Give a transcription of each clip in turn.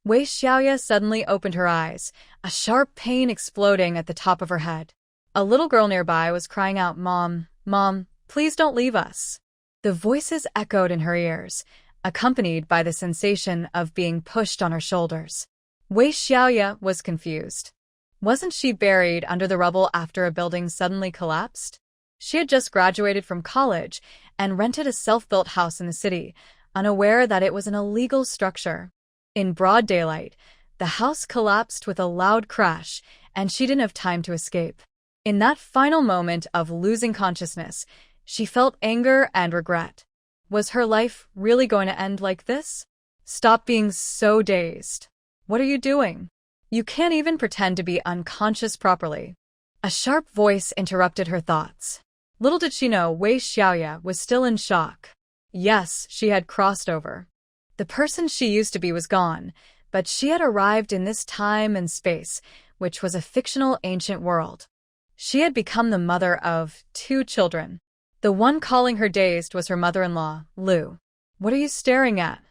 Wei Xiaoye suddenly opened her eyes, a sharp pain exploding at the top of her head. A little girl nearby was crying out, "Mom, Mom, please don't leave us." The voices echoed in her ears, accompanied by the sensation of being pushed on her shoulders. Wei Xiaoye was confused. Wasn't she buried under the rubble after a building suddenly collapsed? She had just graduated from college and rented a self-built house in the city, unaware that it was an illegal structure. In broad daylight, the house collapsed with a loud crash, and she didn't have time to escape. In that final moment of losing consciousness, she felt anger and regret. Was her life really going to end like this? Stop being so dazed. What are you doing? You can't even pretend to be unconscious properly. A sharp voice interrupted her thoughts. Little did she know Wei Xiaoye was still in shock. Yes, she had crossed over. The person she used to be was gone, but she had arrived in this time and space, which was a fictional ancient world. She had become the mother of 2 children. The one calling her dazed was her mother-in-law, Lu. What are you staring at?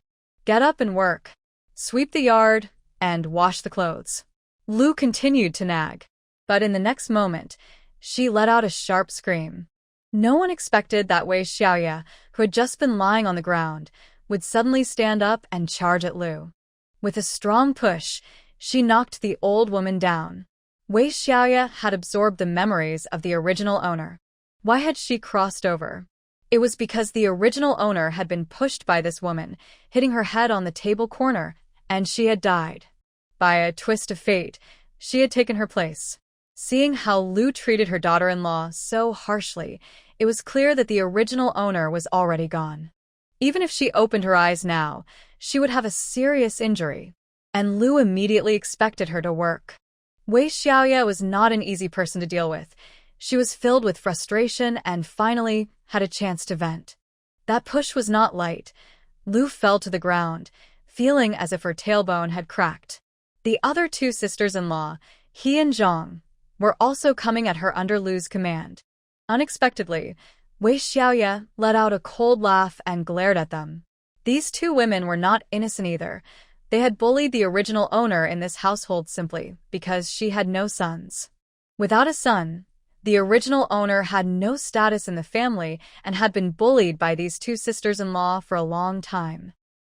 Get up and work. Sweep the yard and wash the clothes. Lu continued to nag, but in the next moment, she let out a sharp scream. No one expected that Wei Xiaoye, who had just been lying on the ground, would suddenly stand up and charge at Lu. With a strong push, she knocked the old woman down. Wei Xiaoye had absorbed the memories of the original owner. Why had she crossed over? It was because the original owner had been pushed by this woman, hitting her head on the table corner, and she had died. By a twist of fate, she had taken her place. Seeing how Lu treated her daughter-in-law so harshly, it was clear that the original owner was already gone. Even if she opened her eyes now, she would have a serious injury, and Lu immediately expected her to work. Wei Xiaoye was not an easy person to deal with. She was filled with frustration and finally had a chance to vent. That push was not light. Lu fell to the ground, feeling as if her tailbone had cracked. The other 2 sisters-in-law, He and Zhang, were also coming at her under Lu's command. Unexpectedly, Wei Xiaoye let out a cold laugh and glared at them. These 2 women were not innocent either. They had bullied the original owner in this household simply because she had no sons. Without a son, the original owner had no status in the family and had been bullied by these 2 sisters-in-law for a long time.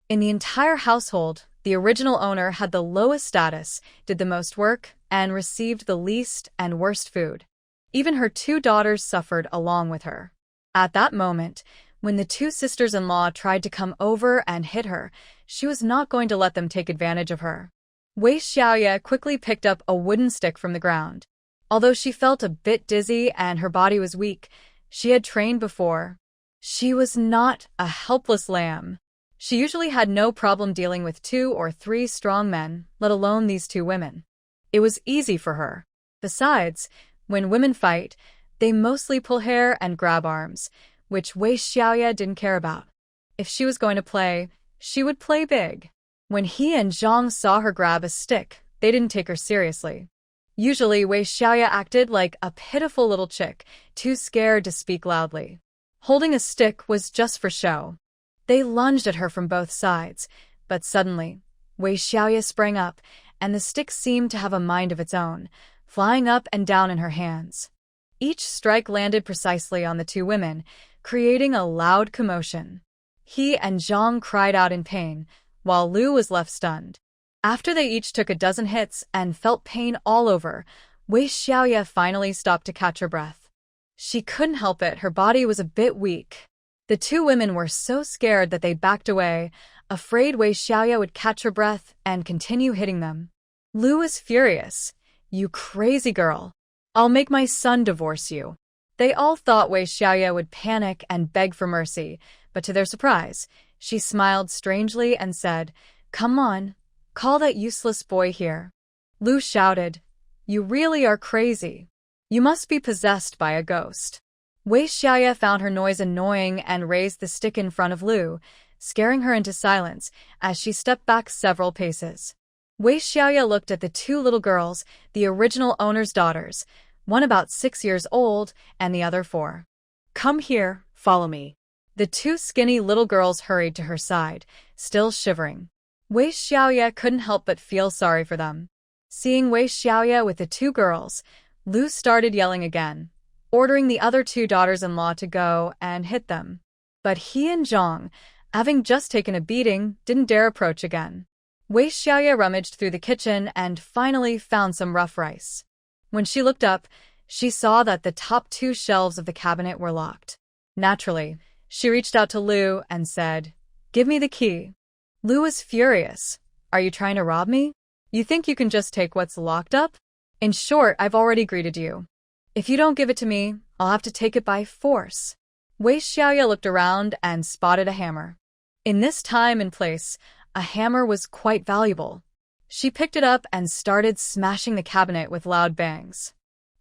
In the entire household, the original owner had the lowest status, did the most work, and received the least and worst food. Even her 2 daughters suffered along with her. At that moment, when the 2 sisters-in-law tried to come over and hit her, she was not going to let them take advantage of her. Wei Xiaoye quickly picked up a wooden stick from the ground. Although she felt a bit dizzy and her body was weak, she had trained before. She was not a helpless lamb. She usually had no problem dealing with 2 or 3 strong men, let alone these 2 women. It was easy for her. Besides, when women fight, they mostly pull hair and grab arms, which Wei Xiaoye didn't care about. If she was going to play, she would play big. When He and Zhang saw her grab a stick, they didn't take her seriously. Usually, Wei Xiaoye acted like a pitiful little chick, too scared to speak loudly. Holding a stick was just for show. They lunged at her from both sides, but suddenly, Wei Xiaoye sprang up, and the stick seemed to have a mind of its own, flying up and down in her hands. Each strike landed precisely on the 2 women, creating a loud commotion. He and Zhang cried out in pain, while Lu was left stunned. After they each took a dozen hits and felt pain all over, Wei Xiaoye finally stopped to catch her breath. She couldn't help it, her body was a bit weak. The 2 women were so scared that they backed away, afraid Wei Xiaoye would catch her breath and continue hitting them. Lu was furious. "You crazy girl. I'll make my son divorce you." They all thought Wei Xiaoye would panic and beg for mercy, but to their surprise, she smiled strangely and said, "Come on, call that useless boy here." Lu shouted, "You really are crazy. You must be possessed by a ghost." Wei Xiaoye found her noise annoying and raised the stick in front of Lu, scaring her into silence as she stepped back several paces. Wei Xiaoye looked at the 2 little girls, the original owner's daughters, one about 6 years old and the other 4. "Come here, follow me." The 2 skinny little girls hurried to her side, still shivering. Wei Xiaoye couldn't help but feel sorry for them. Seeing Wei Xiaoye with the two girls, Lu started yelling again, ordering the other two daughters-in-law to go and hit them. But he and Zhang, having just taken a beating, didn't dare approach again. Wei Xiaoye rummaged through the kitchen and finally found some rough rice. When she looked up, she saw that the top two shelves of the cabinet were locked. Naturally, she reached out to Lu and said, "Give me the key." Lu was furious. "Are you trying to rob me? You think you can just take what's locked up? In short, I've already greeted you. If you don't give it to me, I'll have to take it by force." Wei Xiaoye looked around and spotted a hammer. In this time and place, a hammer was quite valuable. She picked it up and started smashing the cabinet with loud bangs.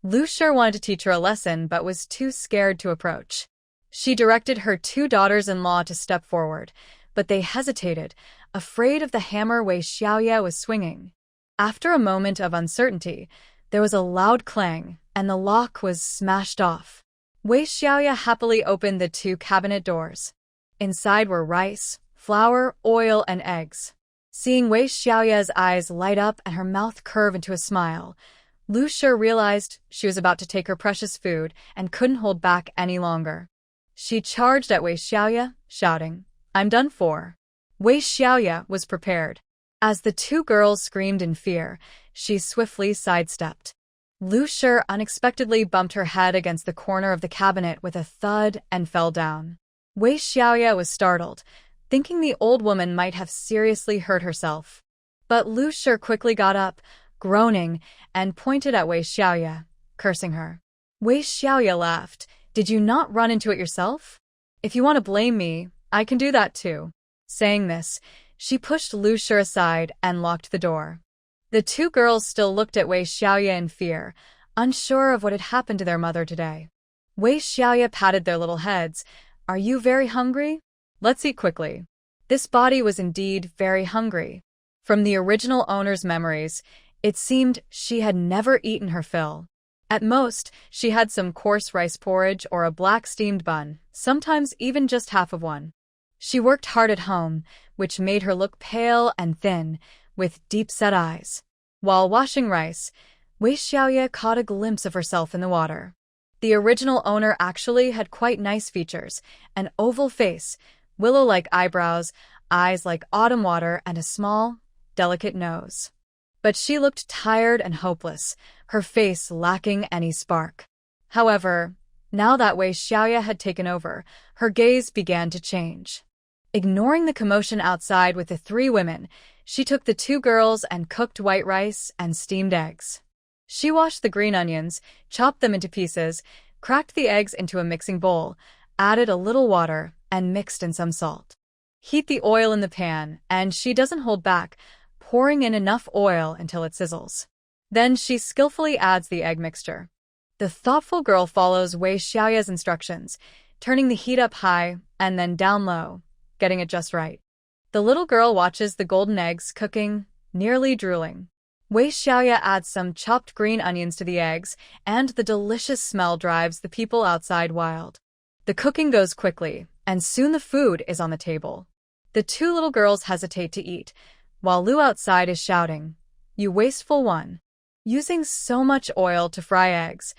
Lu sure wanted to teach her a lesson but was too scared to approach. She directed her two daughters-in-law to step forward, but they hesitated, afraid of the hammer Wei Xiaoye was swinging. After a moment of uncertainty, there was a loud clang, and the lock was smashed off. Wei Xiaoye happily opened the two cabinet doors. Inside were rice, flour, oil, and eggs. Seeing Wei Xiaoye's eyes light up and her mouth curve into a smile, Lu Shi realized she was about to take her precious food and couldn't hold back any longer. She charged at Wei Xiaoye, shouting, "I'm done for." Wei Xiaoye was prepared. As the two girls screamed in fear, she swiftly sidestepped. Lu Shi unexpectedly bumped her head against the corner of the cabinet with a thud and fell down. Wei Xiaoye was startled, thinking the old woman might have seriously hurt herself. But Lu Shi quickly got up, groaning, and pointed at Wei Xiaoye, cursing her. Wei Xiaoye laughed. "Did you not run into it yourself? If you want to blame me, I can do that too." Saying this, she pushed Lu Shi aside and locked the door. The two girls still looked at Wei Xiaoye in fear, unsure of what had happened to their mother today. Wei Xiaoye patted their little heads. "Are you very hungry? Let's eat quickly." This body was indeed very hungry. From the original owner's memories, it seemed she had never eaten her fill. At most, she had some coarse rice porridge or a black steamed bun, sometimes even just half of one. She worked hard at home, which made her look pale and thin, with deep-set eyes. While washing rice, Wei Xiaoye caught a glimpse of herself in the water. The original owner actually had quite nice features, an oval face, willow-like eyebrows, eyes like autumn water, and a small, delicate nose. But she looked tired and hopeless, her face lacking any spark. However, now that Wei Xiaoye had taken over, her gaze began to change. Ignoring the commotion outside with the three women, she took the two girls and cooked white rice and steamed eggs. She washed the green onions, chopped them into pieces, cracked the eggs into a mixing bowl, added a little water, and mixed in some salt. Heat the oil in the pan, and she doesn't hold back, pouring in enough oil until it sizzles. Then she skillfully adds the egg mixture. The thoughtful girl follows Wei Xiaoye's instructions, turning the heat up high and then down low, getting it just right. The little girl watches the golden eggs cooking, nearly drooling. Wei Xiaoye adds some chopped green onions to the eggs, and the delicious smell drives the people outside wild. The cooking goes quickly, and soon the food is on the table. The two little girls hesitate to eat, while Lu outside is shouting, "You wasteful one! Using so much oil to fry eggs.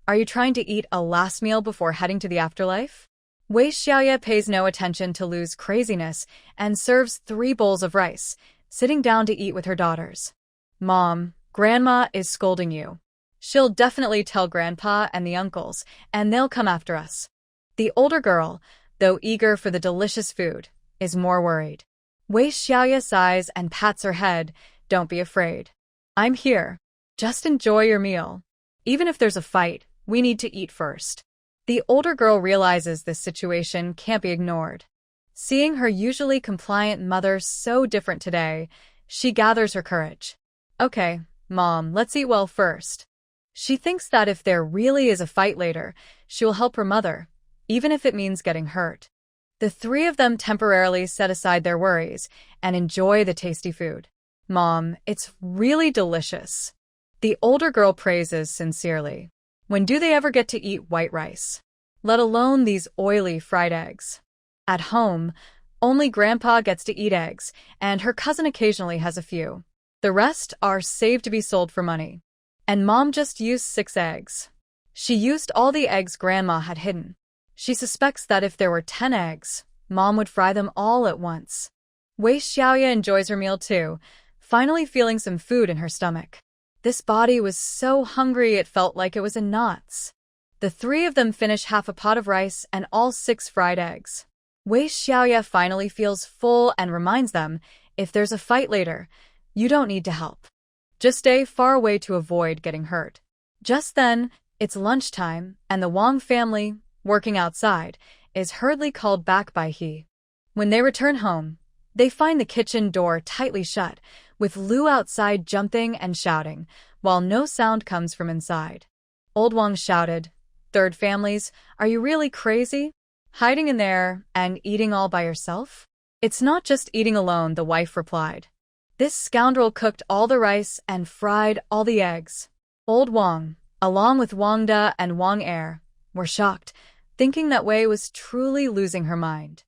Are you trying to eat a last meal before heading to the afterlife?" Wei Xiaoye pays no attention to Lu's craziness and serves 3 bowls of rice, sitting down to eat with her daughters. "Mom, Grandma is scolding you. She'll definitely tell Grandpa and the uncles, and they'll come after us." The older girl, though eager for the delicious food, is more worried. Wei Xiaoye sighs and pats her head. "Don't be afraid. I'm here. Just enjoy your meal. Even if there's a fight, we need to eat first." The older girl realizes this situation can't be ignored. Seeing her usually compliant mother so different today, she gathers her courage. "Okay, Mom, let's eat well first." She thinks that if there really is a fight later, she will help her mother, even if it means getting hurt. The 3 of them temporarily set aside their worries and enjoy the tasty food. "Mom, it's really delicious." The older girl praises sincerely. When do they ever get to eat white rice? Let alone these oily fried eggs. At home, Only Grandpa gets to eat eggs, and her cousin occasionally has a few. The rest are saved to be sold for money. And Mom just used 6 eggs. She used all the eggs Grandma had hidden. She suspects that if there were 10 eggs, Mom would fry them all at once. Wei Xiaoye enjoys her meal too, finally feeling some food in her stomach. This body was so hungry it felt like it was in knots. The 3 of them finish half a pot of rice and all 6 fried eggs. Wei Xiaoye finally feels full and reminds them, if there's a fight later, you don't need to help. Just stay far away to avoid getting hurt. Just then, it's lunchtime, and the Wang family, working outside, is hurriedly called back by he. When they return home, they find the kitchen door tightly shut, with Lu outside jumping and shouting, while no sound comes from inside. Old Wang shouted, "Third families, are you really crazy? Hiding in there and eating all by yourself?" "It's not just eating alone," the wife replied. "This scoundrel cooked all the rice and fried all the eggs." Old Wang, along with Wang Da and Wang Er, were shocked, thinking that Wei was truly losing her mind.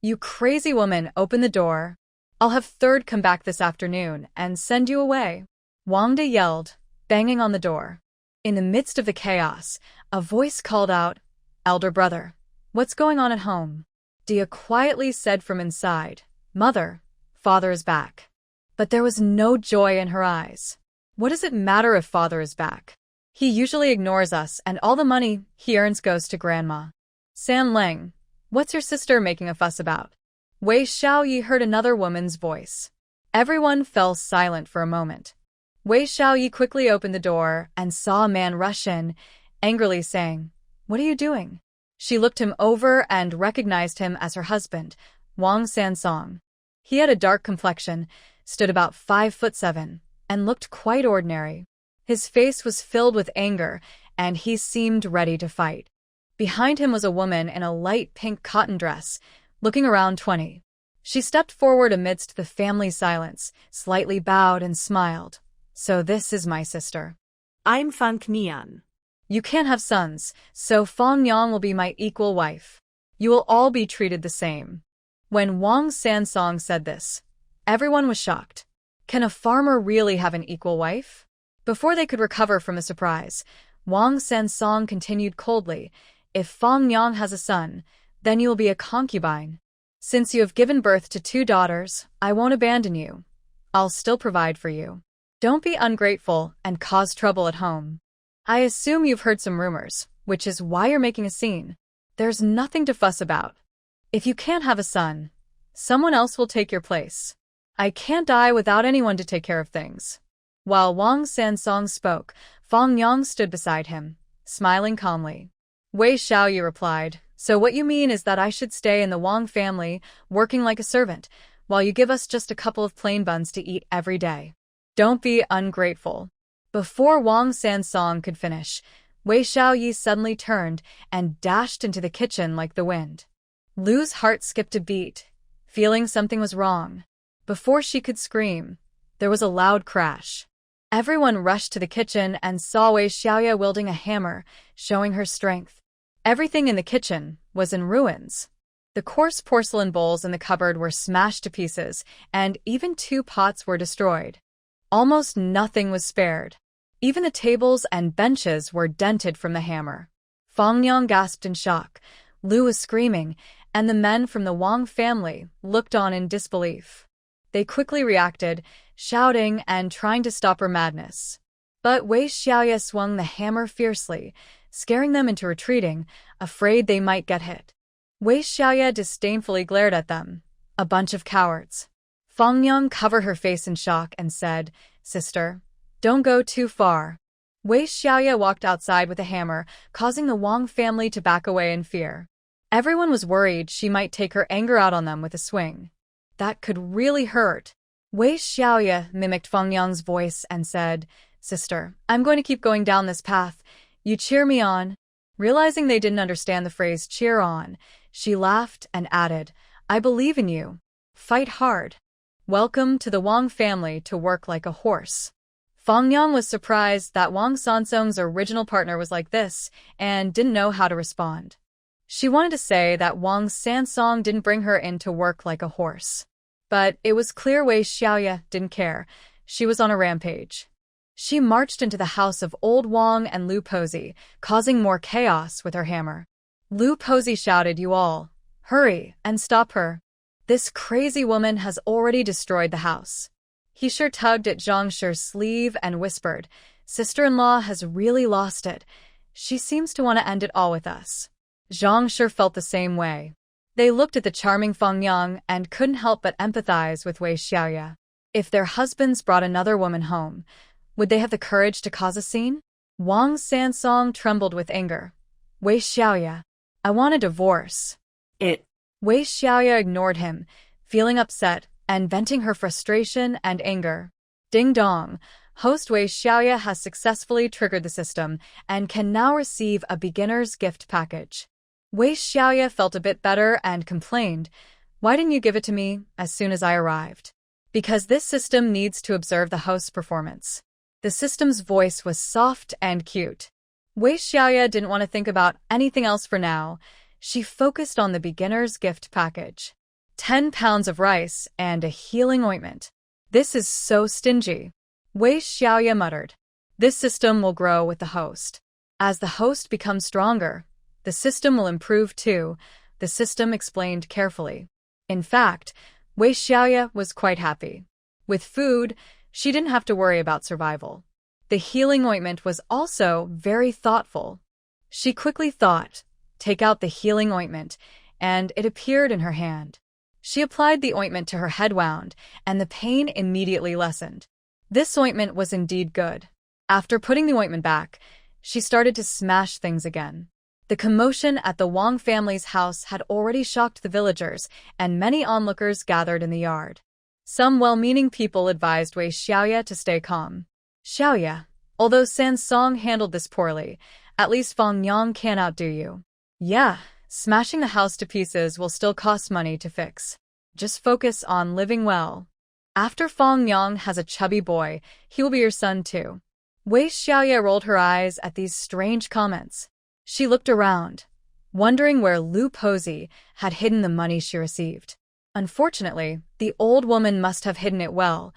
"You crazy woman, open the door. I'll have Third come back this afternoon and send you away," Wang Da yelled, banging on the door. In the midst of the chaos, a voice called out, "Elder brother, what's going on at home?" Dia quietly said from inside, "Mother, Father is back." But there was no joy in her eyes. What does it matter if Father is back? He usually ignores us, and all the money he earns goes to Grandma. "San Leng, what's your sister making a fuss about?" Wei Xiaoye heard another woman's voice. Everyone fell silent for a moment. Wei Xiaoye quickly opened the door and saw a man rush in, angrily saying, "What are you doing?" She looked him over and recognized him as her husband, Wang Sansong. He had a dark complexion, stood about 5'7", and looked quite ordinary. His face was filled with anger, and he seemed ready to fight. Behind him was a woman in a light pink cotton dress, looking around 20. She stepped forward amidst the family silence, slightly bowed and smiled. "So this is my sister. I'm Fan Nian. You can't have sons, so Fong Yang will be my equal wife. You will all be treated the same." When Wang Sansong said this, everyone was shocked. Can a farmer really have an equal wife? Before they could recover from the surprise, Wang Sansong continued coldly, "If Fong Yang has a son, then you will be a concubine. Since you have given birth to 2 daughters, I won't abandon you. I'll still provide for you. Don't be ungrateful and cause trouble at home. I assume you've heard some rumors, which is why you're making a scene. There's nothing to fuss about. If you can't have a son, someone else will take your place. I can't die without anyone to take care of things." While Wang Sansong spoke, Fong Yang stood beside him, smiling calmly. Wei Xiaoye replied, "So what you mean is that I should stay in the Wang family, working like a servant, while you give us just a couple of plain buns to eat every day. Don't be ungrateful." Before Wang Sansong could finish, Wei Xiaoye suddenly turned and dashed into the kitchen like the wind. Lu's heart skipped a beat, feeling something was wrong. Before she could scream, there was a loud crash. Everyone rushed to the kitchen and saw Wei Xiaoye wielding a hammer, showing her strength. Everything in the kitchen was in ruins. The coarse porcelain bowls in the cupboard were smashed to pieces, and even 2 pots were destroyed. Almost nothing was spared. Even the tables and benches were dented from the hammer. Fong Yang gasped in shock. Lu was screaming, and the men from the Wang family looked on in disbelief. They quickly reacted, shouting and trying to stop her madness. But Wei Xiaoye swung the hammer fiercely, scaring them into retreating, afraid they might get hit. Wei Xiaoye disdainfully glared at them. "A bunch of cowards." Fong Yang covered her face in shock and said, "Sister, don't go too far." Wei Xiaoye walked outside with a hammer, causing the Wang family to back away in fear. Everyone was worried she might take her anger out on them with a swing. That could really hurt. Wei Xiaoye mimicked Fong Yang's voice and said, "Sister, I'm going to keep going down this path. You cheer me on." Realizing they didn't understand the phrase cheer on, she laughed and added, "I believe in you. Fight hard. Welcome to the Wang family to work like a horse." Fong Yang was surprised that Wang Sansong's original partner was like this and didn't know how to respond. She wanted to say that Wang's Sansong didn't bring her in to work like a horse. But it was clear Wei Xiaoye didn't care. She was on a rampage. She marched into the house of old Wang and Lu Posey, causing more chaos with her hammer. Lu Posey shouted, "You all, hurry and stop her. This crazy woman has already destroyed the house." He sure tugged at Zhang Shi's sleeve and whispered, "Sister-in-law has really lost it. She seems to want to end it all with us." Zhang Shi felt the same way. They looked at the charming Feng Yang and couldn't help but empathize with Wei Xiaoye. If their husbands brought another woman home, would they have the courage to cause a scene? Wang Sansong trembled with anger. "Wei Xiaoye, I want a divorce." Wei Xiaoye ignored him, feeling upset and venting her frustration and anger. Ding dong, host Wei Xiaoye has successfully triggered the system and can now receive a beginner's gift package. Wei Xiaoye felt a bit better and complained, "Why didn't you give it to me as soon as I arrived?" "Because this system needs to observe the host's performance." The system's voice was soft and cute. Wei Xiaoye didn't want to think about anything else for now. She focused on the beginner's gift package. 10 pounds of rice and a healing ointment. "This is so stingy," Wei Xiaoye muttered. "This system will grow with the host. As the host becomes stronger, the system will improve too," the system explained carefully. In fact, Wei Xiaoye was quite happy. With food, she didn't have to worry about survival. The healing ointment was also very thoughtful. She quickly thought, "Take out the healing ointment," and it appeared in her hand. She applied the ointment to her head wound, and the pain immediately lessened. This ointment was indeed good. After putting the ointment back, she started to smash things again. The commotion at the Wang family's house had already shocked the villagers, and many onlookers gathered in the yard. Some well-meaning people advised Wei Xiaoye to stay calm. "Xiaoye, although Sansong handled this poorly, at least Feng Yang can't outdo you. Yeah, smashing the house to pieces will still cost money to fix. Just focus on living well. After Feng Yang has a chubby boy, he will be your son too." Wei Xiaoye rolled her eyes at these strange comments. She looked around, wondering where Lu Posey had hidden the money she received. Unfortunately, the old woman must have hidden it well.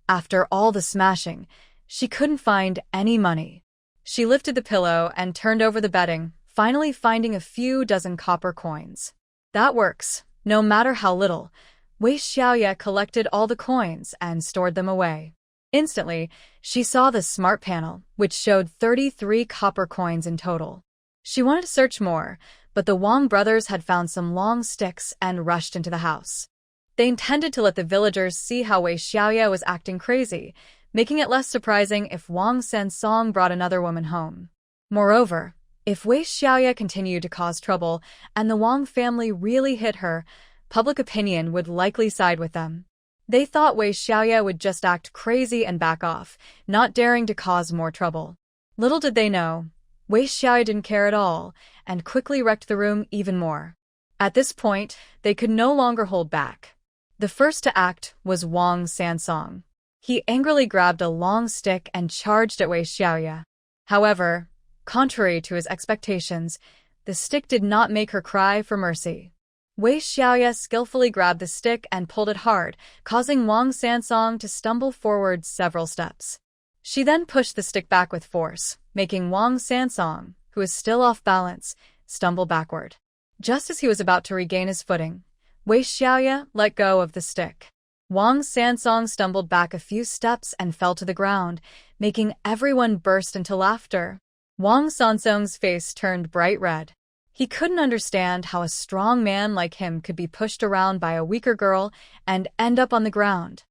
After all the smashing, she couldn't find any money. She lifted the pillow and turned over the bedding, finally finding a few dozen copper coins. That works, no matter how little. Wei Xiaoye collected all the coins and stored them away. Instantly, she saw the smart panel, which showed 33 copper coins in total. She wanted to search more, but the Wang brothers had found some long sticks and rushed into the house. They intended to let the villagers see how Wei Xiaoye was acting crazy, making it less surprising if Wang Sansong brought another woman home. Moreover, if Wei Xiaoye continued to cause trouble and the Wang family really hit her, public opinion would likely side with them. They thought Wei Xiaoye would just act crazy and back off, not daring to cause more trouble. Little did they know, Wei Xiaoye didn't care at all, and quickly wrecked the room even more. At this point, they could no longer hold back. The first to act was Wang Sansong. He angrily grabbed a long stick and charged at Wei Xiaoye. However, contrary to his expectations, the stick did not make her cry for mercy. Wei Xiaoye skillfully grabbed the stick and pulled it hard, causing Wang Sansong to stumble forward several steps. She then pushed the stick back with force, making Wang Sansong, who was still off balance, stumble backward. Just as he was about to regain his footing, Wei Xiaoye let go of the stick. Wang Sansong stumbled back a few steps and fell to the ground, making everyone burst into laughter. Wang Sansong's face turned bright red. He couldn't understand how a strong man like him could be pushed around by a weaker girl and end up on the ground.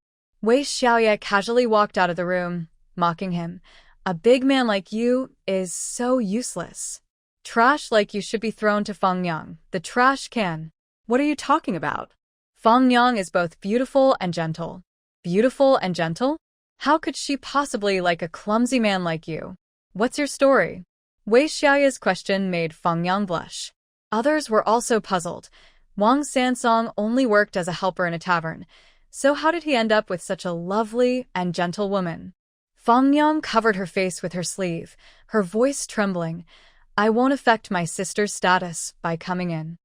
Wei Xiaoye casually walked out of the room, mocking him. "A big man like you is so useless. Trash like you should be thrown to Feng Yang, the trash can." "What are you talking about? Feng Yang is both beautiful and gentle." "Beautiful and gentle? How could she possibly like a clumsy man like you? What's your story?" Wei Xiaoye's question made Feng Yang blush. Others were also puzzled. Wang Sansong only worked as a helper in a tavern, so how did he end up with such a lovely and gentle woman? Feng Yang covered her face with her sleeve, her voice trembling. I won't affect my sister's status by coming in.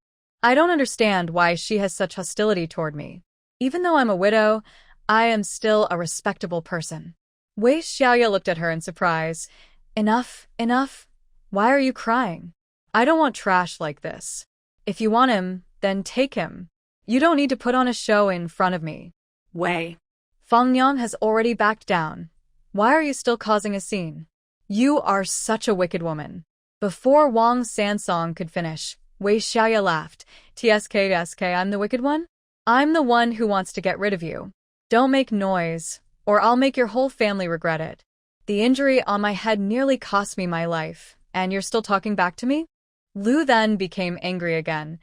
I don't understand why she has such hostility toward me. Even though I'm a widow, I am still a respectable person. Wei Xiaoye looked at her in surprise. Enough, enough. Why are you crying? I don't want trash like this. If you want him, then take him. You don't need to put on a show in front of me. Wei. Fangnyang has already backed down. Why are you still causing a scene? You are such a wicked woman. Before Wang Sansong could finish, Wei Xiaoye laughed. TSK, I'm the wicked one? I'm the one who wants to get rid of you. Don't make noise, or I'll make your whole family regret it. The injury on my head nearly cost me my life, and you're still talking back to me? Lu then became angry again.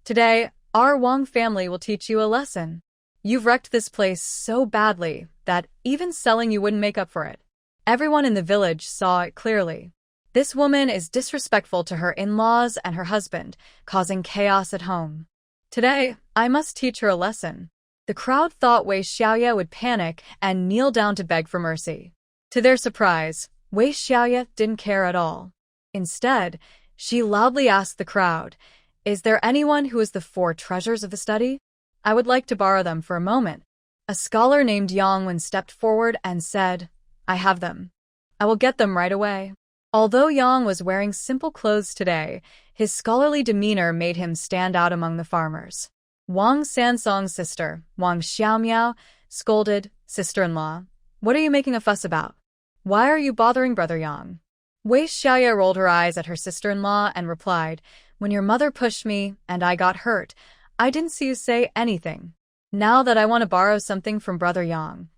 Today, our Wang family will teach you a lesson. You've wrecked this place so badly that even selling you wouldn't make up for it. Everyone in the village saw it clearly. This woman is disrespectful to her in-laws and her husband, causing chaos at home. Today, I must teach her a lesson. The crowd thought Wei Xiaoye would panic and kneel down to beg for mercy. To their surprise, Wei Xiaoye didn't care at all. Instead, she loudly asked the crowd, "Is there anyone who has the 4 treasures of the study? I would like to borrow them for a moment." A scholar named Yang stepped forward and said, "I have them. I will get them right away." Although Yang was wearing simple clothes today, his scholarly demeanor made him stand out among the farmers. Wang Sansong's sister, Wang Xiaomiao, scolded, "Sister-in-law, what are you making a fuss about? Why are you bothering Brother Yang?" Wei Xiaoye rolled her eyes at her sister-in-law and replied, "When your mother pushed me and I got hurt, I didn't see you say anything. Now that I want to borrow something from Brother Yang,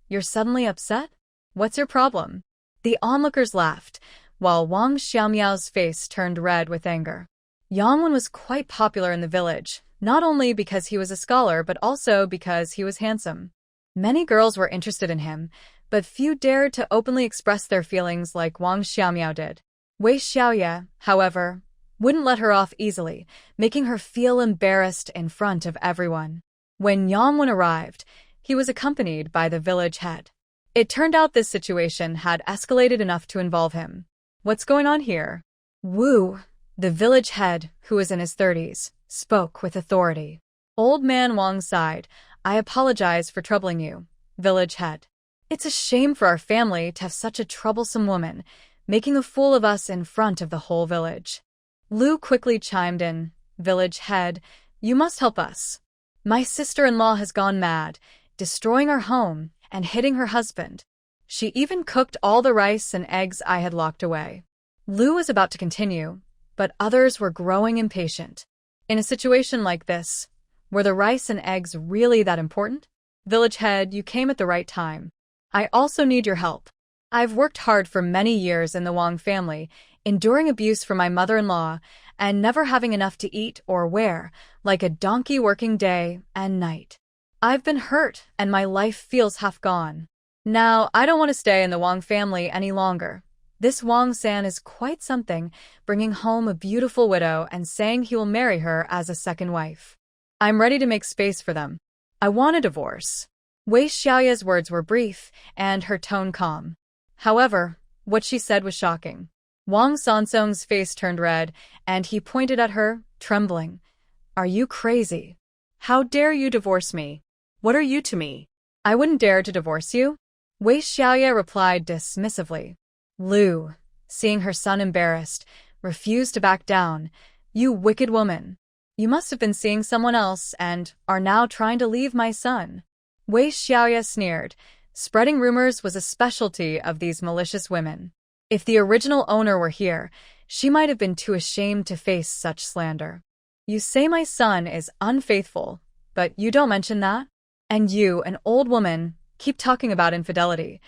you're suddenly upset? What's your problem?" The onlookers laughed, while Wang Xiaomiao's face turned red with anger. Yang was quite popular in the village, not only because he was a scholar but also because he was handsome. Many girls were interested in him, but few dared to openly express their feelings like Wang Xiaomiao did. Wei Xiaoye, however, wouldn't let her off easily, making her feel embarrassed in front of everyone. When Yang arrived, he was accompanied by the village head. It turned out this situation had escalated enough to involve him. "What's going on here?" Wu, the village head, who was in his 30s, spoke with authority. Old man Wang sighed. "I apologize for troubling you, village head. It's a shame for our family to have such a troublesome woman, making a fool of us in front of the whole village." Lu quickly chimed in, "Village head, you must help us. My sister-in-law has gone mad, destroying our home and hitting her husband. She even cooked all the rice and eggs I had locked away." Lu was about to continue, but others were growing impatient. In a situation like this, were the rice and eggs really that important? "Village head, you came at the right time. I also need your help. I've worked hard for many years in the Wang family, enduring abuse from my mother-in-law and never having enough to eat or wear, like a donkey working day and night. I've been hurt and my life feels half gone. Now, I don't want to stay in the Wang family any longer. This Wang San is quite something, bringing home a beautiful widow and saying he will marry her as a second wife. I'm ready to make space for them. I want a divorce." Wei Xiaoye's words were brief and her tone calm. However, what she said was shocking. Wang Sansong's face turned red, and he pointed at her, trembling. "Are you crazy? How dare you divorce me? What are you to me? I wouldn't dare to divorce you." Wei Xiaoye replied dismissively. Lu, seeing her son embarrassed, refused to back down. "You wicked woman. You must have been seeing someone else and are now trying to leave my son." Wei Xiaoye sneered. Spreading rumors was a specialty of these malicious women. If the original owner were here, she might have been too ashamed to face such slander. "You say my son is unfaithful, but you don't mention that? And you, an old woman, keep talking about infidelity.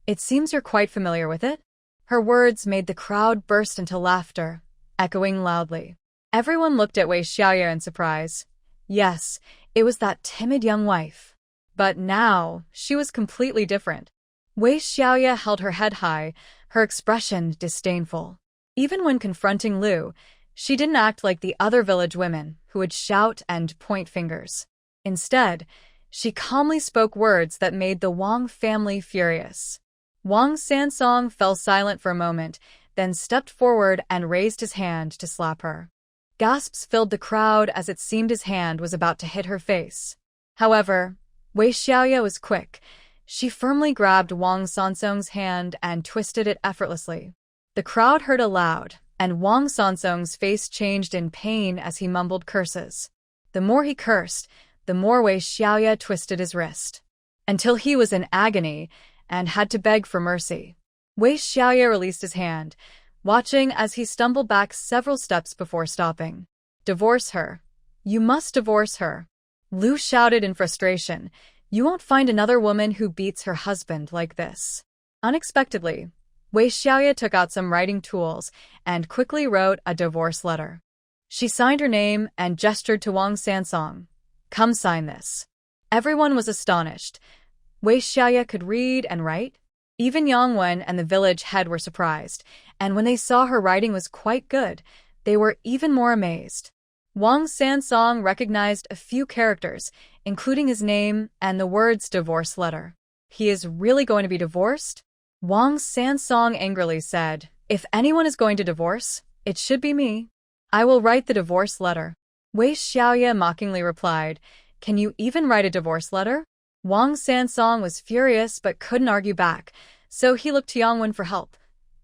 It seems you're quite familiar with it." Her words made the crowd burst into laughter, echoing loudly. Everyone looked at Wei Xiaoye in surprise. Yes, it was that timid young wife. But now, she was completely different. Wei Xiaoye held her head high, her expression disdainful. Even when confronting Lu, she didn't act like the other village women who would shout and point fingers. Instead, she calmly spoke words that made the Wang family furious. Wang Sansong fell silent for a moment, then stepped forward and raised his hand to slap her. Gasps filled the crowd as it seemed his hand was about to hit her face. However, Wei Xiaoye was quick. She firmly grabbed Wang Sansong's hand and twisted it effortlessly. The crowd heard a loud, and Wang Sansong's face changed in pain as he mumbled curses. The more he cursed, the more Wei Xiaoye twisted his wrist, until he was in agony and had to beg for mercy. Wei Xiaoye released his hand, watching as he stumbled back several steps before stopping. "Divorce her. You must divorce her." Lu shouted in frustration. "You won't find another woman who beats her husband like this." Unexpectedly, Wei Xiaoye took out some writing tools and quickly wrote a divorce letter. She signed her name and gestured to Wang Sansong. "Come sign this." Everyone was astonished. Wei Xiaoye could read and write. Even Yangwen and the village head were surprised, and when they saw her writing was quite good, they were even more amazed. Wang Sansong recognized a few characters, including his name and the words divorce letter. He is really going to be divorced? Wang Sansong angrily said, "If anyone is going to divorce, it should be me. I will write the divorce letter." Wei Xiaoye mockingly replied, "Can you even write a divorce letter?" Wang Sansong was furious but couldn't argue back, so he looked to Yangwen for help.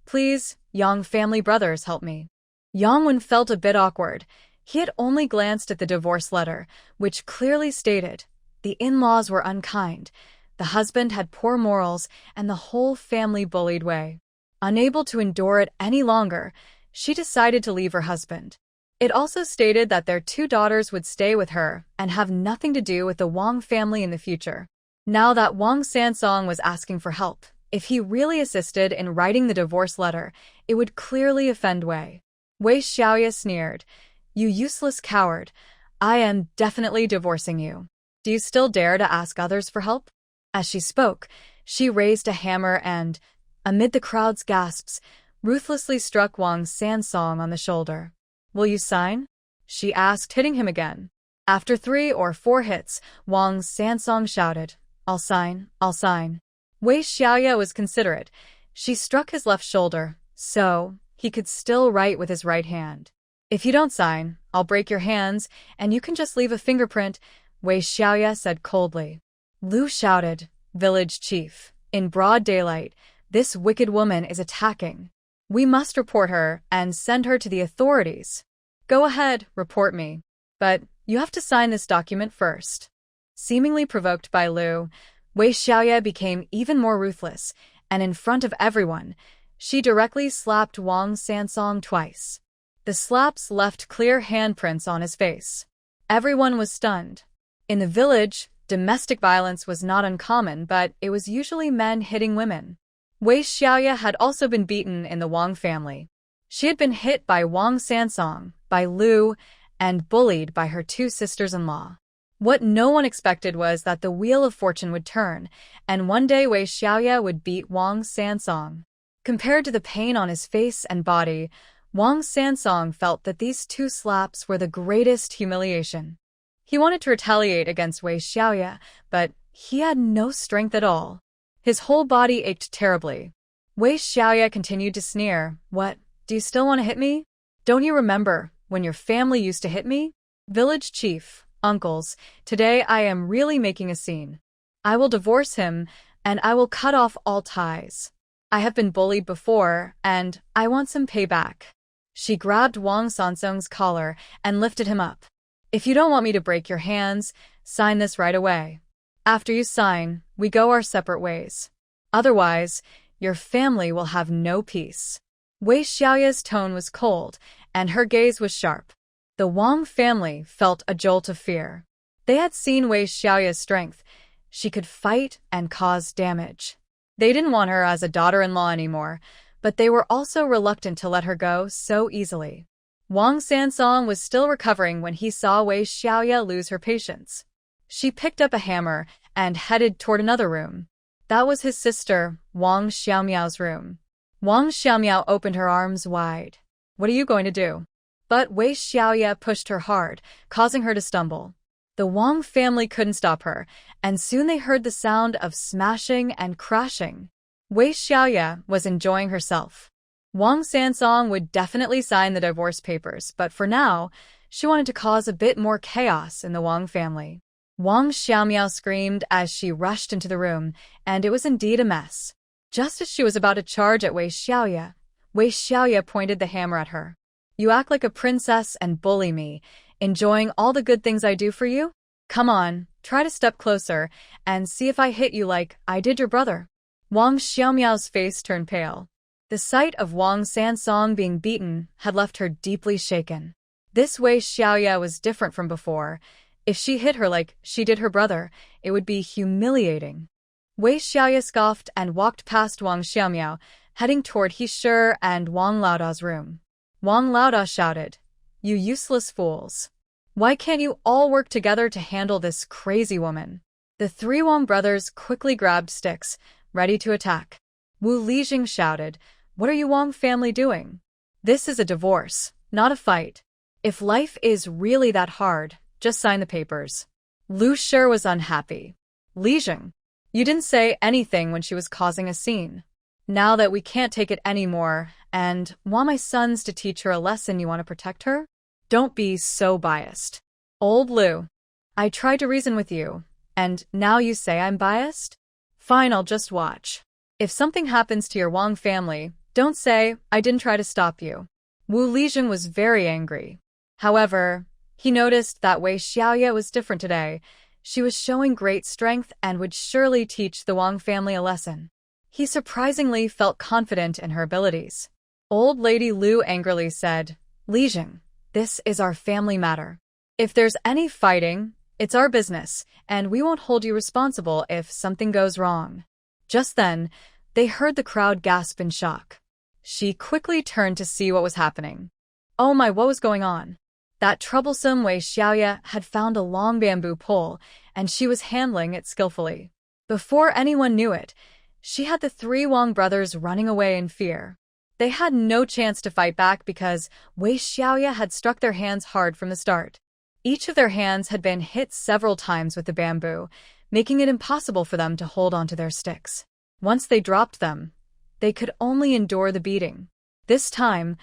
"Please, Yang family brothers, help me." Yangwen felt a bit awkward. He had only glanced at the divorce letter, which clearly stated, the in-laws were unkind, the husband had poor morals, and the whole family bullied Wei. Unable to endure it any longer, she decided to leave her husband. It also stated that their 2 daughters would stay with her and have nothing to do with the Wang family in the future. Now that Wang Sansong was asking for help, if he really assisted in writing the divorce letter, it would clearly offend Wei. Wei Xiaoye sneered, "You useless coward. I am definitely divorcing you. Do you still dare to ask others for help?" As she spoke, she raised a hammer and, amid the crowd's gasps, ruthlessly struck Wang Sansong on the shoulder. "Will you sign?" she asked, hitting him again. After 3 or 4 hits, Wang Sansong shouted, "I'll sign, I'll sign." Wei Xiaoye was considerate. She struck his left shoulder, so he could still write with his right hand. "If you don't sign, I'll break your hands, and you can just leave a fingerprint," Wei Xiaoye said coldly. Lu shouted, "Village chief, in broad daylight, this wicked woman is attacking. We must report her and send her to the authorities." "Go ahead, report me. But you have to sign this document first." Seemingly provoked by Lu, Wei Xiaoye became even more ruthless, and in front of everyone, she directly slapped Wang Sansong twice. The slaps left clear handprints on his face. Everyone was stunned. In the village, domestic violence was not uncommon, but it was usually men hitting women. Wei Xiaoye had also been beaten in the Wang family. She had been hit by Wang Sansong, by Lu, and bullied by her 2 sisters-in-law. What no one expected was that the wheel of fortune would turn, and one day Wei Xiaoye would beat Wang Sansong. Compared to the pain on his face and body, Wang Sansong felt that these 2 slaps were the greatest humiliation. He wanted to retaliate against Wei Xiaoye, but he had no strength at all. His whole body ached terribly. Wei Xiaoye continued to sneer, "What, do you still want to hit me? Don't you remember when your family used to hit me? Village chief, uncles, today I am really making a scene. I will divorce him, and I will cut off all ties. I have been bullied before, and I want some payback." She grabbed Wang Sansong's collar and lifted him up. "If you don't want me to break your hands, sign this right away. After you sign, we go our separate ways. Otherwise, your family will have no peace." Wei Xiaoye's tone was cold, and her gaze was sharp. The Wang family felt a jolt of fear. They had seen Wei Xiaoye's strength. She could fight and cause damage. They didn't want her as a daughter-in-law anymore, but they were also reluctant to let her go so easily. Wang Sansong was still recovering when he saw Wei Xiaoye lose her patience. She picked up a hammer and headed toward another room. That was his sister, Wang Xiaomiao's room. Wang Xiaomiao opened her arms wide. "What are you going to do?" But Wei Xiaoye pushed her hard, causing her to stumble. The Wang family couldn't stop her, and soon they heard the sound of smashing and crashing. Wei Xiaoye was enjoying herself. Wang Sansong would definitely sign the divorce papers, but for now, she wanted to cause a bit more chaos in the Wang family. Wang Xiaoye screamed as she rushed into the room, and it was indeed a mess. Just as she was about to charge at Wei Xiaoye pointed the hammer at her. You act like a princess and bully me, enjoying all the good things I do for you? Come on, try to step closer and see if I hit you like I did your brother. Wang Xiaome's face turned pale. The sight of Wang Sansong being beaten had left her deeply shaken. This Wei Xiaoye was different from before. If she hit her like she did her brother, it would be humiliating. Wei Xiaoye scoffed and walked past Wang Xiaomiao, heading toward He Shi and Wang Laoda's room. Wang Laoda shouted, You useless fools. Why can't you all work together to handle this crazy woman? The three Wang brothers quickly grabbed sticks, ready to attack. Wu Lijing shouted, What are you Wang family doing? This is a divorce, not a fight. If life is really that hard, just sign the papers. Lu Shi was unhappy. Lijing, you didn't say anything when she was causing a scene. Now that we can't take it anymore, and want my sons to teach her a lesson, you want to protect her? Don't be so biased. Old Lu, I tried to reason with you, and now you say I'm biased? Fine, I'll just watch. If something happens to your Wang family, don't say I didn't try to stop you. Wu Lijing was very angry. However, he noticed that Wei Xiaoye was different today. She was showing great strength and would surely teach the Wang family a lesson. He surprisingly felt confident in her abilities. Old Lady Lu angrily said, Lijing, this is our family matter. If there's any fighting, it's our business, and we won't hold you responsible if something goes wrong. Just then, they heard the crowd gasp in shock. She quickly turned to see what was happening. Oh my, what was going on? That troublesome Wei Xiaoye had found a long bamboo pole, and she was handling it skillfully. Before anyone knew it, she had the three Wang brothers running away in fear. They had no chance to fight back because Wei Xiaoye had struck their hands hard from the start. Each of their hands had been hit several times with the bamboo, making it impossible for them to hold onto their sticks. Once they dropped them, they could only endure the beating. This time,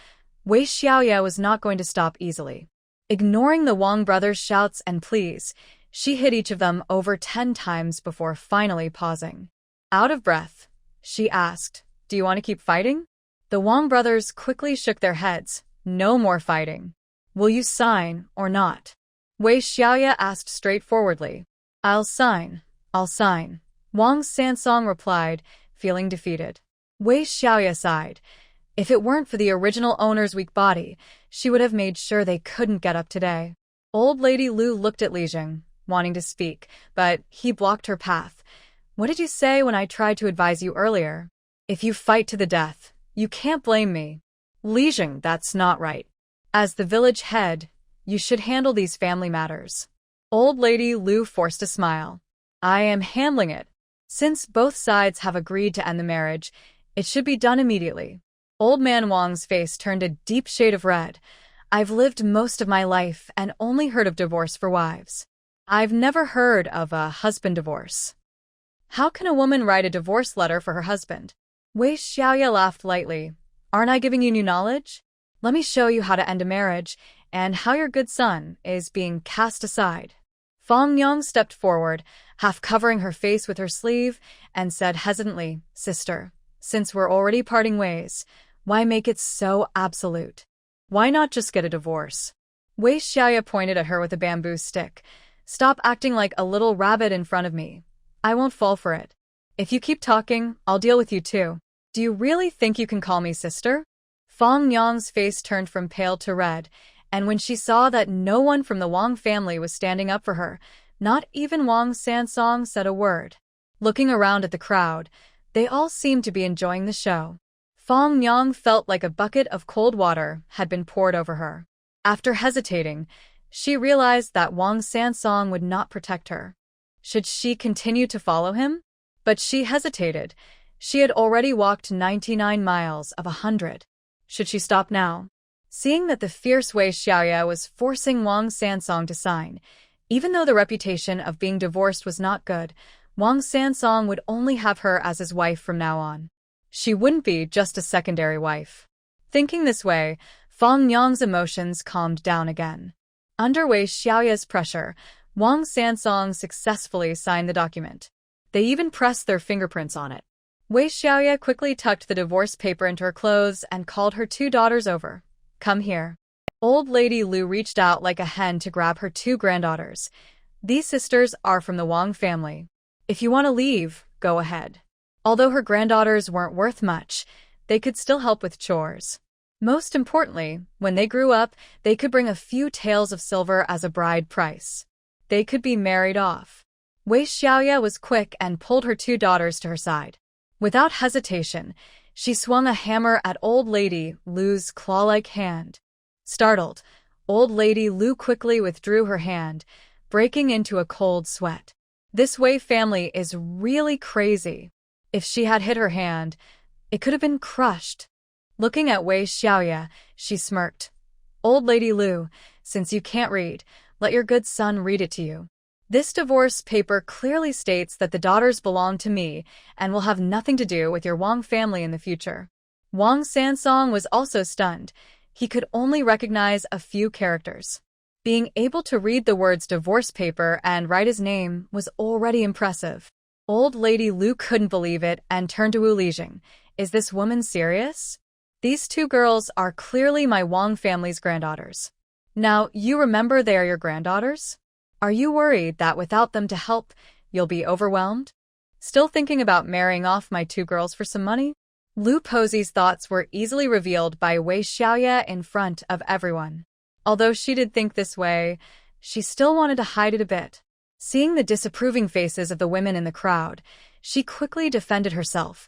Wei Xiaoye was not going to stop easily. Ignoring the Wang brothers' shouts and pleas, she hit each of them over 10 times before finally pausing. Out of breath, she asked, Do you want to keep fighting? The Wang brothers quickly shook their heads. No more fighting. Will you sign or not? Wei Xiaoye asked straightforwardly. I'll sign. Wang Sansong replied, feeling defeated. Wei Xiaoye sighed. If it weren't for the original owner's weak body, she would have made sure they couldn't get up today. Old Lady Lu looked at Lijing, wanting to speak, but he blocked her path. What did you say when I tried to advise you earlier? If you fight to the death, you can't blame me. Lijing, that's not right. As the village head, you should handle these family matters. Old Lady Lu forced a smile. I am handling it. Since both sides have agreed to end the marriage, it should be done immediately. Old Man Wang's face turned a deep shade of red. I've lived most of my life and only heard of divorce for wives. I've never heard of a husband divorce. How can a woman write a divorce letter for her husband? Wei Xiaoye laughed lightly. Aren't I giving you new knowledge? Let me show you how to end a marriage and how your good son is being cast aside. Fang Yang stepped forward, half covering her face with her sleeve, and said hesitantly, Sister, since we're already parting ways, why make it so absolute? Why not just get a divorce? Wei Xiaoye pointed at her with a bamboo stick. Stop acting like a little rabbit in front of me. I won't fall for it. If you keep talking, I'll deal with you too. Do you really think you can call me sister? Fang Yang's face turned from pale to red, and when she saw that no one from the Wang family was standing up for her, not even Wang Sansong said a word. Looking around at the crowd, they all seemed to be enjoying the show. Fang Yang felt like a bucket of cold water had been poured over her. After hesitating, she realized that Wang Sansong would not protect her. Should she continue to follow him? But she hesitated. She had already walked 99 miles of 100. Should she stop now? Seeing that the fierce Wei Xiaoye was forcing Wang Sansong to sign, even though the reputation of being divorced was not good, Wang Sansong would only have her as his wife from now on. She wouldn't be just a secondary wife. Thinking this way, Fang Nyang's emotions calmed down again. Under Wei Xiaoye's pressure, Wang Sansong successfully signed the document. They even pressed their fingerprints on it. Wei Xiaoye quickly tucked the divorce paper into her clothes and called her 2 daughters over. Come here. Old Lady Lu reached out like a hen to grab her 2 granddaughters. These sisters are from the Wang family. If you want to leave, go ahead. Although her granddaughters weren't worth much, they could still help with chores. Most importantly, when they grew up, they could bring a few taels of silver as a bride price. They could be married off. Wei Xiaoye was quick and pulled her 2 daughters to her side. Without hesitation, she swung a hammer at Old Lady Lu's claw-like hand. Startled, Old Lady Lu quickly withdrew her hand, breaking into a cold sweat. This Wei family is really crazy. If she had hit her hand, it could have been crushed. Looking at Wei Xiaoye, she smirked. Old Lady Lu, since you can't read, let your good son read it to you. This divorce paper clearly states that the daughters belong to me and will have nothing to do with your Wang family in the future. Wang Sansong was also stunned. He could only recognize a few characters. Being able to read the words divorce paper and write his name was already impressive. Old Lady Lu couldn't believe it and turned to Wu Lijing. Is this woman serious? These 2 girls are clearly my Wang family's granddaughters. Now, you remember they are your granddaughters? Are you worried that without them to help, you'll be overwhelmed? Still thinking about marrying off my 2 girls for some money? Lu Posi's thoughts were easily revealed by Wei Xiaoye in front of everyone. Although she did think this way, she still wanted to hide it a bit. Seeing the disapproving faces of the women in the crowd, she quickly defended herself.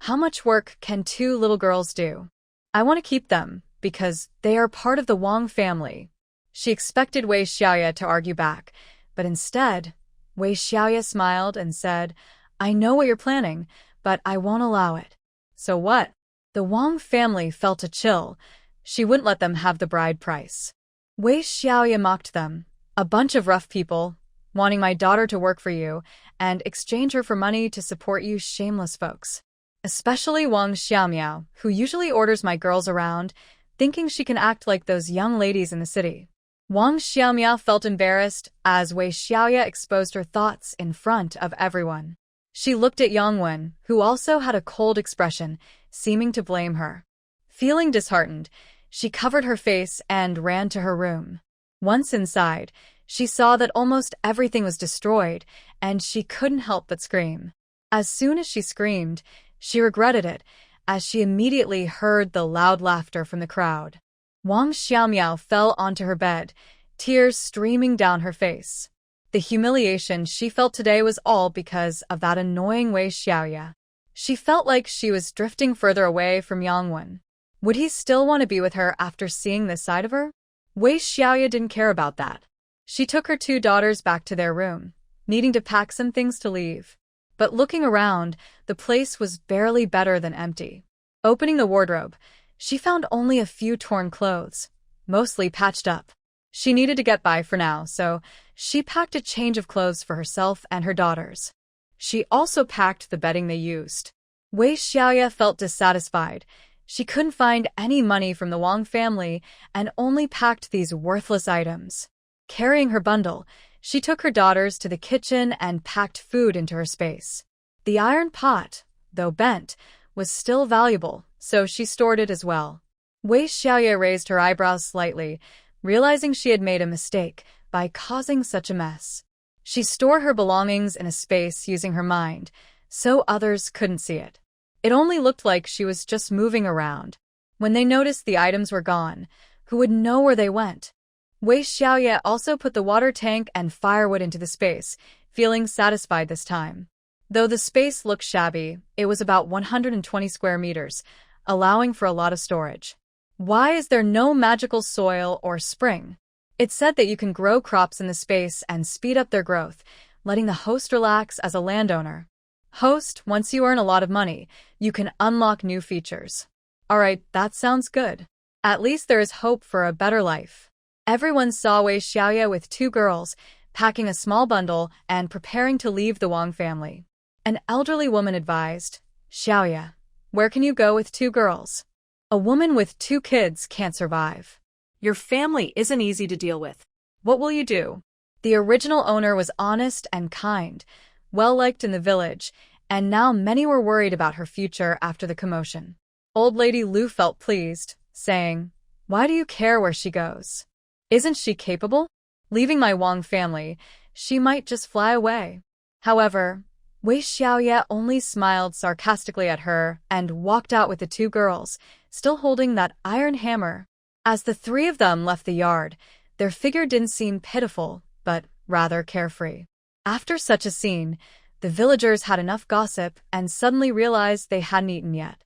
How much work can 2 little girls do? I want to keep them, because they are part of the Wang family. She expected Wei Xiaoye to argue back, but instead, Wei Xiaoye smiled and said, I know what you're planning, but I won't allow it. So what? The Wang family felt a chill. She wouldn't let them have the bride price. Wei Xiaoye mocked them. A bunch of rough people, wanting my daughter to work for you and exchange her for money to support you shameless folks. Especially Wang Xiaomiao, who usually orders my girls around, thinking she can act like those young ladies in the city. Wang Xiaomiao felt embarrassed as Wei Xiaoye exposed her thoughts in front of everyone. She looked at Yongwen, who also had a cold expression, seeming to blame her. Feeling disheartened, she covered her face and ran to her room. Once inside, she saw that almost everything was destroyed, and she couldn't help but scream. As soon as she screamed, she regretted it, as she immediately heard the loud laughter from the crowd. Wang Xiaomiao fell onto her bed, tears streaming down her face. The humiliation she felt today was all because of that annoying Wei Xiaoye. She felt like she was drifting further away from Yongwen. Would he still want to be with her after seeing this side of her? Wei Xiaoye didn't care about that. She took her 2 daughters back to their room, needing to pack some things to leave. But looking around, the place was barely better than empty. Opening the wardrobe, she found only a few torn clothes, mostly patched up. She needed to get by for now, so she packed a change of clothes for herself and her daughters. She also packed the bedding they used. Wei Xiaoye felt dissatisfied. She couldn't find any money from the Wang family and only packed these worthless items. Carrying her bundle, she took her daughters to the kitchen and packed food into her space. The iron pot, though bent, was still valuable, so she stored it as well. Wei Xiaoye raised her eyebrows slightly, realizing she had made a mistake by causing such a mess. She stored her belongings in a space using her mind, so others couldn't see it. It only looked like she was just moving around. When they noticed the items were gone, who would know where they went? Wei Xiaoye also put the water tank and firewood into the space, feeling satisfied this time. Though the space looked shabby, it was about 120 square meters, allowing for a lot of storage. Why is there no magical soil or spring? It said that you can grow crops in the space and speed up their growth, letting the host relax as a landowner. Host, once you earn a lot of money, you can unlock new features. Alright, that sounds good. At least there is hope for a better life. Everyone saw Wei Xiaoye with 2 girls, packing a small bundle and preparing to leave the Wang family. An elderly woman advised, Xiaoye, where can you go with 2 girls? A woman with 2 kids can't survive. Your family isn't easy to deal with. What will you do? The original owner was honest and kind, well-liked in the village, and now many were worried about her future after the commotion. Old Lady Lu felt pleased, saying, "Why do you care where she goes? Isn't she capable? Leaving my Wang family, she might just fly away." However, Wei Xiaoye only smiled sarcastically at her and walked out with the 2 girls, still holding that iron hammer. As the 3 of them left the yard, their figure didn't seem pitiful, but rather carefree. After such a scene, the villagers had enough gossip and suddenly realized they hadn't eaten yet.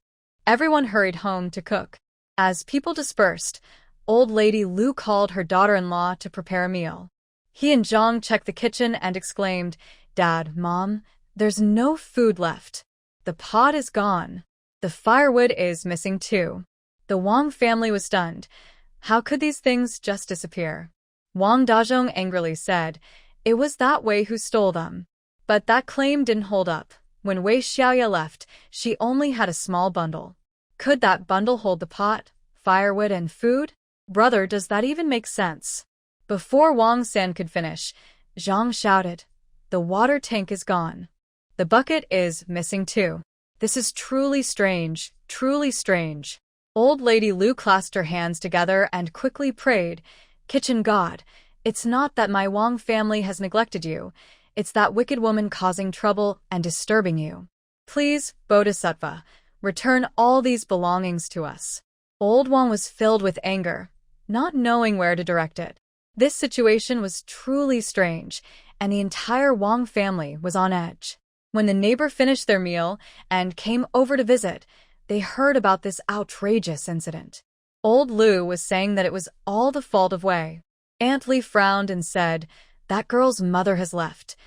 Everyone hurried home to cook. As people dispersed, Old Lady Lu called her daughter-in-law to prepare a meal. He and Zhang checked the kitchen and exclaimed, "Dad, Mom, there's no food left. The pot is gone. The firewood is missing too." The Wang family was stunned. How could these things just disappear? Wang Dazhong angrily said, "It was that Wei who stole them." But that claim didn't hold up. When Wei Xiaoye left, she only had a small bundle. Could that bundle hold the pot, firewood, and food? Brother, does that even make sense? Before Wang San could finish, Zhang shouted, "The water tank is gone. The bucket is missing too. This is truly strange, truly strange." Old Lady Lu clasped her hands together and quickly prayed, "Kitchen God, it's not that my Wang family has neglected you. It's that wicked woman causing trouble and disturbing you. Please, Bodhisattva, return all these belongings to us." Old Wang was filled with anger, not knowing where to direct it. This situation was truly strange, and the entire Wang family was on edge. When the neighbor finished their meal and came over to visit, they heard about this outrageous incident. Old Lu was saying that it was all the fault of Wei. Aunt Li frowned and said, "That girl's mother has left.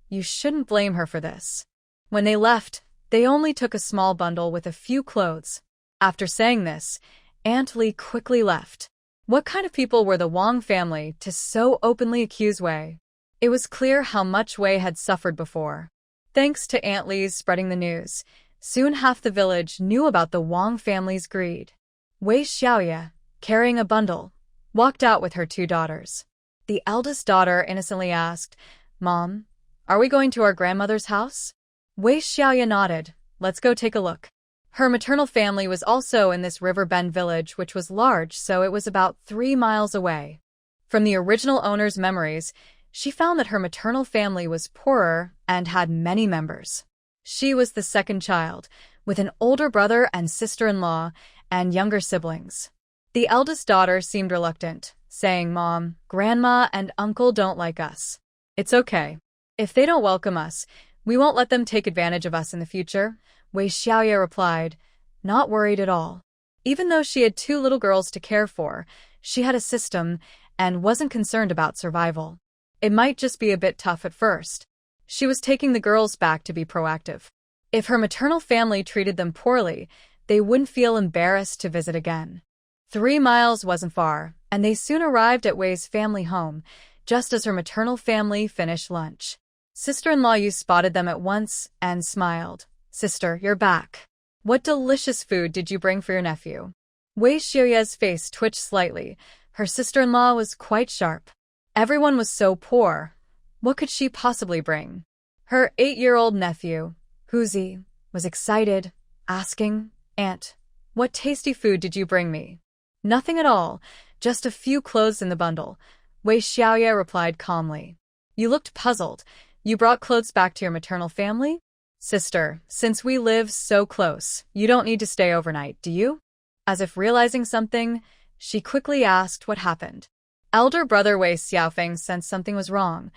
You shouldn't blame her for this." When they left, they only took a small bundle with a few clothes. After saying this, Aunt Li quickly left. What kind of people were the Wang family to so openly accuse Wei? It was clear how much Wei had suffered before. Thanks to Aunt Li's spreading the news, soon half the village knew about the Wang family's greed. Wei Xiaoye, carrying a bundle, walked out with her 2 daughters. The eldest daughter innocently asked, "Mom, are we going to our grandmother's house?" Wei Xiaoye nodded. "Let's go take a look." Her maternal family was also in this river bend village, which was large, so it was about 3 miles away. From the original owner's memories, she found that her maternal family was poorer and had many members. She was the second child, with an older brother and sister-in-law and younger siblings. The eldest daughter seemed reluctant, saying, "Mom, Grandma and Uncle don't like us. It's okay. If they don't welcome us, we won't let them take advantage of us in the future." Wei Xiaoye replied, not worried at all. Even though she had 2 little girls to care for, she had a system and wasn't concerned about survival. It might just be a bit tough at first. She was taking the girls back to be proactive. If her maternal family treated them poorly, they wouldn't feel embarrassed to visit again. 3 miles wasn't far, and they soon arrived at Wei's family home, just as her maternal family finished lunch. Sister-in-law Yu spotted them at once and smiled. "Sister, you're back. What delicious food did you bring for your nephew?" Wei Xiaoye's face twitched slightly. Her sister-in-law was quite sharp. Everyone was so poor. What could she possibly bring? Her 8-year-old nephew, Huzi, was excited, asking, "Aunt, what tasty food did you bring me?" "Nothing at all, just a few clothes in the bundle," Wei Xiaoye replied calmly. "You looked puzzled. You brought clothes back to your maternal family?" "Sister, since we live so close, you don't need to stay overnight, do you?" As if realizing something, she quickly asked what happened. Elder brother Wei Xiaofeng sensed something was wrong.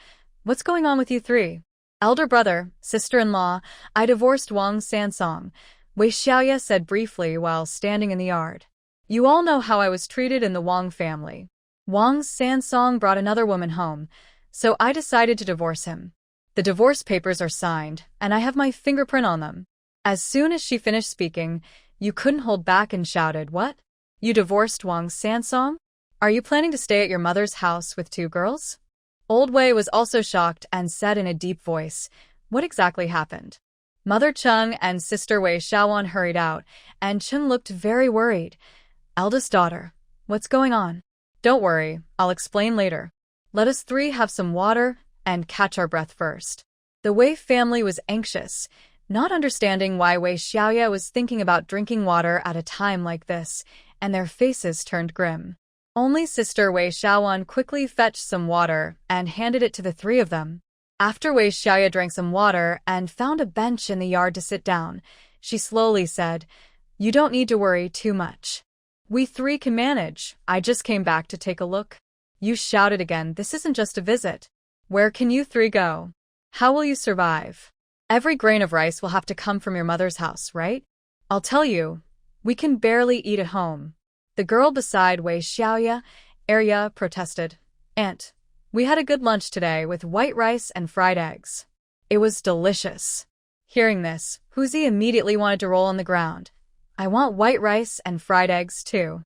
"What's going on with you 3? "Elder brother, sister-in-law, I divorced Wang Sansong," Wei Xiaoye said briefly while standing in the yard. "You all know how I was treated in the Wang family. Wang Sansong brought another woman home, so I decided to divorce him. The divorce papers are signed, and I have my fingerprint on them." As soon as she finished speaking, Yu couldn't hold back and shouted, "What? You divorced Wang Sansong? Are you planning to stay at your mother's house with 2 girls?" Old Wei was also shocked and said in a deep voice, "What exactly happened?" Mother Chung and sister Wei Xiaoye hurried out, and Chung looked very worried. Eldest daughter, what's going on? Don't worry, I'll explain later. Let us three have some water and catch our breath first. The Wei family was anxious, not understanding why Wei Xiaoye was thinking about drinking water at a time like this, and their faces turned grim. Only sister Wei Xiaoye quickly fetched some water and handed it to the three of them. After Wei Xiaoye drank some water and found a bench in the yard to sit down, she slowly said, "You don't need to worry too much. We three can manage. I just came back to take a look." You shouted again, "This isn't just a visit. Where can you three go? How will you survive? Every grain of rice will have to come from your mother's house, right? I'll tell you, we can barely eat at home." The girl beside Wei Xiaoye, Arya, protested. "Aunt, we had a good lunch today with white rice and fried eggs. It was delicious." Hearing this, Huzi immediately wanted to roll on the ground. "I want white rice and fried eggs too."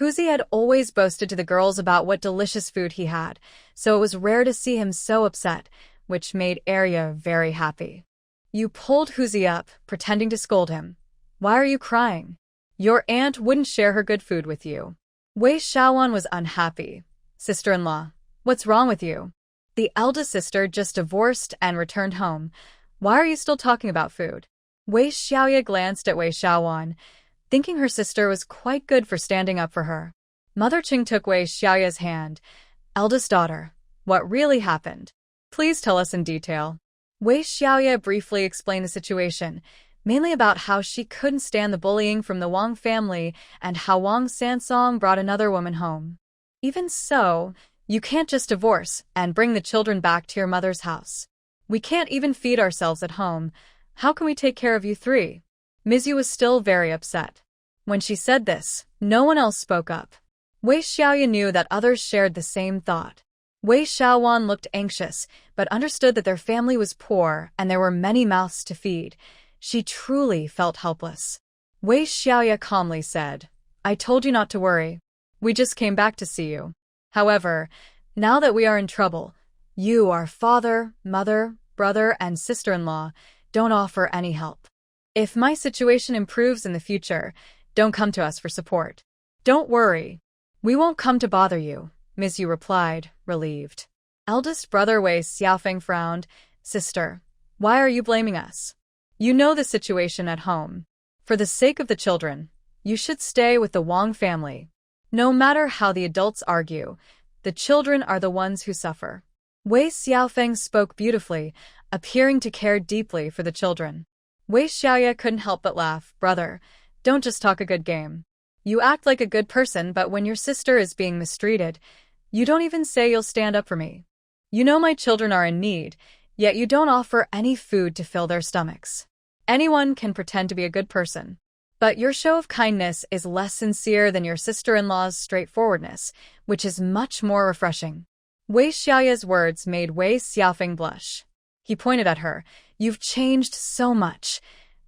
Huzi had always boasted to the girls about what delicious food he had, so it was rare to see him so upset, which made Arya very happy. You pulled Huzi up, pretending to scold him. "Why are you crying? Your aunt wouldn't share her good food with you." Wei Xiaoye was unhappy. "Sister-in-law, what's wrong with you? The eldest sister just divorced and returned home. Why are you still talking about food?" Wei Xiaoye glanced at Wei Xiaoye, thinking her sister was quite good for standing up for her. Mother Qing took Wei Xiaoye's hand. "Eldest daughter, what really happened? Please tell us in detail." Wei Xiaoye briefly explained the situation, mainly about how she couldn't stand the bullying from the Wang family and how Wang Sansong brought another woman home. "Even so, you can't just divorce and bring the children back to your mother's house. We can't even feed ourselves at home. How can we take care of you three?" Mizu was still very upset. When she said this, no one else spoke up. Wei Xiaoye knew that others shared the same thought. Wei Xiaoye looked anxious, but understood that their family was poor and there were many mouths to feed. She truly felt helpless. Wei Xiaoye calmly said, "I told you not to worry. We just came back to see you. However, now that we are in trouble, you, our father, mother, brother, and sister-in-law, don't offer any help. If my situation improves in the future, don't come to us for support." "Don't worry. We won't come to bother you," Miss Yu replied, relieved. Eldest brother Wei Xiaofeng frowned. "Sister, why are you blaming us? You know the situation at home. For the sake of the children, you should stay with the Wang family. No matter how the adults argue, the children are the ones who suffer." Wei Xiaofeng spoke beautifully, appearing to care deeply for the children. Wei Xiaoye couldn't help but laugh. "Brother, don't just talk a good game. You act like a good person, but when your sister is being mistreated, you don't even say you'll stand up for me. You know my children are in need, yet you don't offer any food to fill their stomachs. Anyone can pretend to be a good person, but your show of kindness is less sincere than your sister-in-law's straightforwardness, which is much more refreshing." Wei Xiaoye's words made Wei Xiaofeng blush. He pointed at her. "You've changed so much.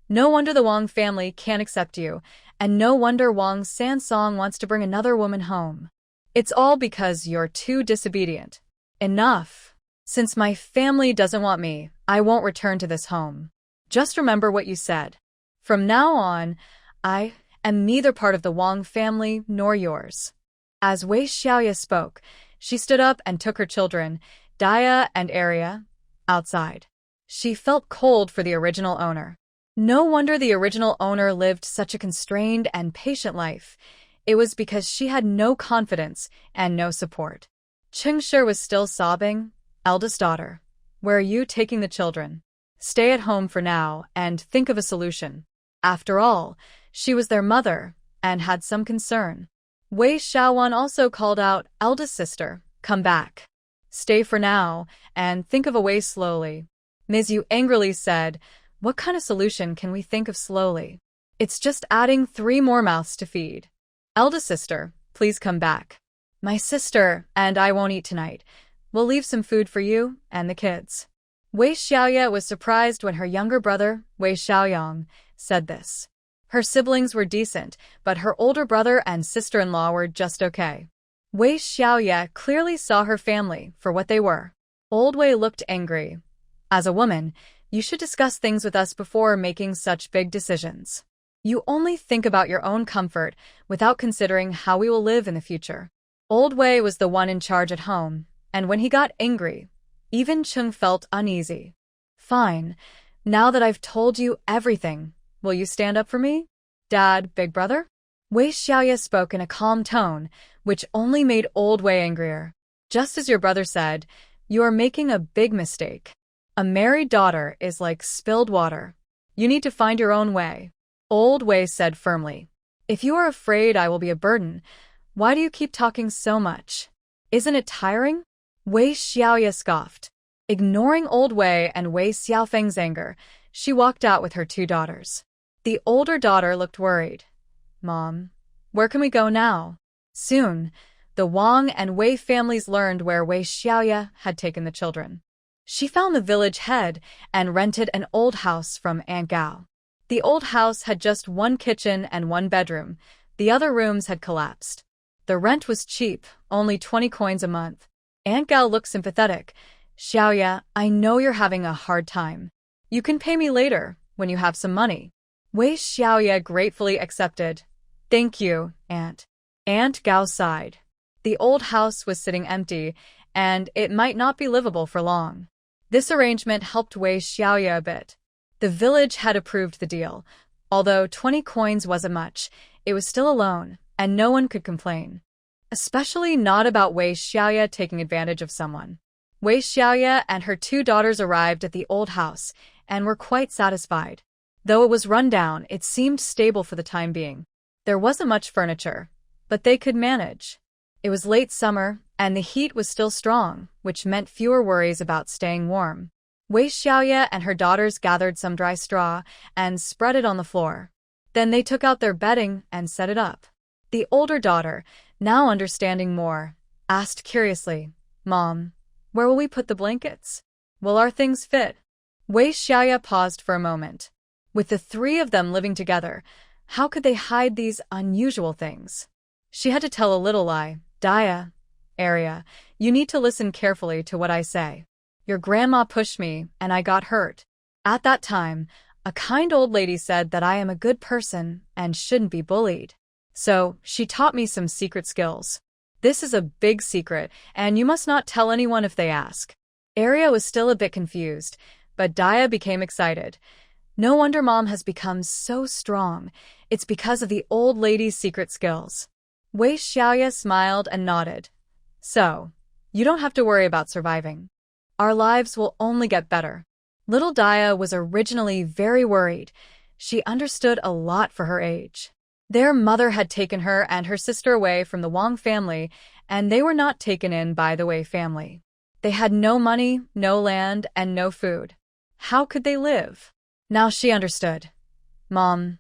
No wonder the Wang family can't accept you, and no wonder Wang Sansong wants to bring another woman home. It's all because you're too disobedient. Enough. Since my family doesn't want me, I won't return to this home. Just remember what you said. From now on, I am neither part of the Wang family nor yours." As Wei Xiaoye spoke, she stood up and took her children, Dia and Arya, outside. She felt cold for the original owner. No wonder the original owner lived such a constrained and patient life. It was because she had no confidence and no support. Chengshi was still sobbing. "Eldest daughter, where are you taking the children? Stay at home for now and think of a solution." After all, she was their mother and had some concern. Wei Xiaoye also called out, "Eldest sister, come back. Stay for now and think of a way slowly." Ms. Yu angrily said, "What kind of solution can we think of slowly? It's just adding 3 more mouths to feed. Eldest sister, please come back. My sister and I won't eat tonight. We'll leave some food for you and the kids." Wei Xiaoye was surprised when her younger brother, Wei Xiaoyong, said this. Her siblings were decent, but her older brother and sister-in-law were just okay. Wei Xiaoye clearly saw her family for what they were. Old Wei looked angry. As a woman, You should discuss things with us before making such big decisions. You only think about your own comfort without considering how we will live in the future. Old Wei was the one in charge at home, and when he got angry, even Chung felt uneasy. Fine. Now that I've told you everything, will you stand up for me? Dad, big brother? Wei Xiaoye spoke in a calm tone, which only made Old Wei angrier. Just as your brother said, you are making a big mistake. A married daughter is like spilled water. You need to find your own way. Old Wei said firmly. If you are afraid I will be a burden, why do you keep talking so much? Isn't it tiring? Wei Xiaoye scoffed. Ignoring Old Wei and Wei Xiaofeng's anger, she walked out with her 2 daughters. The older daughter looked worried. Mom, where can we go now? Soon, the Wang and Wei families learned where Wei Xiaoye had taken the children. She found the village head and rented an old house from Aunt Gao. The old house had just 1 kitchen and 1 bedroom. The other rooms had collapsed. The rent was cheap, only 20 coins a month. Aunt Gao looked sympathetic. Xiaoye, I know you're having a hard time. You can pay me later, when you have some money. Wei Xiaoye gratefully accepted. Thank you, Aunt. Aunt Gao sighed. The old house was sitting empty, and it might not be livable for long. This arrangement helped Wei Xiaoye a bit. The village had approved the deal. Although 20 coins wasn't much, it was still a loan, and no one could complain. Especially not about Wei Xiaoye taking advantage of someone. Wei Xiaoye and her 2 daughters arrived at the old house, and were quite satisfied. Though it was run down, it seemed stable for the time being. There wasn't much furniture, but they could manage. It was late summer, and the heat was still strong, which meant fewer worries about staying warm. Wei Xiaoye and her daughters gathered some dry straw and spread it on the floor. Then they took out their bedding and set it up. The older daughter, now understanding more, asked curiously, Mom, where will we put the blankets? Will our things fit? Wei Xiaoye paused for a moment. With the 3 of them living together, how could they hide these unusual things? She had to tell a little lie. Dia, Arya, you need to listen carefully to what I say. Your grandma pushed me, and I got hurt. At that time, a kind old lady said that I am a good person and shouldn't be bullied. So, she taught me some secret skills. This is a big secret, and you must not tell anyone if they ask. Arya was still a bit confused, but Dia became excited. No wonder Mom has become so strong. It's because of the old lady's secret skills. Wei Xiaoye smiled and nodded. So, you don't have to worry about surviving. Our lives will only get better. Little Dia was originally very worried. She understood a lot for her age. Their mother had taken her and her sister away from the Wang family, and they were not taken in by the Wei family. They had no money, no land, and no food. How could they live? Now she understood. Mom,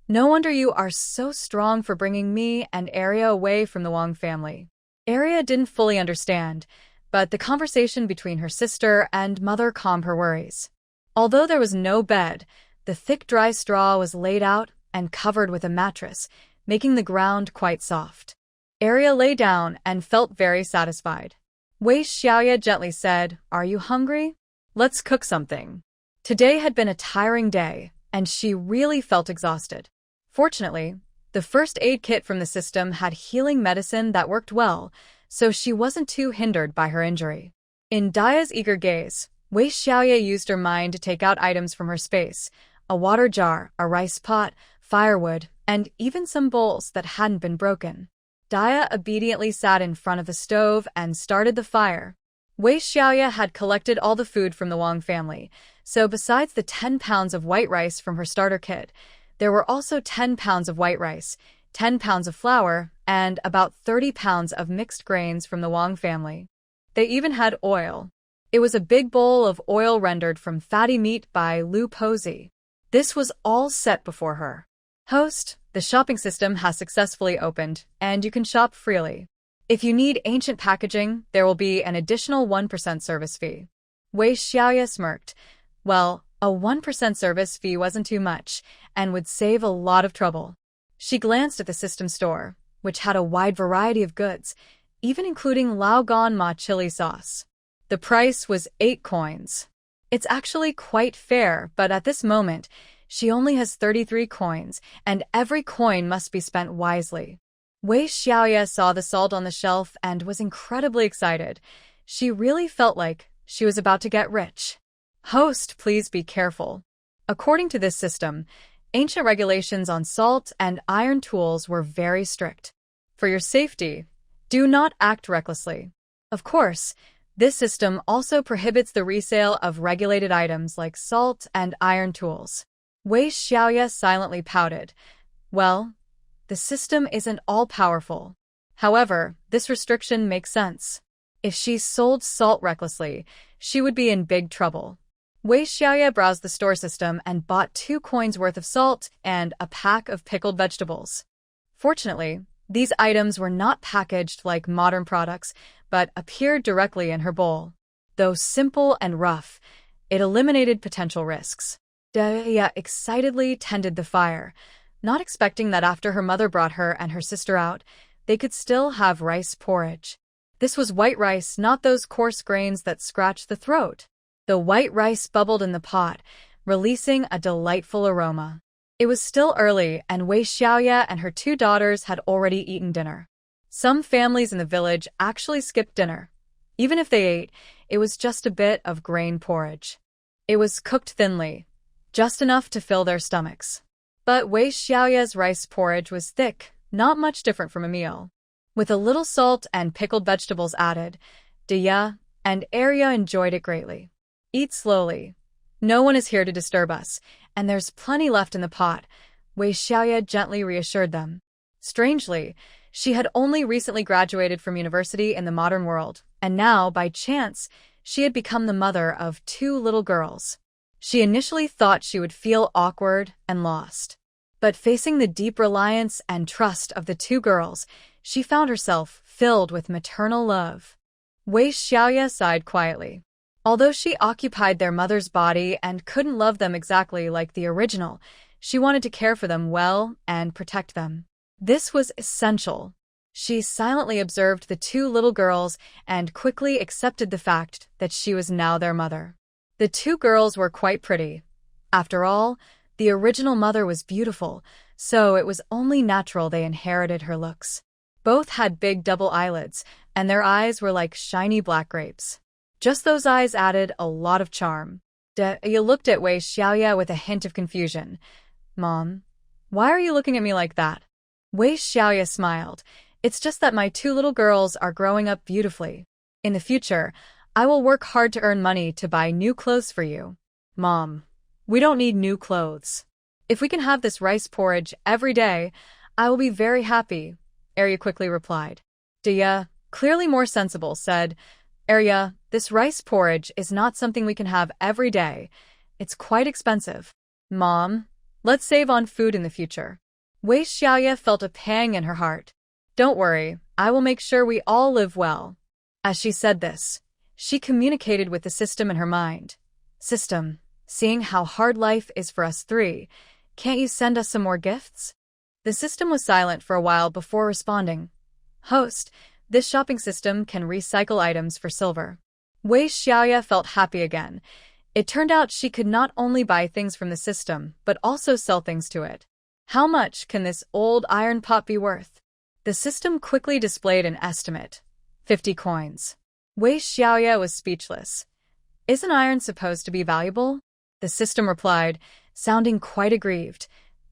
no wonder you are so strong for bringing me and Arya away from the Wang family. Arya didn't fully understand, but the conversation between her sister and mother calmed her worries. Although there was no bed, the thick dry straw was laid out and covered with a mattress, making the ground quite soft. Arya lay down and felt very satisfied. Wei Xiaoye gently said, Are you hungry? Let's cook something. Today had been a tiring day, and she really felt exhausted. Fortunately, the first aid kit from the system had healing medicine that worked well, so she wasn't too hindered by her injury. In Dia's eager gaze, Wei Xiaoye used her mind to take out items from her space, a water jar, a rice pot, firewood, and even some bowls that hadn't been broken. Dia obediently sat in front of the stove and started the fire. Wei Xiaoye had collected all the food from the Wang family, so besides the 10 pounds of white rice from her starter kit, there were also 10 pounds of white rice, 10 pounds of flour, and about 30 pounds of mixed grains from the Wang family. They even had oil. It was a big bowl of oil rendered from fatty meat by Lu Posey. This was all set before her. Host, the shopping system has successfully opened, and you can shop freely. If you need ancient packaging, there will be an additional 1% service fee. Wei Xiaoye smirked. Well, a 1% service fee wasn't too much, and would save a lot of trouble. She glanced at the system store, which had a wide variety of goods, even including Lao Gan Ma chili sauce. The price was 8 coins. It's actually quite fair, but at this moment, she only has 33 coins, and every coin must be spent wisely. Wei Xiaoye saw the salt on the shelf and was incredibly excited. She really felt like she was about to get rich. Host, please be careful. According to this system, ancient regulations on salt and iron tools were very strict. For your safety, do not act recklessly. Of course, this system also prohibits the resale of regulated items like salt and iron tools. Wei Xiaoye silently pouted. Well, the system isn't all-powerful. However, this restriction makes sense. If she sold salt recklessly, she would be in big trouble. Wei Xiaoye browsed the store system and bought 2 coins worth of salt and a pack of pickled vegetables. Fortunately, these items were not packaged like modern products, but appeared directly in her bowl. Though simple and rough, it eliminated potential risks. Deya excitedly tended the fire, not expecting that after her mother brought her and her sister out, they could still have rice porridge. This was white rice, not those coarse grains that scratch the throat. The white rice bubbled in the pot, releasing a delightful aroma. It was still early, and Wei Xiaoye and her 2 daughters had already eaten dinner. Some families in the village actually skipped dinner. Even if they ate, it was just a bit of grain porridge. It was cooked thinly, just enough to fill their stomachs. But Wei Xiaoye's rice porridge was thick, not much different from a meal. With a little salt and pickled vegetables added, Deya and Arya enjoyed it greatly. Eat slowly. No one is here to disturb us, and there's plenty left in the pot, Wei Xiaoye gently reassured them. Strangely, she had only recently graduated from university in the modern world, and now, by chance, she had become the mother of 2 little girls. She initially thought she would feel awkward and lost. But facing the deep reliance and trust of the 2 girls, she found herself filled with maternal love. Wei Xiaoye sighed quietly. Although she occupied their mother's body and couldn't love them exactly like the original, she wanted to care for them well and protect them. This was essential. She silently observed the 2 little girls and quickly accepted the fact that she was now their mother. The 2 girls were quite pretty. After all, the original mother was beautiful, so it was only natural they inherited her looks. Both had big double eyelids, and their eyes were like shiny black grapes. Just those eyes added a lot of charm. Deya looked at Wei Xiaoye with a hint of confusion. Mom, why are you looking at me like that? Wei Xiaoye smiled. It's just that my 2 little girls are growing up beautifully. In the future, I will work hard to earn money to buy new clothes for you. Mom, we don't need new clothes. If we can have this rice porridge every day, I will be very happy, Arya quickly replied. Deya, clearly more sensible, said, Arya, this rice porridge is not something we can have every day. It's quite expensive. Mom, let's save on food in the future. Wei Xiaoye felt a pang in her heart. Don't worry, I will make sure we all live well. As she said this, she communicated with the system in her mind. System, seeing how hard life is for us 3, can't you send us some more gifts? The system was silent for a while before responding. Host, this shopping system can recycle items for silver. Wei Xiaoye felt happy again. It turned out she could not only buy things from the system, but also sell things to it. How much can this old iron pot be worth? The system quickly displayed an estimate. 50 coins. Wei Xiaoye was speechless. Isn't iron supposed to be valuable? The system replied, sounding quite aggrieved.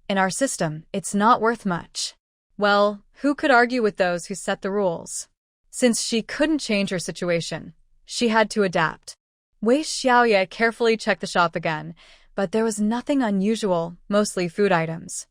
In our system, it's not worth much. Well, who could argue with those who set the rules? Since she couldn't change her situation, she had to adapt. Wei Xiaoye carefully checked the shop again, but there was nothing unusual, mostly food items.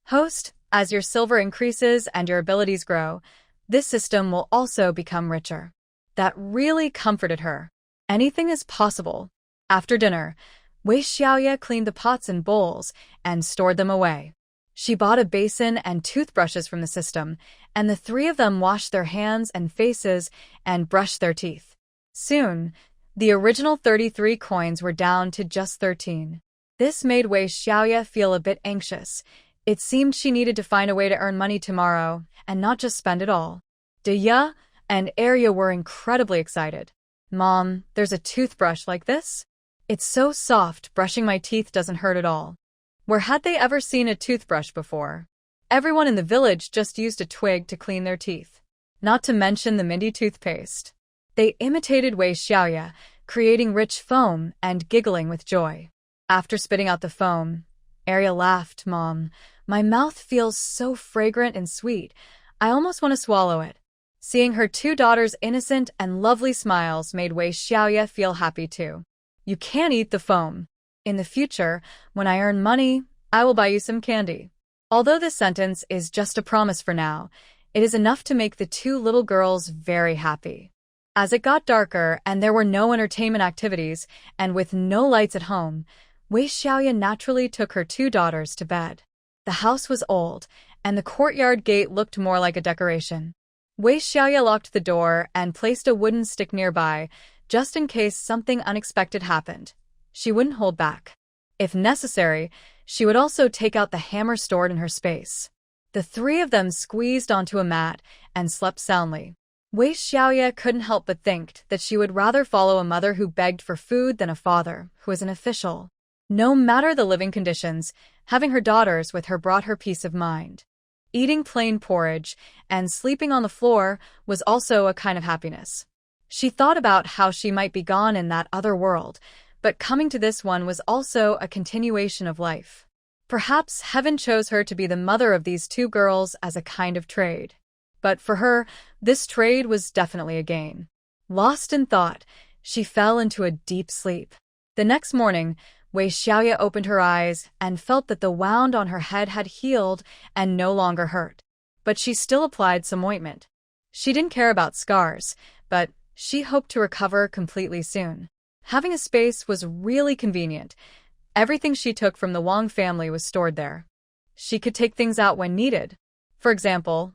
Host, as your silver increases and your abilities grow, this system will also become richer. That really comforted her. Anything is possible. After dinner, Wei Xiaoye cleaned the pots and bowls and stored them away. She bought a basin and toothbrushes from the system, and the 3 of them washed their hands and faces and brushed their teeth. Soon, the original 33 coins were down to just 13. This made Wei Xiaoye feel a bit anxious. It seemed she needed to find a way to earn money tomorrow and not just spend it all. Deya and Arya were incredibly excited. Mom, there's a toothbrush like this? It's so soft, brushing my teeth doesn't hurt at all. Where had they ever seen a toothbrush before? Everyone in the village just used a twig to clean their teeth. Not to mention the Minty toothpaste. They imitated Wei Xiaoye, creating rich foam and giggling with joy. After spitting out the foam, Arya laughed. Mom, my mouth feels so fragrant and sweet, I almost want to swallow it. Seeing her two daughters' innocent and lovely smiles made Wei Xiaoye feel happy too. You can't eat the foam. In the future, when I earn money, I will buy you some candy. Although this sentence is just a promise for now, it is enough to make the two little girls very happy. As it got darker and there were no entertainment activities, and with no lights at home, Wei Xiaoye naturally took her two daughters to bed. The house was old, and the courtyard gate looked more like a decoration. Wei Xiaoye locked the door and placed a wooden stick nearby, just in case something unexpected happened. She wouldn't hold back. If necessary, she would also take out the hammer stored in her space. The three of them squeezed onto a mat and slept soundly. Wei Xiaoye couldn't help but think that she would rather follow a mother who begged for food than a father who was an official. No matter the living conditions, having her daughters with her brought her peace of mind. Eating plain porridge and sleeping on the floor was also a kind of happiness. She thought about how she might be gone in that other world, but coming to this one was also a continuation of life. Perhaps heaven chose her to be the mother of these two girls as a kind of trade. But for her, this trade was definitely a gain. Lost in thought, she fell into a deep sleep. The next morning, Wei Xiaoye opened her eyes and felt that the wound on her head had healed and no longer hurt. But she still applied some ointment. She didn't care about scars, but she hoped to recover completely soon. Having a space was really convenient. Everything she took from the Wang family was stored there. She could take things out when needed. For example,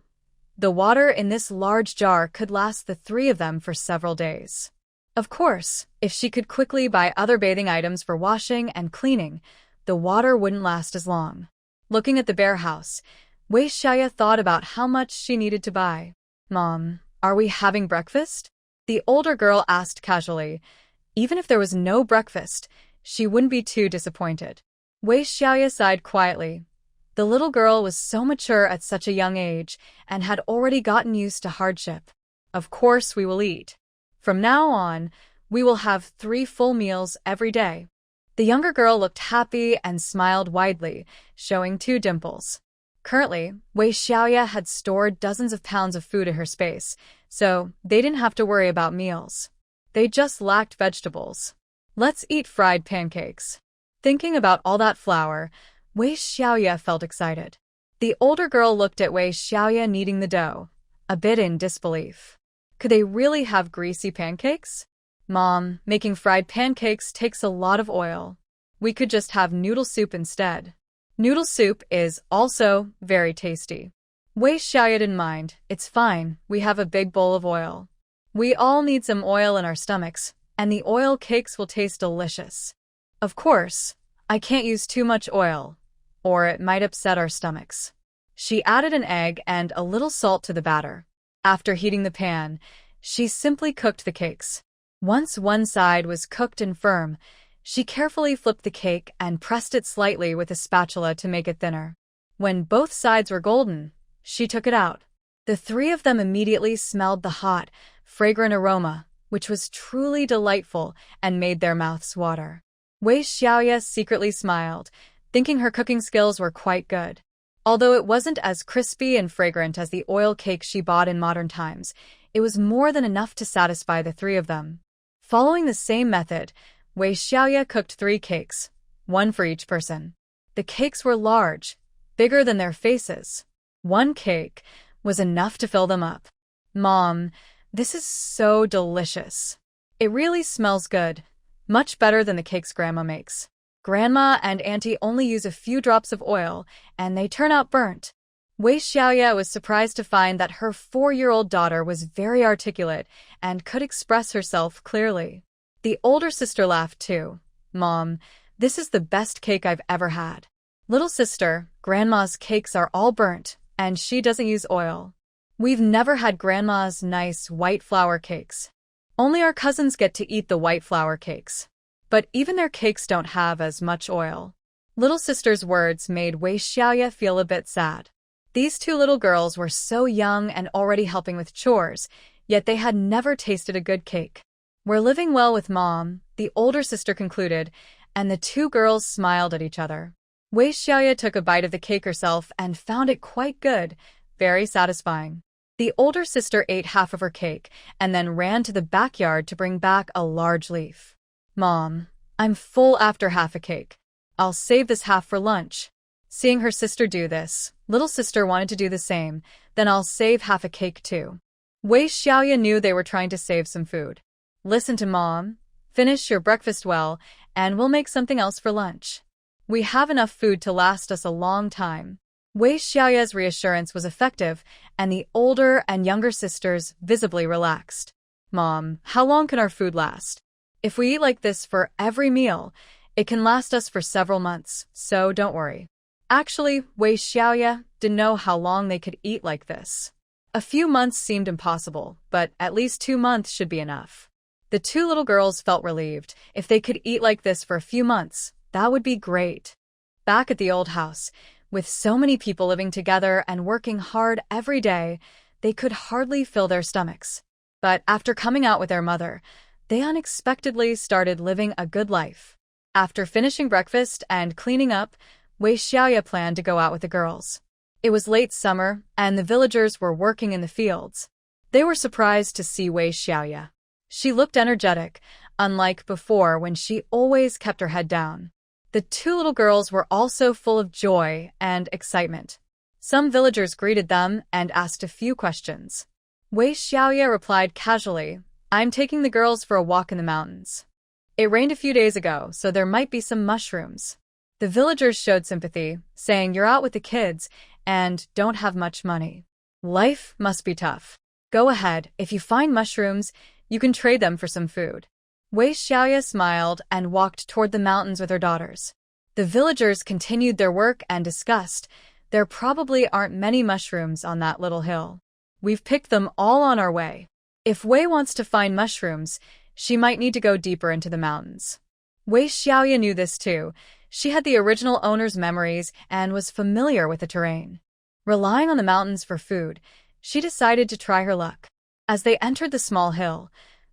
the water in this large jar could last the three of them for several days. Of course, if she could quickly buy other bathing items for washing and cleaning, the water wouldn't last as long. Looking at the bear house, Wei Xiaoye thought about how much she needed to buy. Mom, are we having breakfast? The older girl asked casually. Even if there was no breakfast, she wouldn't be too disappointed. Wei Xiaoye sighed quietly. The little girl was so mature at such a young age and had already gotten used to hardship. Of course we will eat. From now on, we will have 3 full meals every day. The younger girl looked happy and smiled widely, showing 2 dimples. Currently, Wei Xiaoye had stored dozens of pounds of food in her space, so they didn't have to worry about meals. They just lacked vegetables. Let's eat fried pancakes. Thinking about all that flour, Wei Xiaoye felt excited. The older girl looked at Wei Xiaoye kneading the dough, a bit in disbelief. Could they really have greasy pancakes? Mom, making fried pancakes takes a lot of oil. We could just have noodle soup instead. Noodle soup is also very tasty. Wei Xiaoye didn't mind. It's fine, we have a big bowl of oil. We all need some oil in our stomachs, and the oil cakes will taste delicious. Of course, I can't use too much oil, or it might upset our stomachs. She added an egg and a little salt to the batter. After heating the pan, she simply cooked the cakes. Once one side was cooked and firm, she carefully flipped the cake and pressed it slightly with a spatula to make it thinner. When both sides were golden, she took it out. The 3 of them immediately smelled the hot, fragrant aroma, which was truly delightful and made their mouths water. Wei Xiaoye secretly smiled, thinking her cooking skills were quite good. Although it wasn't as crispy and fragrant as the oil cake she bought in modern times, it was more than enough to satisfy the 3 of them. Following the same method, Wei Xiaoye cooked 3 cakes, 1 for each person. The cakes were large, bigger than their faces. 1 cake was enough to fill them up. Mom, this is so delicious. It really smells good, much better than the cakes Grandma makes. Grandma and Auntie only use a few drops of oil, and they turn out burnt. Wei Xiaoye was surprised to find that her 4-year-old daughter was very articulate and could express herself clearly. The older sister laughed too. Mom, this is the best cake I've ever had. Little sister, Grandma's cakes are all burnt, and she doesn't use oil. We've never had Grandma's nice white flour cakes. Only our cousins get to eat the white flour cakes. But even their cakes don't have as much oil. Little sister's words made Wei Xiaoye feel a bit sad. These two little girls were so young and already helping with chores, yet they had never tasted a good cake. "We're living well with Mom," the older sister concluded, and the two girls smiled at each other. Wei Xiaoye took a bite of the cake herself and found it quite good, very satisfying. The older sister ate half of her cake and then ran to the backyard to bring back a large leaf. "Mom, I'm full after half a cake. I'll save this half for lunch." Seeing her sister do this, little sister wanted to do the same. "Then I'll save half a cake too." Wei Xiaoye knew they were trying to save some food. "Listen to Mom. Finish your breakfast well, and we'll make something else for lunch. We have enough food to last us a long time." Wei Xiaoye's reassurance was effective, and the older and younger sisters visibly relaxed. "Mom, how long can our food last? If we eat like this for every meal, it can last us for several months, so don't worry." Actually, Wei Xiaoye didn't know how long they could eat like this. A few months seemed impossible, but at least 2 months should be enough. The two little girls felt relieved. If they could eat like this for a few months, that would be great. Back at the old house, with so many people living together and working hard every day, they could hardly fill their stomachs. But after coming out with their mother, they unexpectedly started living a good life. After finishing breakfast and cleaning up, Wei Xiaoye planned to go out with the girls. It was late summer, and the villagers were working in the fields. They were surprised to see Wei Xiaoye. She looked energetic, unlike before when she always kept her head down. The two little girls were also full of joy and excitement. Some villagers greeted them and asked a few questions. Wei Xiaoye replied casually, "I'm taking the girls for a walk in the mountains. It rained a few days ago, so there might be some mushrooms." The villagers showed sympathy, saying, "You're out with the kids and don't have much money. Life must be tough. Go ahead, if you find mushrooms, you can trade them for some food." Wei Xiaoye smiled and walked toward the mountains with her daughters. The villagers continued their work and discussed, "There probably aren't many mushrooms on that little hill. We've picked them all on our way. If Wei wants to find mushrooms, she might need to go deeper into the mountains." Wei Xiaoye knew this too. She had the original owner's memories and was familiar with the terrain. Relying on the mountains for food, she decided to try her luck. As they entered the small hill,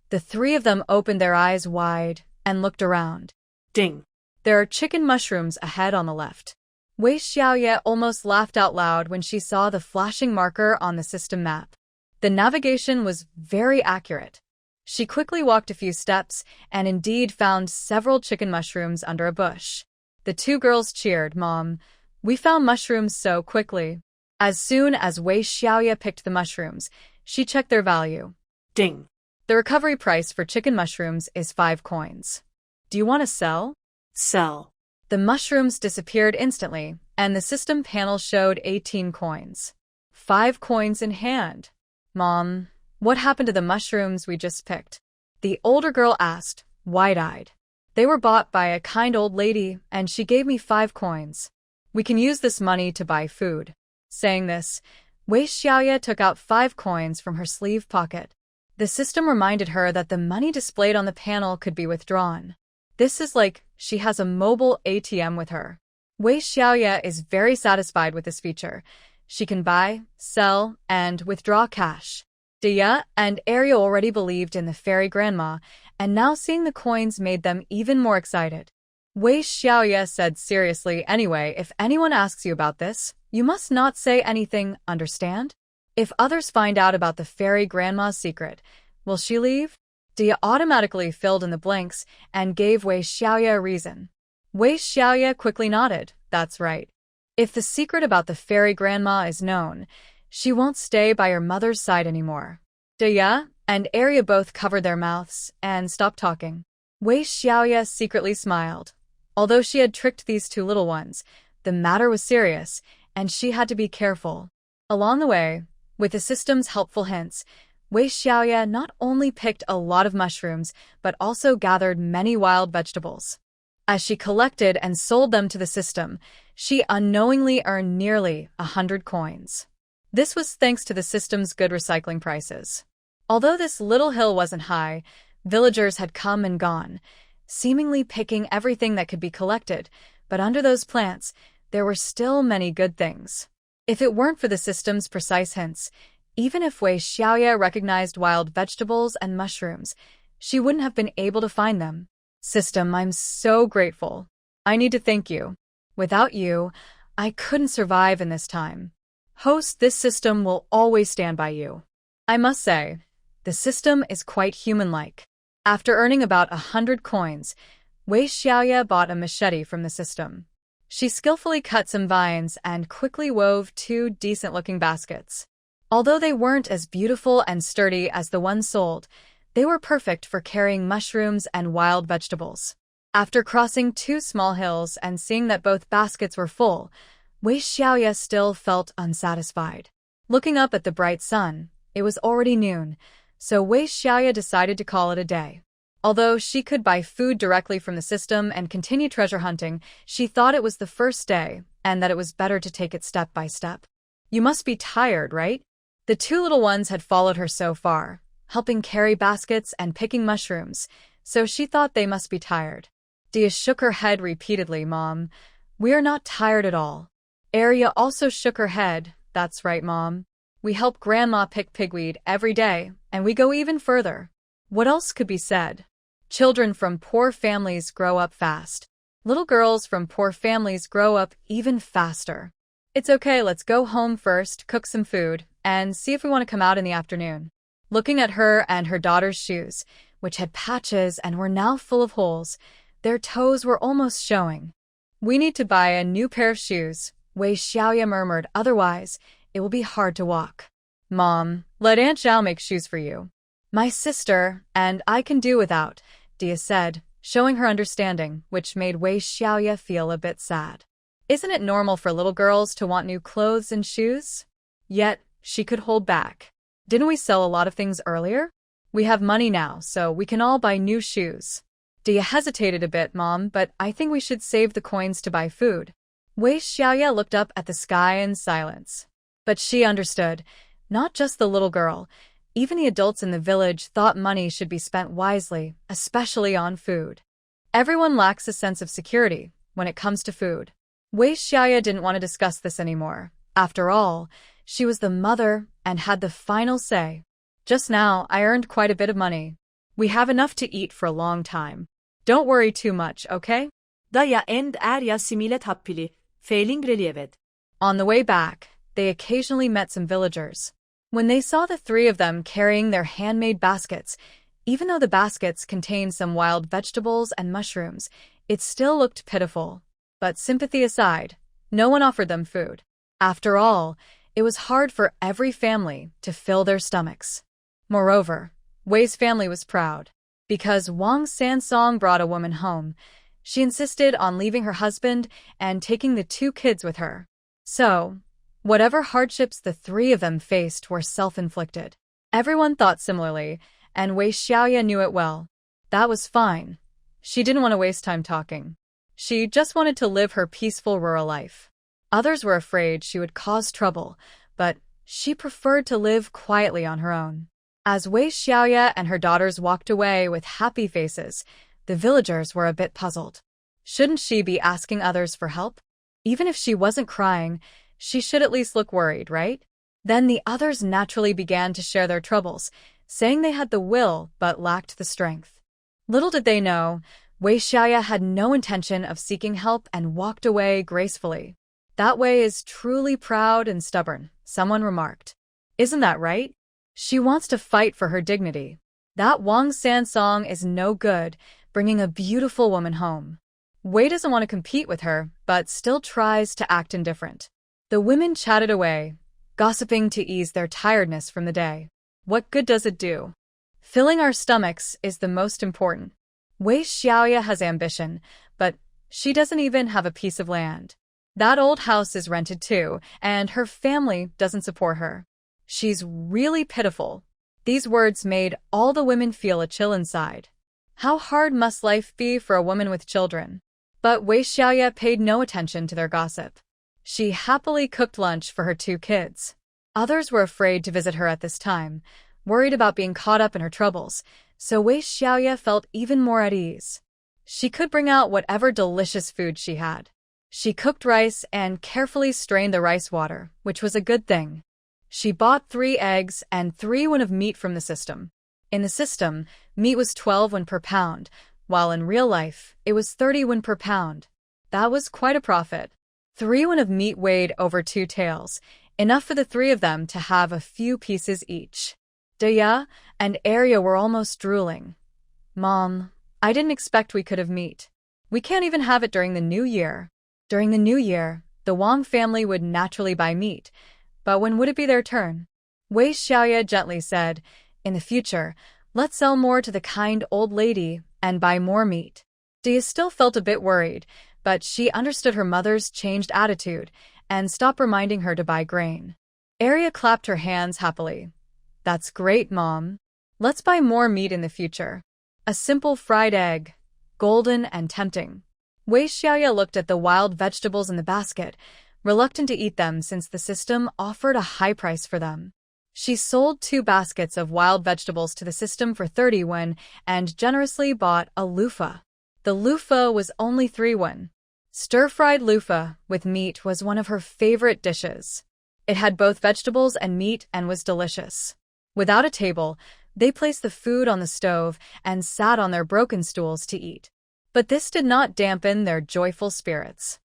the three of them opened their eyes wide and looked around. Ding! There are chicken mushrooms ahead on the left. Wei Xiaoye almost laughed out loud when she saw the flashing marker on the system map. The navigation was very accurate. She quickly walked a few steps and indeed found several chicken mushrooms under a bush. The two girls cheered, "Mom, we found mushrooms so quickly." As soon as Wei Xiaoye picked the mushrooms, she checked their value. Ding! The recovery price for chicken mushrooms is 5 coins. "Do you want to sell?" Sell. The mushrooms disappeared instantly, and the system panel showed 18 coins. 5 coins in hand. "Mom, what happened to the mushrooms we just picked?" the older girl asked, wide-eyed. "They were bought by a kind old lady, and she gave me 5 coins. We can use this money to buy food." Saying this, Wei Xiaoye took out 5 coins from her sleeve pocket. The system reminded her that the money displayed on the panel could be withdrawn. This is like she has a mobile ATM with her. Wei Xiaoye is very satisfied with this feature. She can buy, sell, and withdraw cash. Dia and Ariel already believed in the fairy grandma, and now seeing the coins made them even more excited. Wei Xiaoye said seriously, "Anyway, if anyone asks you about this, you must not say anything, understand? If others find out about the fairy grandma's secret, will she leave?" Dia automatically filled in the blanks and gave Wei Xiaoye a reason. Wei Xiaoye quickly nodded, "That's right. If the secret about the fairy grandma is known, she won't stay by her mother's side anymore." Dia and Arya both covered their mouths and stopped talking. Wei Xiaoye secretly smiled. Although she had tricked these two little ones, the matter was serious, and she had to be careful. Along the way, with the system's helpful hints, Wei Xiaoye not only picked a lot of mushrooms, but also gathered many wild vegetables. As she collected and sold them to the system, she unknowingly earned nearly 100 coins. This was thanks to the system's good recycling prices. Although this little hill wasn't high, villagers had come and gone. seemingly picking everything that could be collected, but under those plants, there were still many good things. If it weren't for the system's precise hints, even if Wei Xiaoye recognized wild vegetables and mushrooms, she wouldn't have been able to find them. System, I'm so grateful. I need to thank you. Without you, I couldn't survive in this time. Host, this system will always stand by you. I must say, the system is quite human-like. After earning about 100 coins, Wei Xiaoye bought a machete from the system. She skillfully cut some vines and quickly wove 2 decent-looking baskets. Although they weren't as beautiful and sturdy as the ones sold, they were perfect for carrying mushrooms and wild vegetables. After crossing 2 small hills and seeing that both baskets were full, Wei Xiaoye still felt unsatisfied. Looking up at the bright sun, it was already noon, so Wei Xiaoye decided to call it a day. Although she could buy food directly from the system and continue treasure hunting, she thought it was the first day and that it was better to take it step by step. You must be tired, right? The 2 little ones had followed her so far, helping carry baskets and picking mushrooms, so she thought they must be tired. Dia shook her head repeatedly, Mom. We are not tired at all. Arya also shook her head. That's right, Mom. We help Grandma pick pigweed every day, and we go even further. What else could be said? Children from poor families grow up fast. Little girls from poor families grow up even faster. It's okay, let's go home first, cook some food, and see if we want to come out in the afternoon. Looking at her and her daughter's shoes, which had patches and were now full of holes, their toes were almost showing. We need to buy a new pair of shoes, Wei Xiaoye murmured, otherwise it will be hard to walk. Mom, let Aunt Zhao make shoes for you. My sister, and I can do without, Dia said, showing her understanding, which made Wei Xiaoye feel a bit sad. Isn't it normal for little girls to want new clothes and shoes? Yet, she could hold back. Didn't we sell a lot of things earlier? We have money now, so we can all buy new shoes. Dia hesitated a bit, Mom, but I think we should save the coins to buy food. Wei Xiaoye looked up at the sky in silence. But she understood. Not just the little girl. Even the adults in the village thought money should be spent wisely, especially on food. Everyone lacks a sense of security when it comes to food. Wei Xiaoye didn't want to discuss this anymore. After all, she was the mother and had the final say. Just now, I earned quite a bit of money. We have enough to eat for a long time. Don't worry too much, okay? Daya and Arya simile tappili, failing relievet. On the way back, they occasionally met some villagers. When they saw the 3 of them carrying their handmade baskets, even though the baskets contained some wild vegetables and mushrooms, it still looked pitiful. But sympathy aside, no one offered them food. After all, it was hard for every family to fill their stomachs. Moreover, Wei's family was proud. Because Wang Sansong brought a woman home, she insisted on leaving her husband and taking the 2 kids with her. So, whatever hardships the 3 of them faced were self-inflicted. Everyone thought similarly, and Wei Xiaoye knew it well. That was fine. She didn't want to waste time talking. She just wanted to live her peaceful rural life. Others were afraid she would cause trouble, but she preferred to live quietly on her own. As Wei Xiaoye and her daughters walked away with happy faces, the villagers were a bit puzzled. Shouldn't she be asking others for help? Even if she wasn't crying, she should at least look worried, right? Then the others naturally began to share their troubles, saying they had the will but lacked the strength. Little did they know, Wei Xiaoye had no intention of seeking help and walked away gracefully. That Wei is truly proud and stubborn, someone remarked. Isn't that right? She wants to fight for her dignity. That Wang Sansong is no good, bringing a beautiful woman home. Wei doesn't want to compete with her, but still tries to act indifferent. The women chatted away, gossiping to ease their tiredness from the day. What good does it do? Filling our stomachs is the most important. Wei Xiaoye has ambition, but she doesn't even have a piece of land. That old house is rented too, and her family doesn't support her. She's really pitiful. These words made all the women feel a chill inside. How hard must life be for a woman with children? But Wei Xiaoye paid no attention to their gossip. She happily cooked lunch for her 2 kids. Others were afraid to visit her at this time, worried about being caught up in her troubles, so Wei Xiaoye felt even more at ease. She could bring out whatever delicious food she had. She cooked rice and carefully strained the rice water, which was a good thing. She bought 3 eggs and 3 won of meat from the system. In the system, meat was 12 won per pound, while in real life, it was 30 won per pound. That was quite a profit. 3 won of meat weighed over 2 taels, enough for the 3 of them to have a few pieces each. Daya and Arya were almost drooling. Mom, I didn't expect we could have meat. We can't even have it during the New Year. During the New Year, the Wang family would naturally buy meat, but when would it be their turn? Wei Xiaoye gently said, in the future, let's sell more to the kind old lady and buy more meat. Dia still felt a bit worried, but she understood her mother's changed attitude and stopped reminding her to buy grain. Arya clapped her hands happily. That's great, Mom. Let's buy more meat in the future. A simple fried egg, golden and tempting. Wei Xiaoye looked at the wild vegetables in the basket, reluctant to eat them since the system offered a high price for them. She sold 2 baskets of wild vegetables to the system for 30 won and generously bought a loofah. The loofah was only 3 won. Stir-fried loofah with meat was one of her favorite dishes. It had both vegetables and meat and was delicious. Without a table, they placed the food on the stove and sat on their broken stools to eat. But this did not dampen their joyful spirits.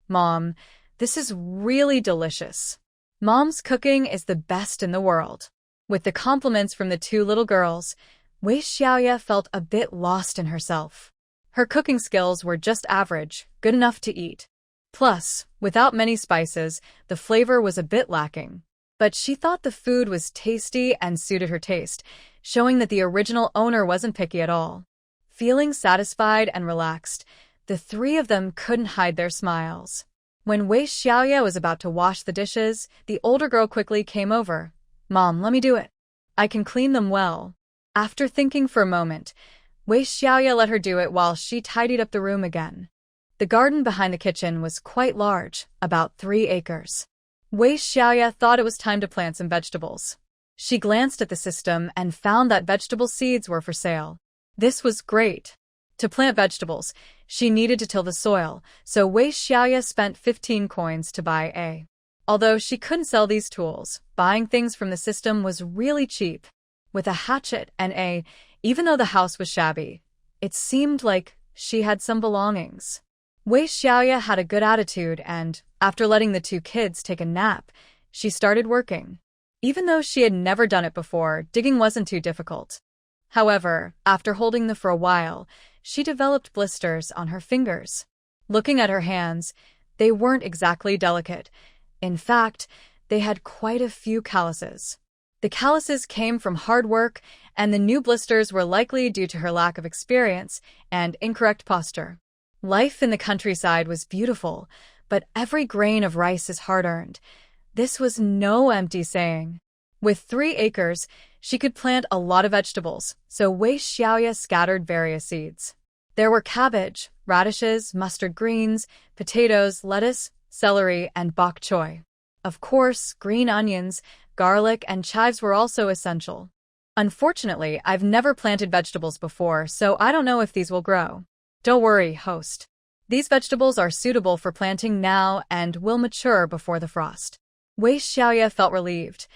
Mom, this is really delicious. Mom's cooking is the best in the world. With the compliments from the 2 little girls, Wei Xiaoye felt a bit lost in herself. Her cooking skills were just average, good enough to eat. Plus, without many spices, the flavor was a bit lacking. But she thought the food was tasty and suited her taste, showing that the original owner wasn't picky at all. Feeling satisfied and relaxed, the 3 of them couldn't hide their smiles. When Wei Xiaoye was about to wash the dishes, the older girl quickly came over. Mom, let me do it. I can clean them well. After thinking for a moment, Wei Xiaoye let her do it while she tidied up the room again. The garden behind the kitchen was quite large, about 3 acres. Wei Xiaoye thought it was time to plant some vegetables. She glanced at the system and found that vegetable seeds were for sale. This was great. To plant vegetables, she needed to till the soil, so Wei Xiaoye spent 15 coins to buy a. Although she couldn't sell these tools, buying things from the system was really cheap. With a hatchet and a, even though the house was shabby, it seemed like she had some belongings. Wei Xiaoye had a good attitude and, after letting the 2 kids take a nap, she started working. Even though she had never done it before, digging wasn't too difficult. However, after holding them for a while, she developed blisters on her fingers. Looking at her hands, they weren't exactly delicate. In fact, they had quite a few calluses. The calluses came from hard work, and the new blisters were likely due to her lack of experience and incorrect posture. Life in the countryside was beautiful, but every grain of rice is hard-earned. This was no empty saying. With 3 acres, she could plant a lot of vegetables, so Wei Xiaoye scattered various seeds. There were cabbage, radishes, mustard greens, potatoes, lettuce, celery, and bok choy. Of course, green onions, garlic, and chives were also essential. Unfortunately, I've never planted vegetables before, so I don't know if these will grow. Don't worry, host. These vegetables are suitable for planting now and will mature before the frost. Wei Xiaoye felt relieved.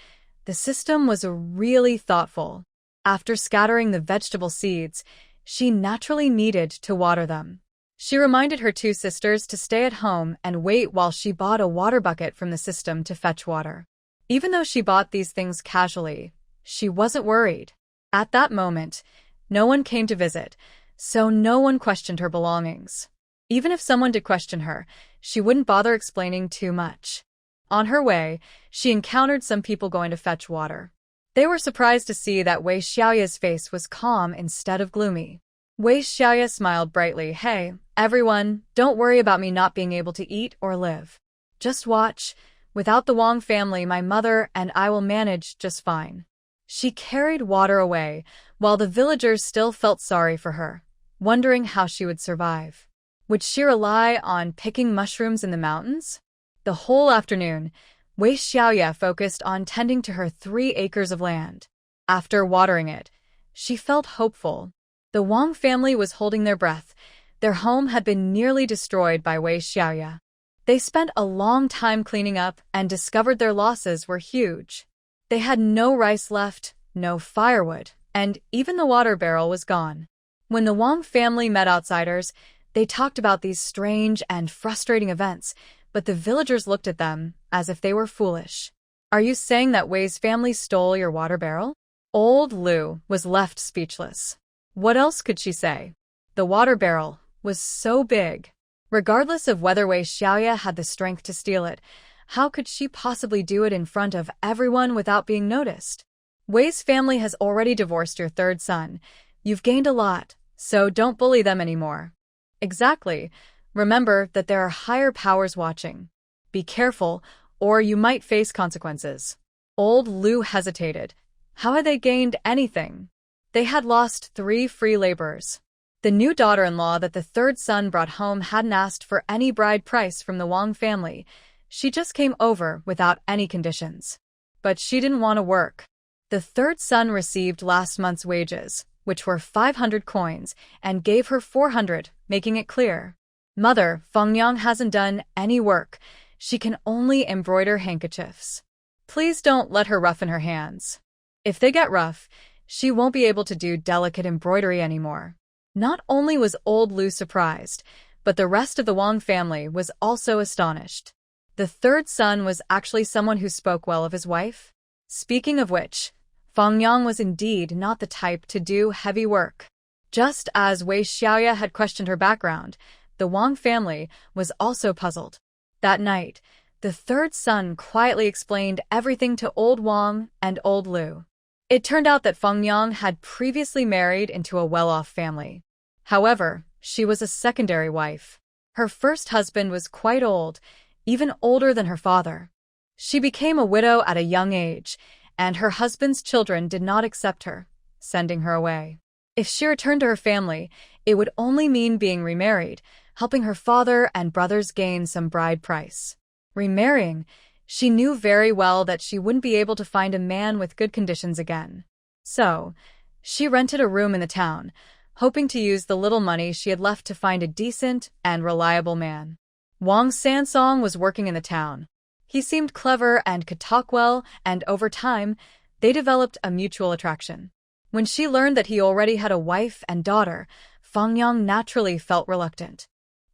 The system was really thoughtful. After scattering the vegetable seeds, she naturally needed to water them. She reminded her 2 sisters to stay at home and wait while she bought a water bucket from the system to fetch water. Even though she bought these things casually, she wasn't worried. At that moment, no one came to visit, so no one questioned her belongings. Even if someone did question her, she wouldn't bother explaining too much. On her way, she encountered some people going to fetch water. They were surprised to see that Wei Xiaoye's face was calm instead of gloomy. Wei Xiaoye smiled brightly. Hey, everyone, don't worry about me not being able to eat or live. Just watch. Without the Wang family, my mother and I will manage just fine. She carried water away, while the villagers still felt sorry for her, wondering how she would survive. Would she rely on picking mushrooms in the mountains? The whole afternoon, Wei Xiaoye focused on tending to her 3 acres of land. After watering it, she felt hopeful. The Wang family was holding their breath. Their home had been nearly destroyed by Wei Xiaoye. They spent a long time cleaning up and discovered their losses were huge. They had no rice left, no firewood, and even the water barrel was gone. When the Wang family met outsiders, they talked about these strange and frustrating events, but the villagers looked at them as if they were foolish. "Are you saying that Wei's family stole your water barrel?" Old Lu was left speechless. What else could she say? The water barrel was so big. Regardless of whether Wei Xiaoye had the strength to steal it, how could she possibly do it in front of everyone without being noticed? "Wei's family has already divorced your third son. You've gained a lot, so don't bully them anymore." "Exactly. Remember that there are higher powers watching. Be careful, or you might face consequences." Old Lu hesitated. How had they gained anything? They had lost 3 free laborers. The new daughter-in-law that the third son brought home hadn't asked for any bride price from the Wang family. She just came over without any conditions. But she didn't want to work. The third son received last month's wages, which were 500 coins, and gave her 400, making it clear. "Mother, Fangyang hasn't done any work. She can only embroider handkerchiefs. Please don't let her roughen her hands. If they get rough, she won't be able to do delicate embroidery anymore." Not only was old Lu surprised, but the rest of the Wang family was also astonished. The third son was actually someone who spoke well of his wife. Speaking of which, Fangyang was indeed not the type to do heavy work. Just as Wei Xiaoye had questioned her background, the Wang family was also puzzled. That night, the third son quietly explained everything to old Wang and old Lu. It turned out that Fangyang had previously married into a well-off family. However, she was a secondary wife. Her first husband was quite old, even older than her father. She became a widow at a young age, and her husband's children did not accept her, sending her away. If she returned to her family, it would only mean being remarried, helping her father and brothers gain some bride price. Remarrying, she knew very well that she wouldn't be able to find a man with good conditions again. So, she rented a room in the town, hoping to use the little money she had left to find a decent and reliable man. Wang Sansong was working in the town. He seemed clever and could talk well, and over time, they developed a mutual attraction. When she learned that he already had a wife and daughter, Fangyang naturally felt reluctant.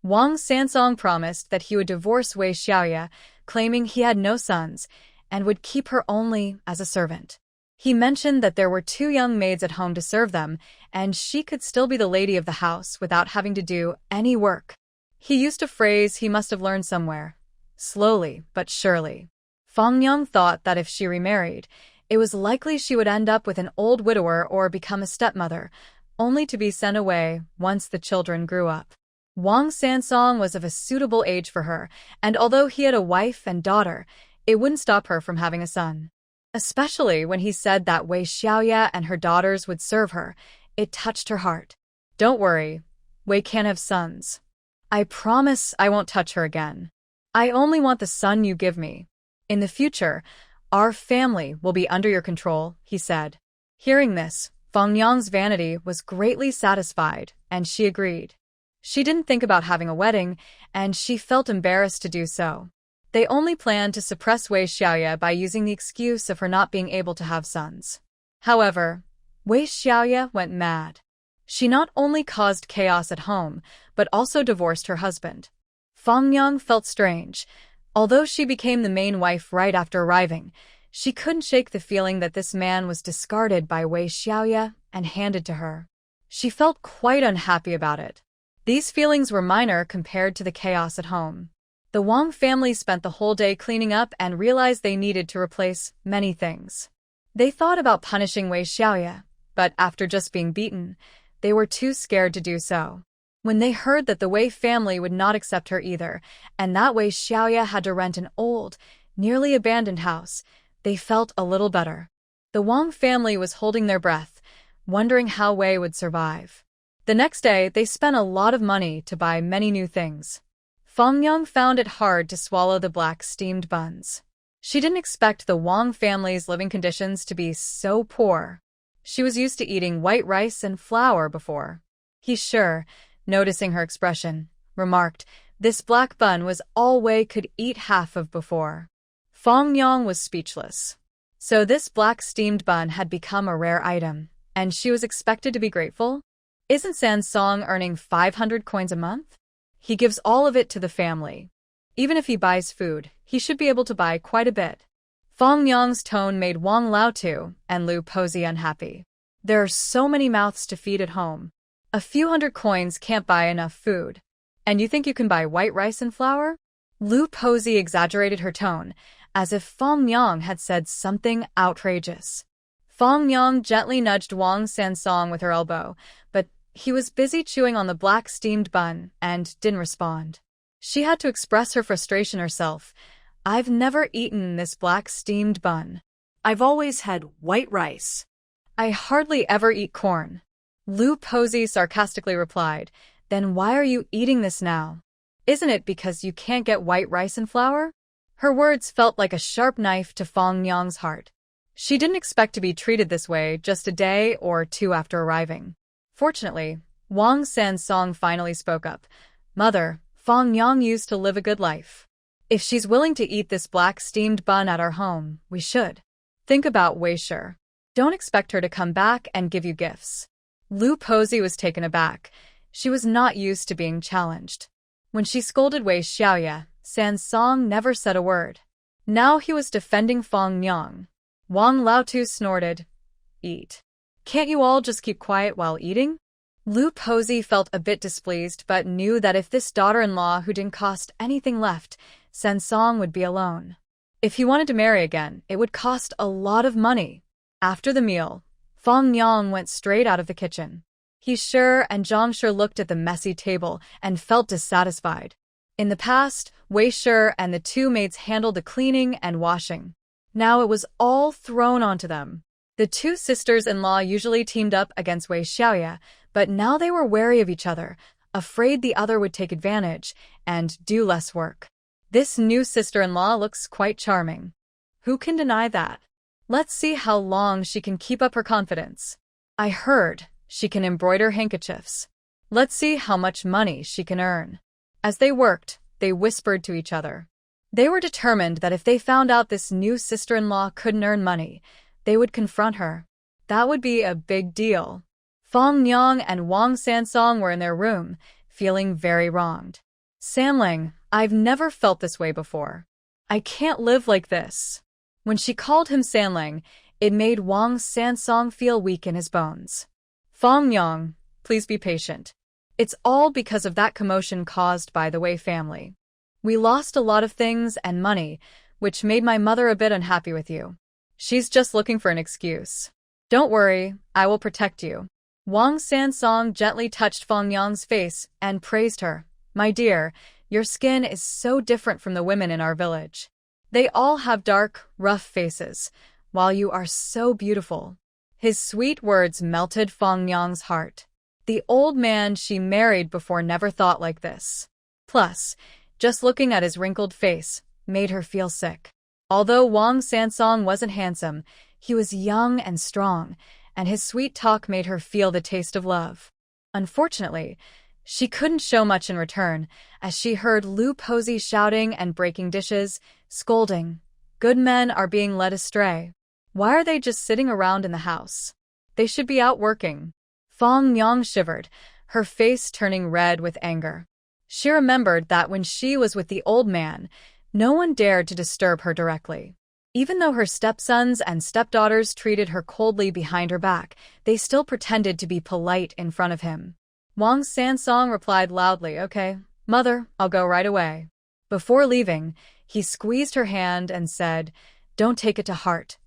Wang Sansong promised that he would divorce Wei Xiaoye, claiming he had no sons, and would keep her only as a servant. He mentioned that there were 2 young maids at home to serve them, and she could still be the lady of the house without having to do any work. He used a phrase he must have learned somewhere. Slowly but surely. Fangyang thought that if she remarried, it was likely she would end up with an old widower or become a stepmother, only to be sent away once the children grew up. Wang Sansong was of a suitable age for her, and although he had a wife and daughter, it wouldn't stop her from having a son. Especially when he said that Wei Xiaoye and her daughters would serve her, it touched her heart. "Don't worry, Wei can't have sons. I promise I won't touch her again. I only want the son you give me. In the future, our family will be under your control," he said. Hearing this, Fangyang's vanity was greatly satisfied, and she agreed. She didn't think about having a wedding, and she felt embarrassed to do so. They only planned to suppress Wei Xiaoye by using the excuse of her not being able to have sons. However, Wei Xiaoye went mad. She not only caused chaos at home, but also divorced her husband. Fangyang felt strange. Although she became the main wife right after arriving, she couldn't shake the feeling that this man was discarded by Wei Xiaoye and handed to her. She felt quite unhappy about it. These feelings were minor compared to the chaos at home. The Wang family spent the whole day cleaning up and realized they needed to replace many things. They thought about punishing Wei Xiaoye, but after just being beaten, they were too scared to do so. When they heard that the Wei family would not accept her either, and that Wei Xiaoye had to rent an old, nearly abandoned house, they felt a little better. The Wang family was holding their breath, wondering how Wei would survive. The next day, they spent a lot of money to buy many new things. Fangyang found it hard to swallow the black steamed buns. She didn't expect the Wang family's living conditions to be so poor. She was used to eating white rice and flour before. He's sure, noticing her expression, remarked, "This black bun was all Wei could eat half of before." Fong Yang was speechless. So this black steamed bun had become a rare item, and she was expected to be grateful? Isn't Sansong earning 500 coins a month? He gives all of it to the family. Even if he buys food, he should be able to buy quite a bit. Fong Yang's tone made Wang Laotu and Lu Posey unhappy. There are so many mouths to feed at home. A few hundred coins can't buy enough food. And you think you can buy white rice and flour? Lu Posey exaggerated her tone, as if Fong Yang had said something outrageous. Fong Yang gently nudged Wang Sansong with her elbow, but he was busy chewing on the black steamed bun and didn't respond. She had to express her frustration herself. "I've never eaten this black steamed bun. I've always had white rice." "I hardly ever eat corn." Lu Posey sarcastically replied, "Then why are you eating this now? Isn't it because you can't get white rice and flour?" Her words felt like a sharp knife to Fong Yang's heart. She didn't expect to be treated this way just a day or two after arriving. Fortunately, Wang Sansong finally spoke up. "Mother, Fong Yang used to live a good life. If she's willing to eat this black steamed bun at our home, we should. Think about Wei Xiaoye. Don't expect her to come back and give you gifts." Lu Posey was taken aback. She was not used to being challenged. When she scolded Wei Xiaoye, Sansong never said a word. Now he was defending Fong Yang. Wang Laotu snorted, "Eat. Can't you all just keep quiet while eating?" Lu Posey felt a bit displeased but knew that if this daughter-in-law who didn't cost anything left, Sansong would be alone. If he wanted to marry again, it would cost a lot of money. After the meal, Fong Yang went straight out of the kitchen. He Shi and Zhang Shi looked at the messy table and felt dissatisfied. In the past, Wei Xiaoye and the two maids handled the cleaning and washing. Now it was all thrown onto them. The two sisters-in-law usually teamed up against Wei Xiaoye, but now they were wary of each other, afraid the other would take advantage and do less work. This new sister-in-law looks quite charming. Who can deny that? Let's see how long she can keep up her confidence. I heard she can embroider handkerchiefs. Let's see how much money she can earn. As they worked, they whispered to each other. They were determined that if they found out this new sister-in-law couldn't earn money, they would confront her. That would be a big deal. Fong Yang and Wang Sansong were in their room, feeling very wronged. "Sanling, I've never felt this way before. I can't live like this." When she called him Sanling, it made Wang Sansong feel weak in his bones. "Fong Yang, please be patient. It's all because of that commotion caused by the Wei family. We lost a lot of things and money, which made my mother a bit unhappy with you. She's just looking for an excuse. Don't worry, I will protect you." Wang Sansong gently touched Fong Yang's face and praised her. "My dear, your skin is so different from the women in our village. They all have dark, rough faces, while you are so beautiful." His sweet words melted Fong Yang's heart. The old man she married before never thought like this. Plus, just looking at his wrinkled face made her feel sick. Although Wang Sansong wasn't handsome, he was young and strong, and his sweet talk made her feel the taste of love. Unfortunately, she couldn't show much in return, as she heard Lu Posey shouting and breaking dishes, scolding. "Good men are being led astray. Why are they just sitting around in the house? They should be out working." Fong Yang shivered, her face turning red with anger. She remembered that when she was with the old man, no one dared to disturb her directly. Even though her stepsons and stepdaughters treated her coldly behind her back, they still pretended to be polite in front of him. Wang Sansong replied loudly, "Okay, Mother, I'll go right away." Before leaving, he squeezed her hand and said, "Don't take it to heart.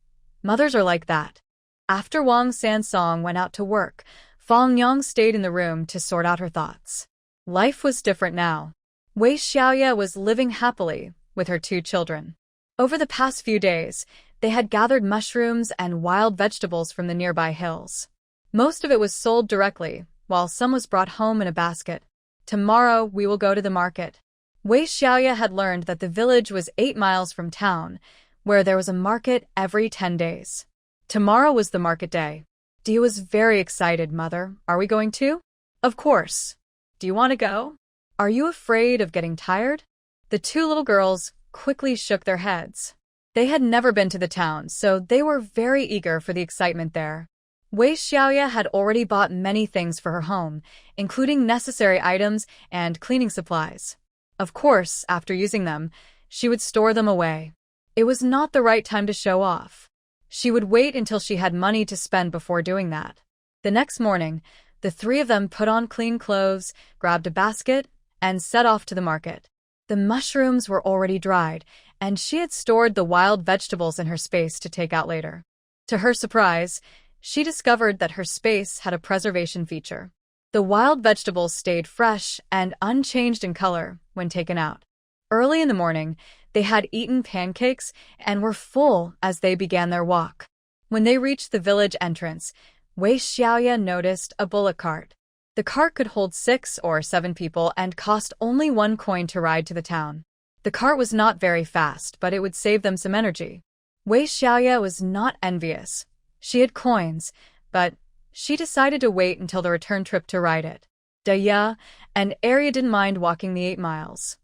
Mothers are like that." After Wang Sansong went out to work, Fong Yang stayed in the room to sort out her thoughts. Life was different now. Wei Xiaoye was living happily with her two children. Over the past few days, they had gathered mushrooms and wild vegetables from the nearby hills. Most of it was sold directly, while some was brought home in a basket. "Tomorrow we will go to the market." Wei Xiaoye had learned that the village was 8 miles from town, where there was a market every 10 days. Tomorrow was the market day. Dia was very excited. "Mother, are we going too?" "Of course. Do you want to go? Are you afraid of getting tired? The two little girls quickly shook their heads. They had never been to the town, so they were very eager for the excitement there. Wei Xiaoye had already bought many things for her home, including necessary items and cleaning supplies. Of course, after using them, she would store them away. It was not the right time to show off. She would wait until she had money to spend before doing that. The next morning, the three of them put on clean clothes, grabbed a basket, and set off to the market. The mushrooms were already dried, and she had stored the wild vegetables in her space to take out later. To her surprise, she discovered that her space had a preservation feature. The wild vegetables stayed fresh and unchanged in color when taken out. Early in the morning, they had eaten pancakes and were full as they began their walk. When they reached the village entrance, Wei Xiaoye noticed a bullock cart. The cart could hold 6 or 7 people and cost only 1 coin to ride to the town. The cart was not very fast, but it would save them some energy. Wei Xiaoye was not envious. She had coins, but she decided to wait until the return trip to ride it. Daya and Arya didn't mind walking the 8 miles.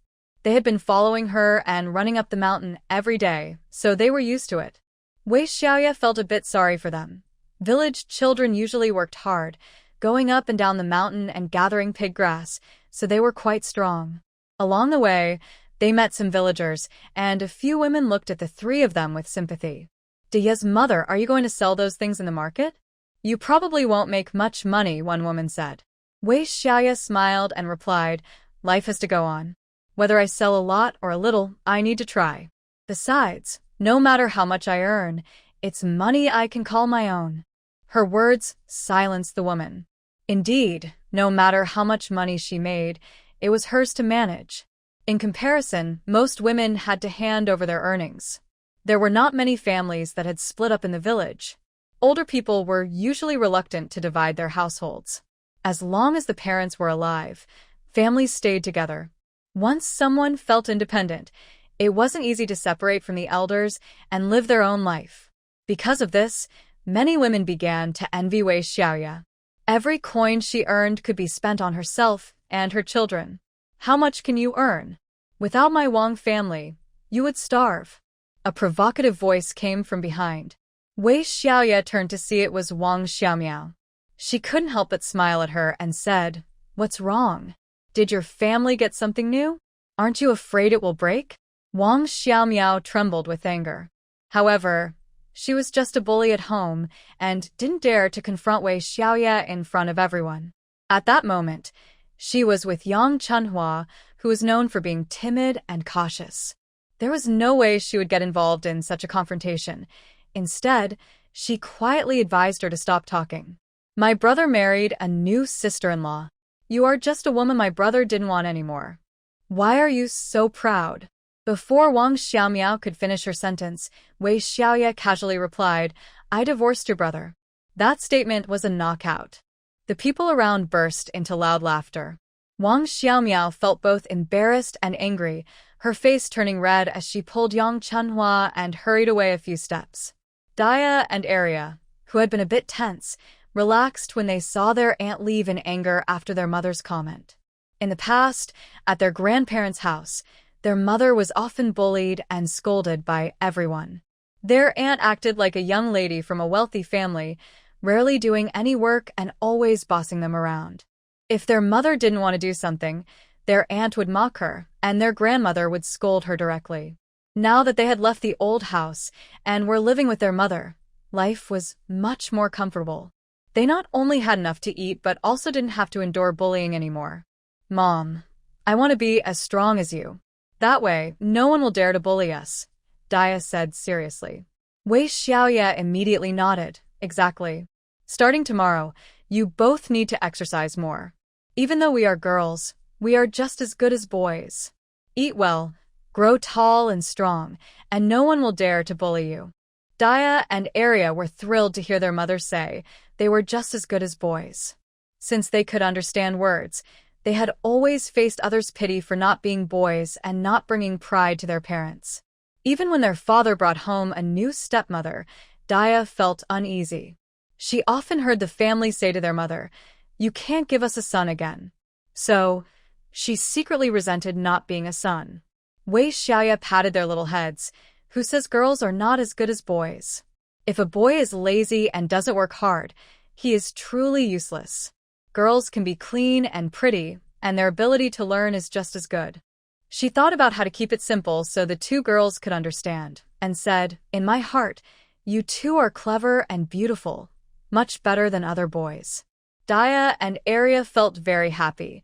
They had been following her and running up the mountain every day, so they were used to it. Wei Xiaoye felt a bit sorry for them. Village children usually worked hard, going up and down the mountain and gathering pig grass, so they were quite strong. Along the way, they met some villagers, and a few women looked at the three of them with sympathy. Daya's mother, are you going to sell those things in the market? You probably won't make much money, one woman said. Wei Xiaoye smiled and replied, life has to go on. Whether I sell a lot or a little, I need to try. Besides, no matter how much I earn, it's money I can call my own. Her words silenced the woman. Indeed, no matter how much money she made, it was hers to manage. In comparison, most women had to hand over their earnings. There were not many families that had split up in the village. Older people were usually reluctant to divide their households. As long as the parents were alive, families stayed together. Once someone felt independent, it wasn't easy to separate from the elders and live their own life. Because of this, many women began to envy Wei Xiaoye. Every coin she earned could be spent on herself and her children. How much can you earn? Without my Wang family, you would starve. A provocative voice came from behind. Wei Xiaoye turned to see it was Wang Xiaomiao. She couldn't help but smile at her and said, "What's wrong? Did your family get something new? Aren't you afraid it will break?" Wang Xiaomiao trembled with anger. However, she was just a bully at home and didn't dare to confront Wei Xiaoye in front of everyone. At that moment, she was with Yang Chunhua, who was known for being timid and cautious. There was no way she would get involved in such a confrontation. Instead, she quietly advised her to stop talking. My brother married a new sister-in-law. You are just a woman my brother didn't want anymore. Why are you so proud? Before Wang Xiaomiao could finish her sentence, Wei Xiaoye casually replied, I divorced your brother. That statement was a knockout. The people around burst into loud laughter. Wang Xiaomiao felt both embarrassed and angry, her face turning red as she pulled Yang Chunhua and hurried away a few steps. Daya and Arya, who had been a bit tense, relaxed when they saw their aunt leave in anger after their mother's comment. In the past, at their grandparents' house, their mother was often bullied and scolded by everyone. Their aunt acted like a young lady from a wealthy family, rarely doing any work and always bossing them around. If their mother didn't want to do something, their aunt would mock her, and their grandmother would scold her directly. Now that they had left the old house and were living with their mother, life was much more comfortable. They not only had enough to eat but also didn't have to endure bullying anymore. Mom, I want to be as strong as you. That way, no one will dare to bully us, Daya said seriously. Wei Xiaoye immediately nodded. Exactly. Starting tomorrow, you both need to exercise more. Even though we are girls, we are just as good as boys. Eat well, grow tall and strong, and no one will dare to bully you. Daya and Arya were thrilled to hear their mother say they were just as good as boys. Since they could understand words, they had always faced others' pity for not being boys and not bringing pride to their parents. Even when their father brought home a new stepmother, Daya felt uneasy. She often heard the family say to their mother, "You can't give us a son again." So, she secretly resented not being a son. Wei Xiaoye patted their little heads. Who says girls are not as good as boys? If a boy is lazy and doesn't work hard, he is truly useless. Girls can be clean and pretty, and their ability to learn is just as good. She thought about how to keep it simple so the two girls could understand, and said, "In my heart, you two are clever and beautiful, much better than other boys." Daya and Arya felt very happy.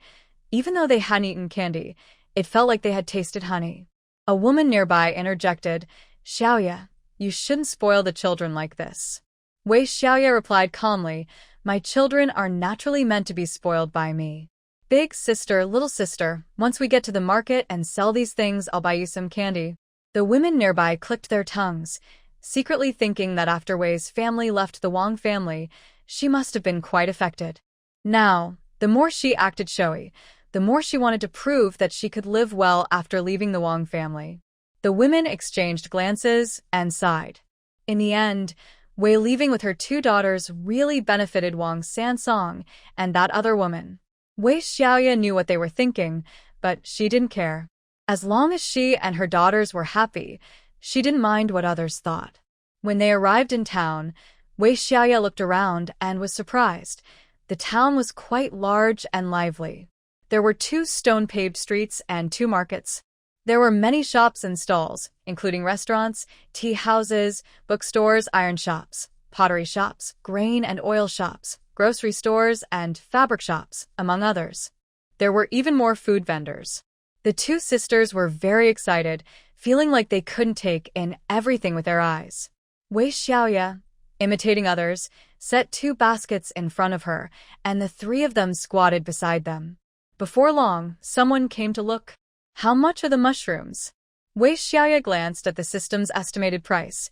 Even though they hadn't eaten candy, it felt like they had tasted honey. A woman nearby interjected, "Xiaoye, you shouldn't spoil the children like this." Wei Xiaoye replied calmly, "My children are naturally meant to be spoiled by me. Big sister, little sister, once we get to the market and sell these things, I'll buy you some candy." The women nearby clicked their tongues, secretly thinking that after Wei's family left the Wang family, she must have been quite affected. Now, the more she acted showy, the more she wanted to prove that she could live well after leaving the Wang family. The women exchanged glances and sighed. In the end, Wei leaving with her two daughters really benefited Wang Sansong and that other woman. Wei Xiaoye knew what they were thinking, but she didn't care. As long as she and her daughters were happy, she didn't mind what others thought. When they arrived in town, Wei Xiaoye looked around and was surprised. The town was quite large and lively. There were 2 stone-paved streets and 2 markets. There were many shops and stalls, including restaurants, tea houses, bookstores, iron shops, pottery shops, grain and oil shops, grocery stores, and fabric shops, among others. There were even more food vendors. The 2 sisters were very excited, feeling like they couldn't take in everything with their eyes. Wei Xiaoye, imitating others, set 2 baskets in front of her, and the 3 of them squatted beside them. Before long, someone came to look. "How much are the mushrooms?" Wei Xiaoye glanced at the system's estimated price.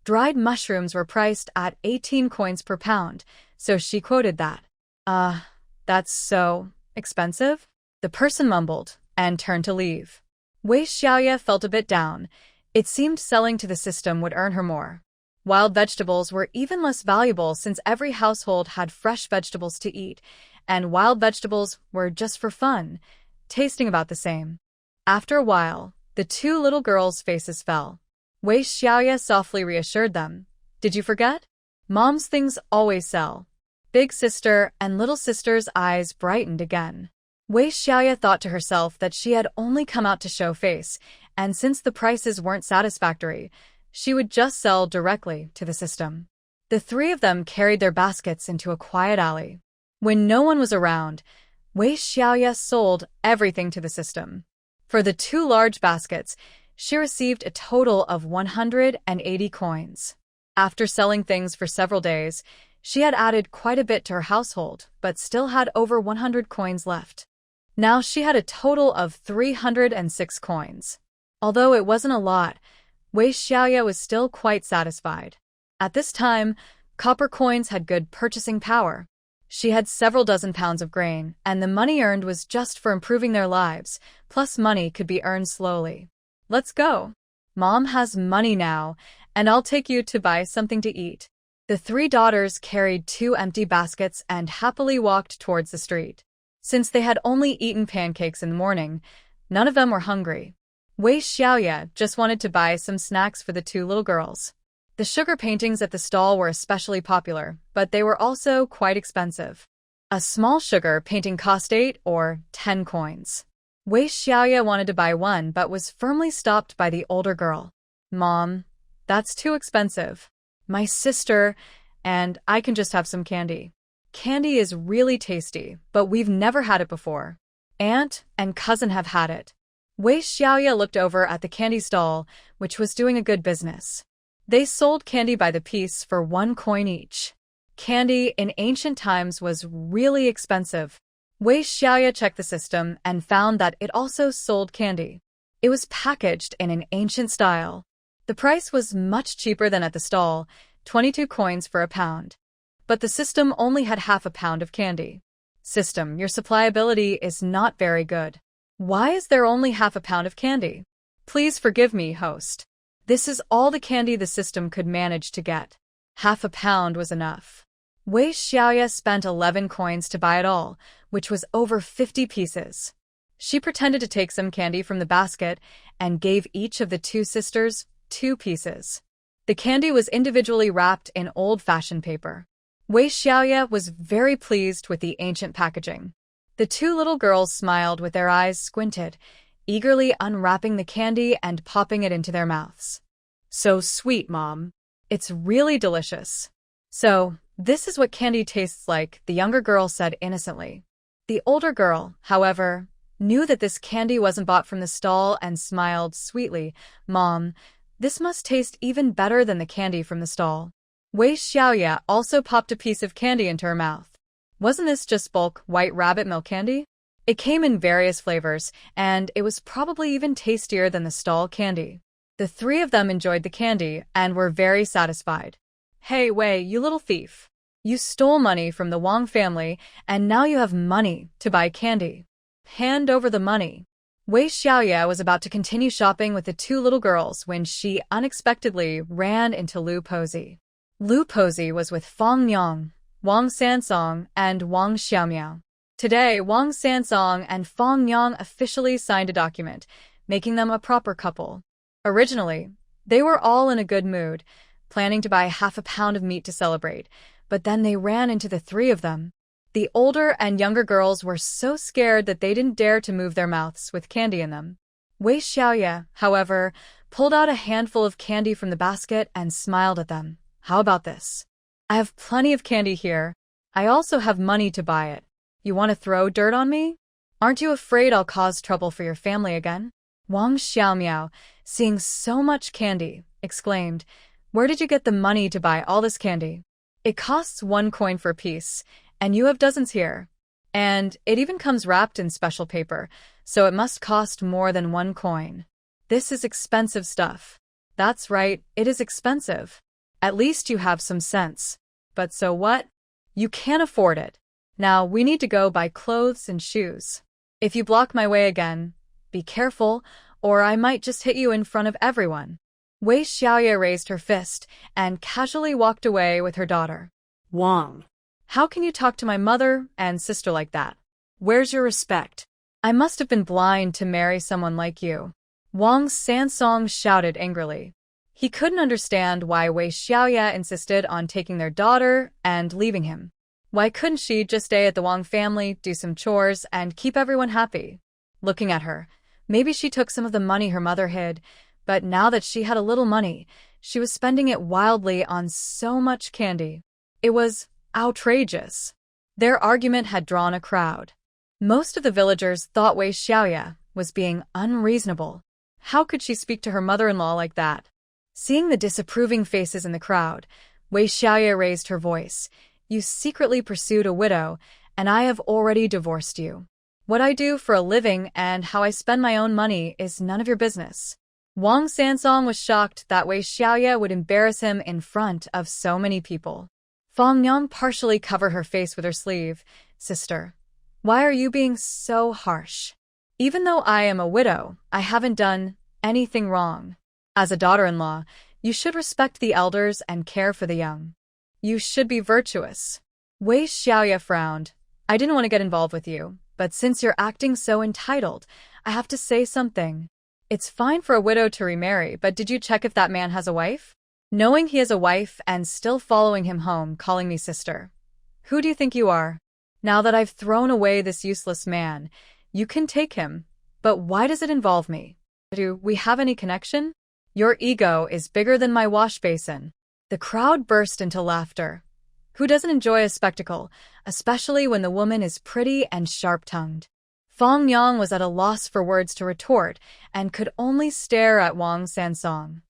Dried mushrooms were priced at 18 coins per pound, so she quoted that. That's so expensive?" The person mumbled and turned to leave. Wei Xiaoye felt a bit down. It seemed selling to the system would earn her more. Wild vegetables were even less valuable since every household had fresh vegetables to eat, and wild vegetables were just for fun, tasting about the same. After a while, the 2 little girls' faces fell. Wei Xiaoye softly reassured them. "Did you forget? Mom's things always sell." Big sister and little sister's eyes brightened again. Wei Xiaoye thought to herself that she had only come out to show face, and since the prices weren't satisfactory, she would just sell directly to the system. The 3 of them carried their baskets into a quiet alley. When no one was around, Wei Xiaoye sold everything to the system. For the 2 large baskets, she received a total of 180 coins. After selling things for several days, she had added quite a bit to her household, but still had over 100 coins left. Now she had a total of 306 coins. Although it wasn't a lot, Wei Xiaoye was still quite satisfied. At this time, copper coins had good purchasing power. She had several dozen pounds of grain, and the money earned was just for improving their lives, plus money could be earned slowly. "Let's go. Mom has money now, and I'll take you to buy something to eat." The 3 daughters carried 2 empty baskets and happily walked towards the street. Since they had only eaten pancakes in the morning, none of them were hungry. Wei Xiaoye just wanted to buy some snacks for the 2 little girls. The sugar paintings at the stall were especially popular, but they were also quite expensive. A small sugar painting cost 8 or 10 coins. Wei Xiaoye wanted to buy one but was firmly stopped by the older girl. "Mom, that's too expensive. My sister and I can just have some candy. Candy is really tasty, but we've never had it before. Aunt and cousin have had it." Wei Xiaoye looked over at the candy stall, which was doing a good business. They sold candy by the piece for 1 coin each. Candy in ancient times was really expensive. Wei Xiaoye checked the system and found that it also sold candy. It was packaged in an ancient style. The price was much cheaper than at the stall, 22 coins for a pound. But the system only had half a pound of candy. "System, your supply ability is not very good. Why is there only half a pound of candy? Please forgive me, host. This is all the candy the system could manage to get. Half a pound was enough." Wei Xiaoye spent 11 coins to buy it all, which was over 50 pieces. She pretended to take some candy from the basket and gave each of the two sisters 2 pieces. The candy was individually wrapped in old-fashioned paper. Wei Xiaoye was very pleased with the ancient packaging. The 2 little girls smiled with their eyes squinted, eagerly unwrapping the candy and popping it into their mouths. "So sweet, Mom. It's really delicious." "So, this is what candy tastes like," the younger girl said innocently. The older girl, however, knew that this candy wasn't bought from the stall and smiled sweetly. "Mom, this must taste even better than the candy from the stall." Wei Xiaoye also popped a piece of candy into her mouth. Wasn't this just bulk white rabbit milk candy? It came in various flavors, and it was probably even tastier than the stall candy. The 3 of them enjoyed the candy and were very satisfied. "Hey, Wei, you little thief. You stole money from the Wang family, and now you have money to buy candy. Hand over the money." Wei Xiaoye was about to continue shopping with the 2 little girls when she unexpectedly ran into Lu Pozi. Lu Pozi was with Fang Yang, Wang Sansong, and Wang Xiaomiao. Today, Wang Sansong and Fang Yang officially signed a document, making them a proper couple. Originally, they were all in a good mood, planning to buy half a pound of meat to celebrate, but then they ran into the 3 of them. The older and younger girls were so scared that they didn't dare to move their mouths with candy in them. Wei Xiaoye, however, pulled out a handful of candy from the basket and smiled at them. "How about this? I have plenty of candy here. I also have money to buy it. You want to throw dirt on me? Aren't you afraid I'll cause trouble for your family again?" Wang Xiaomiao, seeing so much candy, exclaimed, "Where did you get the money to buy all this candy? It costs 1 coin for a piece, and you have dozens here. And it even comes wrapped in special paper, so it must cost more than 1 coin. This is expensive stuff." "That's right, it is expensive. At least you have some sense. But so what? You can't afford it. Now we need to go buy clothes and shoes. If you block my way again, be careful, or I might just hit you in front of everyone." Wei Xiaoye raised her fist and casually walked away with her daughter. Wang. "How can you talk to my mother and sister like that? Where's your respect? I must have been blind to marry someone like you." Wang Sansong shouted angrily. He couldn't understand why Wei Xiaoye insisted on taking their daughter and leaving him. Why couldn't she just stay at the Wang family, do some chores, and keep everyone happy? Looking at her, maybe she took some of the money her mother hid, but now that she had a little money, she was spending it wildly on so much candy. It was outrageous. Their argument had drawn a crowd. Most of the villagers thought Wei Xiaoye was being unreasonable. How could she speak to her mother-in-law like that? Seeing the disapproving faces in the crowd, Wei Xiaoye raised her voice. "You secretly pursued a widow, and I have already divorced you. What I do for a living and how I spend my own money is none of your business." Wang Sansong was shocked that Wei Xiaoye would embarrass him in front of so many people. Fang Yang partially covered her face with her sleeve. "Sister, why are you being so harsh? Even though I am a widow, I haven't done anything wrong. As a daughter-in-law, you should respect the elders and care for the young. You should be virtuous." Wei Xiaoye frowned. "I didn't want to get involved with you, but since you're acting so entitled, I have to say something. It's fine for a widow to remarry, but did you check if that man has a wife? Knowing he has a wife and still following him home, calling me sister. Who do you think you are? Now that I've thrown away this useless man, you can take him, but why does it involve me? Do we have any connection? Your ego is bigger than my wash basin." The crowd burst into laughter. Who doesn't enjoy a spectacle, especially when the woman is pretty and sharp-tongued? Fang Yang was at a loss for words to retort and could only stare at Wang Sansong.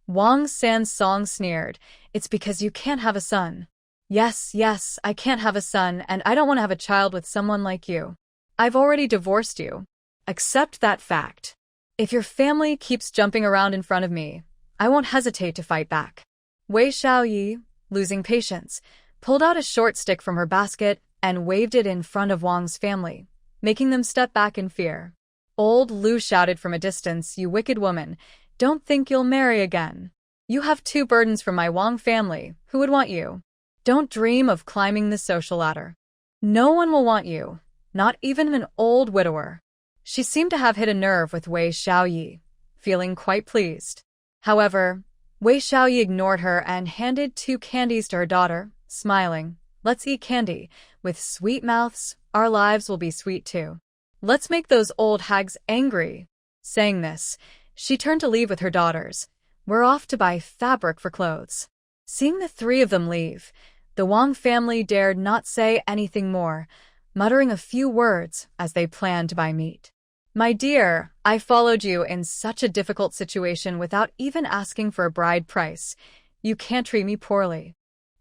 Wang Sansong sneered, "It's because you can't have a son." Yes, I can't have a son, and I don't want to have a child with someone like you. I've already divorced you. Accept that fact. If your family keeps jumping around in front of me, I won't hesitate to fight back." Wei Xiaoye, losing patience, pulled out a short stick from her basket and waved it in front of Wang's family, making them step back in fear. Old Lu shouted from a distance, "You wicked woman, don't think you'll marry again. You have 2 burdens from my Wang family, who would want you? Don't dream of climbing the social ladder. No one will want you, not even an old widower. She seemed to have hit a nerve with Wei Xiaoye, feeling quite pleased. However, Wei Xiaoye ignored her and handed 2 candies to her daughter, smiling. Let's eat candy. With sweet mouths, our lives will be sweet too. Let's make those old hags angry. Saying this, she turned to leave with her daughters. We're off to buy fabric for clothes. Seeing the 3 of them leave, the Wang family dared not say anything more, muttering a few words as they planned to buy meat. My dear, I followed you in such a difficult situation without even asking for a bride price. You can't treat me poorly.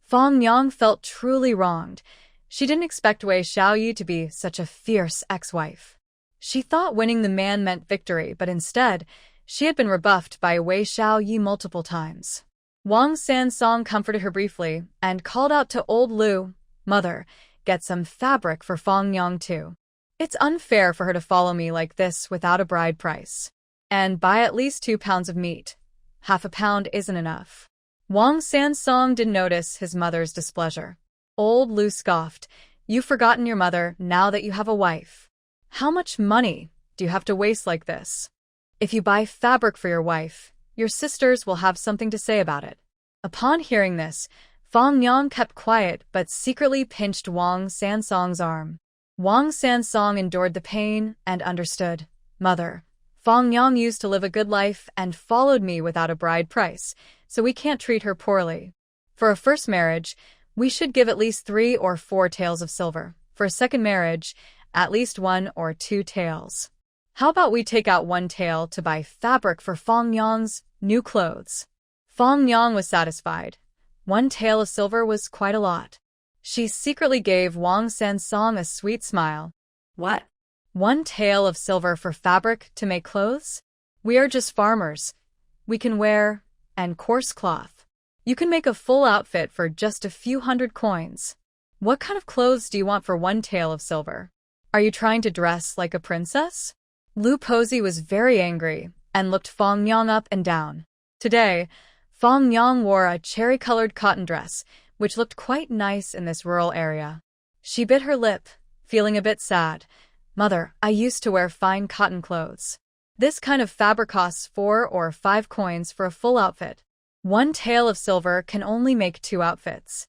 Fang Yang felt truly wronged. She didn't expect Wei Xiaoye to be such a fierce ex-wife. She thought winning the man meant victory, but instead, she had been rebuffed by Wei Xiaoye multiple times. Wang Sansong comforted her briefly and called out to old Lu, Mother, get some fabric for Fang Yang too. It's unfair for her to follow me like this without a bride price. And buy at least 2 pounds of meat. Half a pound isn't enough. Wang Sansong didn't notice his mother's displeasure. Old Lu scoffed, You've forgotten your mother now that you have a wife. How much money do you have to waste like this? If you buy fabric for your wife, your sisters will have something to say about it. Upon hearing this, Fang Yang kept quiet but secretly pinched Wang Sansong's arm. Wang Sansong endured the pain and understood. Mother, Fang Yang used to live a good life and followed me without a bride price, so we can't treat her poorly. For a first marriage, we should give at least 3 or 4 taels of silver. For a second marriage, at least 1 or 2 taels. How about we take out 1 tael to buy fabric for Fang Yang's new clothes? Fang Yang was satisfied. 1 tael of silver was quite a lot. She secretly gave Wang Sansong a sweet smile. What? 1 tael of silver for fabric to make clothes? We are just farmers. We can wear, and coarse cloth. You can make a full outfit for just a few hundred coins. What kind of clothes do you want for 1 tael of silver? Are you trying to dress like a princess? Lu Posey was very angry and looked Fang Yang up and down. Today, Fang Yang wore a cherry-colored cotton dress, which looked quite nice in this rural area. She bit her lip, feeling a bit sad. Mother, I used to wear fine cotton clothes. This kind of fabric costs 4 or 5 coins for a full outfit. 1 tael of silver can only make 2 outfits.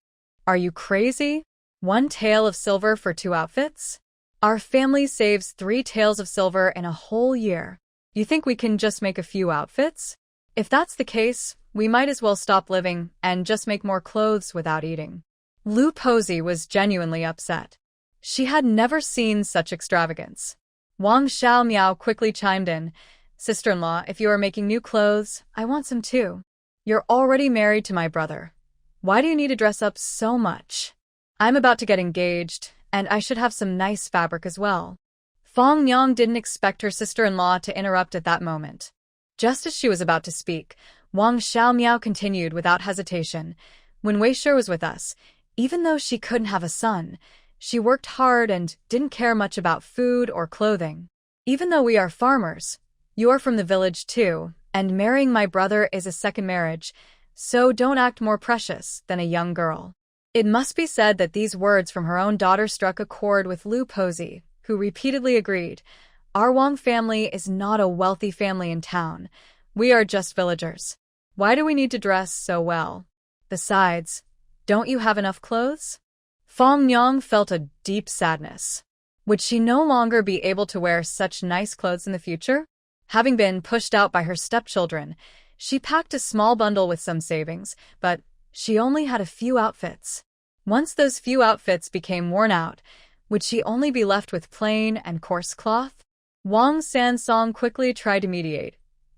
Are you crazy? 1 tael of silver for 2 outfits? Our family saves 3 taels of silver in a whole year. You think we can just make a few outfits? If that's the case, we might as well stop living and just make more clothes without eating. Lu Posey was genuinely upset. She had never seen such extravagance. Wang Xiaomiao quickly chimed in, Sister-in-law, if you are making new clothes, I want some too. You're already married to my brother. Why do you need to dress up so much? I'm about to get engaged, and I should have some nice fabric as well. Fang Yang didn't expect her sister-in-law to interrupt at that moment. Just as she was about to speak, Wang Xiaomiao continued without hesitation. When Wei Xiaoye was with us, even though she couldn't have a son, she worked hard and didn't care much about food or clothing. Even though we are farmers, you are from the village too, and marrying my brother is a second marriage, so don't act more precious than a young girl. It must be said that these words from her own daughter struck a chord with Lu Posey, who repeatedly agreed, Our Wang family is not a wealthy family in town. We are just villagers. Why do we need to dress so well? Besides, don't you have enough clothes? Fang Yang felt a deep sadness. Would she no longer be able to wear such nice clothes in the future? Having been pushed out by her stepchildren, she packed a small bundle with some savings, but she only had a few outfits. Once those few outfits became worn out, would she only be left with plain and coarse cloth? Wang Sansong quickly tried to mediate.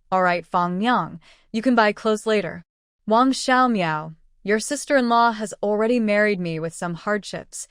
All right, Fang Yang, you can buy clothes later. Wang Xiaomiao, your sister-in-law has already married me with some hardships.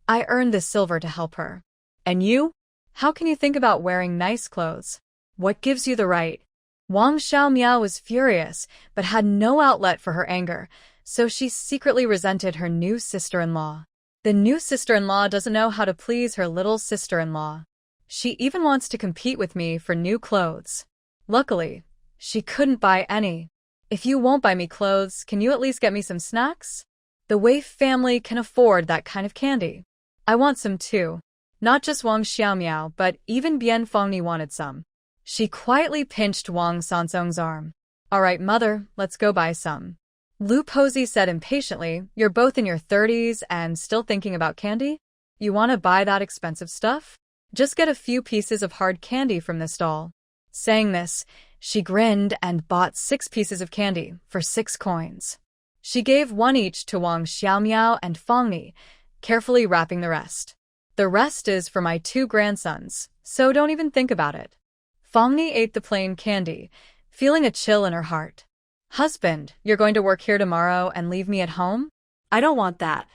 I earned this silver to help her. And you? How can you think about wearing nice clothes? What gives you the right? Wang Xiaomiao was furious, but had no outlet for her anger, so she secretly resented her new sister-in-law. The new sister-in-law doesn't know how to please her little sister-in-law. She even wants to compete with me for new clothes. Luckily, she couldn't buy any. If you won't buy me clothes, can you at least get me some snacks? The Wei family can afford that kind of candy. I want some too. Not just Wang Xiaomiao, but even Bian Fengni wanted some. She quietly pinched Wang Sansong's arm. All right, mother, let's go buy some. Lu Posey said impatiently, you're both in your 30s and still thinking about candy? You want to buy that expensive stuff? Just get a few pieces of hard candy from this stall. Saying this, she grinned and bought 6 pieces of candy for 6 coins. She gave 1 each to Wang Xiaomiao and Fengni, carefully wrapping the rest. The rest is for my 2 grandsons, so don't even think about it. Fengni ate the plain candy, feeling a chill in her heart. Husband, you're going to work here tomorrow and leave me at home? I don't want that.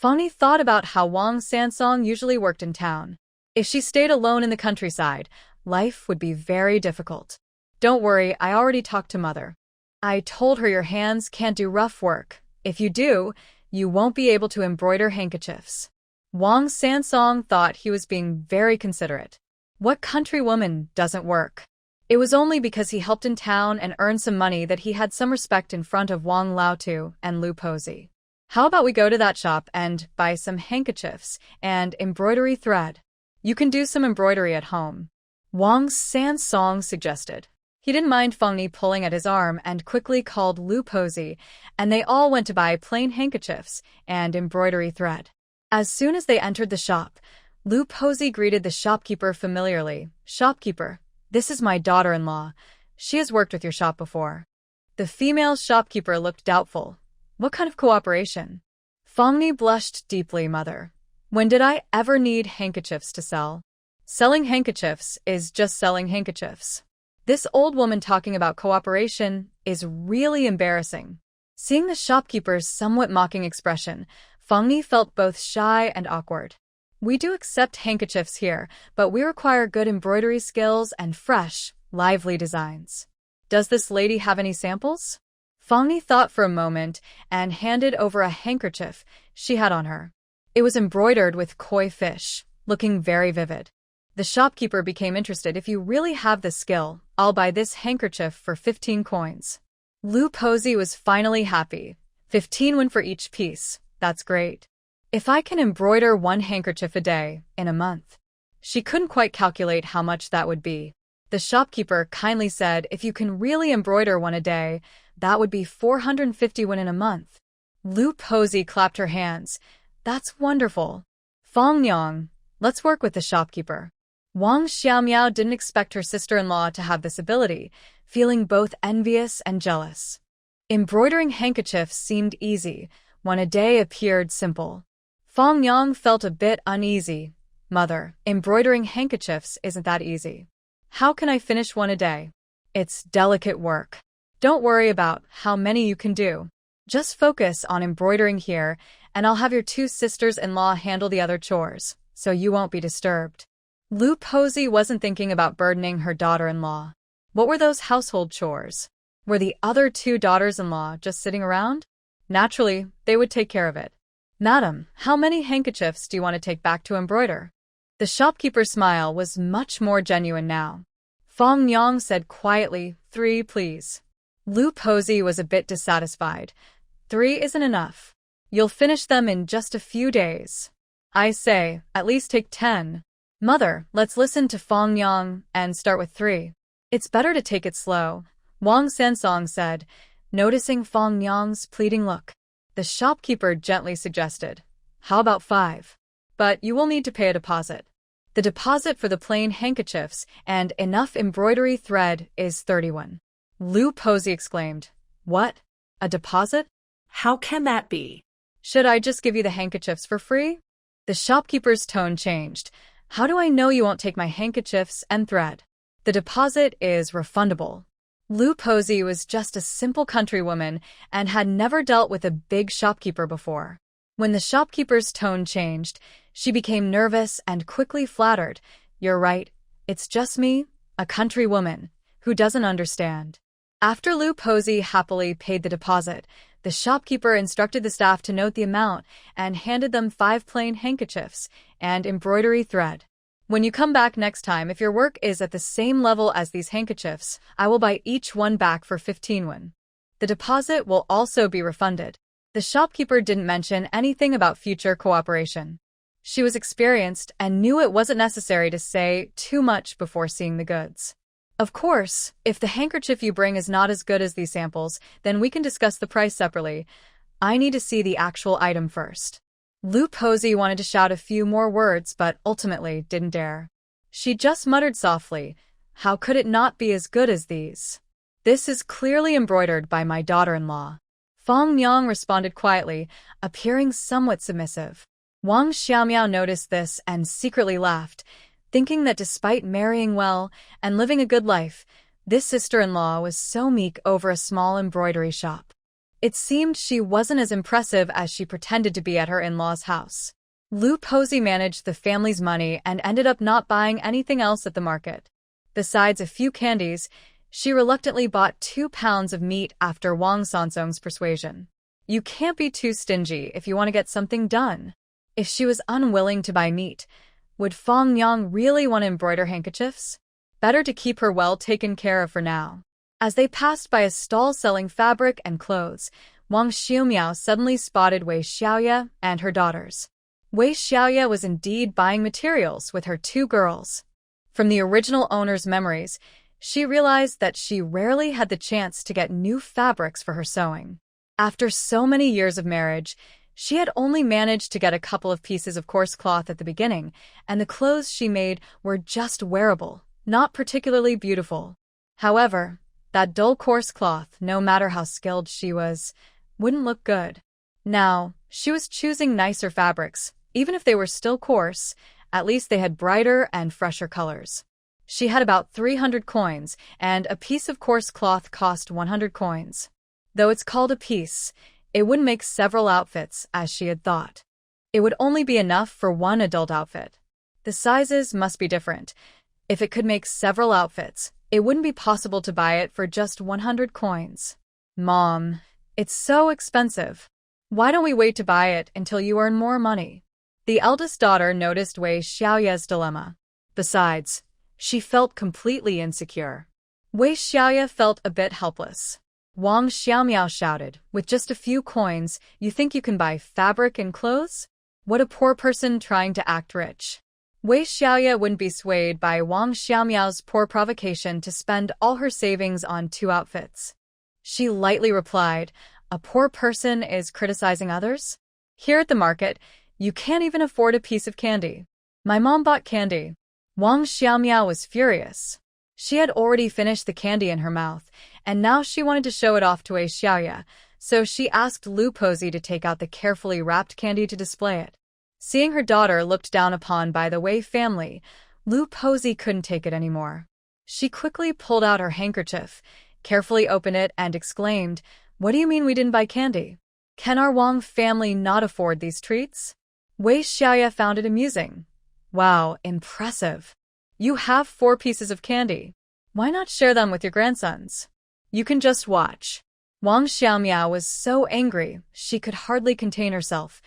Fengni thought about how Wang Sansong usually worked in town. If she stayed alone in the countryside, life would be very difficult. Don't worry, I already talked to mother. I told her your hands can't do rough work. If you do, you won't be able to embroider handkerchiefs. Wang Sansong thought he was being very considerate. What countrywoman doesn't work? It was only because he helped in town and earned some money that he had some respect in front of Wang Laotu and Lu Posey. How about we go to that shop and buy some handkerchiefs and embroidery thread? You can do some embroidery at home. Wang Sansong suggested. He didn't mind Fengni pulling at his arm and quickly called Lu Posey, and they all went to buy plain handkerchiefs and embroidery thread. As soon as they entered the shop, Lu Posey greeted the shopkeeper familiarly. Shopkeeper, this is my daughter-in-law. She has worked with your shop before. The female shopkeeper looked doubtful. What kind of cooperation? Fengni blushed deeply, mother. When did I ever need handkerchiefs to sell? Selling handkerchiefs is just selling handkerchiefs. This old woman talking about cooperation is really embarrassing. Seeing the shopkeeper's somewhat mocking expression, Fengni felt both shy and awkward. We do accept handkerchiefs here, but we require good embroidery skills and fresh, lively designs. Does this lady have any samples? Fengni thought for a moment and handed over a handkerchief she had on her. It was embroidered with koi fish, looking very vivid. The shopkeeper became interested. If you really have the skill, I'll buy this handkerchief for 15 coins. Lu Posey was finally happy. 15 won for each piece. That's great. If I can embroider 1 handkerchief a day, in a month. She couldn't quite calculate how much that would be. The shopkeeper kindly said if you can really embroider 1 a day, that would be 450 won in a month. Lu Posey clapped her hands. That's wonderful. Fengnyang, let's work with the shopkeeper. Wang Xiaomiao didn't expect her sister-in-law to have this ability, feeling both envious and jealous. Embroidering handkerchiefs seemed easy, 1 a day appeared simple. Fengnyang felt a bit uneasy. Mother, embroidering handkerchiefs isn't that easy. How can I finish 1 a day? It's delicate work. Don't worry about how many you can do. Just focus on embroidering here, and I'll have your 2 sisters-in-law handle the other chores, so you won't be disturbed. Lu Posey wasn't thinking about burdening her daughter-in-law. What were those household chores? Were the other 2 daughters-in-law just sitting around? Naturally, they would take care of it. Madam, how many handkerchiefs do you want to take back to embroider? The shopkeeper's smile was much more genuine now. Fengnyang said quietly, 3, please. Lu Posey was a bit dissatisfied. 3 isn't enough. You'll finish them in just a few days. I say, at least take 10. Mother, let's listen to Fengnyang and start with 3. It's better to take it slow, Wang Sansong said, noticing Fengnyang's pleading look. The shopkeeper gently suggested, how about 5? But you will need to pay a deposit. The deposit for the plain handkerchiefs and enough embroidery thread is 31. Lu Posey exclaimed, what? A deposit? How can that be? Should I just give you the handkerchiefs for free? The shopkeeper's tone changed. How do I know you won't take my handkerchiefs and thread? The deposit is refundable. Lu Posey was just a simple countrywoman and had never dealt with a big shopkeeper before. When the shopkeeper's tone changed, she became nervous and quickly flattered. You're right, it's just me, a countrywoman, who doesn't understand. After Lu Posey happily paid the deposit, the shopkeeper instructed the staff to note the amount and handed them 5 plain handkerchiefs and embroidery thread. When you come back next time, if your work is at the same level as these handkerchiefs, I will buy each one back for 15 won. The deposit will also be refunded. The shopkeeper didn't mention anything about future cooperation. She was experienced and knew it wasn't necessary to say too much before seeing the goods. Of course, if the handkerchief you bring is not as good as these samples, then we can discuss the price separately. I need to see the actual item first. Lu Posey wanted to shout a few more words but ultimately didn't dare. She just muttered softly, "How could it not be as good as these? This is clearly embroidered by my daughter-in-law." Fong Yang responded quietly, appearing somewhat submissive. Wang Xiaomiao noticed this and secretly laughed, thinking that despite marrying well and living a good life, this sister-in-law was so meek over a small embroidery shop. It seemed she wasn't as impressive as she pretended to be at her in-laws' house. Lu Posey managed the family's money and ended up not buying anything else at the market. Besides a few candies, she reluctantly bought 2 pounds of meat after Wang Sansong's persuasion. You can't be too stingy if you want to get something done. If she was unwilling to buy meat, would Fong Yang really want to embroider handkerchiefs? Better to keep her well taken care of for now. As they passed by a stall selling fabric and clothes, Wang Xiaomiao suddenly spotted Wei Xiaoye and her daughters. Wei Xiaoye was indeed buying materials with her 2 girls. From the original owner's memories, she realized that she rarely had the chance to get new fabrics for her sewing. After so many years of marriage, she had only managed to get a couple of pieces of coarse cloth at the beginning, and the clothes she made were just wearable, not particularly beautiful. However, that dull coarse cloth, no matter how skilled she was, wouldn't look good. Now, she was choosing nicer fabrics, even if they were still coarse, at least they had brighter and fresher colors. She had about 300 coins, and a piece of coarse cloth cost 100 coins. Though it's called a piece, it wouldn't make several outfits, as she had thought. It would only be enough for one adult outfit. The sizes must be different. If it could make several outfits, it wouldn't be possible to buy it for just 100 coins. Mom, it's so expensive. Why don't we wait to buy it until you earn more money? The eldest daughter noticed Wei Xiaoye's dilemma. Besides, she felt completely insecure. Wei Xiaoye felt a bit helpless. Wang Xiaomiao shouted, "With just a few coins, you think you can buy fabric and clothes? What a poor person trying to act rich." Wei Xiaoye wouldn't be swayed by Wang Xiaomiao's poor provocation to spend all her savings on 2 outfits. She lightly replied, "A poor person is criticizing others? Here at the market, you can't even afford a piece of candy. My mom bought candy." Wang Xiaomiao was furious. She had already finished the candy in her mouth, and now she wanted to show it off to Wei Xiaoye, so she asked Lu Posey to take out the carefully wrapped candy to display it. Seeing her daughter looked down upon by the Wei family, Lu Posey couldn't take it anymore. She quickly pulled out her handkerchief, carefully opened it, and exclaimed, "What do you mean we didn't buy candy? Can our Wang family not afford these treats?" Wei Xiaoye found it amusing. "Wow, impressive. You have 4 pieces of candy. Why not share them with your grandsons? You can just watch." Wang Xiaomiao was so angry, she could hardly contain herself.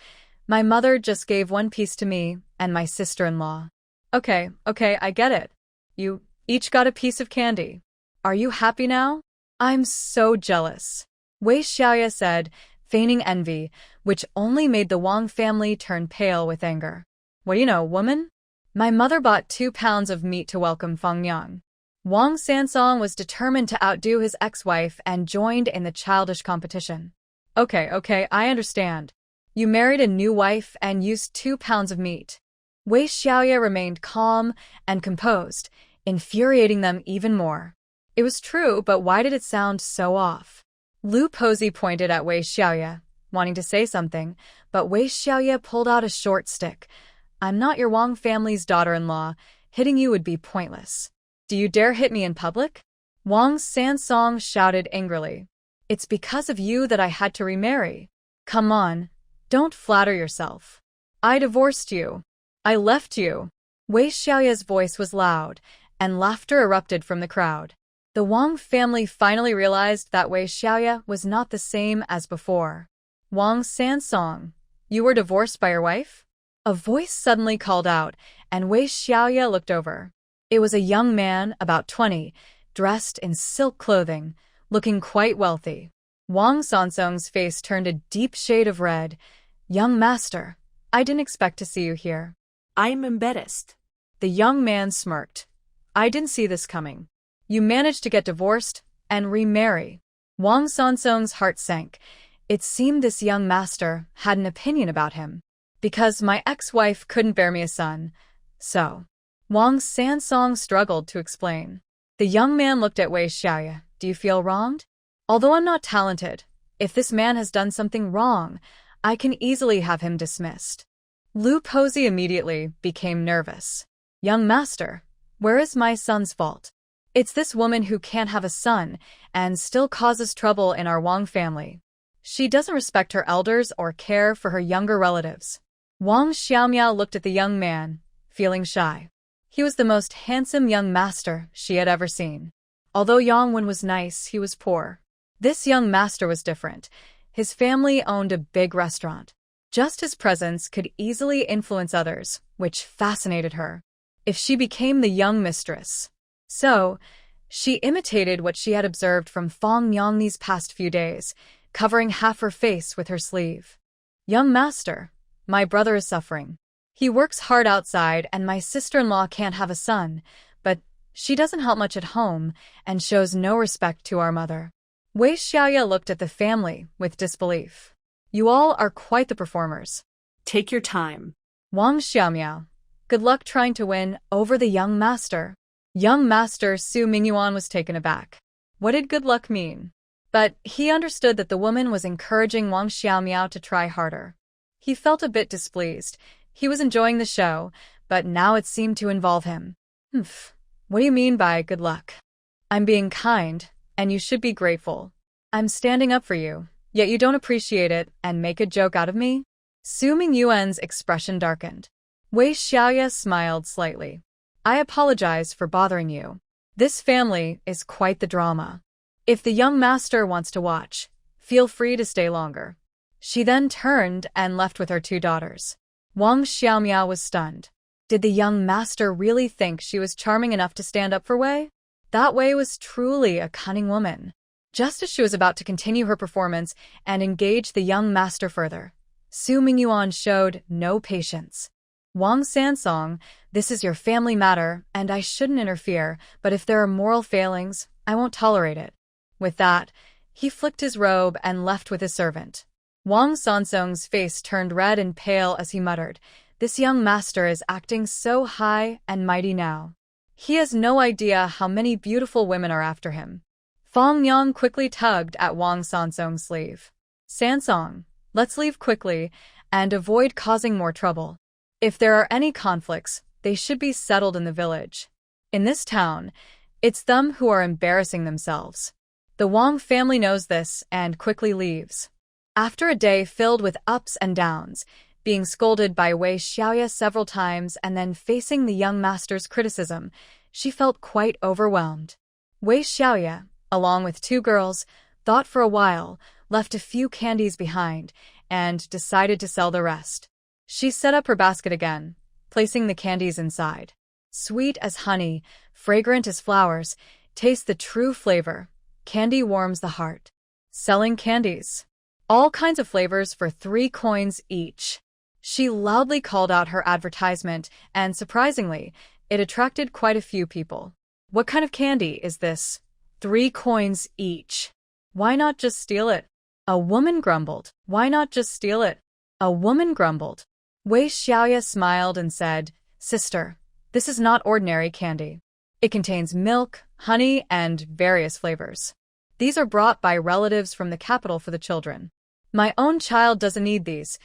"My mother just gave 1 piece to me and my sister-in-law." Okay, I get it. You each got a piece of candy. Are you happy now? I'm so jealous," Wei Xiaoye said, feigning envy, which only made the Wang family turn pale with anger. "What do you know, woman? My mother bought 2 pounds of meat to welcome Fong Yang." Wang Sansong was determined to outdo his ex-wife and joined in the childish competition. Okay, I understand. You married a new wife and used 2 pounds of meat." Wei Xiaoye remained calm and composed, infuriating them even more. It was true, but why did it sound so off? Lu Posey pointed at Wei Xiaoye, wanting to say something, but Wei Xiaoye pulled out a short stick. "I'm not your Wang family's daughter-in-law. Hitting you would be pointless. Do you dare hit me in public?" Wang Sansong shouted angrily. "It's because of you that I had to remarry. Come on. Don't flatter yourself. I divorced you. I left you." Wei Xiaoye's voice was loud, and laughter erupted from the crowd. The Wang family finally realized that Wei Xiaoye was not the same as before. "Wang Sansong, you were divorced by your wife?" A voice suddenly called out, and Wei Xiaoye looked over. It was a young man, about 20, dressed in silk clothing, looking quite wealthy. Wang Sansong's face turned a deep shade of red. Young master, I didn't expect to see you here. I'm embarrassed. The young man smirked. I didn't see this coming. You managed to get divorced and remarry. Wang Sansong's heart sank. It seemed this young master had an opinion about him. Because my ex-wife couldn't bear me a son. So. Wang Sansong struggled to explain. The young man looked at Wei Xiaoye. Do you feel wronged? Although I'm not talented, if this man has done something wrong, I can easily have him dismissed. Lu Posey immediately became nervous. Young master, where is my son's fault? It's this woman who can't have a son and still causes trouble in our Wang family. She doesn't respect her elders or care for her younger relatives. Wang Xiaomiao looked at the young man, feeling shy. He was the most handsome young master she had ever seen. Although Yangwen was nice, he was poor. This young master was different. His family owned a big restaurant. Just his presence could easily influence others, which fascinated her. If she became the young mistress. So, she imitated what she had observed from Fong Yang these past few days, covering half her face with her sleeve. Young master, my brother is suffering. He works hard outside and my sister-in-law can't have a son, but she doesn't help much at home and shows no respect to our mother. Wei Xiaoye looked at the family with disbelief. You all are quite the performers. Take your time. Wang Xiaomiao. Good luck trying to win over the young master. Young master Su Mingyuan was taken aback. What did good luck mean? But he understood that the woman was encouraging Wang Xiaomiao to try harder. He felt a bit displeased. He was enjoying the show, but now it seemed to involve him. What do you mean by good luck? I'm being kind, and you should be grateful. I'm standing up for you, yet you don't appreciate it and make a joke out of me? Su Mingyuan's expression darkened. Wei Xiaoye smiled slightly. I apologize for bothering you. This family is quite the drama. If the young master wants to watch, feel free to stay longer. She then turned and left with her two daughters. Wang Xiaomiao was stunned. Did the young master really think she was charming enough to stand up for Wei? That Wei was truly a cunning woman. Just as she was about to continue her performance and engage the young master further, Su Mingyuan showed no patience. Wang Sansong, this is your family matter, and I shouldn't interfere, but if there are moral failings, I won't tolerate it. With that, he flicked his robe and left with his servant. Wang Sansong's face turned red and pale as he muttered, This young master is acting so high and mighty now. He has no idea how many beautiful women are after him. Fong Yang quickly tugged at Wang Sansong's sleeve. Sansong, let's leave quickly and avoid causing more trouble. If there are any conflicts, they should be settled in the village. In this town, it's them who are embarrassing themselves. The Wang family knows this and quickly leaves. After a day filled with ups and downs, being scolded by Wei Xiaoye several times and then facing the young master's criticism, she felt quite overwhelmed. Wei Xiaoye, along with two girls, thought for a while, left a few candies behind, and decided to sell the rest. She set up her basket again, placing the candies inside. Sweet as honey, fragrant as flowers, taste the true flavor. Candy warms the heart. Selling candies. All kinds of flavors for 3 coins each. She loudly called out her advertisement, and surprisingly, it attracted quite a few people. What kind of candy is this? 3 coins each. Why not just steal it? A woman grumbled. Why not just steal it? A woman grumbled. Wei Xiaoye smiled and said, Sister, this is not ordinary candy. It contains milk, honey, and various flavors. These are brought by relatives from the capital for the children. My own child doesn't need these.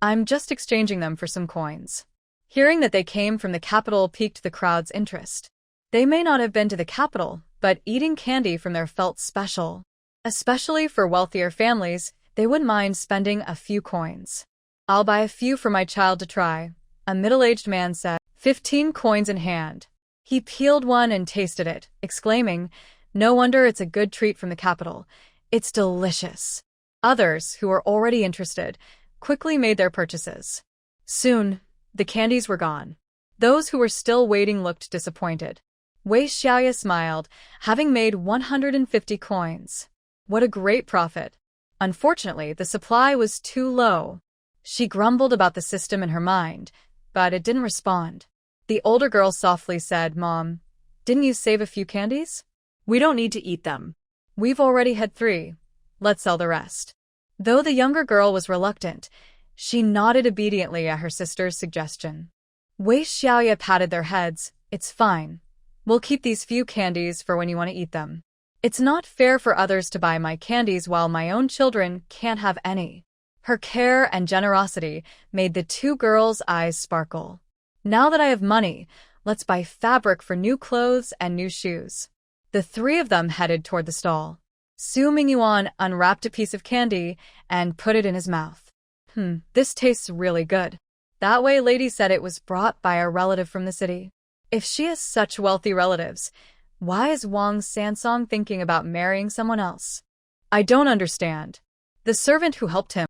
I'm just exchanging them for some coins. Hearing that they came from the capital piqued the crowd's interest. They may not have been to the capital, but eating candy from there felt special. Especially for wealthier families, they wouldn't mind spending a few coins. I'll buy a few for my child to try, a middle-aged man said, 15 coins in hand. He peeled one and tasted it, exclaiming, No wonder it's a good treat from the capital. It's delicious. Others, who were already interested, quickly made their purchases. Soon, the candies were gone. Those who were still waiting looked disappointed. Wei Xiaoye smiled, having made 150 coins. What a great profit. Unfortunately, the supply was too low. She grumbled about the system in her mind, but it didn't respond. The older girl softly said, "Mom, didn't you save a few candies? We don't need to eat them. We've already had 3. Let's sell the rest." Though the younger girl was reluctant, she nodded obediently at her sister's suggestion. Wei Xiaoye patted their heads. "It's fine. We'll keep these few candies for when you want to eat them. It's not fair for others to buy my candies while my own children can't have any." Her care and generosity made the 2 girls' eyes sparkle. "Now that I have money, let's buy fabric for new clothes and new shoes." The 3 of them headed toward the stall. Su Mingyuan unwrapped a piece of candy and put it in his mouth. This tastes really good. That Wei lady said it was brought by a relative from the city. If she has such wealthy relatives, why is Wang Sansong thinking about marrying someone else? I don't understand. The servant who helped him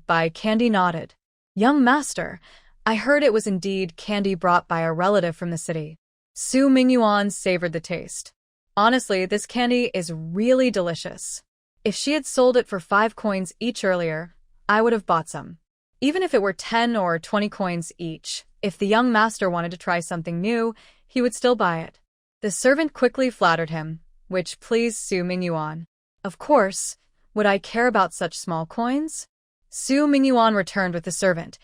buy candy nodded. "Young master, I heard it was indeed candy brought by a relative from the city." Su Mingyuan savored the taste. "Honestly, this candy is really delicious. If she had sold it for 5 coins each earlier, I would have bought some. Even if it were 10 or 20 coins each, if the young master wanted to try something new, he would still buy it." The servant quickly flattered him, which pleased Su Mingyuan. "Of course, would I care about such small coins?" Su Mingyuan returned with the servant.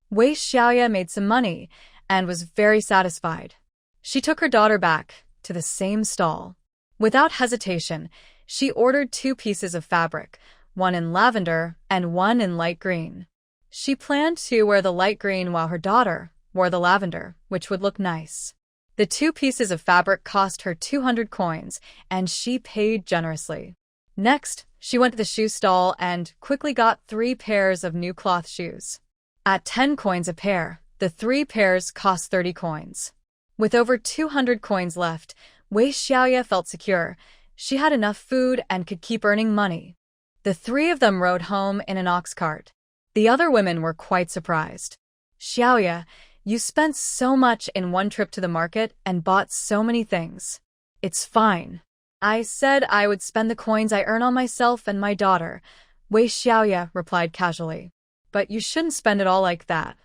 Wei Xiaoye made some money and was very satisfied. She took her daughter back to the same stall. Without hesitation, she ordered 2 pieces of fabric, one in lavender and one in light green. She planned to wear the light green while her daughter wore the lavender, which would look nice. The 2 pieces of fabric cost her 200 coins, and she paid generously. Next, she went to the shoe stall and quickly got 3 pairs of new cloth shoes. At 10 coins a pair, the 3 pairs cost 30 coins. With over 200 coins left, Wei Xiaoye felt secure. She had enough food and could keep earning money. The 3 of them rode home in an ox cart. The other women were quite surprised. "Xiaoye, you spent so much in one trip to the market and bought so many things." "It's fine. I said I would spend the coins I earn on myself and my daughter," Wei Xiaoye replied casually. "But you shouldn't spend it all like that.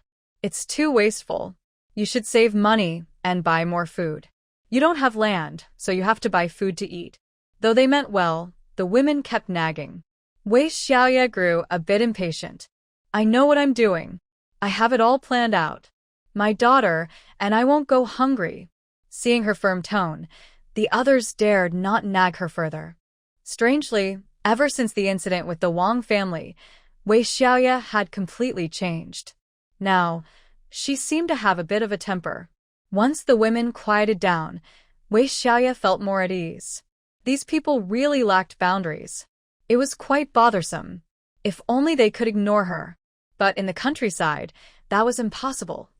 It's too wasteful. You should save money and buy more food. You don't have land, so you have to buy food to eat." Though they meant well, the women kept nagging. Wei Xiaoye grew a bit impatient. "I know what I'm doing. I have it all planned out. My daughter and I won't go hungry." Seeing her firm tone, the others dared not nag her further. Strangely, ever since the incident with the Wang family, Wei Xiaoye had completely changed. Now, she seemed to have a bit of a temper. Once the women quieted down, Wei Xiaoye felt more at ease. These people really lacked boundaries. It was quite bothersome. If only they could ignore her. But in the countryside, that was impossible.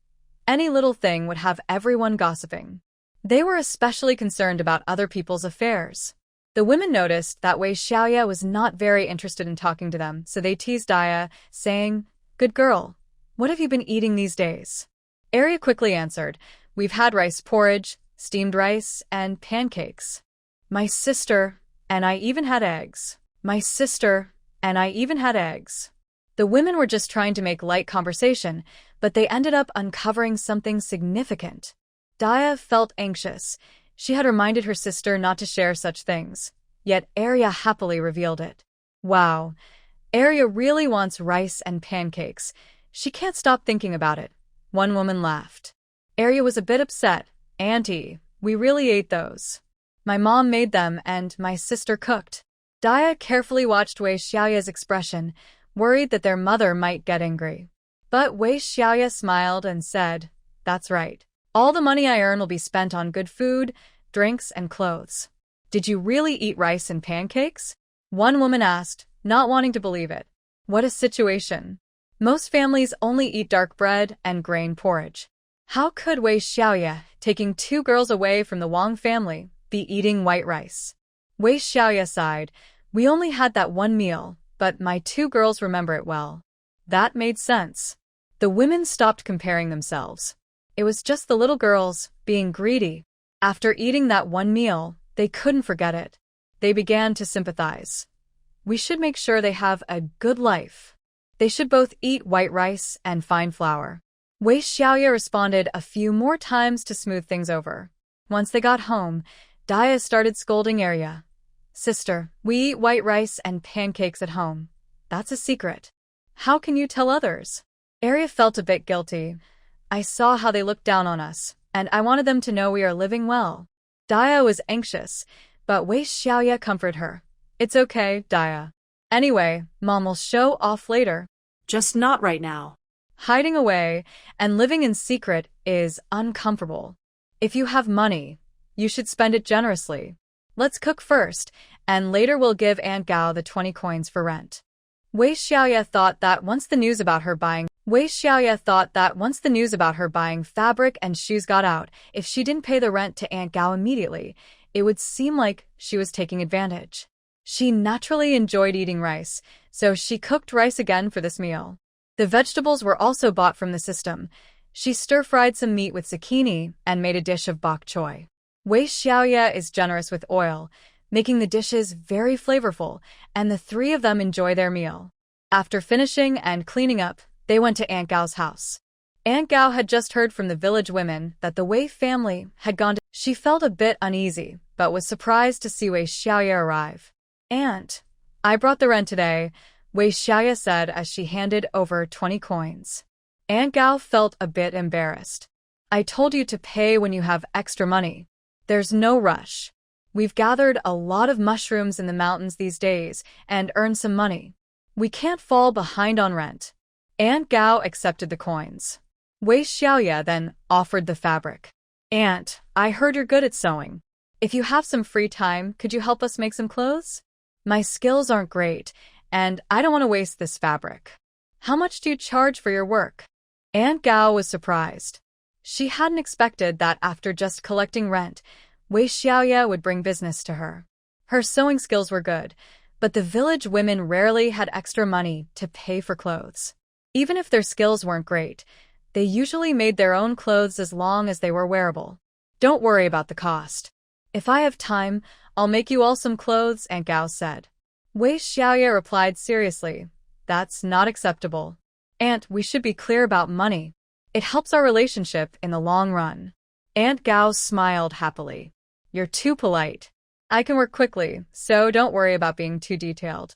Any little thing would have everyone gossiping. They were especially concerned about other people's affairs. The women noticed that Wei Xiaoye was not very interested in talking to them, so they teased Daya, saying, "Good girl, what have you been eating these days?" Arya quickly answered, "We've had rice porridge, steamed rice, and pancakes. My sister, and I even had eggs. My sister, and I even had eggs." The women were just trying to make light conversation, but they ended up uncovering something significant. Daya felt anxious. She had reminded her sister not to share such things, yet Arya happily revealed it. Wow, Arya really wants rice and pancakes. She can't stop thinking about it. One woman laughed. Arya was a bit upset. "Auntie, we really ate those. My mom made them and my sister cooked." Daya carefully watched Wei Xiaoye's expression, worried that their mother might get angry. But Wei Xiaoye smiled and said, "That's right. All the money I earn will be spent on good food, drinks, and clothes." "Did you really eat rice and pancakes?" one woman asked, not wanting to believe it. What a situation. Most families only eat dark bread and grain porridge. How could Wei Xiaoye, taking 2 girls away from the Wang family, be eating white rice? Wei Xiaoye sighed. "We only had that one meal, but my 2 girls remember it well." That made sense. The women stopped comparing themselves. It was just the little girls being greedy. After eating that one meal, They couldn't forget it. They began to sympathize. We should make sure they have a good life. They should both eat white rice and fine flour. Wei Xiaoye responded a few more times to smooth things over. Once they got home, Dia started scolding Arya. Sister, we eat white rice and pancakes at home. That's a secret. How can you tell others? Arya felt a bit guilty. I saw how they looked down on us, and I wanted them to know we are living well. Dia was anxious, but Wei Xiaoye comforted her. It's okay, Dia. Anyway, Mom will show off later. Just not right now. Hiding away and living in secret is uncomfortable. If you have money, you should spend it generously. Let's cook first, and later we'll give Aunt Gao the 20 coins for rent. Wei Xiaoye thought that once the news about her buying fabric and shoes got out, if she didn't pay the rent to Aunt Gao immediately, it would seem like she was taking advantage. She naturally enjoyed eating rice, so she cooked rice again for this meal. The vegetables were also bought from the system. She stir-fried some meat with zucchini and made a dish of bok choy. Wei Xiaoye is generous with oil, making the dishes very flavorful, and the three of them enjoy their meal. After finishing and cleaning up, they went to Aunt Gao's house. Aunt Gao had just heard from the village women that the Wei family had gone to. She felt a bit uneasy, but was surprised to see Wei Xiaoye arrive. Aunt, I brought the rent today, Wei Xiaoye said as she handed over 20 coins. Aunt Gao felt a bit embarrassed. I told you to pay when you have extra money. There's no rush. We've gathered a lot of mushrooms in the mountains these days and earned some money. We can't fall behind on rent. Aunt Gao accepted the coins. Wei Xiaoye then offered the fabric. Aunt, I heard you're good at sewing. If you have some free time, could you help us make some clothes? My skills aren't great, and I don't want to waste this fabric. How much do you charge for your work? Aunt Gao was surprised. She hadn't expected that after just collecting rent, Wei Xiaoye would bring business to her. Her sewing skills were good, but the village women rarely had extra money to pay for clothes. Even if their skills weren't great, they usually made their own clothes as long as they were wearable. Don't worry about the cost. If I have time, I'll make you all some clothes, Aunt Gao said. Wei Xiaoye replied seriously. That's not acceptable. Aunt, we should be clear about money. It helps our relationship in the long run. Aunt Gao smiled happily. You're too polite. I can work quickly, so don't worry about being too detailed.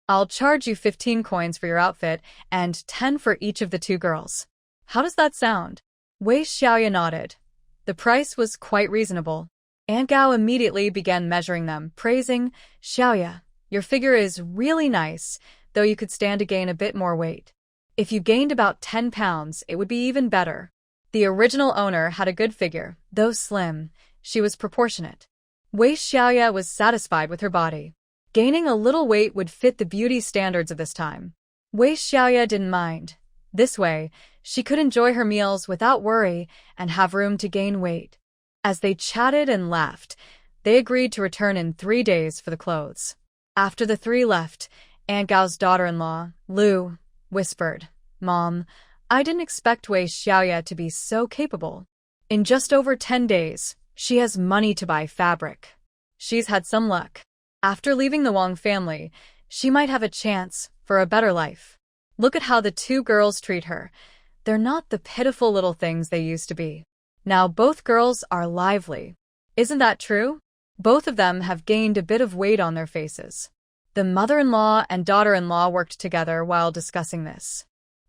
I'll charge you 15 coins for your outfit and 10 for each of the two girls. How does that sound? Wei Xiaoye nodded. The price was quite reasonable. Aunt Gao immediately began measuring them, praising, Xiaoye, your figure is really nice, though you could stand to gain a bit more weight. If you gained about 10 pounds, it would be even better. The original owner had a good figure, though slim. She was proportionate. Wei Xiaoye was satisfied with her body. Gaining a little weight would fit the beauty standards of this time. Wei Xiaoye didn't mind. This way, she could enjoy her meals without worry and have room to gain weight. As they chatted and laughed, they agreed to return in 3 days for the clothes. After the three left, Aunt Gao's daughter-in-law, Lu, whispered, Mom, I didn't expect Wei Xiaoye to be so capable. In just over 10 days, she has money to buy fabric. She's had some luck. After leaving the Wang family, she might have a chance for a better life. Look at how the two girls treat her. They're not the pitiful little things they used to be. Now both girls are lively. Isn't that true? Both of them have gained a bit of weight on their faces. The mother-in-law and daughter-in-law worked together while discussing this.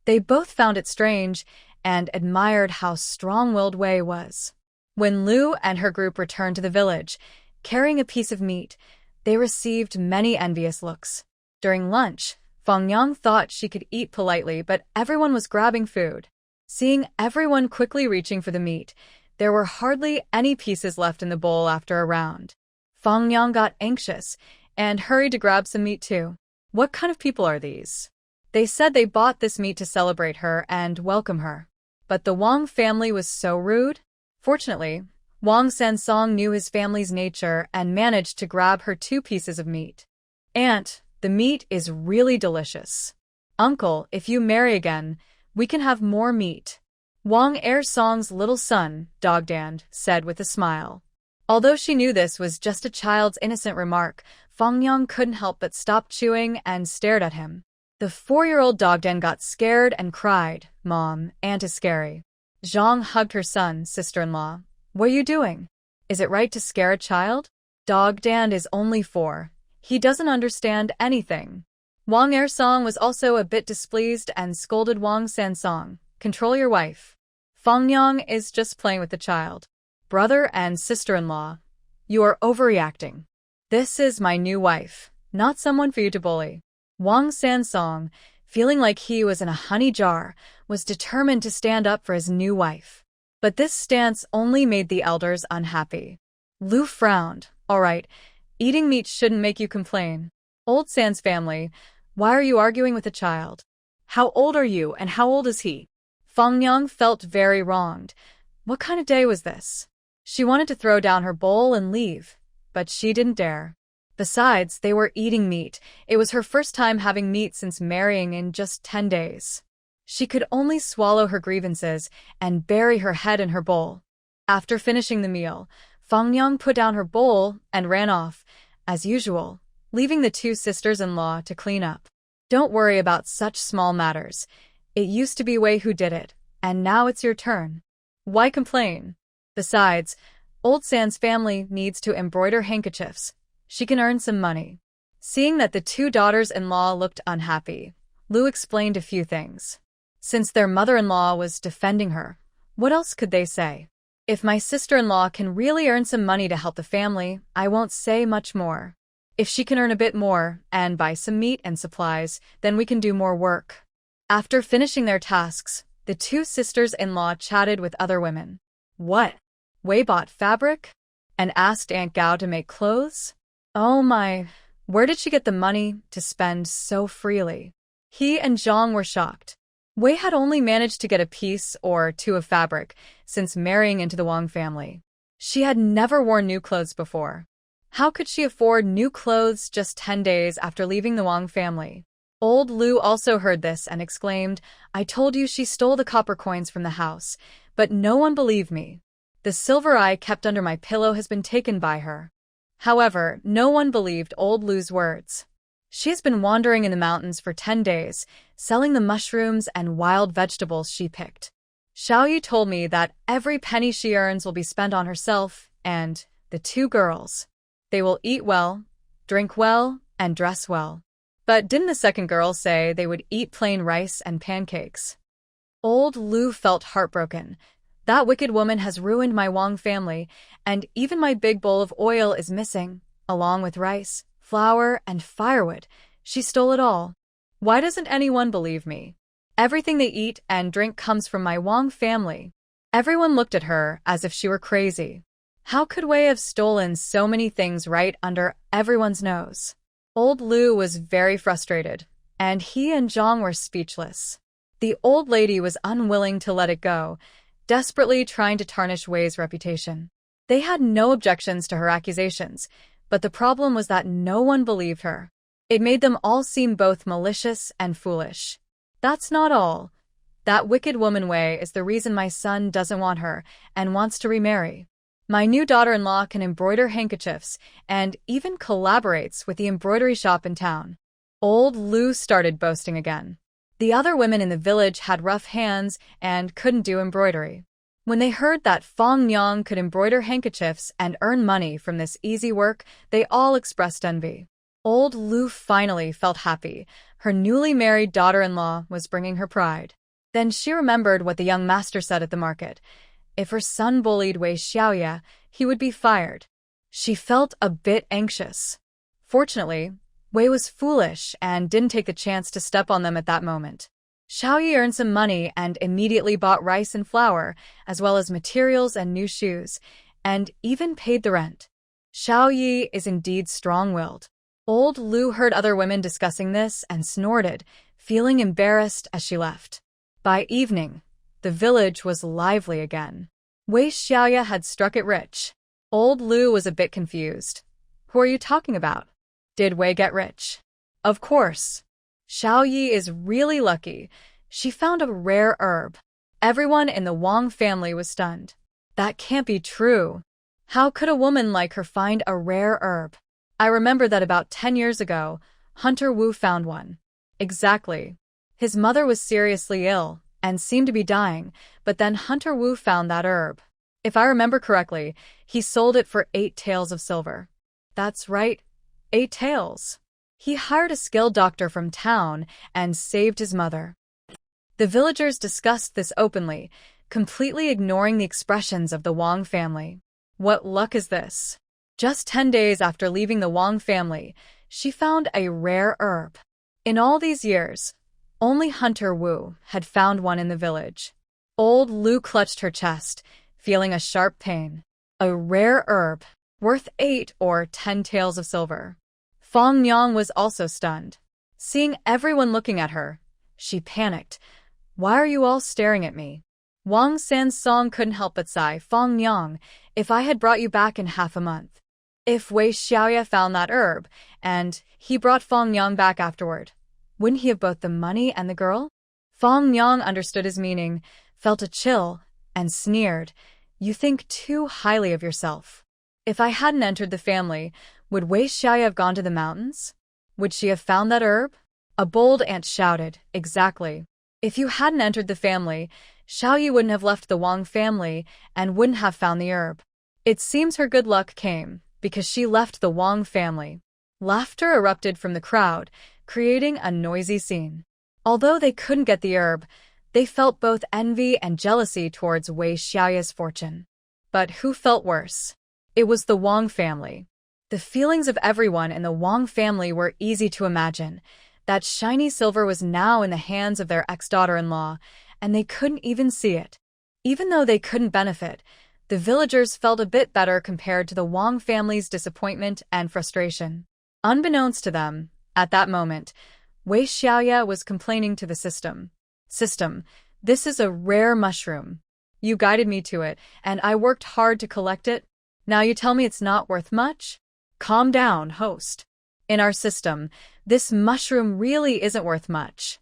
They both found it strange and admired how strong-willed Wei was. When Lu and her group returned to the village, carrying a piece of meat, they received many envious looks. During lunch, Fangyang thought she could eat politely, but everyone was grabbing food. Seeing everyone quickly reaching for the meat, there were hardly any pieces left in the bowl after a round. Fangyang got anxious and hurried to grab some meat too. What kind of people are these? They said they bought this meat to celebrate her and welcome her. But the Wang family was so rude. Fortunately, Wang Sansong knew his family's nature and managed to grab her 2 pieces of meat. Aunt, the meat is really delicious. Uncle, if you marry again, we can have more meat. Wang Er Song's little son, Dogdan, said with a smile. Although she knew this was just a child's innocent remark, Fangyang couldn't help but stop chewing and stared at him. The 4-year-old Dogdan got scared and cried, "Mom, Aunt is scary." Zhang hugged her son, sister-in-law. "What are you doing? Is it right to scare a child? Dogdan is only 4. He doesn't understand anything." Wang Ersong was also a bit displeased and scolded Wang Sansong. "Control your wife. Fangyang is just playing with the child. Brother and sister-in-law, you are overreacting. This is my new wife, not someone for you to bully." Wang Sansong, feeling like he was in a honey jar, was determined to stand up for his new wife. But this stance only made the elders unhappy. Lu frowned. "All right, eating meat shouldn't make you complain. Old San's family, why are you arguing with a child? How old are you and how old is he?" Fangyang felt very wronged. What kind of day was this? She wanted to throw down her bowl and leave, but she didn't dare. Besides, they were eating meat. It was her first time having meat since marrying in just 10 days. She could only swallow her grievances and bury her head in her bowl. After finishing the meal, Fangyang put down her bowl and ran off, as usual, leaving the 2 sisters-in-law to clean up. "Don't worry about such small matters. It used to be Wei who did it, and now it's your turn. Why complain? Besides, Old San's family needs to embroider handkerchiefs. She can earn some money." Seeing that the 2 daughters-in-law looked unhappy, Lu explained a few things. Since their mother-in-law was defending her, what else could they say? "If my sister-in-law can really earn some money to help the family, I won't say much more. If she can earn a bit more and buy some meat and supplies, then we can do more work." After finishing their tasks, the 2 sisters-in-law chatted with other women. "What? Wei bought fabric? And asked Aunt Gao to make clothes? Oh my, where did she get the money to spend so freely?" He and Zhang were shocked. Wei had only managed to get a piece or 2 of fabric since marrying into the Wang family. She had never worn new clothes before. How could she afford new clothes just 10 days after leaving the Wang family? Old Lu also heard this and exclaimed, "I told you she stole the copper coins from the house, but no one believed me. The silver I kept under my pillow has been taken by her." However, no one believed old Lu's words. She has been wandering in the mountains for 10 days, selling the mushrooms and wild vegetables she picked. Xiaoye told me that every penny she earns will be spent on herself and the 2 girls. They will eat well, drink well, and dress well. But didn't the second girl say they would eat plain rice and pancakes? Old Lu felt heartbroken. That wicked woman has ruined my Wang family, and even my big bowl of oil is missing, along with rice, flour, and firewood. She stole it all. Why doesn't anyone believe me? Everything they eat and drink comes from my Wang family. Everyone looked at her as if she were crazy. How could Wei have stolen so many things right under everyone's nose? Old Lu was very frustrated, and he and Zhang were speechless. The old lady was unwilling to let it go, desperately trying to tarnish Wei's reputation. They had no objections to her accusations, but the problem was that no one believed her. It made them all seem both malicious and foolish. That's not all. That wicked woman Wei is the reason my son doesn't want her and wants to remarry. My new daughter-in-law can embroider handkerchiefs and even collaborates with the embroidery shop in town. Old Lu started boasting again. The other women in the village had rough hands and couldn't do embroidery. When they heard that Fangyang could embroider handkerchiefs and earn money from this easy work, they all expressed envy. Old Lu finally felt happy. Her newly married daughter-in-law was bringing her pride. Then she remembered what the young master said at the market. If her son bullied Wei Xiaoye, he would be fired. She felt a bit anxious. Fortunately, Wei was foolish and didn't take the chance to step on them at that moment. Xiaoye earned some money and immediately bought rice and flour, as well as materials and new shoes, and even paid the rent. Xiaoye is indeed strong-willed. Old Lu heard other women discussing this and snorted, feeling embarrassed as she left. By evening, the village was lively again. Wei Xiaoye had struck it rich. Old Lu was a bit confused. Who are you talking about? Did Wei get rich? Of course. Xiaoye is really lucky. She found a rare herb. Everyone in the Wang family was stunned. That can't be true. How could a woman like her find a rare herb? I remember that about 10 years ago, Hunter Wu found one. Exactly. His mother was seriously ill and seemed to be dying, but then Hunter Wu found that herb. If I remember correctly, he sold it for 8 taels of silver. That's right, 8 taels. He hired a skilled doctor from town and saved his mother. The villagers discussed this openly, completely ignoring the expressions of the Wang family. What luck is this? Just 10 days after leaving the Wang family, she found a rare herb. In all these years, only Hunter Wu had found one in the village. Old Lu clutched her chest, feeling a sharp pain. A rare herb, worth 8 or 10 taels of silver. Fong Yang was also stunned. Seeing everyone looking at her, she panicked. Why are you all staring at me? Wang Sansong couldn't help but sigh. Fong Yang, if I had brought you back in half a month. If Wei Xiaoye found that herb, and he brought Fong Yang back afterward, wouldn't he have both the money and the girl? Fong Yang understood his meaning, felt a chill, and sneered. You think too highly of yourself. If I hadn't entered the family, would Wei Xiaoye have gone to the mountains? Would she have found that herb? A bold ant shouted, exactly. If you hadn't entered the family, Xiaoye wouldn't have left the Wang family and wouldn't have found the herb. It seems her good luck came because she left the Wang family. Laughter erupted from the crowd, creating a noisy scene. Although they couldn't get the herb, they felt both envy and jealousy towards Wei Xiaoye's fortune. But who felt worse? It was the Wang family. The feelings of everyone in the Wang family were easy to imagine. That shiny silver was now in the hands of their ex-daughter-in-law, and they couldn't even see it. Even though they couldn't benefit, the villagers felt a bit better compared to the Wang family's disappointment and frustration. Unbeknownst to them, at that moment, Wei Xiaoye was complaining to the system. System, this is a rare mushroom. You guided me to it, and I worked hard to collect it. Now you tell me it's not worth much? Calm down, host. In our system, this mushroom really isn't worth much.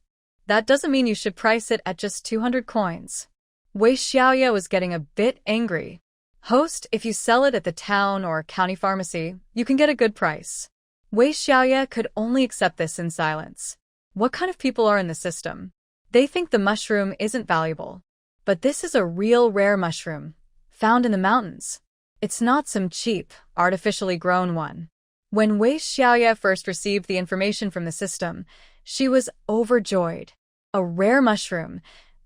That doesn't mean you should price it at just 200 coins. Wei Xiaoye was getting a bit angry. Host, if you sell it at the town or county pharmacy, you can get a good price. Wei Xiaoye could only accept this in silence. What kind of people are in the system? They think the mushroom isn't valuable. But this is a real rare mushroom, found in the mountains. It's not some cheap, artificially grown one. When Wei Xiaoye first received the information from the system, she was overjoyed. A rare mushroom.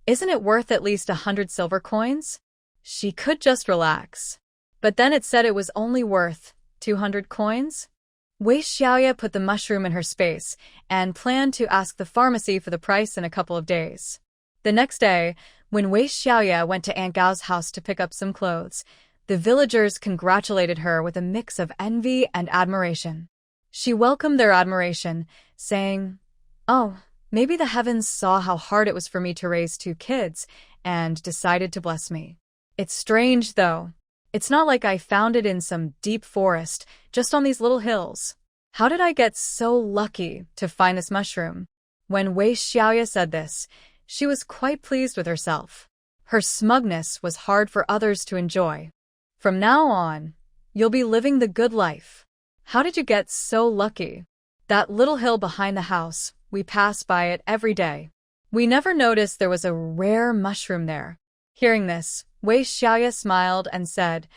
Isn't it worth at least 100 silver coins? She could just relax. But then it said it was only worth 200 coins? Wei Xiaoye put the mushroom in her space and planned to ask the pharmacy for the price in a couple of days. The next day, when Wei Xiaoye went to Aunt Gao's house to pick up some clothes, the villagers congratulated her with a mix of envy and admiration. She welcomed their admiration, saying, "Oh, maybe the heavens saw how hard it was for me to raise 2 kids and decided to bless me. It's strange, though. It's not like I found it in some deep forest, just on these little hills. How did I get so lucky to find this mushroom?" When Wei Xiaoye said this, she was quite pleased with herself. Her smugness was hard for others to enjoy. From now on, you'll be living the good life. How did you get so lucky? That little hill behind the house, we pass by it every day. We never noticed there was a rare mushroom there. Hearing this, Wei Xiaoye smiled and said,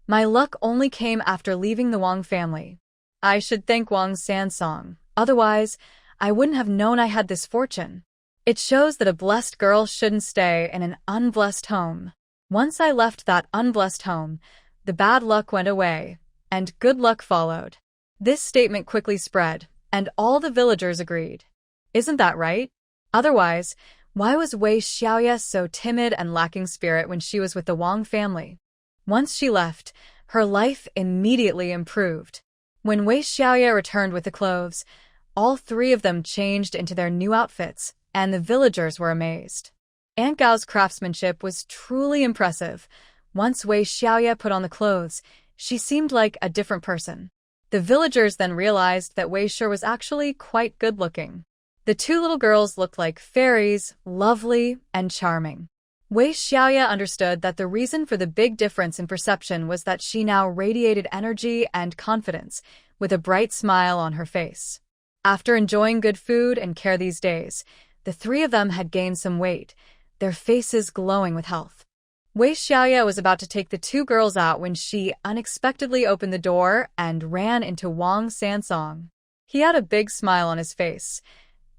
"My luck only came after leaving the Wang family. I should thank Wang Sansong, otherwise I wouldn't have known I had this fortune. It shows that a blessed girl shouldn't stay in an unblessed home. Once I left that unblessed home, the bad luck went away, and good luck followed." This statement quickly spread, and all the villagers agreed. Isn't that right? Otherwise, why was Wei Xiaoye so timid and lacking spirit when she was with the Wang family? Once she left, her life immediately improved. When Wei Xiaoye returned with the clothes, all 3 of them changed into their new outfits, and the villagers were amazed. Aunt Gao's craftsmanship was truly impressive. Once Wei Xiaoye put on the clothes, she seemed like a different person. The villagers then realized that Wei Shi was actually quite good-looking. The 2 little girls looked like fairies, lovely and charming. Wei Xiaoye understood that the reason for the big difference in perception was that she now radiated energy and confidence, with a bright smile on her face. After enjoying good food and care these days, the three of them had gained some weight, their faces glowing with health. Wei Xiaoye was about to take the two girls out when she unexpectedly opened the door and ran into Wang Sansong. He had a big smile on his face.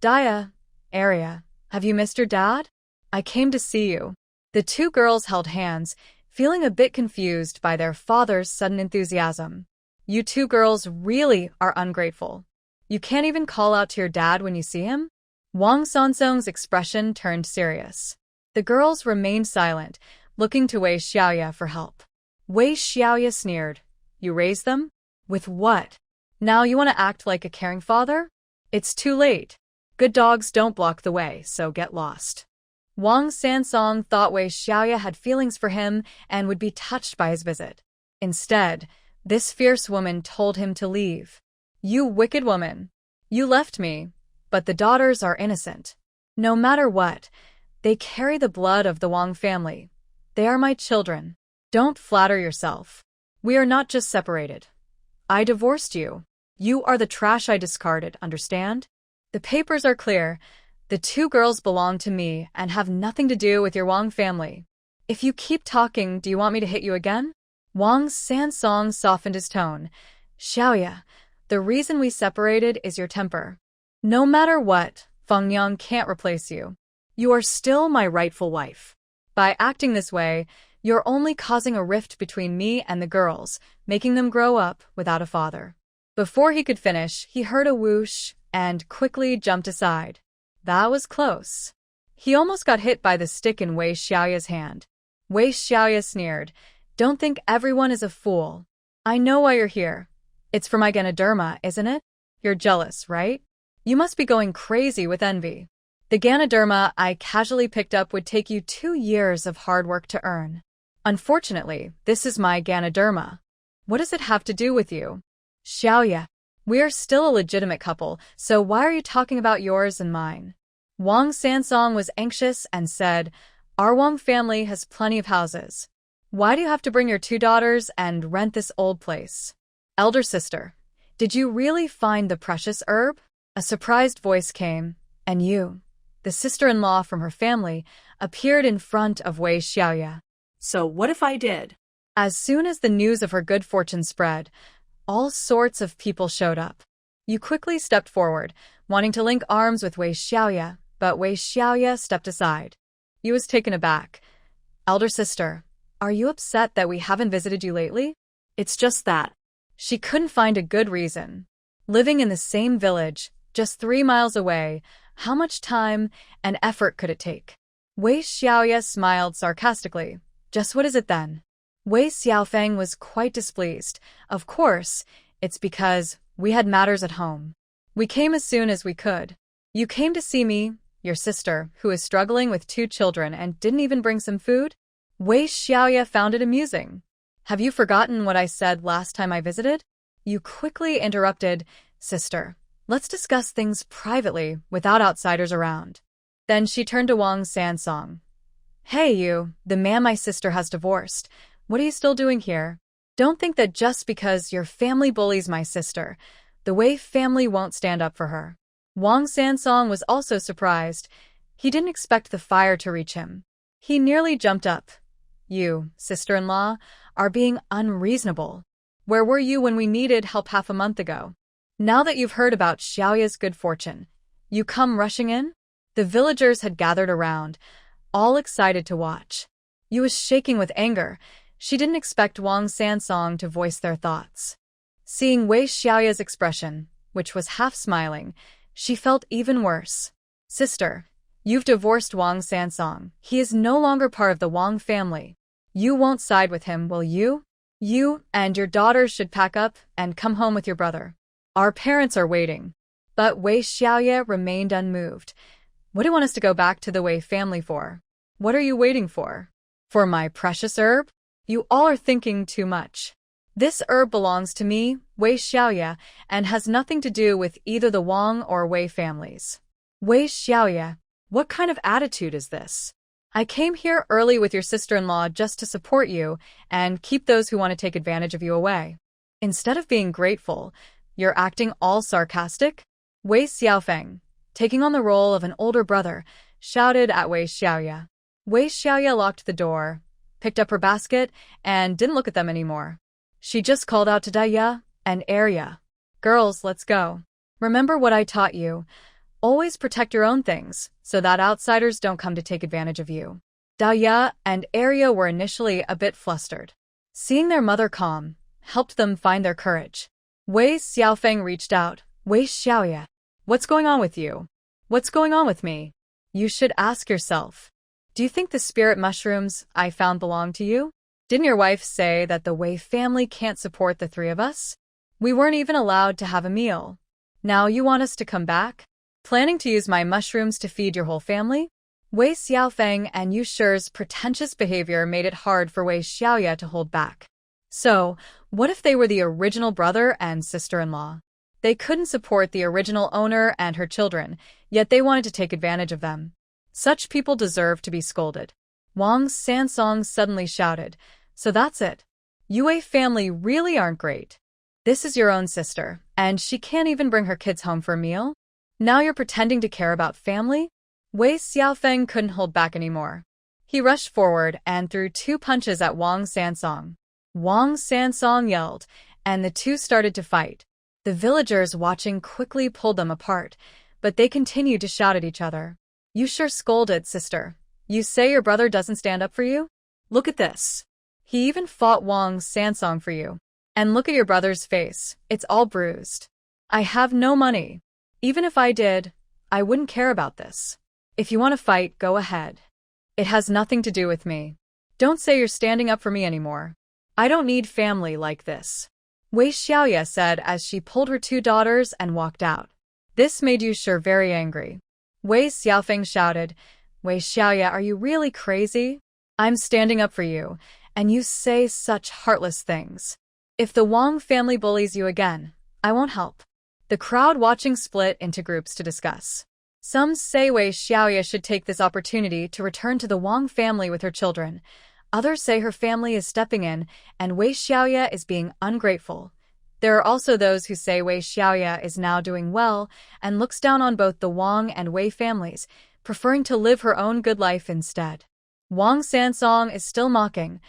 "Dia, Aria, have you missed your dad? I came to see you." The two girls held hands, feeling a bit confused by their father's sudden enthusiasm. "You two girls really are ungrateful. You can't even call out to your dad when you see him?" Wang Sansong's expression turned serious. The girls remained silent, looking to Wei Xiaoye for help. Wei Xiaoye sneered. "You raised them? With what? Now you want to act like a caring father? It's too late. Good dogs don't block the way, so get lost." Wang Sansong thought Wei Xiaoye had feelings for him and would be touched by his visit. Instead, this fierce woman told him to leave. "You wicked woman. You left me, but the daughters are innocent. No matter what, they carry the blood of the Wang family. They are my children. Don't flatter yourself. We are not just separated. I divorced you. You are the trash I discarded, understand? The papers are clear. The two girls belong to me and have nothing to do with your Wang family. If you keep talking, do you want me to hit you again?" Wang Sansong softened his tone. "Xiaoye, the reason we separated is your temper. No matter what, Feng Yang can't replace you. You are still my rightful wife. By acting this way, you're only causing a rift between me and the girls, making them grow up without a father." Before he could finish, he heard a whoosh and quickly jumped aside. That was close. He almost got hit by the stick in Wei Xiaoye's hand. Wei Xiaoye sneered. "Don't think everyone is a fool. I know why you're here. It's for my Ganoderma, isn't it? You're jealous, right? You must be going crazy with envy. The Ganoderma I casually picked up would take you 2 years of hard work to earn. Unfortunately, this is my Ganoderma. What does it have to do with you? Xiaoye, we are still a legitimate couple, so why are you talking about yours and mine?" Wang Sansong was anxious and said, "Our Wang family has plenty of houses. Why do you have to bring your 2 daughters and rent this old place?" "Elder sister, did you really find the precious herb?" A surprised voice came, and you, the sister-in-law from her family, appeared in front of Wei Xiaoye. "So what if I did?" As soon as the news of her good fortune spread, all sorts of people showed up. You quickly stepped forward, wanting to link arms with Wei Xiaoye, but Wei Xiaoye stepped aside. He was taken aback. "Elder sister, are you upset that we haven't visited you lately?" "It's just that." She couldn't find a good reason. Living in the same village, just 3 miles away, how much time and effort could it take? Wei Xiaoye smiled sarcastically. "Just what is it then?" Wei Xiaofeng was quite displeased. "Of course, it's because we had matters at home. We came as soon as we could. You came to see me, your sister, who is struggling with 2 children and didn't even bring some food?" Wei Xiaoye found it amusing. "Have you forgotten what I said last time I visited?" You quickly interrupted. "Sister, let's discuss things privately without outsiders around." Then she turned to Wang Sansong. "Hey you, the man my sister has divorced. What are you still doing here? Don't think that just because your family bullies my sister, the Wei family won't stand up for her." Wang Sansong was also surprised. He didn't expect the fire to reach him. He nearly jumped up. "You, sister-in-law, are being unreasonable. Where were you when we needed help half a month ago? Now that you've heard about Xiaoye's good fortune, you come rushing in?" The villagers had gathered around, all excited to watch. Yu was shaking with anger. She didn't expect Wang Sansong to voice their thoughts. Seeing Wei Xiaoye's expression, which was half smiling, she felt even worse. "Sister, you've divorced Wang Sansong. He is no longer part of the Wang family. You won't side with him, will you? You and your daughters should pack up and come home with your brother. Our parents are waiting." But Wei Xiaoye remained unmoved. "What do you want us to go back to the Wei family for? What are you waiting for? For my precious herb? You all are thinking too much. This herb belongs to me, Wei Xiaoye, and has nothing to do with either the Wang or Wei families." "Wei Xiaoye, what kind of attitude is this? I came here early with your sister-in-law just to support you and keep those who want to take advantage of you away. Instead of being grateful, you're acting all sarcastic? Wei Xiaoye, taking on the role of an older brother, shouted at Wei Xiaoye. Wei Xiaoye locked the door, picked up her basket, and didn't look at them anymore. She just called out to Daya and Arya. Girls, let's go. Remember what I taught you. Always protect your own things, so that outsiders don't come to take advantage of you. Daya and Arya were initially a bit flustered. Seeing their mother calm helped them find their courage. Wei Xiaoye reached out. Wei Xiaoye, what's going on with you? What's going on with me? You should ask yourself. Do you think the spirit mushrooms I found belong to you? Didn't your wife say that the Wei family can't support the three of us? We weren't even allowed to have a meal. Now you want us to come back? Planning to use my mushrooms to feed your whole family? Wei Xiaoye and Yu Shi's pretentious behavior made it hard for Wei Xiaoye to hold back. So, what if they were the original brother and sister-in-law? They couldn't support the original owner and her children, yet they wanted to take advantage of them. Such people deserve to be scolded. Wang Sansong suddenly shouted, so that's it. Yue family really aren't great. This is your own sister, and she can't even bring her kids home for a meal? Now you're pretending to care about family? Wei Xiaoye couldn't hold back anymore. He rushed forward and threw 2 punches at Wang Sansong. Wang Sansong yelled, and the two started to fight. The villagers watching quickly pulled them apart, but they continued to shout at each other. You sure scolded, sister. You say your brother doesn't stand up for you? Look at this. He even fought Wang Sansong for you. And look at your brother's face, it's all bruised. I have no money. Even if I did, I wouldn't care about this. If you want to fight, go ahead. It has nothing to do with me. Don't say you're standing up for me anymore. I don't need family like this. Wei Xiaoye said as she pulled her 2 daughters and walked out. This made Yu Shi very angry. Wei Xiaoye shouted, Wei Xiaoye, are you really crazy? I'm standing up for you, and you say such heartless things. If the Wang family bullies you again, I won't help. The crowd watching split into groups to discuss. Some say Wei Xiaoye should take this opportunity to return to the Wang family with her children. Others say her family is stepping in, and Wei Xiaoye is being ungrateful. There are also those who say Wei Xiaoye is now doing well and looks down on both the Wang and Wei families, preferring to live her own good life instead. Wang Sansong is still mocking.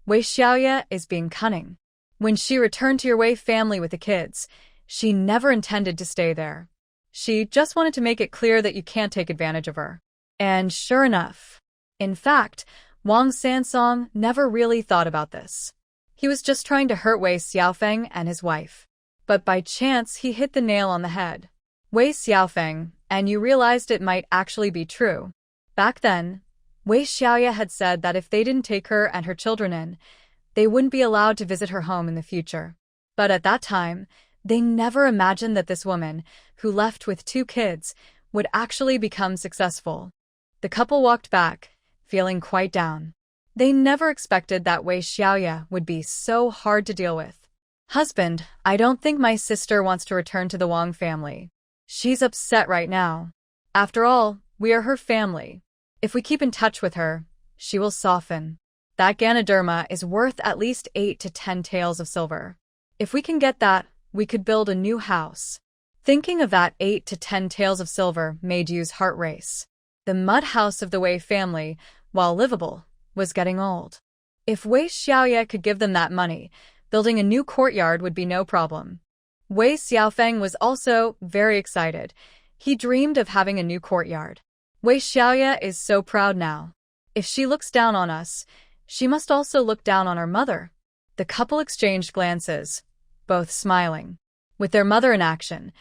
Wei Xiaoye is being cunning. When she returned to your Wei family with the kids, she never intended to stay there. She just wanted to make it clear that you can't take advantage of her. And sure enough. In fact, Wang Sansong never really thought about this. He was just trying to hurt Wei Xiaoye and his wife. But by chance, he hit the nail on the head. Wei Xiaoye, and you realized it might actually be true. Back then, Wei Xiaoye had said that if they didn't take her and her children in, they wouldn't be allowed to visit her home in the future. But at that time, they never imagined that this woman, who left with 2 kids, would actually become successful. The couple walked back, feeling quite down. They never expected that Wei Xiaoye would be so hard to deal with. Husband, I don't think my sister wants to return to the Wang family. She's upset right now. After all, we are her family. If we keep in touch with her, she will soften. That Ganoderma is worth at least 8 to 10 taels of silver. If we can get that, we could build a new house. Thinking of that 8 to 10 taels of silver made Yu's heart race. The mud house of the Wei family, while livable, was getting old. If Wei Xiaoye could give them that money, building a new courtyard would be no problem. Wei Xiaoye was also very excited. He dreamed of having a new courtyard. Wei Xiaoye is so proud now. If she looks down on us, she must also look down on our mother. The couple exchanged glances, both smiling. With their mother in action,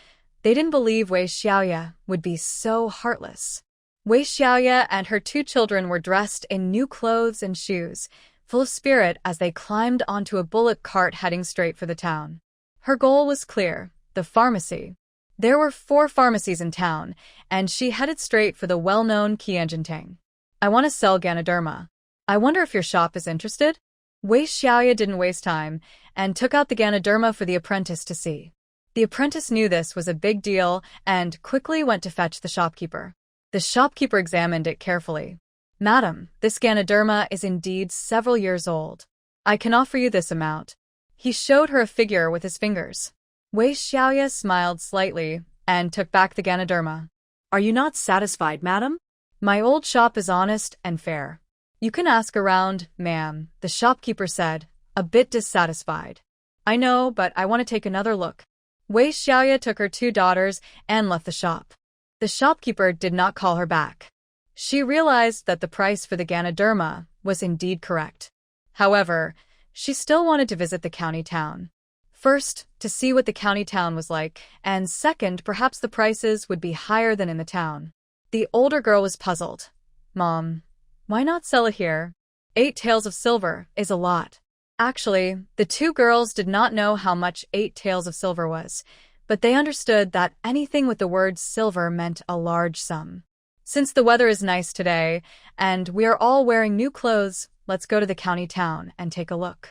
they didn't believe Wei Xiaoye would be so heartless. Wei Xiaoye and her 2 children were dressed in new clothes and shoes, full of spirit as they climbed onto a bullock cart heading straight for the town. Her goal was clear, the pharmacy. There were 4 pharmacies in town, and she headed straight for the well-known Qianjintang. I want to sell Ganoderma. I wonder if your shop is interested? Wei Xiaoye didn't waste time, and took out the Ganoderma for the apprentice to see. The apprentice knew this was a big deal, and quickly went to fetch the shopkeeper. The shopkeeper examined it carefully. Madam, this Ganoderma is indeed several years old. I can offer you this amount. He showed her a figure with his fingers. Wei Xiaoye smiled slightly and took back the Ganoderma. Are you not satisfied, madam? My old shop is honest and fair. You can ask around, ma'am, the shopkeeper said, a bit dissatisfied. I know, but I want to take another look. Wei Xiaoye took her 2 daughters and left the shop. The shopkeeper did not call her back. She realized that the price for the Ganoderma was indeed correct. However, she still wanted to visit the county town. First, to see what the county town was like, and second, perhaps the prices would be higher than in the town. The older girl was puzzled. Mom, why not sell it here? 8 taels of silver is a lot. Actually, the 2 girls did not know how much 8 taels of silver was, but they understood that anything with the word silver meant a large sum. Since the weather is nice today, and we are all wearing new clothes, let's go to the county town and take a look.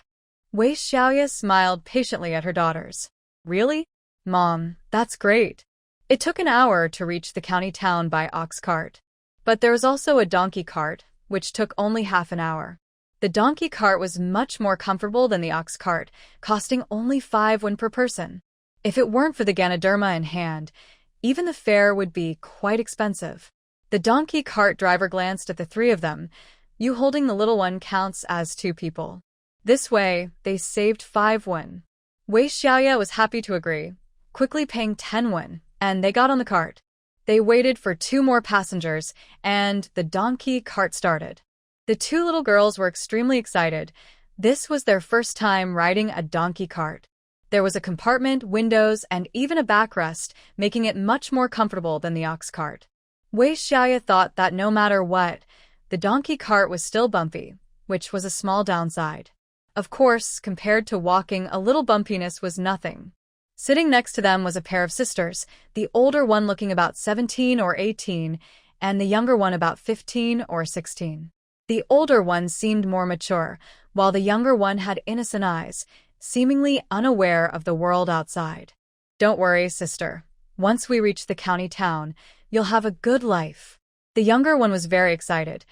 Wei Xiaoye smiled patiently at her daughters. Really? Mom, that's great. It took an hour to reach the county town by ox cart. But there was also a donkey cart, which took only half an hour. The donkey cart was much more comfortable than the ox cart, costing only 5 won per person. If it weren't for the Ganoderma in hand, even the fare would be quite expensive. The donkey cart driver glanced at the 3 of them. You holding the little one counts as 2 people. This way, they saved 5 won. Wei Xiaoye was happy to agree, quickly paying 10 won, and they got on the cart. They waited for 2 more passengers, and the donkey cart started. The 2 little girls were extremely excited. This was their first time riding a donkey cart. There was a compartment, windows, and even a backrest, making it much more comfortable than the ox cart. Wei Xiaoye thought that no matter what, the donkey cart was still bumpy, which was a small downside. Of course, compared to walking, a little bumpiness was nothing. Sitting next to them was a pair of sisters, the older one looking about 17 or 18, and the younger one about 15 or 16. The older one seemed more mature, while the younger one had innocent eyes, seemingly unaware of the world outside. Don't worry, sister. Once we reach the county town, you'll have a good life. The younger one was very excited.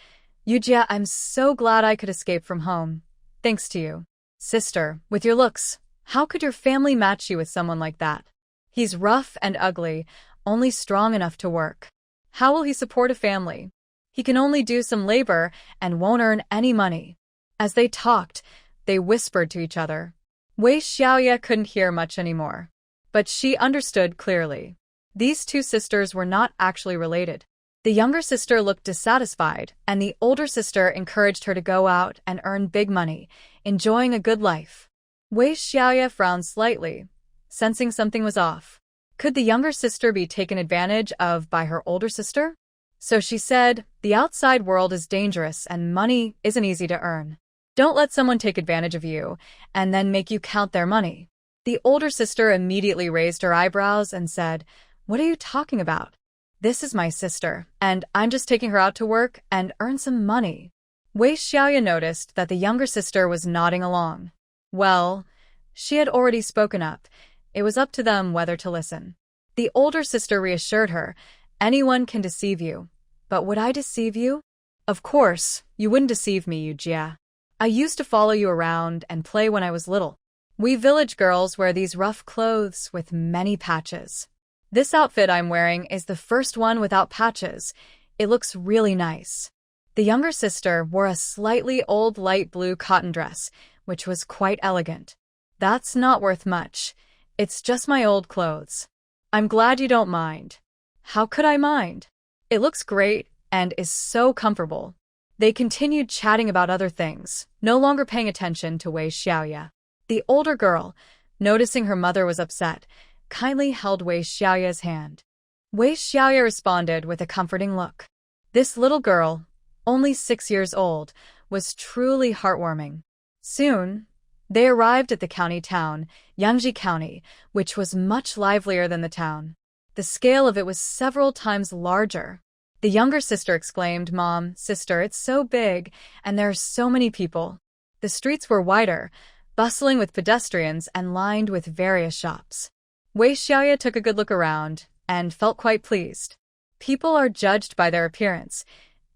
Yujia, I'm so glad I could escape from home. Thanks to you. Sister, with your looks, how could your family match you with someone like that? He's rough and ugly, only strong enough to work. How will he support a family? He can only do some labor and won't earn any money. As they talked, they whispered to each other. Wei Xiaoye couldn't hear much anymore, but she understood clearly. These 2 sisters were not actually related. The younger sister looked dissatisfied, and the older sister encouraged her to go out and earn big money, enjoying a good life. Wei Xiaoye frowned slightly, sensing something was off. Could the younger sister be taken advantage of by her older sister? So she said, the outside world is dangerous and money isn't easy to earn. Don't let someone take advantage of you and then make you count their money. The older sister immediately raised her eyebrows and said, What are you talking about? This is my sister, and I'm just taking her out to work and earn some money. Wei Xiaoye noticed that the younger sister was nodding along. Well, she had already spoken up. It was up to them whether to listen. The older sister reassured her, anyone can deceive you. But would I deceive you? Of course, you wouldn't deceive me, Yujia. I used to follow you around and play when I was little. We village girls wear these rough clothes with many patches. This outfit I'm wearing is the first one without patches. It looks really nice. The younger sister wore a slightly old light blue cotton dress, which was quite elegant. That's not worth much. It's just my old clothes. I'm glad you don't mind. How could I mind? It looks great and is so comfortable. They continued chatting about other things, no longer paying attention to Wei Xiaoye. The older girl, noticing her mother was upset, kindly held Wei Xiaoye's hand. Wei Xiaoye responded with a comforting look. This little girl, only 6 years old, was truly heartwarming. Soon, they arrived at the county town, Yangji County, which was much livelier than the town. The scale of it was several times larger. The younger sister exclaimed, Mom, sister, it's so big, and there are so many people. The streets were wider, bustling with pedestrians and lined with various shops. Wei Xiaoye took a good look around and felt quite pleased. People are judged by their appearance.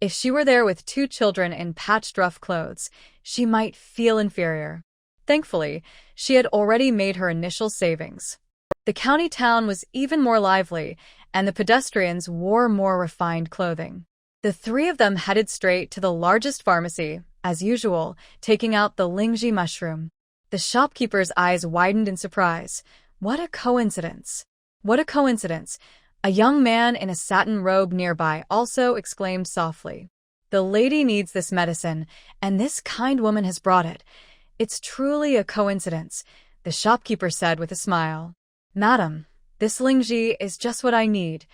If she were there with 2 children in patched rough clothes, she might feel inferior. Thankfully, she had already made her initial savings. The county town was even more lively, and the pedestrians wore more refined clothing. The 3 of them headed straight to the largest pharmacy, as usual, taking out the lingji mushroom. The shopkeeper's eyes widened in surprise. What a coincidence! What a coincidence! A young man in a satin robe nearby also exclaimed softly. The lady needs this medicine, and this kind woman has brought it. It's truly a coincidence, the shopkeeper said with a smile. Madam, this lingji is just what I need.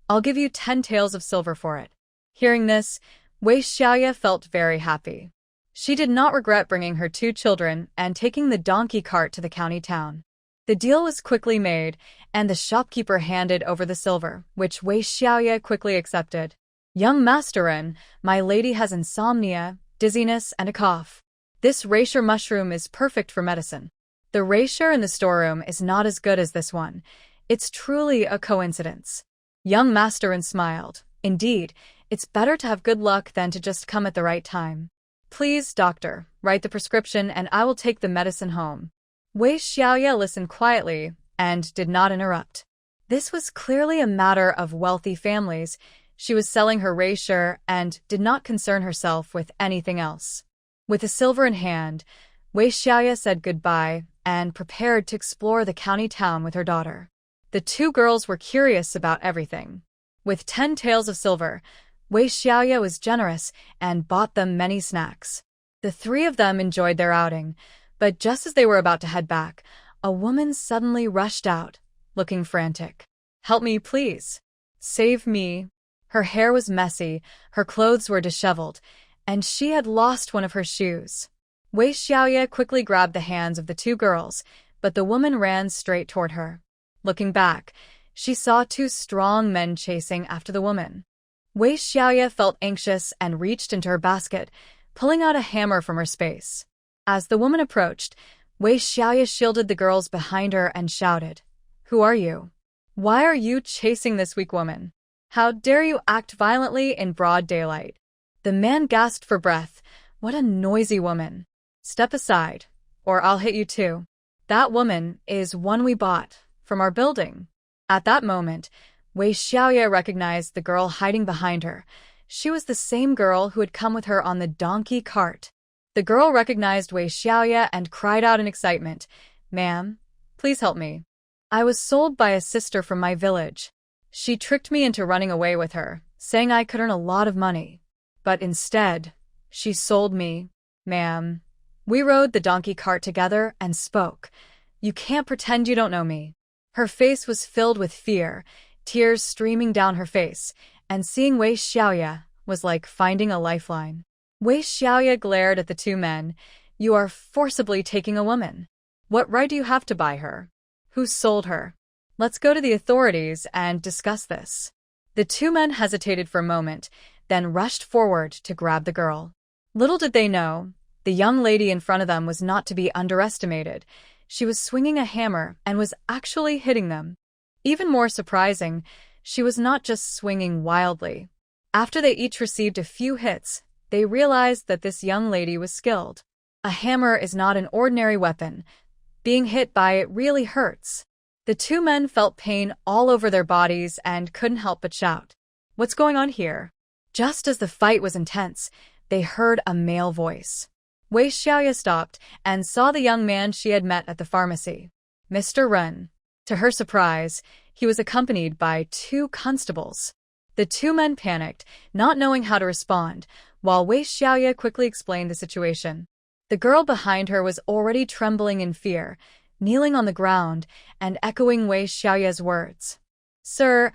I'll give you 10 taels of silver for it. Hearing this, Wei Xiaoye felt very happy. She did not regret bringing her 2 children and taking the donkey cart to the county town. The deal was quickly made, and the shopkeeper handed over the silver, which Wei Xiaoye quickly accepted. Young masterin, my lady has insomnia, dizziness, and a cough. This reishi mushroom is perfect for medicine. The reishi in the storeroom is not as good as this one. It's truly a coincidence. Young masterin smiled. Indeed, it's better to have good luck than to just come at the right time. Please, doctor, write the prescription and I will take the medicine home. Wei Xiaoye listened quietly and did not interrupt. This was clearly a matter of wealthy families. She was selling her reishi and did not concern herself with anything else. With the silver in hand, Wei Xiaoye said goodbye and prepared to explore the county town with her daughter. The 2 girls were curious about everything. With 10 taels of silver, Wei Xiaoye was generous and bought them many snacks. The 3 of them enjoyed their outing, but just as they were about to head back, a woman suddenly rushed out, looking frantic. Help me, please. Save me. Her hair was messy, her clothes were disheveled, and she had lost one of her shoes. Wei Xiaoye quickly grabbed the hands of the 2 girls, but the woman ran straight toward her. Looking back, she saw 2 strong men chasing after the woman. Wei Xiaoye felt anxious and reached into her basket, pulling out a hammer from her space. As the woman approached, Wei Xiaoye shielded the girls behind her and shouted, "Who are you? Why are you chasing this weak woman? How dare you act violently in broad daylight?" The man gasped for breath. What a noisy woman. Step aside, or I'll hit you too. That woman is one we bought from our building. At that moment, Wei Xiaoye recognized the girl hiding behind her. She was the same girl who had come with her on the donkey cart. The girl recognized Wei Xiaoye and cried out in excitement, "Ma'am, please help me. I was sold by a sister from my village. She tricked me into running away with her, saying I could earn a lot of money. But instead, she sold me. Ma'am." We rode the donkey cart together and spoke. "You can't pretend you don't know me." Her face was filled with fear, tears streaming down her face, and seeing Wei Xiaoye was like finding a lifeline. Wei Xiaoye glared at the 2 men. "You are forcibly taking a woman. What right do you have to buy her? Who sold her? Let's go to the authorities and discuss this." The 2 men hesitated for a moment, then rushed forward to grab the girl. Little did they know, the young lady in front of them was not to be underestimated. She was swinging a hammer and was actually hitting them. Even more surprising, she was not just swinging wildly. After they each received a few hits, they realized that this young lady was skilled. A hammer is not an ordinary weapon. Being hit by it really hurts. The 2 men felt pain all over their bodies and couldn't help but shout, "What's going on here?" Just as the fight was intense, they heard a male voice. Wei Xiaoye stopped and saw the young man she had met at the pharmacy. Mr. Ren. To her surprise, he was accompanied by 2 constables. The 2 men panicked, not knowing how to respond, while Wei Xiaoye quickly explained the situation. The girl behind her was already trembling in fear, kneeling on the ground and echoing Wei Xiaoye's words. "Sir,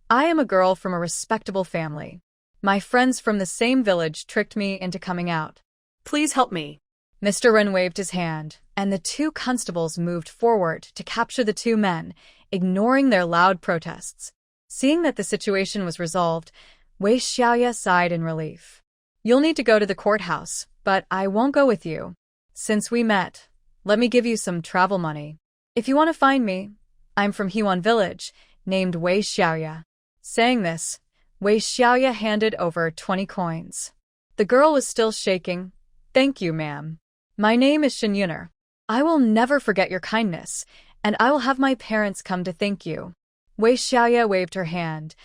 I am a girl from a respectable family. My friends from the same village tricked me into coming out. Please help me." Mr. Ren waved his hand, and the 2 constables moved forward to capture the 2 men, ignoring their loud protests. Seeing that the situation was resolved, Wei Xiaoye sighed in relief. "You'll need to go to the courthouse, but I won't go with you. Since we met, let me give you some travel money. If you want to find me, I'm from Huan village, named Wei Xiaoye." Saying this, Wei Xiaoye handed over 20 coins. The girl was still shaking. Thank you, ma'am. My name is Shenyuner. I will never forget your kindness, and I will have my parents come to thank you. Wei Xiaoye waved her hand.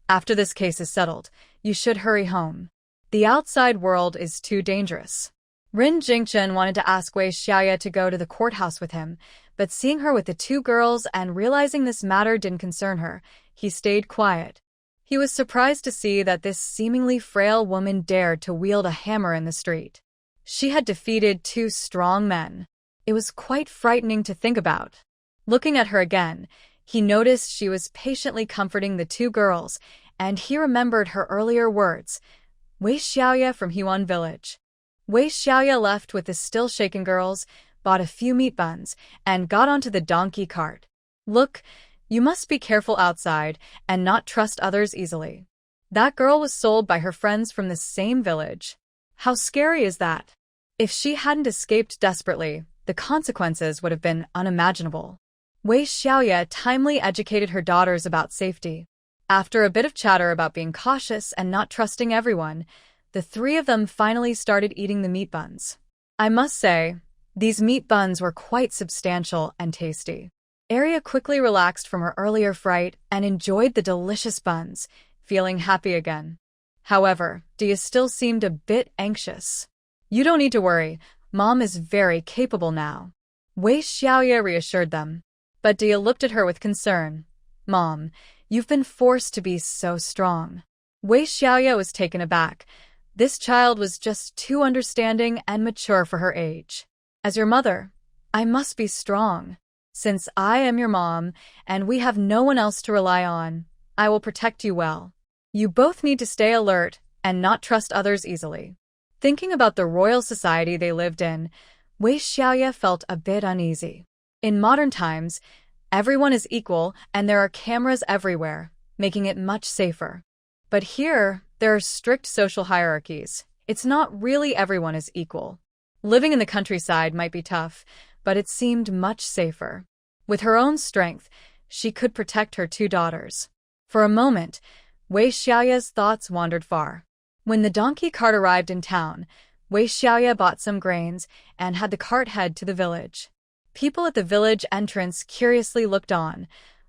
After this case is settled, you should hurry home. The outside world is too dangerous. Rin Jingchen wanted to ask Wei Xiaoye to go to the courthouse with him, but seeing her with the two girls and realizing this matter didn't concern her, he stayed quiet. He was surprised to see that this seemingly frail woman dared to wield a hammer in the street. She had defeated two strong men. It was quite frightening to think about. Looking at her again, he noticed she was patiently comforting the two girls, and he remembered her earlier words. Wei Xiaoye from Huan Village. Wei Xiaoye left with the still shaken girls, bought a few meat buns, and got onto the donkey cart. Look, you must be careful outside and not trust others easily. That girl was sold by her friends from the same village. How scary is that? If she hadn't escaped desperately, the consequences would have been unimaginable. Wei Xiaoye timely educated her daughters about safety. After a bit of chatter about being cautious and not trusting everyone, the three of them finally started eating the meat buns. I must say, these meat buns were quite substantial and tasty. Arya quickly relaxed from her earlier fright and enjoyed the delicious buns, feeling happy again. However, Dia still seemed a bit anxious. You don't need to worry, Mom is very capable now. Wei Xiaoye reassured them. But Dia looked at her with concern. Mom, you've been forced to be so strong. Wei Xiaoye was taken aback. This child was just too understanding and mature for her age. As your mother, I must be strong. Since I am your mom, and we have no one else to rely on, I will protect you well. You both need to stay alert and not trust others easily. Thinking about the royal society they lived in, Wei Xiaoye felt a bit uneasy. In modern times, everyone is equal and there are cameras everywhere, making it much safer. But here, there are strict social hierarchies. It's not really everyone is equal. Living in the countryside might be tough, but it seemed much safer. With her own strength, she could protect her two daughters. For a moment, Wei Xiaoye's thoughts wandered far. When the donkey cart arrived in town, Wei Xiaoye bought some grains and had the cart head to the village. People at the village entrance curiously looked on,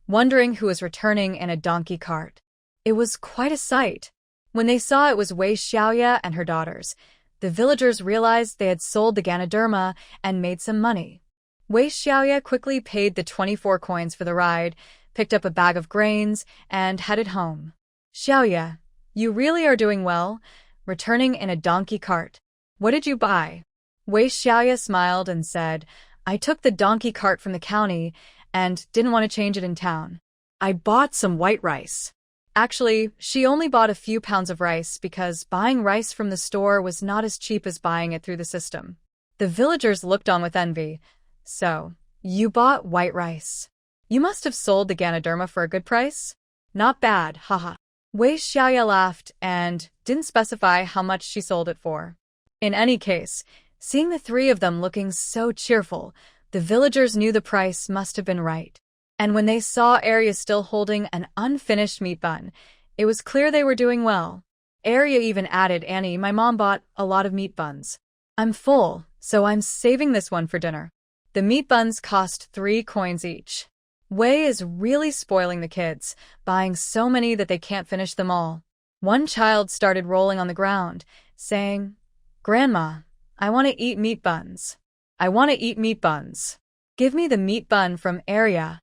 wondering who was returning in a donkey cart. It was quite a sight. When they saw it was Wei Xiaoye and her daughters, the villagers realized they had sold the Ganoderma and made some money. Wei Xiaoye quickly paid the 24 coins for the ride, picked up a bag of grains, and headed home. Xiaoye, you really are doing well, returning in a donkey cart. What did you buy? Wei Xiaoye smiled and said, I took the donkey cart from the county and didn't want to change it in town. I bought some white rice. Actually, she only bought a few pounds of rice because buying rice from the store was not as cheap as buying it through the system. The villagers looked on with envy. So, you bought white rice. You must have sold the Ganoderma for a good price? Not bad, haha. Wei Xiaoye laughed and didn't specify how much she sold it for. In any case, seeing the three of them looking so cheerful, the villagers knew the price must have been right. And when they saw Arya still holding an unfinished meat bun, it was clear they were doing well. Arya even added, Annie, my mom bought a lot of meat buns. I'm full, so I'm saving this one for dinner. The meat buns cost 3 coins each. Wei is really spoiling the kids, buying so many that they can't finish them all. One child started rolling on the ground, saying, Grandma, I want to eat meat buns. I want to eat meat buns. Give me the meat bun from Arya.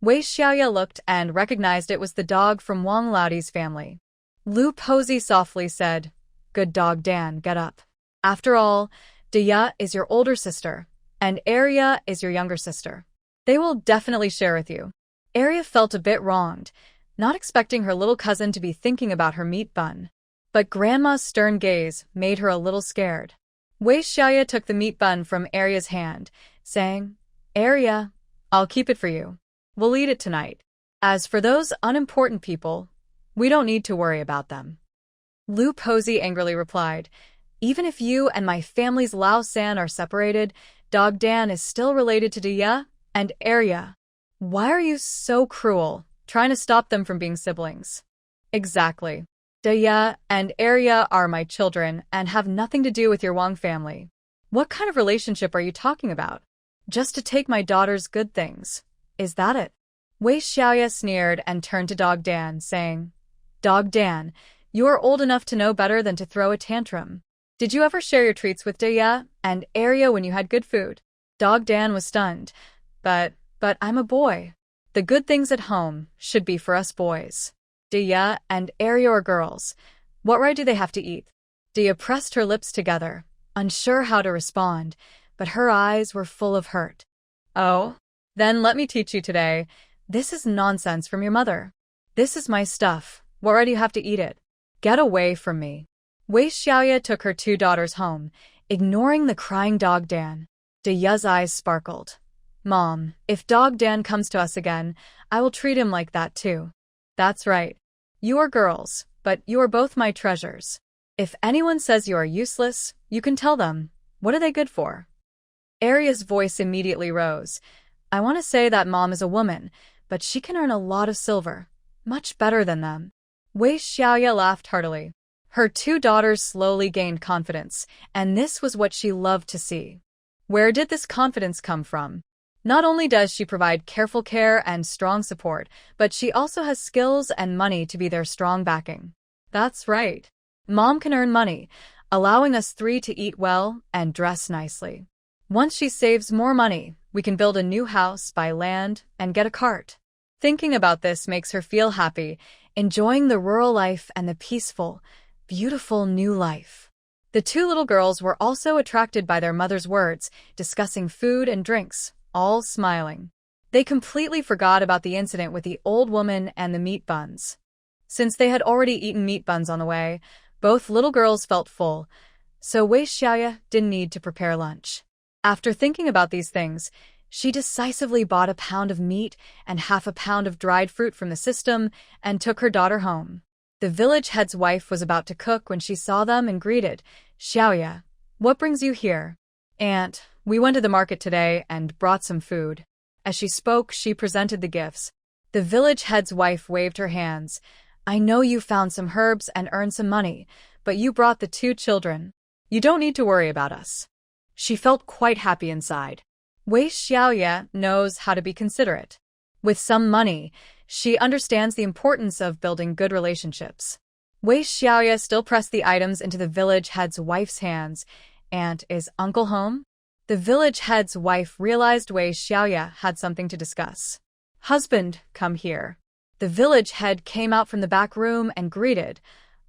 Wei Xiaoye looked and recognized it was the dog from Wang Laodi's family. Lu Posey softly said, Good dog Dan, get up. After all, Dia is your older sister, and Arya is your younger sister. They will definitely share with you. Arya felt a bit wronged, not expecting her little cousin to be thinking about her meat bun. But Grandma's stern gaze made her a little scared. Wei Xiaoye took the meat bun from Arya's hand, saying, Arya, I'll keep it for you. We'll eat it tonight. As for those unimportant people, we don't need to worry about them. Lu Posey angrily replied, Even if you and my family's Lao San are separated, Dog Dan is still related to Dia and Arya. Why are you so cruel, trying to stop them from being siblings? Exactly. Daya and Arya are my children and have nothing to do with your Wang family. What kind of relationship are you talking about? Just to take my daughter's good things. Is that it? Wei Xiaoye sneered and turned to Dog Dan, saying, Dog Dan, you are old enough to know better than to throw a tantrum. Did you ever share your treats with Daya and Arya when you had good food? Dog Dan was stunned. But I'm a boy. The good things at home should be for us boys. Daya and Arya are girls. What right do they have to eat? Daya pressed her lips together, unsure how to respond, but her eyes were full of hurt. Oh, then let me teach you today. This is nonsense from your mother. This is my stuff. What right do you have to eat it? Get away from me. Wei Xiaoye took her two daughters home, ignoring the crying Dog Dan. Daya's eyes sparkled. Mom, if Dog Dan comes to us again, I will treat him like that too. That's right. You are girls, but you are both my treasures. If anyone says you are useless, you can tell them. What are they good for? Arya's voice immediately rose. I want to say that Mom is a woman, but she can earn a lot of silver. Much better than them. Wei Xiaoye laughed heartily. Her two daughters slowly gained confidence, and this was what she loved to see. Where did this confidence come from? Not only does she provide careful care and strong support, but she also has skills and money to be their strong backing. That's right. Mom can earn money, allowing us three to eat well and dress nicely. Once she saves more money, we can build a new house, buy land, and get a cart. Thinking about this makes her feel happy, enjoying the rural life and the peaceful, beautiful new life. The two little girls were also attracted by their mother's words, discussing food and drinks, all smiling. They completely forgot about the incident with the old woman and the meat buns. Since they had already eaten meat buns on the way, both little girls felt full, so Wei Xiaoye didn't need to prepare lunch. After thinking about these things, she decisively bought a pound of meat and half a pound of dried fruit from the system and took her daughter home. The village head's wife was about to cook when she saw them and greeted, Xiaoye, what brings you here? Aunt, we went to the market today and brought some food. As she spoke, she presented the gifts. The village head's wife waved her hands. I know you found some herbs and earned some money, but you brought the two children. You don't need to worry about us. She felt quite happy inside. Wei Xiaoye knows how to be considerate. With some money, she understands the importance of building good relationships. Wei Xiaoye still pressed the items into the village head's wife's hands. Aunt, is Uncle home? The village head's wife realized Wei Xiaoye had something to discuss. Husband, come here. The village head came out from the back room and greeted.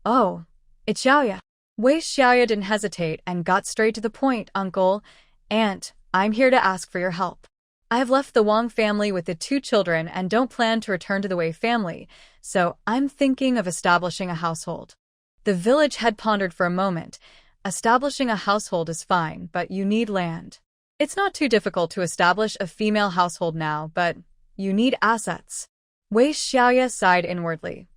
Oh, it's Xiaoye. Wei Xiaoye didn't hesitate and got straight to the point. Uncle, Aunt, I'm here to ask for your help. I have left the Wang family with the two children and don't plan to return to the Wei family, so I'm thinking of establishing a household. The village head pondered for a moment. Establishing a household is fine, but you need land. It's not too difficult to establish a female household now, but you need assets. Wei Xiaoye sighed inwardly.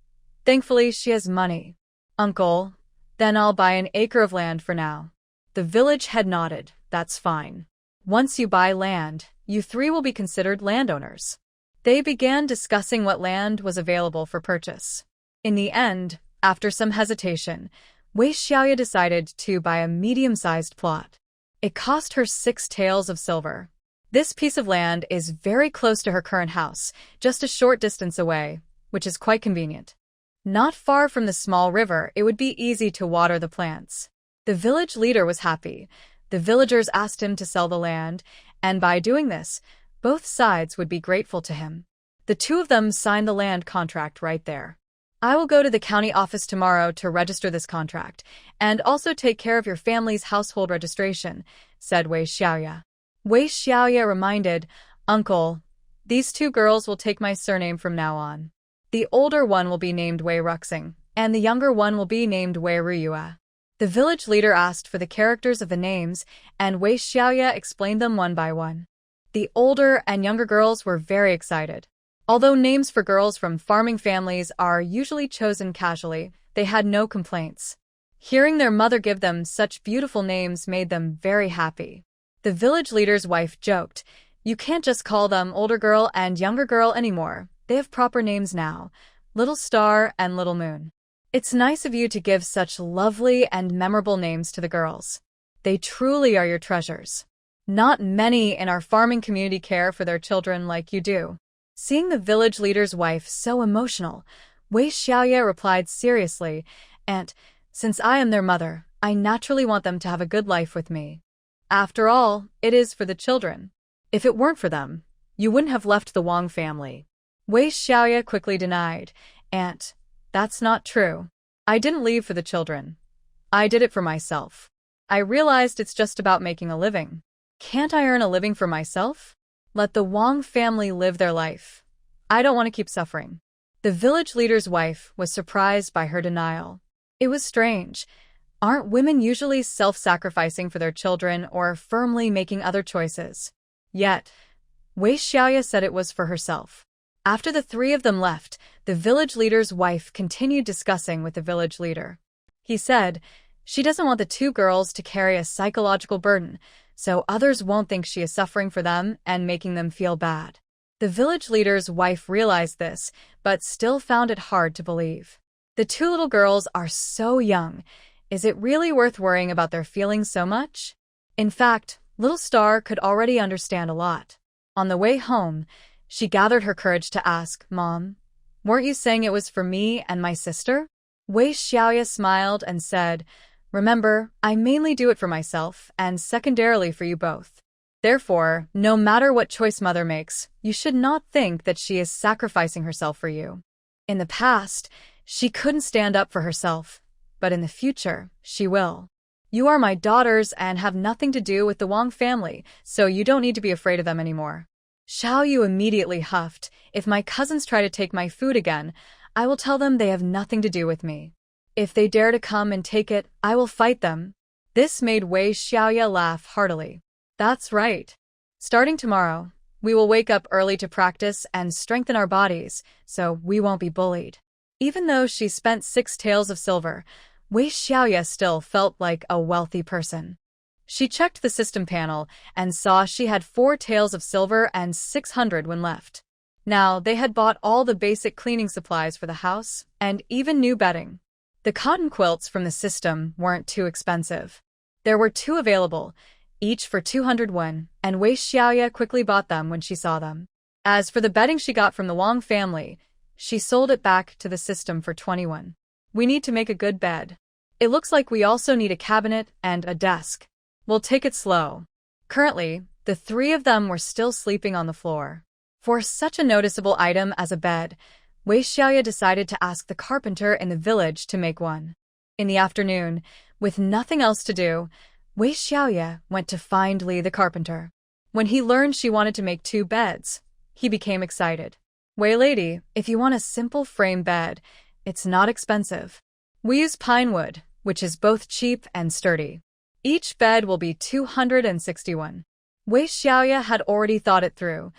Thankfully, she has money. Uncle, then I'll buy an acre of land for now. The village head nodded. That's fine. Once you buy land, you three will be considered landowners. They began discussing what land was available for purchase. In the end, after some hesitation, Wei Xiaoye decided to buy a medium-sized plot. It cost her 6 taels of silver. This piece of land is very close to her current house, just a short distance away, which is quite convenient. Not far from the small river, it would be easy to water the plants. The village leader was happy. The villagers asked him to sell the land, and by doing this, both sides would be grateful to him. The two of them signed the land contract right there. I will go to the county office tomorrow to register this contract, and also take care of your family's household registration, said Wei Xiaoye. Wei Xiaoye reminded, Uncle, these two girls will take my surname from now on. The older one will be named Wei Ruxing, and the younger one will be named Wei Ruyue. The village leader asked for the characters of the names, and Wei Xiaoye explained them one by one. The older and younger girls were very excited. Although names for girls from farming families are usually chosen casually, they had no complaints. Hearing their mother give them such beautiful names made them very happy. The village leader's wife joked, You can't just call them older girl and younger girl anymore. They have proper names now, Little Star and Little Moon. It's nice of you to give such lovely and memorable names to the girls. They truly are your treasures. Not many in our farming community care for their children like you do. Seeing the village leader's wife so emotional, Wei Xiaoye replied seriously, "And, since I am their mother, I naturally want them to have a good life with me. After all, it is for the children. If it weren't for them, you wouldn't have left the Wang family." Wei Xiaoye quickly denied, "Aunt, that's not true. I didn't leave for the children. I did it for myself. I realized it's just about making a living. Can't I earn a living for myself? Let the Wang family live their life. I don't want to keep suffering." The village leader's wife was surprised by her denial. It was strange. Aren't women usually self-sacrificing for their children or firmly making other choices? Yet, Wei Xiaoye said it was for herself. After the three of them left, the village leader's wife continued discussing with the village leader. He said, she doesn't want the two girls to carry a psychological burden, so others won't think she is suffering for them and making them feel bad. The village leader's wife realized this, but still found it hard to believe. The two little girls are so young. Is it really worth worrying about their feelings so much? In fact, little Star could already understand a lot. On the way home, she gathered her courage to ask, "Mom, weren't you saying it was for me and my sister?" Wei Xiaoye smiled and said, "Remember, I mainly do it for myself and secondarily for you both. Therefore, no matter what choice Mother makes, you should not think that she is sacrificing herself for you. In the past, she couldn't stand up for herself, but in the future, she will. You are my daughters and have nothing to do with the Wang family, so you don't need to be afraid of them anymore." Xiaoyu immediately huffed, "If my cousins try to take my food again, I will tell them they have nothing to do with me. If they dare to come and take it, I will fight them." This made Wei Xiaoye laugh heartily. "That's right. Starting tomorrow, we will wake up early to practice and strengthen our bodies, so we won't be bullied." Even though she spent 6 taels of silver, Wei Xiaoye still felt like a wealthy person. She checked the system panel and saw she had 4 taels of silver and 600 when left. Now, they had bought all the basic cleaning supplies for the house and even new bedding. The cotton quilts from the system weren't too expensive. There were 2 available, each for 200 won, and Wei Xiaoye quickly bought them when she saw them. As for the bedding she got from the Wang family, she sold it back to the system for 20 won. "We need to make a good bed. It looks like we also need a cabinet and a desk. We'll take it slow." Currently, the 3 of them were still sleeping on the floor. For such a noticeable item as a bed, Wei Xiaoye decided to ask the carpenter in the village to make one. In the afternoon, with nothing else to do, Wei Xiaoye went to find Li the carpenter. When he learned she wanted to make 2 beds, he became excited. "Wei lady, if you want a simple frame bed, it's not expensive. We use pine wood, which is both cheap and sturdy. Each bed will be 261. Wei Xiaoye had already thought it through.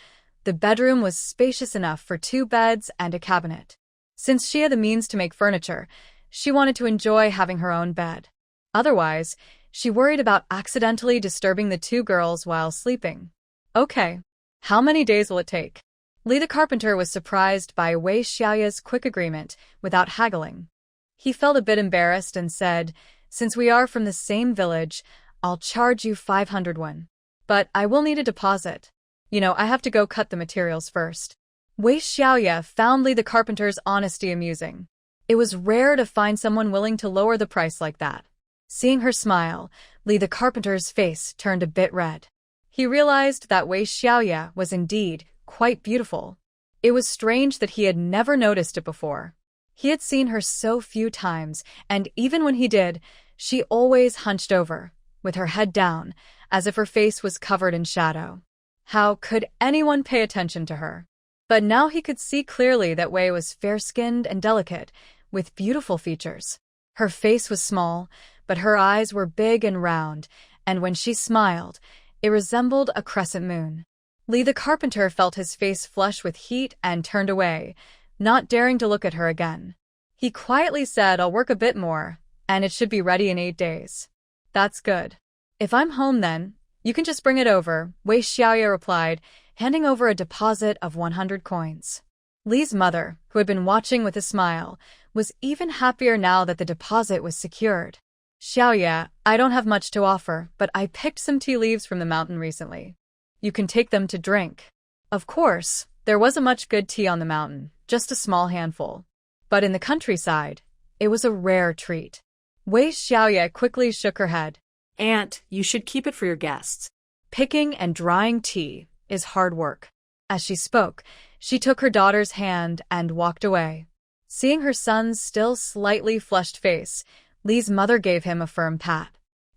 The bedroom was spacious enough for 2 beds and a cabinet. Since she had the means to make furniture, she wanted to enjoy having her own bed. Otherwise, she worried about accidentally disturbing the 2 girls while sleeping. "Okay. How many days will it take?" Li the carpenter was surprised by Wei Xiaoye's quick agreement without haggling. He felt a bit embarrassed and said, "Since we are from the same village, I'll charge you 500 won. But I will need a deposit. I have to go cut the materials first." Wei Xiaoye found Li the carpenter's honesty amusing. It was rare to find someone willing to lower the price like that. Seeing her smile, Li the carpenter's face turned a bit red. He realized that Wei Xiaoye was indeed quite beautiful. It was strange that he had never noticed it before. He had seen her so few times, and even when he did, she always hunched over, with her head down, as if her face was covered in shadow. How could anyone pay attention to her? But now he could see clearly that Wei was fair-skinned and delicate, with beautiful features. Her face was small, but her eyes were big and round, and when she smiled, it resembled a crescent moon. Li the carpenter felt his face flush with heat and turned away, not daring to look at her again. He quietly said, "I'll work a bit more, and it should be ready in 8 days. "That's good. If I'm home then, you can just bring it over," Wei Xiaoye replied, handing over a deposit of 100 coins. Li's mother, who had been watching with a smile, was even happier now that the deposit was secured. Xiaoye, I don't have much to offer, but I picked some tea leaves from the mountain recently. You can take them to drink. Of course, there wasn't much good tea on the mountain, just a small handful. But in the countryside, it was a rare treat. Wei Xiaoye quickly shook her head. Aunt, you should keep it for your guests. Picking and drying tea is hard work. As she spoke, she took her daughter's hand and walked away. Seeing her son's still slightly flushed face, Li's mother gave him a firm pat.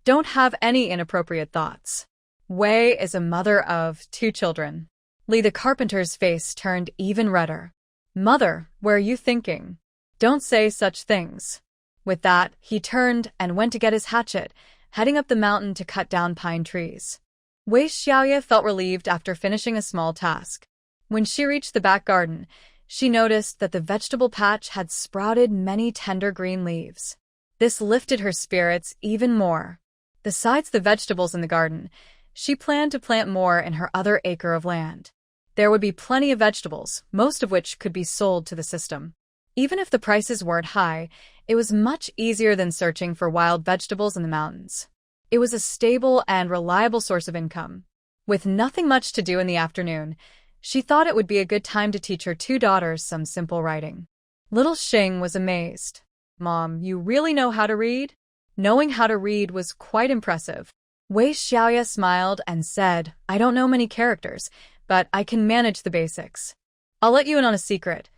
Don't have any inappropriate thoughts. Wei is a mother of 2 children. Li the carpenter's face turned even redder. Mother, where are you thinking? Don't say such things. With that, he turned and went to get his hatchet, heading up the mountain to cut down pine trees. Wei Xiaoye felt relieved after finishing a small task. When she reached the back garden, she noticed that the vegetable patch had sprouted many tender green leaves. This lifted her spirits even more. Besides the vegetables in the garden, she planned to plant more in her other acre of land. There would be plenty of vegetables, most of which could be sold to the system. Even if the prices weren't high, it was much easier than searching for wild vegetables in the mountains. It was a stable and reliable source of income. With nothing much to do in the afternoon, she thought it would be a good time to teach her 2 daughters some simple writing. Little Xing was amazed. Mom, you really know how to read? Knowing how to read was quite impressive. Wei Xiaoye smiled and said, I don't know many characters, but I can manage the basics. I'll let you in on a secret.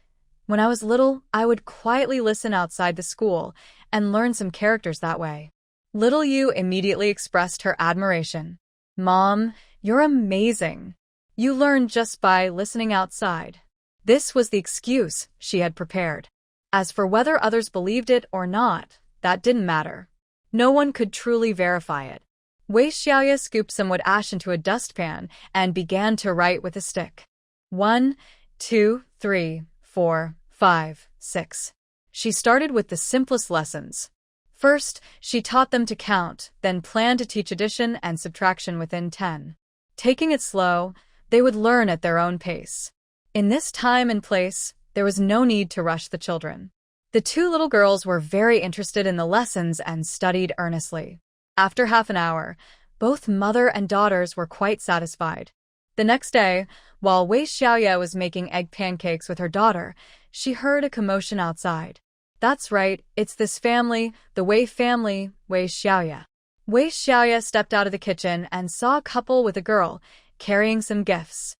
When I was little, I would quietly listen outside the school and learn some characters that way. Little Yu immediately expressed her admiration. Mom, you're amazing. You learned just by listening outside. This was the excuse she had prepared. As for whether others believed it or not, that didn't matter. No one could truly verify it. Wei Xiaoye scooped some wood ash into a dustpan and began to write with a stick. 1, 2, 3, 4, 5, 6. She started with the simplest lessons. First, she taught them to count, then planned to teach addition and subtraction within 10. Taking it slow, they would learn at their own pace. In this time and place, there was no need to rush the children. The 2 little girls were very interested in the lessons and studied earnestly. After half an hour, both mother and daughters were quite satisfied. The next day, while Wei Xiaoye was making egg pancakes with her daughter, she heard a commotion outside. That's right, it's this family, the Wei family, Wei Xiaoye. Wei Xiaoye stepped out of the kitchen and saw a couple with a girl, carrying some gifts.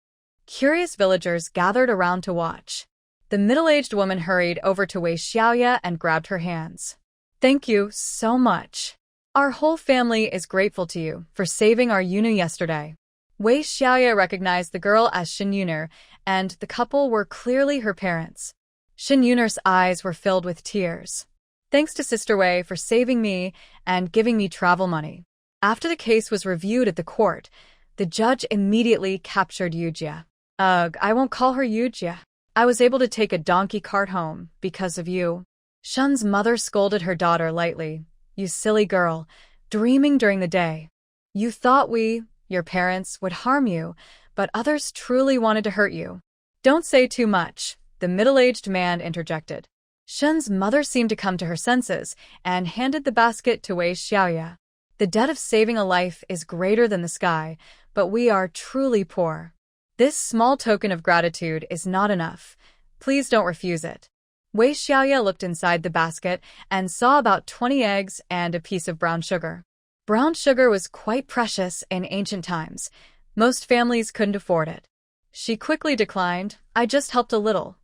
Curious villagers gathered around to watch. The middle-aged woman hurried over to Wei Xiaoye and grabbed her hands. Thank you so much. Our whole family is grateful to you for saving our Yunu yesterday. Wei Xiaoye recognized the girl as Shen Yuner, and the couple were clearly her parents. Shen Yuner's eyes were filled with tears. Thanks to Sister Wei for saving me and giving me travel money. After the case was reviewed at the court, the judge immediately captured Yujia. Ugh, I won't call her Yujia. I was able to take a donkey cart home because of you. Shen's mother scolded her daughter lightly. You silly girl, dreaming during the day. You thought we, your parents, would harm you, but others truly wanted to hurt you. Don't say too much, the middle-aged man interjected. Shen's mother seemed to come to her senses and handed the basket to Wei Xiaoye. The debt of saving a life is greater than the sky, but we are truly poor. This small token of gratitude is not enough. Please don't refuse it. Wei Xiaoye looked inside the basket and saw about 20 eggs and a piece of brown sugar. Brown sugar was quite precious in ancient times. Most families couldn't afford it. She quickly declined. I just helped a little.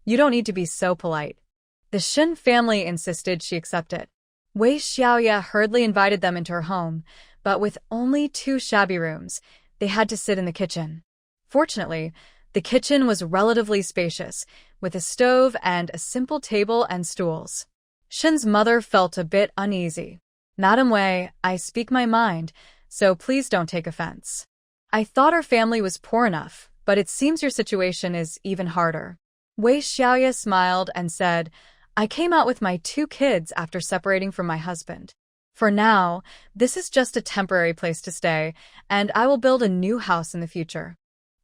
You don't need to be so polite. The Shen family insisted she accept it. Wei Xiaoye hurriedly invited them into her home, but with only 2 shabby rooms, they had to sit in the kitchen. Fortunately, the kitchen was relatively spacious, with a stove and a simple table and stools. Shen's mother felt a bit uneasy. Madam Wei, I speak my mind, so please don't take offense. I thought our family was poor enough, but it seems your situation is even harder. Wei Xiaoye smiled and said, I came out with my 2 kids after separating from my husband. For now, this is just a temporary place to stay, and I will build a new house in the future.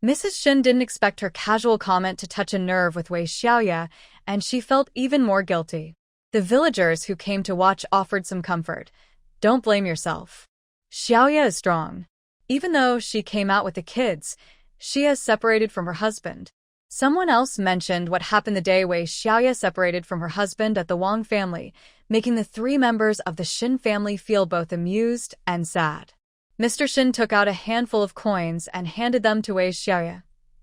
Mrs. Shen didn't expect her casual comment to touch a nerve with Wei Xiaoye and she felt even more guilty. The villagers who came to watch offered some comfort. Don't blame yourself. Xiaoye is strong. Even though she came out with the kids, she has separated from her husband. Someone else mentioned what happened the day Wei Xiaoye separated from her husband at the Wang family, making the 3 members of the Shin family feel both amused and sad. Mr. Shin took out a handful of coins and handed them to Wei Xiaoye.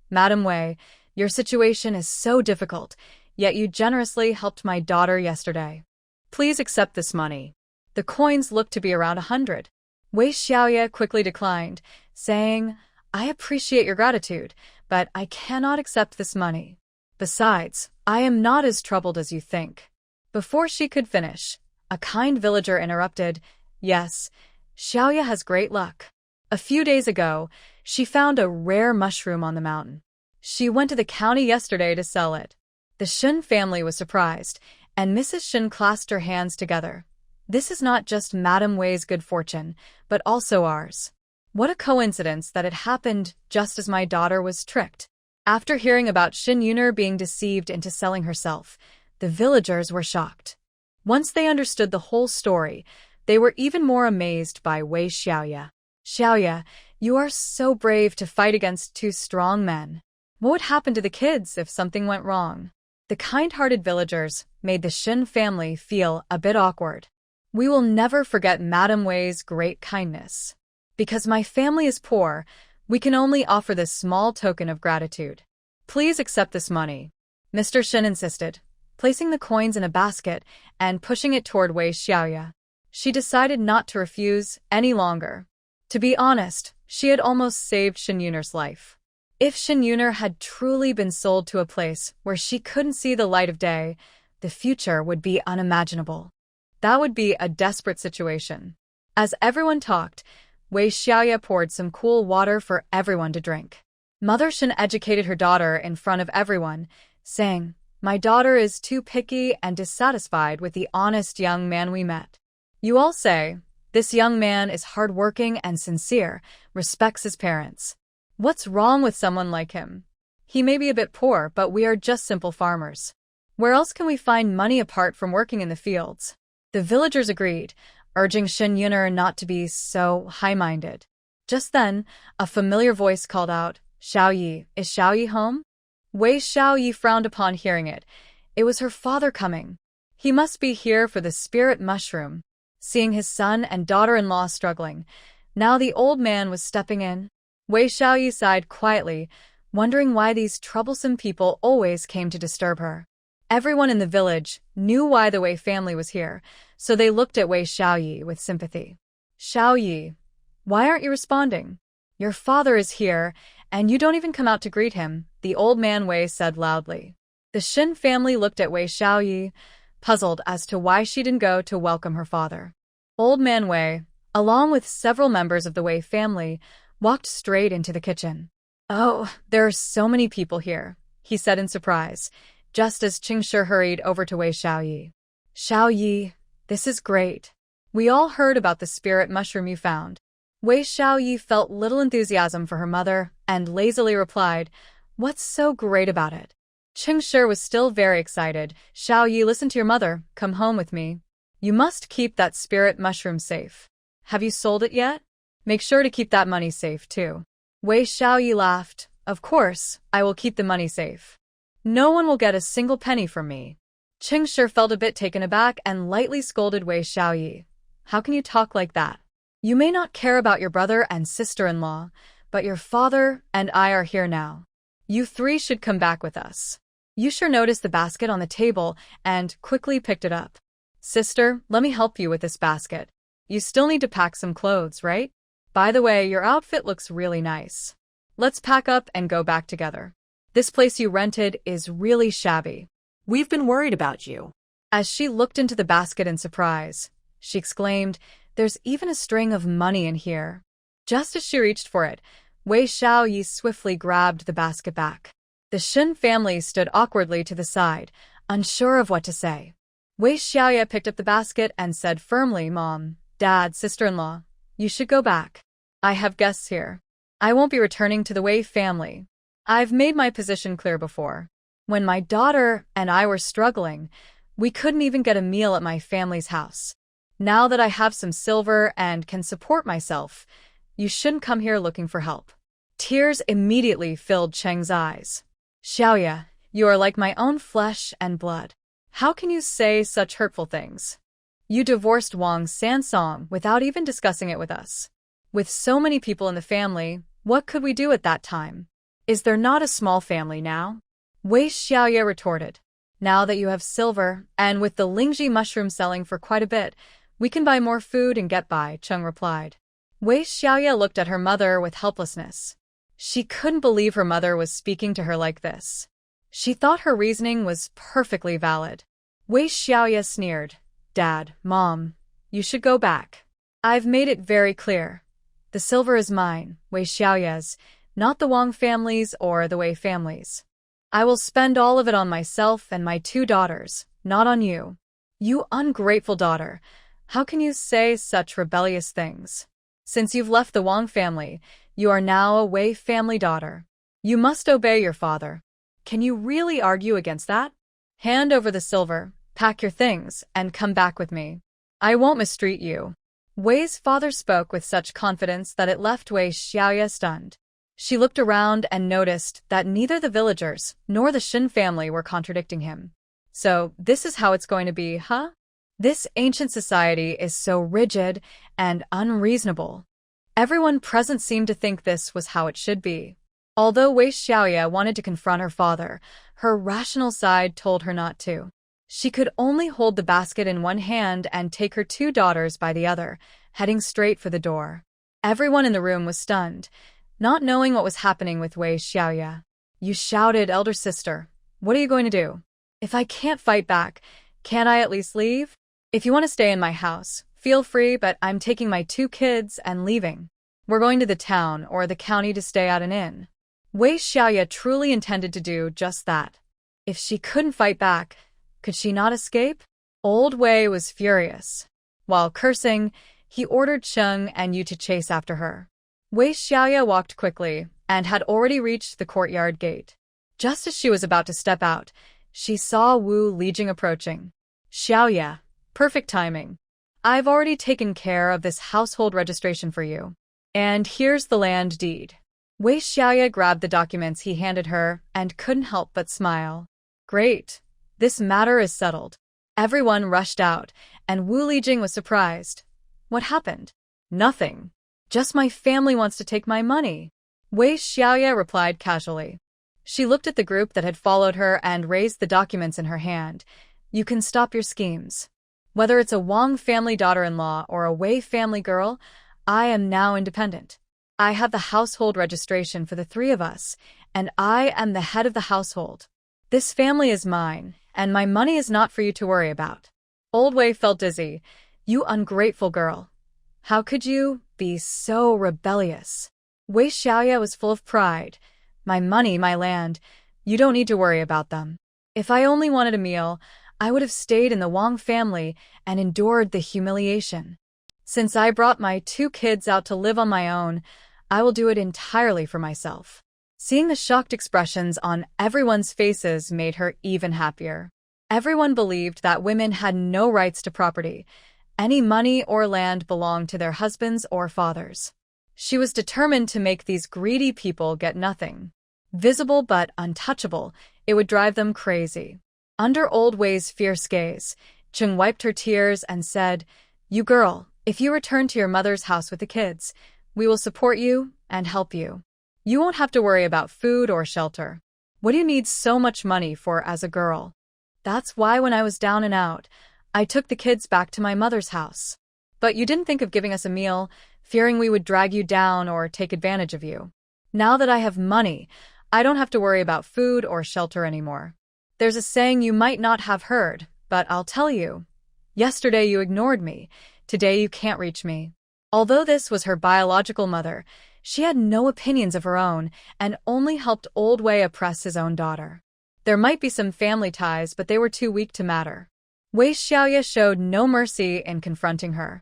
Madam Wei, your situation is so difficult, yet you generously helped my daughter yesterday. Please accept this money. The coins looked to be around 100. Wei Xiaoye quickly declined, saying, I appreciate your gratitude, but I cannot accept this money. Besides, I am not as troubled as you think. Before she could finish, a kind villager interrupted, Yes, Xiaoye has great luck. A few days ago, she found a rare mushroom on the mountain. She went to the county yesterday to sell it. The Shin family was surprised, and Mrs. Shin clasped her hands together. This is not just Madam Wei's good fortune, but also ours. What a coincidence that it happened just as my daughter was tricked. After hearing about Shin Yuner being deceived into selling herself, the villagers were shocked. Once they understood the whole story, they were even more amazed by Wei Xiaoye. Xiaoye, you are so brave to fight against 2 strong men. What would happen to the kids if something went wrong? The kind-hearted villagers made the Shin family feel a bit awkward. We will never forget Madam Wei's great kindness. Because my family is poor, we can only offer this small token of gratitude. Please accept this money. Mr. Shin insisted, placing the coins in a basket and pushing it toward Wei Xiaoye. She decided not to refuse any longer. To be honest, she had almost saved Shin Yuner's life. If Shin Yuner had truly been sold to a place where she couldn't see the light of day, the future would be unimaginable. That would be a desperate situation. As everyone talked, Wei Xiaoye poured some cool water for everyone to drink. Mother Shin educated her daughter in front of everyone, saying, My daughter is too picky and dissatisfied with the honest young man we met. You all say, this young man is hardworking and sincere, respects his parents. What's wrong with someone like him? He may be a bit poor, but we are just simple farmers. Where else can we find money apart from working in the fields? The villagers agreed, urging Shin Yuner not to be so high-minded. Just then, a familiar voice called out, Xiaoye, is Xiaoye home? Wei Xiaoye frowned upon hearing it. It was her father coming. He must be here for the spirit mushroom. Seeing his son and daughter-in-law struggling, now the old man was stepping in. Wei Xiaoye sighed quietly, wondering why these troublesome people always came to disturb her. Everyone in the village knew why the Wei family was here, so they looked at Wei Xiaoye with sympathy. Xiaoye, why aren't you responding? Your father is here, and you don't even come out to greet him, the old man Wei said loudly. The Shin family looked at Wei Xiaoye, puzzled as to why she didn't go to welcome her father. Old man Wei, along with several members of the Wei family, walked straight into the kitchen. Oh, there are so many people here, he said in surprise, just as Qingshi hurried over to Wei Xiaoye. Xiaoye, this is great. We all heard about the spirit mushroom you found. Wei Xiaoye felt little enthusiasm for her mother and lazily replied, What's so great about it? Qingshi was still very excited. Xiaoye, listen to your mother, come home with me. You must keep that spirit mushroom safe. Have you sold it yet? Make sure to keep that money safe, too. Wei Xiaoye laughed. Of course, I will keep the money safe. No one will get a single penny from me. Qingshi felt a bit taken aback and lightly scolded Wei Xiaoye. How can you talk like that? You may not care about your brother and sister-in-law, but your father and I are here now. You 3 should come back with us. Yusher noticed the basket on the table and quickly picked it up. Sister, let me help you with this basket. You still need to pack some clothes, right? By the way, your outfit looks really nice. Let's pack up and go back together. This place you rented is really shabby. We've been worried about you. As she looked into the basket in surprise, she exclaimed, There's even a string of money in here. Just as she reached for it, Wei Xiaoye swiftly grabbed the basket back. The Shin family stood awkwardly to the side, unsure of what to say. Wei Xiaoye picked up the basket and said firmly, Mom, Dad, sister-in-law, you should go back. I have guests here. I won't be returning to the Wei family. I've made my position clear before. When my daughter and I were struggling, we couldn't even get a meal at my family's house. Now that I have some silver and can support myself, you shouldn't come here looking for help." Tears immediately filled Cheng's eyes. "Xiaoye, you are like my own flesh and blood. How can you say such hurtful things? You divorced Wang Sansong without even discussing it with us. With so many people in the family, what could we do at that time? Is there not a small family now?" Wei Xiaoye retorted. "Now that you have silver, and with the Lingji mushroom selling for quite a bit, we can buy more food and get by," Cheng replied. Wei Xiaoye looked at her mother with helplessness. She couldn't believe her mother was speaking to her like this. She thought her reasoning was perfectly valid. Wei Xiaoye sneered. "Dad, Mom, you should go back. I've made it very clear. The silver is mine, Wei Xiaoye's, not the Wang family's or the Wei family's. I will spend all of it on myself and my 2 daughters, not on you. You ungrateful daughter, how can you say such rebellious things? Since you've left the Wang family, you are now a Wei family daughter. You must obey your father. Can you really argue against that? Hand over the silver, pack your things, and come back with me. I won't mistreat you." Wei's father spoke with such confidence that it left Wei Xiaoye stunned. She looked around and noticed that neither the villagers nor the Shin family were contradicting him. So this is how it's going to be, huh? This ancient society is so rigid and unreasonable. Everyone present seemed to think this was how it should be. Although Wei Xiaoye wanted to confront her father, her rational side told her not to. She could only hold the basket in one hand and take her 2 daughters by the other, heading straight for the door. Everyone in the room was stunned, not knowing what was happening with Wei Xiaoye. "You shouted, elder sister. What are you going to do? If I can't fight back, can't I at least leave? If you want to stay in my house, feel free, but I'm taking my 2 kids and leaving. We're going to the town or the county to stay at an inn." Wei Xiaoye truly intended to do just that. If she couldn't fight back, could she not escape? Old Wei was furious. While cursing, he ordered Cheng and Yu to chase after her. Wei Xiaoye walked quickly and had already reached the courtyard gate. Just as she was about to step out, she saw Wu Lijing approaching. "Xiaoye, perfect timing. I've already taken care of this household registration for you. And here's the land deed." Wei Xiaoye grabbed the documents he handed her and couldn't help but smile. "Great. This matter is settled." Everyone rushed out, and Wu Lijing was surprised. "What happened?" "Nothing. Just my family wants to take my money," Wei Xiaoye replied casually. She looked at the group that had followed her and raised the documents in her hand. "You can stop your schemes. Whether it's a Wang family daughter-in-law or a Wei family girl, I am now independent. I have the household registration for the 3 of us, and I am the head of the household. This family is mine, and my money is not for you to worry about." Old Wei felt dizzy. "You ungrateful girl. How could you be so rebellious?" Wei Xiaoye was full of pride. "My money, my land. You don't need to worry about them. If I only wanted a meal, I would have stayed in the Wang family and endured the humiliation. Since I brought my 2 kids out to live on my own, I will do it entirely for myself." Seeing the shocked expressions on everyone's faces made her even happier. Everyone believed that women had no rights to property. Any money or land belonged to their husbands or fathers. She was determined to make these greedy people get nothing. Visible but untouchable, it would drive them crazy. Under Old Wei's fierce gaze, Cheng wiped her tears and said, "You girl, if you return to your mother's house with the kids, we will support you and help you. You won't have to worry about food or shelter. What do you need so much money for as a girl? That's why when I was down and out, I took the kids back to my mother's house. But you didn't think of giving us a meal, fearing we would drag you down or take advantage of you. Now that I have money, I don't have to worry about food or shelter anymore. There's a saying you might not have heard, but I'll tell you. Yesterday you ignored me. Today you can't reach me." Although this was her biological mother, she had no opinions of her own and only helped Old Wei oppress his own daughter. There might be some family ties, but they were too weak to matter. Wei Xiaoye showed no mercy in confronting her.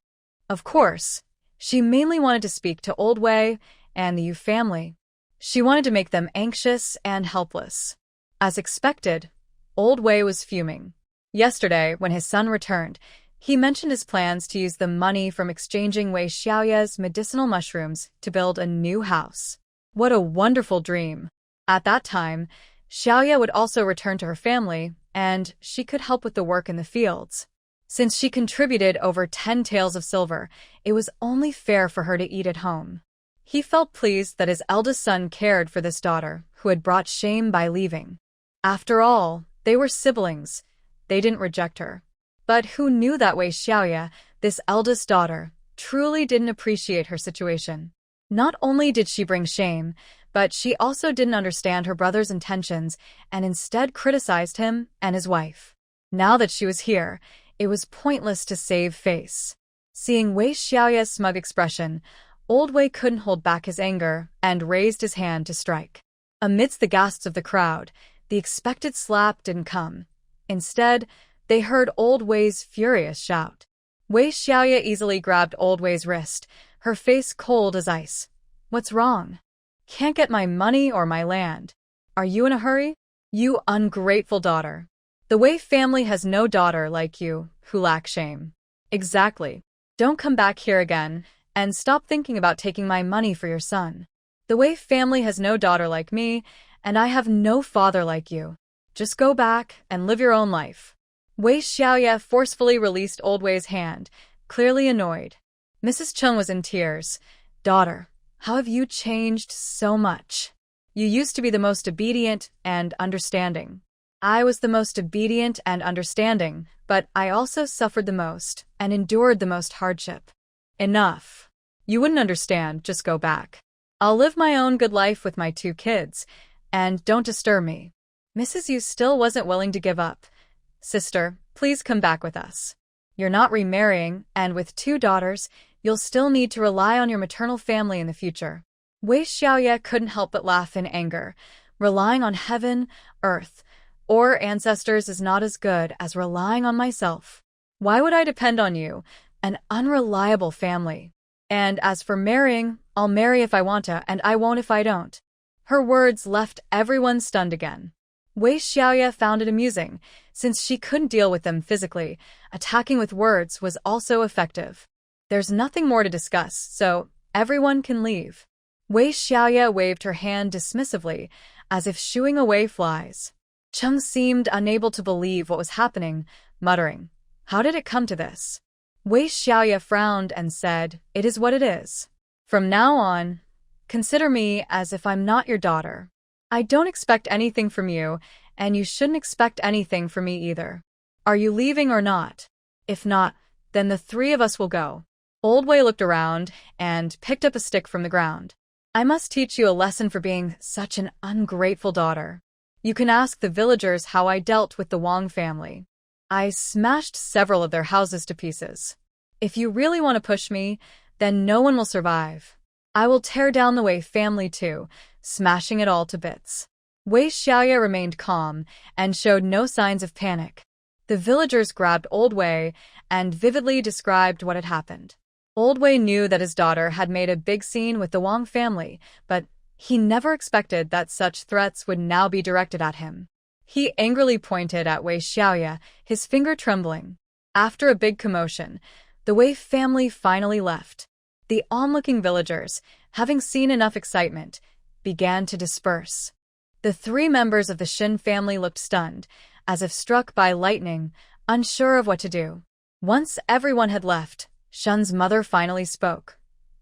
Of course, she mainly wanted to speak to Old Wei and the Yu family. She wanted to make them anxious and helpless. As expected, old Wei was fuming. Yesterday, when his son returned, he mentioned his plans to use the money from exchanging Wei Xiaoye's medicinal mushrooms to build a new house. What a wonderful dream! At that time, Xiaoye would also return to her family, and she could help with the work in the fields. Since she contributed over 10 taels of silver, it was only fair for her to eat at home. He felt pleased that his eldest son cared for this daughter, who had brought shame by leaving. After all, they were siblings. They didn't reject her. But who knew that Wei Xiaoye, this eldest daughter, truly didn't appreciate her situation? Not only did she bring shame, but she also didn't understand her brother's intentions and instead criticized him and his wife. Now that she was here, it was pointless to save face. Seeing Wei Xiaoye's smug expression, old Wei couldn't hold back his anger and raised his hand to strike. Amidst the gasps of the crowd, the expected slap didn't come. Instead, they heard old Wei's furious shout. Wei Xiaoye easily grabbed old Wei's wrist, her face cold as ice. "What's wrong? Can't get my money or my land. Are you in a hurry? You ungrateful daughter. The Wei family has no daughter like you, who lacks shame." "Exactly. Don't come back here again, and stop thinking about taking my money for your son. The Wei family has no daughter like me, and I have no father like you. Just go back and live your own life." Wei Xiaoye forcefully released old Wei's hand, clearly annoyed. Mrs. Chung was in tears. "Daughter, how have you changed so much? You used to be the most obedient and understanding." "I was the most obedient and understanding, but I also suffered the most and endured the most hardship." "Enough. You wouldn't understand, just go back. I'll live my own good life with my 2 kids, and don't disturb me." Mrs. Yu still wasn't willing to give up. "Sister, please come back with us. You're not remarrying, and with 2 daughters, you'll still need to rely on your maternal family in the future." Wei Xiaoye couldn't help but laugh in anger. Relying on heaven, earth, or ancestors is not as good as relying on myself. Why would I depend on you, an unreliable family? And as for marrying, I'll marry if I want to, and I won't if I don't. Her words left everyone stunned again. Wei Xiaoye found it amusing. Since she couldn't deal with them physically, attacking with words was also effective. "There's nothing more to discuss, so everyone can leave." Wei Xiaoye waved her hand dismissively, as if shooing away flies. Chung seemed unable to believe what was happening, muttering, "How did it come to this?" Wei Xiaoye frowned and said, "It is what it is. From now on, consider me as if I'm not your daughter. I don't expect anything from you, and you shouldn't expect anything from me either. Are you leaving or not? If not, then the 3 of us will go." Old Wei looked around and picked up a stick from the ground. "I must teach you a lesson for being such an ungrateful daughter. You can ask the villagers how I dealt with the Wang family. I smashed several of their houses to pieces. If you really want to push me, then no one will survive. I will tear down the Wei family too, smashing it all to bits." Wei Xiaoye remained calm and showed no signs of panic. The villagers grabbed Old Wei and vividly described what had happened. Old Wei knew that his daughter had made a big scene with the Wang family, but he never expected that such threats would now be directed at him. He angrily pointed at Wei Xiaoye, his finger trembling. After a big commotion, the Wei family finally left. The onlooking villagers, having seen enough excitement, began to disperse. The 3 members of the Shin family looked stunned, as if struck by lightning, unsure of what to do. Once everyone had left, Shun's mother finally spoke.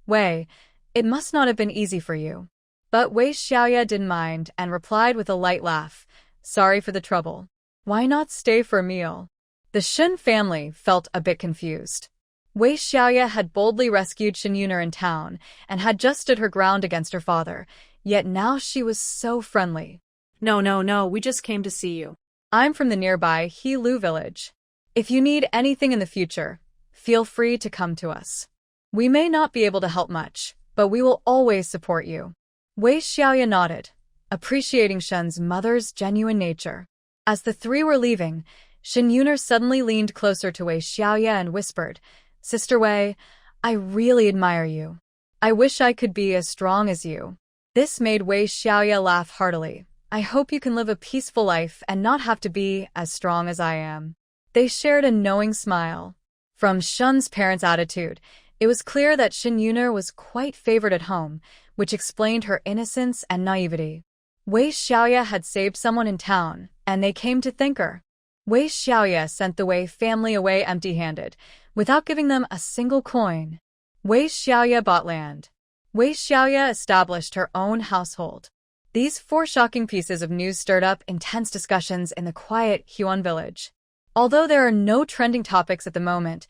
"Wei, it must not have been easy for you." But Wei Xiaoye didn't mind and replied with a light laugh, "Sorry for the trouble. Why not stay for a meal?" The Shin family felt a bit confused. Wei Xiaoye had boldly rescued Shin Yuner in town and had just stood her ground against her father, yet now she was so friendly. No, we just came to see you. "I'm from the nearby He Lu village. If you need anything in the future, feel free to come to us. We may not be able to help much, but we will always support you." Wei Xiaoye nodded, appreciating Shen's mother's genuine nature. As the 3 were leaving, Shin Yuner suddenly leaned closer to Wei Xiaoye and whispered, "Sister Wei, I really admire you. I wish I could be as strong as you." This made Wei Xiaoye laugh heartily. I hope you can live a peaceful life and not have to be as strong as I am." They shared a knowing smile. From Shun's parents' attitude, it was clear that Shin Yuner was quite favored at home, which explained her innocence and naivety. Wei Xiaoye had saved someone in town, and they came to thank her. Wei Xiaoye sent the Wei family away empty-handed, without giving them a single coin. Wei Xiaoye bought land. Wei Xiaoye established her own household. These 4 shocking pieces of news stirred up intense discussions in the quiet Huan village. Although there are no trending topics at the moment,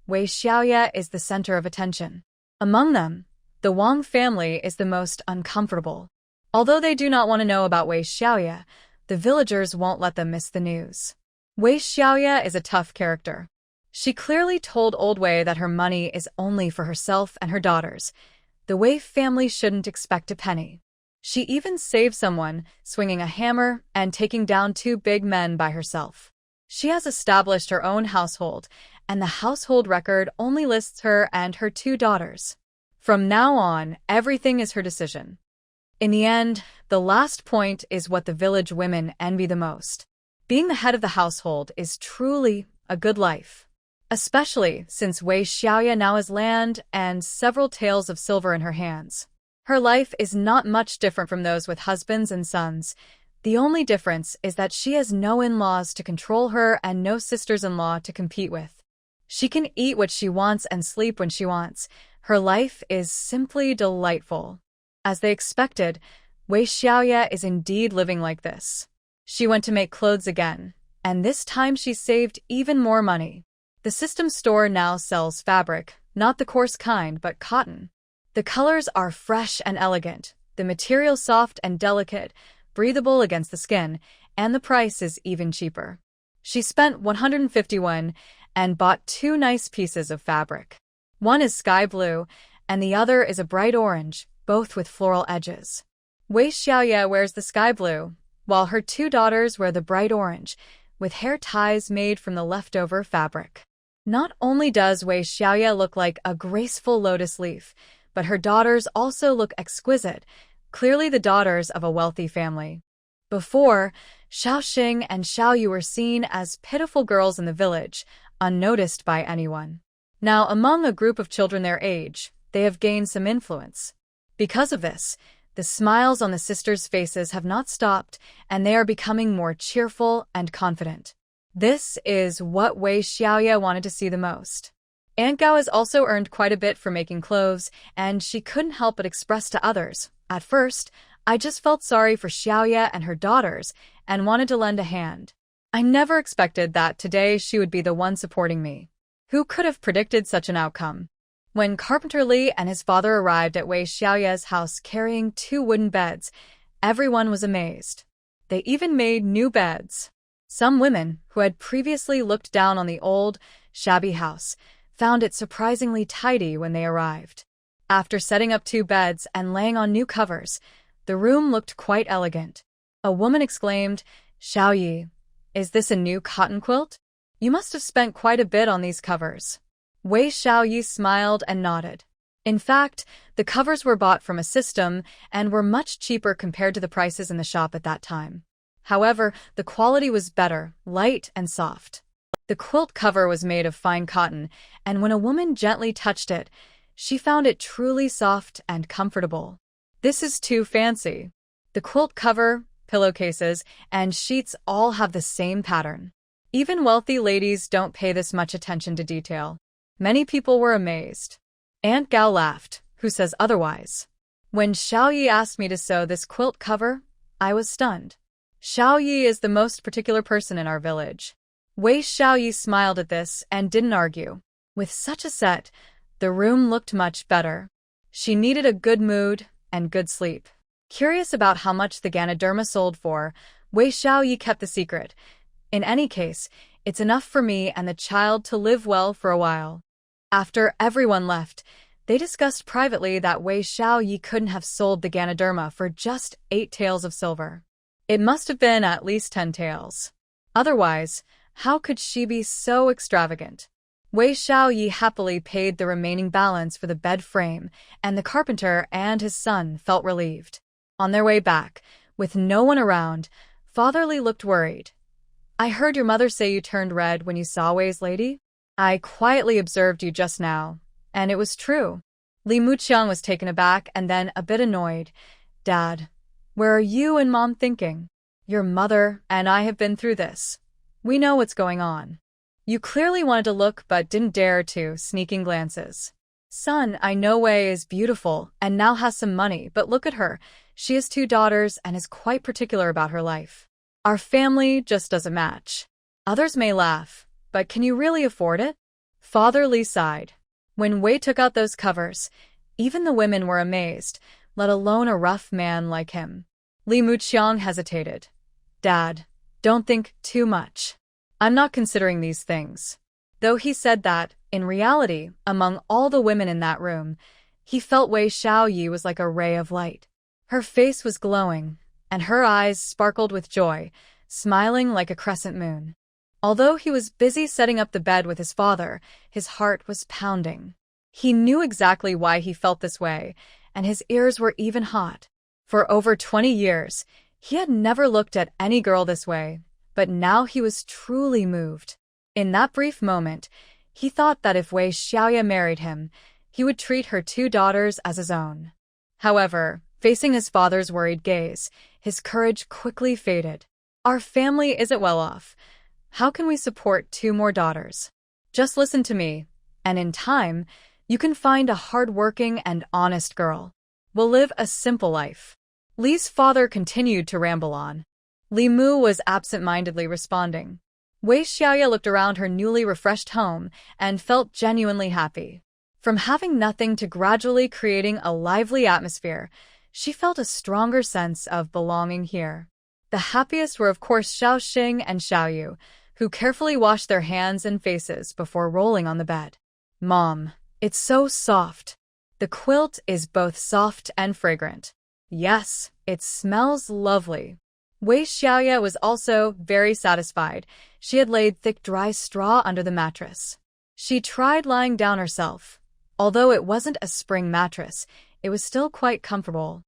Wei Xiaoye is the center of attention. Among them, the Wang family is the most uncomfortable. Although they do not want to know about Wei Xiaoye, the villagers won't let them miss the news. Wei Xiaoye is a tough character. She clearly told old Wei that her money is only for herself and her daughters. The Wei family shouldn't expect a penny. She even saved someone, swinging a hammer and taking down 2 big men by herself. She has established her own household, and the household record only lists her and her 2 daughters. From now on, everything is her decision. In the end, the last point is what the village women envy the most. Being the head of the household is truly a good life. Especially since Wei Xiaoye now has land and several taels of silver in her hands. Her life is not much different from those with husbands and sons. The only difference is that she has no in-laws to control her and no sisters-in-law to compete with. She can eat what she wants and sleep when she wants. Her life is simply delightful. As they expected, Wei Xiaoye is indeed living like this. She went to make clothes again, and this time she saved even more money. The system store now sells fabric, not the coarse kind, but cotton. The colors are fresh and elegant, the material soft and delicate, breathable against the skin, and the price is even cheaper. She spent 151 and bought 2 nice pieces of fabric. One is sky blue, and the other is a bright orange, both with floral edges. Wei Xiaoye wears the sky blue, while her 2 daughters wear the bright orange, with hair ties made from the leftover fabric. Not only does Wei Xiaoye look like a graceful lotus leaf, but her daughters also look exquisite, clearly the daughters of a wealthy family. Before, Xiaoxing and Xiaoyu were seen as pitiful girls in the village, unnoticed by anyone. Now, among a group of children their age, they have gained some influence. Because of this, the smiles on the sisters' faces have not stopped, and they are becoming more cheerful and confident. This is what Wei Xiaoye wanted to see the most. Aunt Gao has also earned quite a bit for making clothes, and she couldn't help but express to others, "At first, I just felt sorry for Xiaoye and her daughters and wanted to lend a hand. I never expected that today she would be the one supporting me." Who could have predicted such an outcome? When Carpenter Li and his father arrived at Wei Xiaoye's house carrying 2 wooden beds, everyone was amazed. They even made new beds. Some women, who had previously looked down on the old, shabby house, found it surprisingly tidy when they arrived. After setting up 2 beds and laying on new covers, the room looked quite elegant. A woman exclaimed, "Xiaoyi, is this a new cotton quilt? You must have spent quite a bit on these covers." Wei Xiaoye smiled and nodded. In fact, the covers were bought from a system and were much cheaper compared to the prices in the shop at that time. However, the quality was better, light and soft. The quilt cover was made of fine cotton, and when a woman gently touched it, she found it truly soft and comfortable. This is too fancy. The quilt cover, pillowcases, and sheets all have the same pattern. Even wealthy ladies don't pay this much attention to detail. Many people were amazed. Aunt Gao laughed, who says otherwise. When Xiaoyi asked me to sew this quilt cover, I was stunned. Xiaoyi is the most particular person in our village. Wei Xiaoye smiled at this and didn't argue. With such a set, the room looked much better. She needed a good mood and good sleep. Curious about how much the Ganoderma sold for, Wei Xiaoye kept the secret. In any case, it's enough for me and the child to live well for a while. After everyone left, they discussed privately that Wei Xiaoye couldn't have sold the Ganoderma for just 8 taels of silver. It must have been at least 10 taels. Otherwise, how could she be so extravagant? Wei Xiaoye happily paid the remaining balance for the bed frame, and the carpenter and his son felt relieved. On their way back, With no one around, Father Li looked worried. I heard your mother say you turned red when you saw Wei's lady? I quietly observed you just now, and it was true. Li Muqiang was taken aback and then a bit annoyed. Dad, where are you and Mom thinking? Your mother and I have been through this. We know what's going on. You clearly wanted to look but didn't dare to, sneaking glances. Son, I know Wei is beautiful and now has some money, but look at her. She has 2 daughters and is quite particular about her life. Our family just doesn't match. Others may laugh, but can you really afford it? Father Li sighed. When Wei took out those covers, even the women were amazed, let alone a rough man like him. Li Muqiang hesitated. Dad, don't think too much. I'm not considering these things. Though he said that, in reality, among all the women in that room, he felt Wei Xiaoye was like a ray of light. Her face was glowing, and her eyes sparkled with joy, smiling like a crescent moon. Although he was busy setting up the bed with his father, his heart was pounding. He knew exactly why he felt this way, and his ears were even hot. For over 20 years, he had never looked at any girl this way, but now he was truly moved. In that brief moment, he thought that if Wei Xiaoye married him, he would treat her 2 daughters as his own. However, facing his father's worried gaze, his courage quickly faded. Our family isn't well off. How can we support 2 more daughters? Just listen to me, and in time, you can find a hard-working and honest girl. We'll live a simple life. Li's father continued to ramble on. Li Mu was absent-mindedly responding. Wei Xiaoye looked around her newly refreshed home and felt genuinely happy. From having nothing to gradually creating a lively atmosphere, she felt a stronger sense of belonging here. The happiest were of course Xiaoxing and Xiaoyu, who carefully washed their hands and faces before rolling on the bed. Mom, it's so soft. The quilt is both soft and fragrant. Yes, it smells lovely. Wei Xiaoye was also very satisfied. She had laid thick dry straw under the mattress. She tried lying down herself. Although it wasn't a spring mattress, it was still quite comfortable.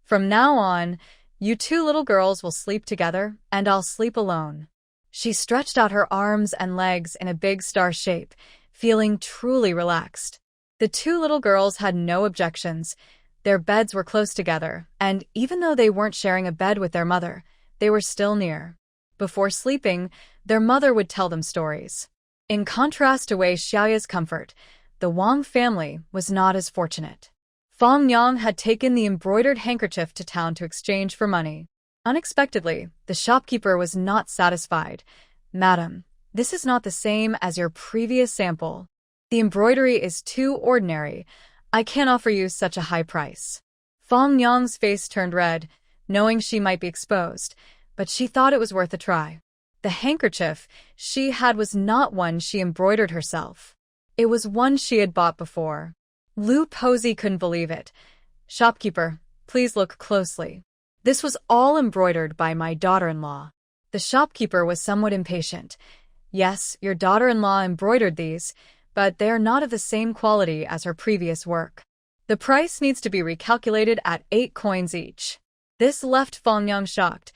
From now on, you 2 little girls will sleep together, and I'll sleep alone. She stretched out her arms and legs in a big star shape, feeling truly relaxed. The 2 little girls had no objections. Their beds were close together, and even though they weren't sharing a bed with their mother, they were still near. Before sleeping, their mother would tell them stories. In contrast to Wei Xiaoye's comfort, the Wang family was not as fortunate. Fang Yang had taken the embroidered handkerchief to town to exchange for money. Unexpectedly, the shopkeeper was not satisfied. Madam, this is not the same as your previous sample. The embroidery is too ordinary. I can't offer you such a high price. Fang Yang's face turned red, knowing she might be exposed, but she thought it was worth a try. The handkerchief she had was not one she embroidered herself. It was one she had bought before. Lu Posey couldn't believe it. Shopkeeper, please look closely. This was all embroidered by my daughter-in-law. The shopkeeper was somewhat impatient. Yes, your daughter-in-law embroidered these, but they are not of the same quality as her previous work. The price needs to be recalculated at 8 coins each. This left Fang Yang shocked.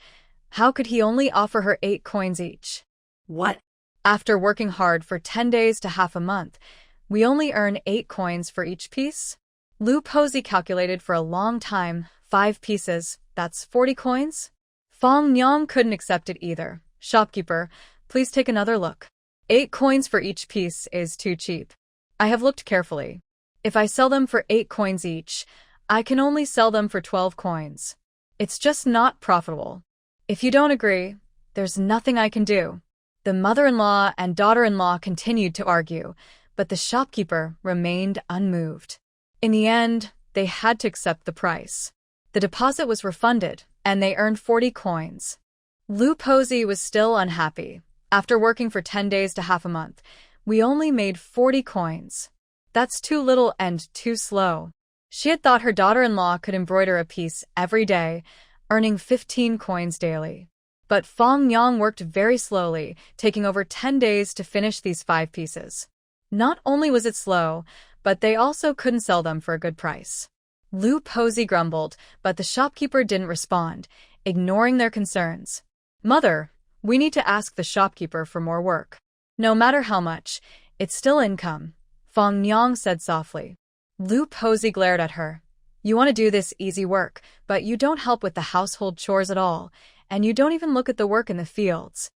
How could he only offer her 8 coins each? What? After working hard for 10 days to half a month, we only earn 8 coins for each piece? Lu Posey calculated for a long time. 5 pieces, that's 40 coins? Fang Yang couldn't accept it either. Shopkeeper, please take another look. 8 coins for each piece is too cheap. I have looked carefully. If I sell them for 8 coins each, I can only sell them for 12 coins. It's just not profitable. If you don't agree, there's nothing I can do. The mother-in-law and daughter-in-law continued to argue, but the shopkeeper remained unmoved. In the end, they had to accept the price. The deposit was refunded, and they earned 40 coins. Lu Posey was still unhappy. After working for 10 days to half a month, we only made 40 coins. That's too little and too slow. She had thought her daughter-in-law could embroider a piece every day, earning 15 coins daily. But Fang Yang worked very slowly, taking over 10 days to finish these 5 pieces. Not only was it slow, but they also couldn't sell them for a good price. Lu Posey grumbled, but the shopkeeper didn't respond. ignoring their concerns. "Mother, we need to ask the shopkeeper for more work. No matter how much, it's still income," Fong Yang said softly. Lu Posey glared at her. "You want to do this easy work, but you don't help with the household chores at all, and you don't even look at the work in the fields.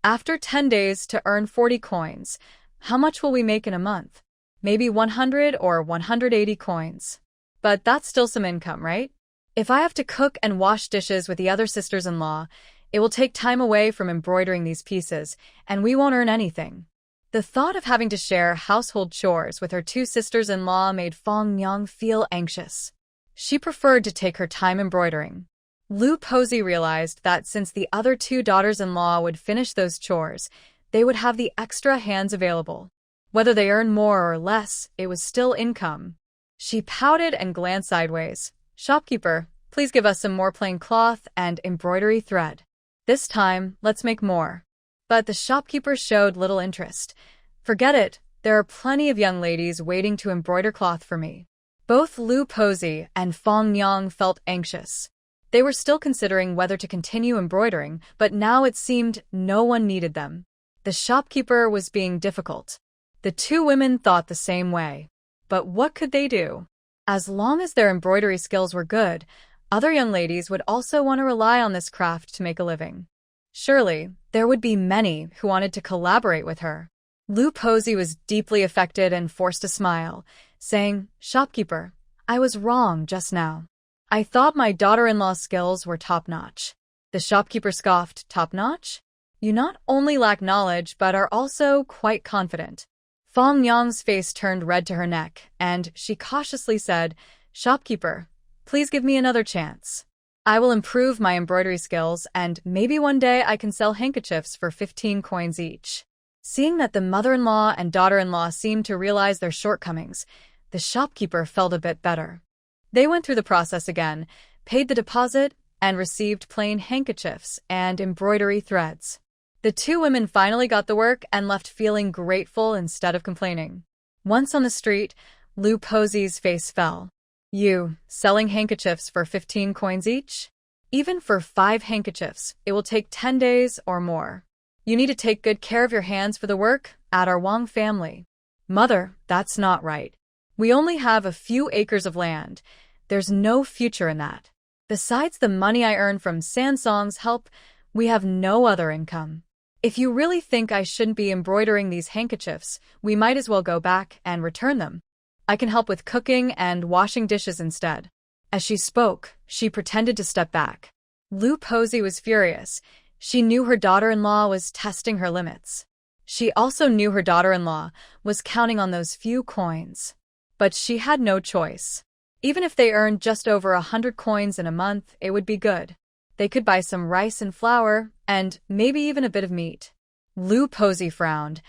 After 10 days to earn 40 coins, how much will we make in a month? Maybe 100 or 180 coins. But that's still some income, right? If I have to cook and wash dishes with the other sisters-in-law, it will take time away from embroidering these pieces, and we won't earn anything." The thought of having to share household chores with her two sisters-in-law made Fong Yang feel anxious. She preferred to take her time embroidering. Lu Posey realized that since the other two daughters-in-law would finish those chores, they would have the extra hands available. Whether they earned more or less, it was still income. She pouted and glanced sideways. "Shopkeeper, please give us some more plain cloth and embroidery thread. This time, let's make more." But the shopkeeper showed little interest. "Forget it, there are plenty of young ladies waiting to embroider cloth for me." Both Lu Posey and Fong Yang felt anxious. They were still considering whether to continue embroidering, but now it seemed no one needed them. The shopkeeper was being difficult. The two women thought the same way. But what could they do? As long as their embroidery skills were good, other young ladies would also want to rely on this craft to make a living. Surely, there would be many who wanted to collaborate with her. Lu Posey was deeply affected and forced a smile, saying, "Shopkeeper, I was wrong just now. I thought my daughter-in-law's skills were top-notch." The shopkeeper scoffed. "Top-notch? You not only lack knowledge but are also quite confident." Fong Yang's face turned red to her neck, and she cautiously said, "Shopkeeper, please give me another chance. I will improve my embroidery skills, and maybe one day I can sell handkerchiefs for 15 coins each." Seeing that the mother-in-law and daughter-in-law seemed to realize their shortcomings, the shopkeeper felt a bit better. They went through the process again, paid the deposit, and received plain handkerchiefs and embroidery threads. The two women finally got the work and left feeling grateful instead of complaining. Once on the street, Lu Posey's face fell. "You, selling handkerchiefs for 15 coins each? Even for 5 handkerchiefs, it will take 10 days or more. You need to take good care of your hands for the work at our Wang family." "Mother, that's not right. We only have a few acres of land. There's no future in that. Besides the money I earn from Sansong's help, we have no other income. If you really think I shouldn't be embroidering these handkerchiefs, we might as well go back and return them. I can help with cooking and washing dishes instead." As she spoke, she pretended to step back. Lu Posey was furious. She knew her daughter-in-law was testing her limits. She also knew her daughter-in-law was counting on those few coins. But she had no choice. Even if they earned just over 100 coins in a month, it would be good. They could buy some rice and flour, and maybe even a bit of meat. Lu Posey frowned.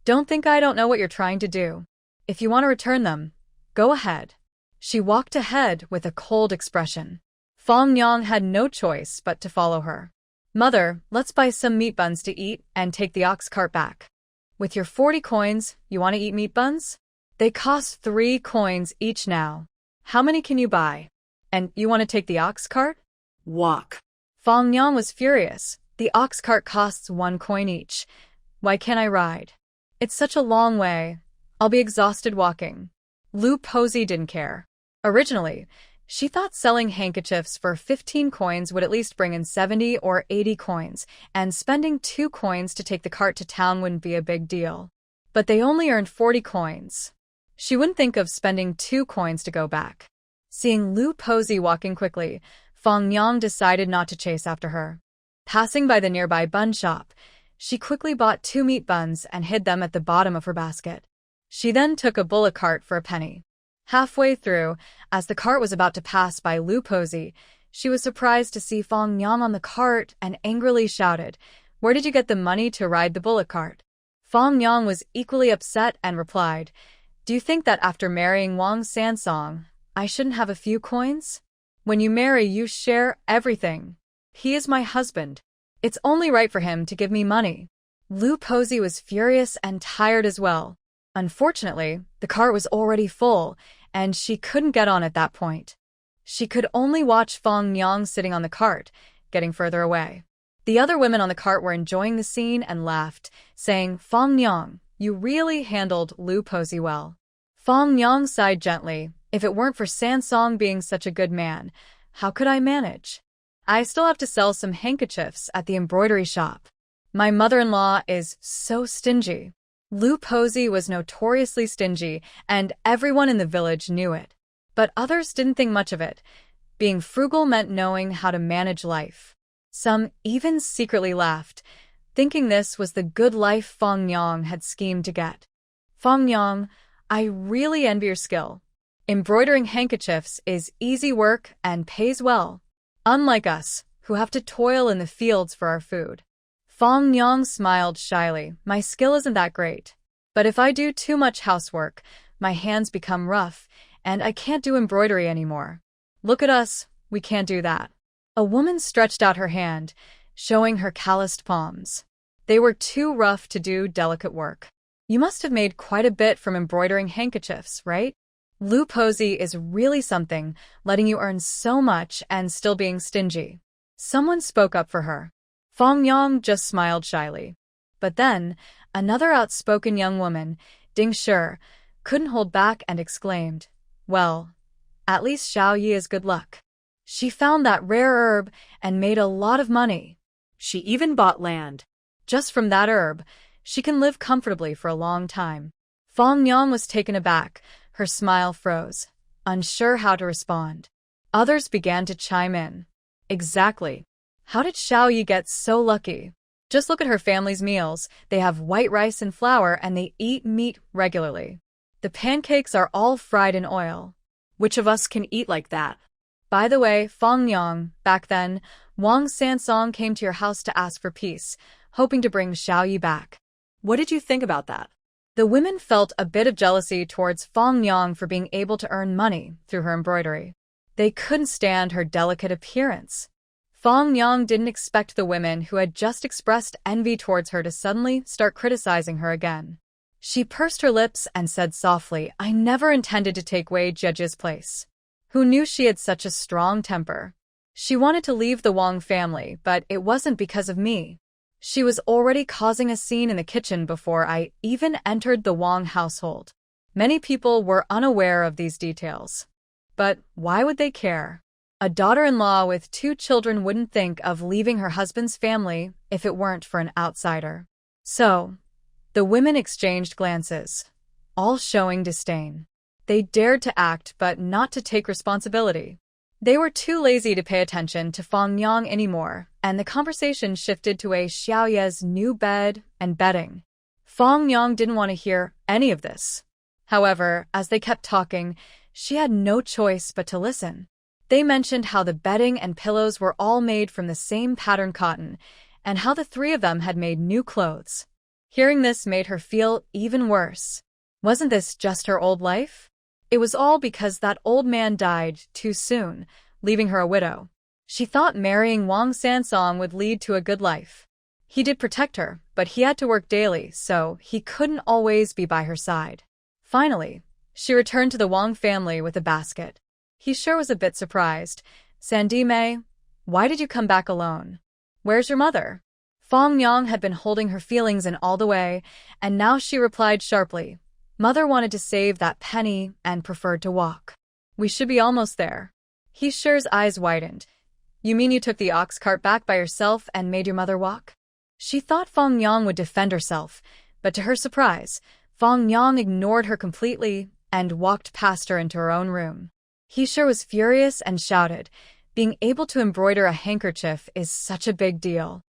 "Don't think I don't know what you're trying to do. If you want to return them, go ahead." She walked ahead with a cold expression. Fong Yang had no choice but to follow her. "Mother, let's buy some meat buns to eat and take the ox cart back." "With your 40 coins, you want to eat meat buns? They cost 3 coins each now. How many can you buy? And you want to take the ox cart?" Walk. Fong Yang was furious. "The ox cart costs 1 coin each. Why can't I ride? It's such a long way. I'll be exhausted walking." Lu Posey didn't care. Originally, she thought selling handkerchiefs for 15 coins would at least bring in 70 or 80 coins, and spending 2 coins to take the cart to town wouldn't be a big deal. But they only earned 40 coins. She wouldn't think of spending 2 coins to go back. Seeing Lu Posey walking quickly, Fong Yang decided not to chase after her. Passing by the nearby bun shop, she quickly bought 2 meat buns and hid them at the bottom of her basket. She then took a bullock cart for a penny. Halfway through, as the cart was about to pass by Lu Posey, she was surprised to see Fong Yang on the cart and angrily shouted, "Where did you get the money to ride the bullock cart?" Fong Yang was equally upset and replied, "Do you think that after marrying Wang Sansong, I shouldn't have a few coins? When you marry, you share everything. He is my husband. It's only right for him to give me money." Lu Posey was furious and tired as well. Unfortunately, the cart was already full, and she couldn't get on at that point. She could only watch Fong Yang sitting on the cart, getting further away. The other women on the cart were enjoying the scene and laughed, saying, "Fong Nyang, you really handled Lu Posey well." Fong Nyang sighed gently. "If it weren't for Sansong being such a good man, how could I manage? I still have to sell some handkerchiefs at the embroidery shop. My mother-in-law is so stingy." Lu Posey was notoriously stingy, and everyone in the village knew it. But others didn't think much of it. Being frugal meant knowing how to manage life. Some even secretly laughed, thinking this was the good life Fong Nyang had schemed to get. "Fong Nyang, I really envy your skill. Embroidering handkerchiefs is easy work and pays well, unlike us, who have to toil in the fields for our food." Fong Nyang smiled shyly. "My skill isn't that great. But if I do too much housework, my hands become rough, and I can't do embroidery anymore. Look at us, we can't do that." A woman stretched out her hand, showing her calloused palms. They were too rough to do delicate work. "You must have made quite a bit from embroidering handkerchiefs, right? Lu Posey is really something, letting you earn so much and still being stingy." Someone spoke up for her. Fong Nyang just smiled shyly. But then, another outspoken young woman, Ding Shi, couldn't hold back and exclaimed, "Well, at least Xiaoye is good luck. She found that rare herb and made a lot of money. She even bought land. Just from that herb, she can live comfortably for a long time." Fong Nyang was taken aback. Her smile froze, unsure how to respond. Others began to chime in. "Exactly. How did Xiaoye get so lucky? Just look at her family's meals. They have white rice and flour, and they eat meat regularly. The pancakes are all fried in oil. Which of us can eat like that?" By the way, Fong Nyang, back then, Wang Sansong came to your house to ask for peace, hoping to bring Xiaoye back. What did you think about that? The women felt a bit of jealousy towards Fong Nyang for being able to earn money through her embroidery. They couldn't stand her delicate appearance. Fong Nyang didn't expect the women who had just expressed envy towards her to suddenly start criticizing her again. She pursed her lips and said softly, "I never intended to take Wei Xiaoye's place. Who knew she had such a strong temper? She wanted to leave the Wang family, but it wasn't because of me. She was already causing a scene in the kitchen before I even entered the Wang household." Many people were unaware of these details. But why would they care? A daughter-in-law with 2 children wouldn't think of leaving her husband's family if it weren't for an outsider. So, the women exchanged glances, all showing disdain. They dared to act, but not to take responsibility. They were too lazy to pay attention to Fong Nyang anymore, and the conversation shifted to Wei Xiaoye's new bed and bedding. Fong Nyang didn't want to hear any of this. However, as they kept talking, she had no choice but to listen. They mentioned how the bedding and pillows were all made from the same pattern cotton, and how the 3 of them had made new clothes. Hearing this made her feel even worse. Wasn't this just her old life? It was all because that old man died too soon, leaving her a widow. She thought marrying Wang Sansong would lead to a good life. He did protect her, but he had to work daily, so he couldn't always be by her side. Finally, she returned to the Wang family with a basket. He sure was a bit surprised. "Sandime, why did you come back alone? Where's your mother?" Fong Nyang had been holding her feelings in all the way, and now she replied sharply, "Mother wanted to save that penny and preferred to walk. We should be almost there." He sure's eyes widened. "You mean you took the ox cart back by yourself and made your mother walk?" She thought Fong Nyang would defend herself, but to her surprise, Fong Nyang ignored her completely and walked past her into her own room. He sure was furious and shouted, "Being able to embroider a handkerchief is such a big deal.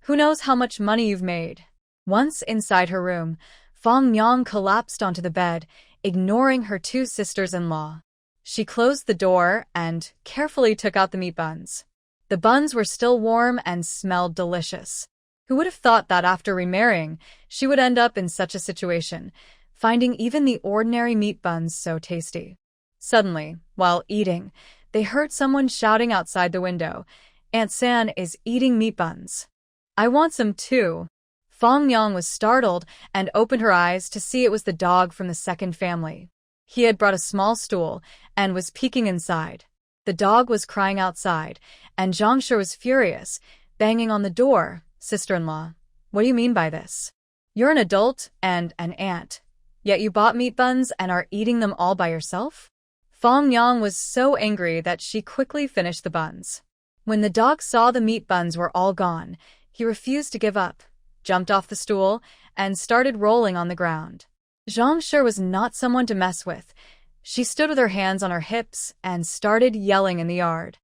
Who knows how much money you've made?" Once inside her room, Fong Nyang collapsed onto the bed, ignoring her 2 sisters-in-law. She closed the door and carefully took out the meat buns. The buns were still warm and smelled delicious. Who would have thought that after remarrying, she would end up in such a situation, finding even the ordinary meat buns so tasty? Suddenly, while eating, they heard someone shouting outside the window, "Aunt San is eating meat buns. I want some too." Fong Nyang was startled and opened her eyes to see it was the dog from the second family. He had brought a small stool and was peeking inside. The dog was crying outside, and Zhang Shi was furious, banging on the door. Sister-in-law, what do you mean by this? You're an adult and an aunt, yet you bought meat buns and are eating them all by yourself? Fong Yang was so angry that she quickly finished the buns. When the dog saw the meat buns were all gone, he refused to give up, jumped off the stool, and started rolling on the ground. Zhang Shi was not someone to mess with. She stood with her hands on her hips and started yelling in the yard.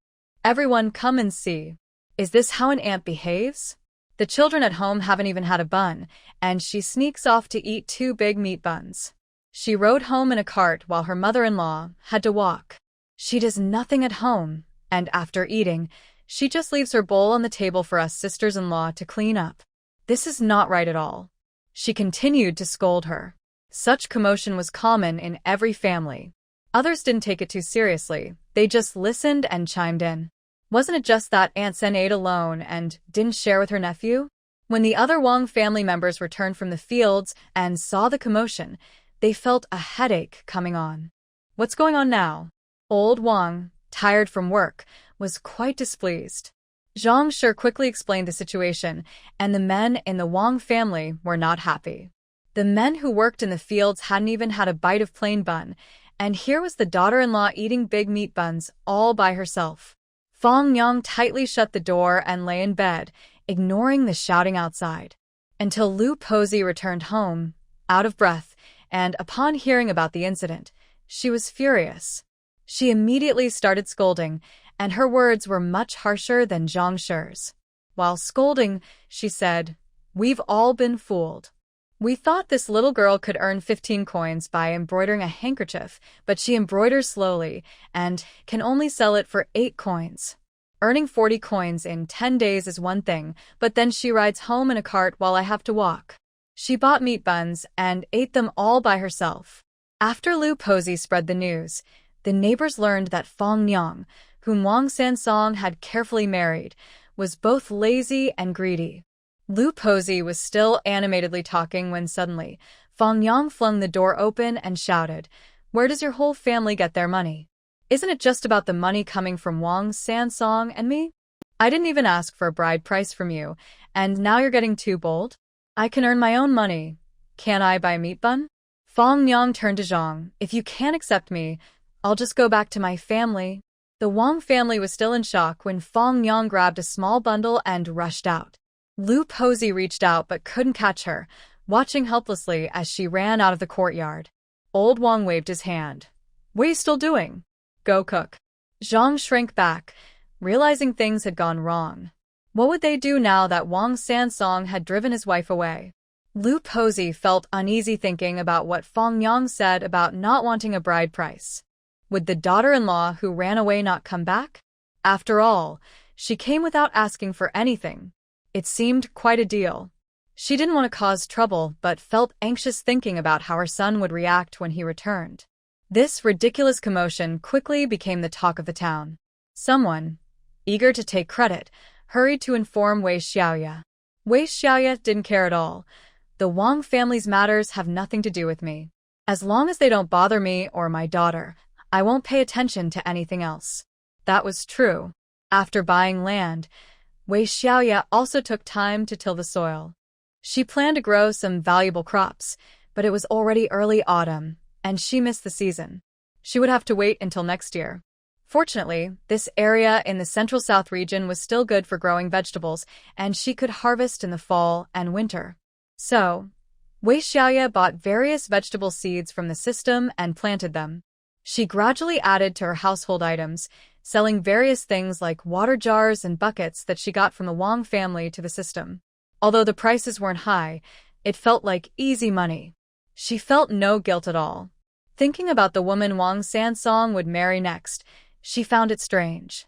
Everyone come and see. Is this how an aunt behaves? The children at home haven't even had a bun, and she sneaks off to eat 2 big meat buns. She rode home in a cart while her mother-in-law had to walk. She does nothing at home, and after eating, she just leaves her bowl on the table for us sisters-in-law to clean up. This is not right at all. She continued to scold her. Such commotion was common in every family. Others didn't take it too seriously. They just listened and chimed in. Wasn't it just that Aunt Sen ate alone and didn't share with her nephew? When the other Wang family members returned from the fields and saw the commotion, they felt a headache coming on. What's going on now? Old Wang, tired from work, was quite displeased. Zhang Shi quickly explained the situation, and the men in the Wang family were not happy. The men who worked in the fields hadn't even had a bite of plain bun, and here was the daughter-in-law eating big meat buns all by herself. Fong Yang tightly shut the door and lay in bed, ignoring the shouting outside, until Lu Posey returned home, out of breath, and upon hearing about the incident, she was furious. She immediately started scolding, and her words were much harsher than Zhang Shi's. While scolding, she said, "We've all been fooled. We thought this little girl could earn 15 coins by embroidering a handkerchief, but she embroiders slowly and can only sell it for 8 coins. Earning 40 coins in 10 days is one thing, but then she rides home in a cart while I have to walk. She bought meat buns and ate them all by herself." After Lu Posey spread the news, the neighbors learned that Fong Yang, whom Wang Sansong had carefully married, was both lazy and greedy. Lu Posey was still animatedly talking when suddenly, Fong Yang flung the door open and shouted, "Where does your whole family get their money? Isn't it just about the money coming from Wang Sansong and me? I didn't even ask for a bride price from you, and now you're getting too bold? I can earn my own money. Can't I buy a meat bun?" Fong Yang turned to Zhang. "If you can't accept me, I'll just go back to my family." The Wang family was still in shock when Fong Yang grabbed a small bundle and rushed out. Lu Posey reached out but couldn't catch her, watching helplessly as she ran out of the courtyard. Old Wang waved his hand. "What are you still doing? Go cook." Zhang shrank back, realizing things had gone wrong. What would they do now that Wang Sansong had driven his wife away? Lu Posey felt uneasy thinking about what Fong Yang said about not wanting a bride price. Would the daughter-in-law who ran away not come back? After all, she came without asking for anything. It seemed quite a deal. She didn't want to cause trouble but felt anxious thinking about how her son would react when he returned. This ridiculous commotion quickly became the talk of the town. Someone, eager to take credit, hurried to inform Wei Xiaoye. Wei Xiaoye didn't care at all. "The Wang family's matters have nothing to do with me. As long as they don't bother me or my daughter, I won't pay attention to anything else." That was true. After buying land, Wei Xiaoye also took time to till the soil. She planned to grow some valuable crops, but it was already early autumn, and she missed the season. She would have to wait until next year. Fortunately, this area in the Central South region was still good for growing vegetables, and she could harvest in the fall and winter. So, Wei Xiaoye bought various vegetable seeds from the system and planted them. She gradually added to her household items, selling various things like water jars and buckets that she got from the Wang family to the system. Although the prices weren't high, it felt like easy money. She felt no guilt at all. Thinking about the woman Wang Sansong would marry next, she found it strange.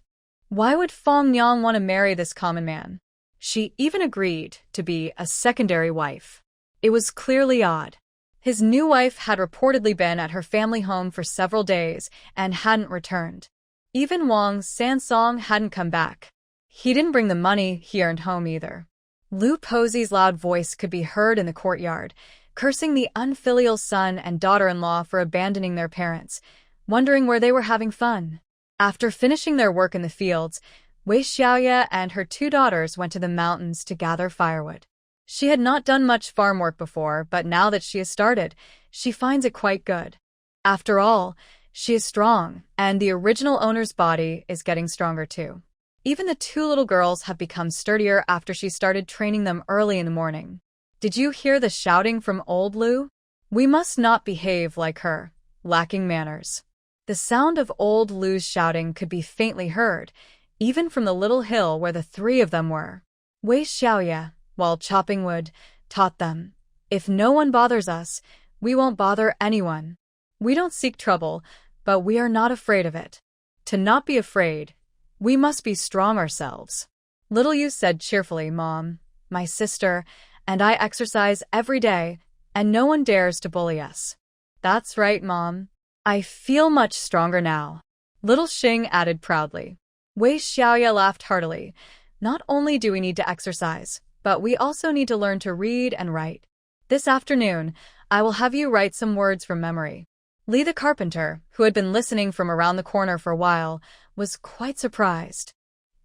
Why would Fong Yang want to marry this common man? She even agreed to be a secondary wife. It was clearly odd. His new wife had reportedly been at her family home for several days and hadn't returned. Even Wang Sansong hadn't come back. He didn't bring the money he earned home either. Lu Posey's loud voice could be heard in the courtyard, cursing the unfilial son and daughter-in-law for abandoning their parents, wondering where they were having fun. After finishing their work in the fields, Wei Xiaoye and her 2 daughters went to the mountains to gather firewood. She had not done much farm work before, but now that she has started, she finds it quite good. After all, she is strong, and the original owner's body is getting stronger too. Even the 2 little girls have become sturdier after she started training them early in the morning. Did you hear the shouting from old Lu? We must not behave like her, lacking manners. The sound of old Lu's shouting could be faintly heard, even from the little hill where the 3 of them were. Wei Xiaoye, while chopping wood, taught them, "If no one bothers us, we won't bother anyone. We don't seek trouble, but we are not afraid of it. To not be afraid, we must be strong ourselves." Little Yu said cheerfully, "Mom, my sister, and I exercise every day, and no one dares to bully us." "That's right, Mom. I feel much stronger now," little Xing added proudly. Wei Xiaoye laughed heartily. "Not only do we need to exercise, but we also need to learn to read and write. This afternoon, I will have you write some words from memory." Li the carpenter, who had been listening from around the corner for a while, was quite surprised.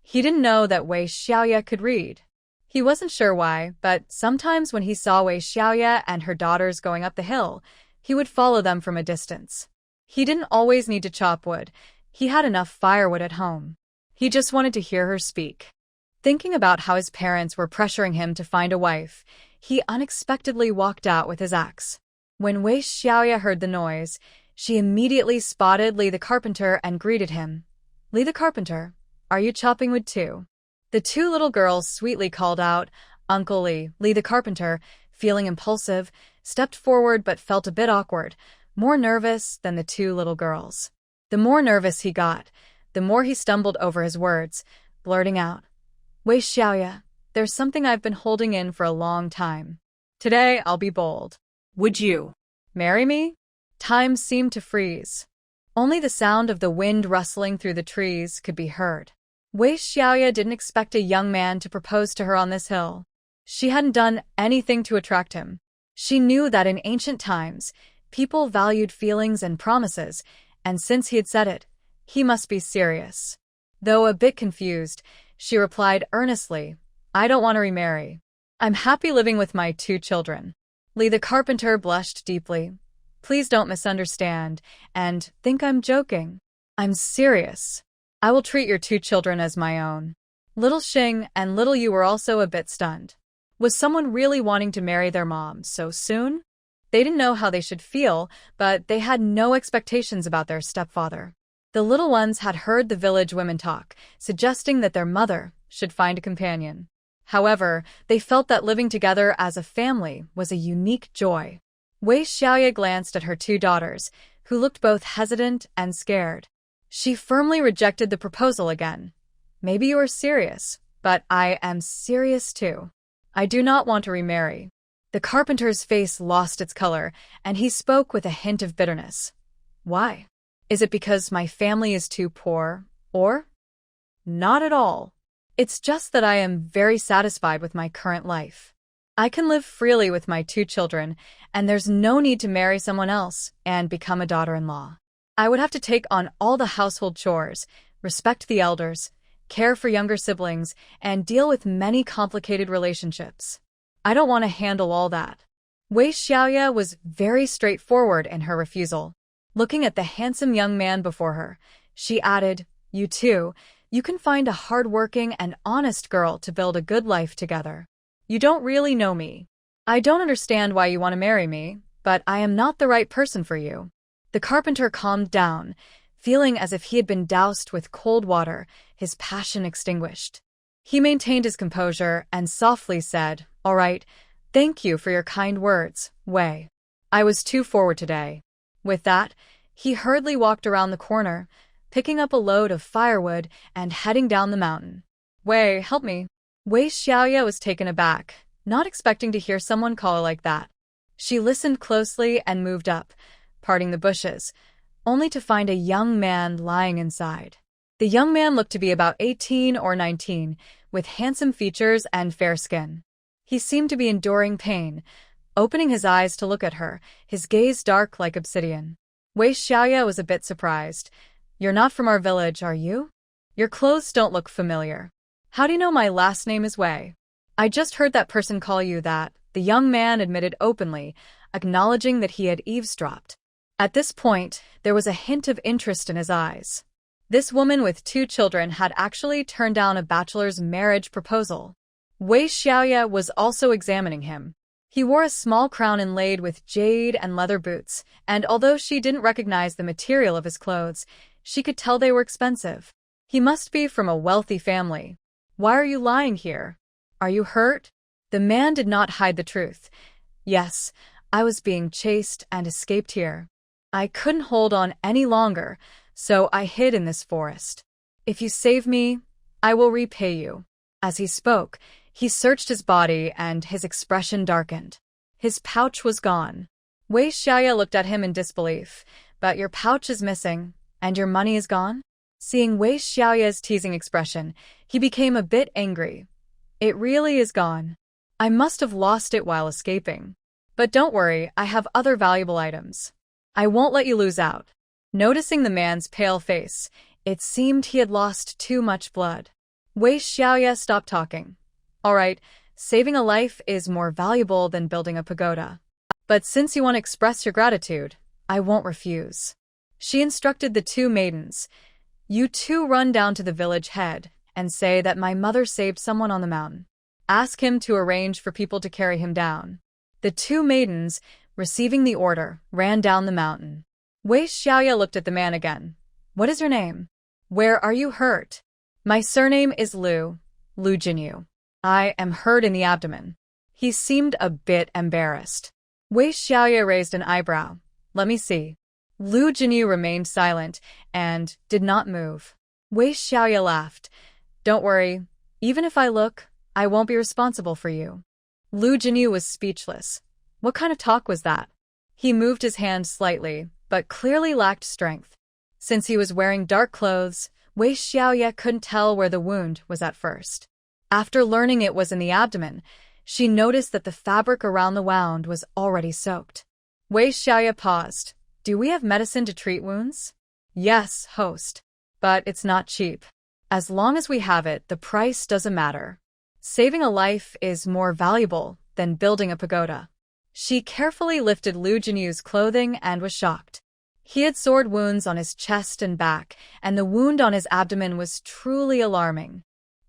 He didn't know that Wei Xiaoye could read. He wasn't sure why, but sometimes when he saw Wei Xiaoye and her daughters going up the hill, he would follow them from a distance. He didn't always need to chop wood. He had enough firewood at home. He just wanted to hear her speak. Thinking about how his parents were pressuring him to find a wife, he unexpectedly walked out with his axe. When Wei Xiaoye heard the noise, she immediately spotted Li the carpenter and greeted him. "Li the carpenter, are you chopping wood too?" The 2 little girls sweetly called out, "Uncle Li." Li the carpenter, feeling impulsive, stepped forward but felt a bit awkward, more nervous than the 2 little girls. The more nervous he got, the more he stumbled over his words, blurting out, "Wei Xiaoye, there's something I've been holding in for a long time. Today I'll be bold. Would you marry me?" Time seemed to freeze. Only the sound of the wind rustling through the trees could be heard. Wei Xiaoye didn't expect a young man to propose to her on this hill. She hadn't done anything to attract him. She knew that in ancient times, people valued feelings and promises, and since he had said it, he must be serious. Though a bit confused, she replied earnestly, "I don't want to remarry. I'm happy living with my 2 children." Li the carpenter blushed deeply. "Please don't misunderstand, and think I'm joking. I'm serious. I will treat your 2 children as my own." Little Xing and little Yu were also a bit stunned. Was someone really wanting to marry their mom so soon? They didn't know how they should feel, but they had no expectations about their stepfather. The little ones had heard the village women talk, suggesting that their mother should find a companion. However, they felt that living together as a family was a unique joy. Wei Xiaoye glanced at her 2 daughters, who looked both hesitant and scared. She firmly rejected the proposal again. "Maybe you are serious, but I am serious too. I do not want to remarry." The carpenter's face lost its color, and he spoke with a hint of bitterness. "Why? Is it because my family is too poor, or?" "Not at all. It's just that I am very satisfied with my current life. I can live freely with my 2 children, and there's no need to marry someone else and become a daughter-in-law. I would have to take on all the household chores, respect the elders, care for younger siblings, and deal with many complicated relationships. I don't want to handle all that." Wei Xiaoye was very straightforward in her refusal. Looking at the handsome young man before her, she added, "You too, you can find a hard-working and honest girl to build a good life together. You don't really know me. I don't understand why you want to marry me, but I am not the right person for you." The carpenter calmed down, feeling as if he had been doused with cold water, his passion extinguished. He maintained his composure and softly said, "All right, thank you for your kind words, Wei. I was too forward today." With that, he hurriedly walked around the corner, picking up a load of firewood and heading down the mountain. "Wei, help me." Wei Xiaoye was taken aback, not expecting to hear someone call her like that. She listened closely and moved up, parting the bushes, only to find a young man lying inside. The young man looked to be about 18 or 19, with handsome features and fair skin. He seemed to be enduring pain, opening his eyes to look at her, his gaze dark like obsidian. Wei Xiaoye was a bit surprised, You're not from our village, are you? Your clothes don't look familiar. How do you know my last name is Wei? I just heard that person call you that, the young man admitted openly, acknowledging that he had eavesdropped. At this point, there was a hint of interest in his eyes. This woman with 2 children had actually turned down a bachelor's marriage proposal. Wei Xiaoye was also examining him. He wore a small crown inlaid with jade and leather boots, and although she didn't recognize the material of his clothes, she could tell they were expensive. He must be from a wealthy family. Why are you lying here? Are you hurt? The man did not hide the truth. Yes, I was being chased and escaped here. I couldn't hold on any longer, so I hid in this forest. If you save me, I will repay you. As he spoke, he searched his body and his expression darkened. His pouch was gone. Wei Xiaoye looked at him in disbelief. But your pouch is missing, and your money is gone? Seeing Wei Xiaoye's teasing expression, he became a bit angry. It really is gone. I must have lost it while escaping. But don't worry, I have other valuable items. I won't let you lose out. Noticing the man's pale face, it seemed he had lost too much blood. Wei Xiaoye stopped talking. All right, saving a life is more valuable than building a pagoda. But since you want to express your gratitude, I won't refuse. She instructed the 2 maidens. You 2 run down to the village head and say that my mother saved someone on the mountain. Ask him to arrange for people to carry him down. The 2 maidens, receiving the order, ran down the mountain. Wei Xiaoye looked at the man again. What is your name? Where are you hurt? My surname is Lu Jinyu. I am hurt in the abdomen. He seemed a bit embarrassed. Wei Xiaoye raised an eyebrow. Let me see. Lu Jinyu remained silent and did not move. Wei Xiaoye laughed. Don't worry. Even if I look, I won't be responsible for you. Lu Jinyu was speechless. What kind of talk was that? He moved his hand slightly, but clearly lacked strength. Since he was wearing dark clothes, Wei Xiaoye couldn't tell where the wound was at first. After learning it was in the abdomen, she noticed that the fabric around the wound was already soaked. Wei Xiaoye paused. Do we have medicine to treat wounds? Yes, host. But it's not cheap. As long as we have it, the price doesn't matter. Saving a life is more valuable than building a pagoda. She carefully lifted Lu Jinyu's clothing and was shocked. He had sword wounds on his chest and back, and the wound on his abdomen was truly alarming.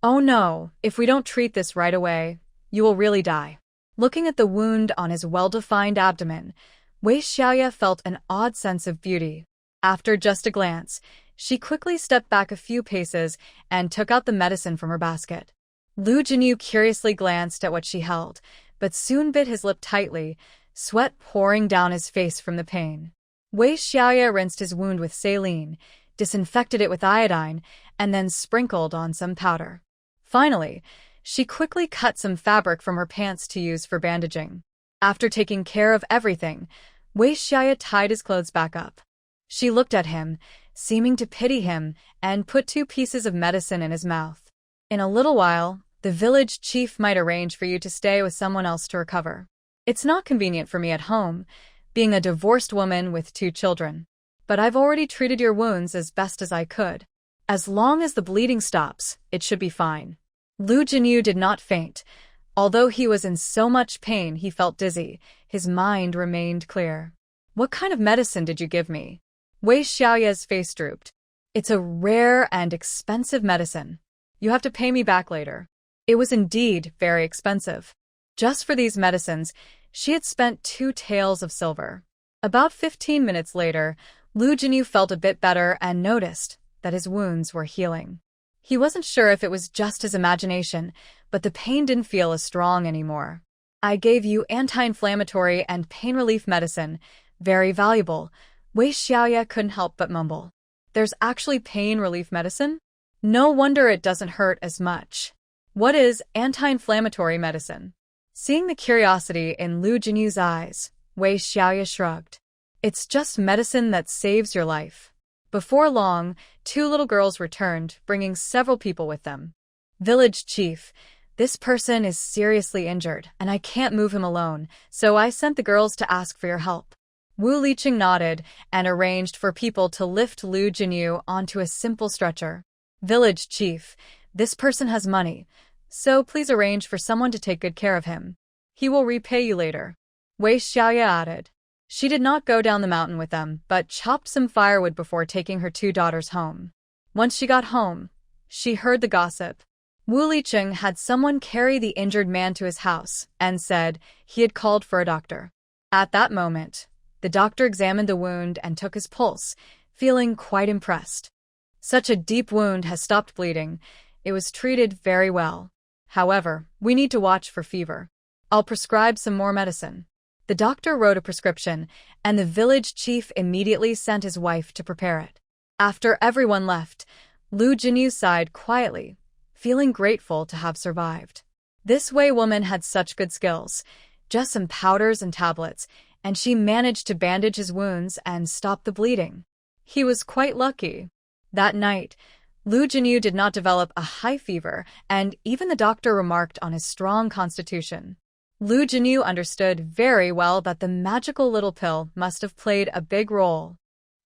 Oh no, if we don't treat this right away, you will really die. Looking at the wound on his well-defined abdomen, Wei Xiaoye felt an odd sense of beauty. After just a glance, she quickly stepped back a few paces and took out the medicine from her basket. Lu Jinyu curiously glanced at what she held, but soon bit his lip tightly, sweat pouring down his face from the pain. Wei Xiaoye rinsed his wound with saline, disinfected it with iodine, and then sprinkled on some powder. Finally, she quickly cut some fabric from her pants to use for bandaging. After taking care of everything, Wei Xiaoye tied his clothes back up. She looked at him, seeming to pity him, and put 2 pieces of medicine in his mouth. In a little while, the village chief might arrange for you to stay with someone else to recover. It's not convenient for me at home, being a divorced woman with 2 children. But I've already treated your wounds as best as I could. As long as the bleeding stops, it should be fine. Lu Jinyu did not faint. Although he was in so much pain he felt dizzy, his mind remained clear. What kind of medicine did you give me? Wei Xiaoye's face drooped. It's a rare and expensive medicine. You have to pay me back later. It was indeed very expensive. Just for these medicines, she had spent 2 taels of silver. About 15 minutes later, Lu Jinyu felt a bit better and noticed that his wounds were healing. He wasn't sure if it was just his imagination, but the pain didn't feel as strong anymore. I gave you anti-inflammatory and pain relief medicine, very valuable. Wei Xiaoye couldn't help but mumble. There's actually pain relief medicine? No wonder it doesn't hurt as much. What is anti-inflammatory medicine? Seeing the curiosity in Lu Jinyu's eyes, Wei Xiaoye shrugged. It's just medicine that saves your life. Before long, 2 little girls returned, bringing several people with them. Village chief, this person is seriously injured, and I can't move him alone, so I sent the girls to ask for your help. Wu Liqing nodded and arranged for people to lift Lu Jinyu onto a simple stretcher. Village chief, this person has money, so please arrange for someone to take good care of him. He will repay you later. Wei Xiaoye added. She did not go down the mountain with them, but chopped some firewood before taking her 2 daughters home. Once she got home, she heard the gossip. Wu Liqing had someone carry the injured man to his house and said he had called for a doctor. At that moment, the doctor examined the wound and took his pulse, feeling quite impressed. Such a deep wound has stopped bleeding. It was treated very well. However, we need to watch for fever. I'll prescribe some more medicine. The doctor wrote a prescription, and the village chief immediately sent his wife to prepare it. After everyone left, Lu Jinyu sighed quietly, feeling grateful to have survived. This Wei woman had such good skills. Just some powders and tablets, and she managed to bandage his wounds and stop the bleeding. He was quite lucky. That night, Lu Jinyu did not develop a high fever, and even the doctor remarked on his strong constitution. Lu Jinyu understood very well that the magical little pill must have played a big role.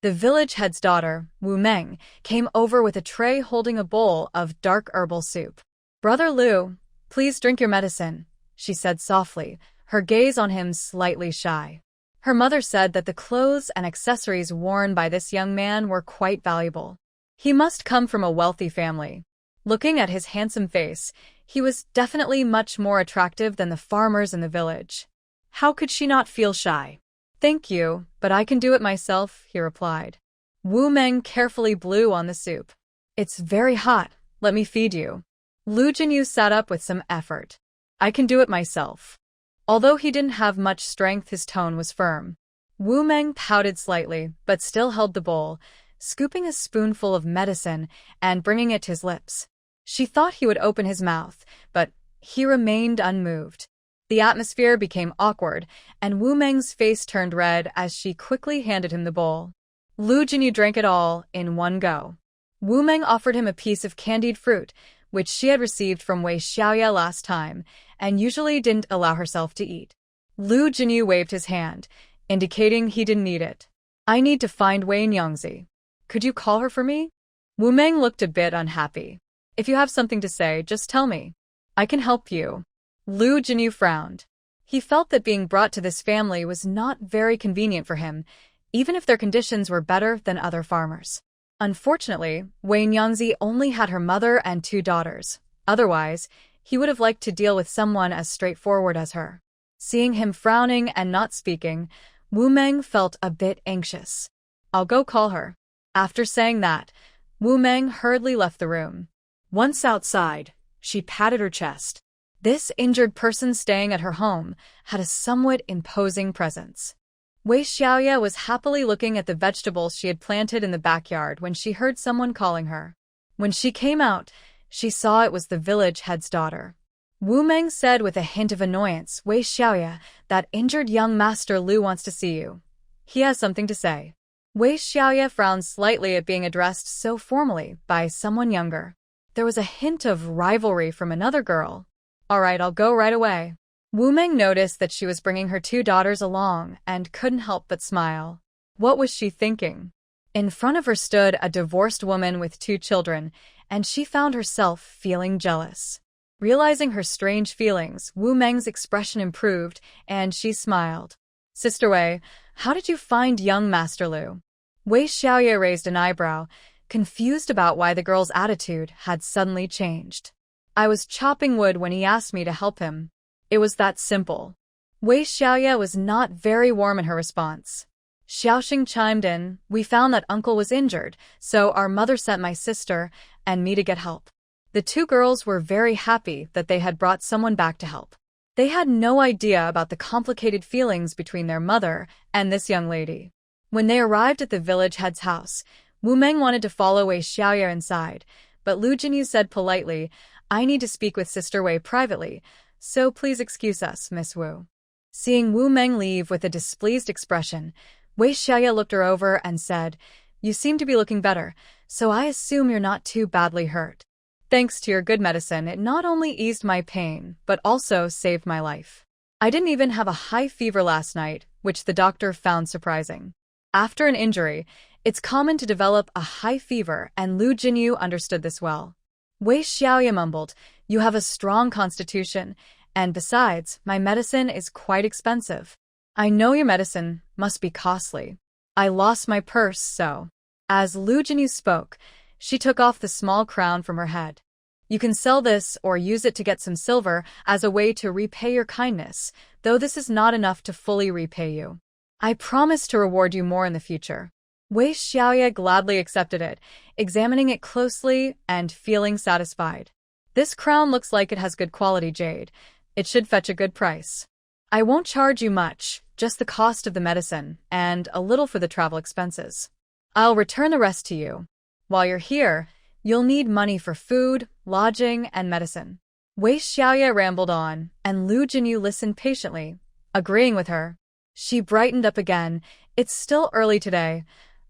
The village head's daughter, Wu Meng, came over with a tray holding a bowl of dark herbal soup. "Brother Lu, please drink your medicine," she said softly, her gaze on him slightly shy. Her mother said that the clothes and accessories worn by this young man were quite valuable. He must come from a wealthy family. Looking at his handsome face, he was definitely much more attractive than the farmers in the village. How could she not feel shy? "Thank you, but I can do it myself," he replied. Wu Meng carefully blew on the soup. "It's very hot. Let me feed you." Lu Jinyu sat up with some effort. "I can do it myself." Although he didn't have much strength, his tone was firm. Wu Meng pouted slightly, but still held the bowl, scooping a spoonful of medicine and bringing it to his lips. She thought he would open his mouth, but he remained unmoved. The atmosphere became awkward, and Wu Meng's face turned red as she quickly handed him the bowl. Lu Jinyu drank it all in one go. Wu Meng offered him a piece of candied fruit, which she had received from Wei Xiaoye last time, and usually didn't allow herself to eat. Lu Jinyu waved his hand, indicating he didn't need it. "I need to find Wei Xiaoye. Could you call her for me?" Wu Meng looked a bit unhappy. "If you have something to say, just tell me. I can help you." Lu Jinyu frowned. He felt that being brought to this family was not very convenient for him, even if their conditions were better than other farmers. Unfortunately, Wei Xiaoye only had her mother and 2 daughters. Otherwise, he would have liked to deal with someone as straightforward as her. Seeing him frowning and not speaking, Wu Meng felt a bit anxious. "I'll go call her." After saying that, Wu Meng hurriedly left the room. Once outside, she patted her chest. This injured person staying at her home had a somewhat imposing presence. Wei Xiaoye was happily looking at the vegetables she had planted in the backyard when she heard someone calling her. When she came out, she saw it was the village head's daughter. Wu Meng said with a hint of annoyance, "Wei Xiaoye, that injured young Master Lu wants to see you. He has something to say." Wei Xiaoye frowned slightly at being addressed so formally by someone younger. There was a hint of rivalry from another girl. "All right, I'll go right away." Wu Meng noticed that she was bringing her 2 daughters along and couldn't help but smile. What was she thinking? In front of her stood a divorced woman with 2 children, and she found herself feeling jealous. Realizing her strange feelings, Wu Meng's expression improved, and she smiled. "Sister Wei, how did you find young Master Lu?" Wei Xiaoye raised an eyebrow, confused about why the girl's attitude had suddenly changed. "I was chopping wood when he asked me to help him. It was that simple." Wei Xiaoye was not very warm in her response. Xiaoxing chimed in, "We found that uncle was injured, so our mother sent my sister and me to get help." The 2 girls were very happy that they had brought someone back to help. They had no idea about the complicated feelings between their mother and this young lady. When they arrived at the village head's house, Wu Meng wanted to follow Wei Xiaoye inside, but Lu Jinyu said politely, "I need to speak with Sister Wei privately, so please excuse us, Miss Wu." Seeing Wu Meng leave with a displeased expression, Wei Xiaoye looked her over and said, "You seem to be looking better, so I assume you're not too badly hurt. Thanks to your good medicine, it not only eased my pain, but also saved my life. I didn't even have a high fever last night, which the doctor found surprising. After an injury, it's common to develop a high fever, and Lu Jinyu understood this well. Wei Xiaoye mumbled, "You have a strong constitution, and besides, my medicine is quite expensive. I know your medicine must be costly. I lost my purse, so." As Lu Jinyu spoke, she took off the small crown from her head. "You can sell this or use it to get some silver as a way to repay your kindness, though this is not enough to fully repay you. I promise to reward you more in the future." Wei Xiaoye gladly accepted it, examining it closely and feeling satisfied. "This crown looks like it has good quality jade. It should fetch a good price. I won't charge you much, just the cost of the medicine and a little for the travel expenses. I'll return the rest to you. While you're here, you'll need money for food, lodging, and medicine." Wei Xiaoye rambled on, and Lu Jinyu listened patiently, agreeing with her. She brightened up again. "It's still early today.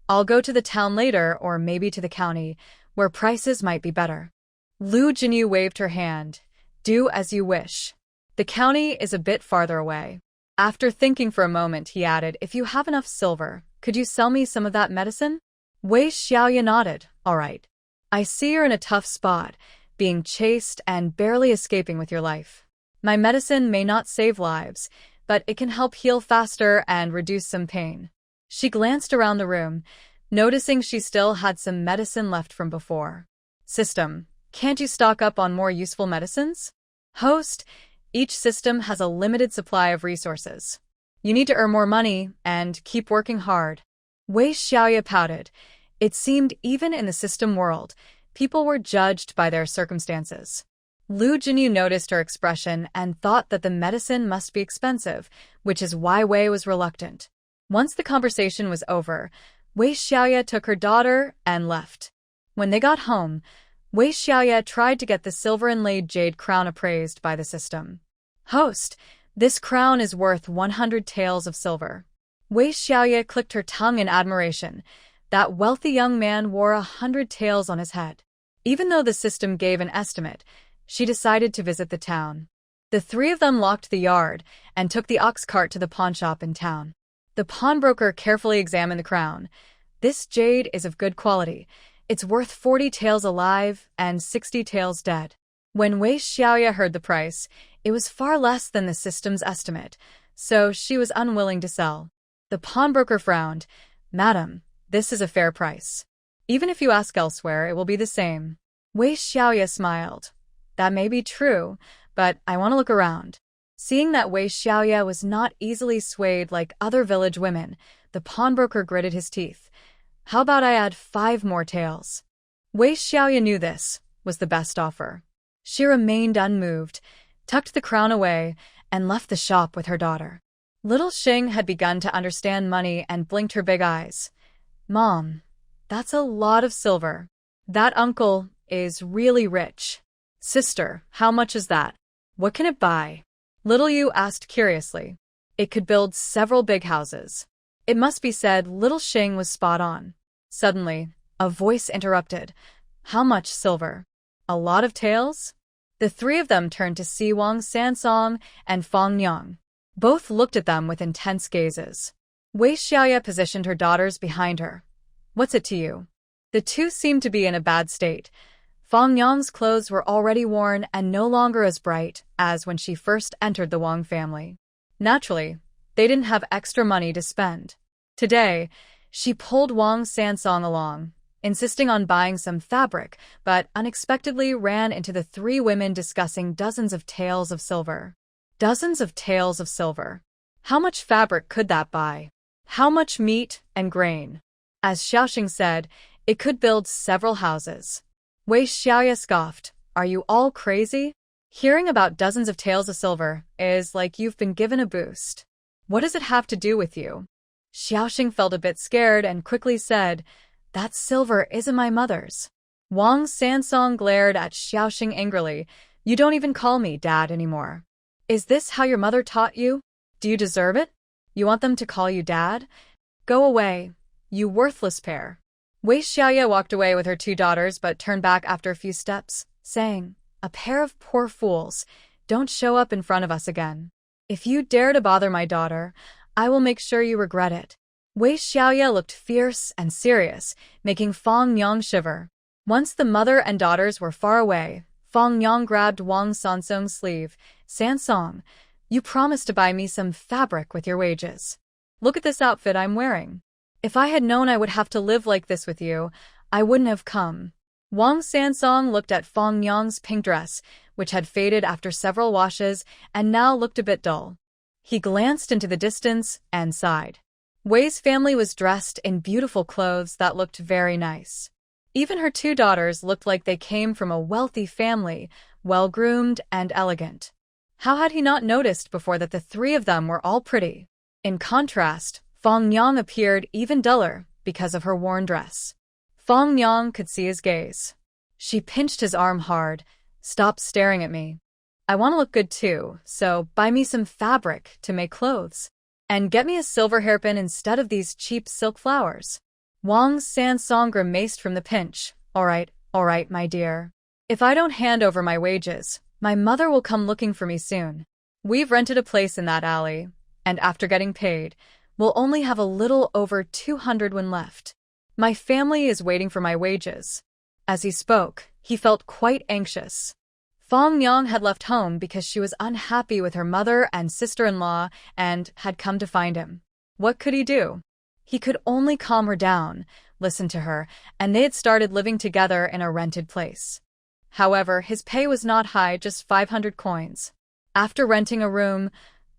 I'll go to the town later, or maybe to the county, where prices might be better." Lu Jinyu waved her hand. "Do as you wish. The county is a bit farther away." After thinking for a moment, he added, "If you have enough silver, could you sell me some of that medicine?" Wei Xiaoye nodded. "All right. I see you're in a tough spot, being chased and barely escaping with your life. My medicine may not save lives, but it can help heal faster and reduce some pain." She glanced around the room, noticing she still had some medicine left from before. "System, can't you stock up on more useful medicines?" "Host, each system has a limited supply of resources. You need to earn more money and keep working hard." Wei Xiaoye pouted. It seemed even in the system world, people were judged by their circumstances. Lu Jinyu noticed her expression and thought that the medicine must be expensive, which is why Wei was reluctant. Once the conversation was over, Wei Xiaoye took her daughter and left. When they got home, Wei Xiaoye tried to get the silver-inlaid jade crown appraised by the system. "Host, this crown is worth 100 taels of silver." Wei Xiaoye clicked her tongue in admiration. That wealthy young man wore 100 taels on his head. Even though the system gave an estimate, she decided to visit the town. The three of them locked the yard and took the ox cart to the pawnshop in town. The pawnbroker carefully examined the crown. "This jade is of good quality. It's worth 40 taels alive and 60 taels dead." When Wei Xiaoye heard the price, it was far less than the system's estimate, so she was unwilling to sell. The pawnbroker frowned. "Madam, this is a fair price. Even if you ask elsewhere, it will be the same." Wei Xiaoye smiled. "That may be true, but I want to look around." Seeing that Wei Xiaoye was not easily swayed like other village women, the pawnbroker gritted his teeth. "How about I add 5 more taels?" Wei Xiaoye knew this was the best offer. She remained unmoved, tucked the crown away, and left the shop with her daughter. Little Xing had begun to understand money and blinked her big eyes. "Mom, that's a lot of silver. That uncle is really rich." "Sister, how much is that? What can it buy?" Little Yu asked curiously. "It could build several big houses." It must be said, Little Xing was spot on. Suddenly, a voice interrupted. "How much silver? A lot of taels?" The three of them turned to see Wang Sansong and Fong Nyang. Both looked at them with intense gazes. Wei Xiaoye positioned her daughters behind her. "What's it to you?" The two seemed to be in a bad state. Fong Nyang's clothes were already worn and no longer as bright as when she first entered the Wang family. Naturally, they didn't have extra money to spend. Today, she pulled Wang Sansong along, insisting on buying some fabric, but unexpectedly ran into the three women discussing dozens of taels of silver. Dozens of taels of silver. How much fabric could that buy? How much meat and grain? As Xiaoxing said, it could build several houses. Wei Xiaoye scoffed. "Are you all crazy? Hearing about dozens of taels of silver is like you've been given a boost. What does it have to do with you?" Xiaoxing felt a bit scared and quickly said, "That silver isn't my mother's." Wang Sansong glared at Xiaoxing angrily. "You don't even call me Dad anymore. Is this how your mother taught you? Do you deserve it? You want them to call you Dad? Go away, you worthless pair." Wei Xiaoye walked away with her two daughters but turned back after a few steps, saying, "A pair of poor fools. Don't show up in front of us again. If you dare to bother my daughter, I will make sure you regret it. Wei Xiaoye looked fierce and serious, making Fang Yang shiver. Once the mother and daughters were far away, Fang Yang grabbed Wang Sansong's sleeve. Sansong, you promised to buy me some fabric with your wages. Look at this outfit I'm wearing. If I had known I would have to live like this with you, I wouldn't have come. Wang Sansong looked at Fang Yang's pink dress, which had faded after several washes and now looked a bit dull. He glanced into the distance and sighed. Wei's family was dressed in beautiful clothes that looked very nice. Even her two daughters looked like they came from a wealthy family, well-groomed and elegant. How had he not noticed before that the three of them were all pretty? In contrast, Fang Yang appeared even duller because of her worn dress. Fang Yang could see his gaze. She pinched his arm hard. Stop staring at me. I want to look good too, so buy me some fabric to make clothes. And get me a silver hairpin instead of these cheap silk flowers. Wang Sansong grimaced from the pinch. All right, my dear. If I don't hand over my wages, my mother will come looking for me soon. We've rented a place in that alley, and after getting paid, we'll only have a little over 200 when left. My family is waiting for my wages. As he spoke, he felt quite anxious. Fang Yang had left home because she was unhappy with her mother and sister-in-law and had come to find him. What could he do? He could only calm her down, listen to her, and they had started living together in a rented place. However, his pay was not high, just 500 coins. After renting a room,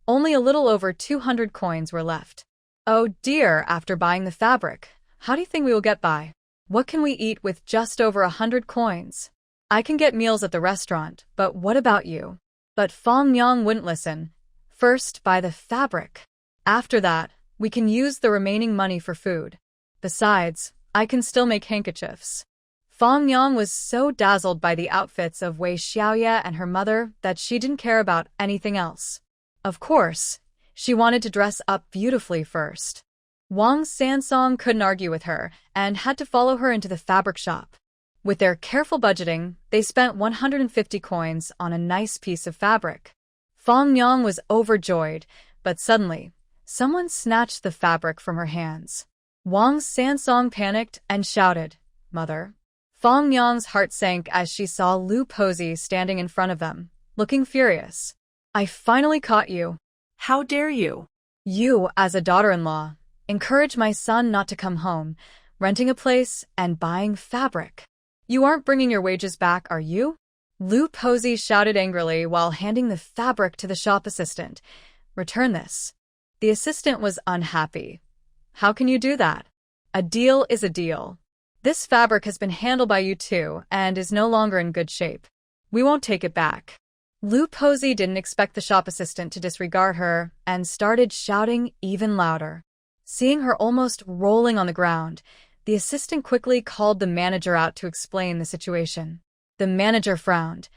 only a little over 200 coins were left. Oh dear, after buying the fabric, how do you think we will get by? What can we eat with just over 100 coins? I can get meals at the restaurant, but what about you? But Fang Yang wouldn't listen. First, buy the fabric. After that, we can use the remaining money for food. Besides, I can still make handkerchiefs. Fang Yang was so dazzled by the outfits of Wei Xiaoye and her mother that she didn't care about anything else. Of course, she wanted to dress up beautifully first. Wang Sansong couldn't argue with her and had to follow her into the fabric shop. With their careful budgeting, they spent 150 coins on a nice piece of fabric. Fang Yang was overjoyed, but suddenly, someone snatched the fabric from her hands. Wang Sansong panicked and shouted, "Mother!" Fang Yang's heart sank as she saw Lu Posey standing in front of them, looking furious. "I finally caught you. How dare you? You, as a daughter-in-law, encourage my son not to come home, renting a place and buying fabric. You aren't bringing your wages back, are you?" Lu Posey shouted angrily while handing the fabric to the shop assistant. "Return this." The assistant was unhappy. "How can you do that? A deal is a deal. This fabric has been handled by you too and is no longer in good shape. We won't take it back." Lu Posey didn't expect the shop assistant to disregard her and started shouting even louder. Seeing her almost rolling on the ground, the assistant quickly called the manager out to explain the situation. The manager frowned.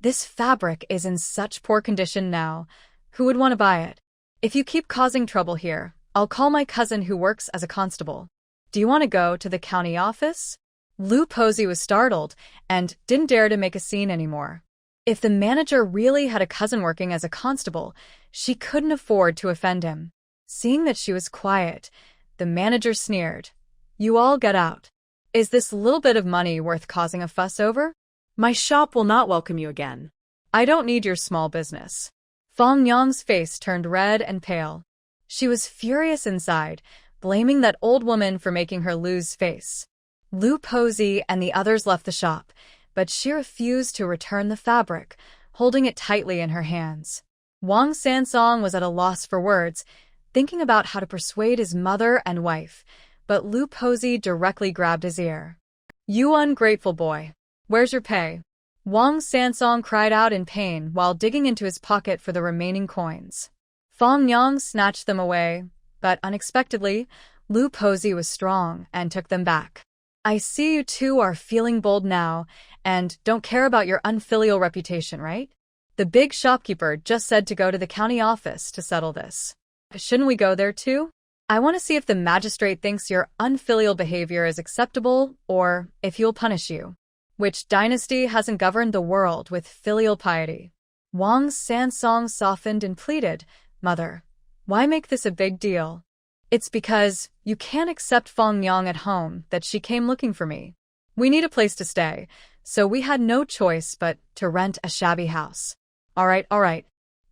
"This fabric is in such poor condition now. Who would want to buy it? If you keep causing trouble here, I'll call my cousin who works as a constable. Do you want to go to the county office?" Lu Posey was startled and didn't dare to make a scene anymore. If the manager really had a cousin working as a constable, she couldn't afford to offend him. Seeing that she was quiet, the manager sneered. "You all get out. Is this little bit of money worth causing a fuss over? My shop will not welcome you again." "I don't need your small business." Fang Yang's face turned red and pale. She was furious inside, blaming that old woman for making her lose face. Lu Posey and the others left the shop, but she refused to return the fabric, holding it tightly in her hands. Wang Sansong was at a loss for words, thinking about how to persuade his mother and wife, but Lu Posey directly grabbed his ear. "You ungrateful boy. Where's your pay?" Wang Sansong cried out in pain while digging into his pocket for the remaining coins. Fang Yang snatched them away, but unexpectedly, Lu Posey was strong and took them back. "I see you two are feeling bold now and don't care about your unfilial reputation, right? The big shopkeeper just said to go to the county office to settle this. Shouldn't we go there too? I want to see if the magistrate thinks your unfilial behavior is acceptable or if he'll punish you. Which dynasty hasn't governed the world with filial piety?" Wang Sansong softened and pleaded, "Mother, Why make this a big deal? It's because you can't accept Fong Yang at home that she came looking for me. We need a place to stay, so we had no choice but to rent a shabby house. All right.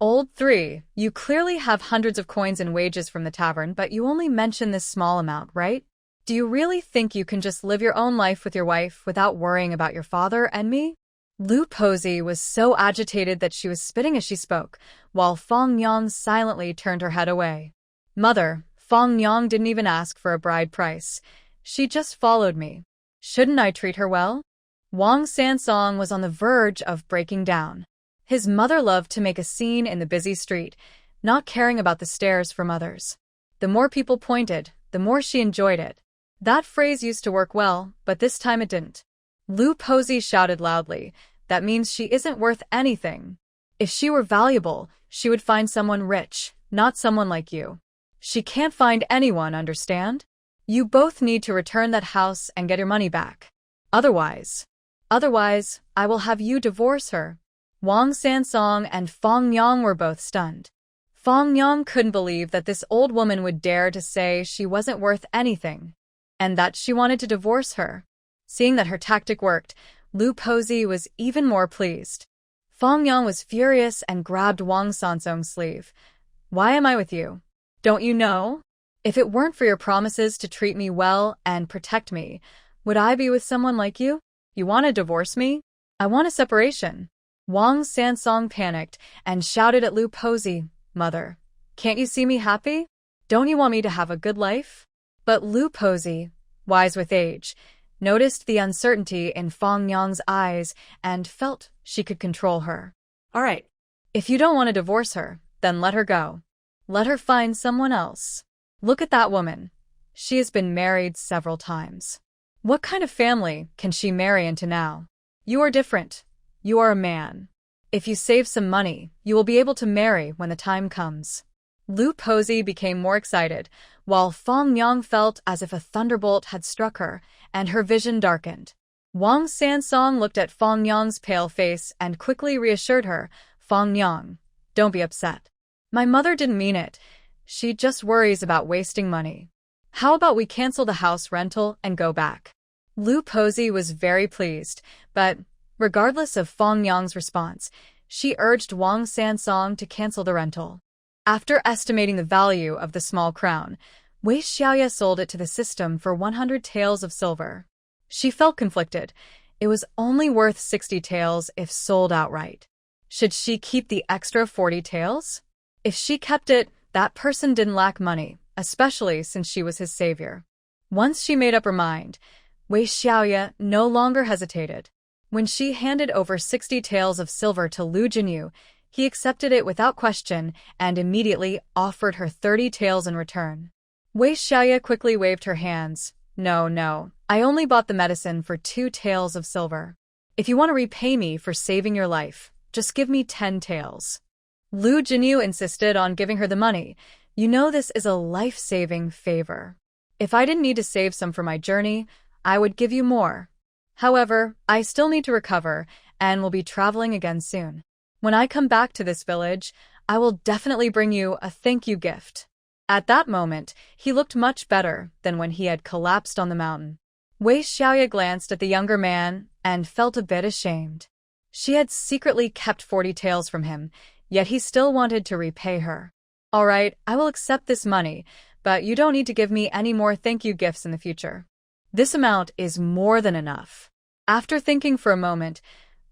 Old 3, you clearly have hundreds of coins and wages from the tavern, but you only mention this small amount, right? Do you really think you can just live your own life with your wife without worrying about your father and me? Lu Posey was so agitated that she was spitting as she spoke, while Fong Yang silently turned her head away. Mother, Fong Yang didn't even ask for a bride price. She just followed me. Shouldn't I treat her well? Wang Sansong was on the verge of breaking down. His mother loved to make a scene in the busy street, not caring about the stares from others. The more people pointed, the more she enjoyed it. That phrase used to work well, but this time it didn't. Lu Posey shouted loudly, "That means she isn't worth anything. If she were valuable, she would find someone rich, not someone like you. She can't find anyone, understand? You both need to return that house and get your money back. Otherwise, I will have you divorce her." Wang Sansong and Fong Yang were both stunned. Fong Yang couldn't believe that this old woman would dare to say she wasn't worth anything, and that she wanted to divorce her. Seeing that her tactic worked, Lu Posey was even more pleased. Fong Yang was furious and grabbed Wang Sansong's sleeve. "Why am I with you? Don't you know? If it weren't for your promises to treat me well and protect me, would I be with someone like you? You want to divorce me? I want a separation." Wang Sansong panicked and shouted at Lu Posey, "Mother, can't you see me happy? Don't you want me to have a good life?" But Lu Posey, wise with age, noticed the uncertainty in Fong Yang's eyes and felt she could control her. All right. "If you don't want to divorce her, then let her go. Let her find someone else. Look at that woman. She has been married several times. What kind of family can she marry into now? You are different. You are a man. If you save some money, you will be able to marry when the time comes." Lu Posey became more excited, while Fong Yang felt as if a thunderbolt had struck her, and her vision darkened. Wang Sansong looked at Fong Yang's pale face and quickly reassured her, "Fong Yang, don't be upset. My mother didn't mean it. She just worries about wasting money. How about we cancel the house rental and go back?" Lu Posey was very pleased, but regardless of Fong Yang's response, she urged Wang Sansong to cancel the rental. After estimating the value of the small crown, Wei Xiaoye sold it to the system for 100 taels of silver. She felt conflicted. It was only worth 60 taels if sold outright. Should she keep the extra 40 taels? If she kept it, that person didn't lack money, especially since she was his savior. Once she made up her mind, Wei Xiaoye no longer hesitated. When she handed over 60 taels of silver to Lu Jinyu, he accepted it without question and immediately offered her 30 taels in return. Wei Xiaoye quickly waved her hands. No, I only bought the medicine for 2 taels of silver. If you want to repay me for saving your life, just give me 10 taels. Lu Jinyu insisted on giving her the money. "You know this is a life-saving favor. If I didn't need to save some for my journey, I would give you more. However, I still need to recover and will be traveling again soon. When I come back to this village, I will definitely bring you a thank you gift." At that moment, he looked much better than when he had collapsed on the mountain. Wei Xiaoye glanced at the younger man and felt a bit ashamed. She had secretly kept 40 taels from him, yet he still wanted to repay her. "All right, I will accept this money, but you don't need to give me any more thank you gifts in the future. This amount is more than enough." After thinking for a moment,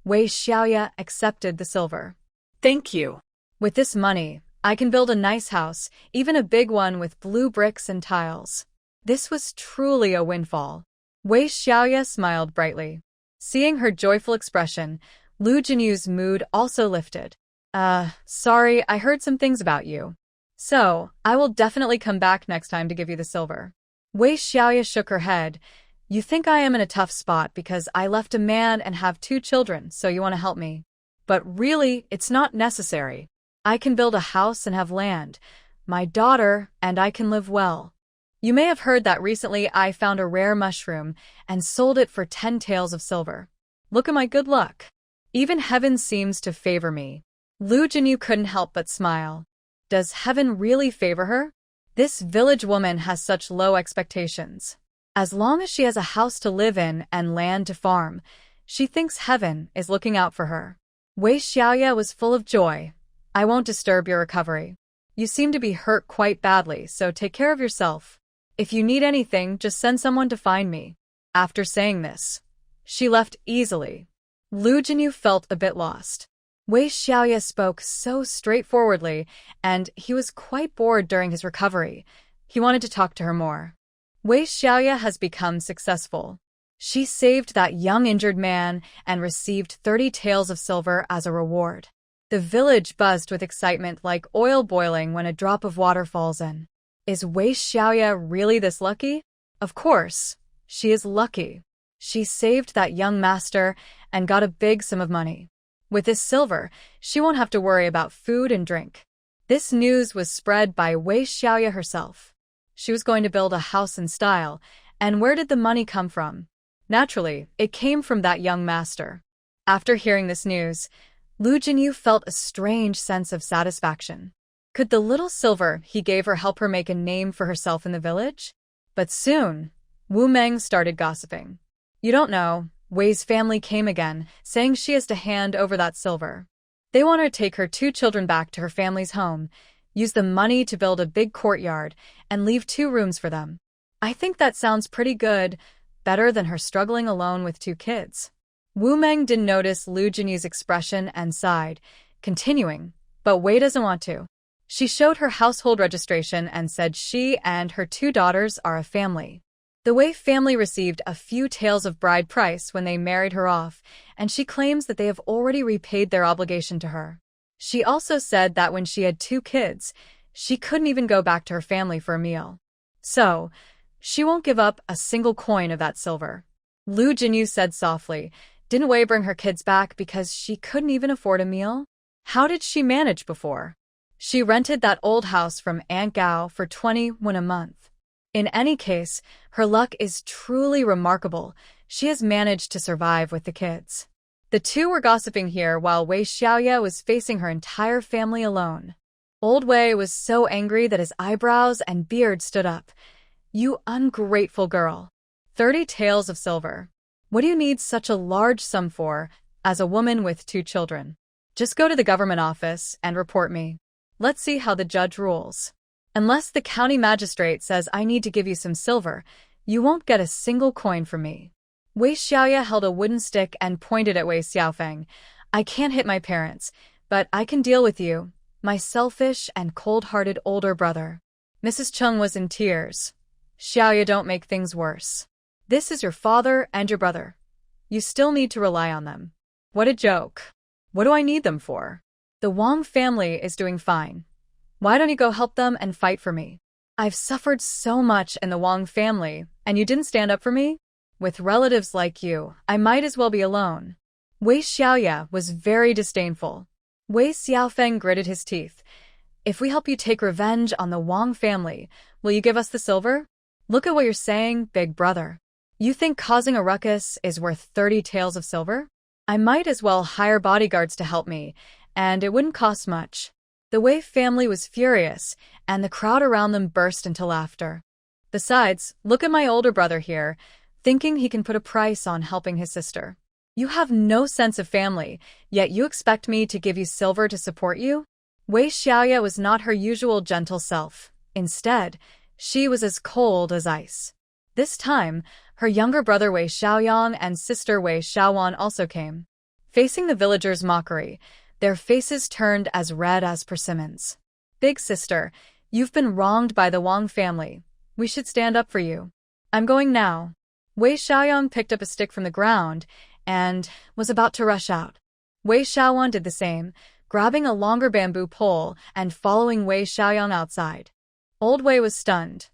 Wei Xiaoye accepted the silver. Thank you. "With this money, I can build a nice house, even a big one with blue bricks and tiles." This was truly a windfall. Wei Xiaoye smiled brightly. Seeing her joyful expression, Lu Jinyu's mood also lifted. Sorry, I heard some things about you. So, I will definitely come back next time to give you the silver." Wei Xiaoye shook her head. "You think I am in a tough spot because I left a man and have 2 children, so you want to help me. But really, it's not necessary. I can build a house and have land, my daughter, and I can live well. You may have heard that recently I found a rare mushroom and sold it for 10 taels of silver. Look at my good luck. Even heaven seems to favor me." Lu Jinyu couldn't help but smile. Does heaven really favor her? This village woman has such low expectations. As long as she has a house to live in and land to farm, she thinks heaven is looking out for her. Wei Xiaoye was full of joy. I won't disturb your recovery. You seem to be hurt quite badly, so take care of yourself. If you need anything, just send someone to find me. After saying this, she left easily. Lu Jinyu felt a bit lost. Wei Xiaoye spoke so straightforwardly, and he was quite bored during his recovery. He wanted to talk to her more. Wei Xiaoye has become successful. She saved that young injured man and received 30 taels of silver as a reward. The village buzzed with excitement like oil boiling when a drop of water falls in. Is Wei Xiaoye really this lucky? Of course, she is lucky. She saved that young master and got a big sum of money. With this silver, she won't have to worry about food and drink. This news was spread by Wei Xiaoye herself. She was going to build a house in style, and where did the money come from? Naturally, it came from that young master. After hearing this news, Lu Jinyu felt a strange sense of satisfaction. Could the little silver he gave her help her make a name for herself in the village? But soon, Wu Meng started gossiping. You don't know, Wei's family came again, saying she has to hand over that silver. They want her to take her 2 children back to her family's home, use the money to build a big courtyard, and leave 2 rooms for them. I think that sounds pretty good, better than her struggling alone with 2 kids. Wu Meng didn't notice Lu Jinyu's expression and sighed, continuing, but Wei doesn't want to. She showed her household registration and said she and her 2 daughters are a family. The Wei family received a few taels of bride price when they married her off, and she claims that they have already repaid their obligation to her. She also said that when she had 2 kids, she couldn't even go back to her family for a meal. So, she won't give up a single coin of that silver. Lu Jinyu said softly, didn't Wei bring her kids back because she couldn't even afford a meal? How did she manage before? She rented that old house from Aunt Gao for 20 won a month. In any case, her luck is truly remarkable. She has managed to survive with the kids. The 2 were gossiping here while Wei Xiaoye was facing her entire family alone. Old Wei was so angry that his eyebrows and beard stood up. You ungrateful girl. 30 taels of silver. What do you need such a large sum for, as a woman with 2 children? Just go to the government office and report me. Let's see how the judge rules. Unless the county magistrate says I need to give you some silver, you won't get a single coin from me. Wei Xiaoye held a wooden stick and pointed at Wei Xiaofeng. I can't hit my parents, but I can deal with you, my selfish and cold-hearted older brother. Mrs. Chung was in tears. Xiaoye, don't make things worse. This is your father and your brother. You still need to rely on them. What a joke. What do I need them for? The Wang family is doing fine. Why don't you go help them and fight for me? I've suffered so much in the Wang family, and you didn't stand up for me? With relatives like you, I might as well be alone. Wei Xiaoye was very disdainful. Wei Xiaofeng gritted his teeth. If we help you take revenge on the Wang family, will you give us the silver? Look at what you're saying, big brother. You think causing a ruckus is worth 30 taels of silver? I might as well hire bodyguards to help me, and it wouldn't cost much. The Wei family was furious, and the crowd around them burst into laughter. Besides, look at my older brother here, thinking he can put a price on helping his sister. You have no sense of family, yet you expect me to give you silver to support you? Wei Xiaoye was not her usual gentle self. Instead, she was as cold as ice. This time, her younger brother Wei Xiaoyang and sister Wei Xiaowan also came. Facing the villagers' mockery, their faces turned as red as persimmons. Big sister, you've been wronged by the Wang family. We should stand up for you. I'm going now. Wei Xiaoyang picked up a stick from the ground and was about to rush out. Wei Xiaowan did the same, grabbing a longer bamboo pole and following Wei Xiaoyang outside. Old Wei was stunned.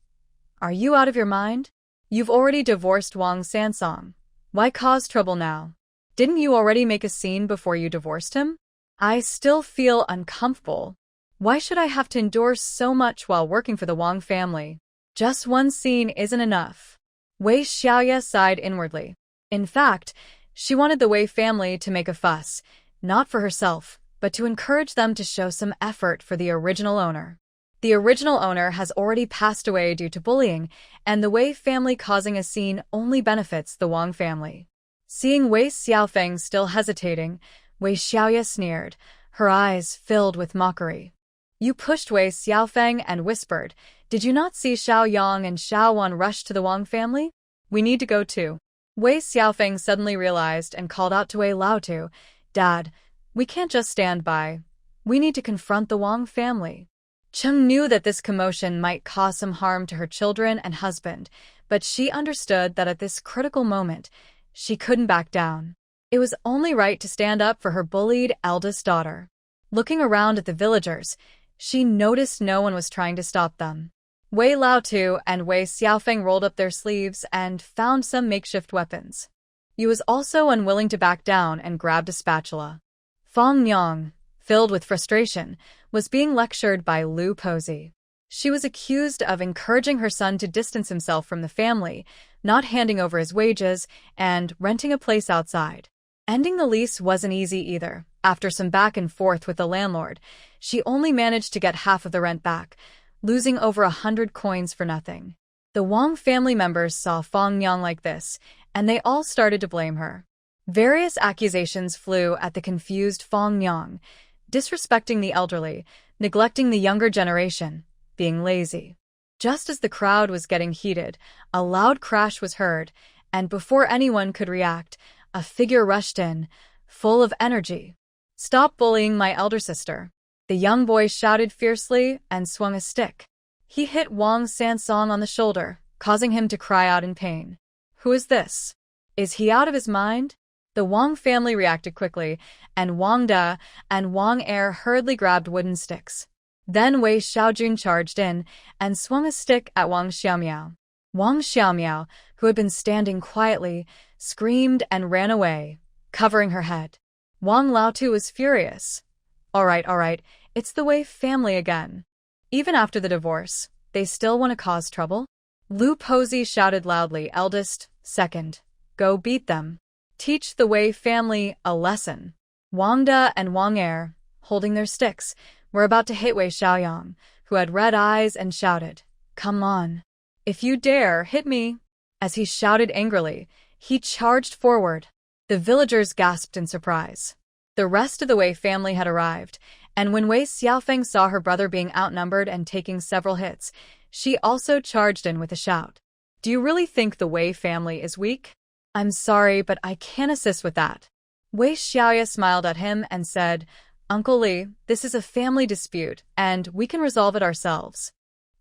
Are you out of your mind? You've already divorced Wang Sansong. Why cause trouble now? Didn't you already make a scene before you divorced him? I still feel uncomfortable. Why should I have to endure so much while working for the Wang family? Just one scene isn't enough. Wei Xiaoye sighed inwardly. In fact, she wanted the Wei family to make a fuss, not for herself, but to encourage them to show some effort for the original owner. The original owner has already passed away due to bullying, and the Wei family causing a scene only benefits the Wang family. Seeing Wei Xiaoye still hesitating, Wei Xiaoye sneered, her eyes filled with mockery. You pushed Wei Xiaoye and whispered, "Did you not see Xiao Yang and Xiao Wan rush to the Wang family? We need to go too." Wei Xiaoye suddenly realized and called out to Wei Laotu, "Dad, we can't just stand by. We need to confront the Wang family." Cheng knew that this commotion might cause some harm to her children and husband, but she understood that at this critical moment, she couldn't back down. It was only right to stand up for her bullied eldest daughter. Looking around at the villagers, she noticed no one was trying to stop them. Wei Laotu and Wei Xiaoye rolled up their sleeves and found some makeshift weapons. Yu was also unwilling to back down and grabbed a spatula. Fang Yang, filled with frustration, was being lectured by Lu Posey. She was accused of encouraging her son to distance himself from the family, not handing over his wages, and renting a place outside. Ending the lease wasn't easy either. After some back and forth with the landlord, she only managed to get half of the rent back, losing over 100 coins for nothing. The Wang family members saw Fang Yang like this, and they all started to blame her. Various accusations flew at the confused Fang Yang, disrespecting the elderly, neglecting the younger generation, being lazy. Just as the crowd was getting heated, a loud crash was heard, and before anyone could react, a figure rushed in, full of energy. "Stop bullying my elder sister," the young boy shouted fiercely and swung a stick. He hit Wang Sansong on the shoulder, causing him to cry out in pain. "Who is this? Is he out of his mind?" The Wang family reacted quickly, and Wang Da and Wang Er hurriedly grabbed wooden sticks. Then Wei Xiaojun charged in and swung a stick at Wang Xiaomiao. Wang Xiaomiao, who had been standing quietly, screamed and ran away, covering her head. Wang Laotu was furious. All right, it's the Wei family again. Even after the divorce, they still want to cause trouble? Lu Posey shouted loudly, "Eldest, second, go beat them. Teach the Wei family a lesson." Wang Da and Wang Er, holding their sticks, were about to hit Wei Xiaoyang, who had red eyes and shouted, "Come on. If you dare, hit me." As he shouted angrily, he charged forward. The villagers gasped in surprise. The rest of the Wei family had arrived, and when Wei Xiaoye saw her brother being outnumbered and taking several hits, she also charged in with a shout. "Do you really think the Wei family is weak? I'm sorry, but I can't assist with that." Wei Xiaoye smiled at him and said, "Uncle Li, this is a family dispute, and we can resolve it ourselves."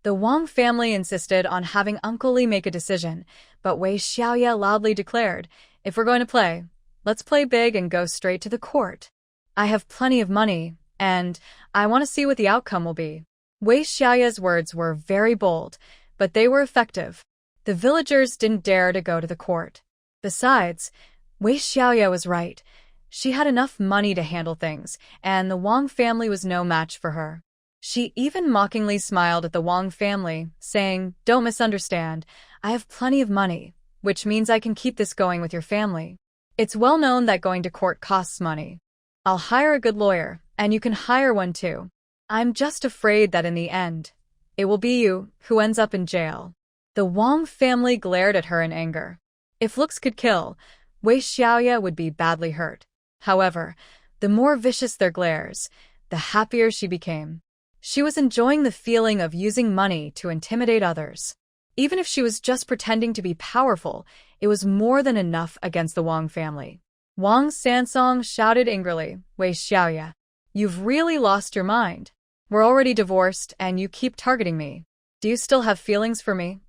The Wang family insisted on having Uncle Li make a decision, but Wei Xiaoye loudly declared, "If we're going to play, let's play big and go straight to the court. I have plenty of money, and I want to see what the outcome will be." Wei Xiaoye's words were very bold, but they were effective. The villagers didn't dare to go to the court. Besides, Wei Xiaoye was right. She had enough money to handle things, and the Wang family was no match for her. She even mockingly smiled at the Wang family, saying, "Don't misunderstand. I have plenty of money, which means I can keep this going with your family. It's well known that going to court costs money. I'll hire a good lawyer, and you can hire one too. I'm just afraid that in the end, it will be you who ends up in jail." The Wang family glared at her in anger. If looks could kill, Wei Xiaoye would be badly hurt. However, the more vicious their glares, the happier she became. She was enjoying the feeling of using money to intimidate others. Even if she was just pretending to be powerful, it was more than enough against the Wang family. Wang Sansong shouted angrily, "Wei Xiaoye, you've really lost your mind. We're already divorced and you keep targeting me. Do you still have feelings for me?"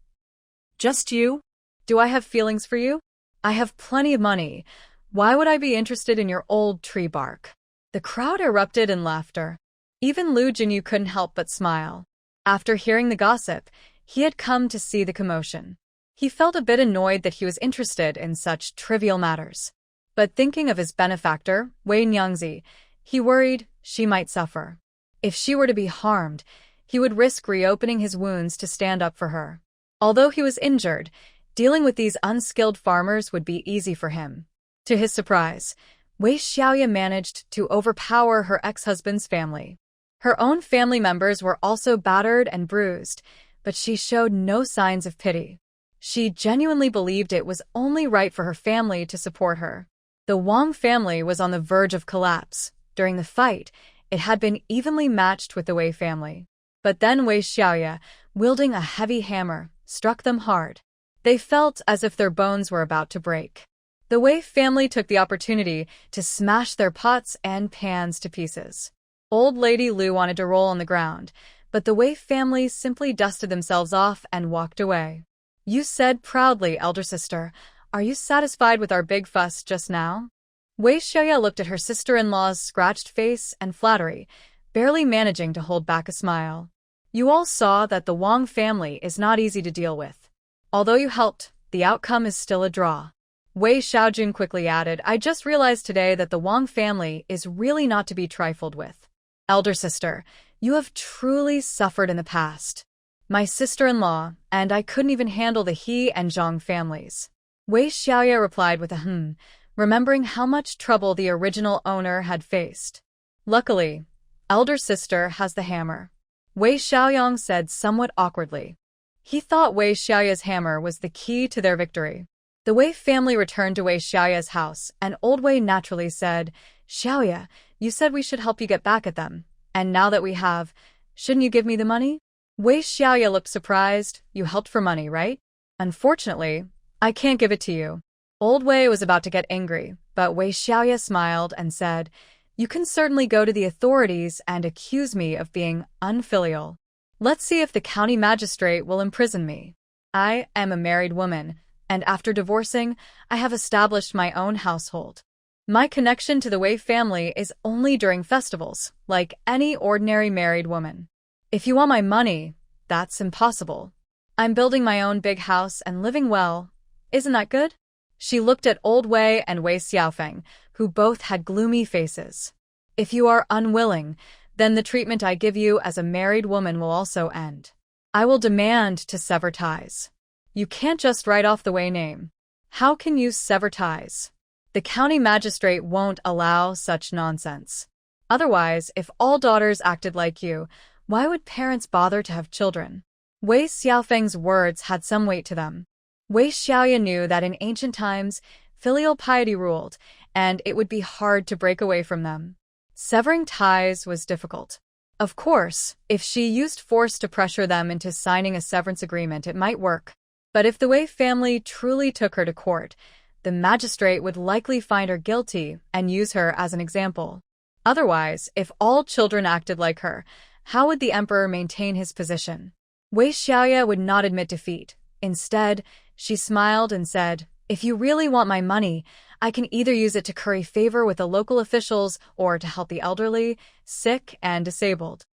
Just you? "Do I have feelings for you? I have plenty of money. Why would I be interested in your old tree bark?" The crowd erupted in laughter. Even Lu Jinyu couldn't help but smile. After hearing the gossip, he had come to see the commotion. He felt a bit annoyed that he was interested in such trivial matters. But thinking of his benefactor, Wei Nyangzi, he worried she might suffer. If she were to be harmed, he would risk reopening his wounds to stand up for her. Although he was injured, dealing with these unskilled farmers would be easy for him. To his surprise, Wei Xiaoye managed to overpower her ex-husband's family. Her own family members were also battered and bruised, but she showed no signs of pity. She genuinely believed it was only right for her family to support her. The Wang family was on the verge of collapse. During the fight, it had been evenly matched with the Wei family. But then Wei Xiaoye, wielding a heavy hammer, struck them hard. They felt as if their bones were about to break. The Wei family took the opportunity to smash their pots and pans to pieces. Old Lady Lu wanted to roll on the ground, but the Wei family simply dusted themselves off and walked away. You said proudly, elder sister, "Are you satisfied with our big fuss just now?" Wei Xiaoye looked at her sister-in-law's scratched face and flattery, barely managing to hold back a smile. You all saw that the Wang family is not easy to deal with. Although you helped, the outcome is still a draw. Wei Xiaojun quickly added, I just realized today that the Wang family is really not to be trifled with. Elder sister, you have truly suffered in the past. My sister-in-law, and I couldn't even handle the He and Zhang families. Wei Xiaoye replied with a remembering how much trouble the original owner had faced. Luckily, elder sister has the hammer. Wei Xiaoyang said somewhat awkwardly. He thought Wei Xiaoye's hammer was the key to their victory. The Wei family returned to Wei Xiaoye's house, and old Wei naturally said, Xiaoye, you said we should help you get back at them, and now that we have, shouldn't you give me the money? Wei Xiaoye looked surprised. You helped for money, right? Unfortunately, I can't give it to you. Old Wei was about to get angry, but Wei Xiaoye smiled and said, You can certainly go to the authorities and accuse me of being unfilial. Let's see if the county magistrate will imprison me. I am a married woman, and after divorcing, I have established my own household. My connection to the Wei family is only during festivals, like any ordinary married woman. If you want my money, that's impossible. I'm building my own big house and living well. Isn't that good? She looked at Old Wei and Wei Xiaofeng, who both had gloomy faces. If you are unwilling, then the treatment I give you as a married woman will also end. I will demand to sever ties. You can't just write off the Wei name. How can you sever ties? The county magistrate won't allow such nonsense. Otherwise, if all daughters acted like you, why would parents bother to have children? Wei Xiaofeng's words had some weight to them. Wei Xiaoye knew that in ancient times, filial piety ruled, and it would be hard to break away from them. Severing ties was difficult. Of course, if she used force to pressure them into signing a severance agreement, it might work. But if the Wei family truly took her to court, the magistrate would likely find her guilty and use her as an example. Otherwise, if all children acted like her, how would the emperor maintain his position? Wei Xiaoye would not admit defeat. Instead, she smiled and said, If you really want my money, I can either use it to curry favor with the local officials or to help the elderly, sick, and disabled.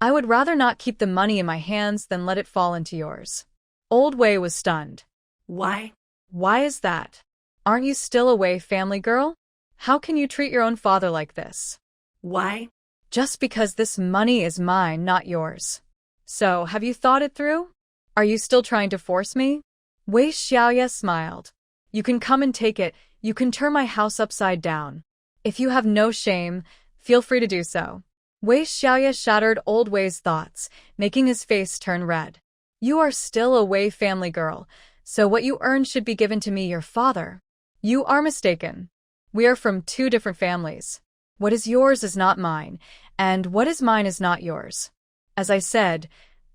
I would rather not keep the money in my hands than let it fall into yours. Old Wei was stunned. Why? Why is that? Aren't you still a Wei family girl? How can you treat your own father like this? Why? Just because this money is mine, not yours. So, have you thought it through? Are you still trying to force me? Wei Xiaoye smiled. You can come and take it. You can turn my house upside down. If you have no shame, feel free to do so. Wei Xiaoye shattered Old Wei's thoughts, making his face turn red. You are still a Wei family girl, so what you earn should be given to me, your father. You are mistaken. We are from two different families. What is yours is not mine, and what is mine is not yours. As I said,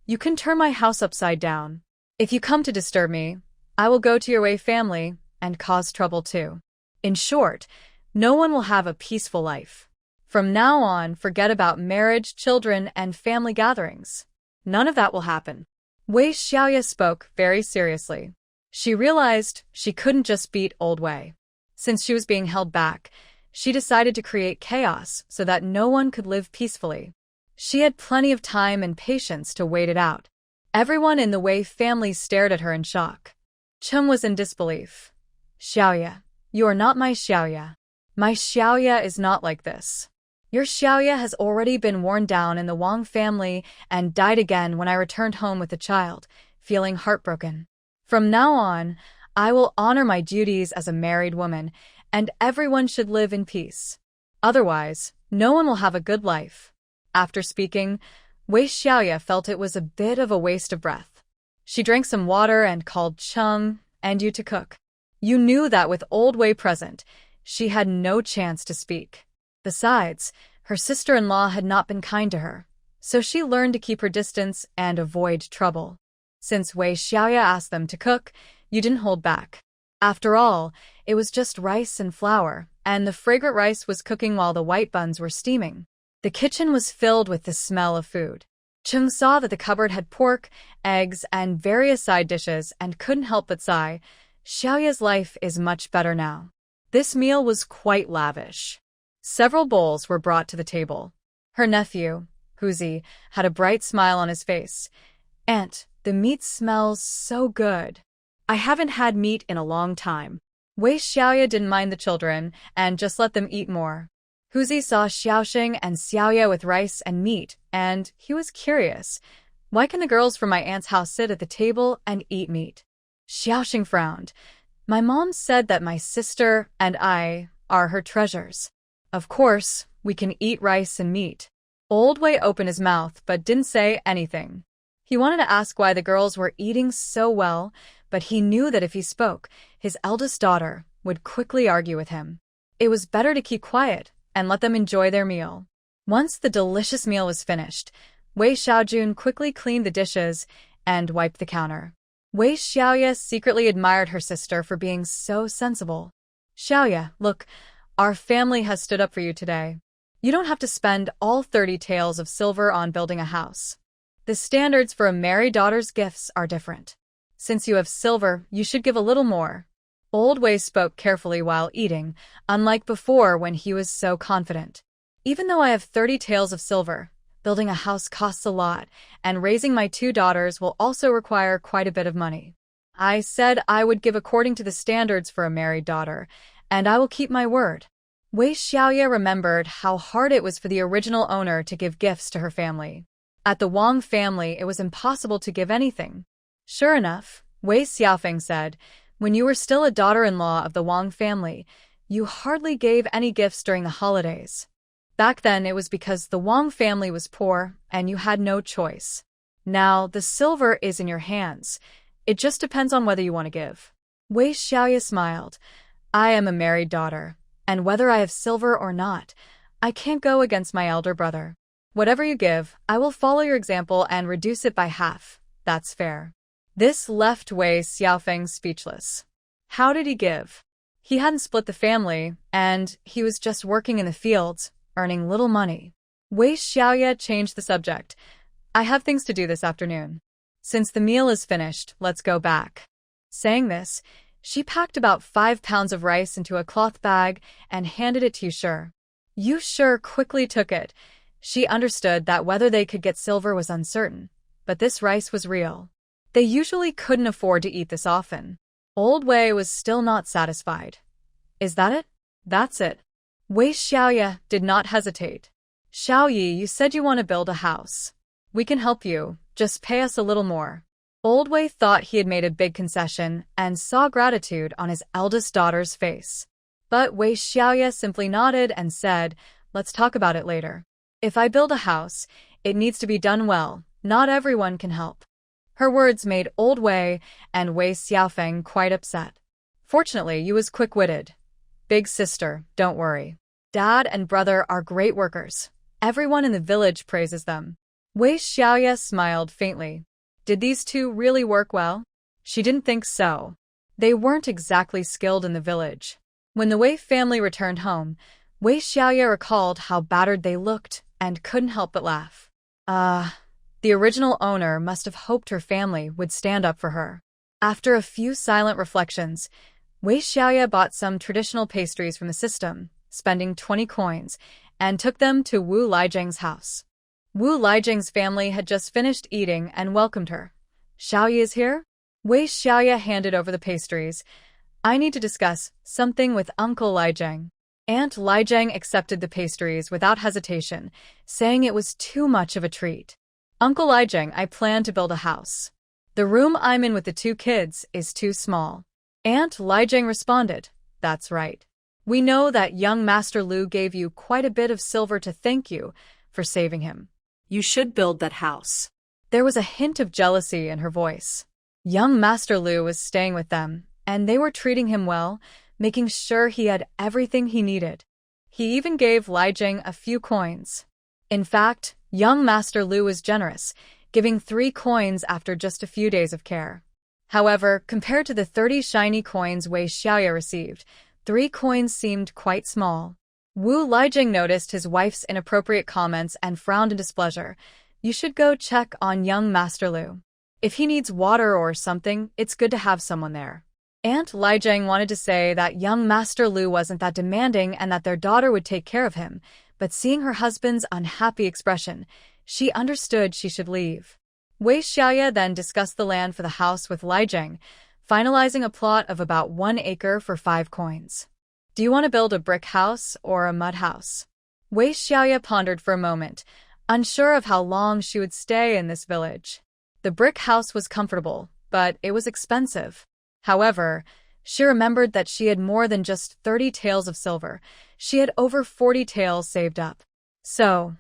you can turn my house upside down. If you come to disturb me, I will go to your Wei family and cause trouble too. In short, no one will have a peaceful life. From now on, forget about marriage, children, and family gatherings. None of that will happen. Wei Xiaoye spoke very seriously. She realized she couldn't just beat Old Wei. Since she was being held back, she decided to create chaos so that no one could live peacefully. She had plenty of time and patience to wait it out. Everyone in the Wei family stared at her in shock. Cheng was in disbelief. Xiaoye, you are not my Xiaoye. My Xiaoye is not like this. Your Xiaoye has already been worn down in the Wang family and died again when I returned home with the child, feeling heartbroken. From now on, I will honor my duties as a married woman and everyone should live in peace. Otherwise, no one will have a good life. After speaking, Wei Xiaoye felt it was a bit of a waste of breath. She drank some water and called Cheng and Yu to cook. You knew that with old Wei present, she had no chance to speak. Besides, her sister-in-law had not been kind to her, so she learned to keep her distance and avoid trouble. Since Wei Xiaoye asked them to cook, you didn't hold back. After all, it was just rice and flour, and the fragrant rice was cooking while the white buns were steaming. The kitchen was filled with the smell of food. Cheng saw that the cupboard had pork, eggs, and various side dishes and couldn't help but sigh. Xiaoye's life is much better now. This meal was quite lavish. Several bowls were brought to the table. Her nephew, Huzi, had a bright smile on his face. "Aunt, the meat smells so good. I haven't had meat in a long time." Wei Xiaoye didn't mind the children and just let them eat more. Huzi saw Xiaoxing and Xiaoye with rice and meat, and he was curious. Why can the girls from my aunt's house sit at the table and eat meat? Xiaoxing frowned. My mom said that my sister and I are her treasures. Of course, we can eat rice and meat. Old Wei opened his mouth but didn't say anything. He wanted to ask why the girls were eating so well, but he knew that if he spoke, his eldest daughter would quickly argue with him. It was better to keep quiet and let them enjoy their meal. Once the delicious meal was finished, Wei Xiaojun quickly cleaned the dishes and wiped the counter. Wei Xiaoye secretly admired her sister for being so sensible. "Xiaoye, look, our family has stood up for you today. You don't have to spend all 30 taels of silver on building a house. The standards for a married daughter's gifts are different. Since you have silver, you should give a little more." Old Wei spoke carefully while eating, unlike before when he was so confident. "Even though I have 30 taels of silver, building a house costs a lot, and raising my 2 daughters will also require quite a bit of money. I said I would give according to the standards for a married daughter, and I will keep my word." Wei Xiaoye remembered how hard it was for the original owner to give gifts to her family. At the Wang family, it was impossible to give anything. Sure enough, Wei Xiaofeng said, when you were still a daughter-in-law of the Wang family, you hardly gave any gifts during the holidays. Back then, it was because the Wang family was poor and you had no choice. Now, the silver is in your hands. It just depends on whether you want to give. Wei Xiaoye smiled. "I am a married daughter, and whether I have silver or not, I can't go against my elder brother. Whatever you give, I will follow your example and reduce it by half. That's fair." This left Wei Xiaofeng speechless. How did he give? He hadn't split the family, and he was just working in the fields, earning little money. Wei Xiaoye changed the subject. "I have things to do this afternoon. Since the meal is finished, let's go back." Saying this, she packed about 5 pounds of rice into a cloth bag and handed it to Yushi. Yushi quickly took it. She understood that whether they could get silver was uncertain, but this rice was real. They usually couldn't afford to eat this often. Old Wei was still not satisfied. "Is that it?" "That's it." Wei Xiaoye did not hesitate. "Xiaoye, you said you want to build a house. We can help you, just pay us a little more." Old Wei thought he had made a big concession and saw gratitude on his eldest daughter's face. But Wei Xiaoye simply nodded and said, "Let's talk about it later. If I build a house, it needs to be done well. Not everyone can help." Her words made Old Wei and Wei Xiaofeng quite upset. Fortunately, Yu was quick-witted. "Big sister, don't worry. Dad and brother are great workers. Everyone in the village praises them." Wei Xiaoye smiled faintly. Did these two really work well? She didn't think so. They weren't exactly skilled in the village. When the Wei family returned home, Wei Xiaoye recalled how battered they looked and couldn't help but laugh. The original owner must have hoped her family would stand up for her. After a few silent reflections, Wei Xiaoye bought some traditional pastries from the system, spending 20 coins, and took them to Wu Lijiang's house. Wu Lijiang's family had just finished eating and welcomed her. "Xiaoye is here?" Wei Xiaoye handed over the pastries. "I need to discuss something with Uncle Lijiang." Aunt Lijiang accepted the pastries without hesitation, saying it was too much of a treat. "Uncle Lijiang, I plan to build a house. The room I'm in with the 2 kids is too small." Aunt Lijiang responded, "That's right. We know that young Master Lu gave you quite a bit of silver to thank you for saving him. You should build that house. There was a hint of jealousy in her voice. Young Master Lu was staying with them, and they were treating him well, making sure he had everything he needed. He even gave Li Jing a few coins. In fact, young Master Lu was generous, giving 3 coins after just a few days of care. However, compared to the 30 shiny coins Wei Xiaoye received, 3 coins seemed quite small. Wu Lijing noticed his wife's inappropriate comments and frowned in displeasure. You should go check on young Master Lu. If he needs water or something, it's good to have someone there. Aunt Lijing wanted to say that young Master Lu wasn't that demanding and that their daughter would take care of him, but seeing her husband's unhappy expression, she understood she should leave. Wei Xiaoye then discussed the land for the house with Lijing, finalizing a plot of about 1 acre for 5 coins. Do you want to build a brick house or a mud house? Wei Xiaoye pondered for a moment, unsure of how long she would stay in this village. The brick house was comfortable, but it was expensive. However, she remembered that she had more than just 30 taels of silver. She had over 40 taels saved up. So,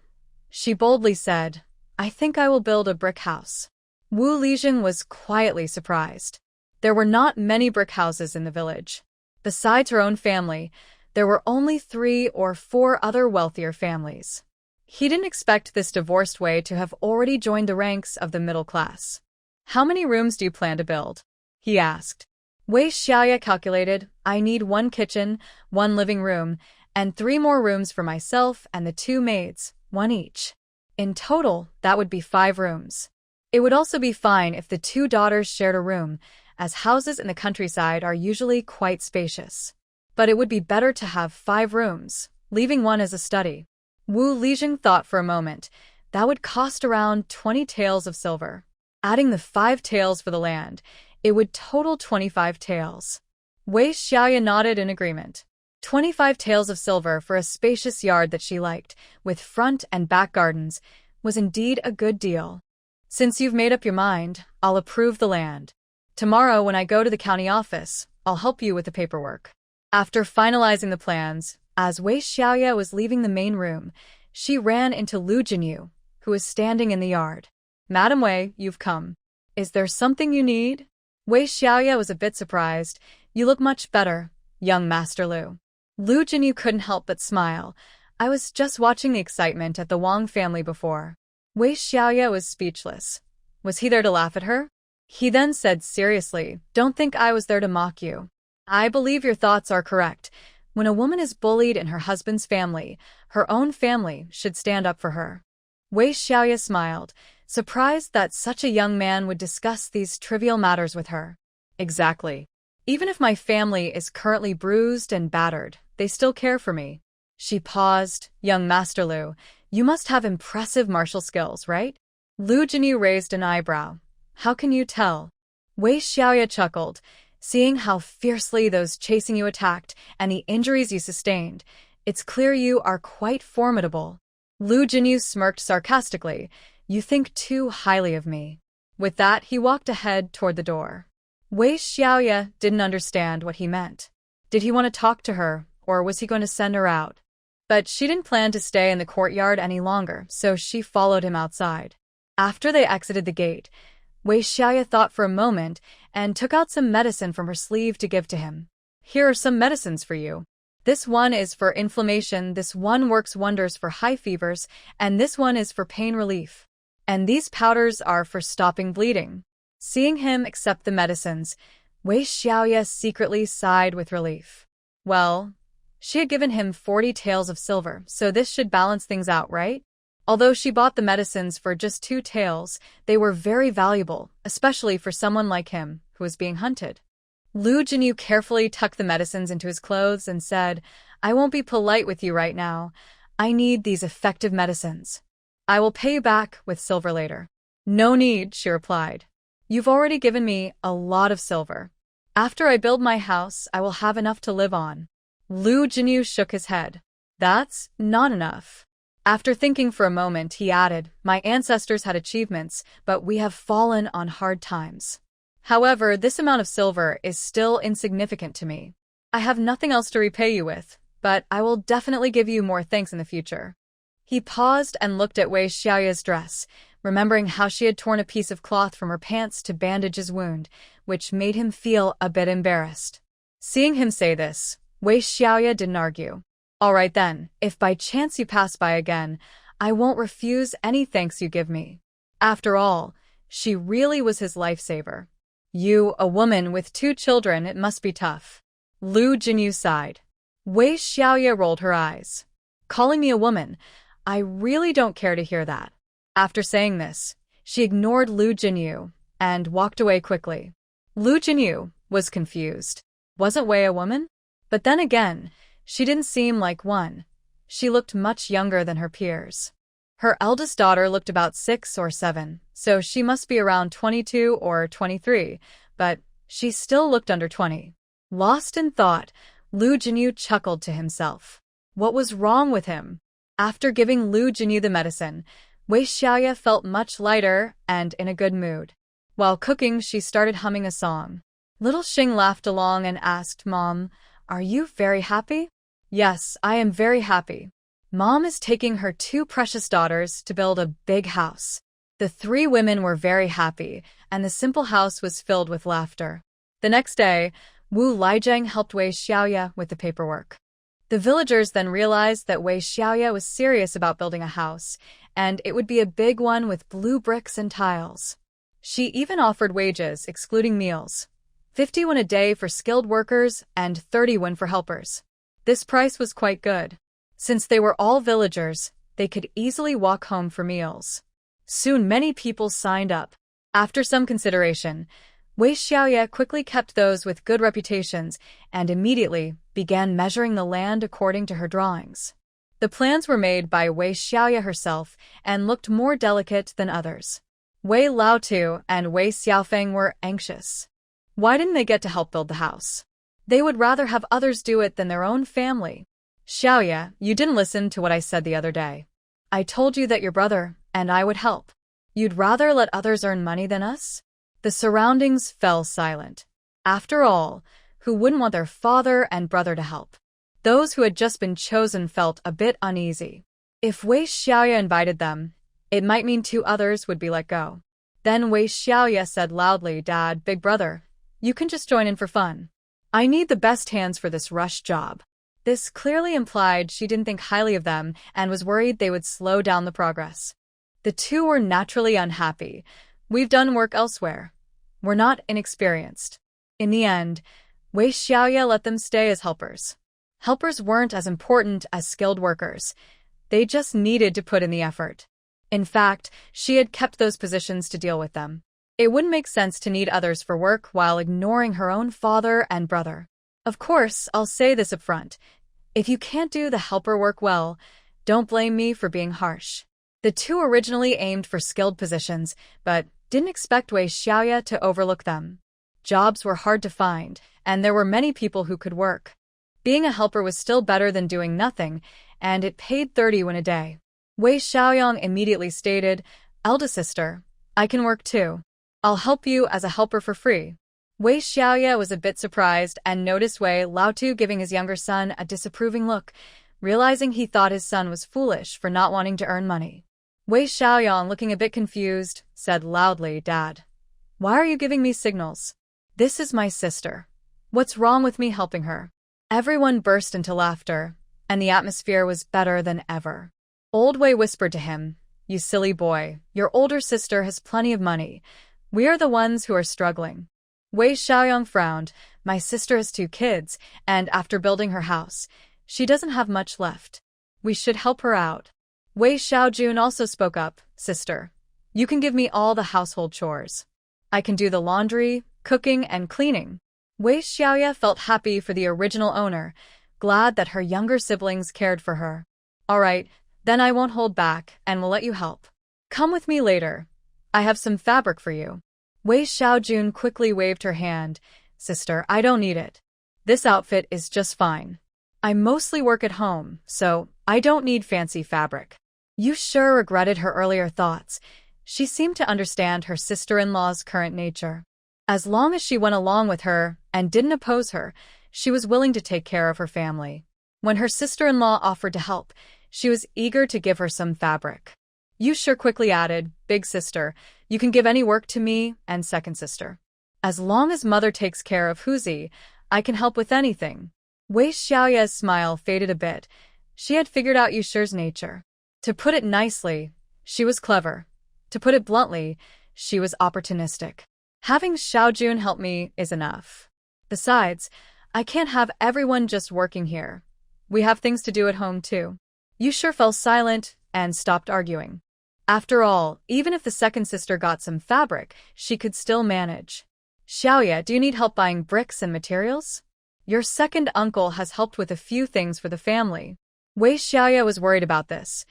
she boldly said, I think I will build a brick house. Wu Lijing was quietly surprised. There were not many brick houses in the village. Besides her own family, there were only 3 or 4 other wealthier families. He didn't expect this divorced Wei to have already joined the ranks of the middle class. How many rooms do you plan to build? He asked. Wei Xiaoye calculated, I need 1 kitchen, 1 living room, and 3 more rooms for myself and the 2 maids, 1 each. In total, that would be 5 rooms. It would also be fine if the 2 daughters shared a room, as houses in the countryside are usually quite spacious. But it would be better to have 5 rooms, leaving 1 as a study. Wu Lijing thought for a moment. That would cost around 20 taels of silver. Adding the 5 taels for the land, it would total 25 taels. Wei Xiaoye nodded in agreement. 25 taels of silver for a spacious yard that she liked, with front and back gardens, was indeed a good deal. Since you've made up your mind, I'll approve the land. Tomorrow when I go to the county office, I'll help you with the paperwork. After finalizing the plans, as Wei Xiaoye was leaving the main room, she ran into Lu Jinyu, who was standing in the yard. Madam Wei, you've come. Is there something you need? Wei Xiaoye was a bit surprised. You look much better, young Master Lu. Lu Jinyu couldn't help but smile. I was just watching the excitement at the Wang family before. Wei Xiaoye was speechless. Was he there to laugh at her? He then said seriously, don't think I was there to mock you. I believe your thoughts are correct. When a woman is bullied in her husband's family, her own family should stand up for her. Wei Xiaoye smiled, surprised that such a young man would discuss these trivial matters with her. Exactly. Even if my family is currently bruised and battered, they still care for me. She paused. Young Master Lu, you must have impressive martial skills, right? Lu Jinyu raised an eyebrow. How can you tell? Wei Xiaoye chuckled. Seeing how fiercely those chasing you attacked and the injuries you sustained, it's clear you are quite formidable. Lu Jinyu smirked sarcastically. You think too highly of me. With that, he walked ahead toward the door. Wei Xiaoye didn't understand what he meant. Did he want to talk to her, or was he going to send her out? But she didn't plan to stay in the courtyard any longer, so she followed him outside. After they exited the gate, Wei Xiaoye thought for a moment and took out some medicine from her sleeve to give to him. Here are some medicines for you. This one is for inflammation, this one works wonders for high fevers, and this one is for pain relief. And these powders are for stopping bleeding. Seeing him accept the medicines, Wei Xiaoye secretly sighed with relief. Well, she had given him 40 taels of silver, so this should balance things out, right? Although she bought the medicines for just 2 taels, they were very valuable, especially for someone like him, who was being hunted. Lu Jinyu carefully tucked the medicines into his clothes and said, I won't be polite with you right now. I need these effective medicines. I will pay you back with silver later. No need, she replied. You've already given me a lot of silver. After I build my house, I will have enough to live on. Lu Jinyu shook his head. That's not enough. After thinking for a moment, he added, my ancestors had achievements, but we have fallen on hard times. However, this amount of silver is still insignificant to me. I have nothing else to repay you with, but I will definitely give you more thanks in the future. He paused and looked at Wei Xiaoye's dress, remembering how she had torn a piece of cloth from her pants to bandage his wound, which made him feel a bit embarrassed. Seeing him say this, Wei Xiaoye didn't argue. All right then, if by chance you pass by again, I won't refuse any thanks you give me. After all, she really was his lifesaver. You, a woman with 2 children, it must be tough. Lu Jinyu sighed. Wei Xiaoye rolled her eyes. Calling me a woman, I really don't care to hear that. After saying this, she ignored Lu Jinyu and walked away quickly. Lu Jinyu was confused. Wasn't Wei a woman? But then again, she didn't seem like one. She looked much younger than her peers. Her eldest daughter looked about 6 or 7, so she must be around 22 or 23, but she still looked under 20. Lost in thought, Lu Jinyu chuckled to himself. What was wrong with him? After giving Lu Jinyu the medicine, Wei Xiaoye felt much lighter and in a good mood. While cooking, she started humming a song. Little Xing laughed along and asked, Mom, are you very happy? Yes, I am very happy. Mom is taking her 2 precious daughters to build a big house. The 3 women were very happy, and the simple house was filled with laughter. The next day, Wu Lijiang helped Wei Xiaoye with the paperwork. The villagers then realized that Wei Xiaoye was serious about building a house, and it would be a big one with blue bricks and tiles. She even offered wages, excluding meals. 50 won a day for skilled workers and 30 won for helpers. This price was quite good. Since they were all villagers, they could easily walk home for meals. Soon many people signed up. After some consideration, Wei Xiaoye quickly kept those with good reputations and immediately began measuring the land according to her drawings. The plans were made by Wei Xiaoye herself and looked more delicate than others. Wei Laotu and Wei Xiaofeng were anxious. Why didn't they get to help build the house? They would rather have others do it than their own family. Xiaoye, you didn't listen to what I said the other day. I told you that your brother and I would help. You'd rather let others earn money than us? The surroundings fell silent. After all, who wouldn't want their father and brother to help? Those who had just been chosen felt a bit uneasy. If Wei Xiaoye invited them, it might mean 2 others would be let go. Then Wei Xiaoye said loudly, Dad, big brother, you can just join in for fun. I need the best hands for this rush job. This clearly implied she didn't think highly of them and was worried they would slow down the progress. The 2 were naturally unhappy. We've done work elsewhere. We're not inexperienced. In the end, Wei Xiaoye let them stay as helpers. Helpers weren't as important as skilled workers. They just needed to put in the effort. In fact, she had kept those positions to deal with them. It wouldn't make sense to need others for work while ignoring her own father and brother. Of course, I'll say this up front. If you can't do the helper work well, don't blame me for being harsh. The 2 originally aimed for skilled positions, but didn't expect Wei Xiaoye to overlook them. Jobs were hard to find, and there were many people who could work. Being a helper was still better than doing nothing, and it paid 30 won a day. Wei Xiaoyang immediately stated, Eldest sister, I can work too. I'll help you as a helper for free. Wei Xiaoye was a bit surprised and noticed Wei Laotu giving his younger son a disapproving look, realizing he thought his son was foolish for not wanting to earn money. Wei Xiaoyang, looking a bit confused, said loudly, Dad, why are you giving me signals? This is my sister. What's wrong with me helping her? Everyone burst into laughter, and the atmosphere was better than ever. Old Wei whispered to him, You silly boy, your older sister has plenty of money. We are the ones who are struggling. Wei Xiaoyang frowned. My sister has 2 kids, and after building her house, she doesn't have much left. We should help her out. Wei Xiaojun also spoke up, Sister, you can give me all the household chores. I can do the laundry, cooking, and cleaning. Wei Xiaoye felt happy for the original owner, glad that her younger siblings cared for her. All right, then I won't hold back and will let you help. Come with me later. I have some fabric for you. Wei Xiaojun quickly waved her hand. Sister, I don't need it. This outfit is just fine. I mostly work at home, so I don't need fancy fabric. Yu sure regretted her earlier thoughts. She seemed to understand her sister-in-law's current nature. As long as she went along with her and didn't oppose her, She was willing to take care of her family. When her sister-in-law offered to help, she was eager to give her some fabric. Yushir quickly added, "Big sister, you can give any work to me and second sister. As long as mother takes care of Huzi, I can help with anything." Wei Xiaoye's smile faded a bit. She had figured out Yushir's nature. To put it nicely, she was clever. To put it bluntly, she was opportunistic. Having Xiaojun help me is enough. Besides, I can't have everyone just working here. We have things to do at home too. Yushir fell silent and stopped arguing. After all, even if the second sister got some fabric, she could still manage. "Xiaoye, do you need help buying bricks and materials? Your second uncle has helped with a few things for the family." Wei Xiaoye was worried about this.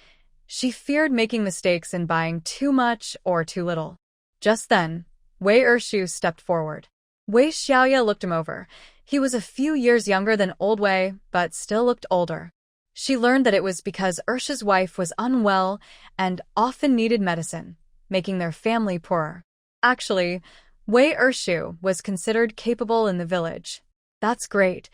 She feared making mistakes in buying too much or too little. Just then, Wei Ershu stepped forward. Wei Xiaoye looked him over. He was a few years younger than old Wei, but still looked older. She learned that it was because Ershu's wife was unwell and often needed medicine, making their family poorer. Actually, Wei Ershu was considered capable in the village. "That's great.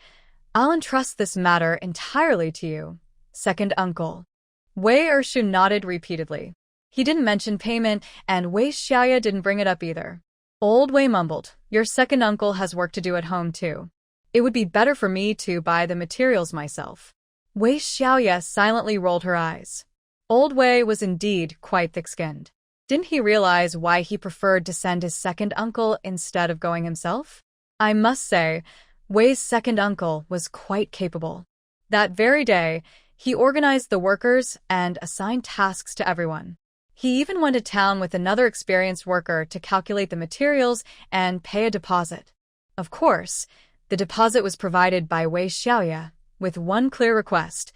I'll entrust this matter entirely to you, second uncle." Wei Ershu nodded repeatedly. He didn't mention payment, and Wei Xiaoye didn't bring it up either. Old Wei mumbled, "Your second uncle has work to do at home too. It would be better for me to buy the materials myself." Wei Xiaoye silently rolled her eyes. Old Wei was indeed quite thick-skinned. Didn't he realize why he preferred to send his second uncle instead of going himself? I must say, Wei's second uncle was quite capable. That very day, he organized the workers and assigned tasks to everyone. He even went to town with another experienced worker to calculate the materials and pay a deposit. Of course, the deposit was provided by Wei Xiaoye, with one clear request: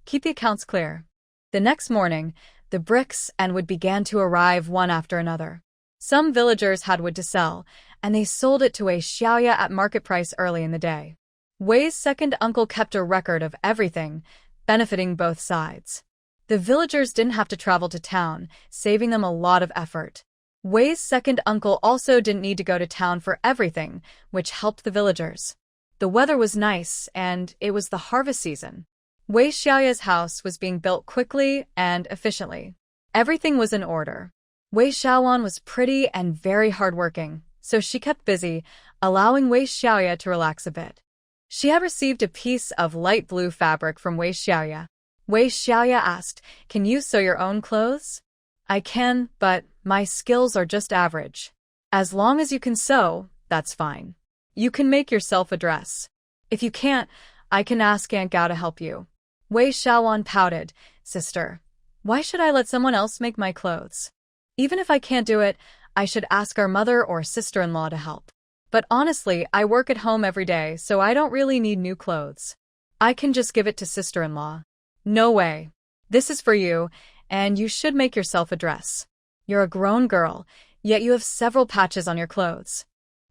keep the accounts clear. The next morning, the bricks and wood began to arrive one after another. Some villagers had wood to sell, and they sold it to Wei Xiaoye at market price early in the day. Wei's second uncle kept a record of everything, benefiting both sides. The villagers didn't have to travel to town, saving them a lot of effort. Wei's second uncle also didn't need to go to town for everything, which helped the villagers. The weather was nice, and it was the harvest season. Wei Xiaoye's house was being built quickly and efficiently. Everything was in order. Wei Xiaowan was pretty and very hardworking, so she kept busy, allowing Wei Xiaoye to relax a bit. She had received a piece of light blue fabric from Wei Xiaoye. Wei Xiaoye asked, "Can you sew your own clothes?" "I can, but my skills are just average." "As long as you can sew, that's fine. You can make yourself a dress. If you can't, I can ask Aunt Gao to help you." Wei Xiaowan pouted, "Sister, why should I let someone else make my clothes? Even if I can't do it, I should ask our mother or sister-in-law to help. But honestly, I work at home every day, so I don't really need new clothes. I can just give it to sister-in-law." "No way. This is for you, and you should make yourself a dress. You're a grown girl, yet you have several patches on your clothes.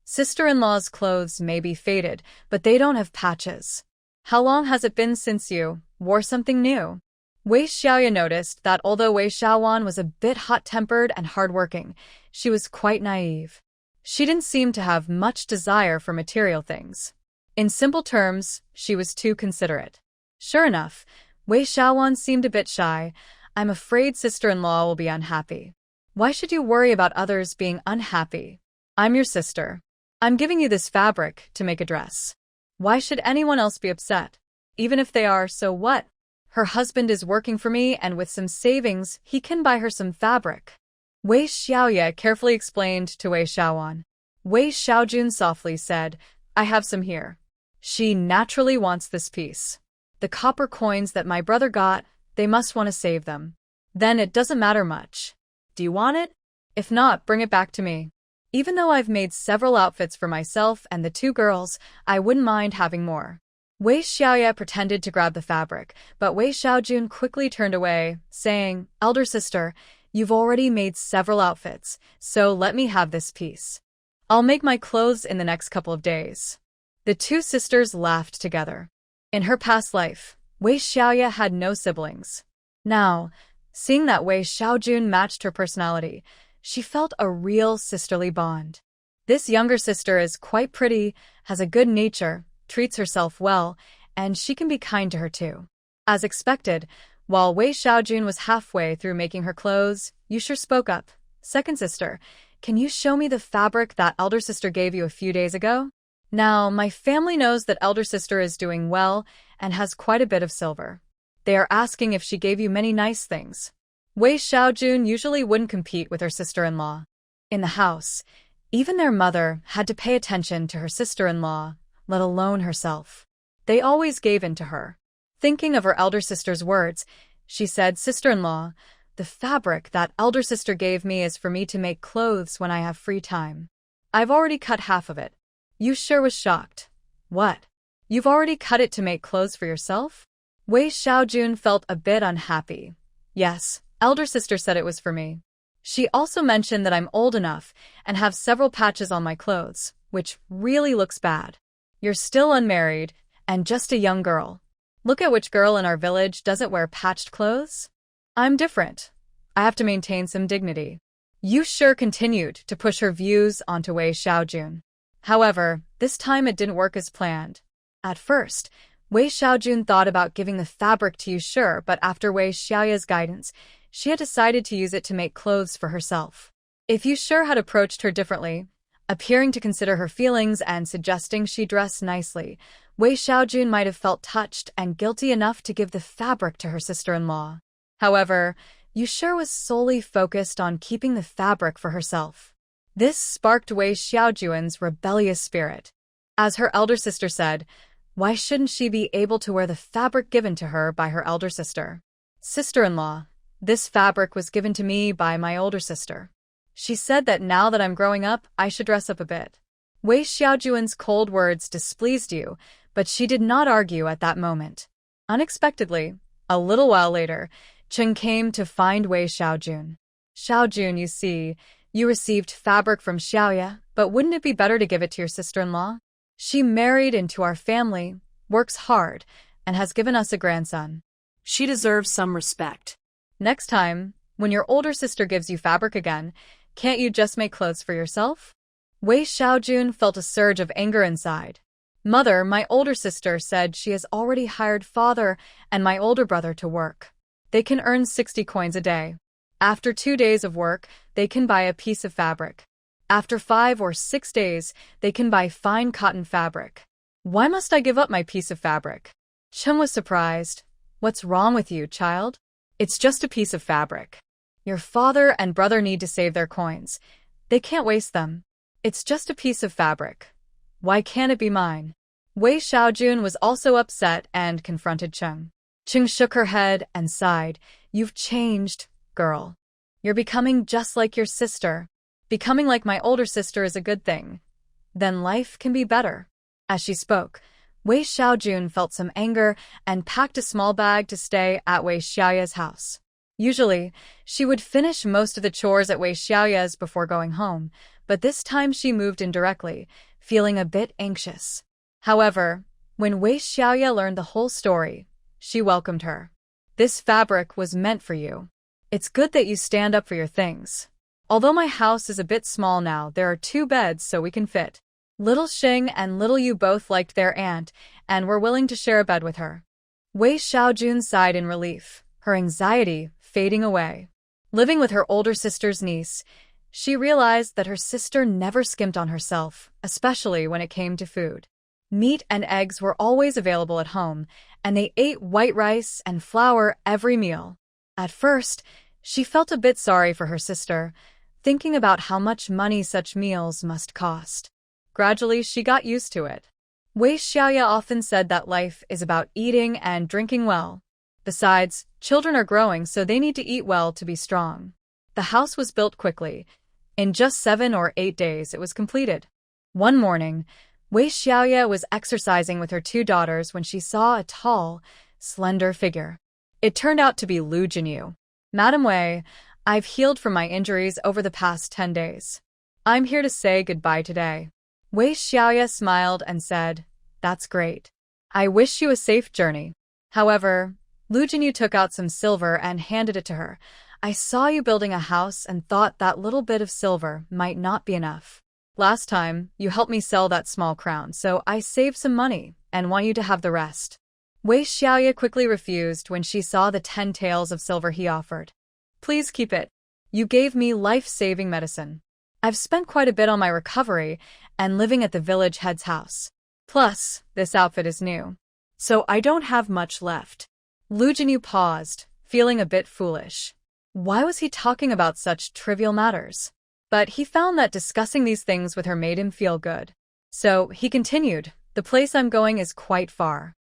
Sister-in-law's clothes may be faded, but they don't have patches. How long has it been since you wore something new?" Wei Xiaoye noticed that although Wei Xiaowan was a bit hot-tempered and hardworking, she was quite naive. She didn't seem to have much desire for material things. In simple terms, she was too considerate. Sure enough, Wei Xiaowan seemed a bit shy. "I'm afraid sister-in-law will be unhappy." "Why should you worry about others being unhappy? I'm your sister. I'm giving you this fabric to make a dress. Why should anyone else be upset? Even if they are, so what? Her husband is working for me, and with some savings, he can buy her some fabric." Wei Xiaoye carefully explained to Wei Xiaowan. Wei Xiaojun softly said, "I have some here. She naturally wants this piece. The copper coins that my brother got, they must want to save them. Then it doesn't matter much. Do you want it? If not, bring it back to me. Even though I've made several outfits for myself and the two girls, I wouldn't mind having more." Wei Xiaoye pretended to grab the fabric, but Wei Xiaojun quickly turned away, saying, "Elder sister, you've already made several outfits, so let me have this piece. I'll make my clothes in the next couple of days." The two sisters laughed together. In her past life, Wei Xiaoye had no siblings. Now, seeing that Wei Xiaojun matched her personality, she felt a real sisterly bond. This younger sister is quite pretty, has a good nature, treats herself well, and she can be kind to her too. As expected, while Wei Xiaojun was halfway through making her clothes, Yusher spoke up. Second sister, can you show me the fabric that elder sister gave you a few days ago? Now, my family knows that elder sister is doing well and has quite a bit of silver. They are asking if she gave you many nice things. Wei Xiaojun usually wouldn't compete with her sister-in-law. In the house, even their mother had to pay attention to her sister-in-law, let alone herself. They always gave in to her. Thinking of her elder sister's words, she said, Sister-in-law, the fabric that elder sister gave me is for me to make clothes when I have free time. I've already cut half of it. Yusher was shocked. What? You've already cut it to make clothes for yourself? Wei Xiaojun felt a bit unhappy. Yes, elder sister said it was for me. She also mentioned that I'm old enough and have several patches on my clothes, which really looks bad. You're still unmarried and just a young girl. Look at which girl in our village doesn't wear patched clothes. I'm different. I have to maintain some dignity. Yusher continued to push her views onto Wei Xiaojun. However, this time it didn't work as planned. At first, Wei Xiaojun thought about giving the fabric to Yusher, but after Wei Xiaoye's guidance, she had decided to use it to make clothes for herself. If Yusher had approached her differently, appearing to consider her feelings and suggesting she dress nicely, Wei Xiaojun might have felt touched and guilty enough to give the fabric to her sister-in-law. However, Yusher was solely focused on keeping the fabric for herself. This sparked Wei Xiaojun's rebellious spirit. As her elder sister said, why shouldn't she be able to wear the fabric given to her by her elder sister? Sister-in-law, this fabric was given to me by my older sister. She said that now that I'm growing up, I should dress up a bit. Wei Xiaojun's cold words displeased you, but she did not argue at that moment. Unexpectedly, a little while later, Chen came to find Wei Xiaojun. Xiaojun, you see, you received fabric from Xiaoye, but wouldn't it be better to give it to your sister-in-law? She married into our family, works hard, and has given us a grandson. She deserves some respect. Next time, when your older sister gives you fabric again, can't you just make clothes for yourself? Wei Xiaojun felt a surge of anger inside. Mother, my older sister said she has already hired father and my older brother to work. They can earn 60 coins a day. After 2 days of work, they can buy a piece of fabric. After 5 or 6 days, they can buy fine cotton fabric. Why must I give up my piece of fabric? Chen was surprised. What's wrong with you, child? It's just a piece of fabric. Your father and brother need to save their coins. They can't waste them. It's just a piece of fabric. Why can't it be mine? Wei Xiaojun was also upset and confronted Chen. Chen shook her head and sighed. You've changed, girl. You're becoming just like your sister. Becoming like my older sister is a good thing. Then life can be better. As she spoke, Wei Xiaojun felt some anger and packed a small bag to stay at Wei Xiaoye's house. Usually, she would finish most of the chores at Wei Xiaoye's before going home, but this time she moved in directly, feeling a bit anxious. However, when Wei Xiaoye learned the whole story, she welcomed her. This fabric was meant for you. It's good that you stand up for your things. Although my house is a bit small now, there are 2 beds so we can fit. Little Xing and Little Yu both liked their aunt and were willing to share a bed with her. Wei Xiaojun sighed in relief, her anxiety fading away. Living with her older sister's niece, she realized that her sister never skimped on herself, especially when it came to food. Meat and eggs were always available at home, and they ate white rice and flour every meal. At first, she felt a bit sorry for her sister, thinking about how much money such meals must cost. Gradually, she got used to it. Wei Xiaoye often said that life is about eating and drinking well. Besides, children are growing, so they need to eat well to be strong. The house was built quickly. In just 7 or 8 days, it was completed. One morning, Wei Xiaoye was exercising with her 2 daughters when she saw a tall, slender figure. It turned out to be Lu Jinyu. Madam Wei, I've healed from my injuries over the past 10 days. I'm here to say goodbye today. Wei Xiaoye smiled and said, That's great. I wish you a safe journey. However, Lu Jinyu took out some silver and handed it to her. I saw you building a house and thought that little bit of silver might not be enough. Last time, you helped me sell that small crown, so I saved some money and want you to have the rest. Wei Xiaoye quickly refused when she saw the 10 taels of silver he offered. Please keep it. You gave me life-saving medicine. I've spent quite a bit on my recovery and living at the village head's house. Plus, this outfit is new, so I don't have much left. Lu Jinyu paused, feeling a bit foolish. Why was he talking about such trivial matters? But he found that discussing these things with her made him feel good. So he continued, the place I'm going is quite far.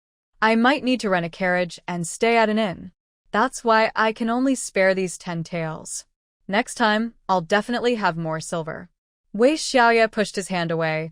I might need to rent a carriage and stay at an inn. That's why I can only spare these 10 taels. Next time, I'll definitely have more silver. Wei Xiaoye pushed his hand away.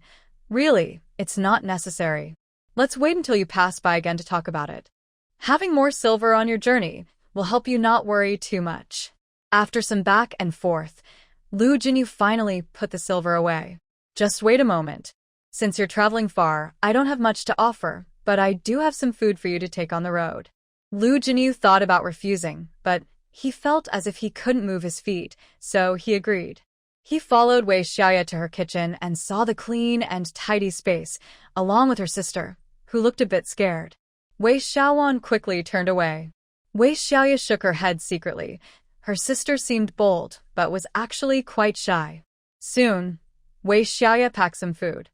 Really, it's not necessary. Let's wait until you pass by again to talk about it. Having more silver on your journey will help you not worry too much. After some back and forth, Lu Jinyu finally put the silver away. Just wait a moment. Since you're traveling far, I don't have much to offer, but I do have some food for you to take on the road. Lu Jinyu thought about refusing, but he felt as if he couldn't move his feet, so he agreed. He followed Wei Xiaoye to her kitchen and saw the clean and tidy space, along with her sister, who looked a bit scared. Wei Xiaowan quickly turned away. Wei Xiaoye shook her head secretly. Her sister seemed bold, but was actually quite shy. Soon, Wei Xiaoye packed some food.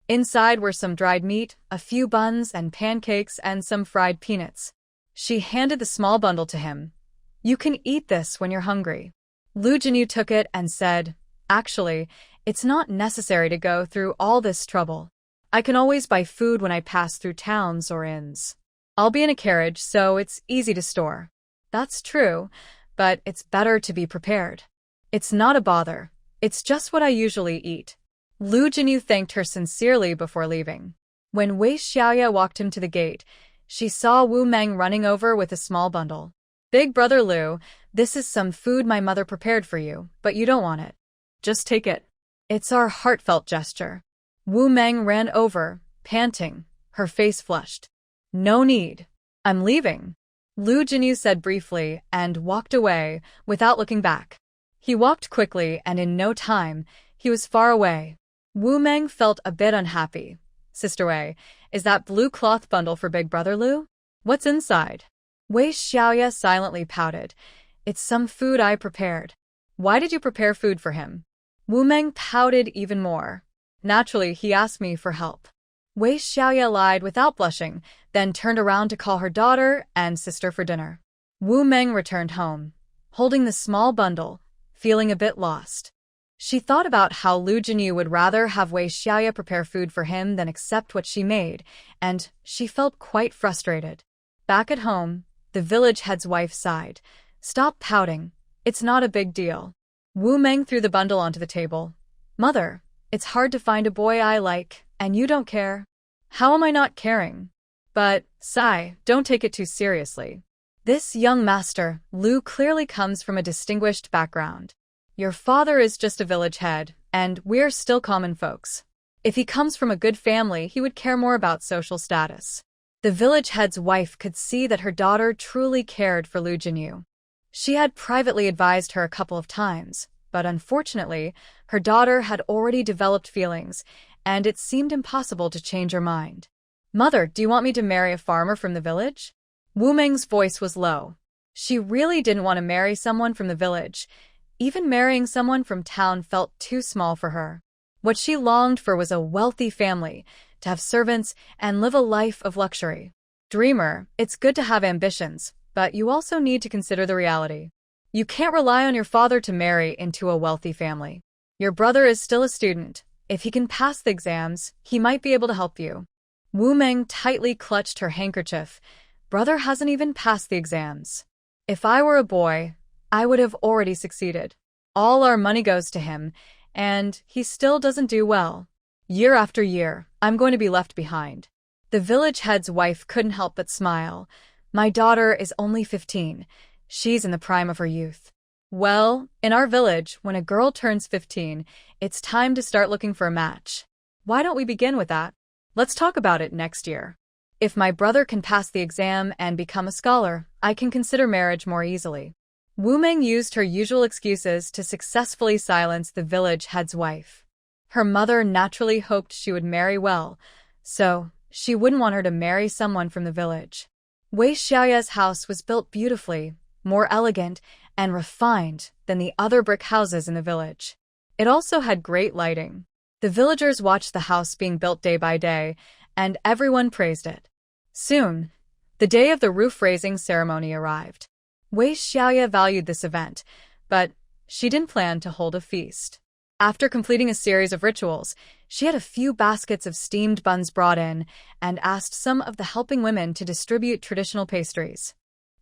Inside were some dried meat, a few buns and pancakes, and some fried peanuts. She handed the small bundle to him. You can eat this when you're hungry. Lu Jinyu took it and said, actually, it's not necessary to go through all this trouble. I can always buy food when I pass through towns or inns. I'll be in a carriage, so it's easy to store. That's true, but it's better to be prepared. It's not a bother. It's just what I usually eat. Lu Jinyu thanked her sincerely before leaving. When Wei Xiaoye walked him to the gate, she saw Wu Meng running over with a small bundle. Big brother Lu, this is some food my mother prepared for you, but you don't want it. Just take it. It's our heartfelt gesture. Wu Meng ran over, panting, her face flushed. No need. I'm leaving. Lu Jinyu said briefly and walked away without looking back. He walked quickly and in no time, he was far away. Wu Meng felt a bit unhappy. Sister Wei, is that blue cloth bundle for Big Brother Lu? What's inside? Wei Xiaoye silently pouted. It's some food I prepared. Why did you prepare food for him? Wu Meng pouted even more. Naturally, he asked me for help. Wei Xiaoye lied without blushing, then turned around to call her daughter and sister for dinner. Wu Meng returned home, holding the small bundle, feeling a bit lost. She thought about how Lu Jinyu would rather have Wei Xiaoye prepare food for him than accept what she made, and she felt quite frustrated. Back at home, the village head's wife sighed. Stop pouting. It's not a big deal. Wu Meng threw the bundle onto the table. Mother, it's hard to find a boy I like, and you don't care. How am I not caring? But, sigh, don't take it too seriously. This young master, Lu, clearly comes from a distinguished background. Your father is just a village head, and we're still common folks. If he comes from a good family, he would care more about social status. The village head's wife could see that her daughter truly cared for Lu Jinyu. She had privately advised her a couple of times, but unfortunately, her daughter had already developed feelings, and it seemed impossible to change her mind. Mother, do you want me to marry a farmer from the village? Wu Meng's voice was low. She really didn't want to marry someone from the village. Even marrying someone from town felt too small for her. What she longed for was a wealthy family, to have servants, and live a life of luxury. Dreamer, it's good to have ambitions, but you also need to consider the reality. You can't rely on your father to marry into a wealthy family. Your brother is still a student. If he can pass the exams, he might be able to help you. Wu Meng tightly clutched her handkerchief. Brother hasn't even passed the exams. If I were a boy, I would have already succeeded. All our money goes to him, and he still doesn't do well. Year after year, I'm going to be left behind. The village head's wife couldn't help but smile. My daughter is only 15. She's in the prime of her youth. Well, in our village, when a girl turns 15, it's time to start looking for a match. Why don't we begin with that? Let's talk about it next year. If my brother can pass the exam and become a scholar, I can consider marriage more easily. Wu Meng used her usual excuses to successfully silence the village head's wife. Her mother naturally hoped she would marry well, so she wouldn't want her to marry someone from the village. Wei Xiaoye's house was built beautifully, more elegant and refined than the other brick houses in the village. It also had great lighting. The villagers watched the house being built day by day, and everyone praised it. Soon, the day of the roof-raising ceremony arrived. Wei Xiaoye valued this event, but she didn't plan to hold a feast. After completing a series of rituals, she had a few baskets of steamed buns brought in and asked some of the helping women to distribute traditional pastries.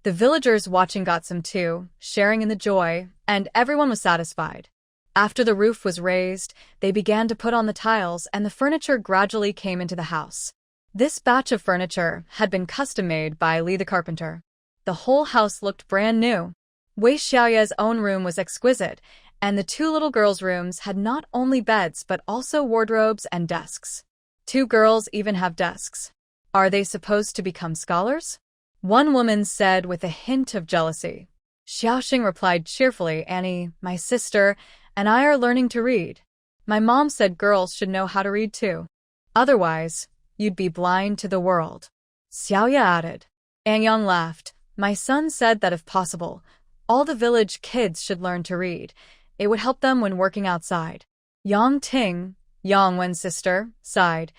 The villagers watching got some too, sharing in the joy, and everyone was satisfied. After the roof was raised, they began to put on the tiles and the furniture gradually came into the house. This batch of furniture had been custom-made by Li the carpenter. The whole house looked brand new. Wei Xiaoye's own room was exquisite, and the two little girls' rooms had not only beds but also wardrobes and desks. 2 girls even have desks. Are they supposed to become scholars? One woman said with a hint of jealousy. Xiaoxing replied cheerfully, Annie, my sister, and I are learning to read. My mom said girls should know how to read too. Otherwise, you'd be blind to the world. Xiaoye added. Anyang laughed. My son said that if possible, all the village kids should learn to read. It would help them when working outside. Yang Ting, Yang Wen's sister, sighed.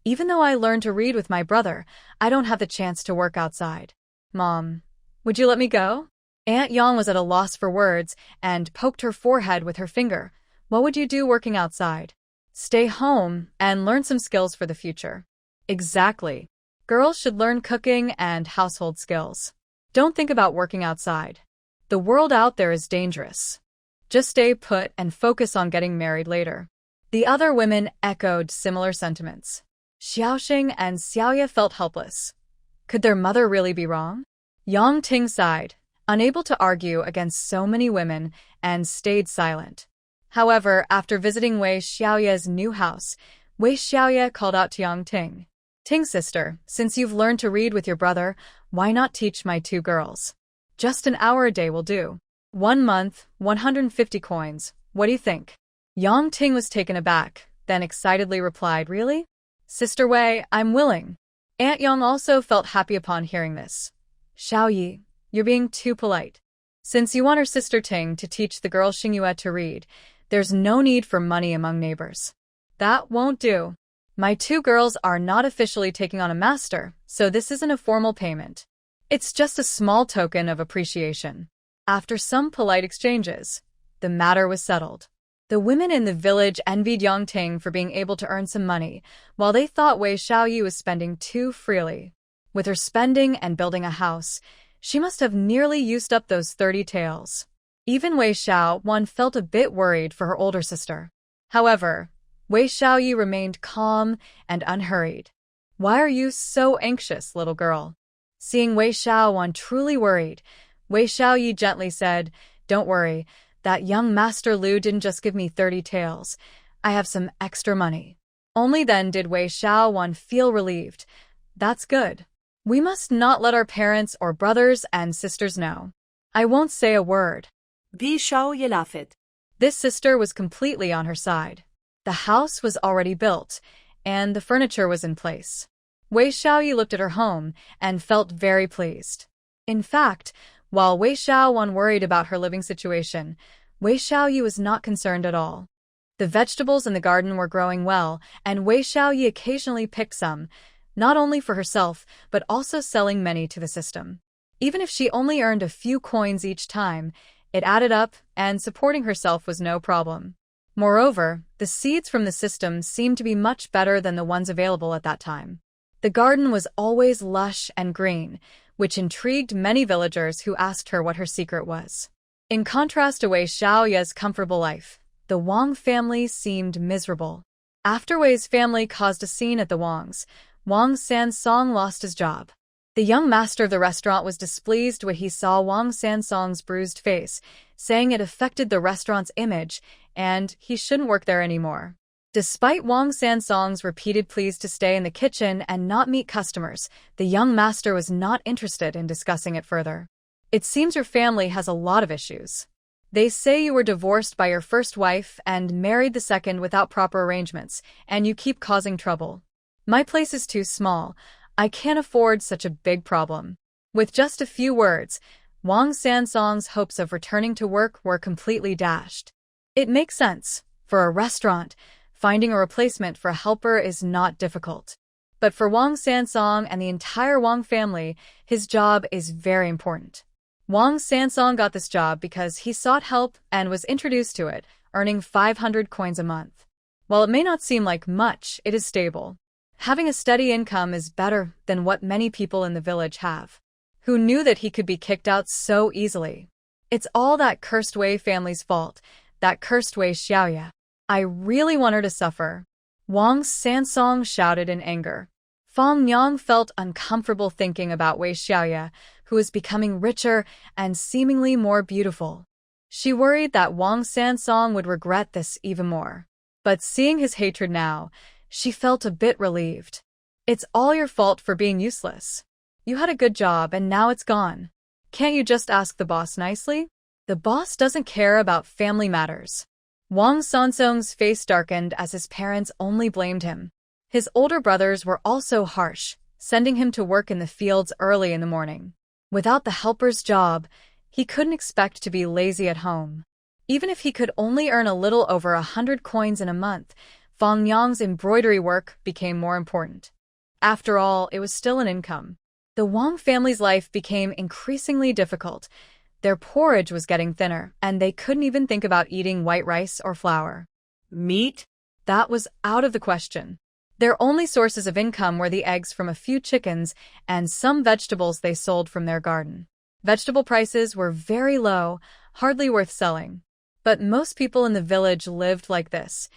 Even though I learned to read with my brother, I don't have the chance to work outside. Mom, would you let me go? Aunt Yang was at a loss for words and poked her forehead with her finger. What would you do working outside? Stay home and learn some skills for the future. Exactly. Girls should learn cooking and household skills. Don't think about working outside. The world out there is dangerous. Just stay put and focus on getting married later. The other women echoed similar sentiments. Xiaoxing and Xiaoye felt helpless. Could their mother really be wrong? Yang Ting sighed, unable to argue against so many women, and stayed silent. However, after visiting Wei Xiaoye's new house, Wei Xiaoye called out to Yang Ting. Ting sister, since you've learned to read with your brother, why not teach my 2 girls? Just an hour a day will do. 1 month, 150 coins. What do you think? Yang Ting was taken aback, then excitedly replied, Really? Sister Wei, I'm willing. Aunt Yang also felt happy upon hearing this. Xiaoye, you're being too polite. Since you want her sister Ting to teach the girl Xingyue to read, there's no need for money among neighbors. That won't do. My 2 girls are not officially taking on a master, so this isn't a formal payment. It's just a small token of appreciation. After some polite exchanges, the matter was settled. The women in the village envied Yang Ting for being able to earn some money, while they thought Wei Xiaoye was spending too freely. With her spending and building a house, she must have nearly used up those 30 taels. Even Wei Xiaoye felt a bit worried for her older sister. However, Wei Xiaoye remained calm and unhurried. Why are you so anxious, little girl? Seeing Wei Xiaoye truly worried, Wei Xiaoye gently said, Don't worry, that young Master Lu didn't just give me 30 taels. I have some extra money. Only then did Wei Xiaoye feel relieved. That's good. We must not let our parents or brothers and sisters know. I won't say a word. Wei Xiaoye laughed. This sister was completely on her side. The house was already built, and the furniture was in place. Wei Xiaoye looked at her home and felt very pleased. In fact, while Wei Xiaoye worried about her living situation, Wei Xiaoye was not concerned at all. The vegetables in the garden were growing well, and Wei Xiaoye occasionally picked some, not only for herself, but also selling many to the system. Even if she only earned a few coins each time, it added up, and supporting herself was no problem. Moreover, the seeds from the system seemed to be much better than the ones available at that time. The garden was always lush and green, which intrigued many villagers who asked her what her secret was. In contrast to Wei Xiaoye's comfortable life, the Wang family seemed miserable. After Wei's family caused a scene at the Wangs, Wang Sansong lost his job. The young master of the restaurant was displeased when he saw Wang Sansong's bruised face, saying it affected the restaurant's image and he shouldn't work there anymore. Despite Wang Sansong's repeated pleas to stay in the kitchen and not meet customers, the young master was not interested in discussing it further. It seems your family has a lot of issues. They say you were divorced by your first wife and married the second without proper arrangements, and you keep causing trouble. My place is too small. I can't afford such a big problem. With just a few words, Wang Sansong's hopes of returning to work were completely dashed. It makes sense. For a restaurant, finding a replacement for a helper is not difficult. But for Wang Sansong and the entire Wang family, his job is very important. Wang Sansong got this job because he sought help and was introduced to it, earning 500 coins a month. While it may not seem like much, it is stable. Having a steady income is better than what many people in the village have. Who knew that he could be kicked out so easily? It's all that cursed Wei family's fault, that cursed Wei Xiaoye. I really want her to suffer. Wang Sansong shouted in anger. Fang Yang felt uncomfortable thinking about Wei Xiaoye, who was becoming richer and seemingly more beautiful. She worried that Wang Sansong would regret this even more. But seeing his hatred now, she felt a bit relieved. It's all your fault for being useless. You had a good job and now it's gone. Can't you just ask the boss nicely? The boss doesn't care about family matters. Wang Sansong's face darkened as his parents only blamed him. His older brothers were also harsh, sending him to work in the fields early in the morning. Without the helper's job, he couldn't expect to be lazy at home. Even if he could only earn a little over 100 coins in a month, Fang Yang's embroidery work became more important. After all, it was still an income. The Wang family's life became increasingly difficult. Their porridge was getting thinner, and they couldn't even think about eating white rice or flour. Meat? That was out of the question. Their only sources of income were the eggs from a few chickens and some vegetables they sold from their garden. Vegetable prices were very low, hardly worth selling. But most people in the village lived like this,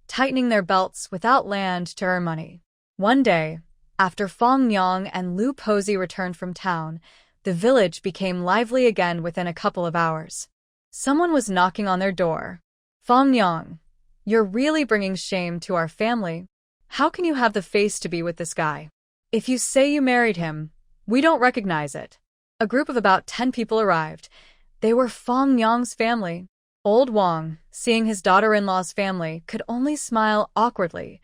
tightening their belts without land to earn money. One day, after Fang Yang and Lu Posey returned from town, the village became lively again within a couple of hours. Someone was knocking on their door. Fang Yang, you're really bringing shame to our family. How can you have the face to be with this guy? If you say you married him, we don't recognize it. A group of about 10 people arrived. They were Fang Yang's family. Old Wang, seeing his daughter-in-law's family, could only smile awkwardly.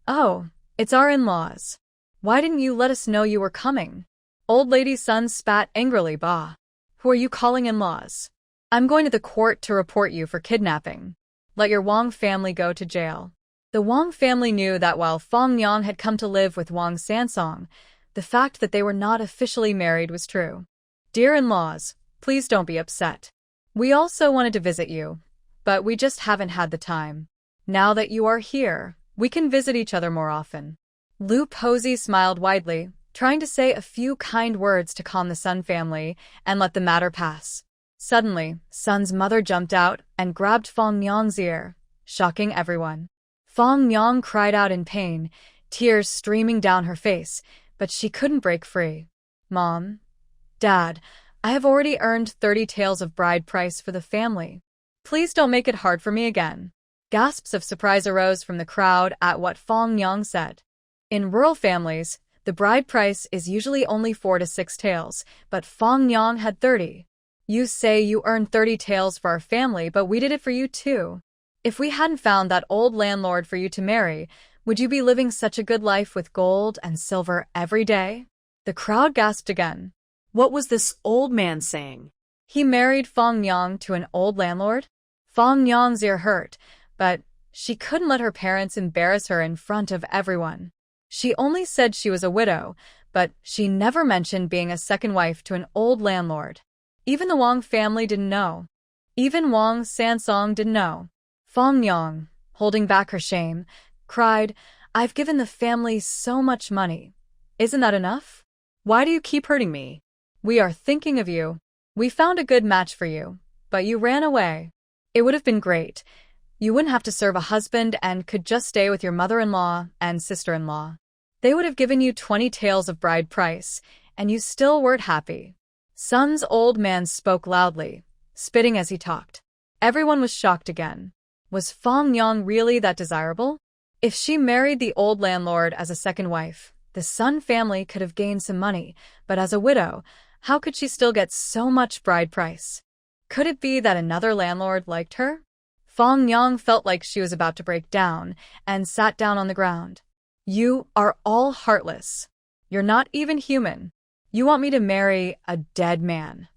Oh, it's our in-laws. Why didn't you let us know you were coming? Old lady's son spat angrily. Bah. Who are you calling in-laws? I'm going to the court to report you for kidnapping. Let your Wang family go to jail. The Wang family knew that while Fang Yang had come to live with Wang Sansong, the fact that they were not officially married was true. Dear in-laws, please don't be upset. We also wanted to visit you, but we just haven't had the time. Now that you are here, we can visit each other more often. Lu Posey smiled widely, trying to say a few kind words to calm the Sun family and let the matter pass. Suddenly, Sun's mother jumped out and grabbed Fang Yang's ear, shocking everyone. Fang Yang cried out in pain, tears streaming down her face, but she couldn't break free. Mom, Dad, I have already earned 30 taels of bride price for the family. Please don't make it hard for me again. Gasps of surprise arose from the crowd at what Fang Yang said. In rural families, the bride price is usually only 4 to 6 taels, but Fang Yang had 30. You say you earned 30 taels for our family, but we did it for you too. If we hadn't found that old landlord for you to marry, would you be living such a good life with gold and silver every day? The crowd gasped again. What was this old man saying? He married Fang Yang to an old landlord? Fang Yang's ear hurt, but she couldn't let her parents embarrass her in front of everyone. She only said she was a widow, but she never mentioned being a second wife to an old landlord. Even the Wang family didn't know. Even Wang Sansong didn't know. Fang Yang, holding back her shame, cried, I've given the family so much money. Isn't that enough? Why do you keep hurting me? We are thinking of you. We found a good match for you, but you ran away. It would have been great. You wouldn't have to serve a husband and could just stay with your mother-in-law and sister-in-law. They would have given you 20 taels of bride price, and you still weren't happy. Sun's old man spoke loudly, spitting as he talked. Everyone was shocked again. Was Fang Yang really that desirable? If she married the old landlord as a second wife, the Sun family could have gained some money, but as a widow, how could she still get so much bride price? Could it be that another landlord liked her? Fong Yang felt like she was about to break down and sat down on the ground. You are all heartless. You're not even human. You want me to marry a dead man.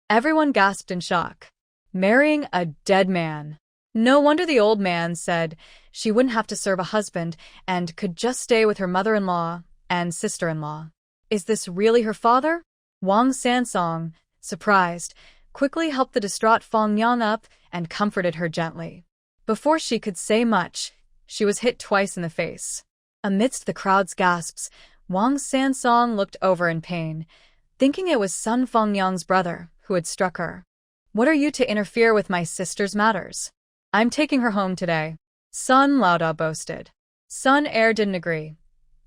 Everyone gasped in shock. Marrying a dead man. No wonder the old man said she wouldn't have to serve a husband and could just stay with her mother-in-law and sister-in-law. Is this really her father? Wang Sansong, surprised, quickly helped the distraught Fong Yang up and comforted her gently. Before she could say much, she was hit twice in the face. Amidst the crowd's gasps, Wang Sansong looked over in pain, thinking it was Sun Fong Yang's brother who had struck her. What are you to interfere with my sister's matters? I'm taking her home today, Sun Laoda boasted. Sun Er didn't agree.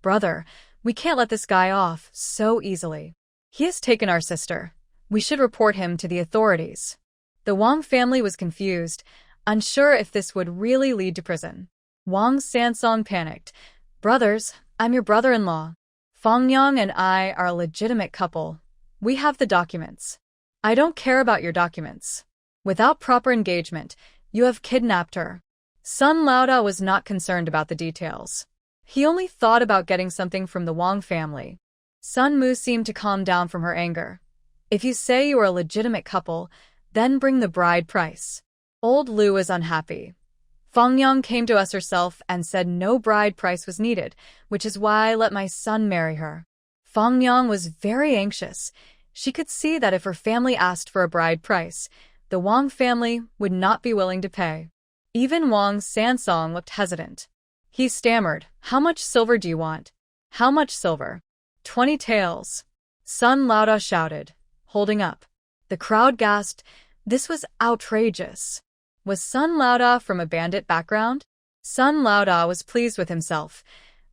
Brother, we can't let this guy off so easily. He has taken our sister. We should report him to the authorities. The Wang family was confused, unsure if this would really lead to prison. Wang Sansong panicked. Brothers, I'm your brother-in-law. Fong Yang and I are a legitimate couple. We have the documents. I don't care about your documents. Without proper engagement, you have kidnapped her. Sun Laoda was not concerned about the details. He only thought about getting something from the Wang family. Sun Mu seemed to calm down from her anger. If you say you are a legitimate couple, then bring the bride price. Old Lu was unhappy. Fong Yang came to us herself and said no bride price was needed, which is why I let my son marry her. Fong Yang was very anxious. She could see that if her family asked for a bride price, the Wang family would not be willing to pay. Even Wang Sansong looked hesitant. He stammered, How much silver do you want? How much silver? 20 taels. Sun Laoda shouted, holding up. The crowd gasped. This was outrageous. Was Sun Laoda from a bandit background? Sun Laoda was pleased with himself.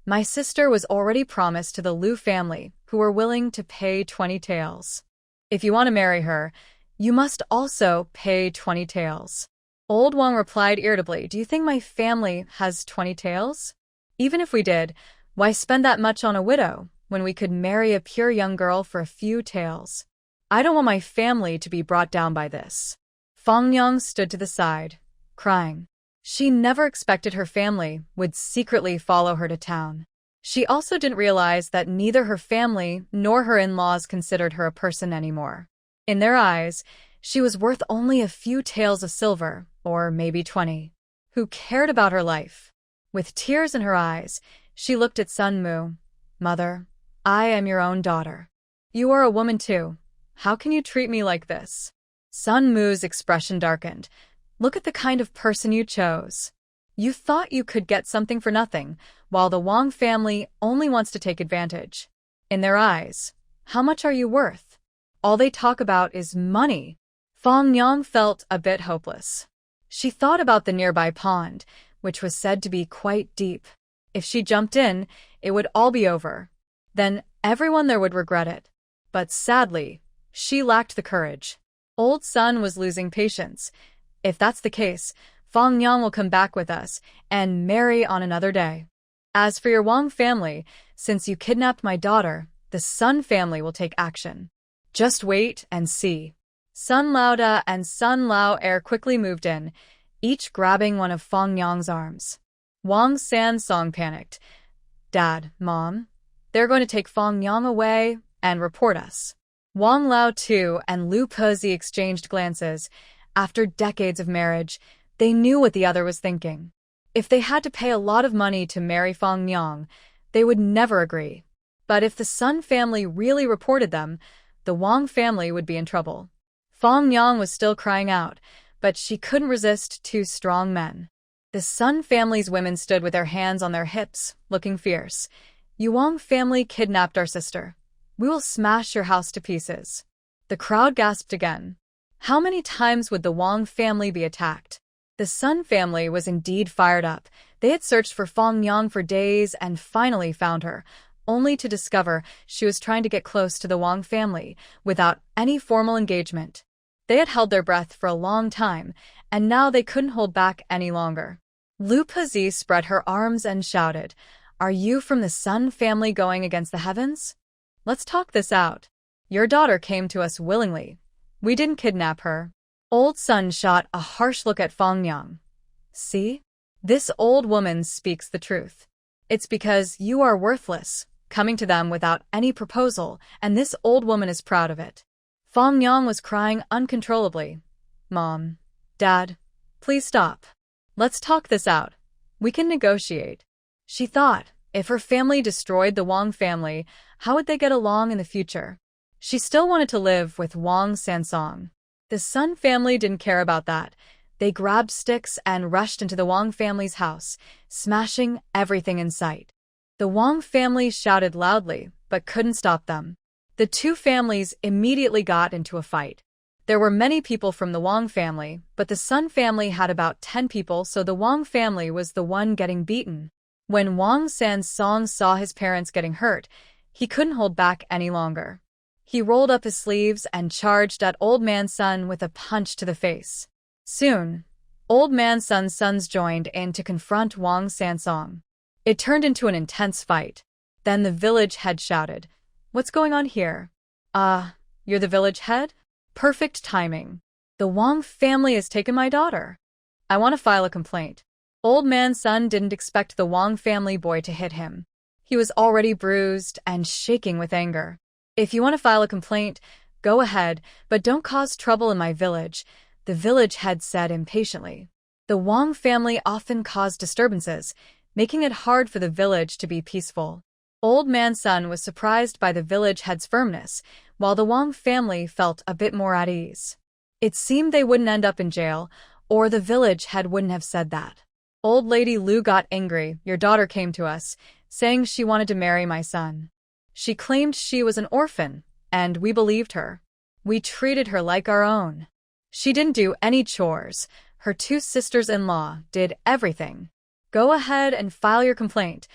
My sister was already promised to the Lu family, who were willing to pay 20 taels. If you want to marry her, you must also pay 20 taels. Old Wang replied irritably, Do you think my family has 20 taels? Even if we did, why spend that much on a widow when we could marry a pure young girl for a few taels? I don't want my family to be brought down by this. Fong Yang stood to the side, crying. She never expected her family would secretly follow her to town. She also didn't realize that neither her family nor her in-laws considered her a person anymore. In their eyes, she was worth only a few taels of silver, or maybe 20. Who cared about her life? With tears in her eyes, she looked at Sun Mu. Mother, I am your own daughter. You are a woman too. How can you treat me like this? Sun Mu's expression darkened. Look at the kind of person you chose. You thought you could get something for nothing, while the Wang family only wants to take advantage. In their eyes, how much are you worth? All they talk about is money. Fong Yang felt a bit hopeless. She thought about the nearby pond, which was said to be quite deep. If she jumped in, it would all be over. Then everyone there would regret it. But sadly, she lacked the courage. Old Sun was losing patience. If that's the case, Fong Yang will come back with us and marry on another day. As for your Wang family, since you kidnapped my daughter, the Sun family will take action. Just wait and see. Sun Laoda and Sun Lao Er quickly moved in, each grabbing one of Fong Yang's arms. Wang Sansong panicked. Dad, Mom, they're going to take Fong Yang away and report us. Wang Lao too and Lu Pezi exchanged glances. After decades of marriage, they knew what the other was thinking. If they had to pay a lot of money to marry Fong Yang, they would never agree. But if the Sun family really reported them, the Wang family would be in trouble. Fong Yang was still crying out, but she couldn't resist two strong men. The Sun family's women stood with their hands on their hips, looking fierce. You Wang family kidnapped our sister. We will smash your house to pieces. The crowd gasped again. How many times would the Wang family be attacked? The Sun family was indeed fired up. They had searched for Fong Yang for days and finally found her, only to discover she was trying to get close to the Wang family without any formal engagement. They had held their breath for a long time, and now they couldn't hold back any longer. Lu Pezi spread her arms and shouted, Are you from the Sun family going against the heavens? Let's talk this out. Your daughter came to us willingly. We didn't kidnap her. Old Sun shot a harsh look at Fangyang. See? This old woman speaks the truth. It's because you are worthless, coming to them without any proposal, and this old woman is proud of it. Fangyang was crying uncontrollably. Mom, Dad, please stop. Let's talk this out. We can negotiate. She thought, if her family destroyed the Wang family, how would they get along in the future? She still wanted to live with Wang Sansong. The Sun family didn't care about that. They grabbed sticks and rushed into the Wang family's house, smashing everything in sight. The Wang family shouted loudly, but couldn't stop them. The two families immediately got into a fight. There were many people from the Wang family, but the Sun family had about 10 people, so the Wang family was the one getting beaten. When Wang Sansong saw his parents getting hurt, he couldn't hold back any longer. He rolled up his sleeves and charged at Old Man Sun with a punch to the face. Soon, Old Man Sun's sons joined in to confront Wang Sansong. It turned into an intense fight. Then the village head shouted, "What's going on here?" You're the village head? Perfect timing. The Wang family has taken my daughter. I want to file a complaint. Old Man Sun didn't expect the Wang family boy to hit him. He was already bruised and shaking with anger. If you want to file a complaint, go ahead, but don't cause trouble in my village, the village head said impatiently. The Wang family often caused disturbances, making it hard for the village to be peaceful. Old Man Sun was surprised by the village head's firmness, while the Wang family felt a bit more at ease. It seemed they wouldn't end up in jail, or the village head wouldn't have said that. Old Lady Lu got angry. Your daughter came to us, saying she wanted to marry my son. She claimed she was an orphan, and we believed her. We treated her like our own. She didn't do any chores. Her two sisters-in-law did everything. Go ahead and file your complaint.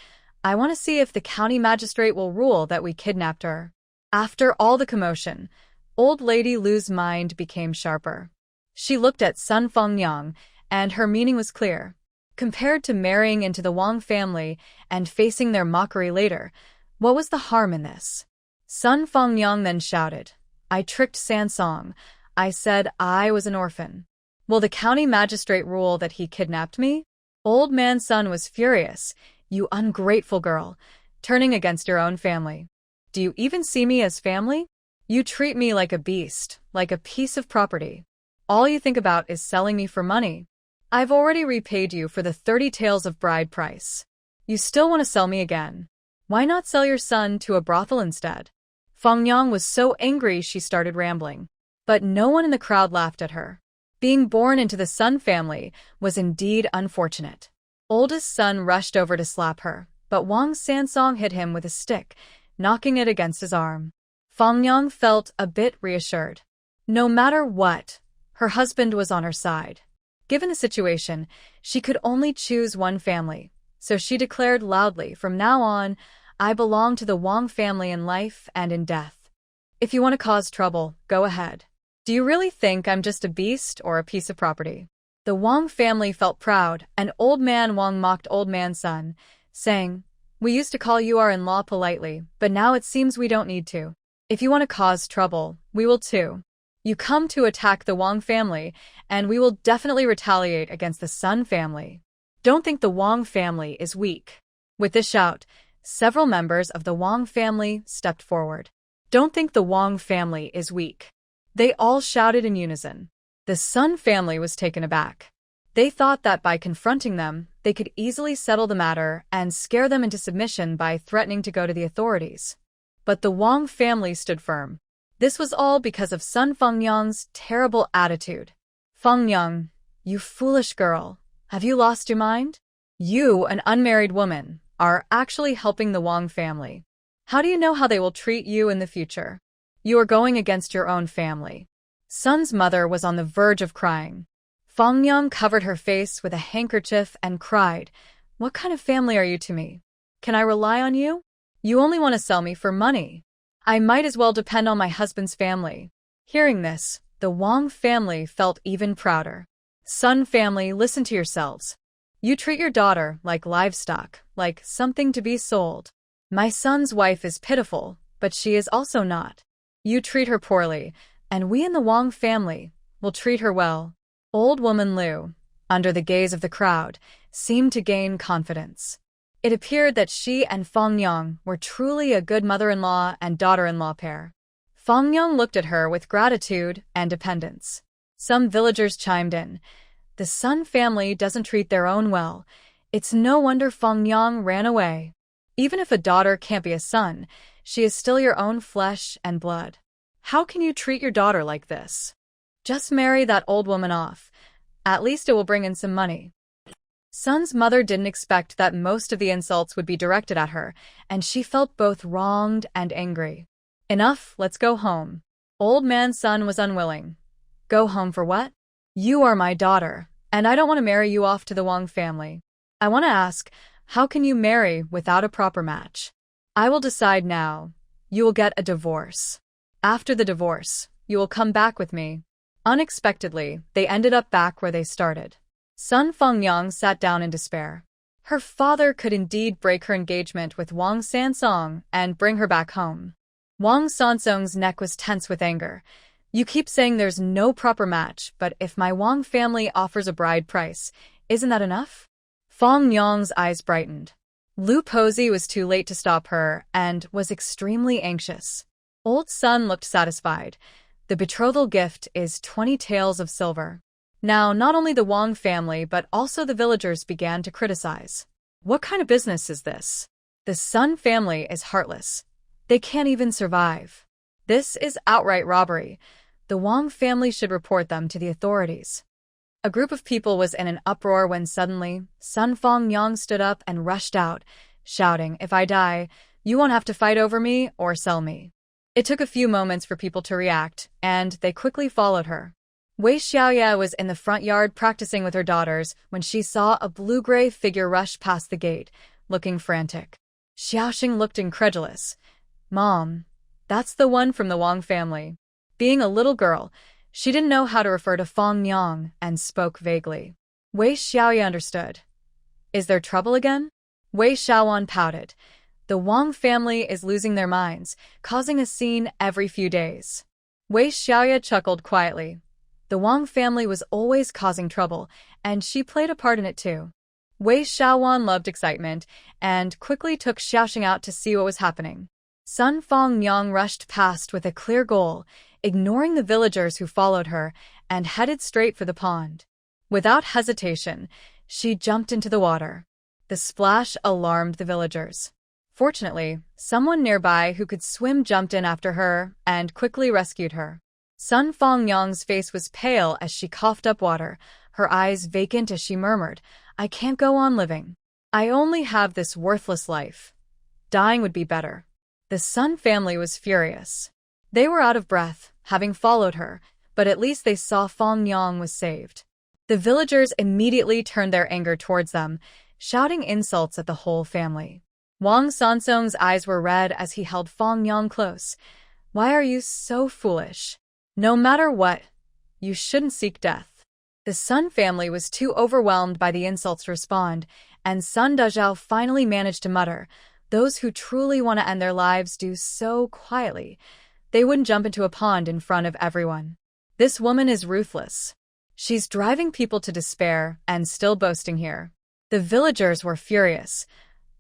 I want to see if the county magistrate will rule that we kidnapped her. After all the commotion, Old Lady Lu's mind became sharper. She looked at Sun Fangyang, and her meaning was clear. Compared to marrying into the Wang family and facing their mockery later, what was the harm in this? Sun Fangyang then shouted, I tricked Sansong. I said I was an orphan. Will the county magistrate rule that he kidnapped me? Old Man Sun was furious. You ungrateful girl, turning against your own family. Do you even see me as family? You treat me like a beast, like a piece of property. All you think about is selling me for money. I've already repaid you for the 30 taels of bride price. You still want to sell me again. Why not sell your son to a brothel instead? Fangyang was so angry she started rambling. But no one in the crowd laughed at her. Being born into the Sun family was indeed unfortunate. Oldest son rushed over to slap her, but Wang Sansong hit him with a stick, knocking it against his arm. Fangyang felt a bit reassured. No matter what, her husband was on her side. Given the situation, she could only choose one family, so she declared loudly, from now on, I belong to the Wang family in life and in death. If you want to cause trouble, go ahead. Do you really think I'm just a beast or a piece of property? The Wang family felt proud, and Old Man Wang mocked Old Man Sun, saying, We used to call you our in-law politely, but now it seems we don't need to. If you want to cause trouble, we will too. You come to attack the Wang family, and we will definitely retaliate against the Sun family. Don't think the Wang family is weak. With this shout, several members of the Wang family stepped forward. Don't think the Wang family is weak. They all shouted in unison. The Sun family was taken aback. They thought that by confronting them, they could easily settle the matter and scare them into submission by threatening to go to the authorities. But the Wang family stood firm. This was all because of Sun Fangyang's terrible attitude. Fangyang, you foolish girl, have you lost your mind? You, an unmarried woman, are actually helping the Wang family. How do you know how they will treat you in the future? You are going against your own family. Sun's mother was on the verge of crying. Fangyang covered her face with a handkerchief and cried, What kind of family are you to me? Can I rely on you? You only want to sell me for money. I might as well depend on my husband's family. Hearing this, the Wang family felt even prouder. Sun family, listen to yourselves. You treat your daughter like livestock, like something to be sold. My son's wife is pitiful, but she is also not. You treat her poorly, and we in the Wang family, We'll treat her well. Old woman Lu, under the gaze of the crowd, seemed to gain confidence. It appeared that she and Fang Yang were truly a good mother-in-law and daughter-in-law pair. Fang Yang looked at her with gratitude and dependence. Some villagers chimed in. The Sun family doesn't treat their own well. It's no wonder Fang Yang ran away. Even if a daughter can't be a son, she is still your own flesh and blood. How can you treat your daughter like this? Just marry that old woman off. At least it will bring in some money. Sun's mother didn't expect that most of the insults would be directed at her, and she felt both wronged and angry. Enough, let's go home. Old man Sun was unwilling. Go home for what? You are my daughter, and I don't want to marry you off to the Wang family. I want to ask, how can you marry without a proper match? I will decide now. You will get a divorce. After the divorce, you will come back with me. Unexpectedly, they ended up back where they started. Sun Fangyang sat down in despair. Her father could indeed break her engagement with Wang Sansong and bring her back home. Wang Sansong's neck was tense with anger. You keep saying there's no proper match, but if my Wang family offers a bride price, isn't that enough? Fang Yang's eyes brightened. Lu Posey was too late to stop her and was extremely anxious. Old Sun looked satisfied. The betrothal gift is 20 taels of silver. Now, not only the Wang family but also the villagers began to criticize. What kind of business is this? The Sun family is heartless. They can't even survive. This is outright robbery. The Wang family should report them to the authorities. A group of people was in an uproar when suddenly, Sun Fangyang stood up and rushed out, shouting, "If I die, you won't have to fight over me or sell me." It took a few moments for people to react, and they quickly followed her. Wei Xiaoye was in the front yard practicing with her daughters when she saw a blue-gray figure rush past the gate, looking frantic. Xiaoxing looked incredulous. "Mom, that's the one from the Wang family." Being a little girl, she didn't know how to refer to Fang Yang and spoke vaguely. Wei Xiaoye understood. Is there trouble again? Wei Xiaowan pouted. The Wang family is losing their minds, causing a scene every few days. Wei Xiaoye chuckled quietly. The Wang family was always causing trouble, and she played a part in it too. Wei Xiaowan loved excitement, and quickly took Xiaoxing out to see what was happening. Sun Fangyang rushed past with a clear goal, ignoring the villagers who followed her, and headed straight for the pond. Without hesitation, she jumped into the water. The splash alarmed the villagers. Fortunately, someone nearby who could swim jumped in after her and quickly rescued her. Sun Fangyang's face was pale as she coughed up water, her eyes vacant as she murmured, "I can't go on living. I only have this worthless life. Dying would be better." The Sun family was furious. They were out of breath, having followed her, but at least they saw Fang Yang was saved. The villagers immediately turned their anger towards them, shouting insults at the whole family. Wang Sansong's eyes were red as he held Fang Yang close. "Why are you so foolish? No matter what, you shouldn't seek death." The Sun family was too overwhelmed by the insults to respond, and Sun Dazhao finally managed to mutter, "Those who truly want to end their lives do so quietly. They wouldn't jump into a pond in front of everyone. This woman is ruthless. She's driving people to despair and still boasting here." The villagers were furious,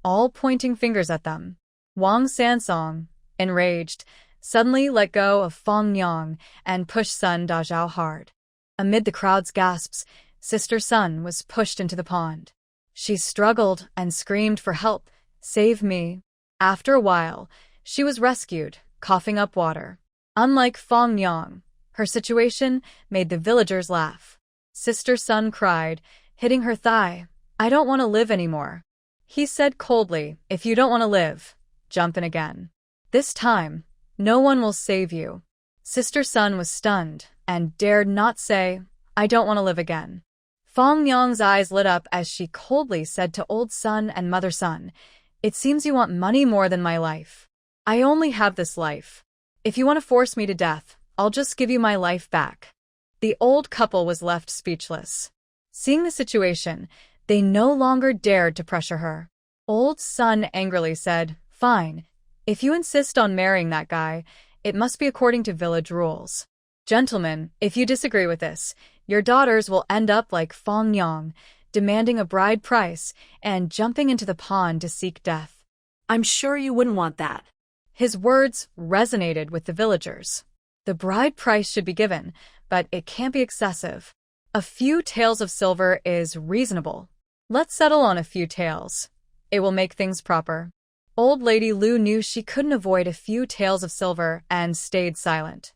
all pointing fingers at them. Wang Sansong, enraged, suddenly let go of Fang Yang and pushed Sun Dazhao hard. Amid the crowd's gasps, Sister Sun was pushed into the pond. She struggled and screamed for help, "Save me." After a while, she was rescued, coughing up water. Unlike Fang Yang, her situation made the villagers laugh. Sister Sun cried, hitting her thigh, "I don't want to live anymore." He said coldly, "If you don't want to live, jump in again. This time, no one will save you." Sister Sun was stunned and dared not say, "I don't want to live again." Fang Yang's eyes lit up as she coldly said to Old Sun and Mother Sun, "It seems you want money more than my life. I only have this life. If you want to force me to death, I'll just give you my life back." The old couple was left speechless. Seeing the situation, they no longer dared to pressure her. Old Sun angrily said, "Fine. If you insist on marrying that guy, it must be according to village rules." Gentlemen, if you disagree with this, your daughters will end up like Fong Yang, demanding a bride price and jumping into the pond to seek death. I'm sure you wouldn't want that. His words resonated with the villagers. The bride price should be given, but it can't be excessive. A few taels of silver is reasonable. Let's settle on a few taels. It will make things proper. Old Lady Lu knew she couldn't avoid a few taels of silver and stayed silent.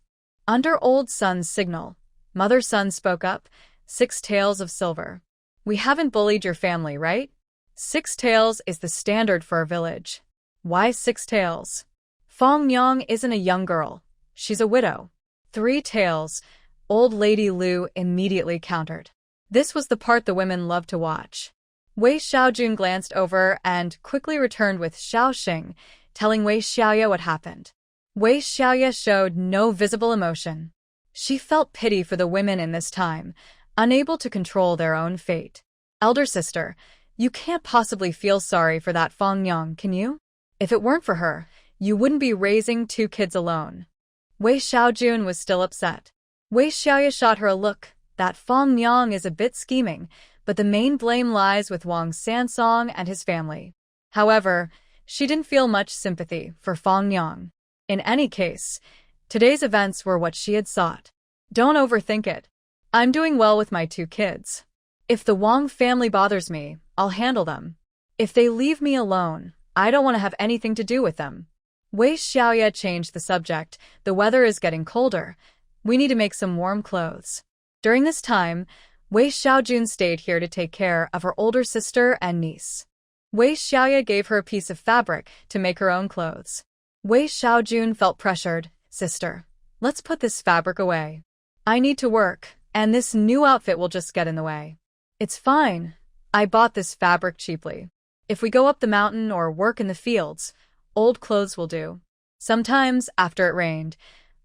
Under Old Sun's signal, Mother Sun spoke up, 6 taels of silver. We haven't bullied your family, right? 6 taels is the standard for our village. Why 6 taels? Fong Yang isn't a young girl. She's a widow. 3 taels, Old Lady Lu immediately countered. This was the part the women loved to watch. Wei Xiaoye glanced over and quickly returned with Xiaoxing, telling Wei Xiaoye what happened. Wei Xiaoye showed no visible emotion. She felt pity for the women in this time, unable to control their own fate. Elder sister, you can't possibly feel sorry for that Fong Yang, can you? If it weren't for her, you wouldn't be raising 2 kids alone. Wei Xiaoye was still upset. Wei Xiaoye shot her a look. That Fong Yang is a bit scheming, but the main blame lies with Wang Sansong and his family. However, she didn't feel much sympathy for Fong Yang. In any case, today's events were what she had sought. Don't overthink it. I'm doing well with my 2 kids. If the Wang family bothers me, I'll handle them. If they leave me alone, I don't want to have anything to do with them. Wei Xiaoye changed the subject. The weather is getting colder. We need to make some warm clothes. During this time, Wei Xiaoye stayed here to take care of her older sister and niece. Wei Xiaoye gave her a piece of fabric to make her own clothes. Wei Xiaoye felt pressured. Sister, let's put this fabric away. I need to work, and this new outfit will just get in the way. It's fine. I bought this fabric cheaply. If we go up the mountain or work in the fields, old clothes will do. Sometimes, after it rained,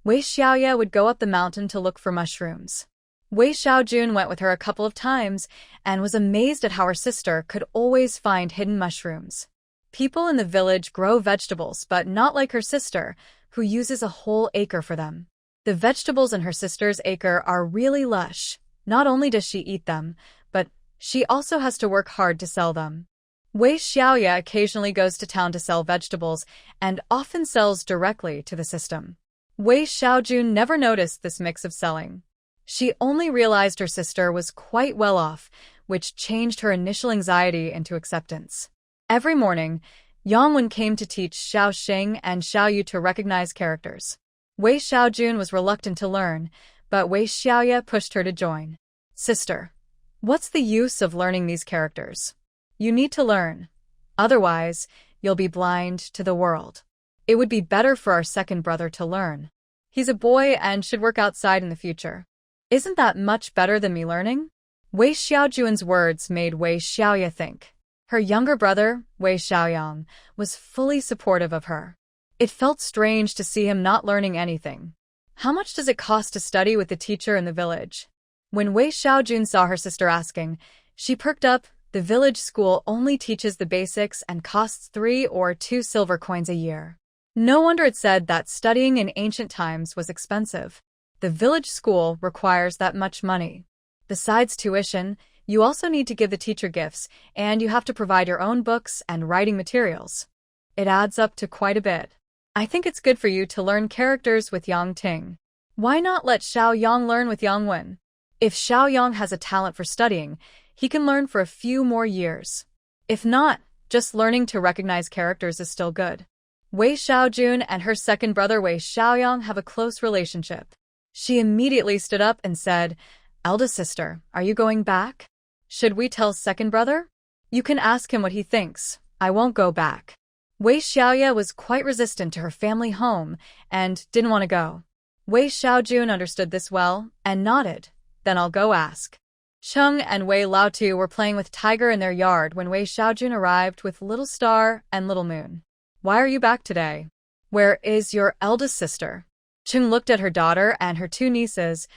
Wei Xiaoye would go up the mountain to look for mushrooms. Wei Xiaoye went with her a couple of times and was amazed at how her sister could always find hidden mushrooms. People in the village grow vegetables, but not like her sister, who uses a whole acre for them. The vegetables in her sister's acre are really lush. Not only does she eat them, but she also has to work hard to sell them. Wei Xiaoye occasionally goes to town to sell vegetables and often sells directly to the system. Wei Xiaoye never noticed this mix of selling. She only realized her sister was quite well off, which changed her initial anxiety into acceptance. Every morning, Yangwen came to teach Xiaoxing and Xiaoyu to recognize characters. Wei Xiaoye was reluctant to learn, but Wei Xiaoye pushed her to join. Sister, what's the use of learning these characters? You need to learn. Otherwise, you'll be blind to the world. It would be better for our second brother to learn. He's a boy and should work outside in the future. Isn't that much better than me learning? Wei Xiaojuan's words made Wei Xiaoye think. Her younger brother, Wei Xiaoyang, was fully supportive of her. It felt strange to see him not learning anything. How much does it cost to study with the teacher in the village? When Wei Xiaoye saw her sister asking, she perked up. The village school only teaches the basics and costs 3 or 2 silver coins a year. No wonder it said that studying in ancient times was expensive. The village school requires that much money. Besides tuition, you also need to give the teacher gifts, and you have to provide your own books and writing materials. It adds up to quite a bit. I think it's good for you to learn characters with Yang Ting. Why not let Xiao Yang learn with Yang Wen? If Xiao Yang has a talent for studying, he can learn for a few more years. If not, just learning to recognize characters is still good. Wei Xiaoye and her second brother Wei Xiaoyang have a close relationship. She immediately stood up and said, Eldest sister, are you going back? Should we tell second brother? You can ask him what he thinks. I won't go back. Wei Xiaoye was quite resistant to her family home and didn't want to go. Wei Xiaoye understood this well and nodded. Then I'll go ask. Cheng and Wei Laotu were playing with Tiger in their yard when Wei Xiaoye arrived with Little Star and Little Moon. Why are you back today? Where is your eldest sister? Cheng looked at her daughter and her 2 nieces,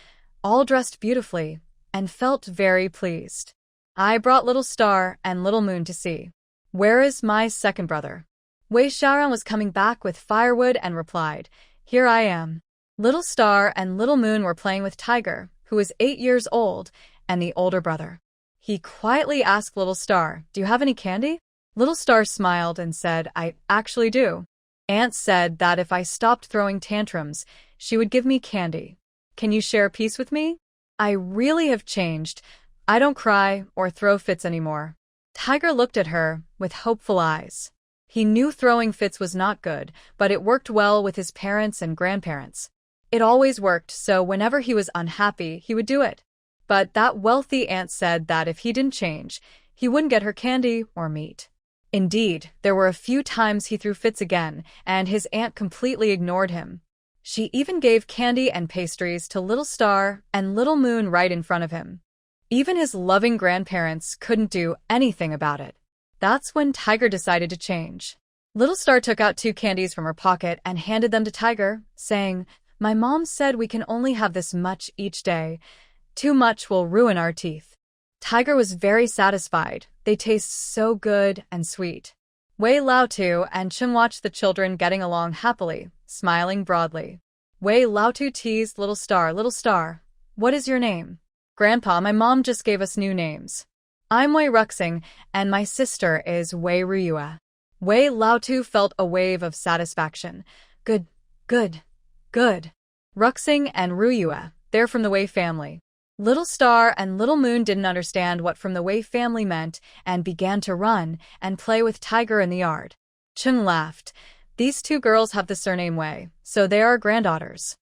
all dressed beautifully, and felt very pleased. I brought Little Star and Little Moon to see. Where is my second brother? Wei Xiaoran was coming back with firewood and replied, Here I am. Little Star and Little Moon were playing with Tiger, who was 8 years old, and the older brother. He quietly asked Little Star, "Do you have any candy?" Little Star smiled and said, "I actually do." Aunt said that if I stopped throwing tantrums, she would give me candy. "Can you share a piece with me? I really have changed. I don't cry or throw fits anymore." Tiger looked at her with hopeful eyes. He knew throwing fits was not good, but it worked well with his parents and grandparents. It always worked, so whenever he was unhappy, he would do it. But that wealthy aunt said that if he didn't change, he wouldn't get her candy or meat. Indeed, there were a few times he threw fits again, and his aunt completely ignored him. She even gave candy and pastries to Little Star and Little Moon right in front of him. Even his loving grandparents couldn't do anything about it. That's when Tiger decided to change. Little Star took out 2 candies from her pocket and handed them to Tiger, saying, "My mom said we can only have this much each day. Too much will ruin our teeth." Tiger was very satisfied. They taste so good and sweet. Wei Xiaoye and Cheng watched the children getting along happily, smiling broadly. Wei Xiaoye teased Little Star, "Little Star, what is your name?" "Grandpa, my mom just gave us new names. I'm Wei Ruxing, and my sister is Wei Ruyue." Wei Xiaoye felt a wave of satisfaction. Good, good, good. Ruxing and Ruyue, they're from the Wei family. Little Star and Little Moon didn't understand what from the Wei family meant and began to run and play with Tiger in the yard. Cheng laughed. "These 2 girls have the surname Wei, so they are granddaughters."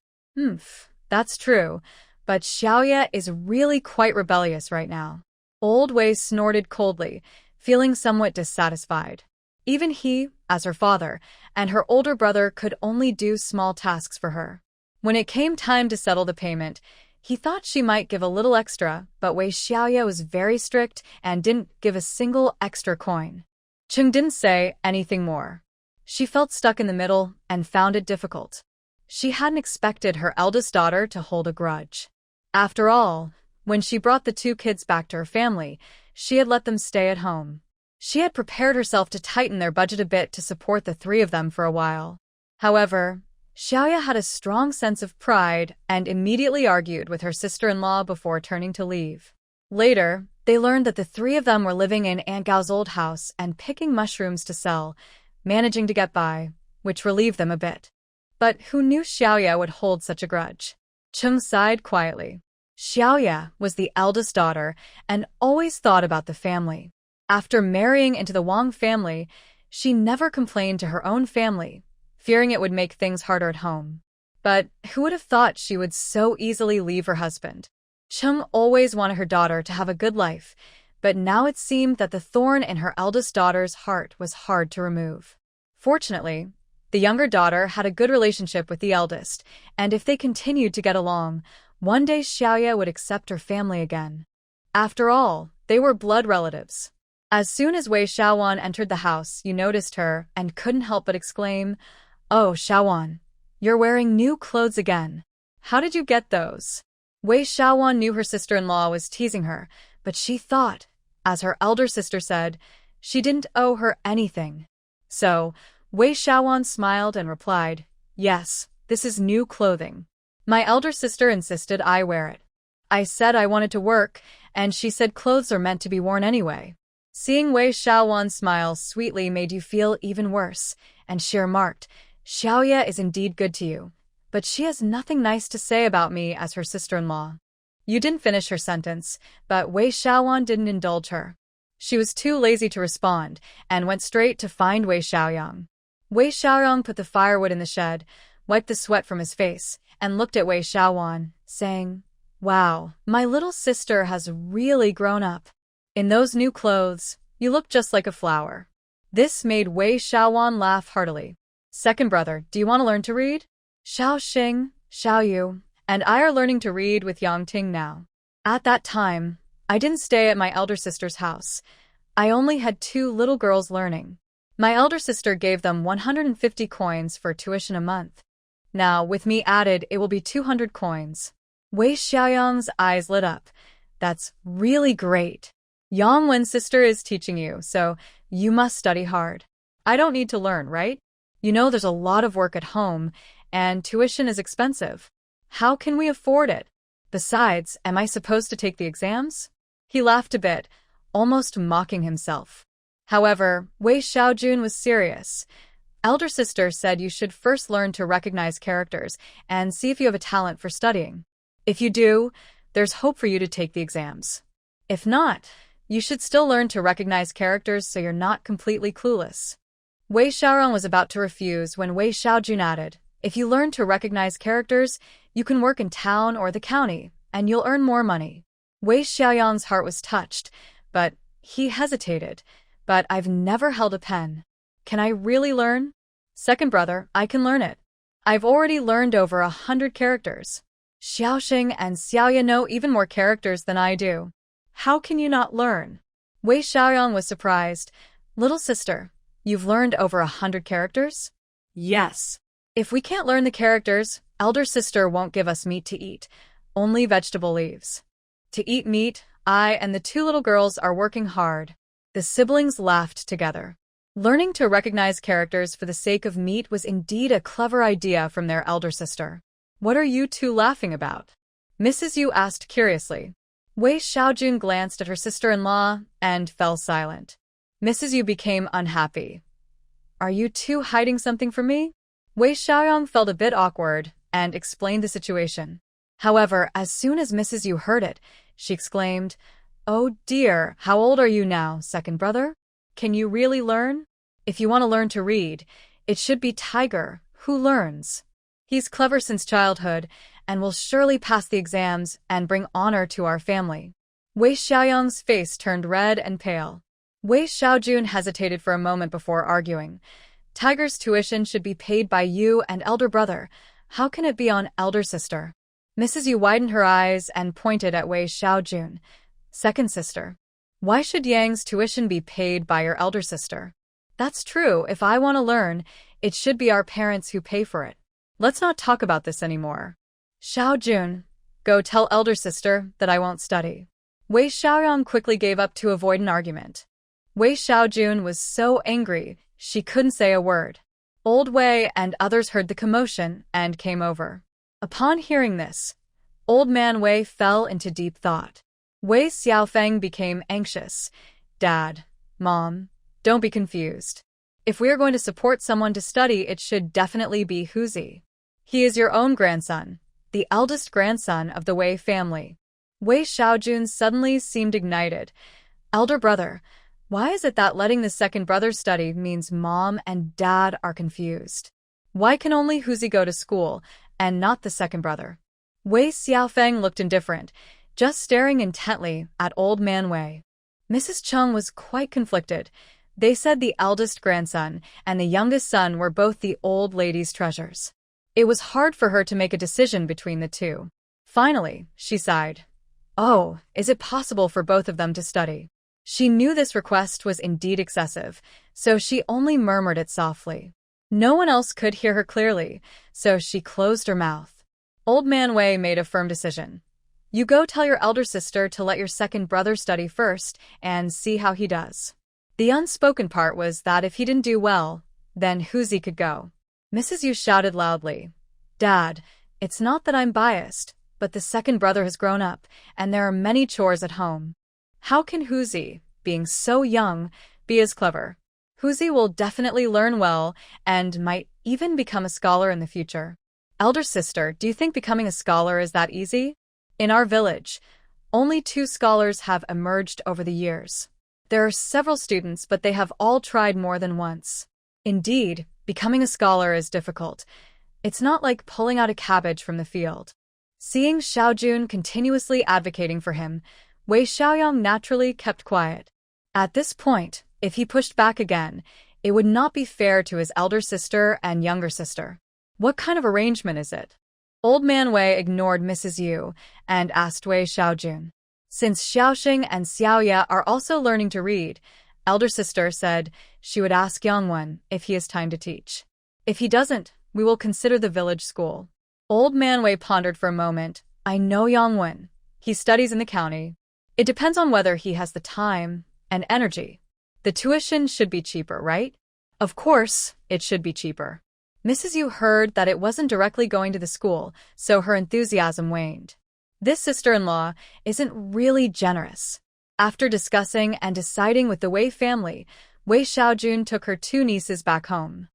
That's true, but Xiaoye is really quite rebellious right now." Old Wei snorted coldly, feeling somewhat dissatisfied. Even he, as her father, and her older brother could only do small tasks for her. When it came time to settle the payment, he thought she might give a little extra, but Wei Xiaoye was very strict and didn't give a single extra coin. Cheng didn't say anything more. She felt stuck in the middle and found it difficult. She hadn't expected her eldest daughter to hold a grudge. After all, when she brought the 2 kids back to her family, she had let them stay at home. She had prepared herself to tighten their budget a bit to support the 3 of them for a while. However, Xiaoye had a strong sense of pride and immediately argued with her sister-in-law before turning to leave. Later, they learned that the 3 of them were living in Aunt Gao's old house and picking mushrooms to sell, managing to get by, which relieved them a bit. But who knew Xiaoye would hold such a grudge? Cheng sighed quietly. Xiaoye was the eldest daughter and always thought about the family. After marrying into the Wang family, she never complained to her own family, fearing it would make things harder at home. But who would have thought she would so easily leave her husband? Cheng always wanted her daughter to have a good life, but now it seemed that the thorn in her eldest daughter's heart was hard to remove. Fortunately, the younger daughter had a good relationship with the eldest, and if they continued to get along, one day Xiaoye would accept her family again. After all, they were blood relatives. As soon as Wei Xiaoye entered the house, you noticed her and couldn't help but exclaim, "Oh, Xiaoye, you're wearing new clothes again. How did you get those?" Wei Xiaoye knew her sister-in-law was teasing her, but she thought, as her elder sister said, she didn't owe her anything. So, Wei Xiaoye smiled and replied, "Yes, this is new clothing. My elder sister insisted I wear it. I said I wanted to work, and she said clothes are meant to be worn anyway." Seeing Wei Xiaoye smile sweetly made you feel even worse, and she remarked, "Xiaoye is indeed good to you, but she has nothing nice to say about me as her sister-in-law." You didn't finish her sentence, but Wei Xiaoye didn't indulge her. She was too lazy to respond, and went straight to find Wei Xiaoye. Wei Xiaoye put the firewood in the shed, wiped the sweat from his face, and looked at Wei Xiaoye, saying, "Wow, my little sister has really grown up. In those new clothes, you look just like a flower." This made Wei Xiaoye laugh heartily. "Second brother, do you want to learn to read? Xiao Xing, Xiao Yu, and I are learning to read with Yang Ting now." At that time, I didn't stay at my elder sister's house. I only had 2 little girls learning. My elder sister gave them 150 coins for tuition a month. Now, with me added, it will be 200 coins. Wei Xiaoyang's eyes lit up. "That's really great. Yang Wen's sister is teaching you, so you must study hard. I don't need to learn, right? You know there's a lot of work at home, and tuition is expensive. How can we afford it? Besides, am I supposed to take the exams? He laughed a bit, almost mocking himself. However, Wei Xiaoye was serious. Elder sister said you should first learn to recognize characters and see if you have a talent for studying. If you do, there's hope for you to take the exams. If not, you should still learn to recognize characters so you're not completely clueless. Wei Xiaoye was about to refuse when Wei Xiaoye added, if you learn to recognize characters, you can work in town or the county, and you'll earn more money. Wei Xiaoyan's heart was touched, but he hesitated. But I've never held a pen. Can I really learn? Second brother, I can learn it. I've already learned over 100 characters. Xiaoxing and Xiaoye know even more characters than I do. How can you not learn? Wei Xiaoyan was surprised. Little sister, you've learned over 100 characters? Yes. If we can't learn the characters, elder sister won't give us meat to eat, only vegetable leaves. To eat meat, I and the two little girls are working hard. The siblings laughed together. Learning to recognize characters for the sake of meat was indeed a clever idea from their elder sister. What are you two laughing about? Mrs. Yu asked curiously. Wei Xiaoye glanced at her sister-in-law and fell silent. Mrs. Yu became unhappy. Are you two hiding something from me? Wei Xiaoye felt a bit awkward and explained the situation. However, as soon as Mrs. Yu heard it, she exclaimed, Oh dear, how old are you now, second brother? Can you really learn? If you want to learn to read, it should be Tiger, who learns. He's clever since childhood and will surely pass the exams and bring honor to our family. Wei Xiaoyang's face turned red and pale. Wei Xiaoye hesitated for a moment before arguing. Tiger's tuition should be paid by you and elder brother. How can it be on elder sister? Mrs. Yu widened her eyes and pointed at Wei Xiaoye. Second sister. Why should Yang's tuition be paid by your elder sister? That's true. If I want to learn, it should be our parents who pay for it. Let's not talk about this anymore. Xiaoye, go tell elder sister that I won't study. Wei Xiaoyan quickly gave up to avoid an argument. Wei Xiaoye was so angry, she couldn't say a word. Old Wei and others heard the commotion and came over. Upon hearing this, Old Man Wei fell into deep thought. Wei Xiaofeng became anxious. Dad, Mom, don't be confused. If we are going to support someone to study, it should definitely be Huzi. He is your own grandson, the eldest grandson of the Wei family. Wei Xiaoye suddenly seemed ignited. Elder brother, why is it that letting the second brother study means Mom and Dad are confused? Why can only Huzi go to school and not the second brother? Wei Xiaofeng looked indifferent, just staring intently at Old Man Wei. Mrs. Chung was quite conflicted. They said the eldest grandson and the youngest son were both the old lady's treasures. It was hard for her to make a decision between the two. Finally, she sighed. Oh, is it possible for both of them to study? She knew this request was indeed excessive, so she only murmured it softly. No one else could hear her clearly, so she closed her mouth. Old Man Wei made a firm decision. You go tell your elder sister to let your second brother study first and see how he does. The unspoken part was that if he didn't do well, then Huzi could go. Mrs. Yu shouted loudly, Dad, it's not that I'm biased, but the second brother has grown up, and there are many chores at home. How can Huzi, being so young, be as clever? Huzi will definitely learn well and might even become a scholar in the future. Elder sister, do you think becoming a scholar is that easy? In our village, only 2 scholars have emerged over the years. There are several students, but they have all tried more than once. Indeed, becoming a scholar is difficult. It's not like pulling out a cabbage from the field. Seeing Xiaoye continuously advocating for him, Wei Xiaoyang naturally kept quiet. At this point, if he pushed back again, it would not be fair to his elder sister and younger sister. What kind of arrangement is it? Old Man Wei ignored Mrs. Yu and asked Wei Xiaoye. Since Xiaoxing and Xiaoye are also learning to read, elder sister said she would ask Yangwen if he has time to teach. If he doesn't, we will consider the village school. Old Man Wei pondered for a moment. I know Yangwen. He studies in the county. It depends on whether he has the time and energy. The tuition should be cheaper, right? Of course, it should be cheaper. Mrs. Yu heard that it wasn't directly going to the school, so her enthusiasm waned. This sister-in-law isn't really generous. After discussing and deciding with the Wei family, Wei Xiaojun took her two nieces back home.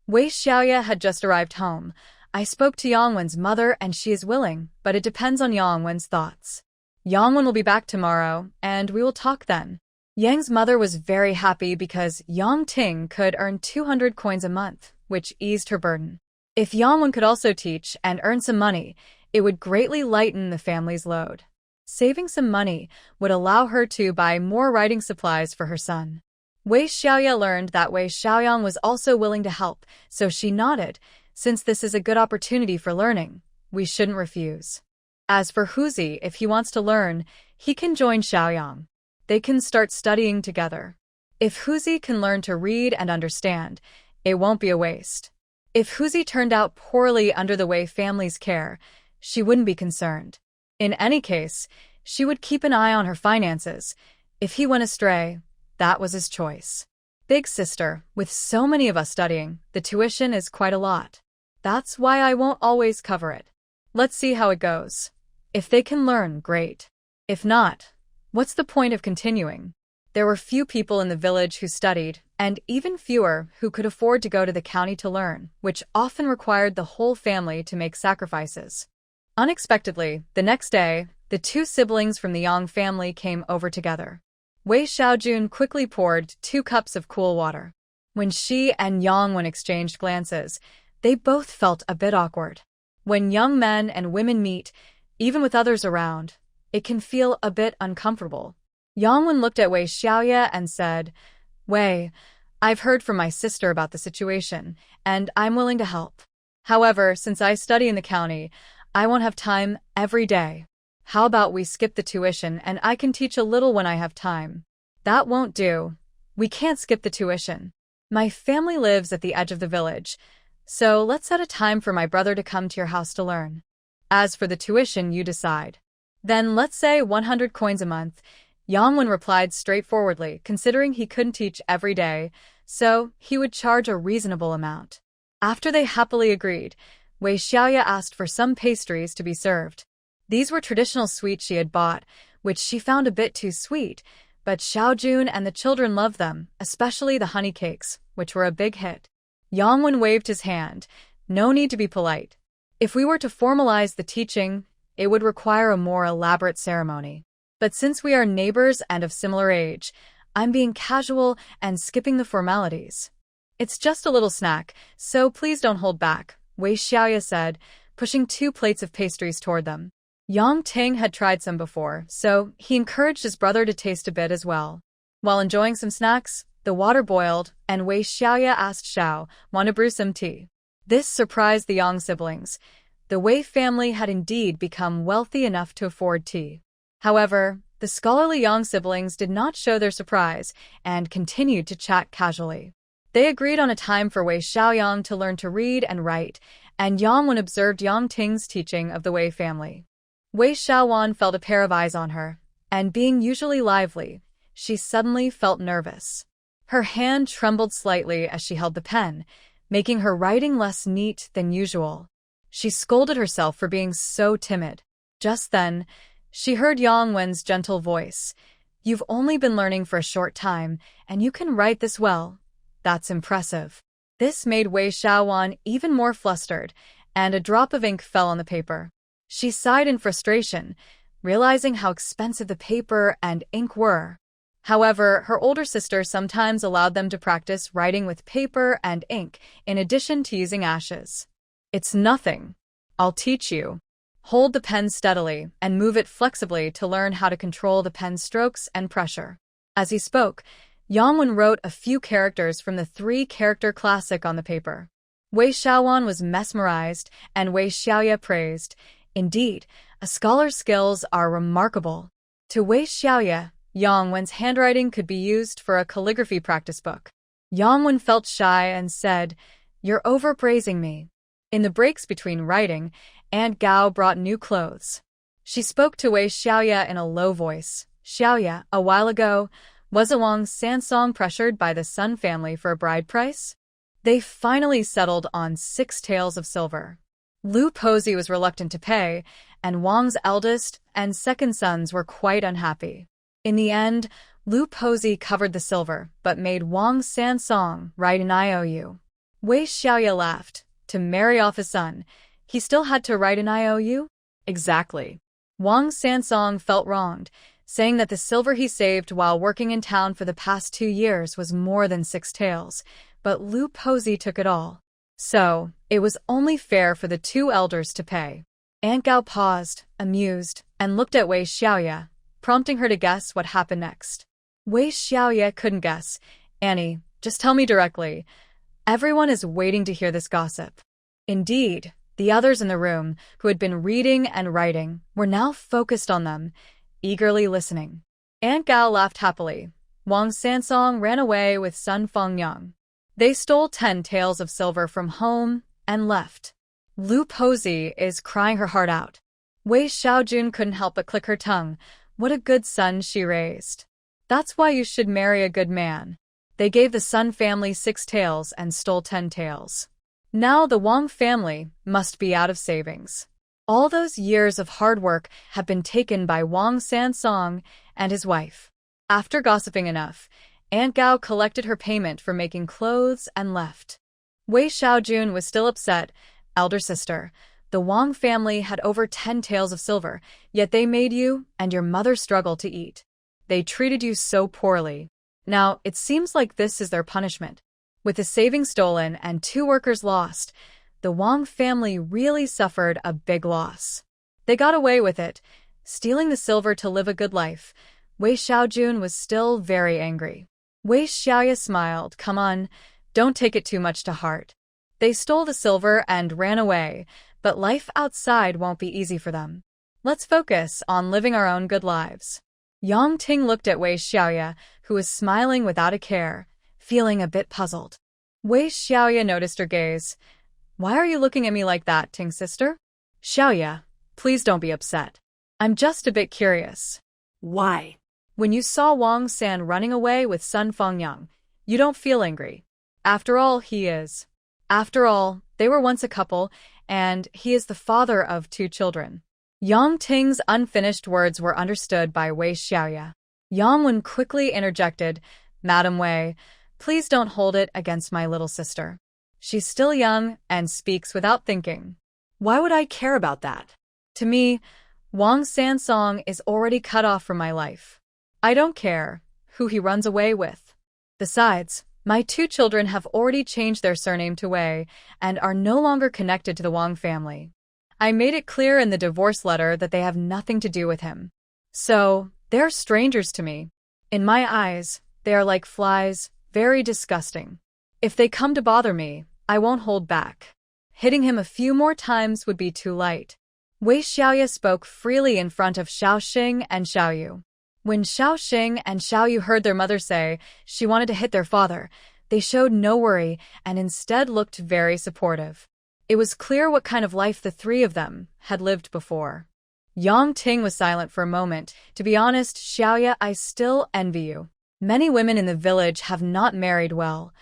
Wei Xiaoye had just arrived home. I spoke to Yang Wen's mother and she is willing, but it depends on Yang Wen's thoughts. Yang Wen will be back tomorrow, and we will talk then. Yang's mother was very happy because Yang Ting could earn 200 coins a month, which eased her burden. If Yang Wen could also teach and earn some money, it would greatly lighten the family's load. Saving some money would allow her to buy more writing supplies for her son. Wei Xiaoye learned that Wei Xiaoyang was also willing to help, so she nodded. Since this is a good opportunity for learning, we shouldn't refuse. As for Huzi, if he wants to learn, he can join Xiaoyang. They can start studying together. If Huzi can learn to read and understand, it won't be a waste. If Huzi turned out poorly under the Wei family's care, she wouldn't be concerned. In any case, she would keep an eye on her finances. If he went astray, that was his choice. Big sister, with so many of us studying, the tuition is quite a lot. That's why I won't always cover it. Let's see how it goes. If they can learn, great. If not, what's the point of continuing? There were few people in the village who studied, and even fewer who could afford to go to the county to learn, which often required the whole family to make sacrifices. Unexpectedly, the next day, the two siblings from the Yang family came over together. Wei Xiaojun quickly poured 2 cups of cool water. When she and Yang Wen exchanged glances, they both felt a bit awkward. When young men and women meet, even with others around, it can feel a bit uncomfortable. Yang Wen looked at Wei Xiaoye and said, Wei, I've heard from my sister about the situation, and I'm willing to help. However, since I study in the county, I won't have time every day. How about we skip the tuition and I can teach a little when I have time? That won't do. We can't skip the tuition. My family lives at the edge of the village, so let's set a time for my brother to come to your house to learn. As for the tuition, you decide. Then let's say 100 coins a month. Yang Wen replied straightforwardly, considering he couldn't teach every day, so he would charge a reasonable amount. After they happily agreed, Wei Xiaoye asked for some pastries to be served. These were traditional sweets she had bought, which she found a bit too sweet, but Xiaojun and the children loved them, especially the honey cakes, which were a big hit. Yang Wen waved his hand. No need to be polite. If we were to formalize the teaching, it would require a more elaborate ceremony. But since we are neighbors and of similar age, I'm being casual and skipping the formalities. It's just a little snack, so please don't hold back, Wei Xiaoye said, pushing 2 plates of pastries toward them. Yang Ting had tried some before, so he encouraged his brother to taste a bit as well. While enjoying some snacks, the water boiled, and Wei Xiaoye asked Xiao, want to brew some tea? This surprised the Yang siblings. The Wei family had indeed become wealthy enough to afford tea. However, the scholarly Yang siblings did not show their surprise and continued to chat casually. They agreed on a time for Wei Xiaoyang to learn to read and write, and Yang Wen observed Yang Ting's teaching of the Wei family. Wei Xiaowan felt a pair of eyes on her, and being usually lively, she suddenly felt nervous. Her hand trembled slightly as she held the pen, making her writing less neat than usual. She scolded herself for being so timid. Just then, she heard Yang Wen's gentle voice. You've only been learning for a short time, and you can write this well. That's impressive. This made Wei Xiaowan even more flustered, and a drop of ink fell on the paper. She sighed in frustration, realizing how expensive the paper and ink were. However, her older sister sometimes allowed them to practice writing with paper and ink, in addition to using ashes. It's nothing. I'll teach you. Hold the pen steadily and move it flexibly to learn how to control the pen strokes and pressure. As he spoke, Yang Wen wrote a few characters from the 3-character classic on the paper. Wei Xiaowan was mesmerized, and Wei Xiaoye praised. Indeed, a scholar's skills are remarkable. To Wei Xiaoye, Yang Wen's handwriting could be used for a calligraphy practice book. Yang Wen felt shy and said, You're overpraising me. In the breaks between writing, Aunt Gao brought new clothes. She spoke to Wei Xiaoye in a low voice. Xiaoye, a while ago, wasn't Wang Sansong pressured by the Sun family for a bride price? They finally settled on 6 taels of silver. Lu Posey was reluctant to pay, and Wang's eldest and second sons were quite unhappy. In the end, Lu Posey covered the silver, but made Wang Sansong write an IOU. Wei Xiaoye laughed. To marry off his son, he still had to write an IOU? Exactly. Wang Sansong felt wronged, saying that the silver he saved while working in town for the past 2 years was more than 6 taels, but Lu Posey took it all. So, it was only fair for the 2 elders to pay. Aunt Gao paused, amused, and looked at Wei Xiaoye, prompting her to guess what happened next. Wei Xiaoye couldn't guess. Annie, just tell me directly. Everyone is waiting to hear this gossip. Indeed, the others in the room, who had been reading and writing, were now focused on them, eagerly listening. Aunt Gao laughed happily. Wang Sansong ran away with Sun Fengyang. They stole 10 taels of silver from home and left. Lu Posey is crying her heart out. Wei Xiaojun couldn't help but click her tongue. What a good son she raised. That's why you should marry a good man. They gave the Sun family 6 taels and stole 10 taels. Now the Wang family must be out of savings. All those years of hard work have been taken by Wang Sansong and his wife. After gossiping enough, Aunt Gao collected her payment for making clothes and left. Wei Xiaojun was still upset. Elder sister, the Wang family had over 10 taels of silver, yet they made you and your mother struggle to eat. They treated you so poorly. Now, it seems like this is their punishment. With the savings stolen and 2 workers lost, the Wang family really suffered a big loss. They got away with it, stealing the silver to live a good life. Wei Xiaojun was still very angry. Wei Xiaoye smiled. Come on, don't take it too much to heart. They stole the silver and ran away, but life outside won't be easy for them. Let's focus on living our own good lives. Yang Ting looked at Wei Xiaoye, who was smiling without a care, feeling a bit puzzled. Wei Xiaoye noticed her gaze. Why are you looking at me like that, Ting sister? Xiaoye, please don't be upset. I'm just a bit curious. Why? When you saw Wang San running away with Sun Fengyang, you don't feel angry. After all, he is. After all, they were once a couple, and he is the father of 2 children. Yang Ting's unfinished words were understood by Wei Xiaoye. Yang Wen quickly interjected, Madam Wei, please don't hold it against my little sister. She's still young and speaks without thinking. Why would I care about that? To me, Wang Sansong is already cut off from my life. I don't care who he runs away with. Besides, my 2 children have already changed their surname to Wei and are no longer connected to the Wang family. I made it clear in the divorce letter that they have nothing to do with him. So, they're strangers to me. In my eyes, they are like flies, very disgusting. If they come to bother me, I won't hold back. Hitting him a few more times would be too light. Wei Xiaoye spoke freely in front of Xiaoxing and Xiaoyu. When Xiaoxing and Xiaoyu heard their mother say she wanted to hit their father, they showed no worry and instead looked very supportive. It was clear what kind of life the 3 of them had lived before. Yang Ting was silent for a moment. To be honest, Xiaoye, I still envy you. Many women in the village have not married well.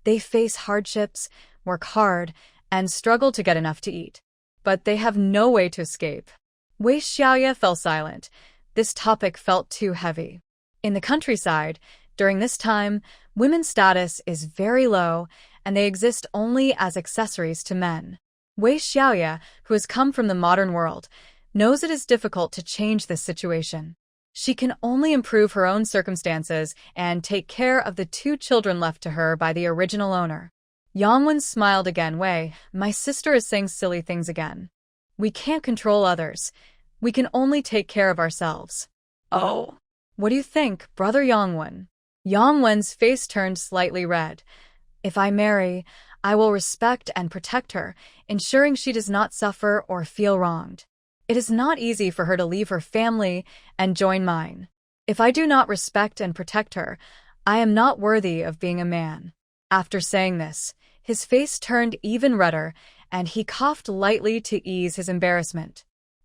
They face hardships, work hard, and struggle to get enough to eat. But they have no way to escape. Wei Xiaoye fell silent. This topic felt too heavy. In the countryside, during this time, women's status is very low, and they exist only as accessories to men. Wei Xiaoye, who has come from the modern world, knows it is difficult to change this situation. She can only improve her own circumstances and take care of the 2 children left to her by the original owner. Yang Wen smiled again. Wei, my sister is saying silly things again. We can't control others. We can only take care of ourselves. Oh. What do you think, brother Yang Wen? Yang Wen's face turned slightly red. If I marry, I will respect and protect her, ensuring she does not suffer or feel wronged. It is not easy for her to leave her family and join mine. If I do not respect and protect her, I am not worthy of being a man. After saying this, his face turned even redder, and he coughed lightly to ease his embarrassment.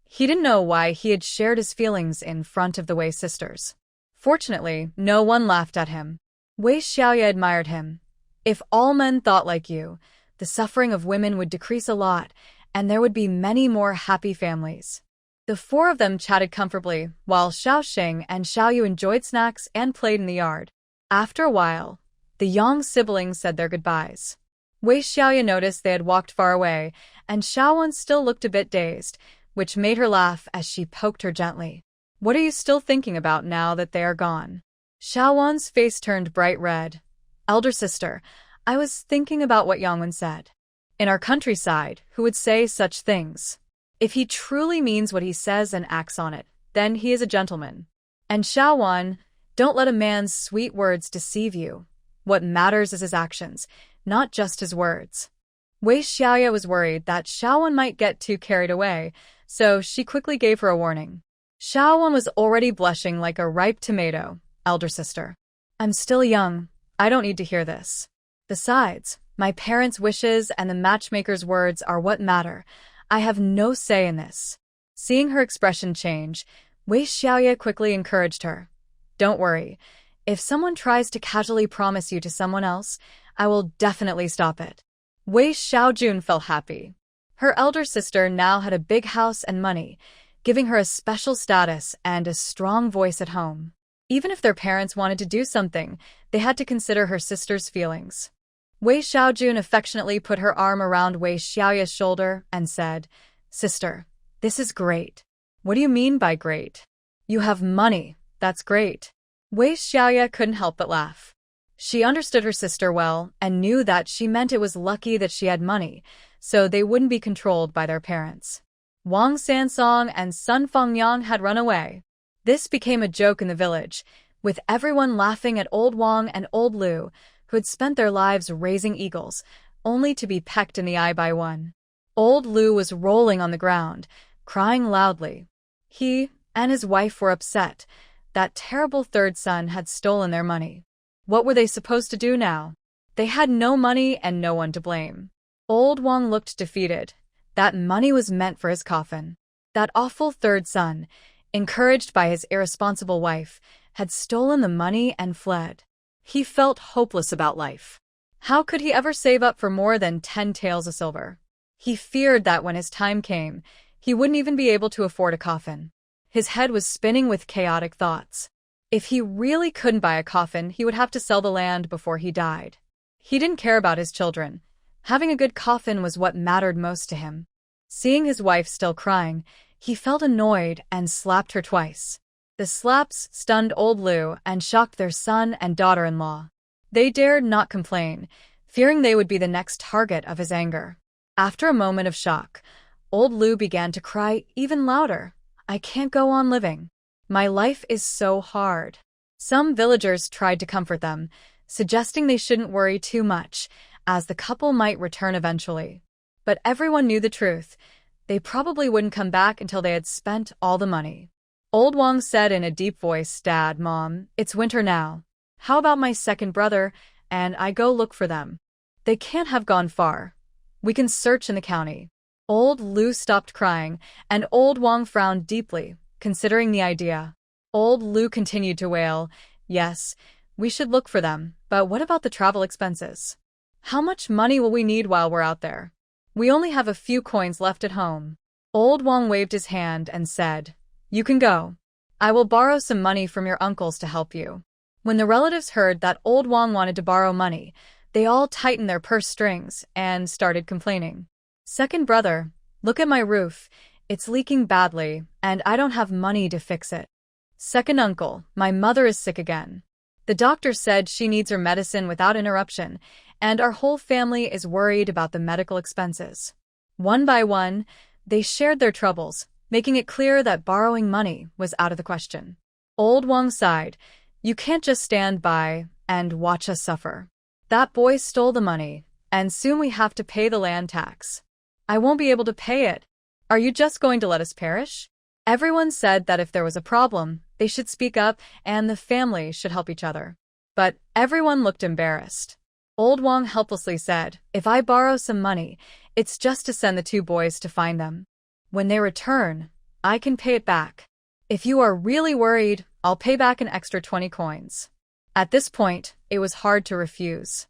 He didn't know why he had shared his feelings in front of the Wei sisters. Fortunately, no one laughed at him. Wei Xiaoye admired him. If all men thought like you, the suffering of women would decrease a lot, and there would be many more happy families. The four of them chatted comfortably, while Xiaoxing and Xiaoyu enjoyed snacks and played in the yard. After a while, the Yang siblings said their goodbyes. Wei Xiaoye noticed they had walked far away, and Xiaowan still looked a bit dazed, which made her laugh as she poked her gently. What are you still thinking about now that they are gone? Xiaowan's face turned bright red. Elder sister, I was thinking about what Yangwen said. In our countryside, who would say such things? If he truly means what he says and acts on it, then he is a gentleman. And Xiaowan, don't let a man's sweet words deceive you. What matters is his actions, not just his words. Wei Xiaoye was worried that Xiaowan might get too carried away, so she quickly gave her a warning. Xiaowan was already blushing like a ripe tomato. Elder sister, I'm still young. I don't need to hear this. Besides, my parents' wishes and the matchmaker's words are what matter. I have no say in this. Seeing her expression change, Wei Xiaoye quickly encouraged her. Don't worry. If someone tries to casually promise you to someone else, I will definitely stop it. Wei Xiaojun felt happy. Her elder sister now had a big house and money, giving her a special status and a strong voice at home. Even if their parents wanted to do something, they had to consider her sister's feelings. Wei Xiaojun affectionately put her arm around Wei Xiaoye's shoulder and said, Sister, this is great. What do you mean by great? You have money, that's great. Wei Xiaoye couldn't help but laugh. She understood her sister well and knew that she meant it was lucky that she had money, so they wouldn't be controlled by their parents. Wang Sansong and Sun Fengyang had run away. This became a joke in the village, with everyone laughing at old Wang and old Lu, who had spent their lives raising eagles, only to be pecked in the eye by one. Old Lu was rolling on the ground, crying loudly. He and his wife were upset. That terrible third son had stolen their money. What were they supposed to do now? They had no money and no one to blame. Old Wang looked defeated. That money was meant for his coffin. That awful third son, encouraged by his irresponsible wife, had stolen the money and fled. He felt hopeless about life. How could he ever save up for more than 10 taels of silver? He feared that when his time came, he wouldn't even be able to afford a coffin. His head was spinning with chaotic thoughts. If he really couldn't buy a coffin, he would have to sell the land before he died. He didn't care about his children. Having a good coffin was what mattered most to him. Seeing his wife still crying, he felt annoyed and slapped her twice. The slaps stunned old Lu and shocked their son and daughter-in-law. They dared not complain, fearing they would be the next target of his anger. After a moment of shock, old Lu began to cry even louder. I can't go on living. My life is so hard. Some villagers tried to comfort them, suggesting they shouldn't worry too much, as the couple might return eventually. But everyone knew the truth. They probably wouldn't come back until they had spent all the money. Old Wang said in a deep voice, Dad, Mom, it's winter now. How about my second brother and I go look for them? They can't have gone far. We can search in the county. Old Lu stopped crying, and old Wang frowned deeply, considering the idea. Old Lu continued to wail, Yes, we should look for them, but what about the travel expenses? How much money will we need while we're out there? We only have a few coins left at home. Old Wang waved his hand and said, You can go. I will borrow some money from your uncles to help you. When the relatives heard that old Wang wanted to borrow money, they all tightened their purse strings and started complaining. Second brother, look at my roof. It's leaking badly, and I don't have money to fix it. Second uncle, my mother is sick again. The doctor said she needs her medicine without interruption, and our whole family is worried about the medical expenses. One by one, they shared their troubles, making it clear that borrowing money was out of the question. Old Wang sighed. You can't just stand by and watch us suffer. That boy stole the money, and soon we have to pay the land tax. I won't be able to pay it. Are you just going to let us perish? Everyone said that if there was a problem, they should speak up and the family should help each other. But everyone looked embarrassed. Old Wang helplessly said, If I borrow some money, it's just to send the two boys to find them. When they return, I can pay it back. If you are really worried, I'll pay back an extra 20 coins. At this point, it was hard to refuse.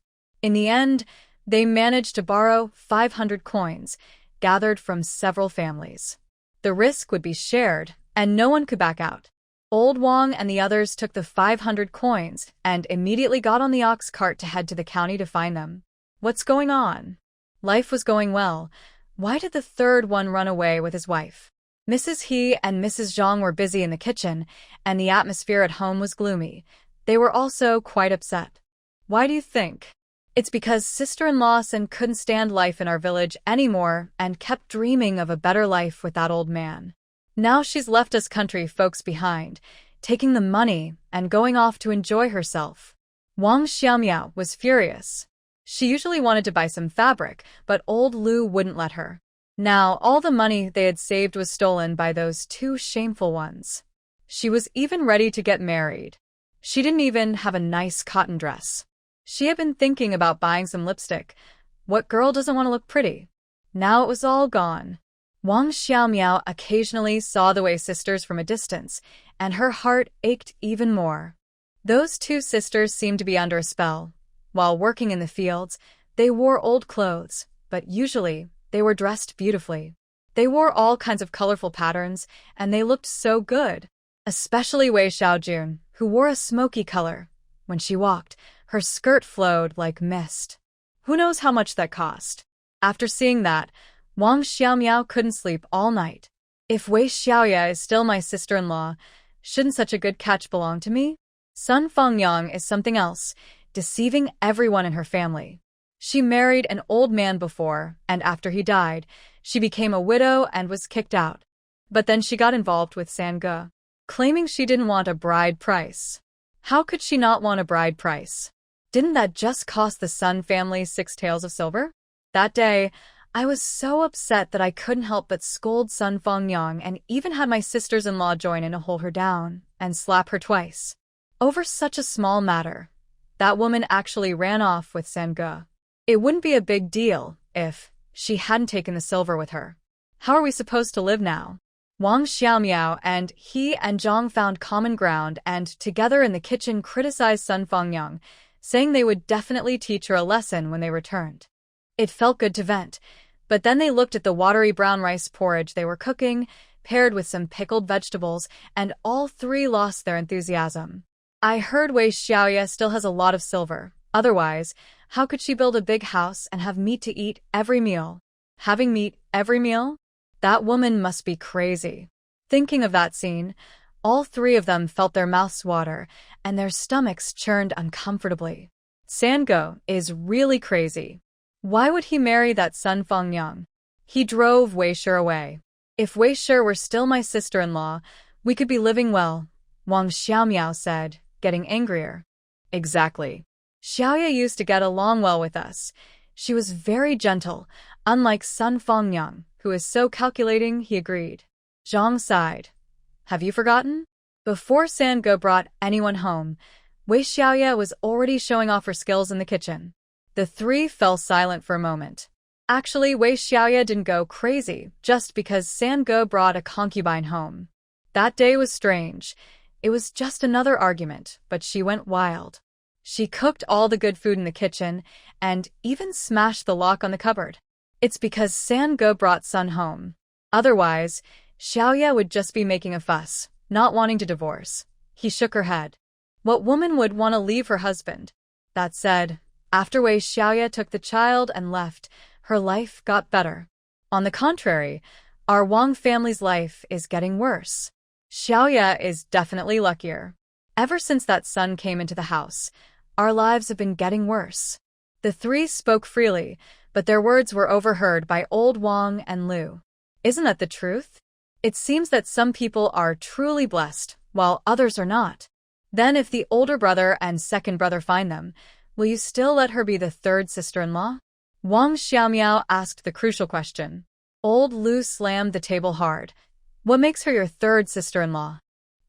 In the end, they managed to borrow 500 coins, gathered from several families. The risk would be shared, and no one could back out. Old Wang and the others took the 500 coins and immediately got on the ox cart to head to the county to find them. What's going on? Life was going well. Why did the third one run away with his wife? Mrs. He and Mrs. Zhang were busy in the kitchen, and the atmosphere at home was gloomy. They were also quite upset. Why do you think? It's because sister-in-law Sin couldn't stand life in our village anymore and kept dreaming of a better life with that old man. Now she's left us country folks behind, taking the money and going off to enjoy herself. Wang Xiaoye was furious. She usually wanted to buy some fabric, but old Lu wouldn't let her. Now all the money they had saved was stolen by those two shameful ones. She was even ready to get married. She didn't even have a nice cotton dress. She had been thinking about buying some lipstick. What girl doesn't want to look pretty? Now it was all gone. Wang Xiaoye occasionally saw the Wei sisters from a distance, and her heart ached even more. Those two sisters seemed to be under a spell. While working in the fields, they wore old clothes, but usually they were dressed beautifully. They wore all kinds of colorful patterns, and they looked so good. Especially Wei Xiaoye, who wore a smoky color. When she walked, her skirt flowed like mist. Who knows how much that cost? After seeing that, Wang Xiaoye couldn't sleep all night. If Wei Xiaoye is still my sister-in-law, shouldn't such a good catch belong to me? Sun Fengyang is something else, deceiving everyone in her family. She married an old man before, and after he died, she became a widow and was kicked out. But then she got involved with Sangge, claiming she didn't want a bride price. How could she not want a bride price? Didn't that just cost the Sun family 6 taels of silver? That day, I was so upset that I couldn't help but scold Sun Fengyang and even had my sisters-in-law join in to hold her down and slap her twice. Over such a small matter, that woman actually ran off with Sangge. It wouldn't be a big deal if she hadn't taken the silver with her. How are we supposed to live now? Wang Xiaoye and he and Zhang found common ground and together in the kitchen criticized Sun Fengyang, saying they would definitely teach her a lesson when they returned. It felt good to vent, but then they looked at the watery brown rice porridge they were cooking, paired with some pickled vegetables, and all three lost their enthusiasm. I heard Wei Xiaoye still has a lot of silver. Otherwise, how could she build a big house and have meat to eat every meal? Having meat every meal? That woman must be crazy. Thinking of that scene, all three of them felt their mouths water and their stomachs churned uncomfortably. Sangge is really crazy. Why would he marry that Sun Fengyang? He drove Wei Xiaoye away. If Wei Xiaoye were still my sister-in-law, we could be living well, Wang Xiaoye said, getting angrier. Exactly. Xiaoye used to get along well with us. She was very gentle, unlike Sun Fengyang, who is so calculating, he agreed. Zhang sighed. Have you forgotten? Before Sangge brought anyone home, Wei Xiaoye was already showing off her skills in the kitchen. The three fell silent for a moment. Actually, Wei Xiaoye didn't go crazy just because Sangge brought a concubine home. That day was strange. It was just another argument, but she went wild. She cooked all the good food in the kitchen and even smashed the lock on the cupboard. It's because Sangge brought Sun home. Otherwise, Xiaoye would just be making a fuss, not wanting to divorce. He shook her head. What woman would want to leave her husband? That said, after Wei Xiaoye took the child and left, her life got better. On the contrary, our Wang family's life is getting worse. Xiaoye is definitely luckier. Ever since that son came into the house, our lives have been getting worse. The three spoke freely, but their words were overheard by old Wang and Lu. Isn't that the truth? It seems that some people are truly blessed, while others are not. Then if the older brother and second brother find them, will you still let her be the third sister-in-law? Wang Xiaoye asked the crucial question. Old Lu slammed the table hard. What makes her your third sister-in-law?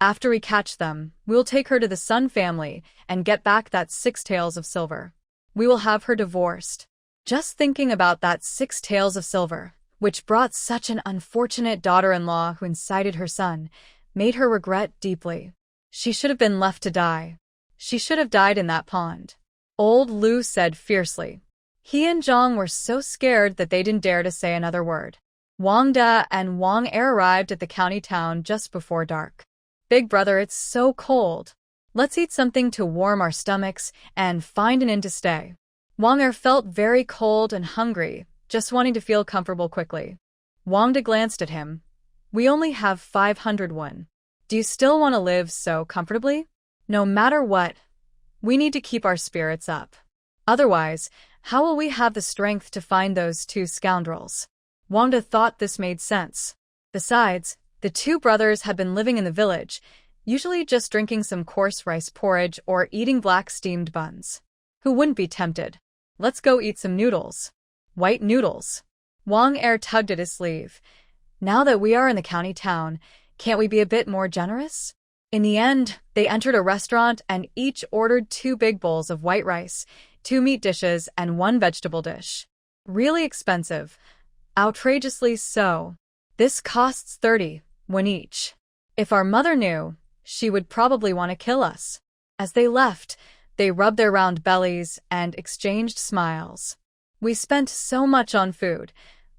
After we catch them, we'll take her to the Sun family and get back that 6 taels of silver. We will have her divorced. Just thinking about that 6 taels of silver, which brought such an unfortunate daughter-in-law who incited her son, made her regret deeply. She should have been left to die. She should have died in that pond. Old Lu said fiercely. He and Zhang were so scared that they didn't dare to say another word. Wang De and Wang Er arrived at the county town just before dark. Big brother, it's so cold. Let's eat something to warm our stomachs and find an inn to stay. Wang Er felt very cold and hungry, just wanting to feel comfortable quickly. Wang De glanced at him. We only have 500 won. Do you still want to live so comfortably? No matter what, we need to keep our spirits up. Otherwise, how will we have the strength to find those two scoundrels? Wang De thought this made sense. Besides, the two brothers had been living in the village, usually just drinking some coarse rice porridge or eating black steamed buns. Who wouldn't be tempted? Let's go eat some noodles. White noodles. Wang Er tugged at his sleeve. Now that we are in the county town, can't we be a bit more generous? In the end, they entered a restaurant and each ordered 2 big bowls of white rice, 2 meat dishes, and 1 vegetable dish. Really expensive. Outrageously so. This costs 30 won each. If our mother knew, she would probably want to kill us. As they left, they rubbed their round bellies and exchanged smiles. We spent so much on food.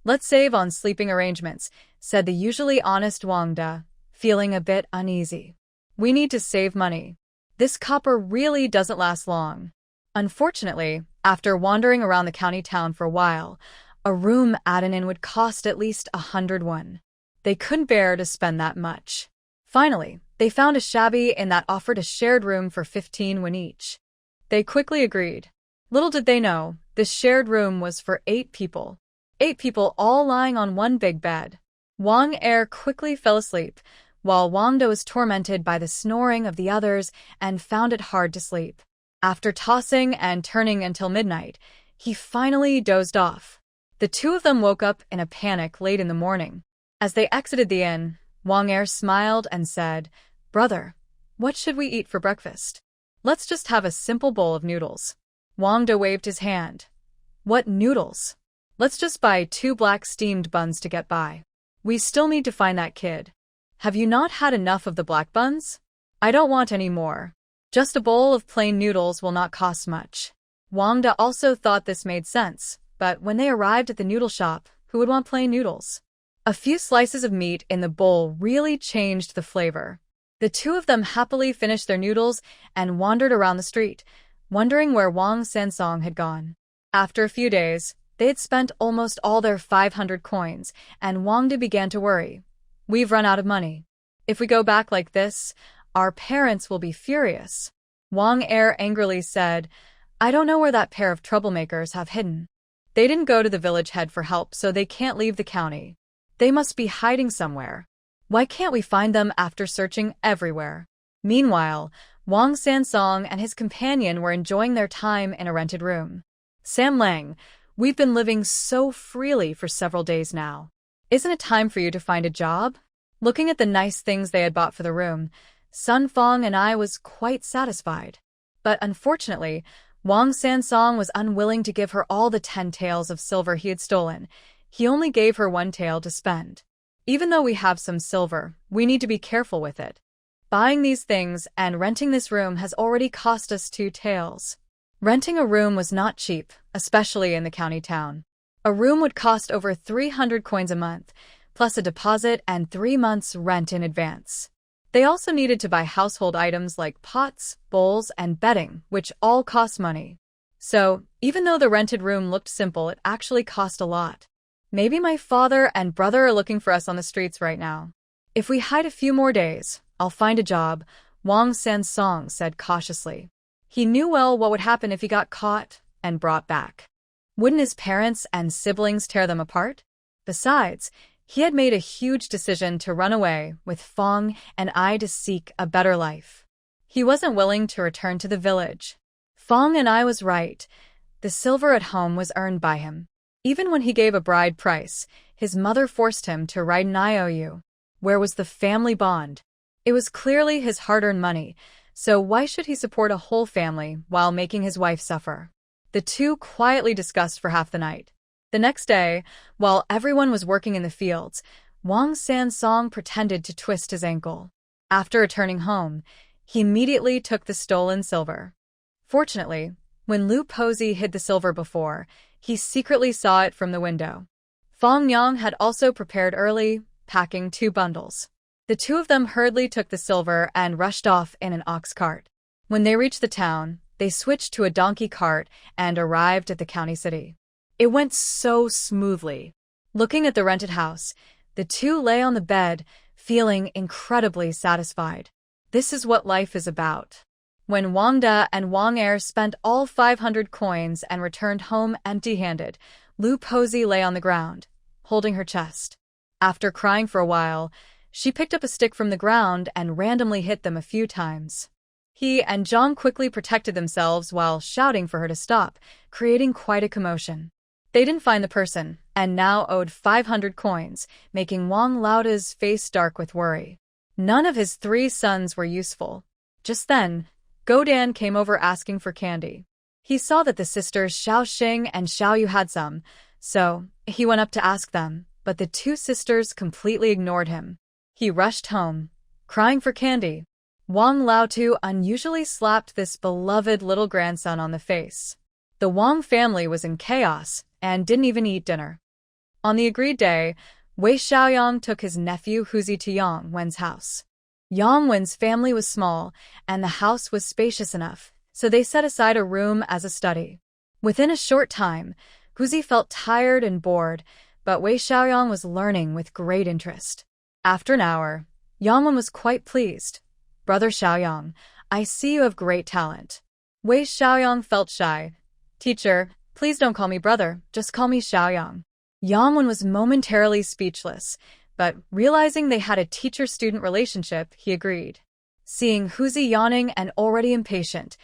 Let's save on sleeping arrangements, said the usually honest Wang De, feeling a bit uneasy. We need to save money. This copper really doesn't last long. Unfortunately, after wandering around the county town for a while, a room at an inn would cost at least 100 won. They couldn't bear to spend that much. Finally, they found a shabby inn that offered a shared room for 15 won each. They quickly agreed. Little did they know, this shared room was for 8 people. 8 people all lying on one big bed. Wang Er quickly fell asleep, while Wang De was tormented by the snoring of the others and found it hard to sleep. After tossing and turning until midnight, he finally dozed off. The two of them woke up in a panic late in the morning. As they exited the inn, Wang Er smiled and said, "Brother, what should we eat for breakfast? Let's just have a simple bowl of noodles." Wang De waved his hand. "What noodles? Let's just buy 2 black steamed buns to get by. We still need to find that kid. Have you not had enough of the black buns? I don't want any more. Just a bowl of plain noodles will not cost much." Wang De also thought this made sense, but when they arrived at the noodle shop, who would want plain noodles? A few slices of meat in the bowl really changed the flavor. The two of them happily finished their noodles and wandered around the street, wondering where Wang Sansong had gone. After a few days, they had spent almost all their 500 coins, and Wang De began to worry. We've run out of money. If we go back like this, our parents will be furious. Wang Er angrily said, I don't know where that pair of troublemakers have hidden. They didn't go to the village head for help, so they can't leave the county. They must be hiding somewhere. Why can't we find them after searching everywhere? Meanwhile, Wang Sansong and his companion were enjoying their time in a rented room. Sam Lang, we've been living so freely for several days now. Isn't it time for you to find a job? Looking at the nice things they had bought for the room, Sun Fong and I was quite satisfied. But unfortunately, Wang Sansong was unwilling to give her all the 10 taels of silver he had stolen. He only gave her 1 tael to spend. Even though we have some silver, we need to be careful with it. Buying these things and renting this room has already cost us 2 taels. Renting a room was not cheap, especially in the county town. A room would cost over 300 coins a month, plus a deposit and 3 months' rent in advance. They also needed to buy household items like pots, bowls, and bedding, which all cost money. So, even though the rented room looked simple, it actually cost a lot. Maybe my father and brother are looking for us on the streets right now. If we hide a few more days, I'll find a job, Wang Sansong said cautiously. He knew well what would happen if he got caught and brought back. Wouldn't his parents and siblings tear them apart? Besides, he had made a huge decision to run away with Fong and I to seek a better life. He wasn't willing to return to the village. Fong and I was right. The silver at home was earned by him. Even when he gave a bride price, his mother forced him to write an IOU. Where was the family bond? It was clearly his hard-earned money, so why should he support a whole family while making his wife suffer? The two quietly discussed for half the night. The next day, while everyone was working in the fields, Wang Sansong pretended to twist his ankle. After returning home, he immediately took the stolen silver. Fortunately, When Lu Pozi hid the silver before, he secretly saw it from the window. Fong Yang had also prepared early, packing 2 bundles. The 2 of them hurriedly took the silver and rushed off in an ox cart. When they reached the town, they switched to a donkey cart and arrived at the county city. It went so smoothly. Looking at the rented house, the 2 lay on the bed, feeling incredibly satisfied. This is what life is about. When Wang Da and Wang Er spent all 500 coins and returned home empty-handed, Lu Pozi lay on the ground, holding her chest. After crying for a while, she picked up a stick from the ground and randomly hit them a few times. He and Zhang quickly protected themselves while shouting for her to stop, creating quite a commotion. They didn't find the person, and now owed 500 coins, making Wang Laoda's face dark with worry. None of his 3 sons were useful. Just then, Godan came over asking for candy. He saw that the sisters Xiao Xing and Xiao Yu had some, so he went up to ask them, but the 2 sisters completely ignored him. He rushed home, crying for candy. Wang Laotu unusually slapped this beloved little grandson on the face. The Wang family was in chaos and didn't even eat dinner. On the agreed day, Wei Xiaoye took his nephew Huzi to Yang Wen's house. Yang Wen's family was small, and the house was spacious enough, so they set aside a room as a study. Within a short time, Huzi felt tired and bored, but Wei Xiaoye was learning with great interest. After an hour, Yang Wen was quite pleased. "Brother Xiaoyang, I see you have great talent." Wei Xiaoyang felt shy. "Teacher, please don't call me brother, just call me Xiaoyang." Yang Wen was momentarily speechless, but realizing they had a teacher-student relationship, he agreed. Seeing Huzi yawning and already impatient,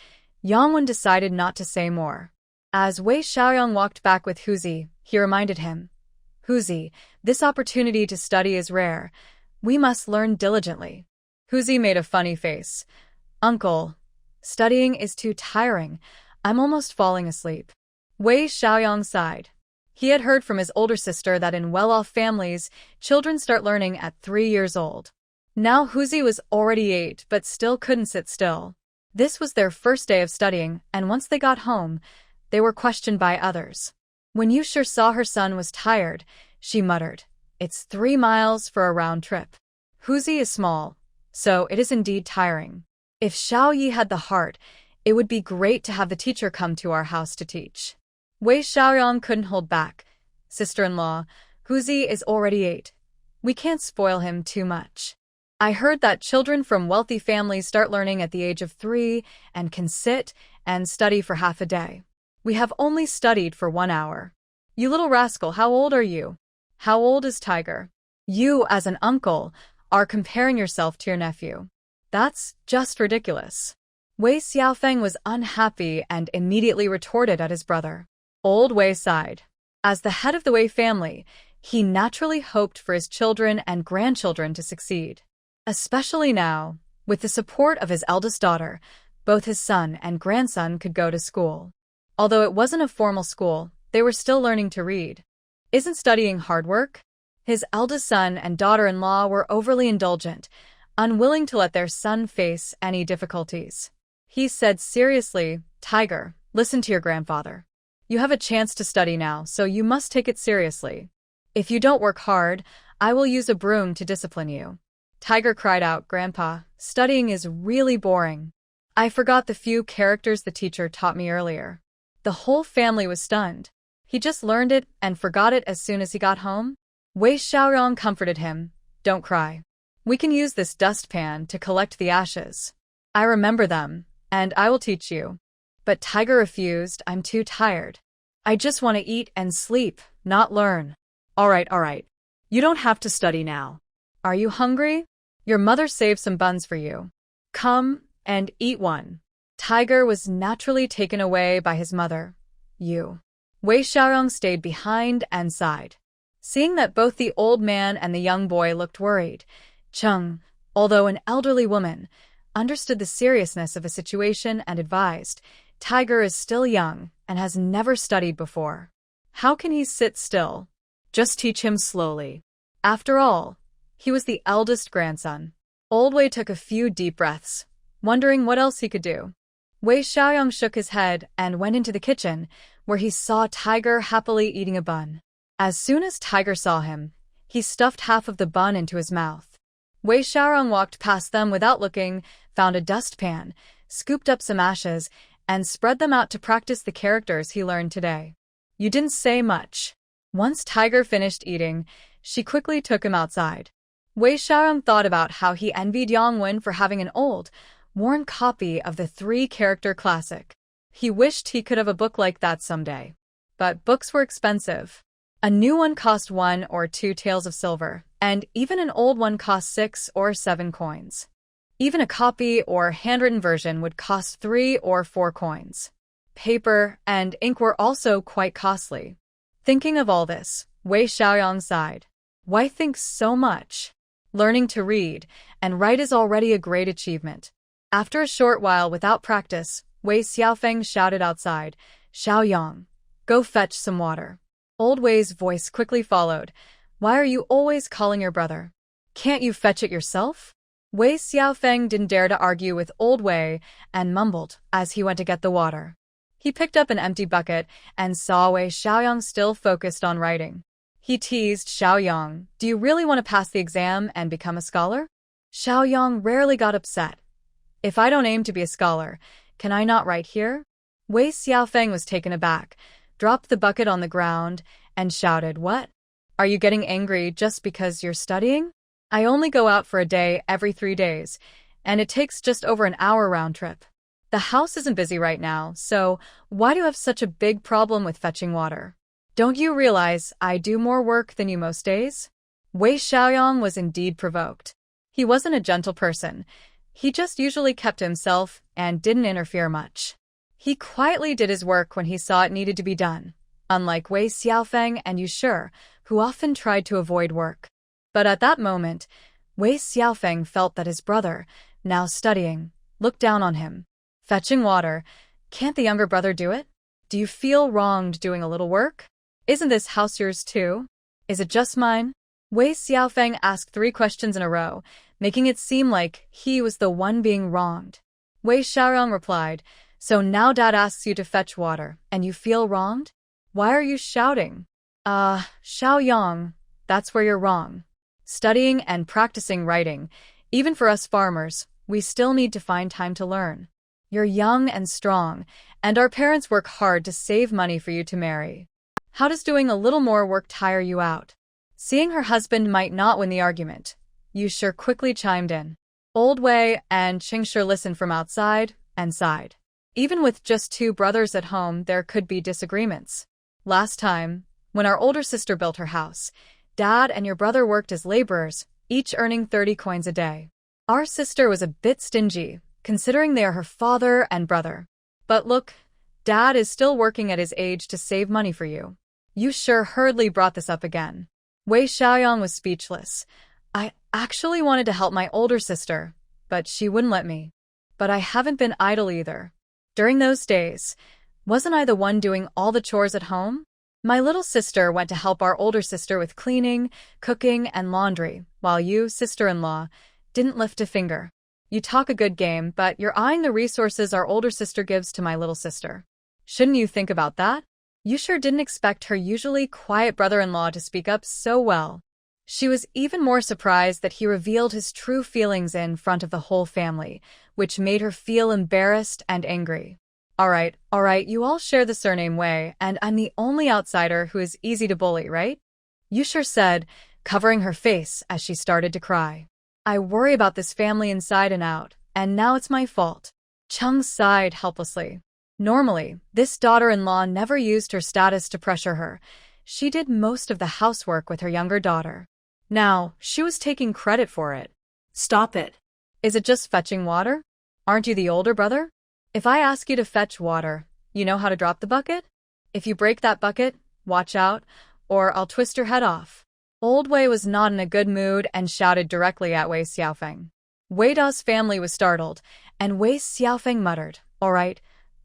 Yang Wen decided not to say more. As Wei Xiaoyang walked back with Huzi, he reminded him, "Huzi, this opportunity to study is rare. We must learn diligently." Huzi made a funny face. "Uncle, studying is too tiring. I'm almost falling asleep." Wei Xiaoyang sighed. He had heard from his older sister that in well-off families, children start learning at 3 years old. Now Huzi was already 8 but still couldn't sit still. This was their first day of studying, and once they got home, they were questioned by others. When Yu Shi saw her son was tired, she muttered, "It's 3 miles for a round trip. Huzi is small, so it is indeed tiring. If Xiao Yi had the heart, it would be great to have the teacher come to our house to teach." Wei Xiaoyang couldn't hold back. "Sister-in-law, Huzi is already 8. We can't spoil him too much. I heard that children from wealthy families start learning at the age of 3 and can sit and study for half a day. We have only studied for 1 hour. You little rascal, how old are you? How old is Tiger? You, as an uncle, are comparing yourself to your nephew. That's just ridiculous." Wei Xiaofeng was unhappy and immediately retorted at his brother. Old Wei sighed. As the head of the Wei family, he naturally hoped for his children and grandchildren to succeed. Especially now, with the support of his eldest daughter, both his son and grandson could go to school. Although it wasn't a formal school, they were still learning to read. Isn't studying hard work? His eldest son and daughter-in-law were overly indulgent, unwilling to let their son face any difficulties. He said seriously, "Tiger, listen to your grandfather. You have a chance to study now, so you must take it seriously. If you don't work hard, I will use a broom to discipline you." Tiger cried out, "Grandpa, studying is really boring. I forgot the few characters the teacher taught me earlier." The whole family was stunned. He just learned it and forgot it as soon as he got home? Wei Xiaoyang comforted him. "Don't cry. We can use this dustpan to collect the ashes. I remember them, and I will teach you." But Tiger refused. "I'm too tired. I just want to eat and sleep, not learn." All right. You don't have to study now. Are you hungry? Your mother saved some buns for you. Come and eat one." Tiger was naturally taken away by his mother. Wei Xiaoyang stayed behind and sighed. Seeing that both the old man and the young boy looked worried, Cheng, although an elderly woman, understood the seriousness of the situation and advised, "Tiger is still young and has never studied before. How can he sit still? Just teach him slowly." After all, he was the eldest grandson. Old Wei took a few deep breaths, wondering what else he could do. Wei Xiaoye shook his head and went into the kitchen, where he saw Tiger happily eating a bun. As soon as Tiger saw him, he stuffed half of the bun into his mouth. Wei Xiaoye walked past them without looking, found a dustpan, scooped up some ashes, and spread them out to practice the characters he learned today. You didn't say much. Once Tiger finished eating, she quickly took him outside. Wei Xiaoye thought about how he envied Yang Wen for having an old, worn copy of the three-character classic. He wished he could have a book like that someday. But books were expensive. A new one cost 1 or 2 taels of silver, and even an old one cost 6 or 7 coins. Even a copy or handwritten version would cost 3 or 4 coins. Paper and ink were also quite costly. Thinking of all this, Wei Xiaoye sighed. Why think so much? Learning to read and write is already a great achievement. After a short while without practice, Wei Xiaoye shouted outside, Xiaoyang, go fetch some water. Old Wei's voice quickly followed. Why are you always calling your brother? Can't you fetch it yourself? Wei Xiaoye didn't dare to argue with Old Wei and mumbled as he went to get the water. He picked up an empty bucket and saw Wei Xiaoyang still focused on writing. He teased Xiaoyang, do you really want to pass the exam and become a scholar? Xiaoyang rarely got upset. If I don't aim to be a scholar, can I not write here? Wei Xiaoye was taken aback, dropped the bucket on the ground, and shouted, What? Are you getting angry just because you're studying? I only go out for a day every 3 days, and it takes just over an hour round trip. The house isn't busy right now, so why do you have such a big problem with fetching water? Don't you realize I do more work than you most days? Wei Xiaoyang was indeed provoked. He wasn't a gentle person. He just usually kept to himself and didn't interfere much. He quietly did his work when he saw it needed to be done, unlike Wei Xiaoye and Yu Shi, who often tried to avoid work. But at that moment, Wei Xiaoye felt that his brother, now studying, looked down on him. Fetching water, can't the younger brother do it? Do you feel wronged doing a little work? Isn't this house yours too? Is it just mine? Wei Xiaoye asked 3 questions in a row, making it seem like he was the one being wronged. Wei Xiaoyang replied, So now Dad asks you to fetch water, and you feel wronged? Why are you shouting? Xiaoyang, that's where you're wrong. Studying and practicing writing, even for us farmers, we still need to find time to learn. You're young and strong, and our parents work hard to save money for you to marry. How does doing a little more work tire you out? Seeing her husband might not win the argument, Yu Shi quickly chimed in. Old Wei and Qingshi listened from outside and sighed. Even with just 2 brothers at home, there could be disagreements. Last time, when our older sister built her house, Dad and your brother worked as laborers, each earning 30 coins a day. Our sister was a bit stingy, considering they are her father and brother. But look, Dad is still working at his age to save money for you. Yu Shi hurriedly brought this up again. Wei Xiaoyang was speechless. I actually wanted to help my older sister, but she wouldn't let me. But I haven't been idle either. During those days, wasn't I the one doing all the chores at home? My little sister went to help our older sister with cleaning, cooking, and laundry, while you, sister-in-law, didn't lift a finger. You talk a good game, but you're eyeing the resources our older sister gives to my little sister. Shouldn't you think about that? Yu Shi didn't expect her usually quiet brother-in-law to speak up so well. She was even more surprised that he revealed his true feelings in front of the whole family, which made her feel embarrassed and angry. All right, you all share the surname Wei, and I'm the only outsider who is easy to bully, right? Yu Shi said, covering her face as she started to cry. I worry about this family inside and out, and now it's my fault. Chung sighed helplessly. Normally, this daughter-in-law never used her status to pressure her. She did most of the housework with her younger daughter. Now, she was taking credit for it. Stop it. Is it just fetching water? Aren't you the older brother? If I ask you to fetch water, you know how to drop the bucket? If you break that bucket, watch out, or I'll twist your head off. Old Wei was not in a good mood and shouted directly at Wei Xiaoye. Wei Da's family was startled, and Wei Xiaoye muttered, All right,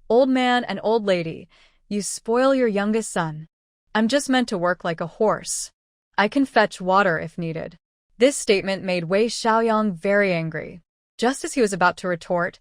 old man and old lady, you spoil your youngest son. I'm just meant to work like a horse. I can fetch water if needed. This statement made Wei Xiaoye very angry. Just as he was about to retort,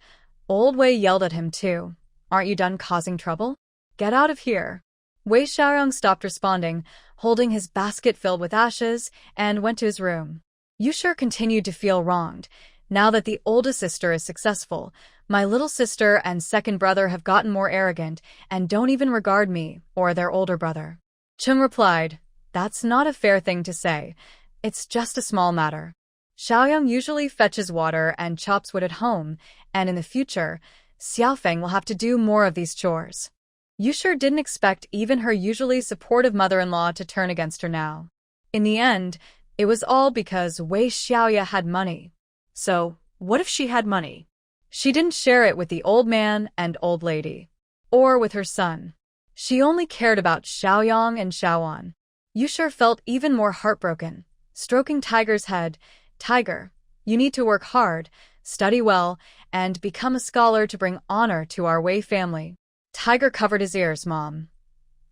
Old Wei yelled at him too. Aren't you done causing trouble? Get out of here. Wei Xiaoye stopped responding, holding his basket filled with ashes, and went to his room. Yusher continued to feel wronged. Now that the oldest sister is successful, my little sister and second brother have gotten more arrogant and don't even regard me or their older brother. Chung replied, that's not a fair thing to say. It's just a small matter. Xiaoyang usually fetches water and chops wood at home, and in the future, Xiaofeng will have to do more of these chores. Yusher didn't expect even her usually supportive mother-in-law to turn against her now. In the end, it was all because Wei Xiaoye had money. So, what if she had money? She didn't share it with the old man and old lady. Or with her son. She only cared about Xiaoyang and Xiaoan. Yusher felt even more heartbroken, stroking Tiger's head. Tiger, you need to work hard, study well, and become a scholar to bring honor to our Wei family. Tiger covered his ears, Mom.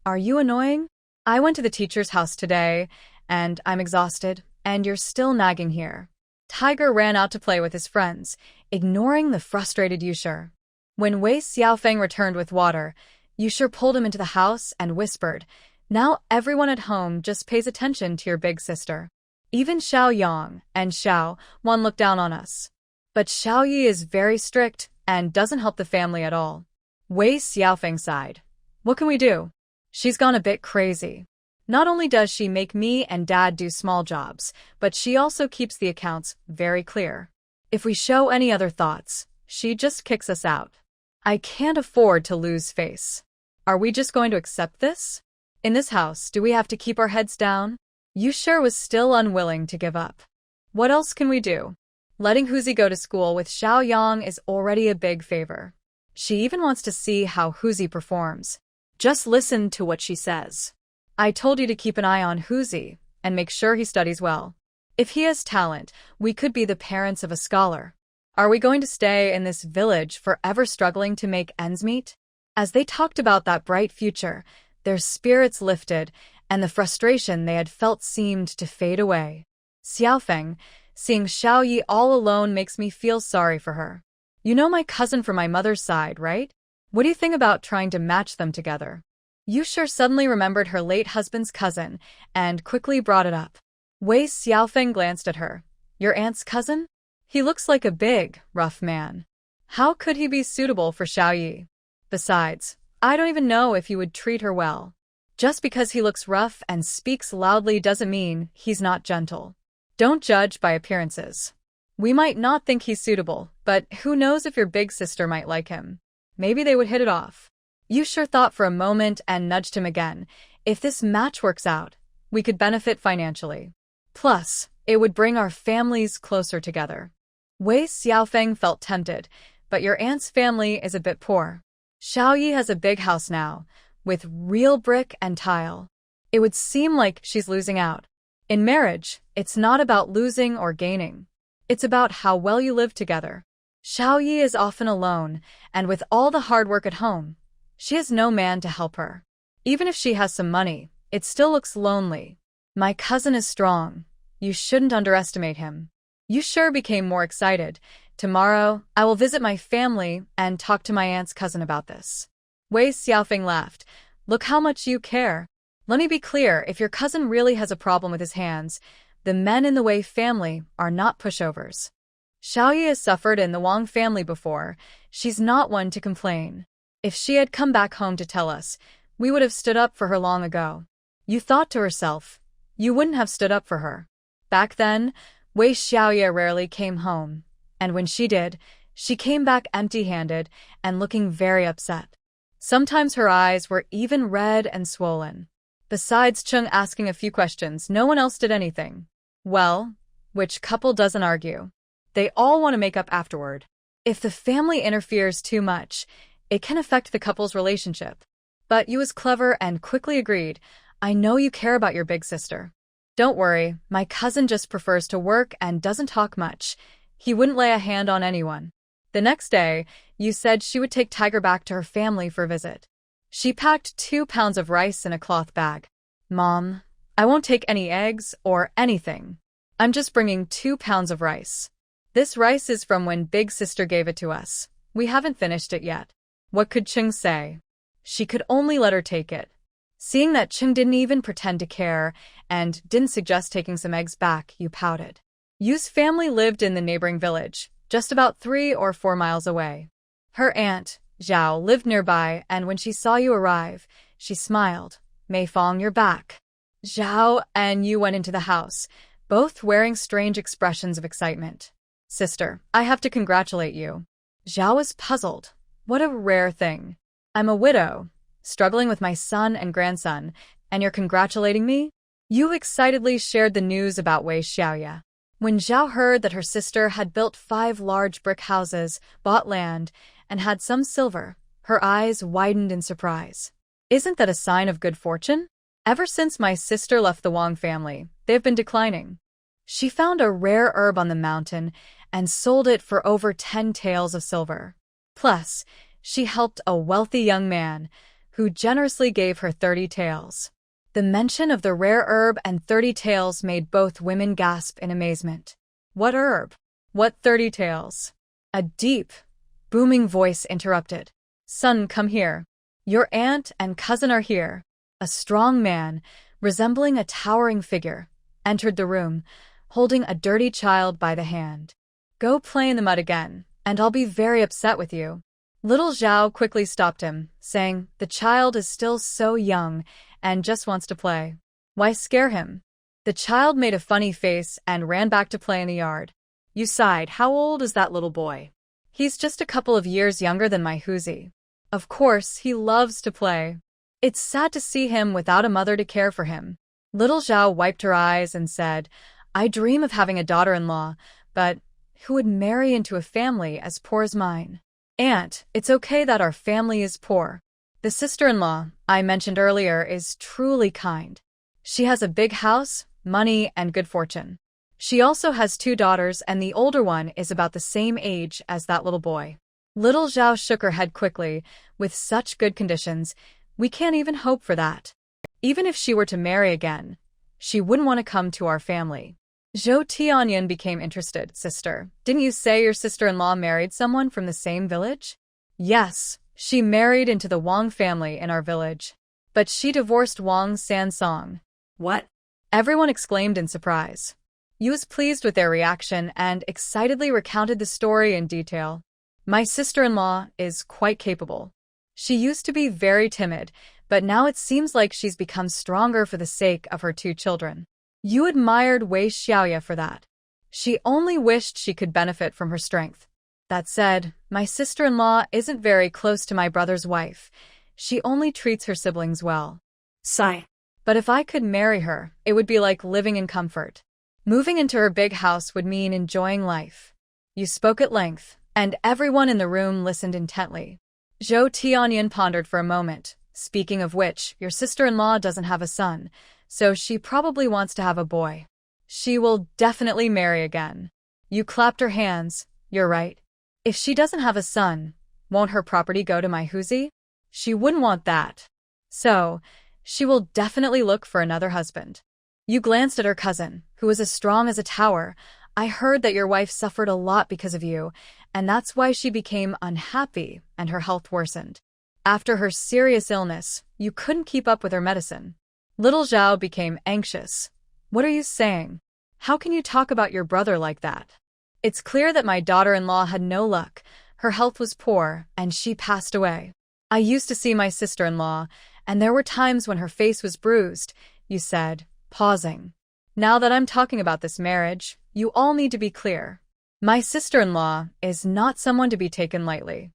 Are you annoying? I went to the teacher's house today, and I'm exhausted, and you're still nagging here. Tiger ran out to play with his friends, ignoring the frustrated Yusher. When Wei Xiaofeng returned with water, Yusher pulled him into the house and whispered, now everyone at home just pays attention to your big sister. Even Xiaoyang and Xiaowan look down on us. But Xiaoye is very strict and doesn't help the family at all. Wei Xiaofeng sighed. What can we do? She's gone a bit crazy. Not only does she make me and Dad do small jobs, but she also keeps the accounts very clear. If we show any other thoughts, she just kicks us out. I can't afford to lose face. Are we just going to accept this? In this house, do we have to keep our heads down? Yusher was still unwilling to give up. What else can we do? Letting Huzi go to school with Xiaoyang is already a big favor. She even wants to see how Huzi performs. Just listen to what she says. I told you to keep an eye on Huzi and make sure he studies well. If he has talent, we could be the parents of a scholar. Are we going to stay in this village forever struggling to make ends meet? As they talked about that bright future, their spirits lifted, and the frustration they had felt seemed to fade away. Xiaofeng, seeing Xiaoye all alone makes me feel sorry for her. You know my cousin from my mother's side, right? What do you think about trying to match them together? Yusher suddenly remembered her late husband's cousin and quickly brought it up. Wei Xiaofeng glanced at her. Your aunt's cousin? He looks like a big, rough man. How could he be suitable for Xiaoye? Besides, I don't even know if he would treat her well. Just because he looks rough and speaks loudly doesn't mean he's not gentle. Don't judge by appearances. We might not think he's suitable, but who knows if your big sister might like him. Maybe they would hit it off. Yusher thought for a moment and nudged him again. If this match works out, we could benefit financially. Plus, it would bring our families closer together. Wei Xiaofeng felt tempted, but your aunt's family is a bit poor. Xiaoye has a big house now, with real brick and tile. It would seem like she's losing out. In marriage, it's not about losing or gaining. It's about how well you live together. Xiaoye is often alone, and with all the hard work at home, she has no man to help her. Even if she has some money, it still looks lonely. My cousin is strong. You shouldn't underestimate him. Yusher became more excited. Tomorrow, I will visit my family and talk to my aunt's cousin about this. Wei Xiaofeng laughed. Look how much you care. Let me be clear, if your cousin really has a problem with his hands, the men in the Wei family are not pushovers. Xiaoye has suffered in the Wang family before. She's not one to complain. If she had come back home to tell us, we would have stood up for her long ago. You thought to herself, you wouldn't have stood up for her. Back then, Wei Xiaoye rarely came home, and when she did, she came back empty-handed and looking very upset. Sometimes her eyes were even red and swollen. Besides Chung asking a few questions, no one else did anything. Well, which couple doesn't argue? They all want to make up afterward. If the family interferes too much, it can affect the couple's relationship. But you was clever and quickly agreed. I know you care about your big sister. Don't worry, my cousin just prefers to work and doesn't talk much. He wouldn't lay a hand on anyone. The next day, you said she would take Tiger back to her family for a visit. She packed 2 pounds of rice in a cloth bag. Mom, I won't take any eggs or anything. I'm just bringing 2 pounds of rice. This rice is from when Big Sister gave it to us. We haven't finished it yet. What could Cheng say? She could only let her take it. Seeing that Cheng didn't even pretend to care and didn't suggest taking some eggs back, you pouted. Yu's family lived in the neighboring village, just about 3 or 4 miles away. Her aunt, Zhao, lived nearby, and when she saw you arrive, she smiled. Mei Fong, you're back. Zhao and Yu went into the house, both wearing strange expressions of excitement. Sister, I have to congratulate you. Zhao was puzzled. What a rare thing. I'm a widow, struggling with my son and grandson, and you're congratulating me? Yu excitedly shared the news about Wei Xiaoye. When Zhao heard that her sister had built 5 large brick houses, bought land, and had some silver, her eyes widened in surprise. Isn't that a sign of good fortune? Ever since my sister left the Wang family, they've been declining. She found a rare herb on the mountain and sold it for over 10 taels of silver. Plus, she helped a wealthy young man who generously gave her 30 taels. The mention of the rare herb and 30 taels made both women gasp in amazement. What herb? What 30 taels? A deep, booming voice interrupted. Son, come here. Your aunt and cousin are here. A strong man, resembling a towering figure, entered the room, holding a dirty child by the hand. Go play in the mud again, and I'll be very upset with you. Little Zhao quickly stopped him, saying, the child is still so young and just wants to play. Why scare him? The child made a funny face and ran back to play in the yard. You sighed. How old is that little boy? He's just a couple of years younger than my Huzi. Of course, he loves to play. It's sad to see him without a mother to care for him. Little Zhao wiped her eyes and said, I dream of having a daughter-in-law, but who would marry into a family as poor as mine? Aunt, it's okay that our family is poor. The sister-in-law I mentioned earlier is truly kind. She has a big house, money, and good fortune. She also has 2 daughters, and the older one is about the same age as that little boy. Little Zhao shook her head quickly. With such good conditions, we can't even hope for that. Even if she were to marry again, she wouldn't want to come to our family. Zhou Tianyan became interested. Sister, didn't you say your sister-in-law married someone from the same village? Yes, she married into the Wang family in our village. But she divorced Wang Sansong. What? Everyone exclaimed in surprise. Yu was pleased with their reaction and excitedly recounted the story in detail. My sister-in-law is quite capable. She used to be very timid, but now it seems like she's become stronger for the sake of her 2 children. Yu admired Wei Xiaoye for that. She only wished she could benefit from her strength. That said, my sister-in-law isn't very close to my brother's wife. She only treats her siblings well. Sigh. But if I could marry her, it would be like living in comfort. Moving into her big house would mean enjoying life. You spoke at length, and everyone in the room listened intently. Zhou Tianyan pondered for a moment. Speaking of which, your sister-in-law doesn't have a son, so she probably wants to have a boy. She will definitely marry again. You clapped her hands. You're right. If she doesn't have a son, won't her property go to my Huzi? She wouldn't want that. So, she will definitely look for another husband. You glanced at her cousin, who was as strong as a tower. I heard that your wife suffered a lot because of you, and that's why she became unhappy and her health worsened. After her serious illness, you couldn't keep up with her medicine. Little Zhao became anxious. What are you saying? How can you talk about your brother like that? It's clear that my daughter-in-law had no luck. Her health was poor, and she passed away. I used to see my sister-in-law, and there were times when her face was bruised, you said, pausing. Now that I'm talking about this marriage, you all need to be clear. My sister-in-law is not someone to be taken lightly.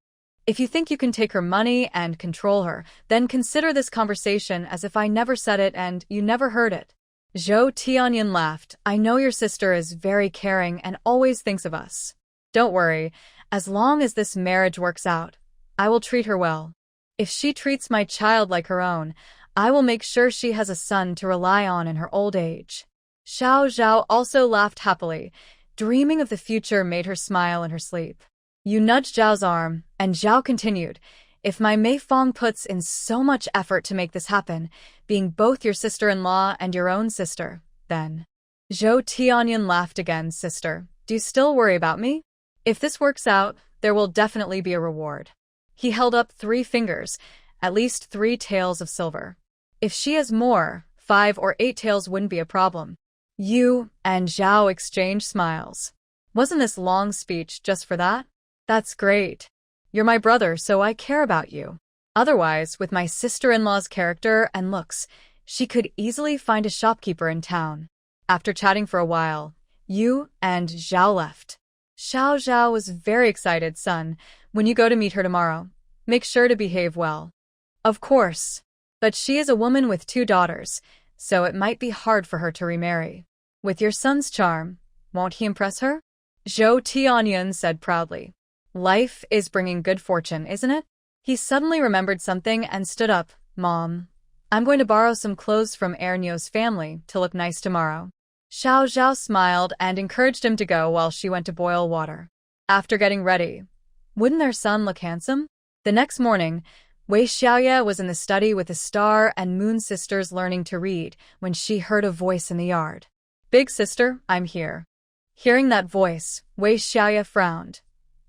If you think you can take her money and control her, then consider this conversation as if I never said it and you never heard it. Zhou Tianyan laughed. I know your sister is very caring and always thinks of us. Don't worry, as long as this marriage works out, I will treat her well. If she treats my child like her own, I will make sure she has a son to rely on in her old age. Xiao Zhao also laughed happily. Dreaming of the future made her smile in her sleep. You nudged Zhao's arm, and Zhao continued, if my Mei Fong puts in so much effort to make this happen, being both your sister-in-law and your own sister, then. Zhou Tianyan laughed again. Sister, do you still worry about me? If this works out, there will definitely be a reward. He held up 3 fingers, at least 3 taels of silver. If she has more, 5 or 8 taels wouldn't be a problem. You and Zhao exchanged smiles. Wasn't this long speech just for that? That's great. You're my brother, so I care about you. Otherwise, with my sister-in-law's character and looks, she could easily find a shopkeeper in town. After chatting for a while, Yu and Zhao left. Zhao was very excited, son. When you go to meet her tomorrow, make sure to behave well. Of course. But she is a woman with 2 daughters, so it might be hard for her to remarry. With your son's charm, won't he impress her? Zhou Tianyun said proudly. Life is bringing good fortune, isn't it? He suddenly remembered something and stood up. Mom, I'm going to borrow some clothes from Ernyo's family to look nice tomorrow. Zhao smiled and encouraged him to go while she went to boil water. After getting ready, wouldn't their son look handsome? The next morning, Wei Xiaoye was in the study with the Star and Moon sisters learning to read when she heard a voice in the yard. Big sister, I'm here. Hearing that voice, Wei Xiaoye frowned.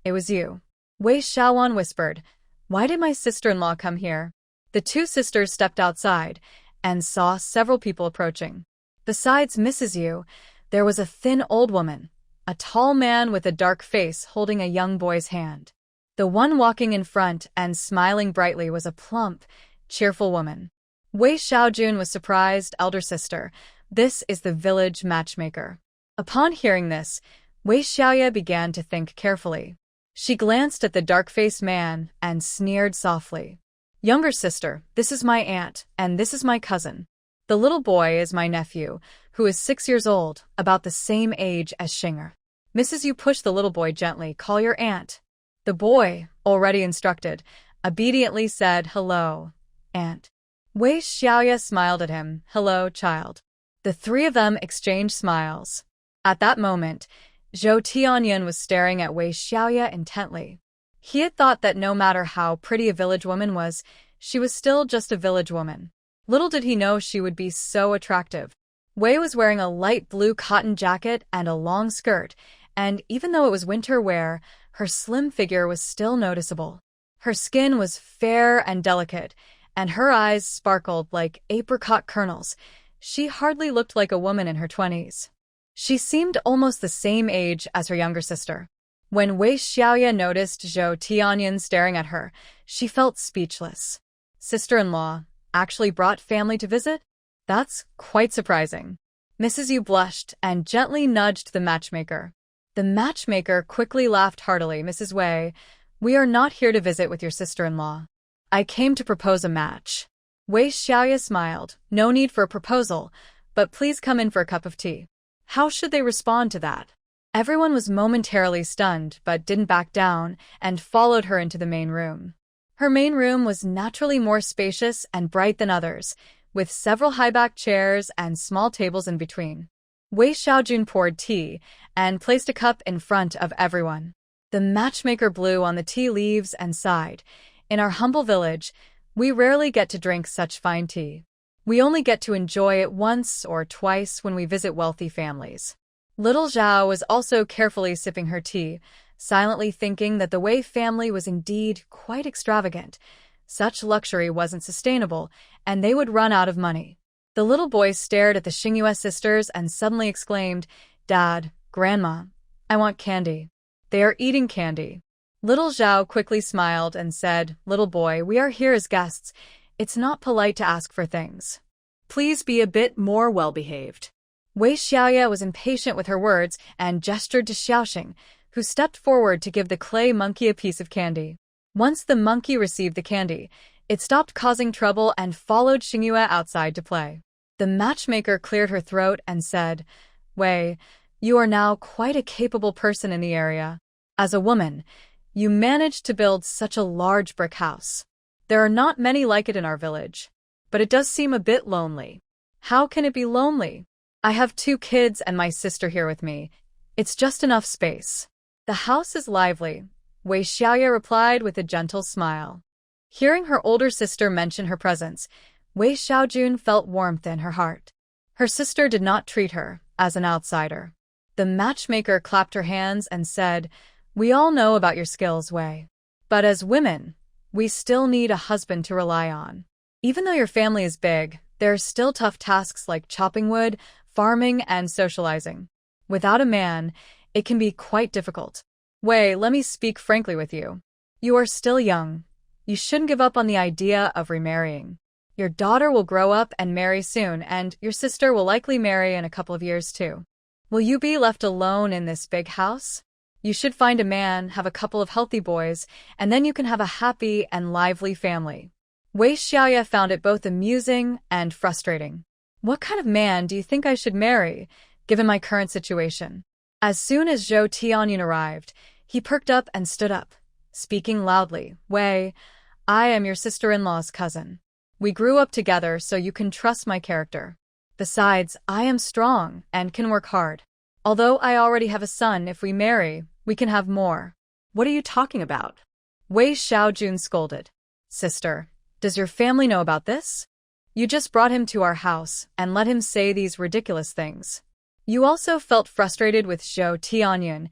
It was you. Wei Xiaowan whispered, Why did my sister-in-law come here? The 2 sisters stepped outside and saw several people approaching. Besides Mrs. Yu, there was a thin old woman, a tall man with a dark face holding a young boy's hand. The one walking in front and smiling brightly was a plump, cheerful woman. Wei Xiaojun was surprised, elder sister. This is the village matchmaker. Upon hearing this, Wei Xiaoye began to think carefully. She glanced at the dark-faced man and sneered softly. Younger sister, this is my aunt, and this is my cousin. The little boy is my nephew, who is 6 years old, about the same age as Xinger. Mrs. Yu pushed the little boy gently. Call your aunt. The boy, already instructed, obediently said, Hello, aunt. Wei Xiaoye smiled at him. Hello, child. The 3 of them exchanged smiles. At that moment, Zhou Tianyun was staring at Wei Xiaoye intently. He had thought that no matter how pretty a village woman was, she was still just a village woman. Little did he know she would be so attractive. Wei was wearing a light blue cotton jacket and a long skirt, and even though it was winter wear, her slim figure was still noticeable. Her skin was fair and delicate, and her eyes sparkled like apricot kernels. She hardly looked like a woman in her 20s. She seemed almost the same age as her younger sister. When Wei Xiaoye noticed Zhou Tianyun staring at her, she felt speechless. Sister-in-law actually brought family to visit? That's quite surprising. Mrs. Yu blushed and gently nudged the matchmaker. The matchmaker quickly laughed heartily. Mrs. Wei, we are not here to visit with your sister-in-law. I came to propose a match. Wei Xiaoye smiled. No need for a proposal, but please come in for a cup of tea. How should they respond to that? Everyone was momentarily stunned, but didn't back down, and followed her into the main room. Her main room was naturally more spacious and bright than others, with several high-backed chairs and small tables in between. Wei Xiaojun poured tea and placed a cup in front of everyone. The matchmaker blew on the tea leaves and sighed. In our humble village, we rarely get to drink such fine tea. We only get to enjoy it once or twice when we visit wealthy families. Little Zhao was also carefully sipping her tea, silently thinking that the Wei family was indeed quite extravagant. Such luxury wasn't sustainable, and they would run out of money. The little boy stared at the Xingyue sisters and suddenly exclaimed, Dad, Grandma, I want candy. They are eating candy. Little Zhao quickly smiled and said, Little boy, we are here as guests. It's not polite to ask for things. Please be a bit more well-behaved. Wei Xiaoye was impatient with her words and gestured to Xiaoxing, who stepped forward to give the clay monkey a piece of candy. Once the monkey received the candy, it stopped causing trouble and followed Xingyue outside to play. The matchmaker cleared her throat and said, Wei, you are now quite a capable person in the area. As a woman, you managed to build such a large brick house. There are not many like it in our village, but it does seem a bit lonely. How can it be lonely? I have 2 kids and my sister here with me. It's just enough space. The house is lively, Wei Xiaoye replied with a gentle smile. Hearing her older sister mention her presence, Wei Xiaojun felt warmth in her heart. Her sister did not treat her as an outsider. The matchmaker clapped her hands and said, We all know about your skills, Wei. But as women, we still need a husband to rely on. Even though your family is big, there are still tough tasks like chopping wood, farming, and socializing. Without a man, it can be quite difficult. Wei, let me speak frankly with you. You are still young. You shouldn't give up on the idea of remarrying. Your daughter will grow up and marry soon, and your sister will likely marry in a couple of years too. Will you be left alone in this big house? You should find a man, have a couple of healthy boys, and then you can have a happy and lively family. Wei Xiaoye found it both amusing and frustrating. What kind of man do you think I should marry, given my current situation? As soon as Zhou Tianyan arrived, he perked up and stood up, speaking loudly. Wei, I am your sister-in-law's cousin. We grew up together, so you can trust my character. Besides, I am strong and can work hard. Although I already have a son, if we marry, we can have more. What are you talking about? Wei Xiaojun scolded. Sister, does your family know about this? You just brought him to our house and let him say these ridiculous things. You also felt frustrated with Zhou Tianyan,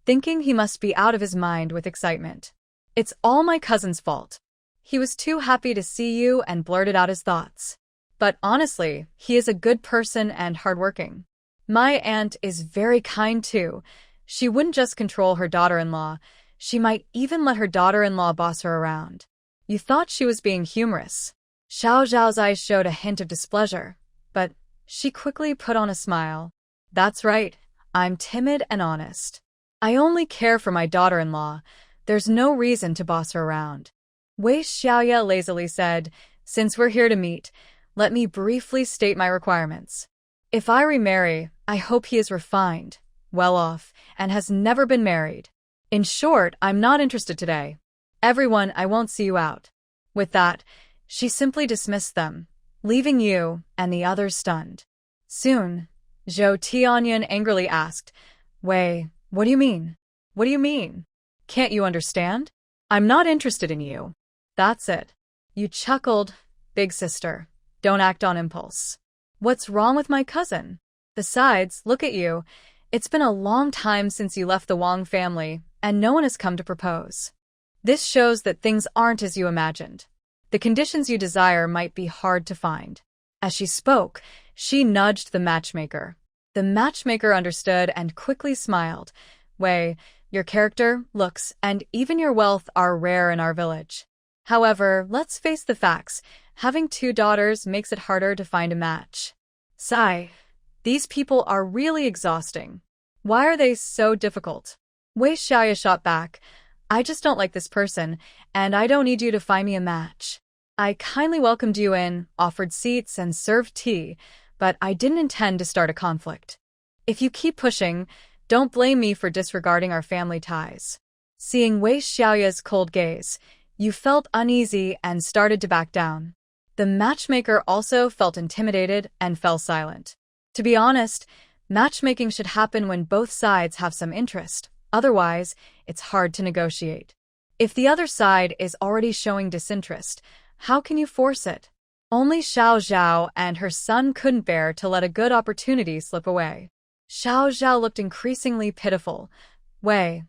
thinking he must be out of his mind with excitement. It's all my cousin's fault. He was too happy to see you and blurted out his thoughts. But honestly, he is a good person and hardworking. My aunt is very kind too. She wouldn't just control her daughter-in-law, she might even let her daughter-in-law boss her around. You thought she was being humorous. Xiao Zhao's eyes showed a hint of displeasure, but she quickly put on a smile. That's right, I'm timid and honest. I only care for my daughter-in-law. There's no reason to boss her around. Wei Xiaoye lazily said, since we're here to meet, let me briefly state my requirements. If I remarry, I hope he is refined, well off, and has never been married. In short, I'm not interested today. Everyone, I won't see you out. With that, she simply dismissed them, leaving you and the others stunned. Soon, Zhou Tianyan angrily asked, Wei, what do you mean? What do you mean? Can't you understand? I'm not interested in you. That's it. You chuckled, big sister. Don't act on impulse. What's wrong with my cousin? Besides, look at you. It's been a long time since you left the Wang family, and no one has come to propose. This shows that things aren't as you imagined. The conditions you desire might be hard to find. As she spoke, she nudged the matchmaker. The matchmaker understood and quickly smiled. Wei, your character, looks, and even your wealth are rare in our village. However, let's face the facts. Having 2 daughters makes it harder to find a match. Sigh. These people are really exhausting. Why are they so difficult? Wei Xiaoye shot back. I just don't like this person, and I don't need you to find me a match. I kindly welcomed you in, offered seats, and served tea, but I didn't intend to start a conflict. If you keep pushing, don't blame me for disregarding our family ties. Seeing Wei Xiaoye's cold gaze, you felt uneasy and started to back down. The matchmaker also felt intimidated and fell silent. To be honest, matchmaking should happen when both sides have some interest. Otherwise, it's hard to negotiate. If the other side is already showing disinterest, how can you force it? Only Xiao Zhao and her son couldn't bear to let a good opportunity slip away. Xiao Zhao looked increasingly pitiful. Wei,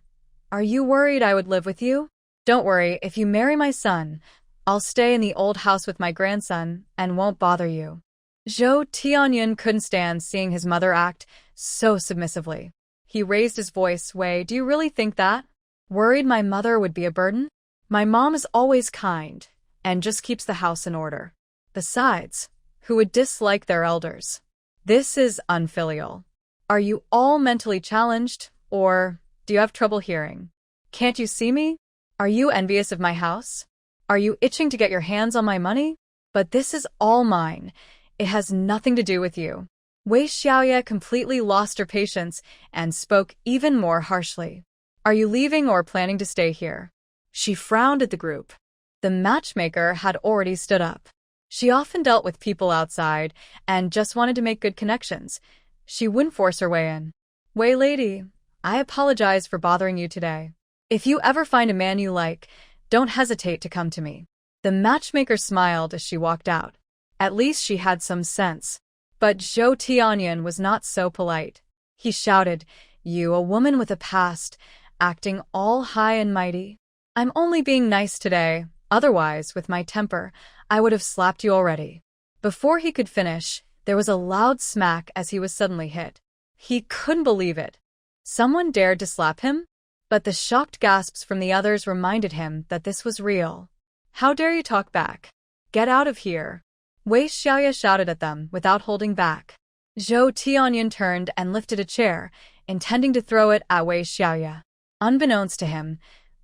are you worried I would live with you? Don't worry, if you marry my son, I'll stay in the old house with my grandson and won't bother you. Zhou Tianyan couldn't stand seeing his mother act so submissively. He raised his voice. Wei, do you really think that? Worried my mother would be a burden? My mom is always kind and just keeps the house in order. Besides, who would dislike their elders? This is unfilial. Are you all mentally challenged, or do you have trouble hearing? Can't you see me? Are you envious of my house? Are you itching to get your hands on my money? But this is all mine. It has nothing to do with you. Wei Xiaoye completely lost her patience and spoke even more harshly. Are you leaving or planning to stay here? She frowned at the group. The matchmaker had already stood up. She often dealt with people outside and just wanted to make good connections. She wouldn't force her way in. Wei lady, I apologize for bothering you today. If you ever find a man you like, don't hesitate to come to me. The matchmaker smiled as she walked out. At least she had some sense. But Zhou Tianyan was not so polite. He shouted, You, a woman with a past, acting all high and mighty. I'm only being nice today. Otherwise, with my temper, I would have slapped you already. Before he could finish, there was a loud smack as he was suddenly hit. He couldn't believe it. Someone dared to slap him? But the shocked gasps from the others reminded him that this was real. How dare you talk back? Get out of here. Wei Xiaoye shouted at them without holding back. Zhou Tianyan turned and lifted a chair, intending to throw it at Wei Xiaoye. Unbeknownst to him,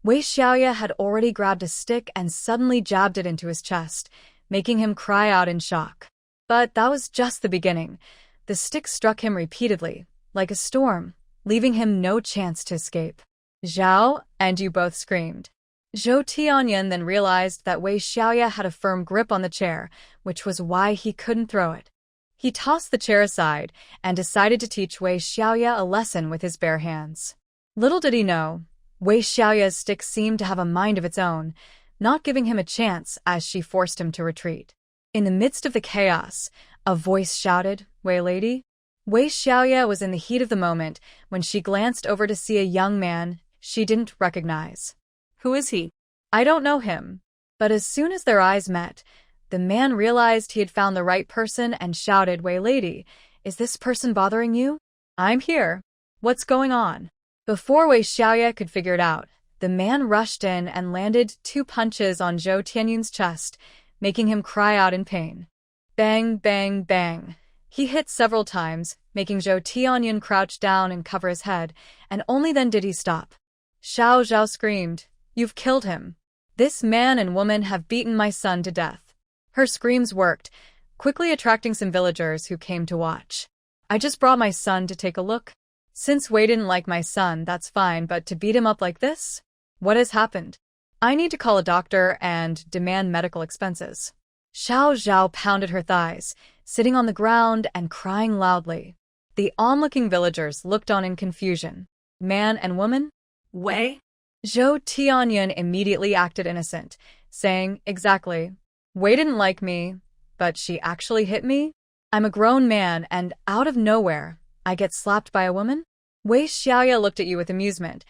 Wei Xiaoye had already grabbed a stick and suddenly jabbed it into his chest, making him cry out in shock. But that was just the beginning. The stick struck him repeatedly, like a storm, leaving him no chance to escape. Zhao, and you both screamed. Zhou Tianyan then realized that Wei Xiaoye had a firm grip on the chair, which was why he couldn't throw it. He tossed the chair aside and decided to teach Wei Xiaoye a lesson with his bare hands. Little did he know, Wei Xiaoye's stick seemed to have a mind of its own, not giving him a chance as she forced him to retreat. In the midst of the chaos, a voice shouted, "Wei lady?" Wei Xiaoye was in the heat of the moment when she glanced over to see a young man she didn't recognize. Who is he? I don't know him. But as soon as their eyes met, the man realized he had found the right person and shouted, "Wei lady, is this person bothering you? I'm here. What's going on?" Before Wei Xiaoye could figure it out, the man rushed in and landed 2 punches on Zhou Tianyun's chest, making him cry out in pain. Bang, bang, bang. He hit several times, making Zhou Tianyun crouch down and cover his head, and only then did he stop. Xiao Zhao screamed, "You've killed him. This man and woman have beaten my son to death." Her screams worked, quickly attracting some villagers who came to watch. "I just brought my son to take a look. Since Wei didn't like my son, that's fine, but to beat him up like this? What has happened? I need to call a doctor and demand medical expenses." Xiao Zhao pounded her thighs, sitting on the ground and crying loudly. The onlooking villagers looked on in confusion. Man and woman? Wei? Zhou Tianyan immediately acted innocent, saying, "Exactly. Wei didn't like me, but she actually hit me? I'm a grown man, and out of nowhere, I get slapped by a woman?" Wei Xiaoye looked at you with amusement.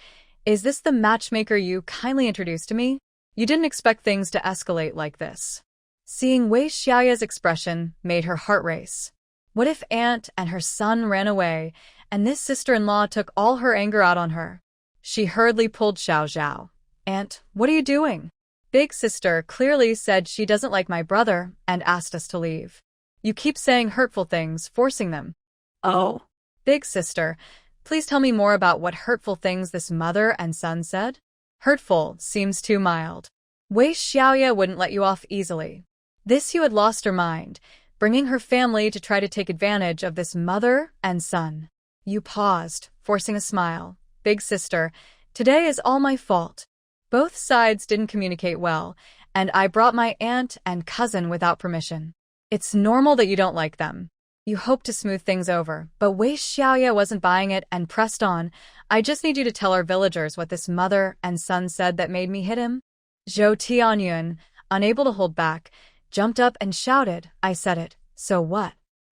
"Is this the matchmaker you kindly introduced to me? You didn't expect things to escalate like this." Seeing Wei Xiaoye's expression made her heart race. What if Aunt and her son ran away, and this sister-in-law took all her anger out on her? She hurriedly pulled Xiao Zhao. "Aunt, what are you doing?" "Big sister clearly said she doesn't like my brother and asked us to leave. You keep saying hurtful things, forcing them." Oh. "Big sister, please tell me more about what hurtful things this mother and son said." "Hurtful seems too mild. Wei Xiaoye wouldn't let you off easily. This you had lost her mind, bringing her family to try to take advantage of this mother and son." You paused, forcing a smile. "Big sister, today is all my fault. Both sides didn't communicate well, and I brought my aunt and cousin without permission. It's normal that you don't like them. You hope to smooth things over, but Wei Xiaoye wasn't buying it and pressed on. "I just need you to tell our villagers what this mother and son said that made me hit him." Zhou Tianyun, unable to hold back, jumped up and shouted, "I said it. So what?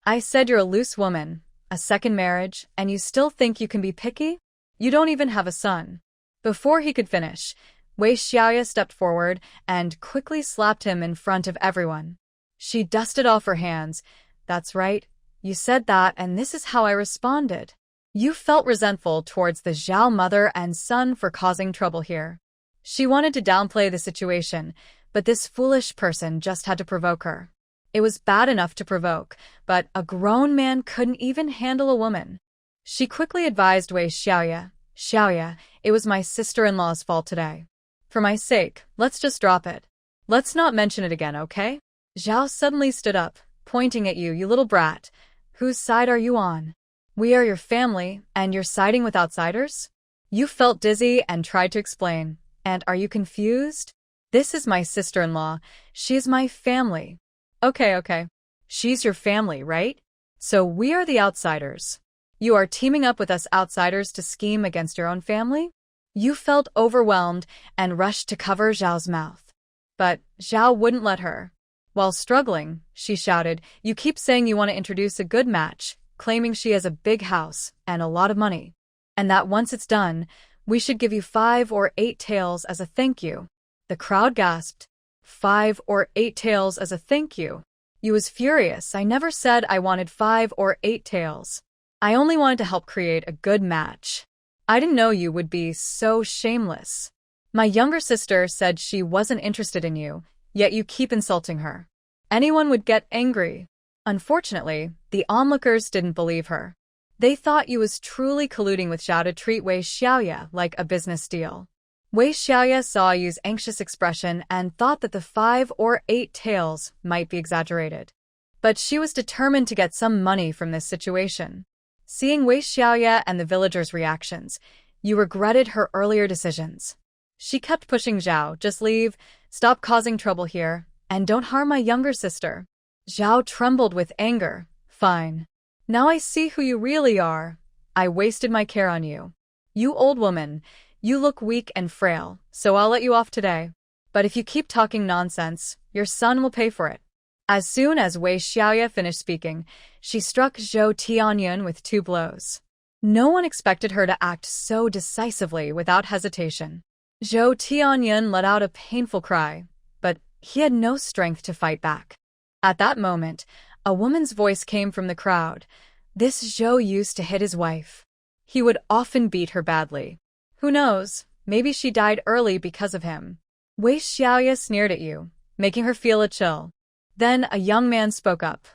I said you're a loose woman, a second marriage, and you still think you can be picky? You don't even have a son." Before he could finish, Wei Xiaoye stepped forward and quickly slapped him in front of everyone. She dusted off her hands. "That's right. You said that, and this is how I responded." You felt resentful towards the Zhao mother and son for causing trouble here. She wanted to downplay the situation, but this foolish person just had to provoke her. It was bad enough to provoke, but a grown man couldn't even handle a woman. She quickly advised Wei Xiaoye, "Xiaoye, it was my sister-in-law's fault today. For my sake, let's just drop it. Let's not mention it again, okay?" Zhao suddenly stood up, pointing at you, "You little brat. Whose side are you on? We are your family, and you're siding with outsiders?" You felt dizzy and tried to explain. "And are you confused? This is my sister-in-law. She's my family." Okay. She's your family, right? So we are the outsiders. You are teaming up with us outsiders to scheme against your own family? You felt overwhelmed and rushed to cover Zhao's mouth. But Zhao wouldn't let her. While struggling, she shouted, "You keep saying you want to introduce a good match, claiming she has a big house and a lot of money. And that once it's done, We should give you 5 or 8 taels as a thank you. The crowd gasped. 5 or 8 taels as a thank you. You was furious. I never said I wanted 5 or 8 taels. I only wanted to help create a good match. I didn't know you would be so shameless. My younger sister said she wasn't interested in you, yet you keep insulting her. Anyone would get angry. Unfortunately, the onlookers didn't believe her. They thought you was truly colluding with Zhao to treat Wei Xiaoye like a business deal. Wei Xiaoye saw Yu's anxious expression and thought that the 5 or 8 taels might be exaggerated. But she was determined to get some money from this situation. Seeing Wei Xiaoye and the villagers' reactions, Yu regretted her earlier decisions. She kept pushing Zhao, just leave, stop causing trouble here, and don't harm my younger sister. Zhao trembled with anger. Fine. Now I see who you really are. I wasted my care on you. You old woman, you look weak and frail, so I'll let you off today. But if you keep talking nonsense, your son will pay for it. As soon as Wei Xiaoye finished speaking, she struck Zhou Tianyun with 2 blows. No one expected her to act so decisively without hesitation. Zhou Tianyun let out a painful cry, but he had no strength to fight back. At that moment, a woman's voice came from the crowd. This Zhou used to hit his wife. He would often beat her badly. Who knows, maybe she died early because of him. Wei Xiaoye sneered at you, making her feel a chill. Then a young man spoke up.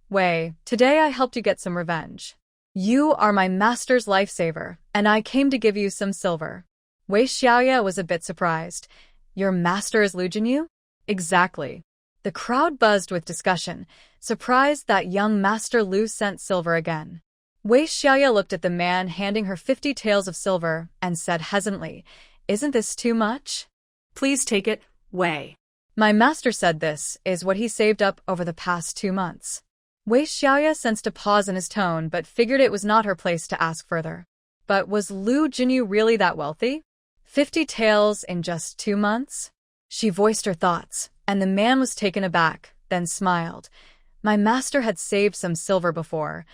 Wei, today I helped you get some revenge. You are my master's lifesaver, and I came to give you some silver. Wei Xiaoye was a bit surprised. Your master is Lu Jinyu? Exactly. The crowd buzzed with discussion, surprised that young Master Lu sent silver again. Wei Xiaoye looked at the man handing her 50 taels of silver and said hesitantly, Isn't this too much? Please take it, Wei. My master said this is what he saved up over the past 2 months. Wei Xiaoye sensed a pause in his tone but figured it was not her place to ask further. But was Lu Jinyu really that wealthy? 50 taels in just 2 months? She voiced her thoughts, and the man was taken aback, then smiled. My master had saved some silver before.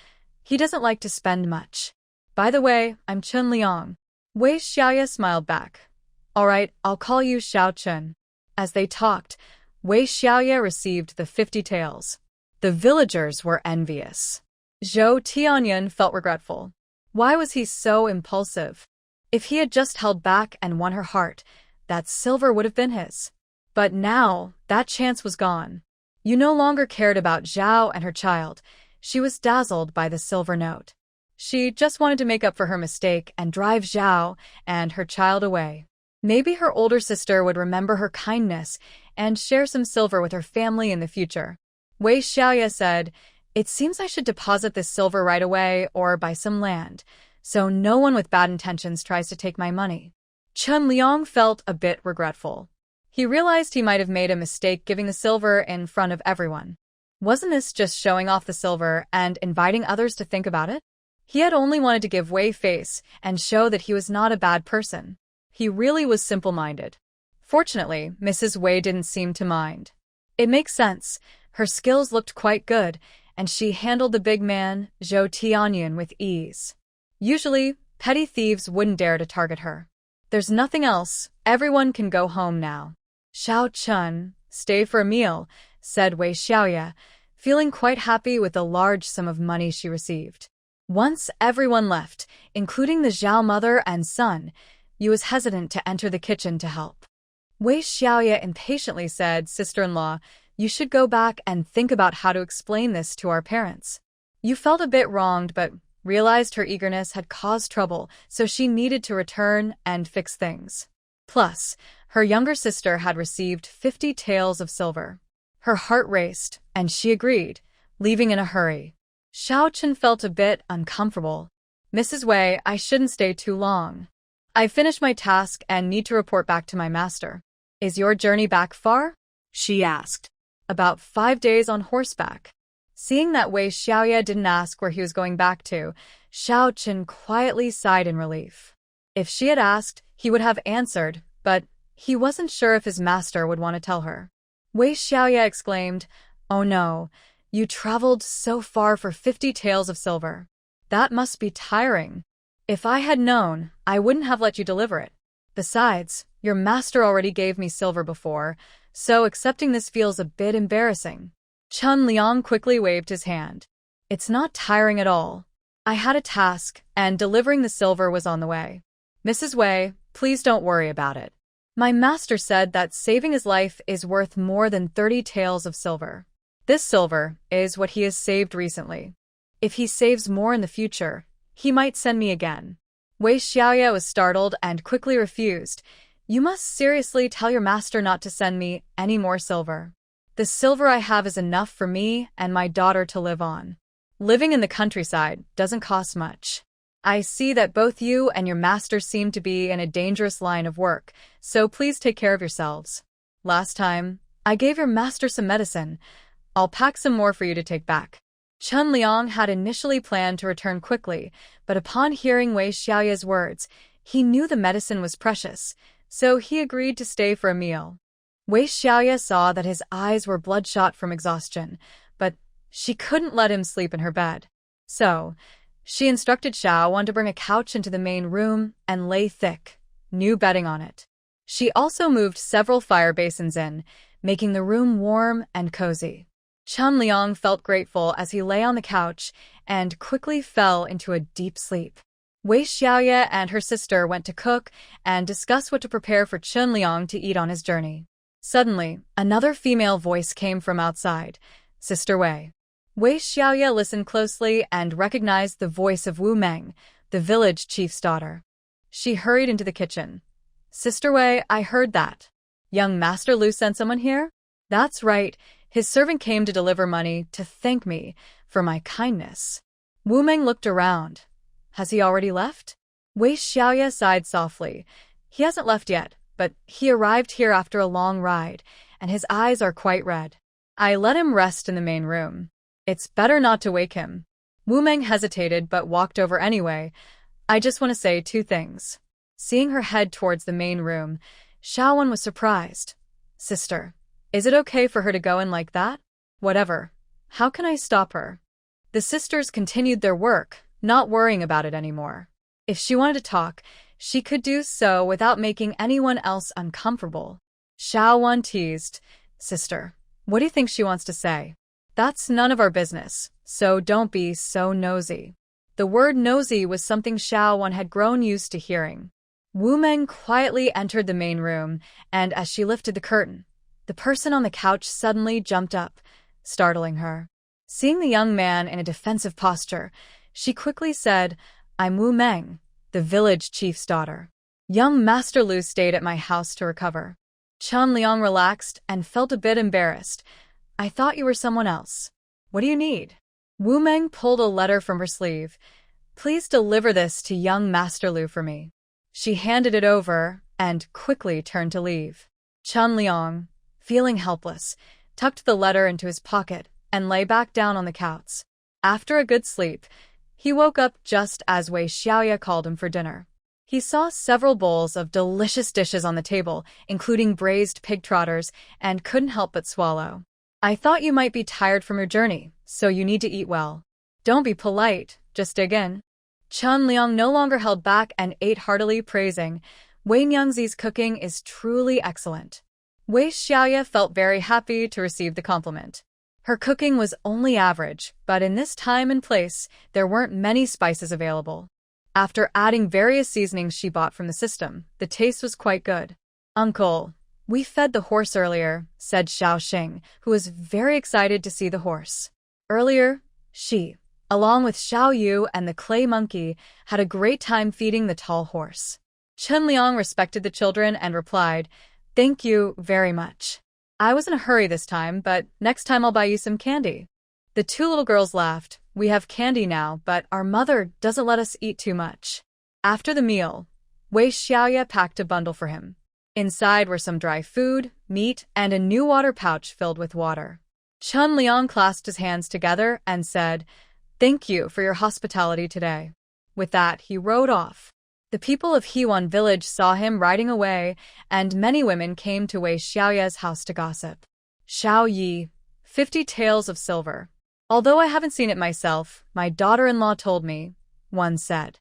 He doesn't like to spend much. By the way, I'm Chun Liang. Wei Xiaoye smiled back. All right, I'll call you Xiao Chun. As they talked, Wei Xiaoye received the 50 taels. The villagers were envious. Zhou Tianyun felt regretful. Why was he so impulsive? If he had just held back and won her heart, that silver would have been his. But now, that chance was gone. Yu no longer cared about Zhao and her child. She was dazzled by the silver note. She just wanted to make up for her mistake and drive Zhao and her child away. Maybe her older sister would remember her kindness and share some silver with her family in the future. Wei Xiaoye said, It seems I should deposit this silver right away or buy some land, so no one with bad intentions tries to take my money. Chun Liang felt a bit regretful. He realized he might have made a mistake giving the silver in front of everyone. Wasn't this just showing off the silver and inviting others to think about it? He had only wanted to give Wei face and show that he was not a bad person. He really was simple-minded. Fortunately, Mrs. Wei didn't seem to mind. It makes sense. Her skills looked quite good, and she handled the big man, Zhou Tianyun, with ease. Usually, petty thieves wouldn't dare to target her. There's nothing else. Everyone can go home now. Xiao Chun, stay for a meal, said Wei Xiaoye, feeling quite happy with the large sum of money she received. Once everyone left, including the Zhao mother and son, Yu was hesitant to enter the kitchen to help. Wei Xiaoye impatiently said, Sister-in-law, you should go back and think about how to explain this to our parents. Yu felt a bit wronged but realized her eagerness had caused trouble, so she needed to return and fix things. Plus, her younger sister had received 50 taels of silver. Her heart raced, and she agreed, leaving in a hurry. Xiao Chun felt a bit uncomfortable. Mrs. Wei, I shouldn't stay too long. I finished my task and need to report back to my master. Is your journey back far? She asked. About 5 days on horseback. Seeing that Wei Xiaoye didn't ask where he was going back to, Xiao Chun quietly sighed in relief. If she had asked, he would have answered, but he wasn't sure if his master would want to tell her. Wei Xiaoye exclaimed, Oh no, you traveled so far for 50 taels of silver. That must be tiring. If I had known, I wouldn't have let you deliver it. Besides, your master already gave me silver before, so accepting this feels a bit embarrassing. Chun Liang quickly waved his hand. It's not tiring at all. I had a task, and delivering the silver was on the way. Mrs. Wei, please don't worry about it. My master said that saving his life is worth more than 30 taels of silver. This silver is what he has saved recently. If he saves more in the future, he might send me again. Wei Xiaoye was startled and quickly refused. You must seriously tell your master not to send me any more silver. The silver I have is enough for me and my daughter to live on. Living in the countryside doesn't cost much. I see that both you and your master seem to be in a dangerous line of work, so please take care of yourselves. Last time, I gave your master some medicine. I'll pack some more for you to take back. Chun Liang had initially planned to return quickly, but upon hearing Wei Xiaoye's words, he knew the medicine was precious, so he agreed to stay for a meal. Wei Xiaoye saw that his eyes were bloodshot from exhaustion, but she couldn't let him sleep in her bed. So, she instructed Xiaowan to bring a couch into the main room and lay thick, new bedding on it. She also moved several fire basins in, making the room warm and cozy. Chun Liang felt grateful as he lay on the couch and quickly fell into a deep sleep. Wei Xiaoye and her sister went to cook and discuss what to prepare for Chun Liang to eat on his journey. Suddenly, another female voice came from outside. Sister Wei. Wei Xiaoye listened closely and recognized the voice of Wu Meng, the village chief's daughter. She hurried into the kitchen. Sister Wei, I heard that. Young Master Lu sent someone here? That's right. His servant came to deliver money to thank me for my kindness. Wu Meng looked around. Has he already left? Wei Xiaoye sighed softly. He hasn't left yet, but he arrived here after a long ride, and his eyes are quite red. I let him rest in the main room. It's better not to wake him. Wu Meng hesitated but walked over anyway. I just want to say 2 things. Seeing her head towards the main room, Xiaowan was surprised. Sister, is it okay for her to go in like that? Whatever. How can I stop her? The sisters continued their work, not worrying about it anymore. If she wanted to talk, she could do so without making anyone else uncomfortable. Xiaowan teased, Sister, what do you think she wants to say? That's none of our business, so don't be so nosy. The word nosy was something Xiaowan had grown used to hearing. Wu Meng quietly entered the main room, and as she lifted the curtain, the person on the couch suddenly jumped up, startling her. Seeing the young man in a defensive posture, she quickly said, I'm Wu Meng, the village chief's daughter. Young Master Lu stayed at my house to recover. Chun Liang relaxed and felt a bit embarrassed. I thought you were someone else. What do you need? Wu Meng pulled a letter from her sleeve. Please deliver this to young Master Lu for me. She handed it over and quickly turned to leave. Chun Liang, feeling helpless, tucked the letter into his pocket and lay back down on the couch. After a good sleep, he woke up just as Wei Xiaoye called him for dinner. He saw several bowls of delicious dishes on the table, including braised pig trotters, and couldn't help but swallow. I thought you might be tired from your journey, so you need to eat well. Don't be polite, just dig in. Chun Liang no longer held back and ate heartily, praising, Wei Nyangzi's cooking is truly excellent. Wei Xiaoye felt very happy to receive the compliment. Her cooking was only average, but in this time and place, there weren't many spices available. After adding various seasonings she bought from the system, the taste was quite good. Uncle, we fed the horse earlier, said Xiao Xing, who was very excited to see the horse. Earlier, she, along with Xiao Yu and the clay monkey, had a great time feeding the tall horse. Chun Liang respected the children and replied, Thank you very much. I was in a hurry this time, but next time I'll buy you some candy. The 2 little girls laughed. We have candy now, but our mother doesn't let us eat too much. After the meal, Wei Xiaoye packed a bundle for him. Inside were some dry food, meat, and a new water pouch filled with water. Chun Liang clasped his hands together and said, Thank you for your hospitality today. With that, he rode off. The people of Hewan village saw him riding away, and many women came to Wei Xiaoye's house to gossip. Xiao Yi, 50 taels of silver. Although I haven't seen it myself, my daughter-in-law told me, one said.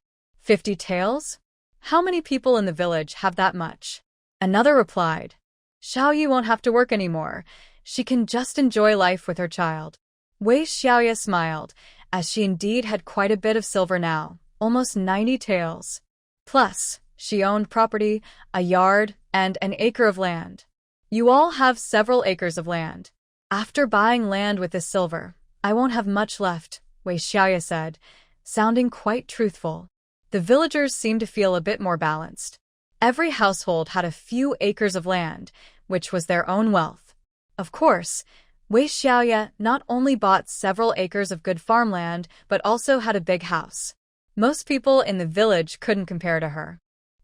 50 taels? How many people in the village have that much? Another replied, Xiaoye won't have to work anymore. She can just enjoy life with her child. Wei Xiaoye smiled, as she indeed had quite a bit of silver now, almost 90 taels. Plus, she owned property, a yard, and an acre of land. You all have several acres of land. After buying land with this silver, I won't have much left, Wei Xiaoye said, sounding quite truthful. The villagers seemed to feel a bit more balanced. Every household had a few acres of land, which was their own wealth. Of course, Wei Xiaoye not only bought several acres of good farmland, but also had a big house. Most people in the village couldn't compare to her.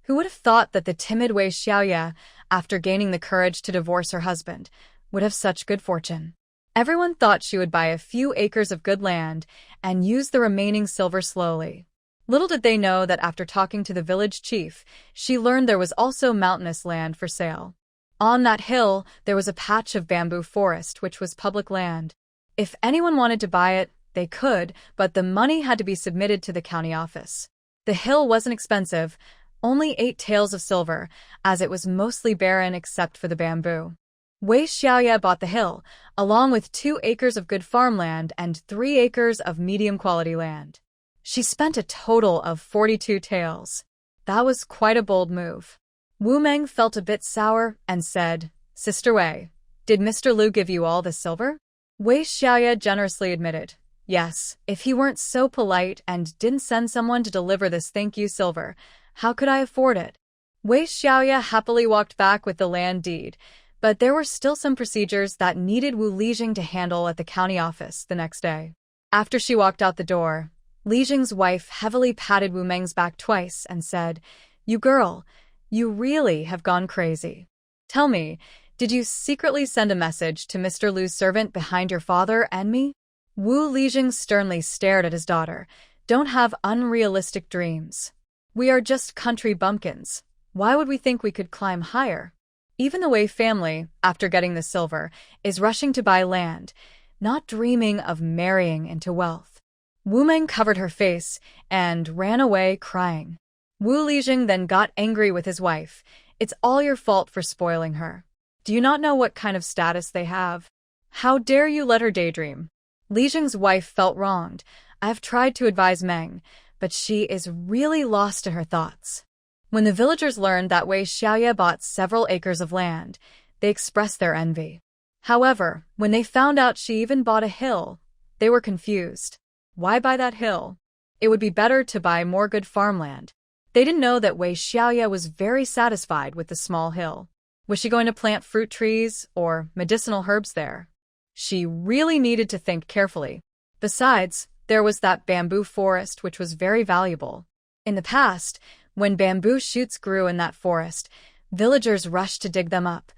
Who would have thought that the timid Wei Xiaoye, after gaining the courage to divorce her husband, would have such good fortune? Everyone thought she would buy a few acres of good land and use the remaining silver slowly. Little did they know that after talking to the village chief, she learned there was also mountainous land for sale. On that hill, there was a patch of bamboo forest which was public land. If anyone wanted to buy it, they could, but the money had to be submitted to the county office. The hill wasn't expensive, only 8 taels of silver, as it was mostly barren except for the bamboo. Wei Xiaoye bought the hill, along with 2 acres of good farmland and 3 acres of medium-quality land. She spent a total of 42 taels. That was quite a bold move. Wu Meng felt a bit sour and said, Sister Wei, did Mr. Lu give you all this silver? Wei Xiaoye generously admitted, yes, if he weren't so polite and didn't send someone to deliver this thank you silver, how could I afford it? Wei Xiaoye happily walked back with the land deed, but there were still some procedures that needed Wu Lijing to handle at the county office the next day. After she walked out the door, Lijing's wife heavily patted Wu Meng's back twice and said, You girl, you really have gone crazy. Tell me, did you secretly send a message to Mr. Lu's servant behind your father and me? Wu Lijing sternly stared at his daughter. Don't have unrealistic dreams. We are just country bumpkins. Why would we think we could climb higher? Even the Wei family, after getting the silver, is rushing to buy land, not dreaming of marrying into wealth. Wu Meng covered her face and ran away crying. Wu Lijing then got angry with his wife. It's all your fault for spoiling her. Do you not know what kind of status they have? How dare you let her daydream? Lijing's wife felt wronged. I have tried to advise Meng, but she is really lost in her thoughts. When the villagers learned that Wei Xiaoye bought several acres of land, they expressed their envy. However, when they found out she even bought a hill, they were confused. Why buy that hill? It would be better to buy more good farmland. They didn't know that Wei Xiaoye was very satisfied with the small hill. Was she going to plant fruit trees or medicinal herbs there? She really needed to think carefully. Besides, there was that bamboo forest which was very valuable. In the past, when bamboo shoots grew in that forest, villagers rushed to dig them up.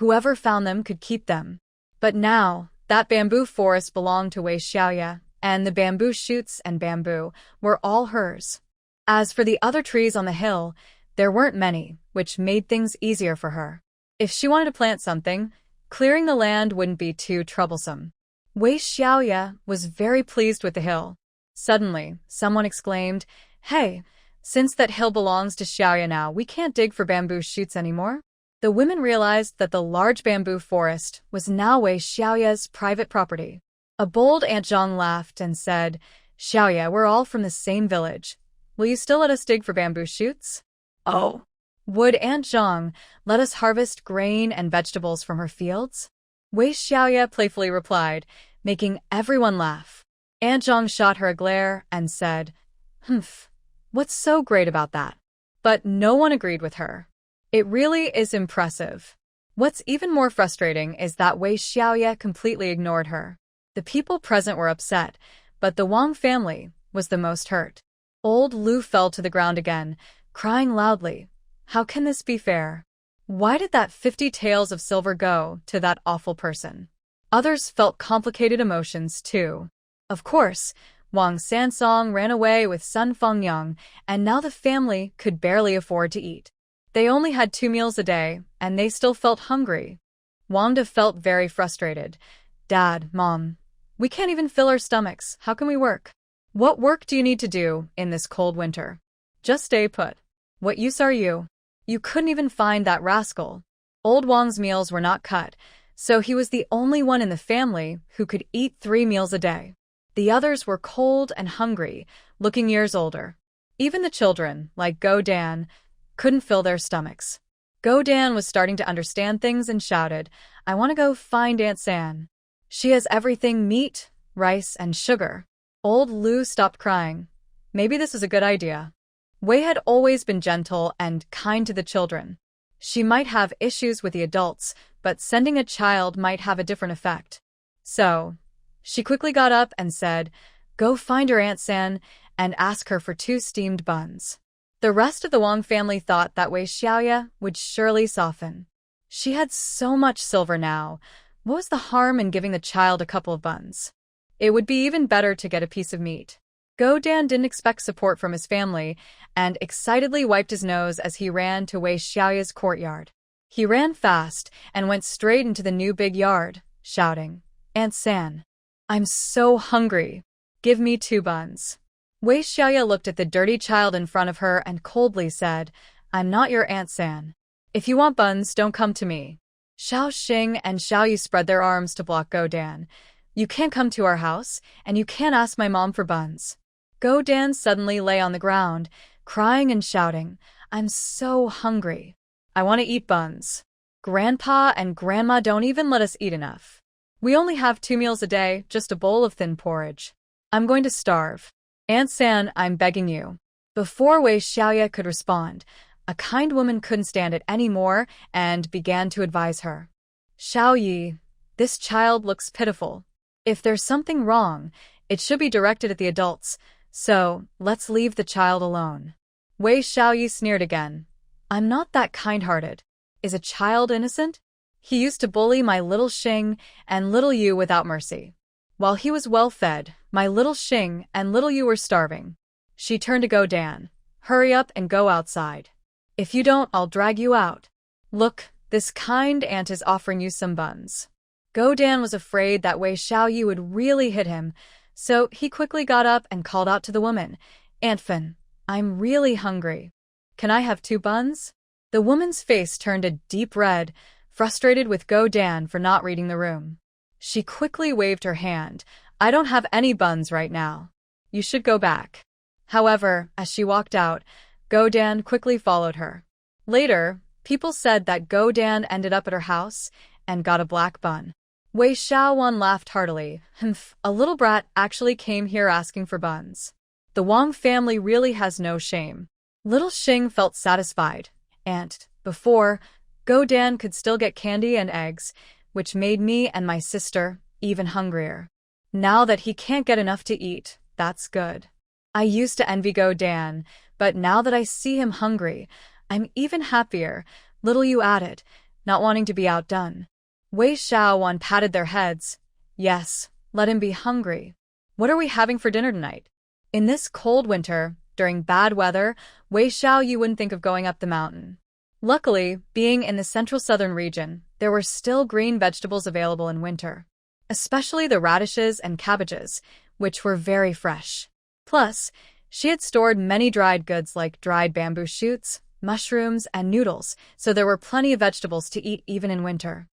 Whoever found them could keep them. But now, that bamboo forest belonged to Wei Xiaoye, and the bamboo shoots and bamboo were all hers. As for the other trees on the hill, there weren't many, which made things easier for her. If she wanted to plant something, clearing the land wouldn't be too troublesome. Wei Xiaoye was very pleased with the hill. Suddenly, someone exclaimed, Hey, since that hill belongs to Xiaoye now, we can't dig for bamboo shoots anymore. The women realized that the large bamboo forest was now Wei Xiaoye's private property. A bold Aunt Zhang laughed and said, Xiaoye, we're all from the same village. Will you still let us dig for bamboo shoots? Oh. Would Aunt Zhang let us harvest grain and vegetables from her fields? Wei Xiaoye playfully replied, making everyone laugh. Aunt Zhang shot her a glare and said, Humph, what's so great about that? But no one agreed with her. It really is impressive. What's even more frustrating is that Wei Xiaoye completely ignored her. The people present were upset, but the Wang family was the most hurt. Old Lu fell to the ground again, crying loudly. How can this be fair? Why did that 50 taels of silver go to that awful person? Others felt complicated emotions too. Of course, Wang Sansong ran away with Sun Fengyang, and now the family could barely afford to eat. They only had 2 meals a day, and they still felt hungry. Wangda felt very frustrated. Dad, Mom, we can't even fill our stomachs. How can we work? What work do you need to do in this cold winter? Just stay put. What use are you? You couldn't even find that rascal. Old Wang's meals were not cut, so he was the only one in the family who could eat 3 meals a day. The others were cold and hungry, looking years older. Even the children, like Go Dan, couldn't fill their stomachs. Go Dan was starting to understand things and shouted, "I want to go find Aunt San. She has everything: meat, rice, and sugar." Old Lu stopped crying. Maybe this is a good idea. Wei had always been gentle and kind to the children. She might have issues with the adults, but sending a child might have a different effect. So, she quickly got up and said, "Go find her Aunt San and ask her for 2 steamed buns." The rest of the Wang family thought that Wei Xiaoye would surely soften. She had so much silver now. What was the harm in giving the child a couple of buns? It would be even better to get a piece of meat. Go Dan didn't expect support from his family and excitedly wiped his nose as he ran to Wei Xiaoye's courtyard. He ran fast and went straight into the new big yard, shouting, "Aunt San, I'm so hungry. Give me 2 buns." Wei Xiaoye looked at the dirty child in front of her and coldly said, "I'm not your Aunt San. If you want buns, don't come to me." Xiao Xing and Xiao Yu spread their arms to block Go Dan. "You can't come to our house, and you can't ask my mom for buns." Go Dan suddenly lay on the ground, crying and shouting, "I'm so hungry. I want to eat buns. Grandpa and Grandma don't even let us eat enough. We only have 2 meals a day, just a bowl of thin porridge. I'm going to starve. Aunt San, I'm begging you." Before Wei Xiaoye could respond, a kind woman couldn't stand it anymore and began to advise her. "Xiao Yi, this child looks pitiful. If there's something wrong, it should be directed at the adults, so let's leave the child alone." Wei Xiaoye sneered again. "I'm not that kind-hearted. Is a child innocent? He used to bully my little Xing and little Yu without mercy. While he was well-fed, my little Xing and little Yu were starving." She turned to Go Dan. "Hurry up and go outside. If you don't, I'll drag you out. Look, this kind aunt is offering you some buns." Go Dan was afraid that Wei Xiaoye would really hit him, so he quickly got up and called out to the woman, "Aunt Fin, I'm really hungry. Can I have 2 buns?" The woman's face turned a deep red, frustrated with Go Dan for not reading the room. She quickly waved her hand. "I don't have any buns right now. You should go back." However, as she walked out, Go Dan quickly followed her. Later, people said that Go Dan ended up at her house and got a black bun. Wei Xiaowan laughed heartily. "Humph, a little brat actually came here asking for buns. The Wang family really has no shame." Little Xing felt satisfied, and, before, Go Dan could still get candy and eggs, which made me and my sister even hungrier. Now that he can't get enough to eat, that's good. I used to envy Go Dan, but now that I see him hungry, I'm even happier, little Yu added, not wanting to be outdone. Wei Xiaowan patted their heads. "Yes, let him be hungry. What are we having for dinner tonight?" In this cold winter, during bad weather, Wei Xiaoye wouldn't think of going up the mountain. Luckily, being in the central southern region, there were still green vegetables available in winter, especially the radishes and cabbages, which were very fresh. Plus, she had stored many dried goods like dried bamboo shoots, mushrooms, and noodles, so there were plenty of vegetables to eat even in winter.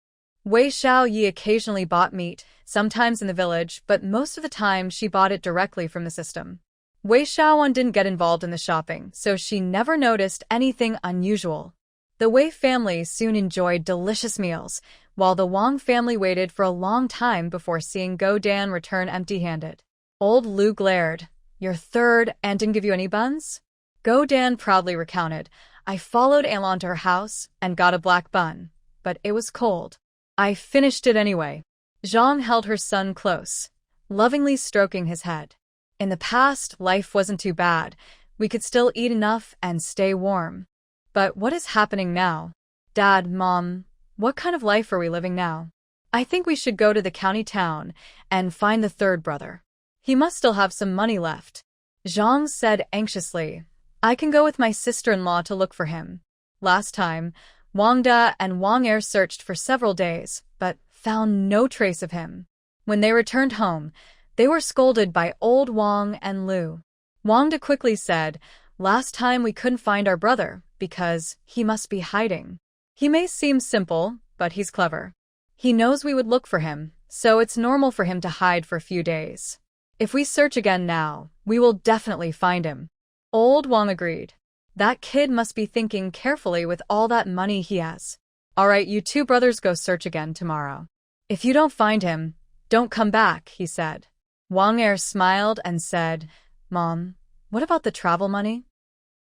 Wei Xiaoye occasionally bought meat, sometimes in the village, but most of the time she bought it directly from the system. Wei Xiaowan didn't get involved in the shopping, so she never noticed anything unusual. The Wei family soon enjoyed delicious meals, while the Wang family waited for a long time before seeing Go Dan return empty-handed. Old Lu glared. "Your third aunt didn't give you any buns?" Go Dan proudly recounted. "I followed Alon to her house and got a black bun, but it was cold. I finished it anyway." Zhang held her son close, lovingly stroking his head. "In the past, life wasn't too bad. We could still eat enough and stay warm. But what is happening now? Dad, Mom, what kind of life are we living now? I think we should go to the county town and find the 3rd brother. He must still have some money left." Zhang said anxiously. "I can go with my sister-in-law to look for him. Last time, Wang Da and Wang Er searched for several days, but found no trace of him. When they returned home, they were scolded by old Wang and Lu. Wang Da quickly said, Last time we couldn't find our brother because he must be hiding. He may seem simple, but he's clever. He knows we would look for him, so it's normal for him to hide for a few days. If we search again now, we will definitely find him. Old Wang agreed. That kid must be thinking carefully with all that money he has. All right, you two brothers go search again tomorrow. If you don't find him, don't come back, he said. Wang Er smiled and said, Mom, what about the travel money?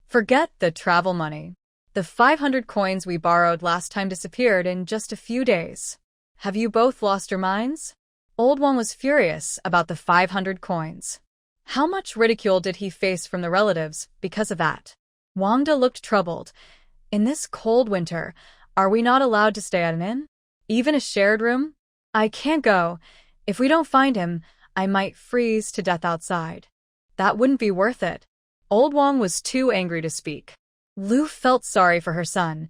Forget the travel money. The 500 coins we borrowed last time disappeared in just a few days. Have you both lost your minds? Old Wang was furious about the 500 coins. How much ridicule did he face from the relatives because of that? Wangda looked troubled. In this cold winter, are we not allowed to stay at an inn? Even a shared room? I can't go. If we don't find him, I might freeze to death outside. That wouldn't be worth it. Old Wang was too angry to speak. Lu felt sorry for her son.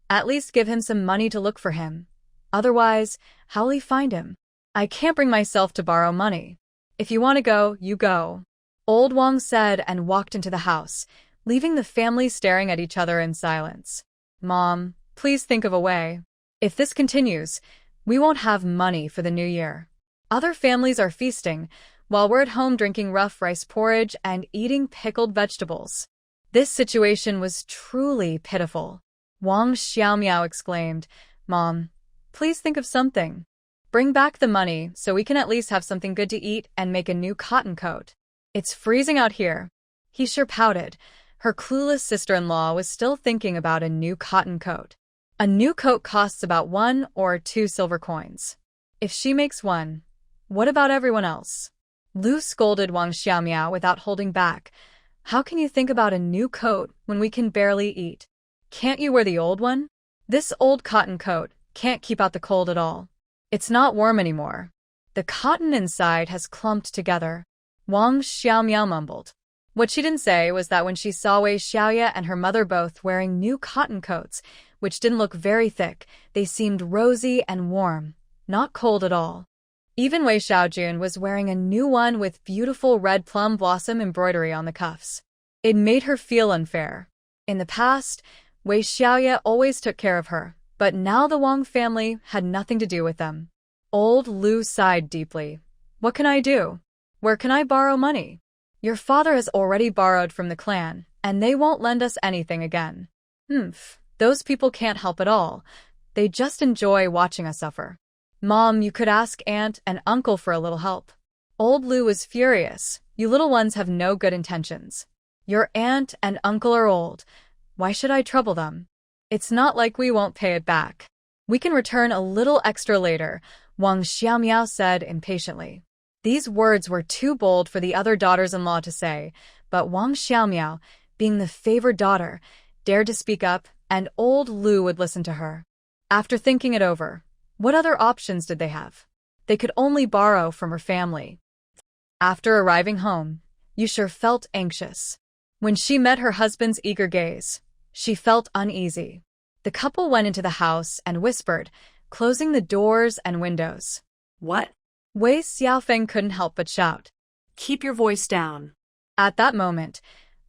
At least give him some money to look for him. Otherwise, how will he find him? I can't bring myself to borrow money. If you want to go, you go. Old Wang said and walked into the house, leaving the family staring at each other in silence. Mom, please think of a way. If this continues, we won't have money for the new year. Other families are feasting, while we're at home drinking rough rice porridge and eating pickled vegetables. This situation was truly pitiful. Wang Xiaomiao exclaimed, Mom, please think of something. Bring back the money so we can at least have something good to eat and make a new cotton coat. It's freezing out here. He sure pouted. Her clueless sister-in-law was still thinking about a new cotton coat. A new coat costs about 1 or 2 silver coins. If she makes one, what about everyone else? Lu scolded Wang Xiaomiao without holding back. How can you think about a new coat when we can barely eat? Can't you wear the old one? This old cotton coat can't keep out the cold at all. It's not warm anymore. The cotton inside has clumped together. Wang Xiaomiao mumbled. What she didn't say was that when she saw Wei Xiaoye and her mother both wearing new cotton coats, which didn't look very thick, they seemed rosy and warm, not cold at all. Even Wei Xiaojun was wearing a new one with beautiful red plum blossom embroidery on the cuffs. It made her feel unfair. In the past, Wei Xiaoye always took care of her, but now the Wang family had nothing to do with them. Old Lu sighed deeply. What can I do? Where can I borrow money? Your father has already borrowed from the clan, and they won't lend us anything again. Those people can't help at all. They just enjoy watching us suffer. Mom, you could ask Aunt and Uncle for a little help. Old Lu was furious. You little ones have no good intentions. Your aunt and uncle are old. Why should I trouble them? It's not like we won't pay it back. We can return a little extra later, Wang Xiaomiao said impatiently. These words were too bold for the other daughters-in-law to say, but Wang Xiaomiao, being the favored daughter, dared to speak up, and old Lu would listen to her. After thinking it over, what other options did they have? They could only borrow from her family. After arriving home, Yu sure felt anxious. When she met her husband's eager gaze, she felt uneasy. The couple went into the house and whispered, closing the doors and windows. What? Wei Xiaofeng couldn't help but shout. Keep your voice down. At that moment,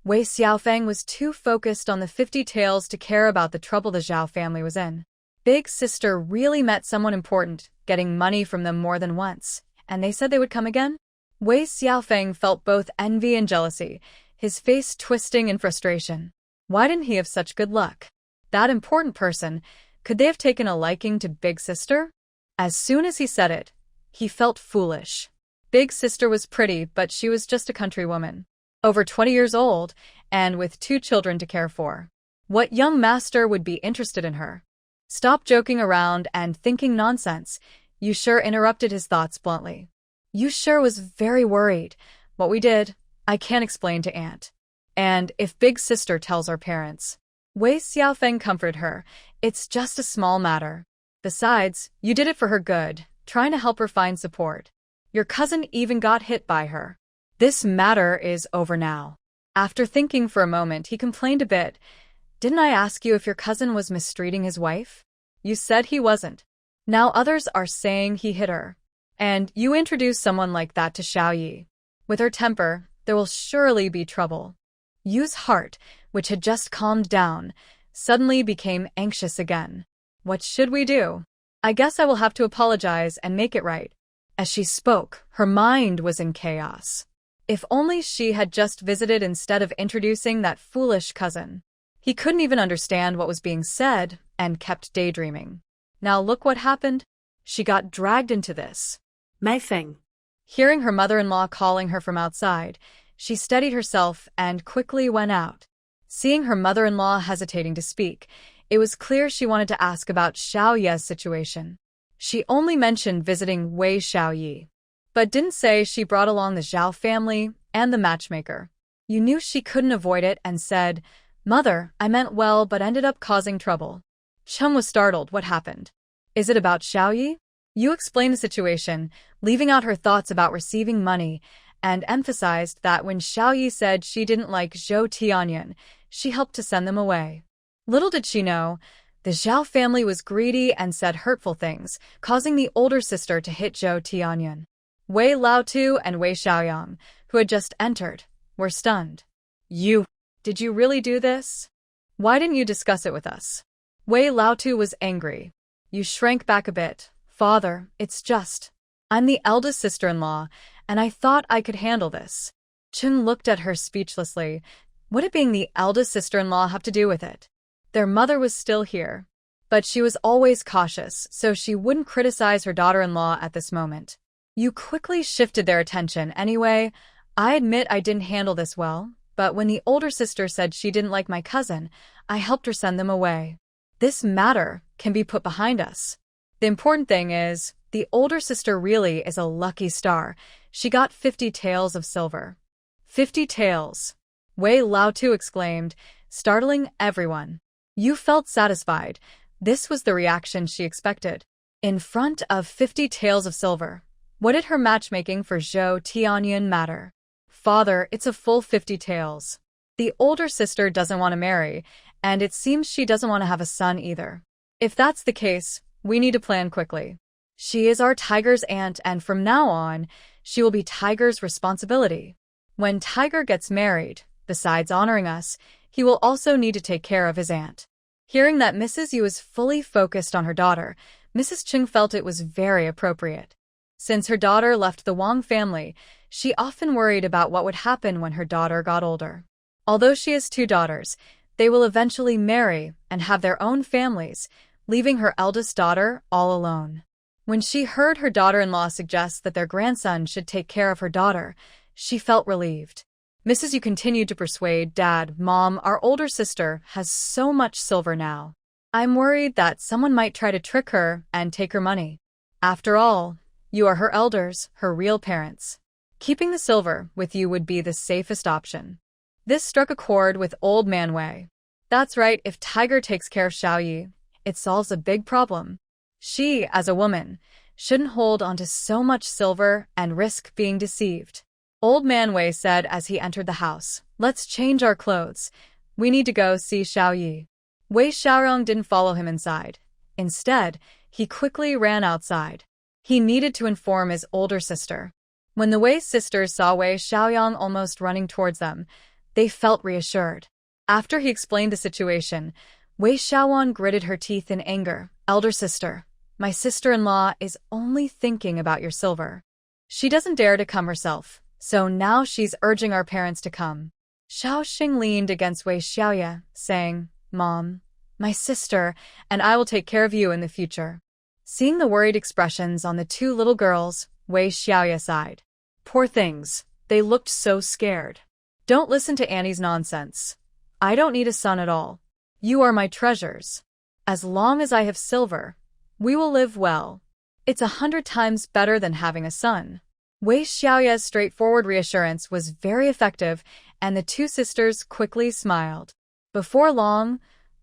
Wei Xiaofeng was too focused on the 50 taels to care about the trouble the Zhao family was in. Big sister really met someone important, getting money from them more than once, and they said they would come again? Wei Xiaofeng felt both envy and jealousy, his face twisting in frustration. Why didn't he have such good luck? That important person, could they have taken a liking to Big Sister? As soon as he said it, he felt foolish. Big Sister was pretty, but she was just a country woman. Over 20 years old, and with 2 children to care for. What young master would be interested in her? Stop joking around and thinking nonsense, Yu Sure interrupted his thoughts bluntly. Yu Sure was very worried. What we did, I can't explain to Aunt. And if Big Sister tells our parents. Wei Xiaofeng comforted her. It's just a small matter. Besides, you did it for her good, trying to help her find support. Your cousin even got hit by her. This matter is over now. After thinking for a moment, he complained a bit. Didn't I ask you if your cousin was mistreating his wife? You said he wasn't. Now others are saying he hit her. And you introduce someone like that to Xiaoye. With her temper, there will surely be trouble. Yu's heart, which had just calmed down, suddenly became anxious again. What should we do? I guess I will have to apologize and make it right. As she spoke, her mind was in chaos. If only she had just visited instead of introducing that foolish cousin. He couldn't even understand what was being said and kept daydreaming. Now look what happened. She got dragged into this. Mei Feng. Hearing her mother-in-law calling her from outside, she steadied herself and quickly went out. Seeing her mother-in-law hesitating to speak, it was clear she wanted to ask about Xiaoye's situation. She only mentioned visiting Wei Xiaoye, but didn't say she brought along the Zhao family and the matchmaker. You knew she couldn't avoid it and said, "Mother, I meant well but ended up causing trouble." Cheng was startled. What happened? Is it about Xiaoye? You explained the situation, leaving out her thoughts about receiving money, and emphasized that when Xiaoye said she didn't like Zhou Tianyan, she helped to send them away. Little did she know, the Zhao family was greedy and said hurtful things, causing the older sister to hit Zhou Tianyan. Wei Laotu and Wei Xiaoye, who had just entered, were stunned. Did you really do this? Why didn't you discuss it with us? Wei Laotu was angry. You shrank back a bit. Father, it's just. I'm the eldest sister-in-law, and I thought I could handle this. Chun looked at her speechlessly. What did being the eldest sister-in-law have to do with it? Their mother was still here, but she was always cautious, so she wouldn't criticize her daughter-in-law at this moment. You quickly shifted their attention anyway. I admit I didn't handle this well, but when the older sister said she didn't like my cousin, I helped her send them away. This matter can be put behind us. The important thing is, the older sister really is a lucky star. She got 50 taels of silver. 50 taels. Wei Laotu exclaimed, startling everyone. You felt satisfied. This was the reaction she expected. In front of 50 taels of silver, what did her matchmaking for Zhou Tianyan matter? Father, it's a full 50 taels. The older sister doesn't want to marry, and it seems she doesn't want to have a son either. If that's the case, we need to plan quickly. She is our Tiger's aunt, and from now on, she will be Tiger's responsibility. When Tiger gets married, besides honoring us, he will also need to take care of his aunt. Hearing that Mrs. Yu is fully focused on her daughter, Mrs. Chung felt it was very appropriate. Since her daughter left the Wang family, she often worried about what would happen when her daughter got older. Although she has 2 daughters, they will eventually marry and have their own families, leaving her eldest daughter all alone. When she heard her daughter-in-law suggest that their grandson should take care of her daughter, she felt relieved. Mrs. Yu continued to persuade Dad, Mom, our older sister has so much silver now. I'm worried that someone might try to trick her and take her money. After all, you are her elders, her real parents. Keeping the silver with you would be the safest option. This struck a chord with old man Wei. That's right, if Tiger takes care of Xiaoye, it solves a big problem. She, as a woman, shouldn't hold onto so much silver and risk being deceived. Old man Wei said as he entered the house, let's change our clothes. We need to go see Xiaoye. Wei Xiaoye didn't follow him inside. Instead, he quickly ran outside. He needed to inform his older sister. When the Wei sisters saw Wei Xiaoye almost running towards them, they felt reassured. After he explained the situation, Wei Xiaoye gritted her teeth in anger. Elder sister, my sister-in-law is only thinking about your silver. She doesn't dare to come herself, so now she's urging our parents to come. Xiao Xing leaned against Wei Xiaoye, saying, Mom, my sister and I will take care of you in the future. Seeing the worried expressions on the 2 little girls, Wei Xiaoye sighed. Poor things, they looked so scared. Don't listen to Annie's nonsense. I don't need a son at all. You are my treasures. As long as I have silver, we will live well. It's 100 times better than having a son. Wei Xiaoye's straightforward reassurance was very effective, and the 2 sisters quickly smiled. Before long,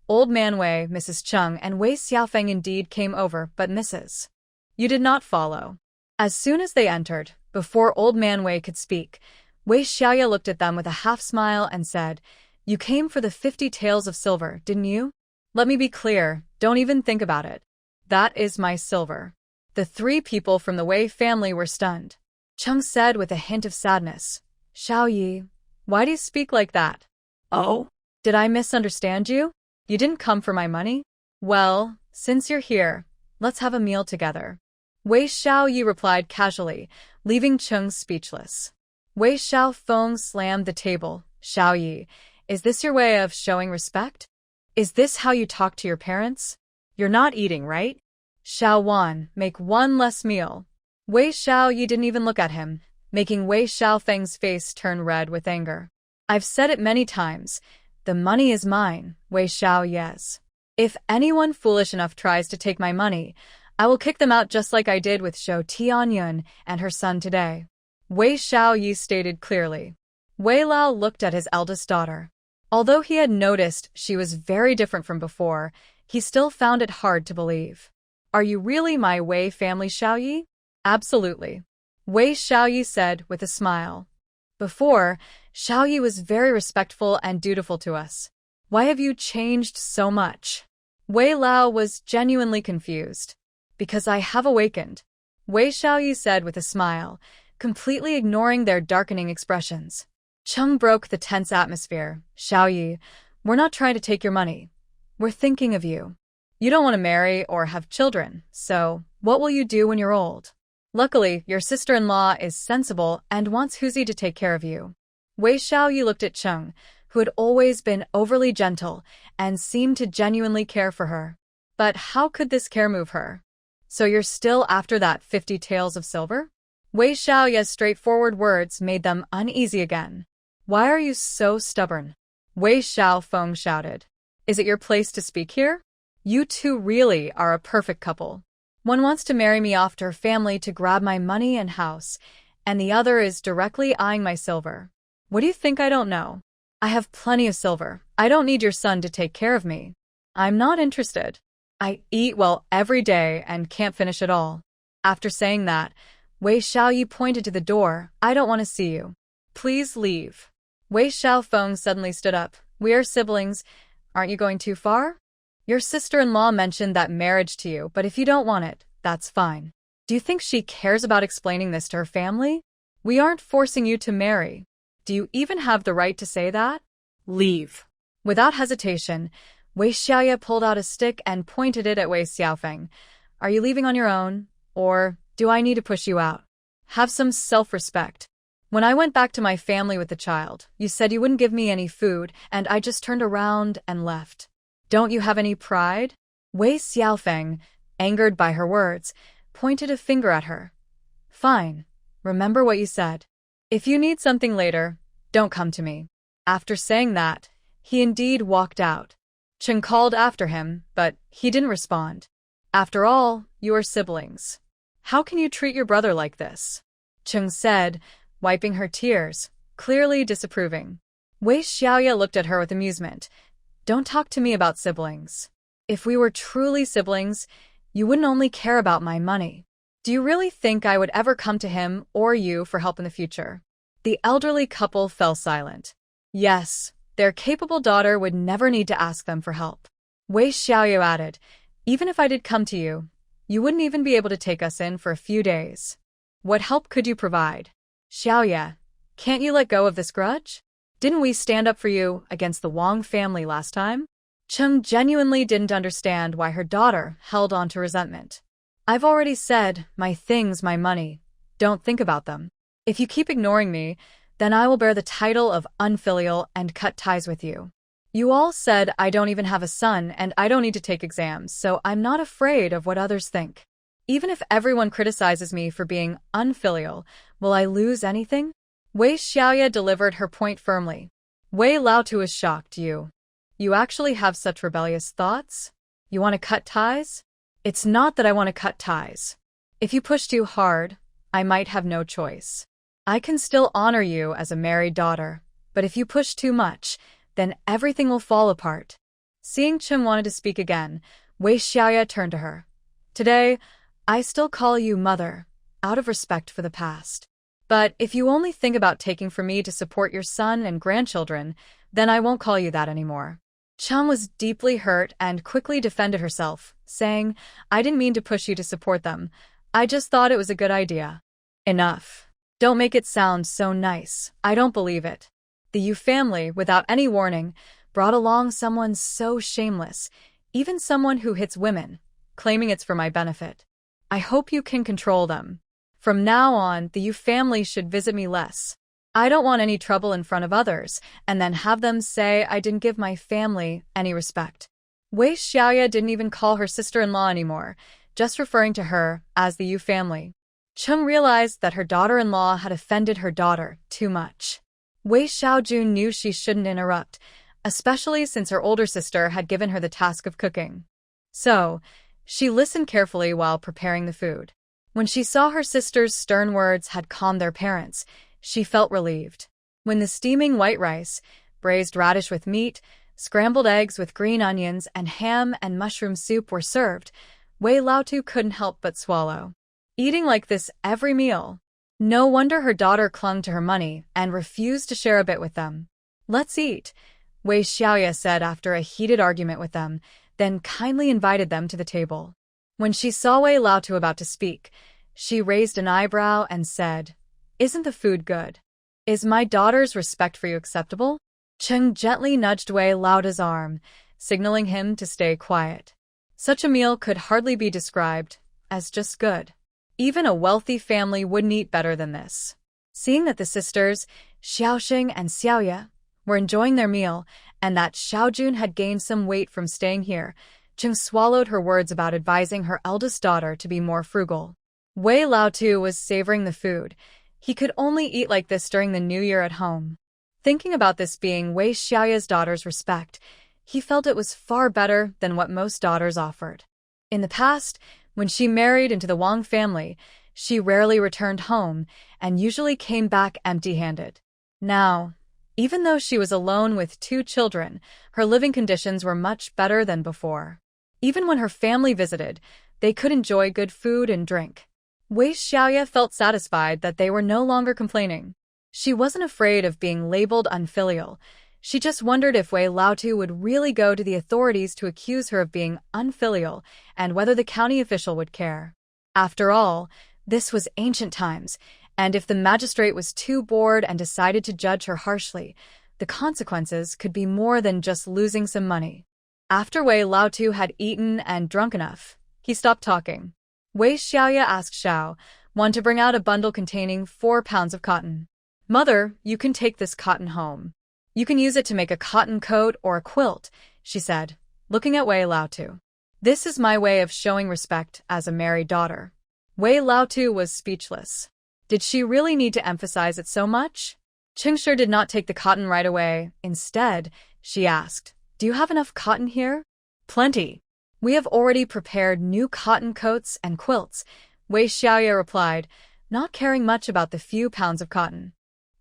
Old Man Wei, Mrs. Chung, and Wei Xiaofeng indeed came over, but Mrs. Yu did not follow. As soon as they entered, before Old Man Wei could speak, Wei Xiaoye looked at them with a half-smile and said, You came for the 50 taels of silver, didn't you? Let me be clear, don't even think about it. That is my silver. The 3 people from the Wei family were stunned. Chung said with a hint of sadness, Xiaoye, why do you speak like that? Oh? Did I misunderstand you? You didn't come for my money? Well, since you're here, let's have a meal together. Wei Xiaoye replied casually, leaving Cheng speechless. Wei Xiaofeng slammed the table. Xiaoye, is this your way of showing respect? Is this how you talk to your parents? You're not eating, right? Xiao Wan, make one less meal. Wei Xiaoye didn't even look at him, making Wei Xiaofeng's face turn red with anger. I've said it many times. The money is mine, Wei Xiaoye. If anyone foolish enough tries to take my money, I will kick them out just like I did with Zhou Tianyun and her son today. Wei Xiaoye stated clearly. Wei Lao looked at his eldest daughter. Although he had noticed she was very different from before, he still found it hard to believe. Are you really my Wei family, Xiaoye? Absolutely. Wei Xiaoye said with a smile. Before, Xiaoye was very respectful and dutiful to us. Why have you changed so much? Wei Lao was genuinely confused. Because I have awakened, Wei Xiaoye said with a smile, completely ignoring their darkening expressions. Cheng broke the tense atmosphere. Xiaoye, we're not trying to take your money. We're thinking of you. You don't want to marry or have children, so what will you do when you're old? Luckily, your sister-in-law is sensible and wants Huzi to take care of you. Wei Xiaoye looked at Cheng, who had always been overly gentle and seemed to genuinely care for her. But how could this care move her? So you're still after that 50 taels of silver? Wei Xiaoye's straightforward words made them uneasy again. Why are you so stubborn? Wei Xiaofeng shouted. Is it your place to speak here? You two really are a perfect couple. One wants to marry me off to her family to grab my money and house, and the other is directly eyeing my silver. What do you think I don't know? I have plenty of silver. I don't need your son to take care of me. I'm not interested. I eat well every day and can't finish it all. After saying that, Wei Xiaoye pointed to the door. I don't want to see you. Please leave. Wei Xiaofeng suddenly stood up. We are siblings. Aren't you going too far? Your sister-in-law mentioned that marriage to you, but if you don't want it, that's fine. Do you think she cares about explaining this to her family? We aren't forcing you to marry. Do you even have the right to say that? Leave. Without hesitation, Wei Xiaoye pulled out a stick and pointed it at Wei Xiaofeng. Are you leaving on your own, or do I need to push you out? Have some self-respect. When I went back to my family with the child, you said you wouldn't give me any food, and I just turned around and left. Don't you have any pride? Wei Xiaofeng, angered by her words, pointed a finger at her. Fine. Remember what you said. If you need something later, don't come to me. After saying that, he indeed walked out. Cheng called after him, but he didn't respond. After all, you are siblings. How can you treat your brother like this? Cheng said, wiping her tears, clearly disapproving. Wei Xiaoye looked at her with amusement. Don't talk to me about siblings. If we were truly siblings, you wouldn't only care about my money. Do you really think I would ever come to him or you for help in the future? The elderly couple fell silent. Yes, their capable daughter would never need to ask them for help. Wei Xiaoye added, even if I did come to you, you wouldn't even be able to take us in for a few days. What help could you provide? Xiaoye, can't you let go of this grudge? Didn't we stand up for you against the Wang family last time? Cheng genuinely didn't understand why her daughter held on to resentment. I've already said, my things, my money. Don't think about them. If you keep ignoring me, then I will bear the title of unfilial and cut ties with you. You all said I don't even have a son and I don't need to take exams, so I'm not afraid of what others think. Even if everyone criticizes me for being unfilial, will I lose anything? Wei Xiaoye delivered her point firmly. Wei Lao too was shocked. You actually have such rebellious thoughts? You want to cut ties? It's not that I want to cut ties. If you push too hard, I might have no choice. I can still honor you as a married daughter, but if you push too much, then everything will fall apart. Seeing Cheng wanted to speak again, Wei Xiaoye turned to her. Today, I still call you mother, out of respect for the past. But if you only think about taking from me to support your son and grandchildren, then I won't call you that anymore. Cheng was deeply hurt and quickly defended herself, saying, I didn't mean to push you to support them. I just thought it was a good idea. Enough. Don't make it sound so nice. I don't believe it. The Yu family, without any warning, brought along someone so shameless, even someone who hits women, claiming it's for my benefit. I hope you can control them. From now on, the Yu family should visit me less. I don't want any trouble in front of others, and then have them say I didn't give my family any respect. Wei Xiaoye didn't even call her sister-in-law anymore, just referring to her as the Yu family. Cheng realized that her daughter-in-law had offended her daughter too much. Wei Xiaojun knew she shouldn't interrupt, especially since her older sister had given her the task of cooking. So, she listened carefully while preparing the food. When she saw her sister's stern words had calmed their parents, she felt relieved. When the steaming white rice, braised radish with meat, scrambled eggs with green onions, and ham and mushroom soup were served, Wei Laotu couldn't help but swallow. Eating like this every meal. No wonder her daughter clung to her money and refused to share a bit with them. Let's eat, Wei Xiaoye said after a heated argument with them, then kindly invited them to the table. When she saw Wei Laotu about to speak, she raised an eyebrow and said, "Isn't the food good? Is my daughter's respect for you acceptable?" Cheng gently nudged Wei Laotu's arm, signaling him to stay quiet. Such a meal could hardly be described as just good. Even a wealthy family wouldn't eat better than this. Seeing that the sisters, Xiaoxing and Xiaoye, were enjoying their meal, and that Xiaojun had gained some weight from staying here, Cheng swallowed her words about advising her eldest daughter to be more frugal. Wei Laotu was savoring the food. He could only eat like this during the New Year at home. Thinking about this being Wei Xiaoye's daughter's respect, he felt it was far better than what most daughters offered. In the past, when she married into the Wang family, she rarely returned home and usually came back empty-handed. Now, even though she was alone with 2 children, her living conditions were much better than before. Even when her family visited, they could enjoy good food and drink. Wei Xiaoye felt satisfied that they were no longer complaining. She wasn't afraid of being labeled unfilial. She just wondered if Wei Laotu would really go to the authorities to accuse her of being unfilial and whether the county official would care. After all, this was ancient times, and if the magistrate was too bored and decided to judge her harshly, the consequences could be more than just losing some money. After Wei Laotu had eaten and drunk enough, he stopped talking. Wei Xiaoye asked Xiao, one to bring out a bundle containing 4 pounds of cotton. "Mother, you can take this cotton home. You can use it to make a cotton coat or a quilt," she said, looking at Wei Laotu. "This is my way of showing respect as a married daughter." Wei Laotu was speechless. Did she really need to emphasize it so much? Qingshi did not take the cotton right away. Instead, she asked, "Do you have enough cotton here?" "Plenty. We have already prepared new cotton coats and quilts," Wei Xiaoye replied, not caring much about the few pounds of cotton.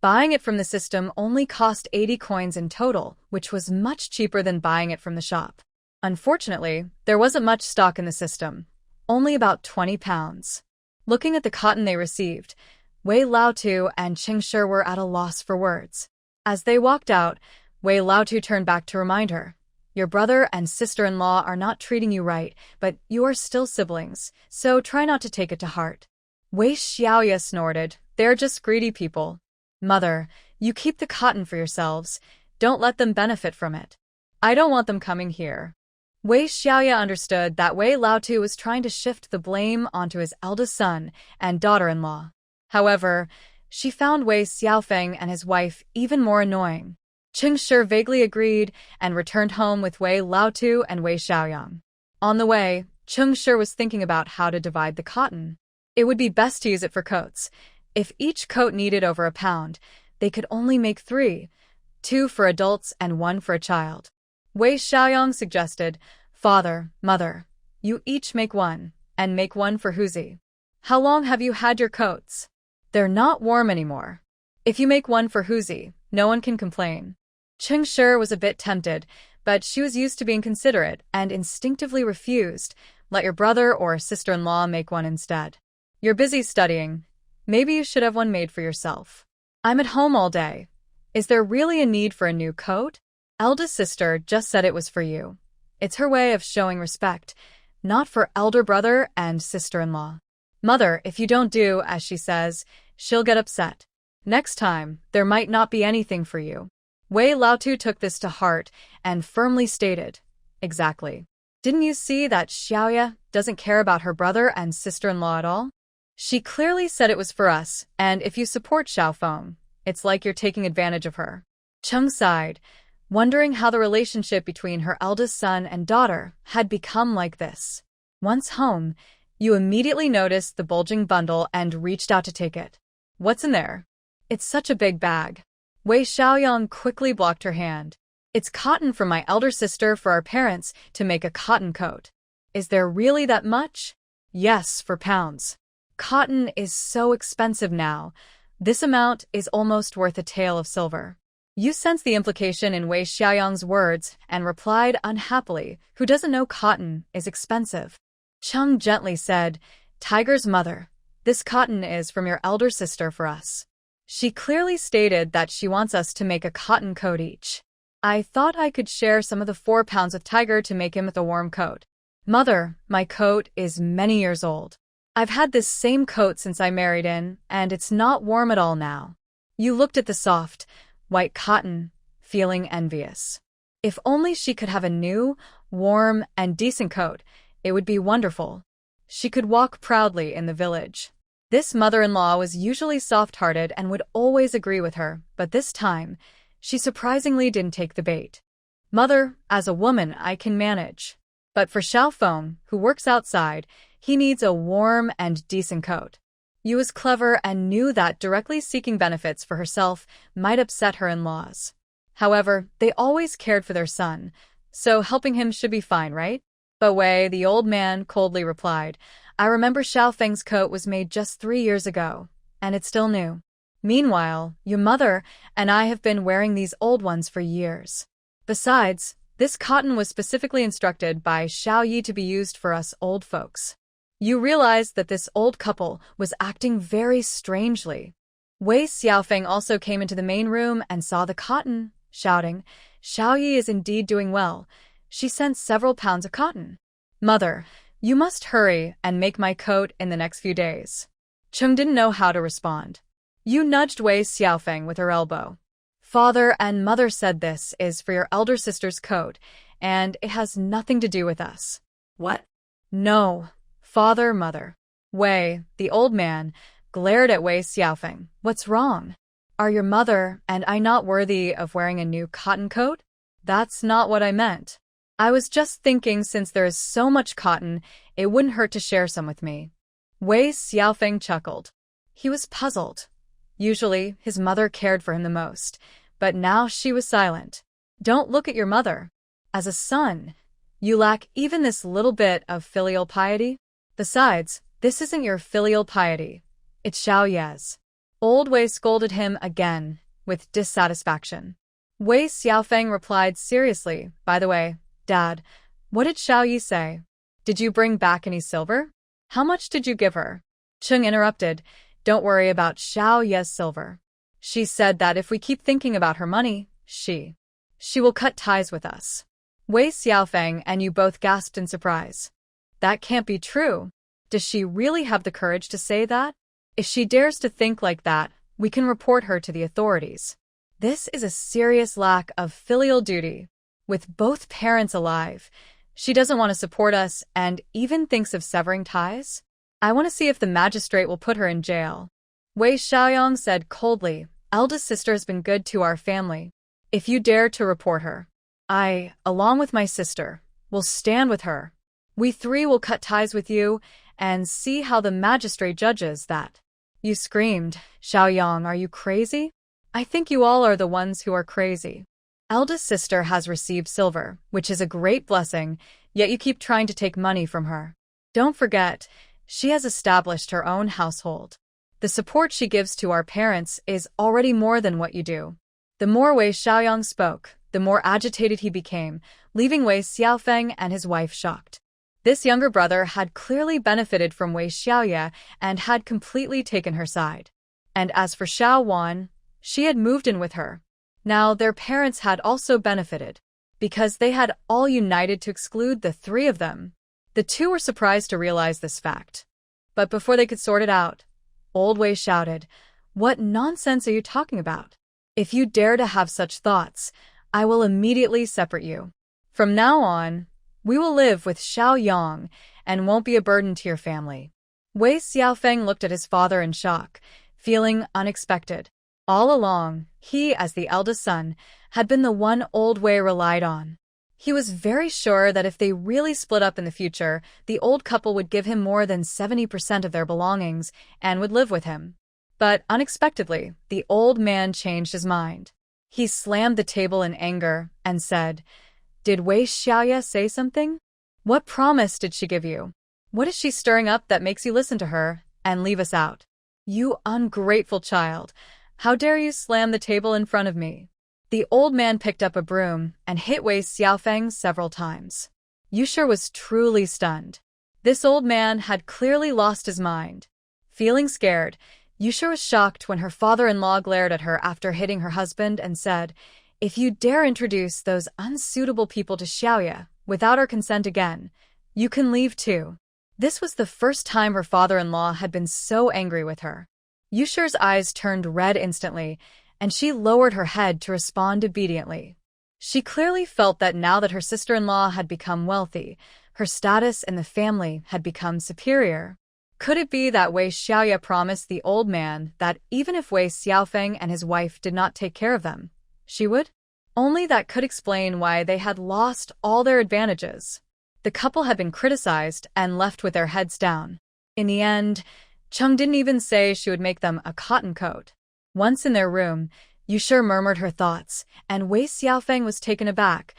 Buying it from the system only cost 80 coins in total, which was much cheaper than buying it from the shop. Unfortunately, there wasn't much stock in the system, only about 20 pounds. Looking at the cotton they received, Wei Laotu and Qingshi were at a loss for words. As they walked out, Wei Laotu turned back to remind her, "Your brother and sister-in-law are not treating you right, but you are still siblings, so try not to take it to heart." Wei Xiaoye snorted, "They're just greedy people. Mother, you keep the cotton for yourselves. Don't let them benefit from it. I don't want them coming here." Wei Xiaoye understood that Wei Laotu was trying to shift the blame onto his eldest son and daughter-in-law. However, she found Wei Xiaofeng and his wife even more annoying. Qingshi vaguely agreed and returned home with Wei Laotu and Wei Xiaoyang. On the way, Qingshi was thinking about how to divide the cotton. It would be best to use it for coats. If each coat needed over a pound, they could only make 3, 2 for adults and 1 for a child. Wei Xiaoyang suggested, "Father, Mother, you each make 1, and make 1 for Huzi. How long have you had your coats? They're not warm anymore. If you make 1 for Huzi, no one can complain." Qingshi was a bit tempted, but she was used to being considerate and instinctively refused. "Let your brother or sister-in-law make 1 instead. You're busy studying. Maybe you should have 1 made for yourself. I'm at home all day. Is there really a need for a new coat? Eldest sister just said it was for you. It's her way of showing respect, not for elder brother and sister-in-law. Mother, if you don't do as she says, she'll get upset. Next time, there might not be anything for you." Wei Laotu took this to heart and firmly stated, "Exactly. Didn't you see that Xiaoye doesn't care about her brother and sister-in-law at all? She clearly said it was for us, and if you support Xiaofeng, it's like you're taking advantage of her." Cheng sighed, wondering how the relationship between her eldest son and daughter had become like this. Once home, you immediately noticed the bulging bundle and reached out to take it. "What's in there?" "It's such a big bag." Wei Xiaoye quickly blocked her hand. "It's cotton from my elder sister for our parents to make a cotton coat." "Is there really that much?" "Yes, for pounds. Cotton is so expensive now. This amount is almost worth a tael of silver." You sensed the implication in Wei Xiaoyang's words and replied unhappily, "Who doesn't know cotton is expensive?" Cheng gently said, "Tiger's mother, this cotton is from your elder sister for us. She clearly stated that she wants us to make a cotton coat each. I thought I could share some of the 4 pounds with Tiger to make him a warm coat. Mother, my coat is many years old. I've had this same coat since I married in, and it's not warm at all now." You looked at the soft, white cotton, feeling envious. If only she could have a new, warm, and decent coat, it would be wonderful. She could walk proudly in the village. This mother-in-law was usually soft-hearted and would always agree with her, but this time, she surprisingly didn't take the bait. "Mother, as a woman, I can manage. But for Xiaofeng, who works outside, he needs a warm and decent coat." You was clever and knew that directly seeking benefits for herself might upset her in-laws. However, they always cared for their son, so helping him should be fine, right? But Wei, the old man, coldly replied, "I remember Xiaofeng's coat was made just 3 years ago, and it's still new. Meanwhile, your mother and I have been wearing these old ones for years. Besides, this cotton was specifically instructed by Xiaoye to be used for us old folks." You realized that this old couple was acting very strangely. Wei Xiaofeng also came into the main room and saw the cotton, shouting, "Xiaoye is indeed doing well. She sent several pounds of cotton. Mother, you must hurry and make my coat in the next few days." Cheng didn't know how to respond. You nudged Wei Xiaofeng with her elbow. "Father and mother said this is for your elder sister's coat, and it has nothing to do with us." "What?" "No. Father, mother." Wei, the old man, glared at Wei Xiaofeng. "What's wrong? Are your mother and I not worthy of wearing a new cotton coat?" "That's not what I meant. I was just thinking since there is so much cotton, it wouldn't hurt to share some with me." Wei Xiaofeng chuckled. He was puzzled. Usually, his mother cared for him the most, but now she was silent. Don't look at your mother. As a son, you lack even this little bit of filial piety. Besides, this isn't your filial piety. It's Xiaoye's. Old Wei scolded him again, with dissatisfaction. Wei Xiaofeng replied seriously, "By the way, Dad, what did Xiaoye say? Did you bring back any silver? How much did you give her?" Cheng interrupted, "Don't worry about Xiaoye's silver. She said that if we keep thinking about her money, she will cut ties with us." Wei Xiaofeng and you both gasped in surprise. That can't be true. Does she really have the courage to say that? If she dares to think like that, we can report her to the authorities. This is a serious lack of filial duty. With both parents alive, she doesn't want to support us and even thinks of severing ties? I want to see if the magistrate will put her in jail. Wei Xiaoyang said coldly, "Eldest sister has been good to our family. If you dare to report her, I, along with my sister, will stand with her. We 3 will cut ties with you and see how the magistrate judges that." You screamed, "Xiaoyang, are you crazy?" "I think you all are the ones who are crazy. Eldest sister has received silver, which is a great blessing, yet you keep trying to take money from her. Don't forget, she has established her own household. The support she gives to our parents is already more than what you do." The more Wei Xiaoyang spoke, the more agitated he became, leaving Wei Xiaofeng and his wife shocked. This younger brother had clearly benefited from Wei Xiaoye and had completely taken her side. And as for Xiao Wan, she had moved in with her. Now their parents had also benefited, because they had all united to exclude the 3 of them. The 2 were surprised to realize this fact. But before they could sort it out, Old Wei shouted, "What nonsense are you talking about? If you dare to have such thoughts, I will immediately separate you. From now on, we will live with Xiaoyang and won't be a burden to your family." Wei Xiaofeng looked at his father in shock, feeling unexpected. All along, he, as the eldest son, had been the one old Wei relied on. He was very sure that if they really split up in the future, the old couple would give him more than 70% of their belongings and would live with him. But unexpectedly, the old man changed his mind. He slammed the table in anger and said, "Did Wei Xiaoye say something? What promise did she give you? What is she stirring up that makes you listen to her and leave us out? You ungrateful child! How dare you slam the table in front of me?" The old man picked up a broom and hit Wei Xiaofeng several times. Yusher was truly stunned. This old man had clearly lost his mind. Feeling scared, Yusher was shocked when her father-in-law glared at her after hitting her husband and said, "If you dare introduce those unsuitable people to Xiaoye without her consent again, you can leave too." This was the first time her father-in-law had been so angry with her. Yusher's eyes turned red instantly, and she lowered her head to respond obediently. She clearly felt that now that her sister-in-law had become wealthy, her status in the family had become superior. Could it be that Wei Xiaoye promised the old man that even if Wei Xiaofeng and his wife did not take care of them, she would? Only that could explain why they had lost all their advantages. The couple had been criticized and left with their heads down. In the end, Chung didn't even say she would make them a cotton coat. Once in their room, Yusher murmured her thoughts, and Wei Xiaofeng was taken aback.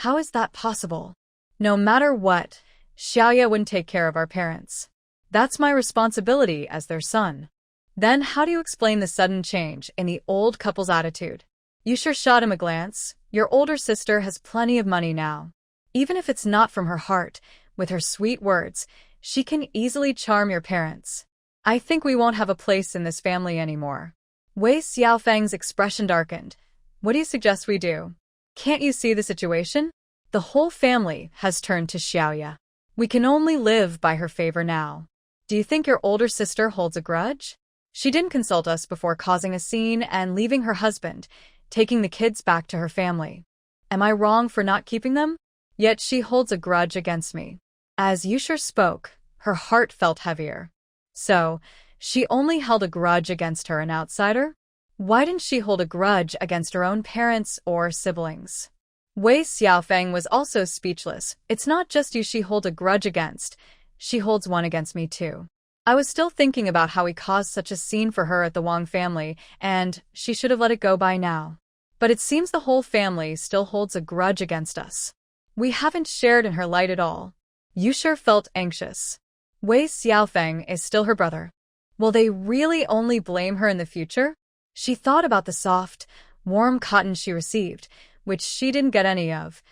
How is that possible? No matter what, Xiaoye wouldn't take care of our parents. That's my responsibility as their son. Then how do you explain the sudden change in the old couple's attitude? Yusher shot him a glance. Your older sister has plenty of money now. Even if it's not from her heart, with her sweet words, she can easily charm your parents. I think we won't have a place in this family anymore. Wei Xiaofeng's expression darkened. What do you suggest we do? Can't you see the situation? The whole family has turned to Xiaoye. We can only live by her favor now. Do you think your older sister holds a grudge? She didn't consult us before causing a scene and leaving her husband, taking the kids back to her family. Am I wrong for not keeping them? Yet she holds a grudge against me. As Yusher spoke, her heart felt heavier. So, she only held a grudge against her, an outsider? Why didn't she hold a grudge against her own parents or siblings? Wei Xiaofeng was also speechless. It's not just you she holds a grudge against. She holds one against me too. I was still thinking about how we caused such a scene for her at the Wang family, and she should have let it go by now. But it seems the whole family still holds a grudge against us. We haven't shared in her light at all. Yusher felt anxious. Wei Xiaofeng is still her brother. Will they really only blame her in the future? She thought about the soft, warm cotton she received, which she didn't get any of.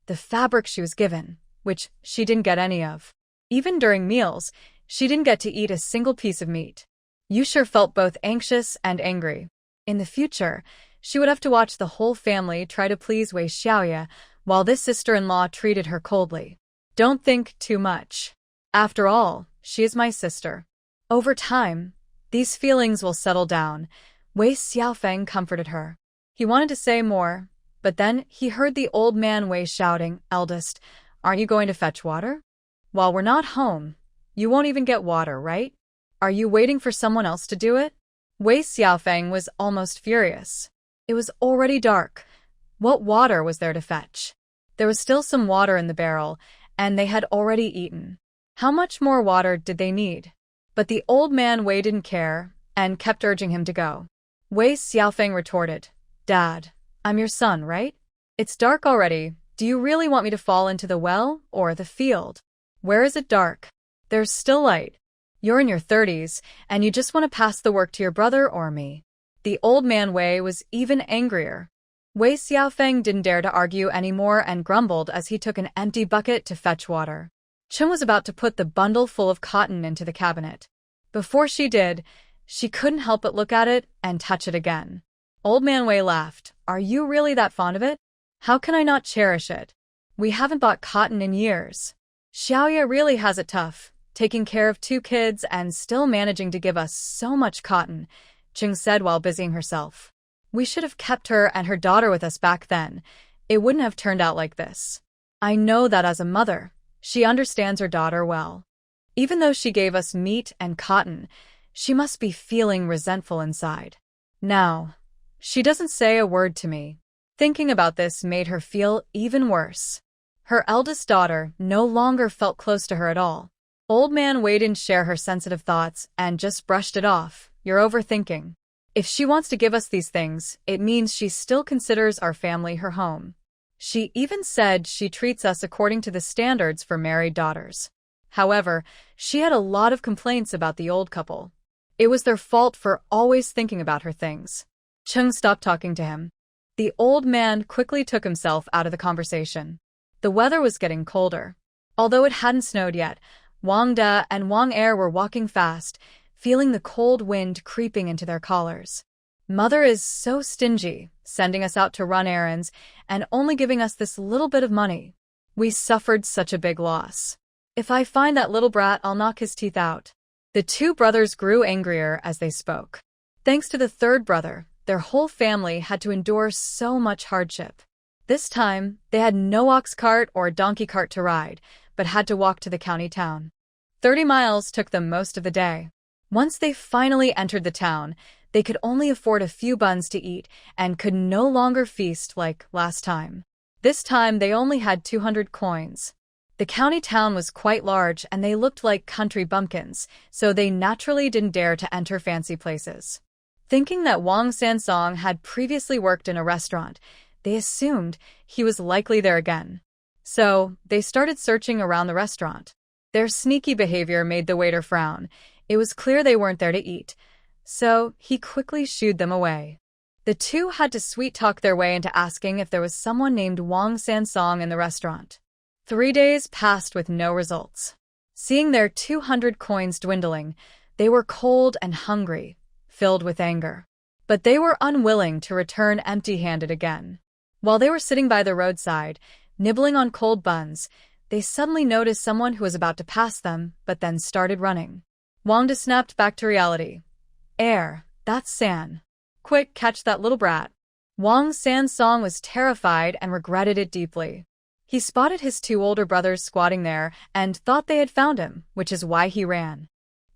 The fabric she was given, which she didn't get any of. Even during meals, she didn't get to eat a single piece of meat. Yusher felt both anxious and angry. In the future, she would have to watch the whole family try to please Wei Xiaoye, while this sister-in-law treated her coldly. Don't think too much. After all, she is my sister. Over time, these feelings will settle down. Wei Xiaofeng comforted her. He wanted to say more, but then he heard the old man Wei shouting, "Eldest, aren't you going to fetch water? While we're not home, you won't even get water, right? Are you waiting for someone else to do it?" Wei Xiaofeng was almost furious. It was already dark. What water was there to fetch? There was still some water in the barrel, and they had already eaten. How much more water did they need? But the old man Wei didn't care, and kept urging him to go. Wei Xiaofeng retorted, "Dad, I'm your son, right? It's dark already. Do you really want me to fall into the well or the field? Where is it dark? There's still light. You're in your 30s, and you just want to pass the work to your brother or me." The old man Wei was even angrier. Wei Xiaofeng didn't dare to argue anymore and grumbled as he took an empty bucket to fetch water. Chen was about to put the bundle full of cotton into the cabinet. Before she did, she couldn't help but look at it and touch it again. Old man Wei laughed. "Are you really that fond of it? How can I not cherish it? We haven't bought cotton in years. Xiaoye really has it tough, taking care of 2 kids and still managing to give us so much cotton," Cheng said while busying herself. We should have kept her and her daughter with us back then. It wouldn't have turned out like this. I know that as a mother, she understands her daughter well. Even though she gave us meat and cotton, she must be feeling resentful inside. Now, she doesn't say a word to me. Thinking about this made her feel even worse. Her eldest daughter no longer felt close to her at all. Old man Wei didn't share her sensitive thoughts and just brushed it off. You're overthinking. If she wants to give us these things, it means she still considers our family her home. She even said she treats us according to the standards for married daughters. However, she had a lot of complaints about the old couple. It was their fault for always thinking about her things. Chung stopped talking to him. The old man quickly took himself out of the conversation. The weather was getting colder. Although it hadn't snowed yet, Wang De and Wang Er were walking fast, feeling the cold wind creeping into their collars. Mother is so stingy, sending us out to run errands and only giving us this little bit of money. We suffered such a big loss. If I find that little brat, I'll knock his teeth out. The two brothers grew angrier as they spoke. Thanks to the third brother, their whole family had to endure so much hardship. This time, they had no ox cart or donkey cart to ride, but had to walk to the county town. 30 miles took them most of the day. Once they finally entered the town, they could only afford a few buns to eat and could no longer feast like last time. This time, they only had 200 coins. The county town was quite large and they looked like country bumpkins, so they naturally didn't dare to enter fancy places. Thinking that Wang Sansong had previously worked in a restaurant, they assumed he was likely there again. So, they started searching around the restaurant. Their sneaky behavior made the waiter frown. It was clear they weren't there to eat, so he quickly shooed them away. The two had to sweet-talk their way into asking if there was someone named Wang Sansong in the restaurant. 3 days passed with no results. Seeing their 200 coins dwindling, they were cold and hungry, filled with anger. But they were unwilling to return empty-handed again. While they were sitting by the roadside, nibbling on cold buns, they suddenly noticed someone who was about to pass them, but then started running. Wang De snapped back to reality. That's San. Quick, catch that little brat. Wang Sansong was terrified and regretted it deeply. He spotted his two older brothers squatting there and thought they had found him, which is why he ran.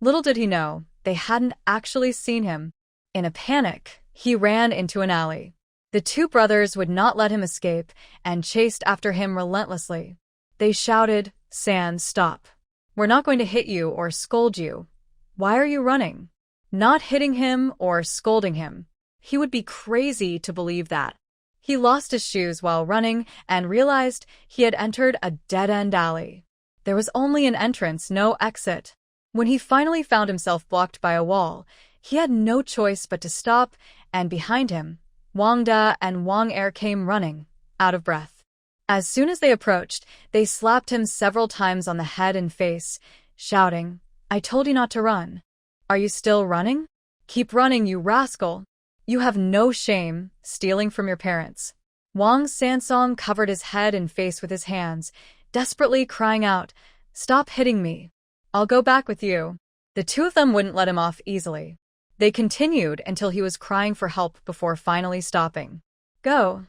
Little did he know, they hadn't actually seen him. In a panic, he ran into an alley. The two brothers would not let him escape and chased after him relentlessly. They shouted, "San, stop. We're not going to hit you or scold you. Why are you running?" Not hitting him or scolding him. He would be crazy to believe that. He lost his shoes while running and realized he had entered a dead-end alley. There was only an entrance, no exit. When he finally found himself blocked by a wall, he had no choice but to stop, and behind him, Wang De and Wang Er came running, out of breath. As soon as they approached, they slapped him several times on the head and face, shouting, "I told you not to run. Are you still running? Keep running, you rascal. You have no shame, stealing from your parents." Wang Sansong covered his head and face with his hands, desperately crying out, "Stop hitting me. I'll go back with you." The two of them wouldn't let him off easily. They continued until he was crying for help before finally stopping. "Go.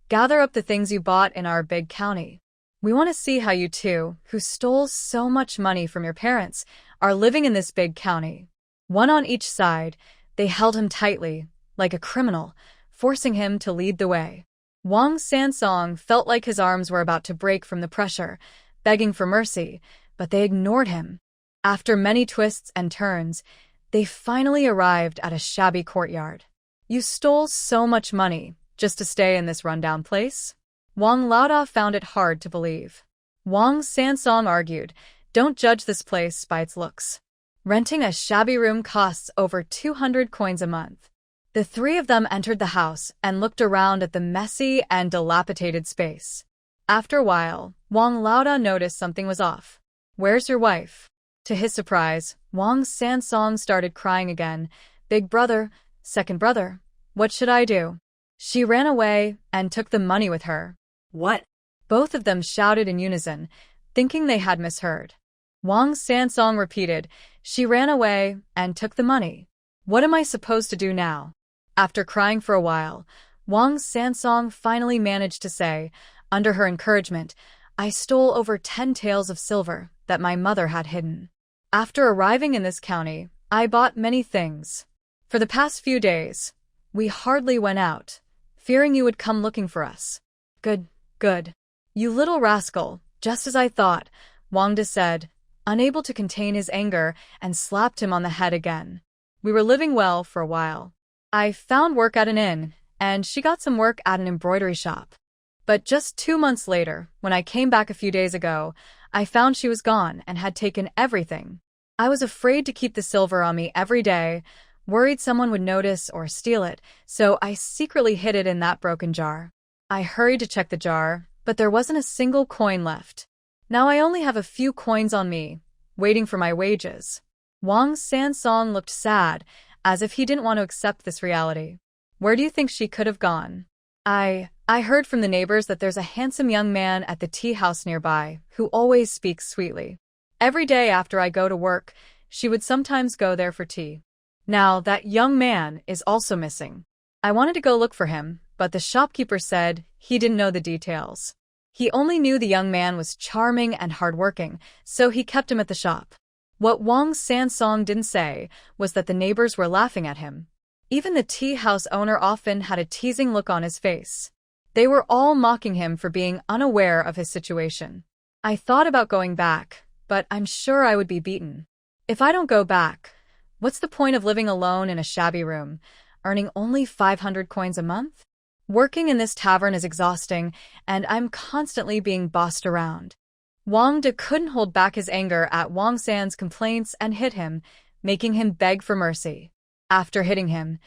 Gather up the things you bought in our big county. We want to see how you two, who stole so much money from your parents, are living in this big county." One on each side, they held him tightly, like a criminal, forcing him to lead the way. Wang Sansong felt like his arms were about to break from the pressure, begging for mercy, but they ignored him. After many twists and turns, they finally arrived at a shabby courtyard. "You stole so much money, just to stay in this rundown place?" Wang Laoda found it hard to believe. Wang Sansong argued, "Don't judge this place by its looks. Renting a shabby room costs over 200 coins a month." The three of them entered the house and looked around at the messy and dilapidated space. After a while, Wang Laoda noticed something was off. "Where's your wife?" To his surprise, Wang Sansong started crying again. "Big brother, second brother, what should I do?" She ran away and took the money with her. "What?" Both of them shouted in unison, thinking they had misheard. Wang Sansong repeated, "She ran away and took the money. What am I supposed to do now?" After crying for a while, Wang Sansong finally managed to say, under her encouragement, I stole over 10 taels of silver that my mother had hidden. After arriving in this county, I bought many things. For the past few days, we hardly went out, fearing you would come looking for us. Good, good. You little rascal, just as I thought, Wang De said, unable to contain his anger, and slapped him on the head again. We were living well for a while. I found work at an inn, and she got some work at an embroidery shop. But just 2 months later, when I came back a few days ago, I found she was gone and had taken everything. I was afraid to keep the silver on me every day, worried someone would notice or steal it, so I secretly hid it in that broken jar. I hurried to check the jar, but there wasn't a single coin left. Now I only have a few coins on me, waiting for my wages. Wang Sansong looked sad, as if he didn't want to accept this reality. Where do you think she could have gone? I heard from the neighbors that there's a handsome young man at the tea house nearby who always speaks sweetly. Every day after I go to work, she would sometimes go there for tea. Now, that young man is also missing. I wanted to go look for him, but the shopkeeper said he didn't know the details. He only knew the young man was charming and hardworking, so he kept him at the shop. What Wang Sansong didn't say was that the neighbors were laughing at him. Even the tea house owner often had a teasing look on his face. They were all mocking him for being unaware of his situation. I thought about going back, but I'm sure I would be beaten. If I don't go back, what's the point of living alone in a shabby room, earning only 500 coins a month? Working in this tavern is exhausting, and I'm constantly being bossed around. Wang De couldn't hold back his anger at Wang San's complaints and hit him, making him beg for mercy. After hitting him,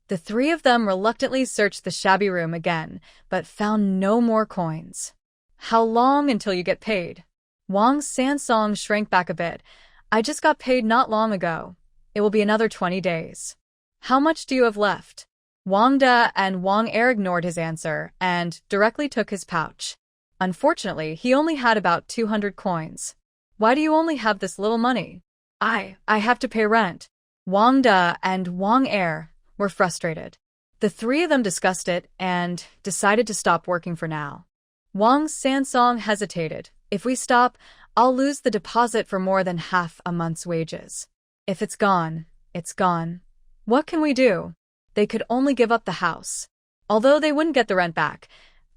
the three of them reluctantly searched the shabby room again, but found no more coins. How long until you get paid? Wang Sansong shrank back a bit. I just got paid not long ago. It will be another 20 days. How much do you have left? Wang De and Wang Er ignored his answer and directly took his pouch. Unfortunately, he only had about 200 coins. Why do you only have this little money? I have to pay rent. Wang De and Wang Er were frustrated. The three of them discussed it and decided to stop working for now. Wang Sansong hesitated. If we stop, I'll lose the deposit for more than half a month's wages. If it's gone, it's gone. What can we do? They could only give up the house. Although they wouldn't get the rent back,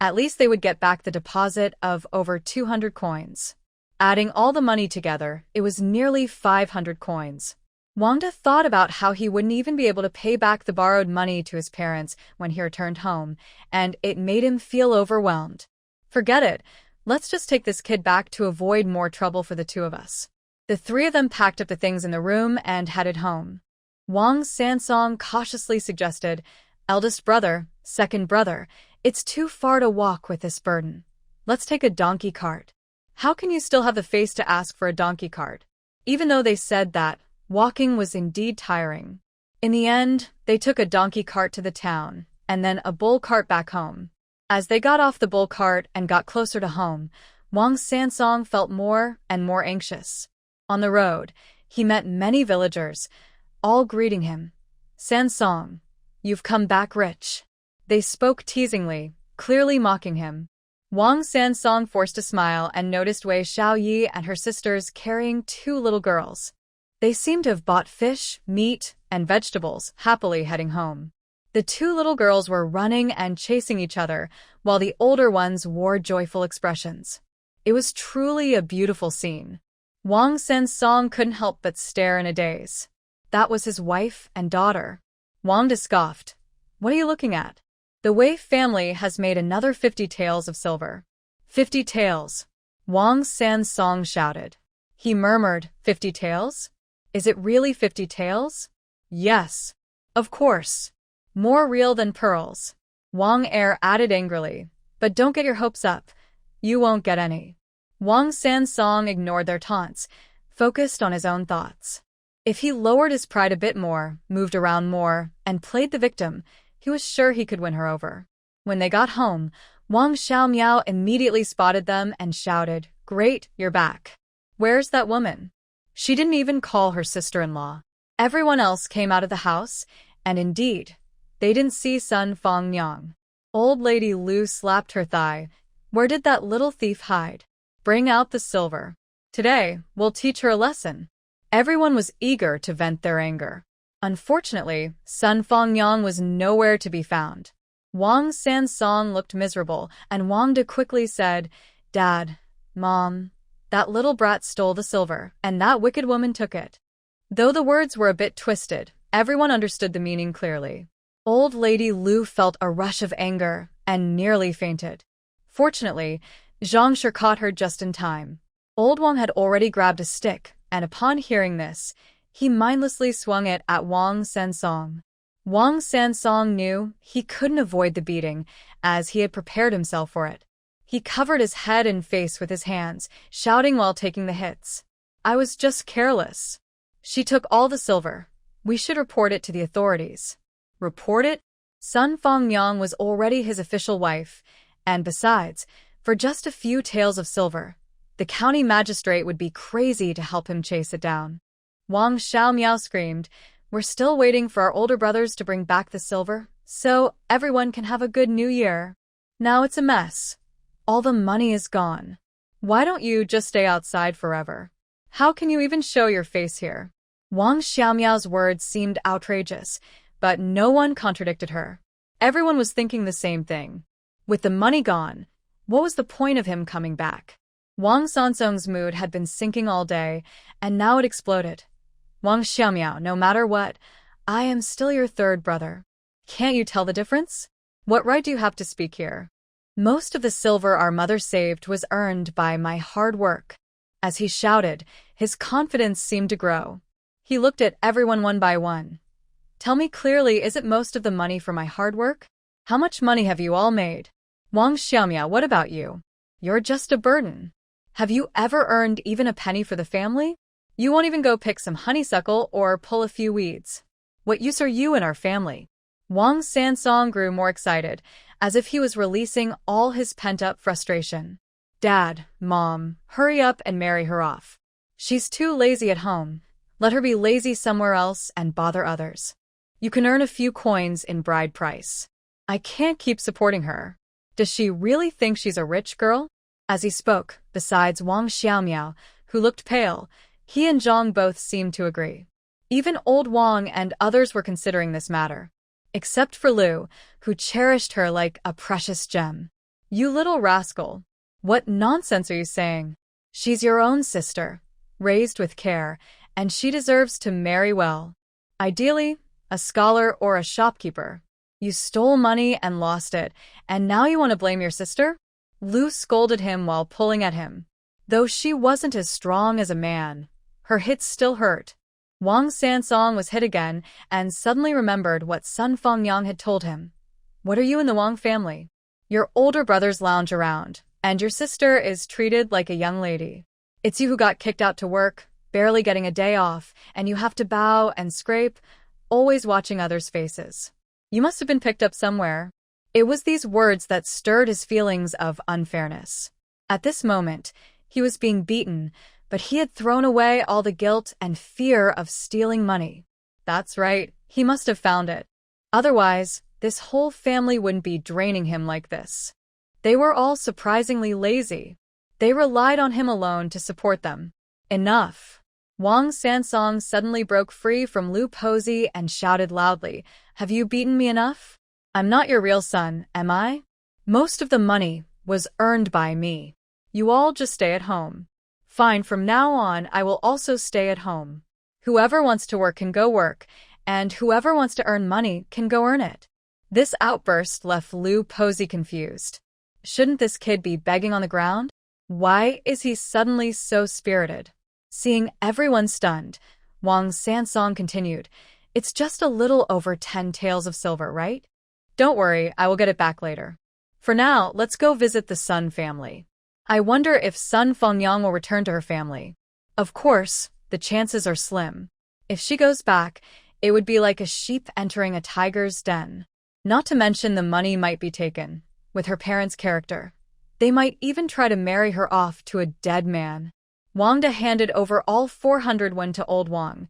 at least they would get back the deposit of over 200 coins. Adding all the money together, it was nearly 500 coins. Wang De thought about how he wouldn't even be able to pay back the borrowed money to his parents when he returned home, and it made him feel overwhelmed. Forget it. Let's just take this kid back to avoid more trouble for the two of us. The three of them packed up the things in the room and headed home. Wang Sansong cautiously suggested, eldest brother, second brother, it's too far to walk with this burden. Let's take a donkey cart. How can you still have the face to ask for a donkey cart? Even though they said that, walking was indeed tiring. In the end, they took a donkey cart to the town, and then a bull cart back home. As they got off the bull cart and got closer to home, Wang Sansong felt more and more anxious. On the road, he met many villagers, all greeting him. Sansong, you've come back rich. They spoke teasingly, clearly mocking him. Wang Sansong forced a smile and noticed Wei Xiaoye and her sisters carrying 2 little girls. They seemed to have bought fish, meat, and vegetables, happily heading home. The 2 little girls were running and chasing each other, while the older ones wore joyful expressions. It was truly a beautiful scene. Wang Sansong couldn't help but stare in a daze. That was his wife and daughter. Wang De scoffed. What are you looking at? The Wei family has made another 50 taels of silver. 50 taels. Wang Sansong shouted. He murmured, 50 taels? Is it really 50 taels? Yes. Of course. More real than pearls. Wang Er added angrily. But don't get your hopes up. You won't get any. Wang Sansong ignored their taunts, focused on his own thoughts. If he lowered his pride a bit more, moved around more, and played the victim, he was sure he could win her over. When they got home, Wang Xiaomiao immediately spotted them and shouted, Great, you're back. Where's that woman? She didn't even call her sister-in-law. Everyone else came out of the house, and indeed, They didn't see Sun Fangnyang. Old Lady Lu slapped her thigh. Where did that little thief hide? Bring out the silver. Today, we'll teach her a lesson. Everyone was eager to vent their anger. Unfortunately, Sun Fangnyang was nowhere to be found. Wang Sansong looked miserable, and Wang De quickly said, Dad, Mom, that little brat stole the silver, and that wicked woman took it. Though the words were a bit twisted, everyone understood the meaning clearly. Old Lady Lu felt a rush of anger and nearly fainted. Fortunately, Zhang Shi caught her just in time. Old Wang had already grabbed a stick, and upon hearing this, he mindlessly swung it at Wang Sansong. Wang Sansong knew he couldn't avoid the beating, as he had prepared himself for it. He covered his head and face with his hands, shouting while taking the hits. I was just careless. She took all the silver. We should report it to the authorities. Report it? Sun Fangnyang was already his official wife, and besides, for just a few taels of silver, the county magistrate would be crazy to help him chase it down. Wang Xiaomiao screamed, We're still waiting for our older brothers to bring back the silver, so everyone can have a good new year. Now it's a mess. All the money is gone. Why don't you just stay outside forever? How can you even show your face here? Wang Xiaomiao's words seemed outrageous, but no one contradicted her. Everyone was thinking the same thing. With the money gone, what was the point of him coming back? Wang Sansong's mood had been sinking all day, and now it exploded. Wang Xiaomiao, no matter what, I am still your third brother. Can't you tell the difference? What right do you have to speak here? Most of the silver our mother saved was earned by my hard work. As he shouted, his confidence seemed to grow. He looked at everyone one by one. Tell me clearly, is it most of the money for my hard work? How much money have you all made? Wang Xiaomiao, what about you? You're just a burden. Have you ever earned even a penny for the family? You won't even go pick some honeysuckle or pull a few weeds. What use are you in our family? Wang Sansong grew more excited, as if he was releasing all his pent-up frustration. Dad, Mom, hurry up and marry her off. She's too lazy at home. Let her be lazy somewhere else and bother others. You can earn a few coins in bride price. I can't keep supporting her. Does she really think she's a rich girl? As he spoke, besides Wang Xiaomiao, who looked pale, he and Zhang both seemed to agree. Even old Wang and others were considering this matter. Except for Lu, who cherished her like a precious gem. You little rascal. What nonsense are you saying? She's your own sister, raised with care, and she deserves to marry well. Ideally, a scholar or a shopkeeper. You stole money and lost it, and now you want to blame your sister? Lu scolded him while pulling at him. Though she wasn't as strong as a man, her hits still hurt. Wang Sansong was hit again and suddenly remembered what Sun Fangnyang had told him. What are you in the Wang family? Your older brothers lounge around, and your sister is treated like a young lady. It's you who got kicked out to work, barely getting a day off, and you have to bow and scrape, always watching others' faces. You must have been picked up somewhere. It was these words that stirred his feelings of unfairness. At this moment, he was being beaten, but he had thrown away all the guilt and fear of stealing money. That's right, he must have found it. Otherwise, this whole family wouldn't be draining him like this. They were all surprisingly lazy. They relied on him alone to support them. Enough. Wang Sansong suddenly broke free from Lu Posey and shouted loudly, Have you beaten me enough? I'm not your real son, am I? Most of the money was earned by me. You all just stay at home. Fine, from now on I will also stay at home. Whoever wants to work can go work, and whoever wants to earn money can go earn it. This outburst left Lu Posey confused. Shouldn't this kid be begging on the ground? Why is he suddenly so spirited? Seeing everyone stunned, Wang Sansong continued, It's just a little over 10 taels of silver, right? Don't worry, I will get it back later. For now, let's go visit the Sun family. I wonder if Sun Fangnyang will return to her family. Of course, the chances are slim. If she goes back, it would be like a sheep entering a tiger's den. Not to mention the money might be taken, with her parents' character. They might even try to marry her off to a dead man. Wang De handed over all 400 won to old Wang.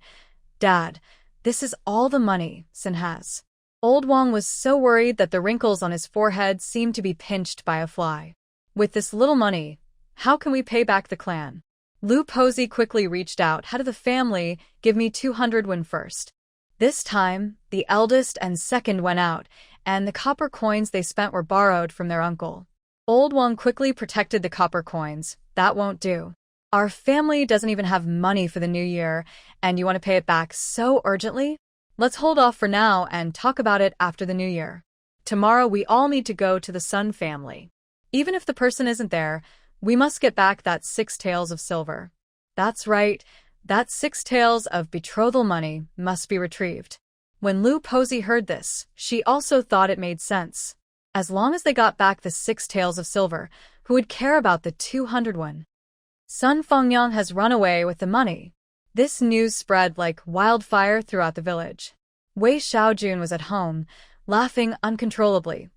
Dad, this is all the money Sin has. Old Wang was so worried that the wrinkles on his forehead seemed to be pinched by a fly. With this little money, how can we pay back the clan? Lu Posey quickly reached out. Head of the family, give me 200 won first. This time, the eldest and second went out, and the copper coins they spent were borrowed from their uncle. Old Wang quickly protected the copper coins. That won't do. Our family doesn't even have money for the new year, and you want to pay it back so urgently? Let's hold off for now and talk about it after the new year. Tomorrow we all need to go to the Sun family. Even if the person isn't there, we must get back that 6 taels of silver. That's right, that 6 taels of betrothal money must be retrieved. When Lu Posey heard this, she also thought it made sense. As long as they got back the 6 taels of silver, who would care about the 200 won? Sun Fengyang has run away with the money. This news spread like wildfire throughout the village. Wei Xiaoye was at home, laughing uncontrollably.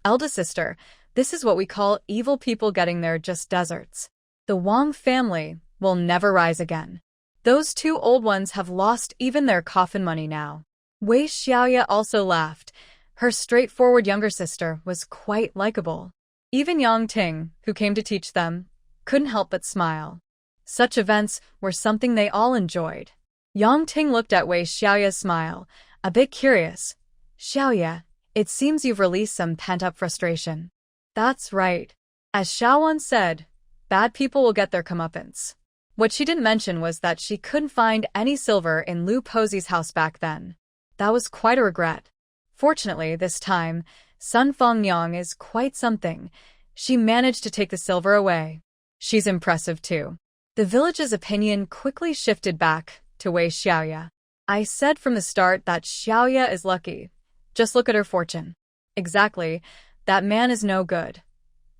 Eldest sister, this is what we call evil people getting their just desserts. The Wang family will never rise again. Those 2 old ones have lost even their coffin money now. Wei Xiaoye also laughed. Her straightforward younger sister was quite likable. Even Yang Ting, who came to teach them, couldn't help but smile. Such events were something they all enjoyed. Yang Ting looked at Wei Xiaoye's smile, a bit curious. Xiaoye, it seems you've released some pent-up frustration. That's right. As Xiaowan said, bad people will get their comeuppance. What she didn't mention was that she couldn't find any silver in Lu Posey's house back then. That was quite a regret. Fortunately, this time, Sun Fengyang is quite something. She managed to take the silver away. She's impressive too. The village's opinion quickly shifted back to Wei Xiaoye. I said from the start that Xiaoye is lucky. Just look at her fortune. Exactly. That man is no good.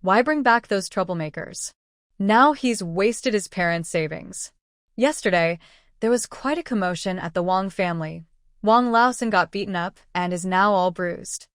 Why bring back those troublemakers? Now he's wasted his parents' savings. Yesterday, there was quite a commotion at the Wang family. Wang Laosan got beaten up and is now all bruised.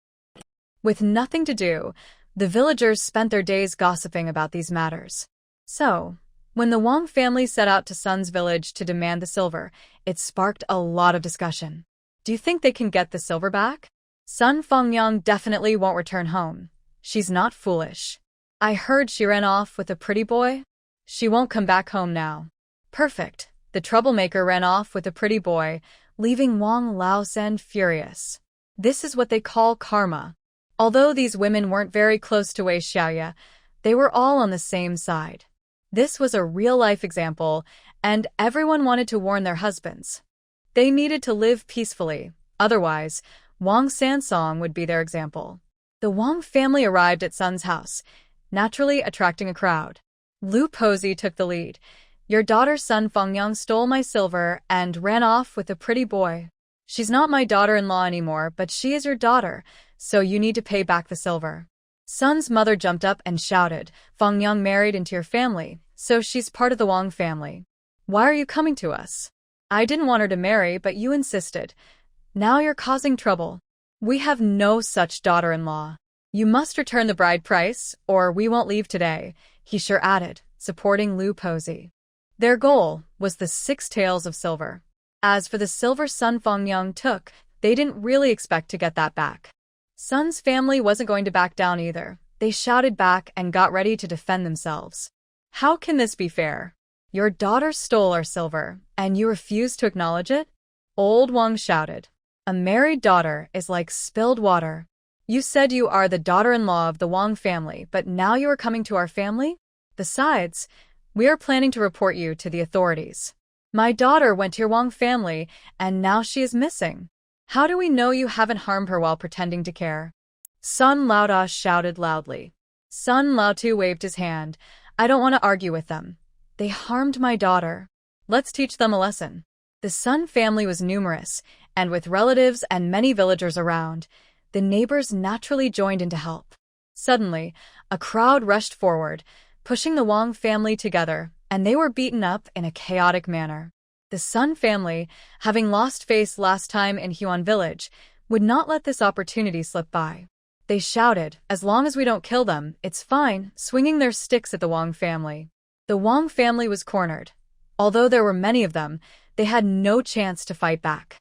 With nothing to do, the villagers spent their days gossiping about these matters. So, when the Wang family set out to Sun's village to demand the silver, it sparked a lot of discussion. Do you think they can get the silver back? Sun Fengyang definitely won't return home. She's not foolish. I heard she ran off with a pretty boy. She won't come back home now. Perfect. The troublemaker ran off with a pretty boy, leaving Wang Laosan furious. This is what they call karma. Although these women weren't very close to Wei Xiaoye, they were all on the same side. This was a real-life example, and everyone wanted to warn their husbands. They needed to live peacefully, otherwise, Wang Sansong would be their example. The Wang family arrived at Sun's house, naturally attracting a crowd. Lu Posey took the lead. Your daughter Sun Fengyang stole my silver and ran off with a pretty boy. She's not my daughter-in-law anymore, but she is your daughter, so you need to pay back the silver. Sun's mother jumped up and shouted, Fengyang married into your family, so she's part of the Wang family. Why are you coming to us? I didn't want her to marry, but you insisted. Now you're causing trouble. We have no such daughter-in-law. You must return the bride price, or we won't leave today, he sure added, supporting Lu Posey. Their goal was the 6 taels of silver. As for the silver Sun Fengyang took, they didn't really expect to get that back. Sun's family wasn't going to back down either. They shouted back and got ready to defend themselves. How can this be fair? Your daughter stole our silver, and you refuse to acknowledge it? Old Wang shouted. A married daughter is like spilled water. You said you are the daughter-in-law of the Wang family, but now you are coming to our family? Besides, we are planning to report you to the authorities. My daughter went to your Wang family, and now she is missing. How do we know you haven't harmed her while pretending to care? Sun Laoda shouted loudly. Sun Laotu waved his hand. I don't want to argue with them. They harmed my daughter. Let's teach them a lesson. The Sun family was numerous, and with relatives and many villagers around, the neighbors naturally joined in to help. Suddenly, a crowd rushed forward, pushing the Wang family together, and they were beaten up in a chaotic manner. The Sun family, having lost face last time in Huan village, would not let this opportunity slip by. They shouted, as long as we don't kill them, it's fine, swinging their sticks at the Wang family. The Wang family was cornered. Although there were many of them, they had no chance to fight back.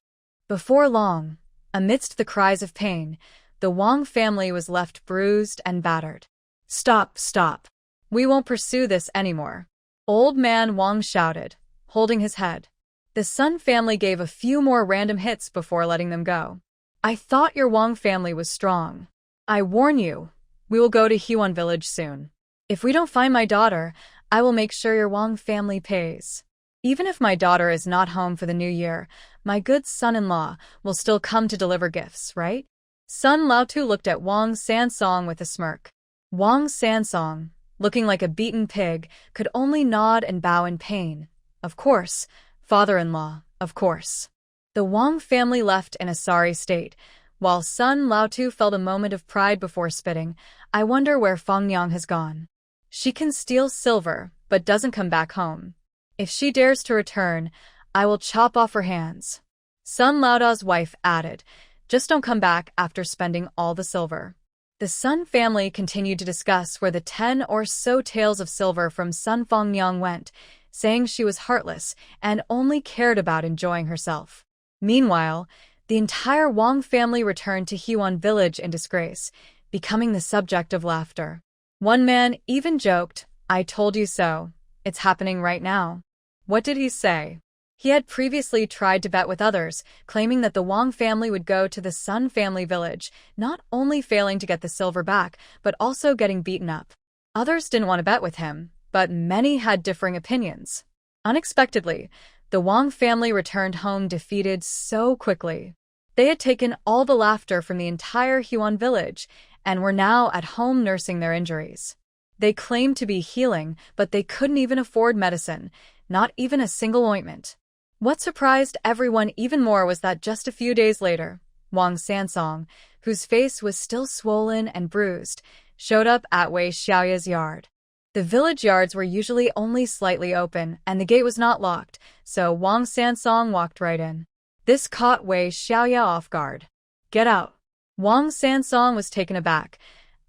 Before long, Amidst the cries of pain, the Wang family was left bruised and battered. Stop, stop. We won't pursue this anymore. Old man Wang shouted, holding his head. The Sun family gave a few more random hits before letting them go. I thought your Wang family was strong. I warn you, we will go to Huan village soon. If we don't find my daughter, I will make sure your Wang family pays. Even if my daughter is not home for the new year, my good son-in-law will still come to deliver gifts, right? Sun Laotu looked at Wang Sansong with a smirk. Wang Sansong, looking like a beaten pig, could only nod and bow in pain. Of course, father-in-law, of course. The Wang family left in a sorry state, while Sun Laotu felt a moment of pride before spitting. I wonder where Fangyang has gone. She can steal silver, but doesn't come back home. If she dares to return, I will chop off her hands. Sun Laoda's wife added, just don't come back after spending all the silver. The Sun family continued to discuss where the 10 or so taels of silver from Sun Fangyang went, saying she was heartless and only cared about enjoying herself. Meanwhile, the entire Wang family returned to Huan village in disgrace, becoming the subject of laughter. One man even joked, I told you so. It's happening right now. What did he say? He had previously tried to bet with others, claiming that the Wang family would go to the Sun family village, not only failing to get the silver back, but also getting beaten up. Others didn't want to bet with him, but many had differing opinions. Unexpectedly, the Wang family returned home defeated so quickly. They had taken all the laughter from the entire Huan village and were now at home nursing their injuries. They claimed to be healing, but they couldn't even afford medicine, not even a single ointment. What surprised everyone even more was that just a few days later, Wang Sansong, whose face was still swollen and bruised, showed up at Wei Xiaoye's yard. The village yards were usually only slightly open, and the gate was not locked, so Wang Sansong walked right in. This caught Wei Xiaoye off guard. Get out. Wang Sansong was taken aback.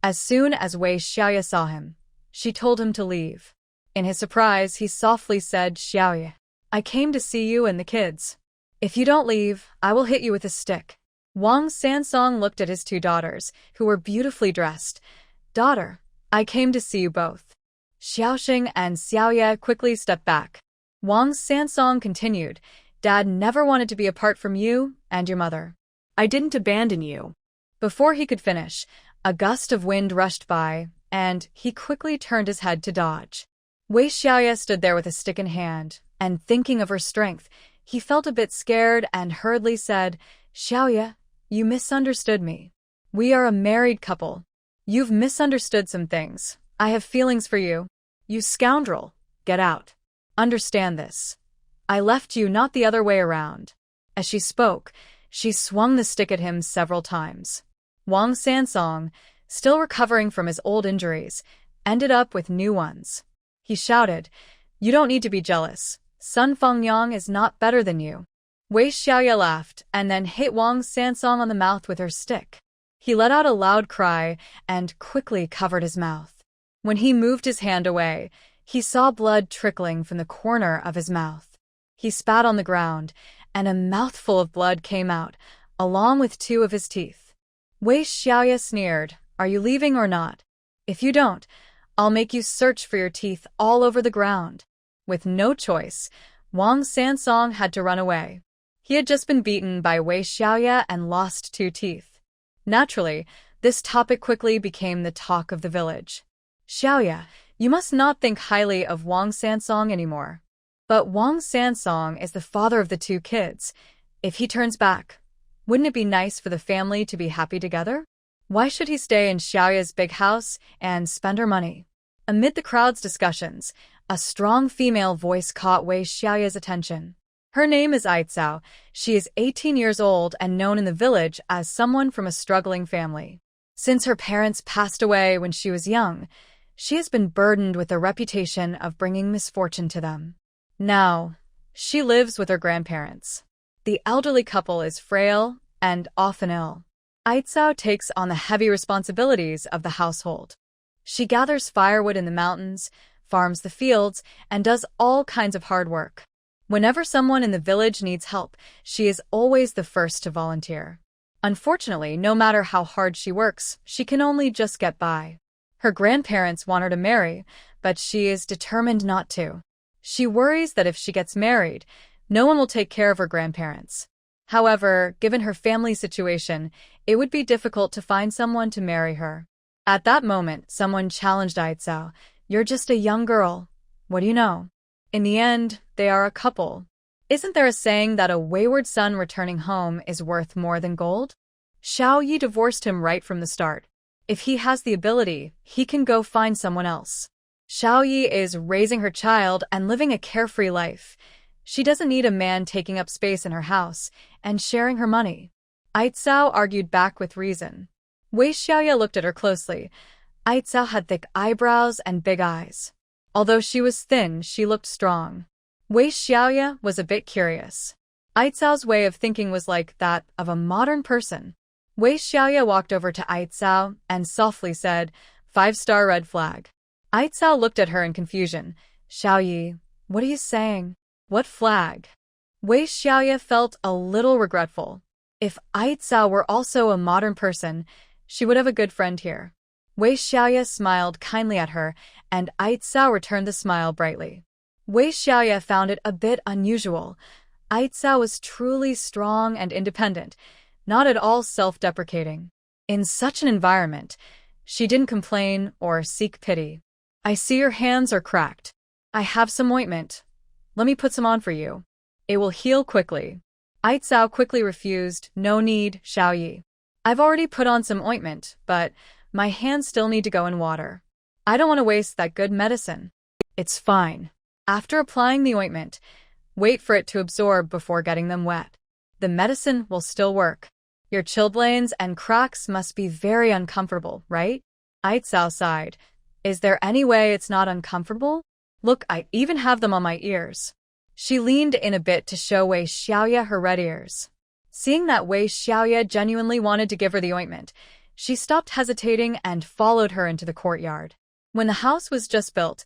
As soon as Wei Xiaoye saw him, she told him to leave. In his surprise, he softly said, Xiaoye, I came to see you and the kids. If you don't leave, I will hit you with a stick. Wang Sansong looked at his two daughters, who were beautifully dressed. Daughter, I came to see you both. Xiaoxing and Xiaoye quickly stepped back. Wang Sansong continued, Dad never wanted to be apart from you and your mother. I didn't abandon you. Before he could finish, a gust of wind rushed by, and he quickly turned his head to dodge. Wei Xiaoye stood there with a stick in hand, and thinking of her strength, he felt a bit scared and hurriedly said, Xiaoye, you misunderstood me. We are a married couple. You've misunderstood some things. I have feelings for you. You scoundrel, get out. Understand this. I left you, not the other way around. As she spoke, she swung the stick at him several times. Wang Sansong, still recovering from his old injuries, ended up with new ones. He shouted, You don't need to be jealous. Sun Fangyang is not better than you. Wei Xiaoye laughed and then hit Wang Sansong on the mouth with her stick. He let out a loud cry and quickly covered his mouth. When he moved his hand away, he saw blood trickling from the corner of his mouth. He spat on the ground, and a mouthful of blood came out, along with 2 of his teeth. Wei Xiaoye sneered, Are you leaving or not? If you don't, I'll make you search for your teeth all over the ground. With no choice, Wang Sansong had to run away. He had just been beaten by Wei Xiaoye and lost 2 teeth. Naturally, this topic quickly became the talk of the village. Xiaoye, you must not think highly of Wang Sansong anymore. But Wang Sansong is the father of the 2 kids. If he turns back, wouldn't it be nice for the family to be happy together? Why should he stay in Xiaoye's big house and spend her money? Amid the crowd's discussions, a strong female voice caught Wei Xiaoye's attention. Her name is Aicao. She is 18 years old and known in the village as someone from a struggling family. Since her parents passed away when she was young, she has been burdened with the reputation of bringing misfortune to them. Now, she lives with her grandparents. The elderly couple is frail and often ill. Aicao takes on the heavy responsibilities of the household. She gathers firewood in the mountains, farms the fields, and does all kinds of hard work. Whenever someone in the village needs help, she is always the first to volunteer. Unfortunately, no matter how hard she works, she can only just get by. Her grandparents want her to marry, but she is determined not to. She worries that if she gets married, no one will take care of her grandparents. However, given her family situation, it would be difficult to find someone to marry her. At that moment, someone challenged Aitsao. "You're just a young girl. What do you know?" In the end, they are a couple. Isn't there a saying that a wayward son returning home is worth more than gold? Xiaoye divorced him right from the start. If he has the ability, he can go find someone else. Xiaoye is raising her child and living a carefree life. She doesn't need a man taking up space in her house and sharing her money. Aitsao argued back with reason. Wei Xiaoye looked at her closely. Aitsao had thick eyebrows and big eyes. Although she was thin, she looked strong. Wei Xiaoye was a bit curious. Aitsao's way of thinking was like that of a modern person. Wei Xiaoye walked over to Aitsao and softly said, "5-star red flag." Aitsao looked at her in confusion. "Xiaoye, what are you saying? What flag?" Wei Xiaoye felt a little regretful. If Aitsao were also a modern person, she would have a good friend here. Wei Xiaoye smiled kindly at her, and Aitsao returned the smile brightly. Wei Xiaoye found it a bit unusual. Aitsao was truly strong and independent, not at all self-deprecating. In such an environment, she didn't complain or seek pity. "I see your hands are cracked. I have some ointment. Let me put some on for you. It will heal quickly." Aitsao quickly refused. "No need, Xiaoye. I've already put on some ointment, but my hands still need to go in water. I don't want to waste that good medicine." "It's fine." After applying the ointment, wait for it to absorb before getting them wet. The medicine will still work. Your chilblains and cracks must be very uncomfortable, right? Aitsao sighed. "Is there any way it's not uncomfortable? Look, I even have them on my ears." She leaned in a bit to show Wei Xiaoye her red ears. Seeing that Wei Xiaoye genuinely wanted to give her the ointment, she stopped hesitating and followed her into the courtyard. When the house was just built,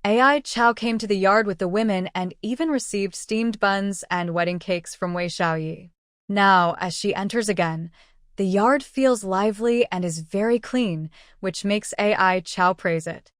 Ai Chao came to the yard with the women and even received steamed buns and wedding cakes from Wei Xiaoye. Now, as she enters again, the yard feels lively and is very clean, which makes Ai Chao praise it.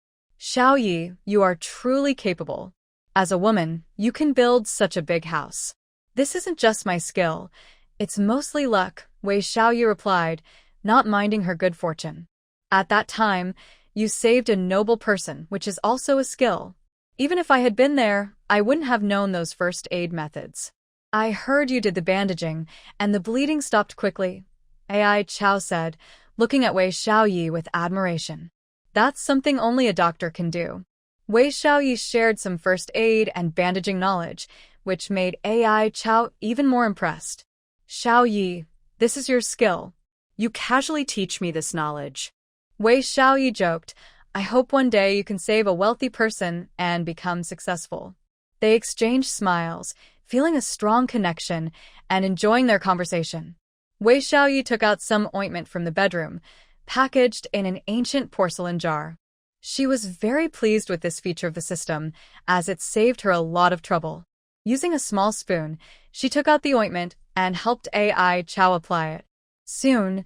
"Xiaoye, you are truly capable. As a woman, you can build such a big house." "This isn't just my skill. It's mostly luck," Wei Xiaoye replied, not minding her good fortune. "At that time, you saved a noble person, which is also a skill. Even if I had been there, I wouldn't have known those first aid methods. I heard you did the bandaging, and the bleeding stopped quickly," Ai Chao said, looking at Wei Xiaoye with admiration. "That's something only a doctor can do." Wei Xiaoye shared some first aid and bandaging knowledge, which made Ai Chao even more impressed. "Xiaoye, this is your skill. You casually teach me this knowledge." Wei Xiaoye joked, "I hope one day you can save a wealthy person and become successful." They exchanged smiles, feeling a strong connection and enjoying their conversation. Wei Xiaoye took out some ointment from the bedroom, packaged in an ancient porcelain jar. She was very pleased with this feature of the system, as it saved her a lot of trouble. Using a small spoon, she took out the ointment and helped Ai Chao apply it. Soon,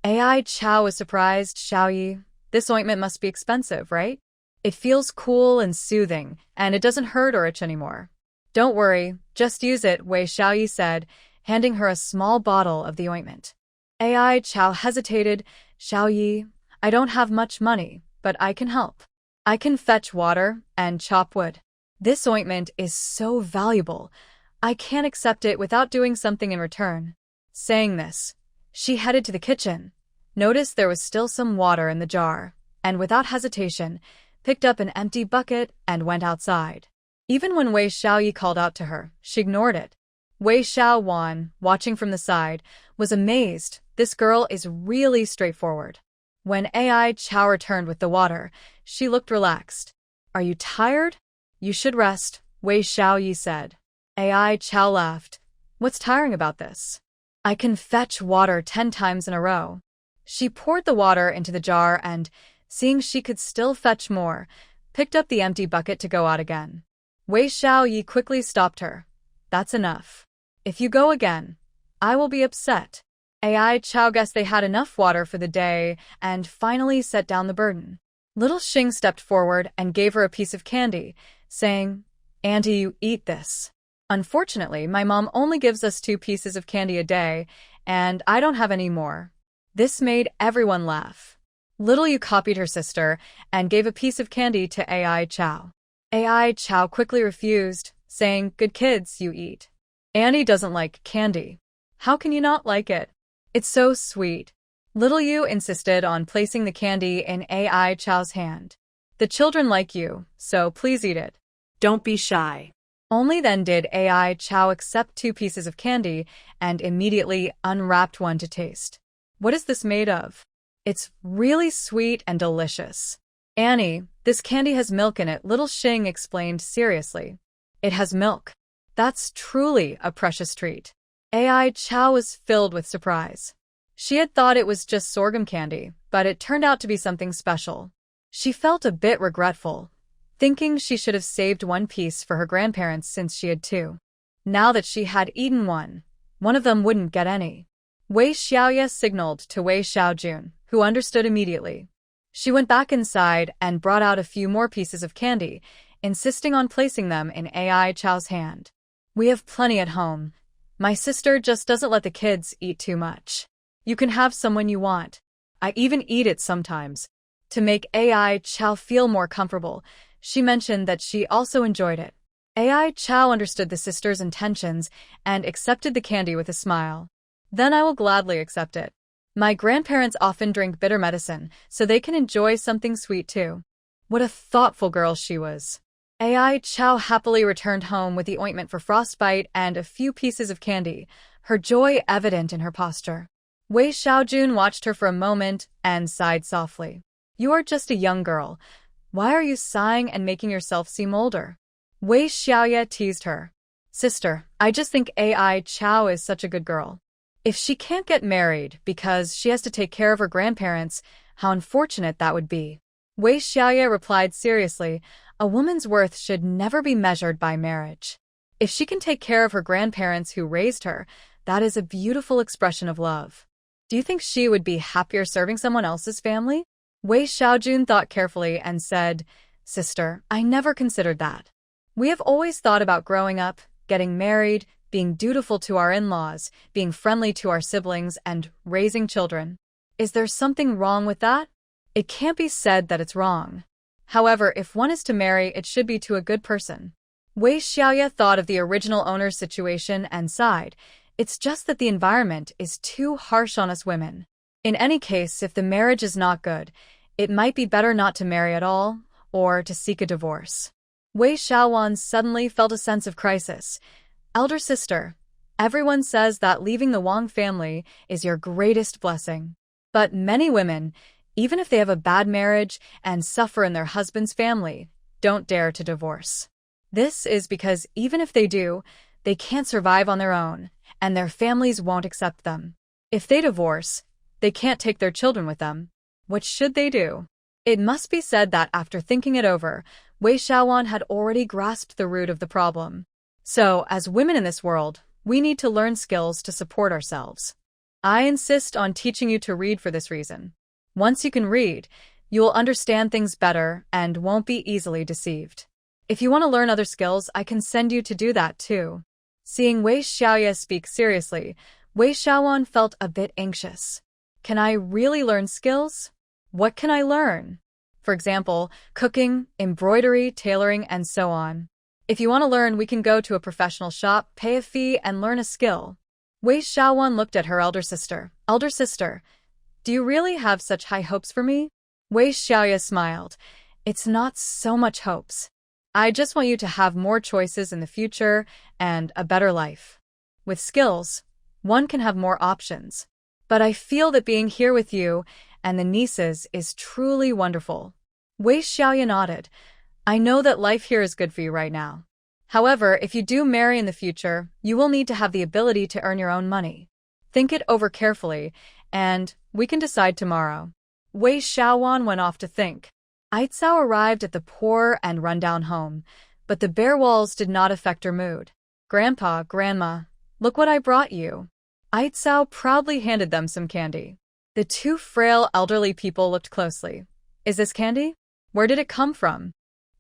Ai Chao was surprised. "Xiaoye, this ointment must be expensive, right? It feels cool and soothing, and it doesn't hurt or itch anymore." "Don't worry, just use it," Wei Xiaoye said, handing her a small bottle of the ointment. Ai Chao hesitated. "Xiaoye, I don't have much money, but I can help. I can fetch water and chop wood. This ointment is so valuable. I can't accept it without doing something in return." Saying this, she headed to the kitchen, noticed there was still some water in the jar, and without hesitation, picked up an empty bucket and went outside. Even when Wei Xiaoye called out to her, she ignored it. Wei Xiaowan, watching from the side, was amazed. This girl is really straightforward. When Ai Chao returned with the water, she looked relaxed. "Are you tired? You should rest," Wei Xiaoye said. Ai Chao laughed. "What's tiring about this? I can fetch water 10 times in a row." She poured the water into the jar and, seeing she could still fetch more, picked up the empty bucket to go out again. Wei Xiaoye quickly stopped her. "That's enough. If you go again, I will be upset." AI Chow guessed they had enough water for the day and finally set down the burden. Little Xing stepped forward and gave her a piece of candy, saying, "Auntie, you eat this. Unfortunately, my mom only gives us 2 pieces of candy a day, and I don't have any more." This made everyone laugh. Little Yu copied her sister and gave a piece of candy to AI Chow. AI Chow quickly refused, saying, "Good kids, you eat. Annie doesn't like candy. How can you not like it? It's so sweet." Little Yu insisted on placing the candy in AI Chow's hand. "The children like you, so please eat it. Don't be shy." Only then did AI Chow accept 2 pieces of candy and immediately unwrapped one to taste. "What is this made of?" "It's really sweet and delicious." "Annie, this candy has milk in it," Little Xing explained seriously. "It has milk. That's truly a precious treat." AI Chow was filled with surprise. She had thought it was just sorghum candy, but it turned out to be something special. She felt a bit regretful, thinking she should have saved 1 piece for her grandparents since she had 2. Now that she had eaten one of them wouldn't get any. Wei Xiaoye signaled to Wei Xiaojun, who understood immediately. She went back inside and brought out a few more pieces of candy, insisting on placing them in AI Chow's hand. "We have plenty at home. My sister just doesn't let the kids eat too much. You can have some when you want. I even eat it sometimes." To make AI Chow feel more comfortable, she mentioned that she also enjoyed it. AI Chow understood the sister's intentions and accepted the candy with a smile. "Then I will gladly accept it. My grandparents often drink bitter medicine, so they can enjoy something sweet too." What a thoughtful girl she was. AI Chow happily returned home with the ointment for frostbite and a few pieces of candy, her joy evident in her posture. Wei Xiaojun watched her for a moment and sighed softly. "You are just a young girl. Why are you sighing and making yourself seem older?" Wei Xiaoye teased her. "Sister, I just think AI Chow is such a good girl. If she can't get married because she has to take care of her grandparents, how unfortunate that would be." Wei Xiaoye replied seriously, "A woman's worth should never be measured by marriage. If she can take care of her grandparents who raised her, that is a beautiful expression of love. Do you think she would be happier serving someone else's family?" Wei Xiaojun thought carefully and said, "Sister, I never considered that. We have always thought about growing up, getting married, being dutiful to our in-laws, being friendly to our siblings, and raising children. Is there something wrong with that? It can't be said that it's wrong. However, if one is to marry, it should be to a good person." Wei Xiaoye thought of the original owner's situation and sighed. "It's just that the environment is too harsh on us women. In any case, if the marriage is not good, it might be better not to marry at all, or to seek a divorce." Wei Xiaowan suddenly felt a sense of crisis. "Elder sister, everyone says that leaving the Wang family is your greatest blessing. But many women, even if they have a bad marriage and suffer in their husband's family, don't dare to divorce. This is because even if they do, they can't survive on their own, and their families won't accept them. If they divorce, they can't take their children with them. What should they do?" It must be said that after thinking it over, Wei Xiaowan had already grasped the root of the problem. So, as women in this world, we need to learn skills to support ourselves. I insist on teaching you to read for this reason. Once you can read, you will understand things better and won't be easily deceived. If you want to learn other skills, I can send you to do that too. Seeing Wei Xiaoye speak seriously, Wei Xiaowan felt a bit anxious. Can I really learn skills? What can I learn? For example, cooking, embroidery, tailoring, and so on. If you want to learn, we can go to a professional shop, pay a fee, and learn a skill. Wei Xiaowan looked at her elder sister. Elder sister, do you really have such high hopes for me? Wei Xiaoye smiled. It's not so much hopes. I just want you to have more choices in the future and a better life. With skills, one can have more options. But I feel that being here with you and the nieces is truly wonderful. Wei Xiaoye nodded. I know that life here is good for you right now. However, if you do marry in the future, you will need to have the ability to earn your own money. Think it over carefully, and we can decide tomorrow. Wei Xiaowan went off to think. Aitzao arrived at the poor and run-down home, but the bare walls did not affect her mood. Grandpa, Grandma, look what I brought you. Aitzao proudly handed them some candy. The two frail elderly people looked closely. Is this candy? Where did it come from?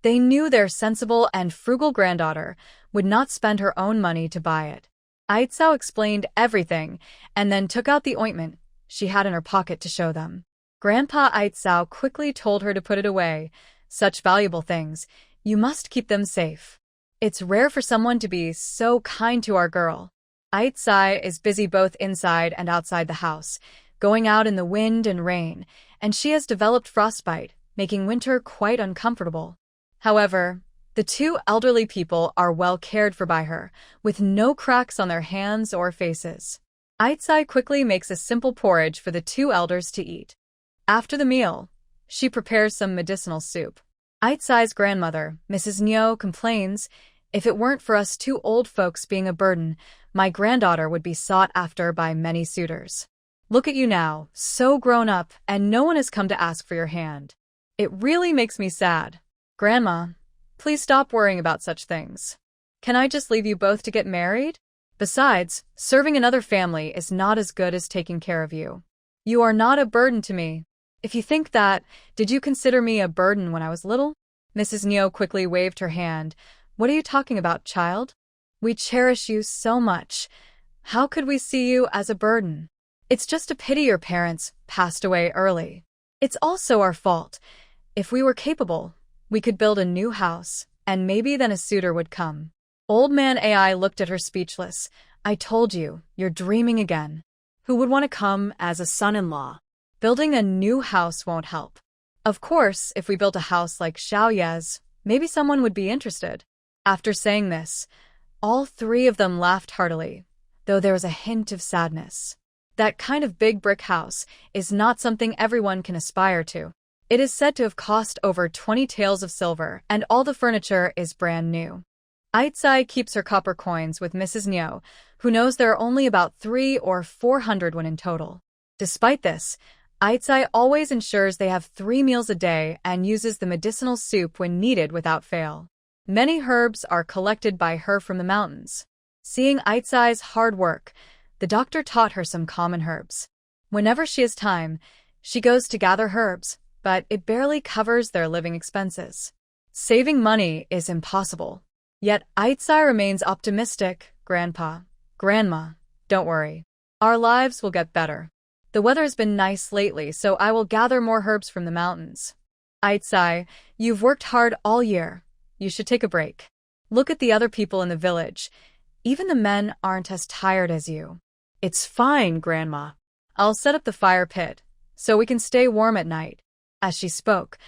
They knew their sensible and frugal granddaughter would not spend her own money to buy it. Aitzao explained everything and then took out the ointment she had in her pocket to show them. Grandpa Aitzao quickly told her to put it away. Such valuable things, you must keep them safe. It's rare for someone to be so kind to our girl. Aitzai is busy both inside and outside the house, going out in the wind and rain, and she has developed frostbite, making winter quite uncomfortable. However, the two elderly people are well cared for by her, with no cracks on their hands or faces. Aitzai quickly makes a simple porridge for the two elders to eat. After the meal, she prepares some medicinal soup. Aitzai's grandmother, Mrs. Nyo, complains, "If it weren't for us two old folks being a burden, my granddaughter would be sought after by many suitors. Look at you now, so grown up, and no one has come to ask for your hand. It really makes me sad. Grandma, please stop worrying about such things. Can I just leave you both to get married? Besides, serving another family is not as good as taking care of you. You are not a burden to me. If you think that, did you consider me a burden when I was little?" Mrs. Nyo quickly waved her hand. "What are you talking about, child? We cherish you so much. How could we see you as a burden? It's just a pity your parents passed away early. It's also our fault. If we were capable, we could build a new house, and maybe then a suitor would come." Old man AI looked at her speechless. "I told you, you're dreaming again. Who would want to come as a son-in-law? Building a new house won't help. Of course, if we built a house like Xiaoye's, maybe someone would be interested." After saying this, all three of them laughed heartily, though there was a hint of sadness. That kind of big brick house is not something everyone can aspire to. It is said to have cost over 20 taels of silver, and all the furniture is brand new. Aitzai keeps her copper coins with Mrs. Nyo, who knows there are only about 300 or 400 in total. Despite this, Aitzai always ensures they have 3 meals a day and uses the medicinal soup when needed without fail. Many herbs are collected by her from the mountains. Seeing Aitzai's hard work, the doctor taught her some common herbs. Whenever she has time, she goes to gather herbs, but it barely covers their living expenses. Saving money is impossible. Yet Aitzai remains optimistic. "Grandpa, Grandma, don't worry. Our lives will get better. The weather has been nice lately, so I will gather more herbs from the mountains. Aitzai, you've worked hard all year. You should take a break. Look at the other people in the village. Even the men aren't as tired as you." "It's fine, Grandma. I'll set up the fire pit, so we can stay warm at night." As she spoke,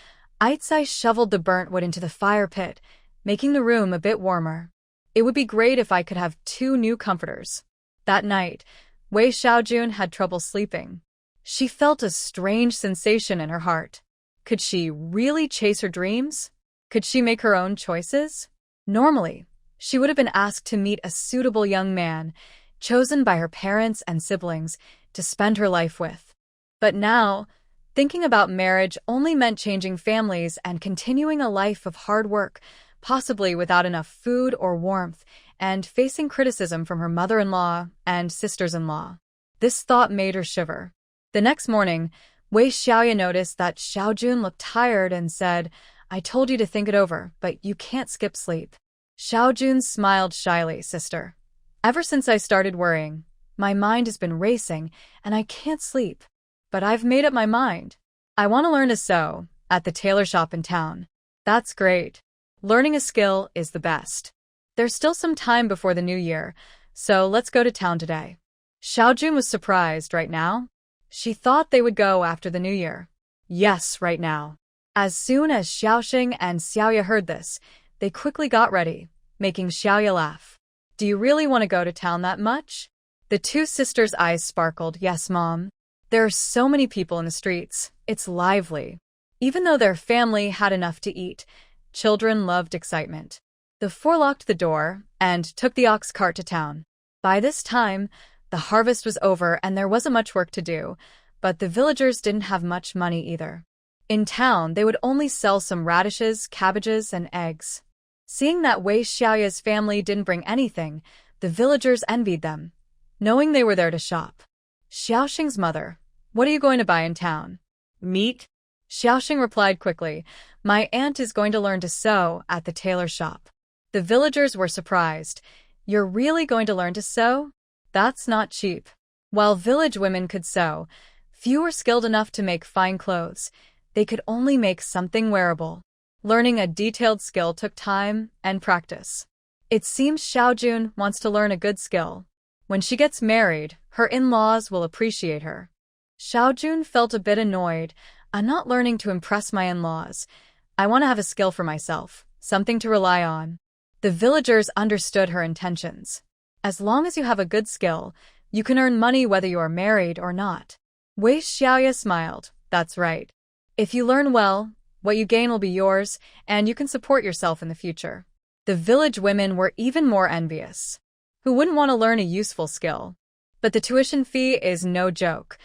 Aitzai shoveled the burnt wood into the fire pit, making the room a bit warmer. "It would be great if I could have 2 new comforters." That night, Wei Xiaoye had trouble sleeping. She felt a strange sensation in her heart. Could she really chase her dreams? Could she make her own choices? Normally, she would have been asked to meet a suitable young man, chosen by her parents and siblings, to spend her life with. But now, thinking about marriage only meant changing families and continuing a life of hard work, possibly without enough food or warmth, and facing criticism from her mother-in-law and sisters-in-law. This thought made her shiver. The next morning, Wei Xiaoye noticed that Xiaojun looked tired and said, "I told you to think it over, but you can't skip sleep." Xiaojun smiled shyly. "Sister, ever since I started worrying, my mind has been racing and I can't sleep. But I've made up my mind. I want to learn to sew at the tailor shop in town." "That's great. Learning a skill is the best. There's still some time before the new year, so let's go to town today." Xiaojun was surprised. Right now? She thought they would go after the new year. Yes, right now. As soon as Xiaoxing and Xiaoye heard this, they quickly got ready, making Xiaoye laugh. "Do you really want to go to town that much?" The two sisters' eyes sparkled. "Yes, Mom. There are so many people in the streets. It's lively." Even though their family had enough to eat, children loved excitement. The four locked the door and took the ox cart to town. By this time, the harvest was over and there wasn't much work to do, but the villagers didn't have much money either. In town, they would only sell some radishes, cabbages, and eggs. Seeing that Wei Xiaoye's family didn't bring anything, the villagers envied them. knowing they were there to shop. Xiaoxing's mother, what are you going to buy in town? Meat? Xiaoxing replied quickly, my aunt is going to learn to sew at the tailor shop. The villagers were surprised. You're really going to learn to sew? That's not cheap. While village women could sew, few were skilled enough to make fine clothes. They could only make something wearable. Learning a detailed skill took time and practice. It seems Xiaojun wants to learn a good skill. When she gets married, her in-laws will appreciate her. Xiaojun felt a bit annoyed. I'm not learning to impress my in-laws. I want to have a skill for myself, something to rely on. The villagers understood her intentions. As long as you have a good skill, you can earn money whether you are married or not. Wei Xiaoye smiled. That's right. If you learn well, what you gain will be yours, and you can support yourself in the future. The village women were even more envious. Who wouldn't want to learn a useful skill? But the tuition fee is no joke.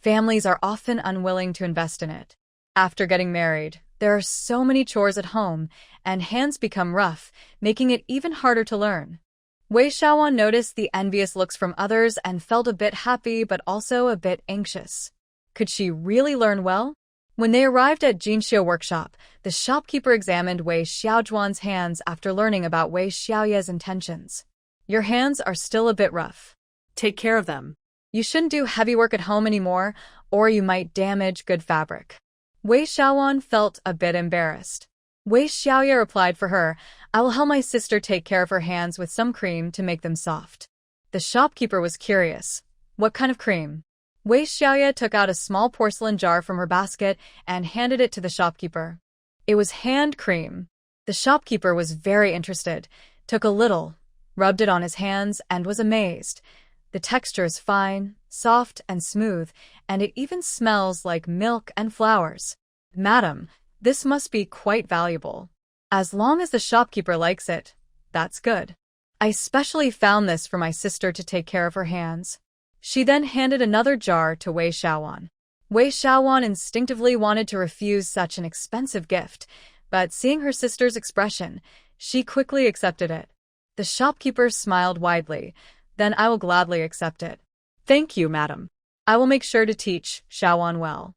Families are often unwilling to invest in it. After getting married, there are so many chores at home, and hands become rough, making it even harder to learn. Wei Xiaoye noticed the envious looks from others and felt a bit happy but also a bit anxious. Could she really learn well? When they arrived at Jinxiu workshop, the shopkeeper examined Wei Xiaojuan's hands after learning about Wei Xiaoye's intentions. Your hands are still a bit rough. Take care of them. You shouldn't do heavy work at home anymore, or you might damage good fabric. Wei Xiaoyan felt a bit embarrassed. Wei Xiaoye replied for her, I will help my sister take care of her hands with some cream to make them soft. The shopkeeper was curious. What kind of cream? Wei Xiaoye took out a small porcelain jar from her basket and handed it to the shopkeeper. It was hand cream. The shopkeeper was very interested, took a little, rubbed it on his hands, and was amazed. The texture is fine, soft, and smooth, and it even smells like milk and flowers. Madam, this must be quite valuable. As long as the shopkeeper likes it, that's good. I specially found this for my sister to take care of her hands. She then handed another jar to Wei Xiaoyan. Wei Xiaoyan instinctively wanted to refuse such an expensive gift, but seeing her sister's expression, she quickly accepted it. The shopkeeper smiled widely. Then I will gladly accept it. Thank you, madam. I will make sure to teach Xiaoyan well.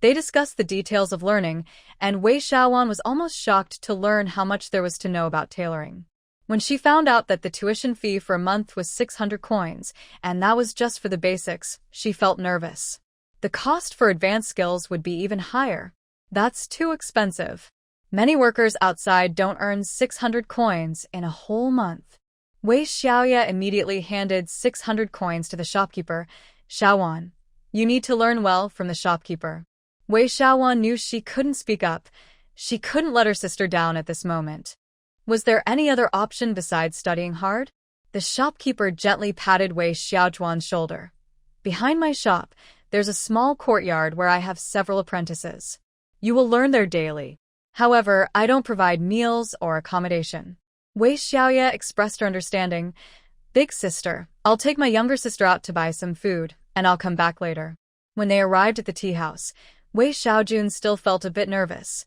They discussed the details of learning, and Wei Xiaoyan was almost shocked to learn how much there was to know about tailoring. When she found out that the tuition fee for a month was 600 coins, and that was just for the basics, she felt nervous. The cost for advanced skills would be even higher. That's too expensive. Many workers outside don't earn 600 coins in a whole month. Wei Xiaoye immediately handed 600 coins to the shopkeeper. Xiaoyan, you need to learn well from the shopkeeper. Wei Xiaoyan knew she couldn't speak up. She couldn't let her sister down at this moment. Was there any other option besides studying hard? The shopkeeper gently patted Wei Xiaojuan's shoulder. Behind my shop, there's a small courtyard where I have several apprentices. You will learn there daily. However, I don't provide meals or accommodation. Wei Xiaoye expressed her understanding. Big sister, I'll take my younger sister out to buy some food, and I'll come back later. When they arrived at the tea house, Wei Xiaojun still felt a bit nervous.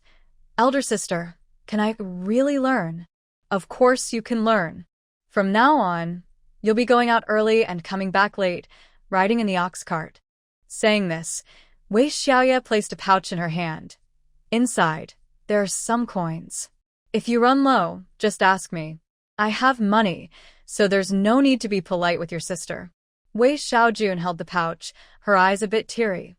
Elder sister, can I really learn? Of course you can learn. From now on, you'll be going out early and coming back late, riding in the ox cart. Saying this, Wei Xiaoye placed a pouch in her hand. Inside, there are some coins. If you run low, just ask me. I have money, so there's no need to be polite with your sister. Wei Xiaojun held the pouch, her eyes a bit teary.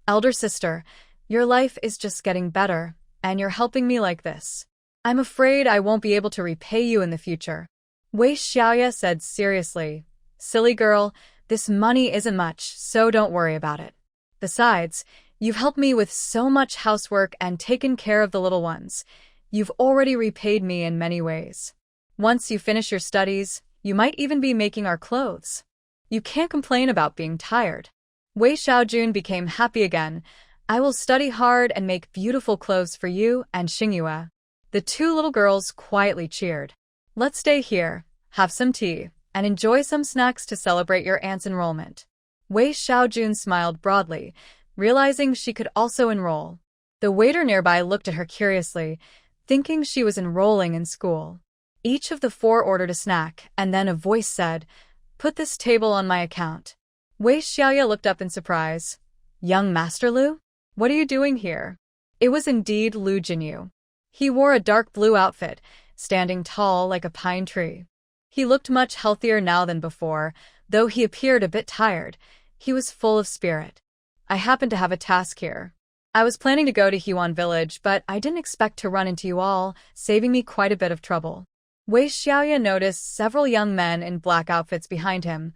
Elder sister, your life is just getting better, and you're helping me like this. I'm afraid I won't be able to repay you in the future. Wei Xiaoye said seriously. Silly girl, this money isn't much, so don't worry about it. Besides, you've helped me with so much housework and taken care of the little ones. You've already repaid me in many ways. Once you finish your studies, you might even be making our clothes. You can't complain about being tired. Wei Xiaojun became happy again. I will study hard and make beautiful clothes for you and Xingyue. The two little girls quietly cheered. Let's stay here, have some tea, and enjoy some snacks to celebrate your aunt's enrollment. Wei Xiaojun smiled broadly, realizing she could also enroll. The waiter nearby looked at her curiously, thinking she was enrolling in school. Each of the four ordered a snack, and then a voice said, Put this table on my account. Wei Xiaoye looked up in surprise. Young Master Lu? What are you doing here? It was indeed Lu Jinyu. He wore a dark blue outfit, standing tall like a pine tree. He looked much healthier now than before, though he appeared a bit tired. He was full of spirit. I happen to have a task here. I was planning to go to Huan village, but I didn't expect to run into you all, saving me quite a bit of trouble. Wei Xiaoye noticed several young men in black outfits behind him,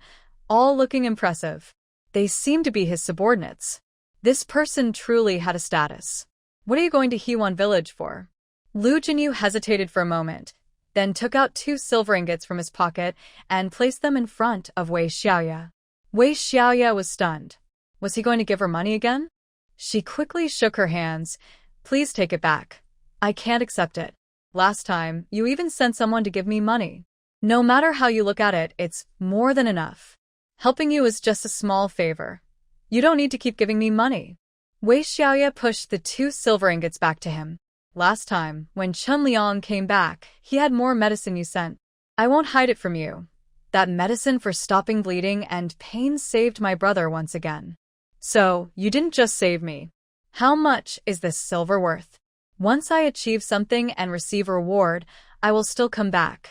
all looking impressive. They seemed to be his subordinates. This person truly had a status. What are you going to Huan village for? Lu Jinyu hesitated for a moment, then took out 2 silver ingots from his pocket and placed them in front of Wei Xiaoye. Wei Xiaoye was stunned. Was he going to give her money again? She quickly shook her hands. Please take it back. I can't accept it. Last time, you even sent someone to give me money. No matter how you look at it, it's more than enough. Helping you is just a small favor. You don't need to keep giving me money. Wei Xiaoye pushed the 2 silver ingots back to him. Last time, when Chen Liang came back, he had more medicine you sent. I won't hide it from you. That medicine for stopping bleeding and pain saved my brother once again. So, you didn't just save me. How much is this silver worth? Once I achieve something and receive a reward, I will still come back.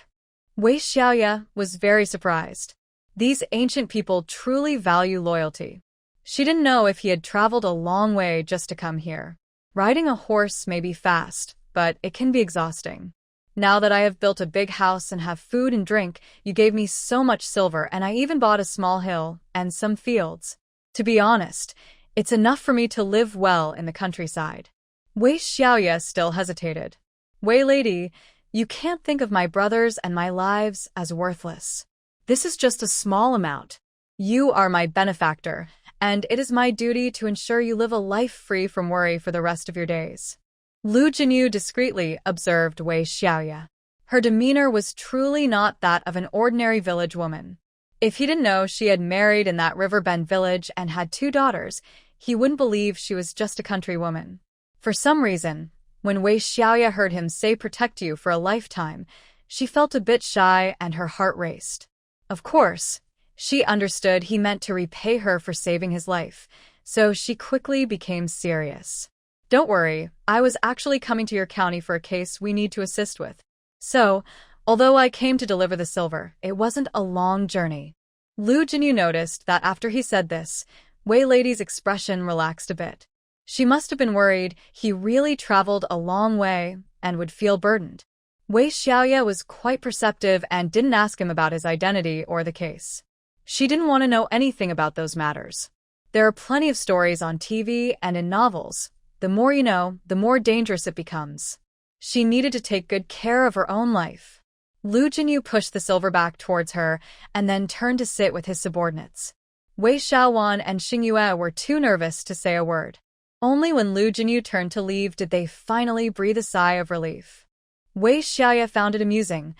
Wei Xiaoye was very surprised. These ancient people truly value loyalty. She didn't know if he had traveled a long way just to come here. Riding a horse may be fast, but it can be exhausting. Now that I have built a big house and have food and drink, you gave me so much silver, and I even bought a small hill and some fields. To be honest, it's enough for me to live well in the countryside. Wei Xiaoye still hesitated. Wei lady, you can't think of my brothers and my lives as worthless. This is just a small amount. You are my benefactor, and it is my duty to ensure you live a life free from worry for the rest of your days. Lu Jinyu discreetly observed Wei Xiaoye. Her demeanor was truly not that of an ordinary village woman. If he didn't know she had married in that riverbend village and had 2 daughters, he wouldn't believe she was just a country woman. For some reason, when Wei Xiaoye heard him say protect you for a lifetime, she felt a bit shy and her heart raced. Of course, she understood he meant to repay her for saving his life, so she quickly became serious. Don't worry, I was actually coming to your county for a case we need to assist with. So, although I came to deliver the silver, it wasn't a long journey. Lu Jinyu noticed that after he said this, Wei lady's expression relaxed a bit. She must have been worried he really traveled a long way and would feel burdened. Wei Xiaoye was quite perceptive and didn't ask him about his identity or the case. She didn't want to know anything about those matters. There are plenty of stories on TV and in novels. The more you know, the more dangerous it becomes. She needed to take good care of her own life. Lu Jinyu pushed the silver back towards her and then turned to sit with his subordinates. Wei Xiaowan and Xingyue were too nervous to say a word. Only when Lu Jinyu turned to leave did they finally breathe a sigh of relief. Wei Xiaoye found it amusing.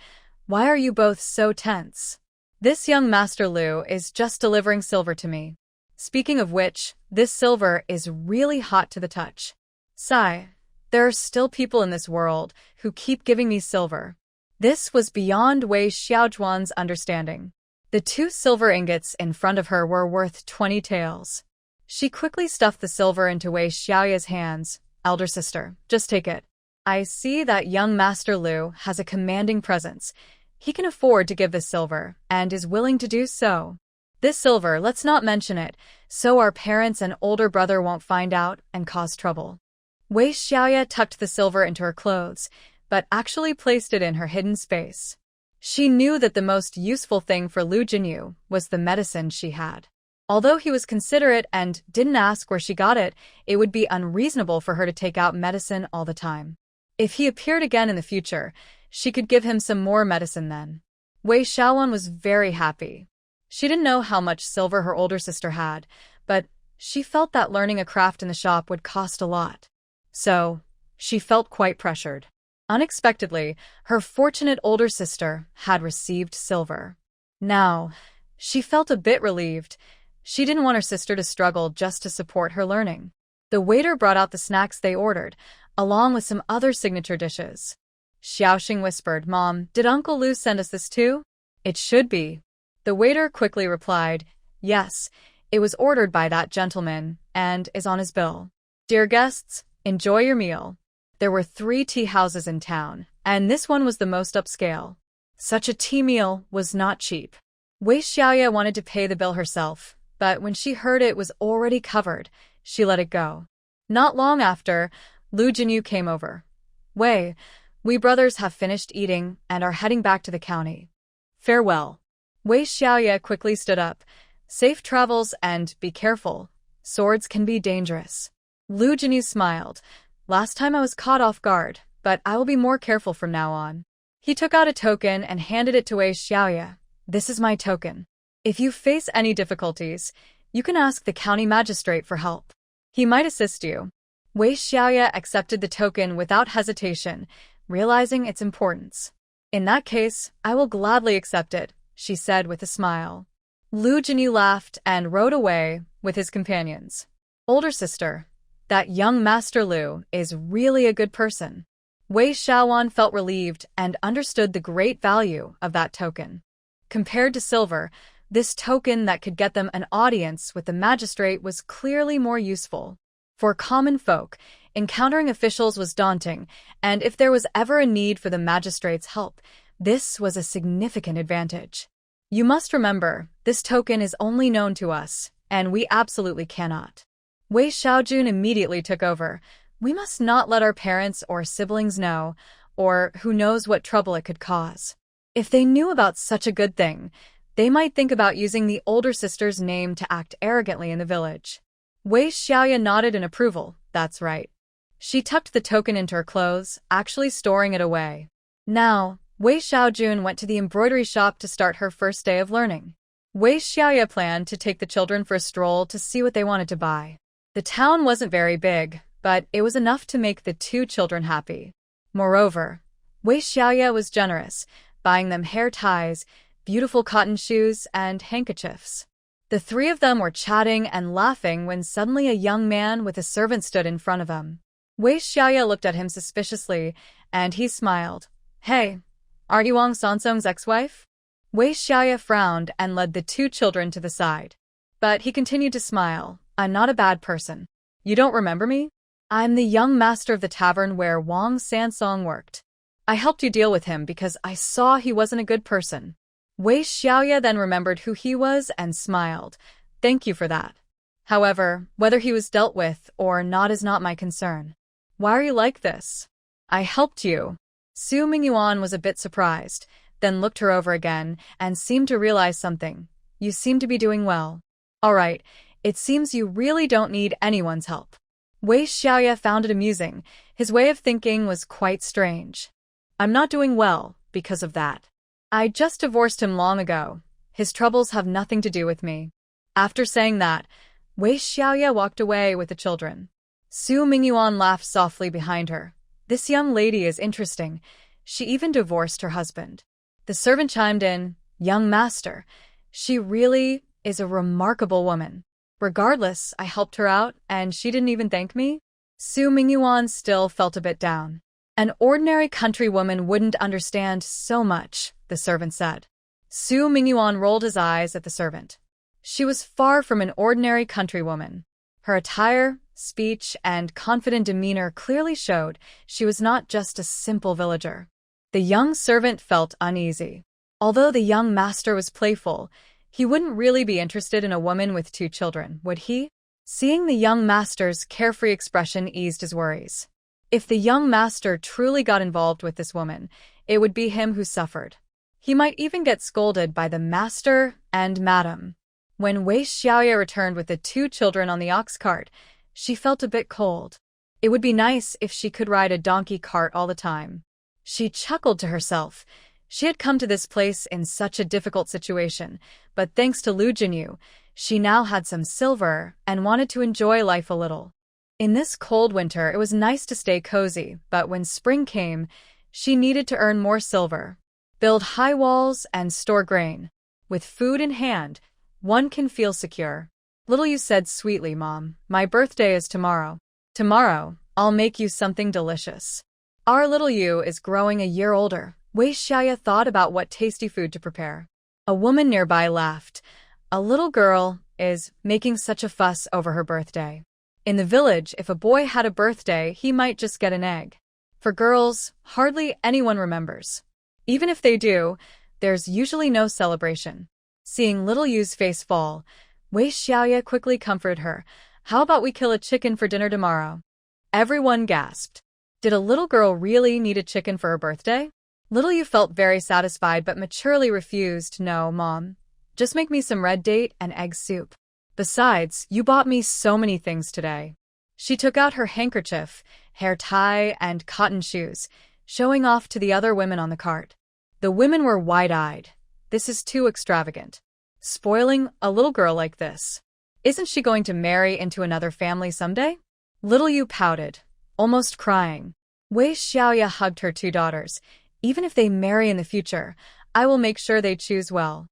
Why are you both so tense? This young Master Lu is just delivering silver to me. Speaking of which, this silver is really hot to the touch. Sigh. There are still people in this world who keep giving me silver. This was beyond Wei Xiaojuan's understanding. The 2 silver ingots in front of her were worth 20 taels. She quickly stuffed the silver into Wei Xiaoye's hands. Elder sister, just take it. I see that young Master Lu has a commanding presence. He can afford to give this silver, and is willing to do so. This silver, let's not mention it, so our parents and older brother won't find out and cause trouble. Wei Xiaoye tucked the silver into her clothes, but actually placed it in her hidden space. She knew that the most useful thing for Lu Jinyu was the medicine she had. Although he was considerate and didn't ask where she got it, it would be unreasonable for her to take out medicine all the time. If he appeared again in the future, she could give him some more medicine then. Wei Xiaowan was very happy. She didn't know how much silver her older sister had, but she felt that learning a craft in the shop would cost a lot. So, she felt quite pressured. Unexpectedly, her fortunate older sister had received silver. Now, she felt a bit relieved. She didn't want her sister to struggle just to support her learning. The waiter brought out the snacks they ordered, along with some other signature dishes. Xiaoxing whispered, Mom, did Uncle Lu send us this too? It should be. The waiter quickly replied, "Yes, it was ordered by that gentleman and is on his bill. Dear guests, enjoy your meal." There were 3 tea houses in town, and this one was the most upscale. Such a tea meal was not cheap. Wei Xiaoye wanted to pay the bill herself, but when she heard it was already covered, she let it go. Not long after, Lu Jinyu came over. "Wei, we brothers have finished eating and are heading back to the county. Farewell." Wei Xiaoye quickly stood up. "Safe travels and be careful. Swords can be dangerous." Lu Jinyu smiled. "Last time I was caught off guard, but I will be more careful from now on." He took out a token and handed it to Wei Xiaoye. "This is my token. If you face any difficulties, you can ask the county magistrate for help. He might assist you." Wei Xiaoye accepted the token without hesitation, realizing its importance. "In that case, I will gladly accept it," she said with a smile. Lu Jinyu laughed and rode away with his companions. "Older sister, that young Master Lu is really a good person." Wei Xiaoye felt relieved and understood the great value of that token. Compared to silver, this token that could get them an audience with the magistrate was clearly more useful. For common folk, encountering officials was daunting, and if there was ever a need for the magistrate's help, this was a significant advantage. You must remember, this token is only known to us, and we absolutely cannot. Wei Xiaojun immediately took over. "We must not let our parents or siblings know, or who knows what trouble it could cause. If they knew about such a good thing, they might think about using the older sister's name to act arrogantly in the village." Wei Xiaoye nodded in approval. "That's right." She tucked the token into her clothes, actually storing it away. Now, Wei Xiaojun went to the embroidery shop to start her first day of learning. Wei Xiaoye planned to take the children for a stroll to see what they wanted to buy. The town wasn't very big, but it was enough to make the 2 children happy. Moreover, Wei Xiaoye was generous, buying them hair ties, beautiful cotton shoes, and handkerchiefs. The 3 of them were chatting and laughing when suddenly a young man with a servant stood in front of them. Wei Xiaoye looked at him suspiciously, and he smiled. "Hey, aren't you Wang Sansong's ex-wife?" Wei Xiaoye frowned and led the 2 children to the side. But he continued to smile. "I'm not a bad person. You don't remember me? I'm the young master of the tavern where Wang Sansong worked. I helped you deal with him because I saw he wasn't a good person." Wei Xiaoye then remembered who he was and smiled. "Thank you for that. However, whether he was dealt with or not is not my concern. Why are you like this? I helped you." Su Mingyuan was a bit surprised, then looked her over again and seemed to realize something. "You seem to be doing well. All right, it seems you really don't need anyone's help." Wei Xiaoye found it amusing. His way of thinking was quite strange. "I'm not doing well because of that. I just divorced him long ago. His troubles have nothing to do with me." After saying that, Wei Xiaoye walked away with the children. Su Mingyuan laughed softly behind her. "This young lady is interesting. She even divorced her husband." The servant chimed in, "Young master, she really is a remarkable woman. Regardless, I helped her out, and she didn't even thank me." Su Mingyuan still felt a bit down. "An ordinary countrywoman wouldn't understand so much," the servant said. Su Mingyuan rolled his eyes at the servant. She was far from an ordinary countrywoman. Her attire, speech, and confident demeanor clearly showed she was not just a simple villager. The young servant felt uneasy. Although the young master was playful, he wouldn't really be interested in a woman with 2 children, would he? Seeing the young master's carefree expression eased his worries. If the young master truly got involved with this woman, it would be him who suffered. He might even get scolded by the master and madam. When Wei Xiaoye returned with the 2 children on the ox cart, she felt a bit cold. It would be nice if she could ride a donkey cart all the time. She chuckled to herself. She had come to this place in such a difficult situation, but thanks to Lu Jinyu, she now had some silver and wanted to enjoy life a little. In this cold winter, it was nice to stay cozy, but when spring came, she needed to earn more silver, build high walls, and store grain. With food in hand, one can feel secure. Little Yu said sweetly, "Mom, my birthday is tomorrow. Tomorrow, I'll make you something delicious." Our little Yu is growing a year older. Wei Xiaoye thought about what tasty food to prepare. A woman nearby laughed. A little girl is making such a fuss over her birthday. In the village, if a boy had a birthday, he might just get an egg. For girls, hardly anyone remembers. Even if they do, there's usually no celebration. Seeing little Yu's face fall, Wei Xiaoye quickly comforted her. How about we kill a chicken for dinner tomorrow? Everyone gasped. Did a little girl really need a chicken for her birthday? Little Yu felt very satisfied but maturely refused. No, Mom. Just make me some red date and egg soup. Besides, you bought me so many things today. She took out her handkerchief, hair tie, and cotton shoes, showing off to the other women on the cart. The women were wide-eyed. This is too extravagant. Spoiling a little girl like this. Isn't she going to marry into another family someday? Little Yu pouted, almost crying. Wei Xiaoye hugged her two daughters. Even if they marry in the future, I will make sure they choose well.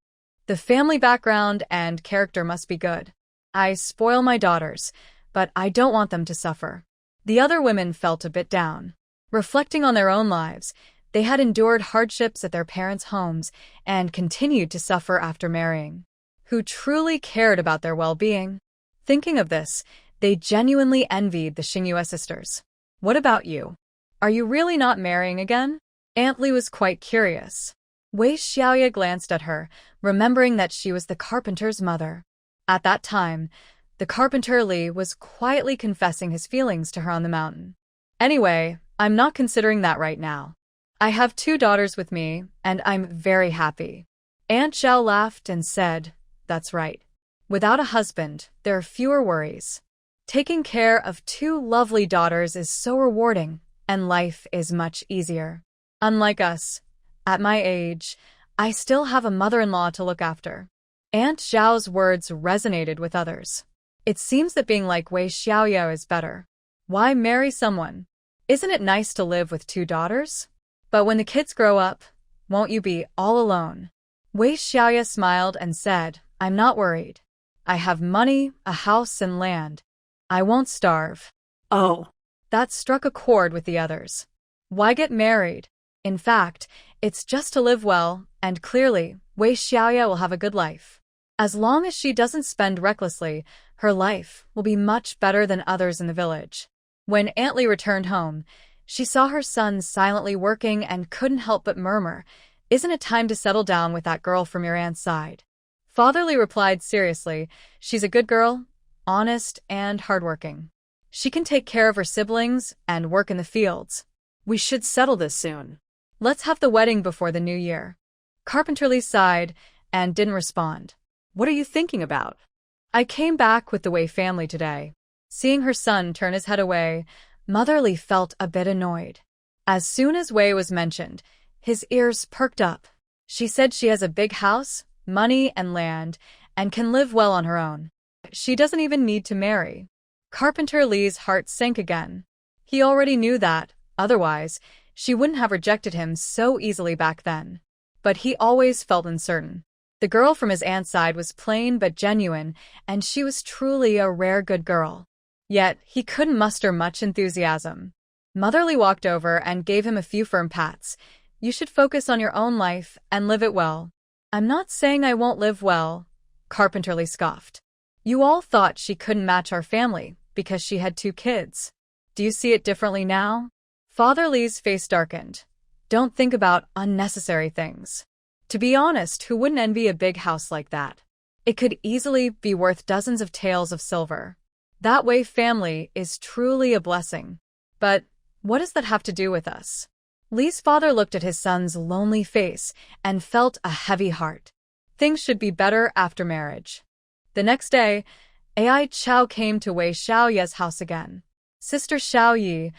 The family background and character must be good. I spoil my daughters, but I don't want them to suffer. The other women felt a bit down. Reflecting on their own lives, they had endured hardships at their parents' homes and continued to suffer after marrying. Who truly cared about their well-being? Thinking of this, they genuinely envied the Xingyue sisters. What about you? Are you really not marrying again? Aunt Li was quite curious. Wei Xiaoye glanced at her, remembering that she was the carpenter's mother. At that time, the carpenter Li was quietly confessing his feelings to her on the mountain. Anyway, I'm not considering that right now. I have two daughters with me, and I'm very happy. Aunt Zhao laughed and said, That's right. Without a husband, there are fewer worries. Taking care of two lovely daughters is so rewarding, and life is much easier. Unlike us, at my age, I still have a mother-in-law to look after. Aunt Zhao's words resonated with others. It seems that being like Wei Xiaoye is better. Why marry someone? Isn't it nice to live with two daughters? But when the kids grow up, won't you be all alone? Wei Xiaoye smiled and said, I'm not worried. I have money, a house, and land. I won't starve. Oh. That struck a chord with the others. Why get married? In fact, it's just to live well, and clearly, Wei Xiaoye will have a good life. As long as she doesn't spend recklessly, her life will be much better than others in the village. When Aunt Li returned home, she saw her son silently working and couldn't help but murmur, Isn't it time to settle down with that girl from your aunt's side? Father Li replied seriously, She's a good girl, honest and hardworking. She can take care of her siblings and work in the fields. We should settle this soon. Let's have the wedding before the new year. Carpenter Li sighed and didn't respond. What are you thinking about? I came back with the Wei family today. Seeing her son turn his head away, Mother Li felt a bit annoyed. As soon as Wei was mentioned, his ears perked up. She said she has a big house, money and land, and can live well on her own. She doesn't even need to marry. Carpenter Li's heart sank again. He already knew that, otherwise, she wouldn't have rejected him so easily back then. But he always felt uncertain. The girl from his aunt's side was plain but genuine, and she was truly a rare good girl. Yet, he couldn't muster much enthusiasm. Mother Li walked over and gave him a few firm pats. You should focus on your own life and live it well. I'm not saying I won't live well, Carpenter Li scoffed. You all thought she couldn't match our family because she had two kids. Do you see it differently now? Father Li's face darkened. Don't think about unnecessary things. To be honest, who wouldn't envy a big house like that? It could easily be worth dozens of taels of silver. That Wei family is truly a blessing. But what does that have to do with us? Li's father looked at his son's lonely face and felt a heavy heart. Things should be better after marriage. The next day, Ai Chao came to Wei Xiaoye's house again. Sister Xiaoye,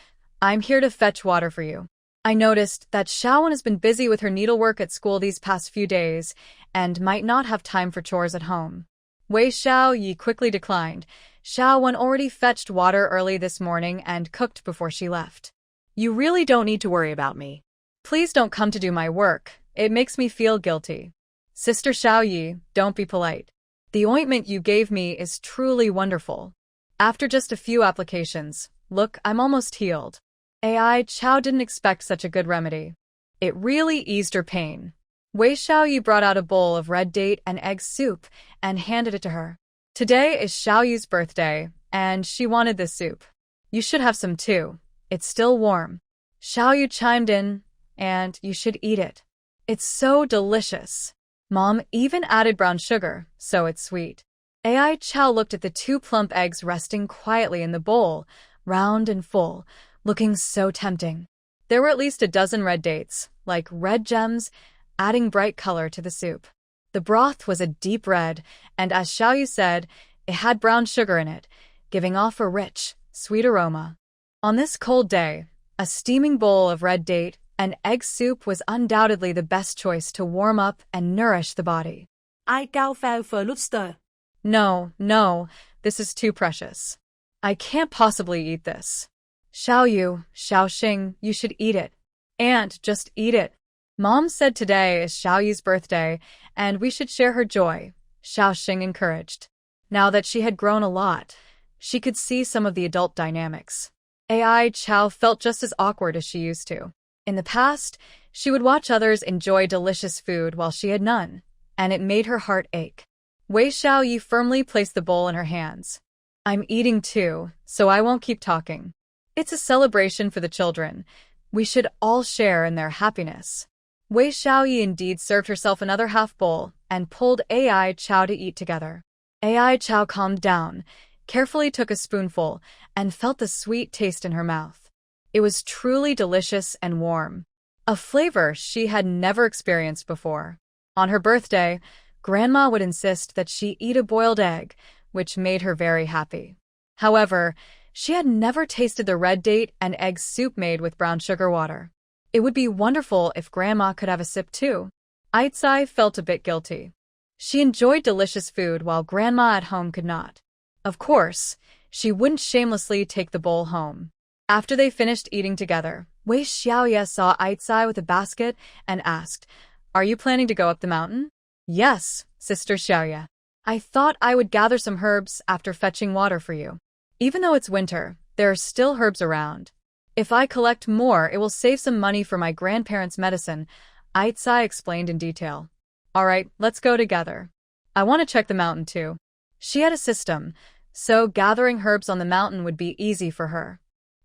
I'm here to fetch water for you. I noticed that Xiaowen has been busy with her needlework at school these past few days and might not have time for chores at home. Wei Xiaoye quickly declined. Xiaowen already fetched water early this morning and cooked before she left. You really don't need to worry about me. Please don't come to do my work. It makes me feel guilty. Sister Xiaoye, don't be polite. The ointment you gave me is truly wonderful. After just a few applications, look, I'm almost healed. Ai Chao didn't expect such a good remedy. It really eased her pain. Wei Xiaoye brought out a bowl of red date and egg soup and handed it to her. Today is Xiaoye's birthday, and she wanted this soup. You should have some too. It's still warm. Xiaoye chimed in, and you should eat it. It's so delicious. Mom even added brown sugar, so it's sweet. Ai Chow looked at the 2 plump eggs resting quietly in the bowl, round and full, looking so tempting. There were at least a dozen red dates, like red gems, adding bright color to the soup. The broth was a deep red, and as Xiaoyu said, it had brown sugar in it, giving off a rich, sweet aroma. On this cold day, a steaming bowl of red date and egg soup was undoubtedly the best choice to warm up and nourish the body. Ai cao phao phở lobster. No, this is too precious. I can't possibly eat this. Xiaoyu, Xiaoxing, you should eat it. And just eat it. Mom said today is Xiaoyu's birthday, and we should share her joy, Xiaoxing encouraged. Now that she had grown a lot, she could see some of the adult dynamics. Ai Chow felt just as awkward as she used to. In the past, she would watch others enjoy delicious food while she had none, and it made her heart ache. Wei Xiaoye firmly placed the bowl in her hands. I'm eating too, so I won't keep talking. It's a celebration for the children. We should all share in their happiness. Wei Xiaoye indeed served herself another half bowl and pulled Ai Chow to eat together. Ai Chow calmed down, carefully took a spoonful, and felt the sweet taste in her mouth. It was truly delicious and warm, a flavor she had never experienced before. On her birthday, Grandma would insist that she eat a boiled egg, which made her very happy. However, she had never tasted the red date and egg soup made with brown sugar water. It would be wonderful if Grandma could have a sip too. Aitsai felt a bit guilty. She enjoyed delicious food while Grandma at home could not. Of course, she wouldn't shamelessly take the bowl home. After they finished eating together, Wei Xiaoye saw Aitsai with a basket and asked, "Are you planning to go up the mountain?" "Yes, Sister Xiaoye. I thought I would gather some herbs after fetching water for you. Even though it's winter, there are still herbs around. If I collect more, it will save some money for my grandparents' medicine," Aitsai explained in detail. "All right, let's go together. I want to check the mountain too." She had a system, so gathering herbs on the mountain would be easy for her.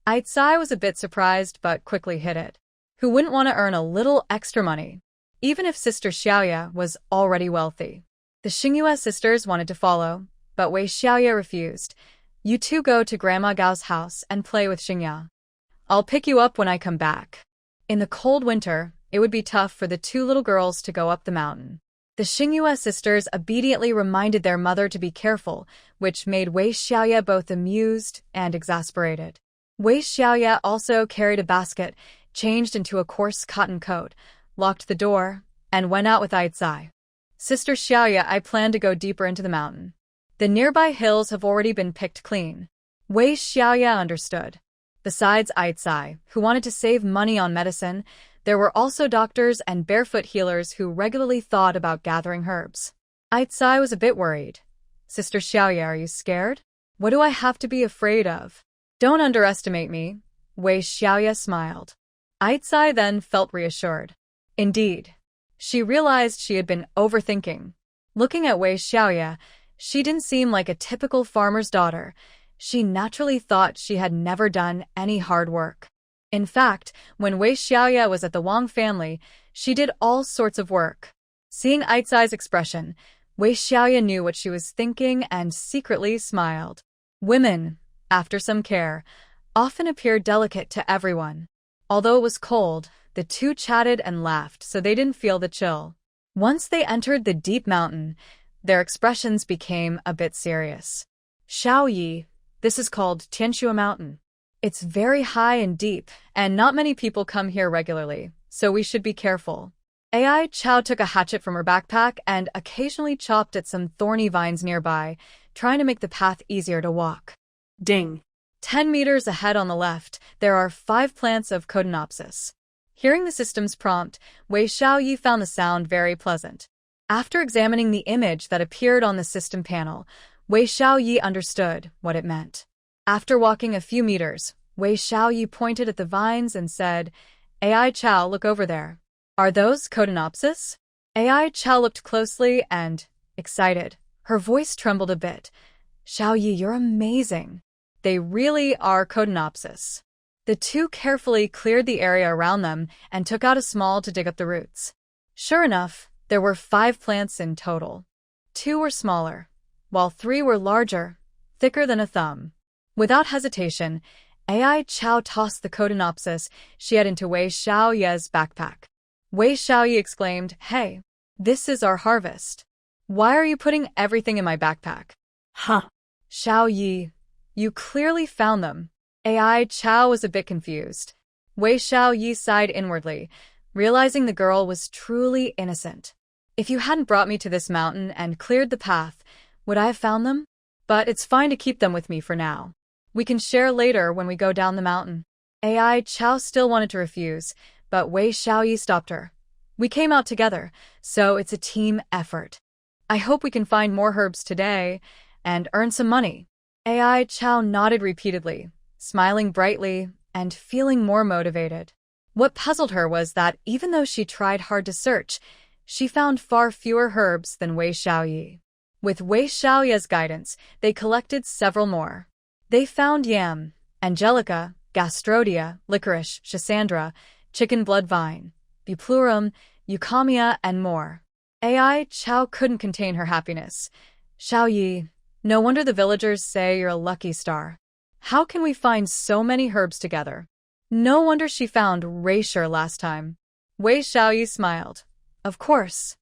Aitsai was a bit surprised but quickly hid it. Who wouldn't want to earn a little extra money, even if Sister Xiaoye was already wealthy? The Xingyue sisters wanted to follow, but Wei Xiaoye refused. "You two go to Grandma Gao's house and play with Xingya. I'll pick you up when I come back." In the cold winter, it would be tough for the 2 little girls to go up the mountain. The Xingyue sisters obediently reminded their mother to be careful, which made Wei Xiaoye both amused and exasperated. Wei Xiaoye also carried a basket, changed into a coarse cotton coat, locked the door, and went out with Aitsai. "Sister Xiaoye, I plan to go deeper into the mountain. The nearby hills have already been picked clean." Wei Xiaoye understood. Besides Aitsai, who wanted to save money on medicine, there were also doctors and barefoot healers who regularly thought about gathering herbs. Aitsai was a bit worried. "Sister Xiaoye, are you scared? What do I have to be afraid of?" "Don't underestimate me," Wei Xiaoye smiled. Aitsai then felt reassured. Indeed, she realized she had been overthinking. Looking at Wei Xiaoye, she didn't seem like a typical farmer's daughter. She naturally thought she had never done any hard work. In fact, when Wei Xiaoye was at the Wang family, she did all sorts of work. Seeing Aitsai's expression, Wei Xiaoye knew what she was thinking and secretly smiled. Women, after some care, often appear delicate to everyone. Although it was cold, the 2 chatted and laughed so they didn't feel the chill. Once they entered the deep mountain, their expressions became a bit serious. "Xiaoyi, this is called Tianxue Mountain. It's very high and deep, and not many people come here regularly, so we should be careful." Ai Chow took a hatchet from her backpack and occasionally chopped at some thorny vines nearby, trying to make the path easier to walk. Ding! 10 meters ahead on the left, there are 5 plants of Codenopsis. Hearing the system's prompt, Wei Xiaoye found the sound very pleasant. After examining the image that appeared on the system panel, Wei Xiaoye understood what it meant. After walking a few meters, Wei Xiaoye pointed at the vines and said, "Ai Chow, look over there. Are those Codenopsis?" AI Chow looked closely and excited. Her voice trembled a bit. Xiaoye, you're amazing. They really are Codenopsis. The two carefully cleared the area around them and took out a small to dig up the roots. Sure enough, there were 5 plants in total. 2 were smaller, while 3 were larger, thicker than a thumb. Without hesitation, AI Chow tossed the Codenopsis she had into Wei Xiaoye's backpack. Wei Xiaoye exclaimed, "Hey, this is our harvest. Why are you putting everything in my backpack?" Huh. Xiaoye, you clearly found them. AI Chow was a bit confused. Wei Xiaoye sighed inwardly, realizing the girl was truly innocent. If you hadn't brought me to this mountain and cleared the path, would I have found them? But it's fine to keep them with me for now. We can share later when we go down the mountain. AI Chow still wanted to refuse, but Wei Xiaoye stopped her. We came out together, so it's a team effort. I hope we can find more herbs today and earn some money. AI Chow nodded repeatedly, smiling brightly and feeling more motivated. What puzzled her was that even though she tried hard to search, she found far fewer herbs than Wei Xiaoye. With Wei Xiaoye's guidance, they collected several more. They found yam, angelica, gastrodia, licorice, schisandra, chicken blood vine, buplurum, euchomia, and more. AI Chow couldn't contain her happiness. Xiaoye, no wonder the villagers say you're a lucky star. How can we find so many herbs together? No wonder she found Reisher last time. Wei Xiaoye smiled. Of course.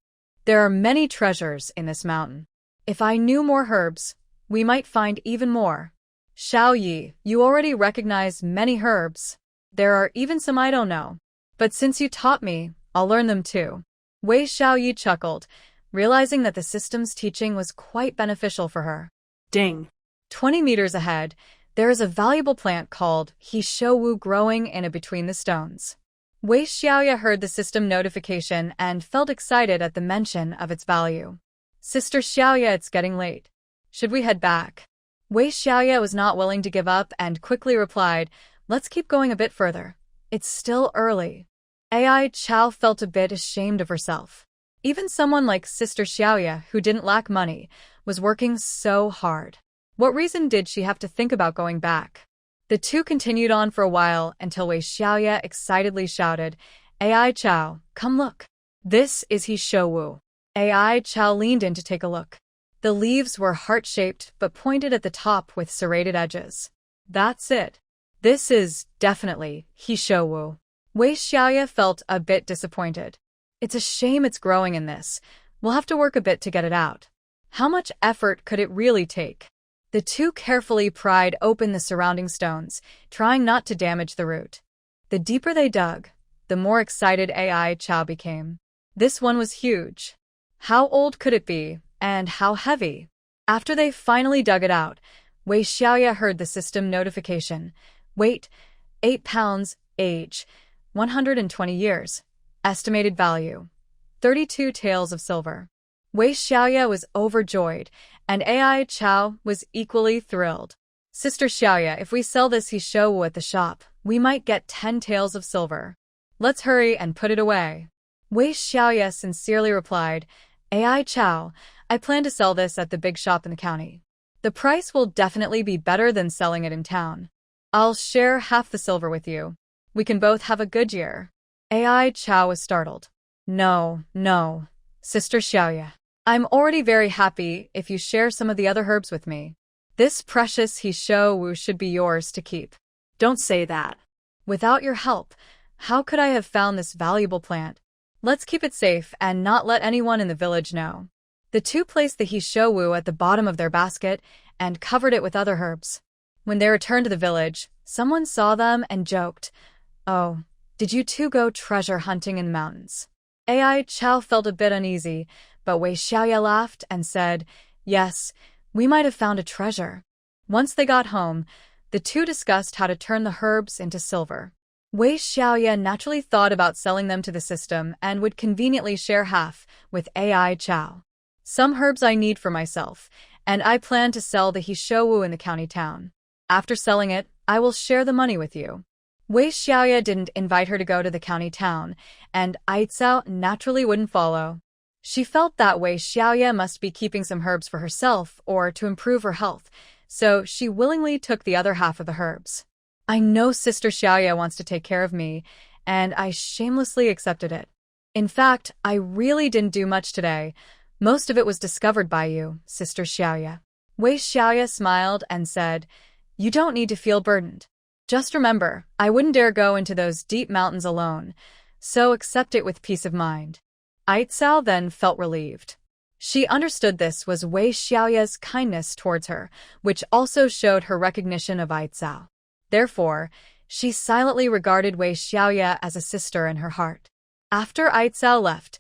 There are many treasures in this mountain. If I knew more herbs, we might find even more. Xiaoye, you already recognize many herbs. There are even some I don't know. But since you taught me, I'll learn them too. Wei Xiaoye chuckled, realizing that the system's teaching was quite beneficial for her. Ding. 20 meters ahead, there is a valuable plant called He Shou growing in between the stones. Wei Xiaoye heard the system notification and felt excited at the mention of its value. Sister Xiaoye, it's getting late. Should we head back? Wei Xiaoye was not willing to give up and quickly replied, let's keep going a bit further. It's still early. AI Chow felt a bit ashamed of herself. Even someone like Sister Xiaoye, who didn't lack money, was working so hard. What reason did she have to think about going back? The two continued on for a while until Wei Xiaoye excitedly shouted, AI Chow, come look. This is He Shou. AI Chow leaned in to take a look. The leaves were heart-shaped but pointed at the top with serrated edges. That's it. This is definitely He Shou. Wei Xiaoye felt a bit disappointed. It's a shame it's growing in this. We'll have to work a bit to get it out. How much effort could it really take? The two carefully pried open the surrounding stones, trying not to damage the root. The deeper they dug, the more excited AI Chow became. This one was huge. How old could it be, and how heavy? After they finally dug it out, Wei Xiaoye heard the system notification. Weight, 8 pounds, age, 120 years. Estimated value, 32 taels of silver. Wei Xiaoye was overjoyed, and AI Chow was equally thrilled. Sister Xiaoye, if we sell this He Shou at the shop, we might get 10 taels of silver. Let's hurry and put it away. Wei Xiaoye sincerely replied, AI Chow, I plan to sell this at the big shop in the county. The price will definitely be better than selling it in town. I'll share half the silver with you. We can both have a good year. AI Chow was startled. No, Sister Xiaoye. I'm already very happy if you share some of the other herbs with me. This precious He Shou should be yours to keep. Don't say that. Without your help, how could I have found this valuable plant? Let's keep it safe and not let anyone in the village know. The two placed the He Shou at the bottom of their basket and covered it with other herbs. When they returned to the village, someone saw them and joked, Oh, did you two go treasure hunting in the mountains? AI Chow felt a bit uneasy, but Wei Xiaoye laughed and said, Yes, we might have found a treasure. Once they got home, the two discussed how to turn the herbs into silver. Wei Xiaoye naturally thought about selling them to the system and would conveniently share half with AI Chow. Some herbs I need for myself, and I plan to sell the He Shou in the county town. After selling it, I will share the money with you. Wei Xiaoye didn't invite her to go to the county town, and Aicao naturally wouldn't follow. She felt that Wei Xiaoye must be keeping some herbs for herself or to improve her health, so she willingly took the other half of the herbs. I know Sister Xiaoye wants to take care of me, and I shamelessly accepted it. In fact, I really didn't do much today. Most of it was discovered by you, Sister Xiaoye. Wei Xiaoye smiled and said, You don't need to feel burdened. Just remember, I wouldn't dare go into those deep mountains alone, so accept it with peace of mind. Aitzao then felt relieved. She understood this was Wei Xiaoye's kindness towards her, which also showed her recognition of Aitzao. Therefore, she silently regarded Wei Xiaoye as a sister in her heart. After Aitzao left,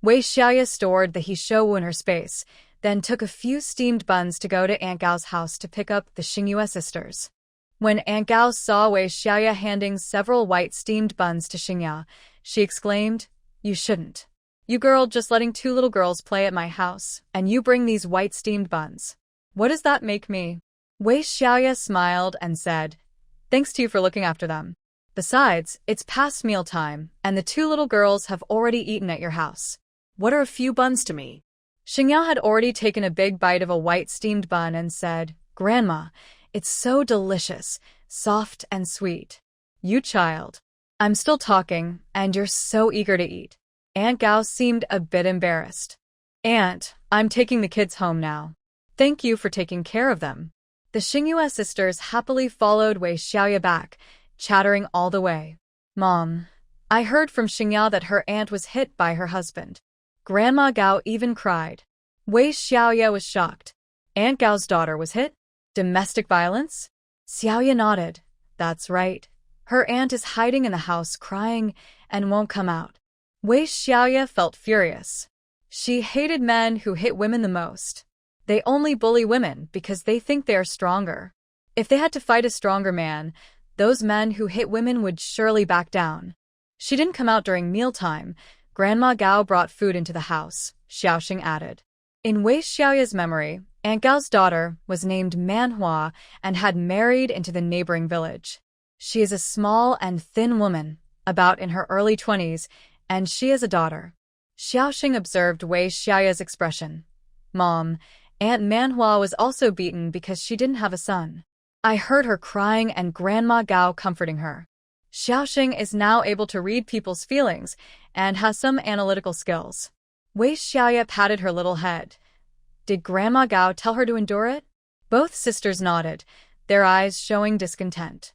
Wei Xiaoye stored the Hishowu in her space, then took a few steamed buns to go to Aunt Gao's house to pick up the Xingyue sisters. When Aunt Gao saw Wei Xiaoye handing several white steamed buns to Xingyue, she exclaimed, You shouldn't. You girl just letting two little girls play at my house, and you bring these white steamed buns. What does that make me? Wei Xiaoye smiled and said, Thanks to you for looking after them. Besides, it's past mealtime, and the two little girls have already eaten at your house. What are a few buns to me? Xingyue had already taken a big bite of a white steamed bun and said, Grandma, it's so delicious, soft and sweet. You child. I'm still talking, and you're so eager to eat. Aunt Gao seemed a bit embarrassed. Aunt, I'm taking the kids home now. Thank you for taking care of them. The Xingyue sisters happily followed Wei Xiaoye back, chattering all the way. Mom, I heard from Xingyue that her aunt was hit by her husband. Grandma Gao even cried. Wei Xiaoye was shocked. Aunt Gao's daughter was hit? Domestic violence? Xiaoye nodded. That's right. Her aunt is hiding in the house crying and won't come out. Wei Xiaoye felt furious. She hated men who hit women the most. They only bully women because they think they are stronger. If they had to fight a stronger man, those men who hit women would surely back down. She didn't come out during mealtime. Grandma Gao brought food into the house, Xiaoxing added. In Wei Xiaoye's memory, Aunt Gao's daughter was named Manhwa and had married into the neighboring village. She is a small and thin woman, about in her early 20s, and she is a daughter. Xiaoxing observed Wei Xiaoye's expression. Mom, Aunt Manhwa was also beaten because she didn't have a son. I heard her crying and Grandma Gao comforting her. Xiaoxing is now able to read people's feelings and has some analytical skills. Wei Xiaoye patted her little head. Did Grandma Gao tell her to endure it? Both sisters nodded, their eyes showing discontent.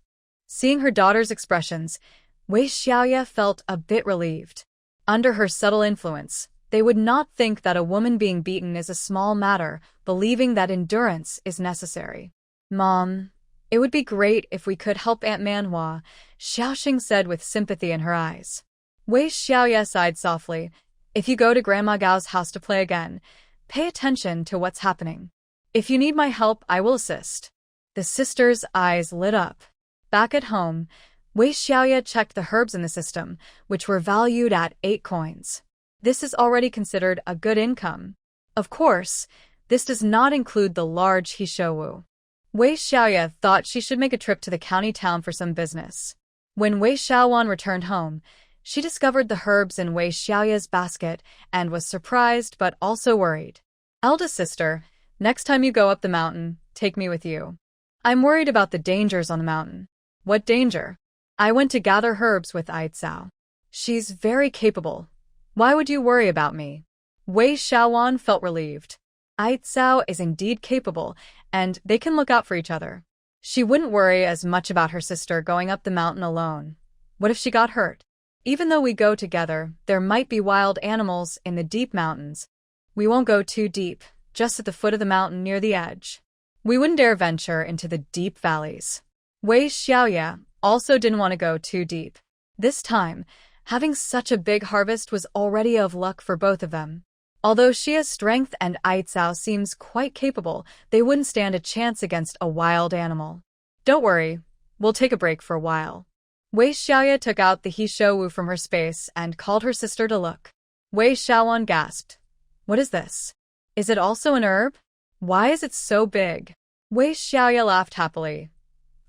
Seeing her daughter's expressions, Wei Xiaoye felt a bit relieved. Under her subtle influence, they would not think that a woman being beaten is a small matter, believing that endurance is necessary. Mom, it would be great if we could help Aunt Manhwa, Xiaoxing said with sympathy in her eyes. Wei Xiaoye sighed softly. If you go to Grandma Gao's house to play again, pay attention to what's happening. If you need my help, I will assist. The sisters' eyes lit up. Back at home, Wei Xiaoye checked the herbs in the system, which were valued at 8 coins. This is already considered a good income. Of course, this does not include the large Hishowu. Wei Xiaoye thought she should make a trip to the county town for some business. When Wei Xiaowan returned home, she discovered the herbs in Wei Xiaoye's basket and was surprised but also worried. Eldest sister, next time you go up the mountain, take me with you. I'm worried about the dangers on the mountain. What danger? I went to gather herbs with Aitzao. She's very capable. Why would you worry about me? Wei Xiaowan felt relieved. Aitzao is indeed capable, and they can look out for each other. She wouldn't worry as much about her sister going up the mountain alone. What if she got hurt? Even though we go together, there might be wild animals in the deep mountains. We won't go too deep, just at the foot of the mountain near the edge. We wouldn't dare venture into the deep valleys. Wei Xiaoye also didn't want to go too deep. This time, having such a big harvest was already of luck for both of them. Although she has strength and Aitzao seems quite capable, they wouldn't stand a chance against a wild animal. Don't worry, we'll take a break for a while. Wei Xiaoye took out the Hishowu from her space and called her sister to look. Wei Xiaowan gasped. What is this? Is it also an herb? Why is it so big? Wei Xiaoye laughed happily.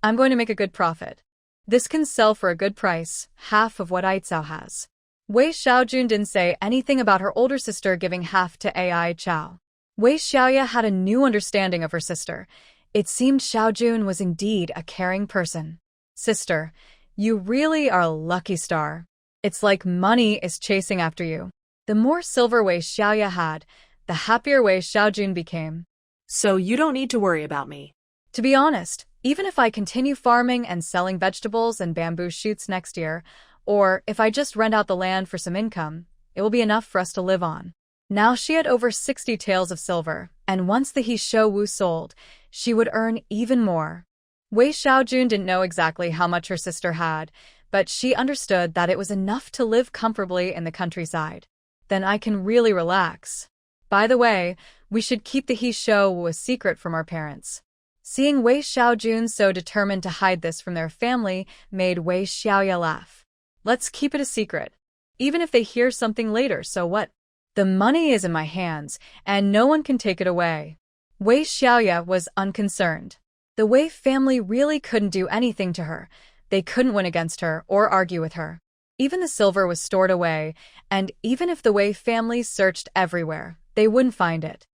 I'm going to make a good profit. This can sell for a good price, half of what Aitzao has. Wei Xiaojun didn't say anything about her older sister giving half to AI Chao. Wei Xiaoye had a new understanding of her sister. It seemed Xiaojun was indeed a caring person. Sister, you really are a lucky star. It's like money is chasing after you. The more silver Wei Xiaoye had, the happier Wei Xiaojun became. So you don't need to worry about me. To be honest, even if I continue farming and selling vegetables and bamboo shoots next year, or if I just rent out the land for some income, it will be enough for us to live on. Now she had over 60 taels of silver, and once the He Shou Wu sold, she would earn even more. Wei Xiaojun didn't know exactly how much her sister had, but she understood that it was enough to live comfortably in the countryside. Then I can really relax. By the way, we should keep the He Shou Wu a secret from our parents. Seeing Wei Xiaojun so determined to hide this from their family made Wei Xiaoye laugh. Let's keep it a secret. Even if they hear something later, so what? The money is in my hands, and no one can take it away. Wei Xiaoye was unconcerned. The Wei family really couldn't do anything to her. They couldn't win against her or argue with her. Even the silver was stored away, and even if the Wei family searched everywhere, they wouldn't find it.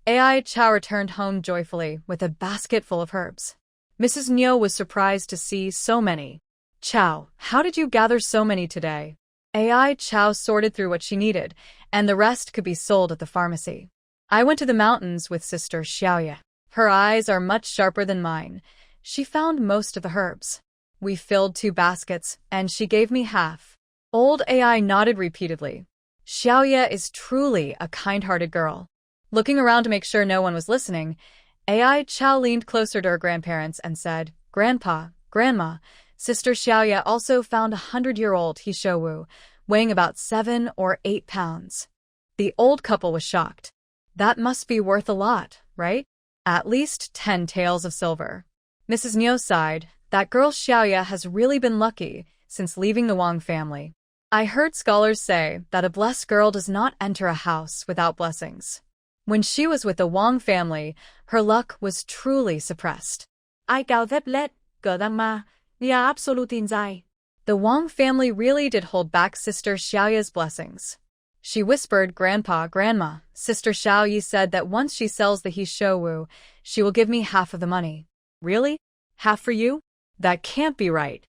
AI Chao returned home joyfully with a basket full of herbs. Mrs. Niu was surprised to see so many. Chao, how did you gather so many today? AI Chao sorted through what she needed, and the rest could be sold at the pharmacy. I went to the mountains with Sister Xiaoye. Her eyes are much sharper than mine. She found most of the herbs. We filled 2 baskets, and she gave me half. Old AI nodded repeatedly. Xiaoye is truly a kind-hearted girl. Looking around to make sure no one was listening, AI Chao leaned closer to her grandparents and said, Grandpa, Grandma, Sister Xiaoye also found 100-year-old He Shou Wu, weighing about 7 or 8 pounds. The old couple was shocked. That must be worth a lot, right? At least 10 taels of silver. Mrs. Niu sighed. That girl Xiaoye has really been lucky since leaving the Wang family. I heard scholars say that a blessed girl does not enter a house without blessings. When she was with the Wang family, her luck was truly suppressed. Ai cao phép lết, cờ đăng ma, nhà absolute tin dài. The Wang family really did hold back Sister Xiaoye's blessings. She whispered, Grandpa, Grandma, Sister Xiaoye said that once she sells the He Shou Wu, she will give me half of the money. Really? Half for you? That can't be right.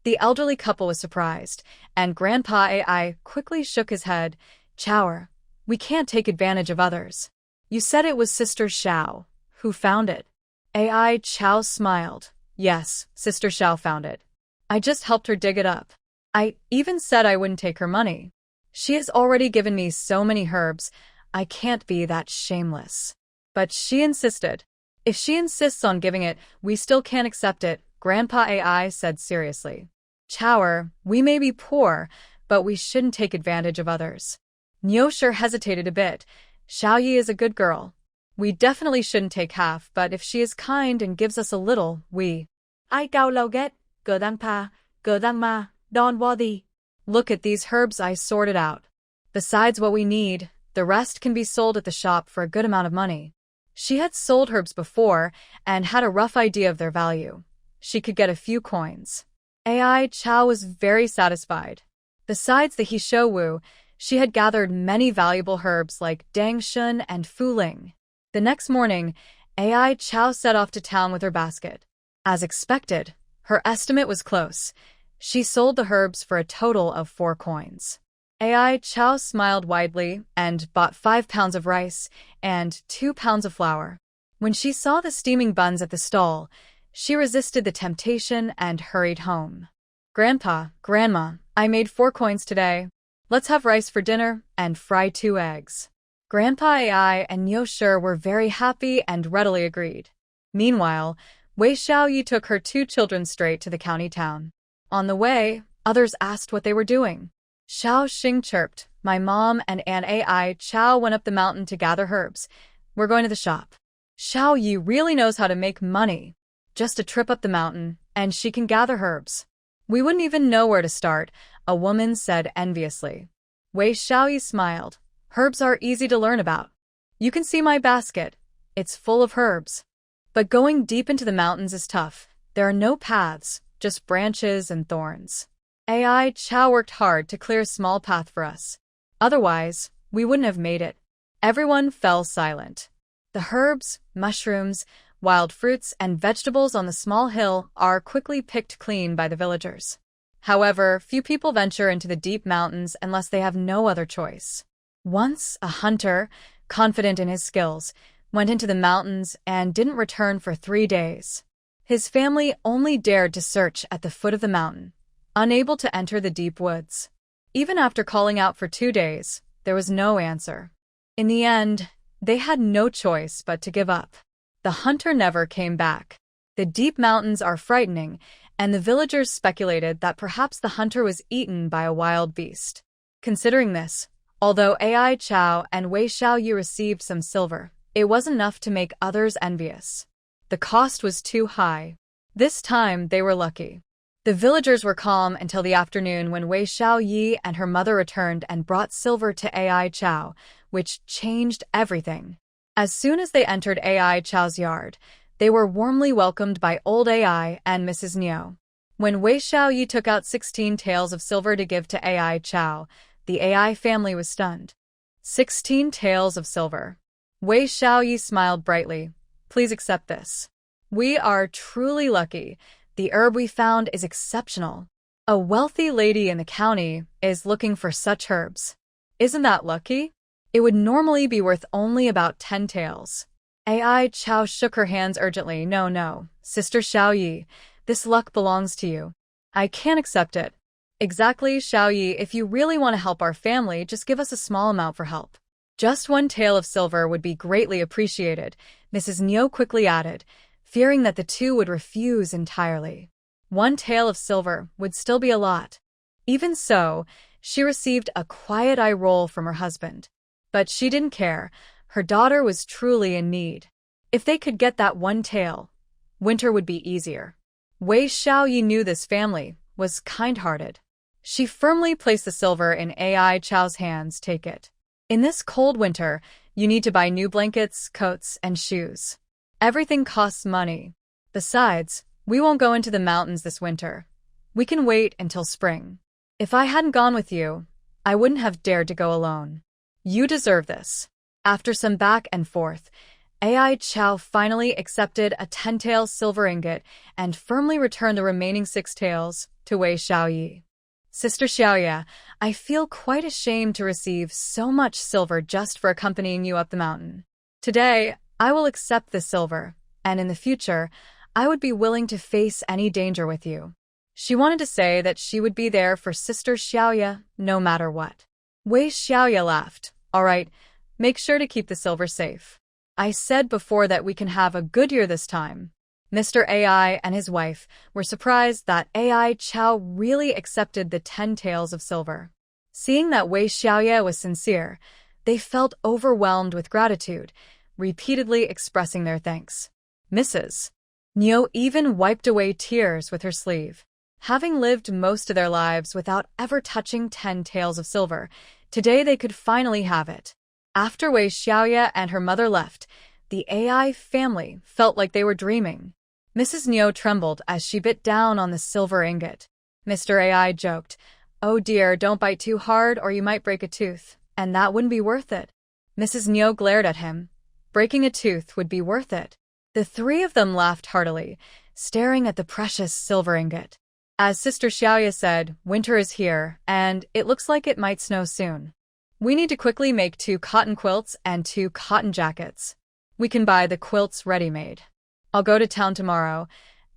The elderly couple was surprised, and Grandpa AI quickly shook his head. Chao, we can't take advantage of others. You said it was Sister Xiao who found it. AI Chao smiled. Yes, Sister Xiao found it. I just helped her dig it up. I even said I wouldn't take her money. She has already given me so many herbs, I can't be that shameless. But she insisted. If she insists on giving it, we still can't accept it, Grandpa AI said seriously. Chao, we may be poor, but we shouldn't take advantage of others. Niu hesitated a bit. Xiaoye is a good girl. We definitely shouldn't take half, but if she is kind and gives us a little, we... Ai cao lau ghét, cờ đăng pa, cờ đăng ma, don't worry. Look at these herbs I sorted out. Besides what we need, the rest can be sold at the shop for a good amount of money. She had sold herbs before and had a rough idea of their value. She could get a few coins. AI Chao was very satisfied. Besides the He Shou Wu, she had gathered many valuable herbs like Dangshun and Fuling. The next morning, AI Chao set off to town with her basket. As expected, her estimate was close. She sold the herbs for a total of 4 coins. AI Chao smiled widely and bought 5 pounds of rice and 2 pounds of flour. When she saw the steaming buns at the stall, she resisted the temptation and hurried home. Grandpa, Grandma, I made 4 coins today. Let's have rice for dinner and fry 2 eggs. Grandpa AI and Niu were very happy and readily agreed. Meanwhile, Wei Xiaoye took her 2 children straight to the county town. On the way, others asked what they were doing. Xiao Xing chirped. My mom and Aunt AI Chao went up the mountain to gather herbs. We're going to the shop. Xiaoye really knows how to make money. Just a trip up the mountain, and she can gather herbs. We wouldn't even know where to start, a woman said enviously. Wei Xiaoye smiled. Herbs are easy to learn about. You can see my basket. It's full of herbs. But going deep into the mountains is tough. There are no paths, just branches and thorns. AI Chow worked hard to clear a small path for us. Otherwise, we wouldn't have made it. Everyone fell silent. The herbs, mushrooms, wild fruits, and vegetables on the small hill are quickly picked clean by the villagers. However, few people venture into the deep mountains unless they have no other choice. Once, a hunter, confident in his skills, went into the mountains and didn't return for 3 days. His family only dared to search at the foot of the mountain, unable to enter the deep woods. Even after calling out for 2 days, there was no answer. In the end, they had no choice but to give up. The hunter never came back. The deep mountains are frightening, and the villagers speculated that perhaps the hunter was eaten by a wild beast. Considering this, although AI Chow and Wei Xiaoye received some silver, it wasn't enough to make others envious. The cost was too high. This time, they were lucky. The villagers were calm until the afternoon when Wei Xiaoye and her mother returned and brought silver to AI Chow, which changed everything. As soon as they entered AI Chow's yard, they were warmly welcomed by old AI and Mrs. Niu. When Wei Xiaoye took out 16 taels of silver to give to AI Chow, the AI family was stunned. 16 taels of silver. Wei Xiaoye smiled brightly. Please accept this. We are truly lucky. The herb we found is exceptional. A wealthy lady in the county is looking for such herbs. Isn't that lucky? It would normally be worth only about 10 taels. AI Chow shook her hands urgently. No, Sister Xiaoye, this luck belongs to you. I can't accept it. Exactly, Xiaoye, if you really want to help our family, just give us a small amount for help. Just 1 tael of silver would be greatly appreciated, Mrs. Niu quickly added, fearing that the two would refuse entirely. 1 tael of silver would still be a lot. Even so, she received a quiet eye roll from her husband. But she didn't care. Her daughter was truly in need. If they could get that 1 tael, winter would be easier. Wei Xiaoye knew this family was kind-hearted. She firmly placed the silver in AI Chow's hands. Take it. In this cold winter, you need to buy new blankets, coats, and shoes. Everything costs money. Besides, we won't go into the mountains this winter. We can wait until spring. If I hadn't gone with you, I wouldn't have dared to go alone. You deserve this. After some back and forth, AI Chow finally accepted a 10-tael silver ingot and firmly returned the remaining 6 taels to Wei Xiaoye. Sister Xiaoye, I feel quite ashamed to receive so much silver just for accompanying you up the mountain. Today, I will accept the silver, and in the future, I would be willing to face any danger with you. She wanted to say that she would be there for Sister Xiaoye no matter what. Wei Xiaoye laughed. All right, make sure to keep the silver safe. I said before that we can have a good year this time. Mr. AI and his wife were surprised that AI Chow really accepted the 10 taels of silver. Seeing that Wei Xiaoye was sincere, they felt overwhelmed with gratitude, repeatedly expressing their thanks. Mrs. Niu even wiped away tears with her sleeve. Having lived most of their lives without ever touching 10 taels of silver, today they could finally have it. After Wei Xiaoye and her mother left, the AI family felt like they were dreaming. Mrs. Niu trembled as she bit down on the silver ingot. Mr. AI joked, "Oh dear, don't bite too hard or you might break a tooth, and that wouldn't be worth it." Mrs. Niu glared at him. Breaking a tooth would be worth it. The 3 of them laughed heartily, staring at the precious silver ingot. As Sister Xiaoye said, winter is here, and it looks like it might snow soon. We need to quickly make 2 cotton quilts and 2 cotton jackets. We can buy the quilts ready-made. I'll go to town tomorrow,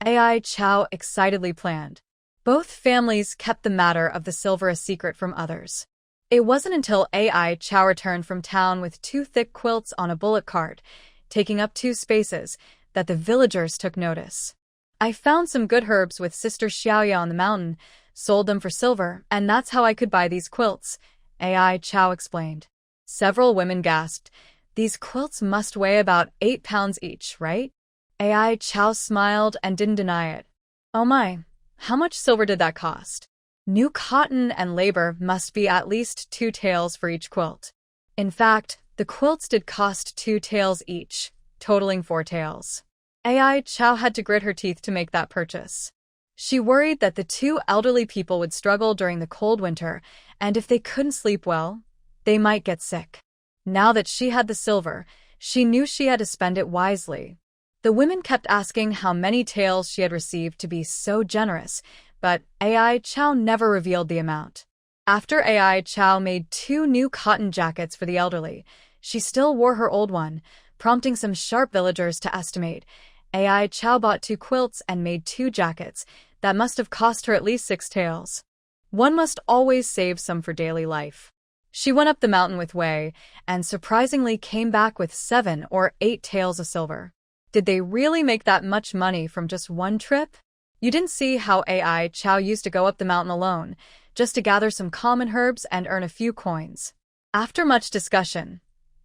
AI Chow excitedly planned. Both families kept the matter of the silver a secret from others. It wasn't until AI Chow returned from town with 2 thick quilts on a bullock cart, taking up 2 spaces, that the villagers took notice. I found some good herbs with Sister Xiaoye on the mountain, sold them for silver, and that's how I could buy these quilts, AI Chow explained. Several women gasped. These quilts must weigh about 8 pounds each, right? AI Chow smiled and didn't deny it. Oh my, how much silver did that cost? New cotton and labor must be at least 2 taels for each quilt. In fact, the quilts did cost 2 taels each, totaling 4 taels. AI Chow had to grit her teeth to make that purchase. She worried that the two elderly people would struggle during the cold winter, and if they couldn't sleep well, they might get sick. Now that she had the silver, she knew she had to spend it wisely. The women kept asking how many taels she had received to be so generous, but Ai Chow never revealed the amount. After Ai Chow made 2 new cotton jackets for the elderly, she still wore her old one, prompting some sharp villagers to estimate. Ai Chow bought 2 quilts and made 2 jackets. That must have cost her at least 6 taels. One must always save some for daily life. She went up the mountain with Wei, and surprisingly came back with 7 or 8 taels of silver. Did they really make that much money from just one trip? You didn't see how Ai Chow used to go up the mountain alone, just to gather some common herbs and earn a few coins. After much discussion,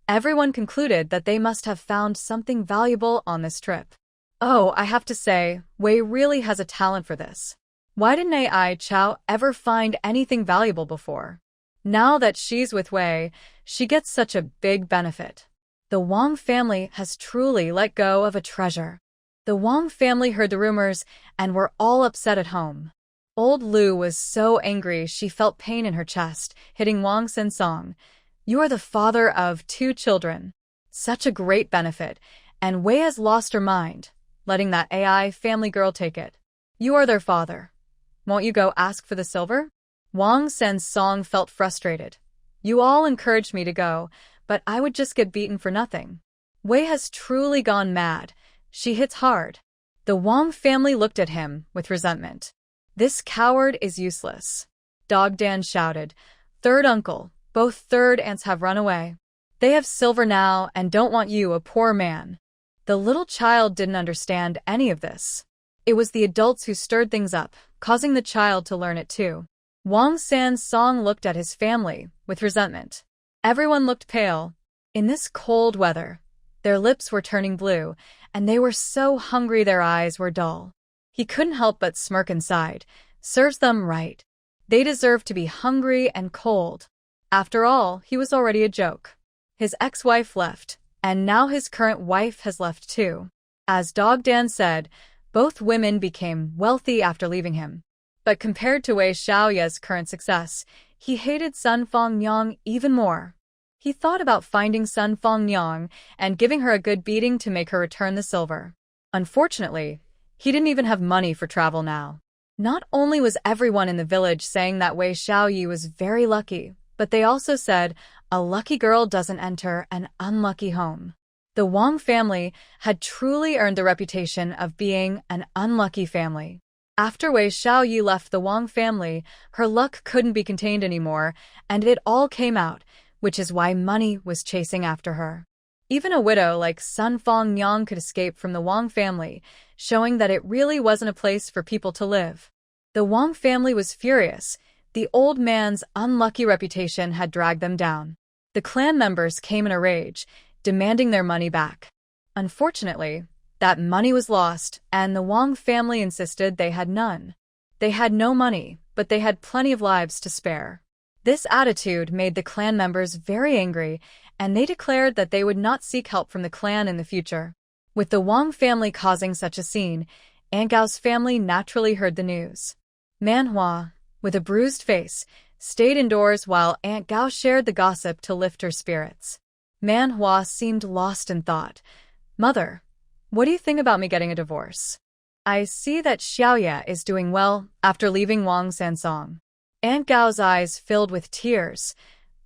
everyone concluded that they must have found something valuable on this trip. Oh, I have to say, Wei really has a talent for this. Why didn't Ai Chow ever find anything valuable before? Now that she's with Wei, she gets such a big benefit. The Wang family has truly let go of a treasure. The Wang family heard the rumors and were all upset at home. Old Lu was so angry she felt pain in her chest, hitting Wang Sensong. You are the father of 2 children. Such a great benefit, and Wei has lost her mind, letting that AI family girl take it. You are their father. Won't you go ask for the silver? Wang Sensong felt frustrated. You all encouraged me to go, but I would just get beaten for nothing. Wei has truly gone mad. She hits hard. The Wang family looked at him with resentment. This coward is useless. Dog Dan shouted. Third uncle, both third aunts have run away. They have silver now and don't want you, a poor man. The little child didn't understand any of this. It was the adults who stirred things up, causing the child to learn it too. Wang Song looked at his family with resentment. Everyone looked pale. In this cold weather, their lips were turning blue, and they were so hungry their eyes were dull. He couldn't help but smirk inside. Serves them right. They deserve to be hungry and cold. After all, he was already a joke. His ex-wife left, and now his current wife has left too. As Dog Dan said, both women became wealthy after leaving him. But compared to Wei Xiaoye's current success, he hated Sun Fong-yang even more. He thought about finding Sun Fong-yang and giving her a good beating to make her return the silver. Unfortunately, he didn't even have money for travel now. Not only was everyone in the village saying that Wei Xiaoye was very lucky, but they also said, a lucky girl doesn't enter an unlucky home. The Wang family had truly earned the reputation of being an unlucky family. After Wei Xiaoye left the Wang family, her luck couldn't be contained anymore, and it all came out, which is why money was chasing after her. Even a widow like Sun Fong-yang could escape from the Wang family, showing that it really wasn't a place for people to live. The Wang family was furious. The old man's unlucky reputation had dragged them down. The clan members came in a rage, demanding their money back. Unfortunately, that money was lost, and the Wang family insisted they had none. They had no money, but they had plenty of lives to spare. This attitude made the clan members very angry, and they declared that they would not seek help from the clan in the future. With the Wang family causing such a scene, Aunt Gao's family naturally heard the news. Manhwa, with a bruised face, stayed indoors while Aunt Gao shared the gossip to lift her spirits. Manhwa seemed lost in thought. Mother, what do you think about me getting a divorce? I see that Xiaoye is doing well after leaving Wang Sansong. Aunt Gao's eyes filled with tears.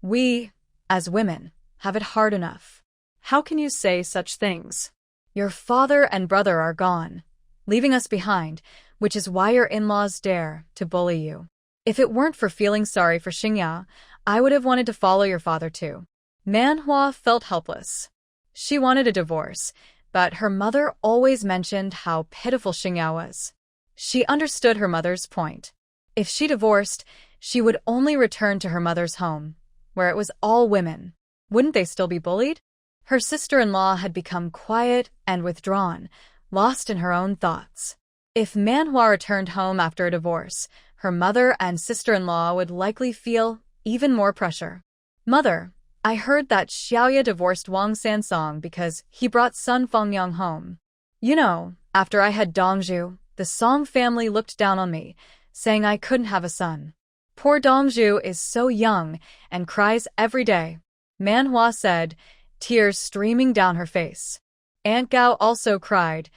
We, as women, have it hard enough. How can you say such things? Your father and brother are gone, leaving us behind, which is why your in-laws dare to bully you. If it weren't for feeling sorry for Xingya, I would have wanted to follow your father too. Manhua felt helpless. She wanted a divorce, but her mother always mentioned how pitiful Xingya was. She understood her mother's point. If she divorced, she would only return to her mother's home, where it was all women. Wouldn't they still be bullied? Her sister-in-law had become quiet and withdrawn, lost in her own thoughts. If Manhua returned home after a divorce, her mother and sister-in-law would likely feel even more pressure. Mother, I heard that Xiaoye divorced Wang Sansong because he brought Sun Fengyang home. You know, after I had Dongzhu, The Song family looked down on me, saying I couldn't have a son. Poor Dongju is so young and cries every day, Manhwa said, tears streaming down her face. Aunt Gao also cried.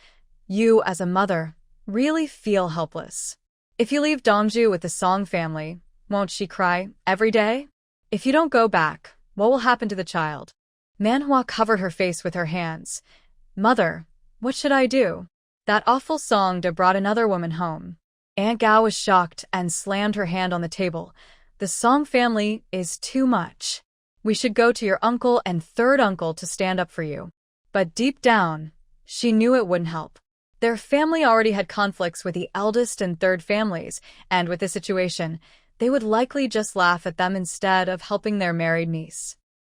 You, as a mother, really feel helpless. If you leave Dongju with the Song family, won't she cry every day? If you don't go back, what will happen to the child? Manhwa covered her face with her hands. Mother, what should I do? That awful song brought another woman home. Aunt Gao was shocked and slammed her hand on the table. The Song family is too much. We should go to your uncle and third uncle to stand up for you. But deep down, she knew it wouldn't help. Their family already had conflicts with the eldest and third families, and with this situation, they would likely just laugh at them instead of helping their married niece.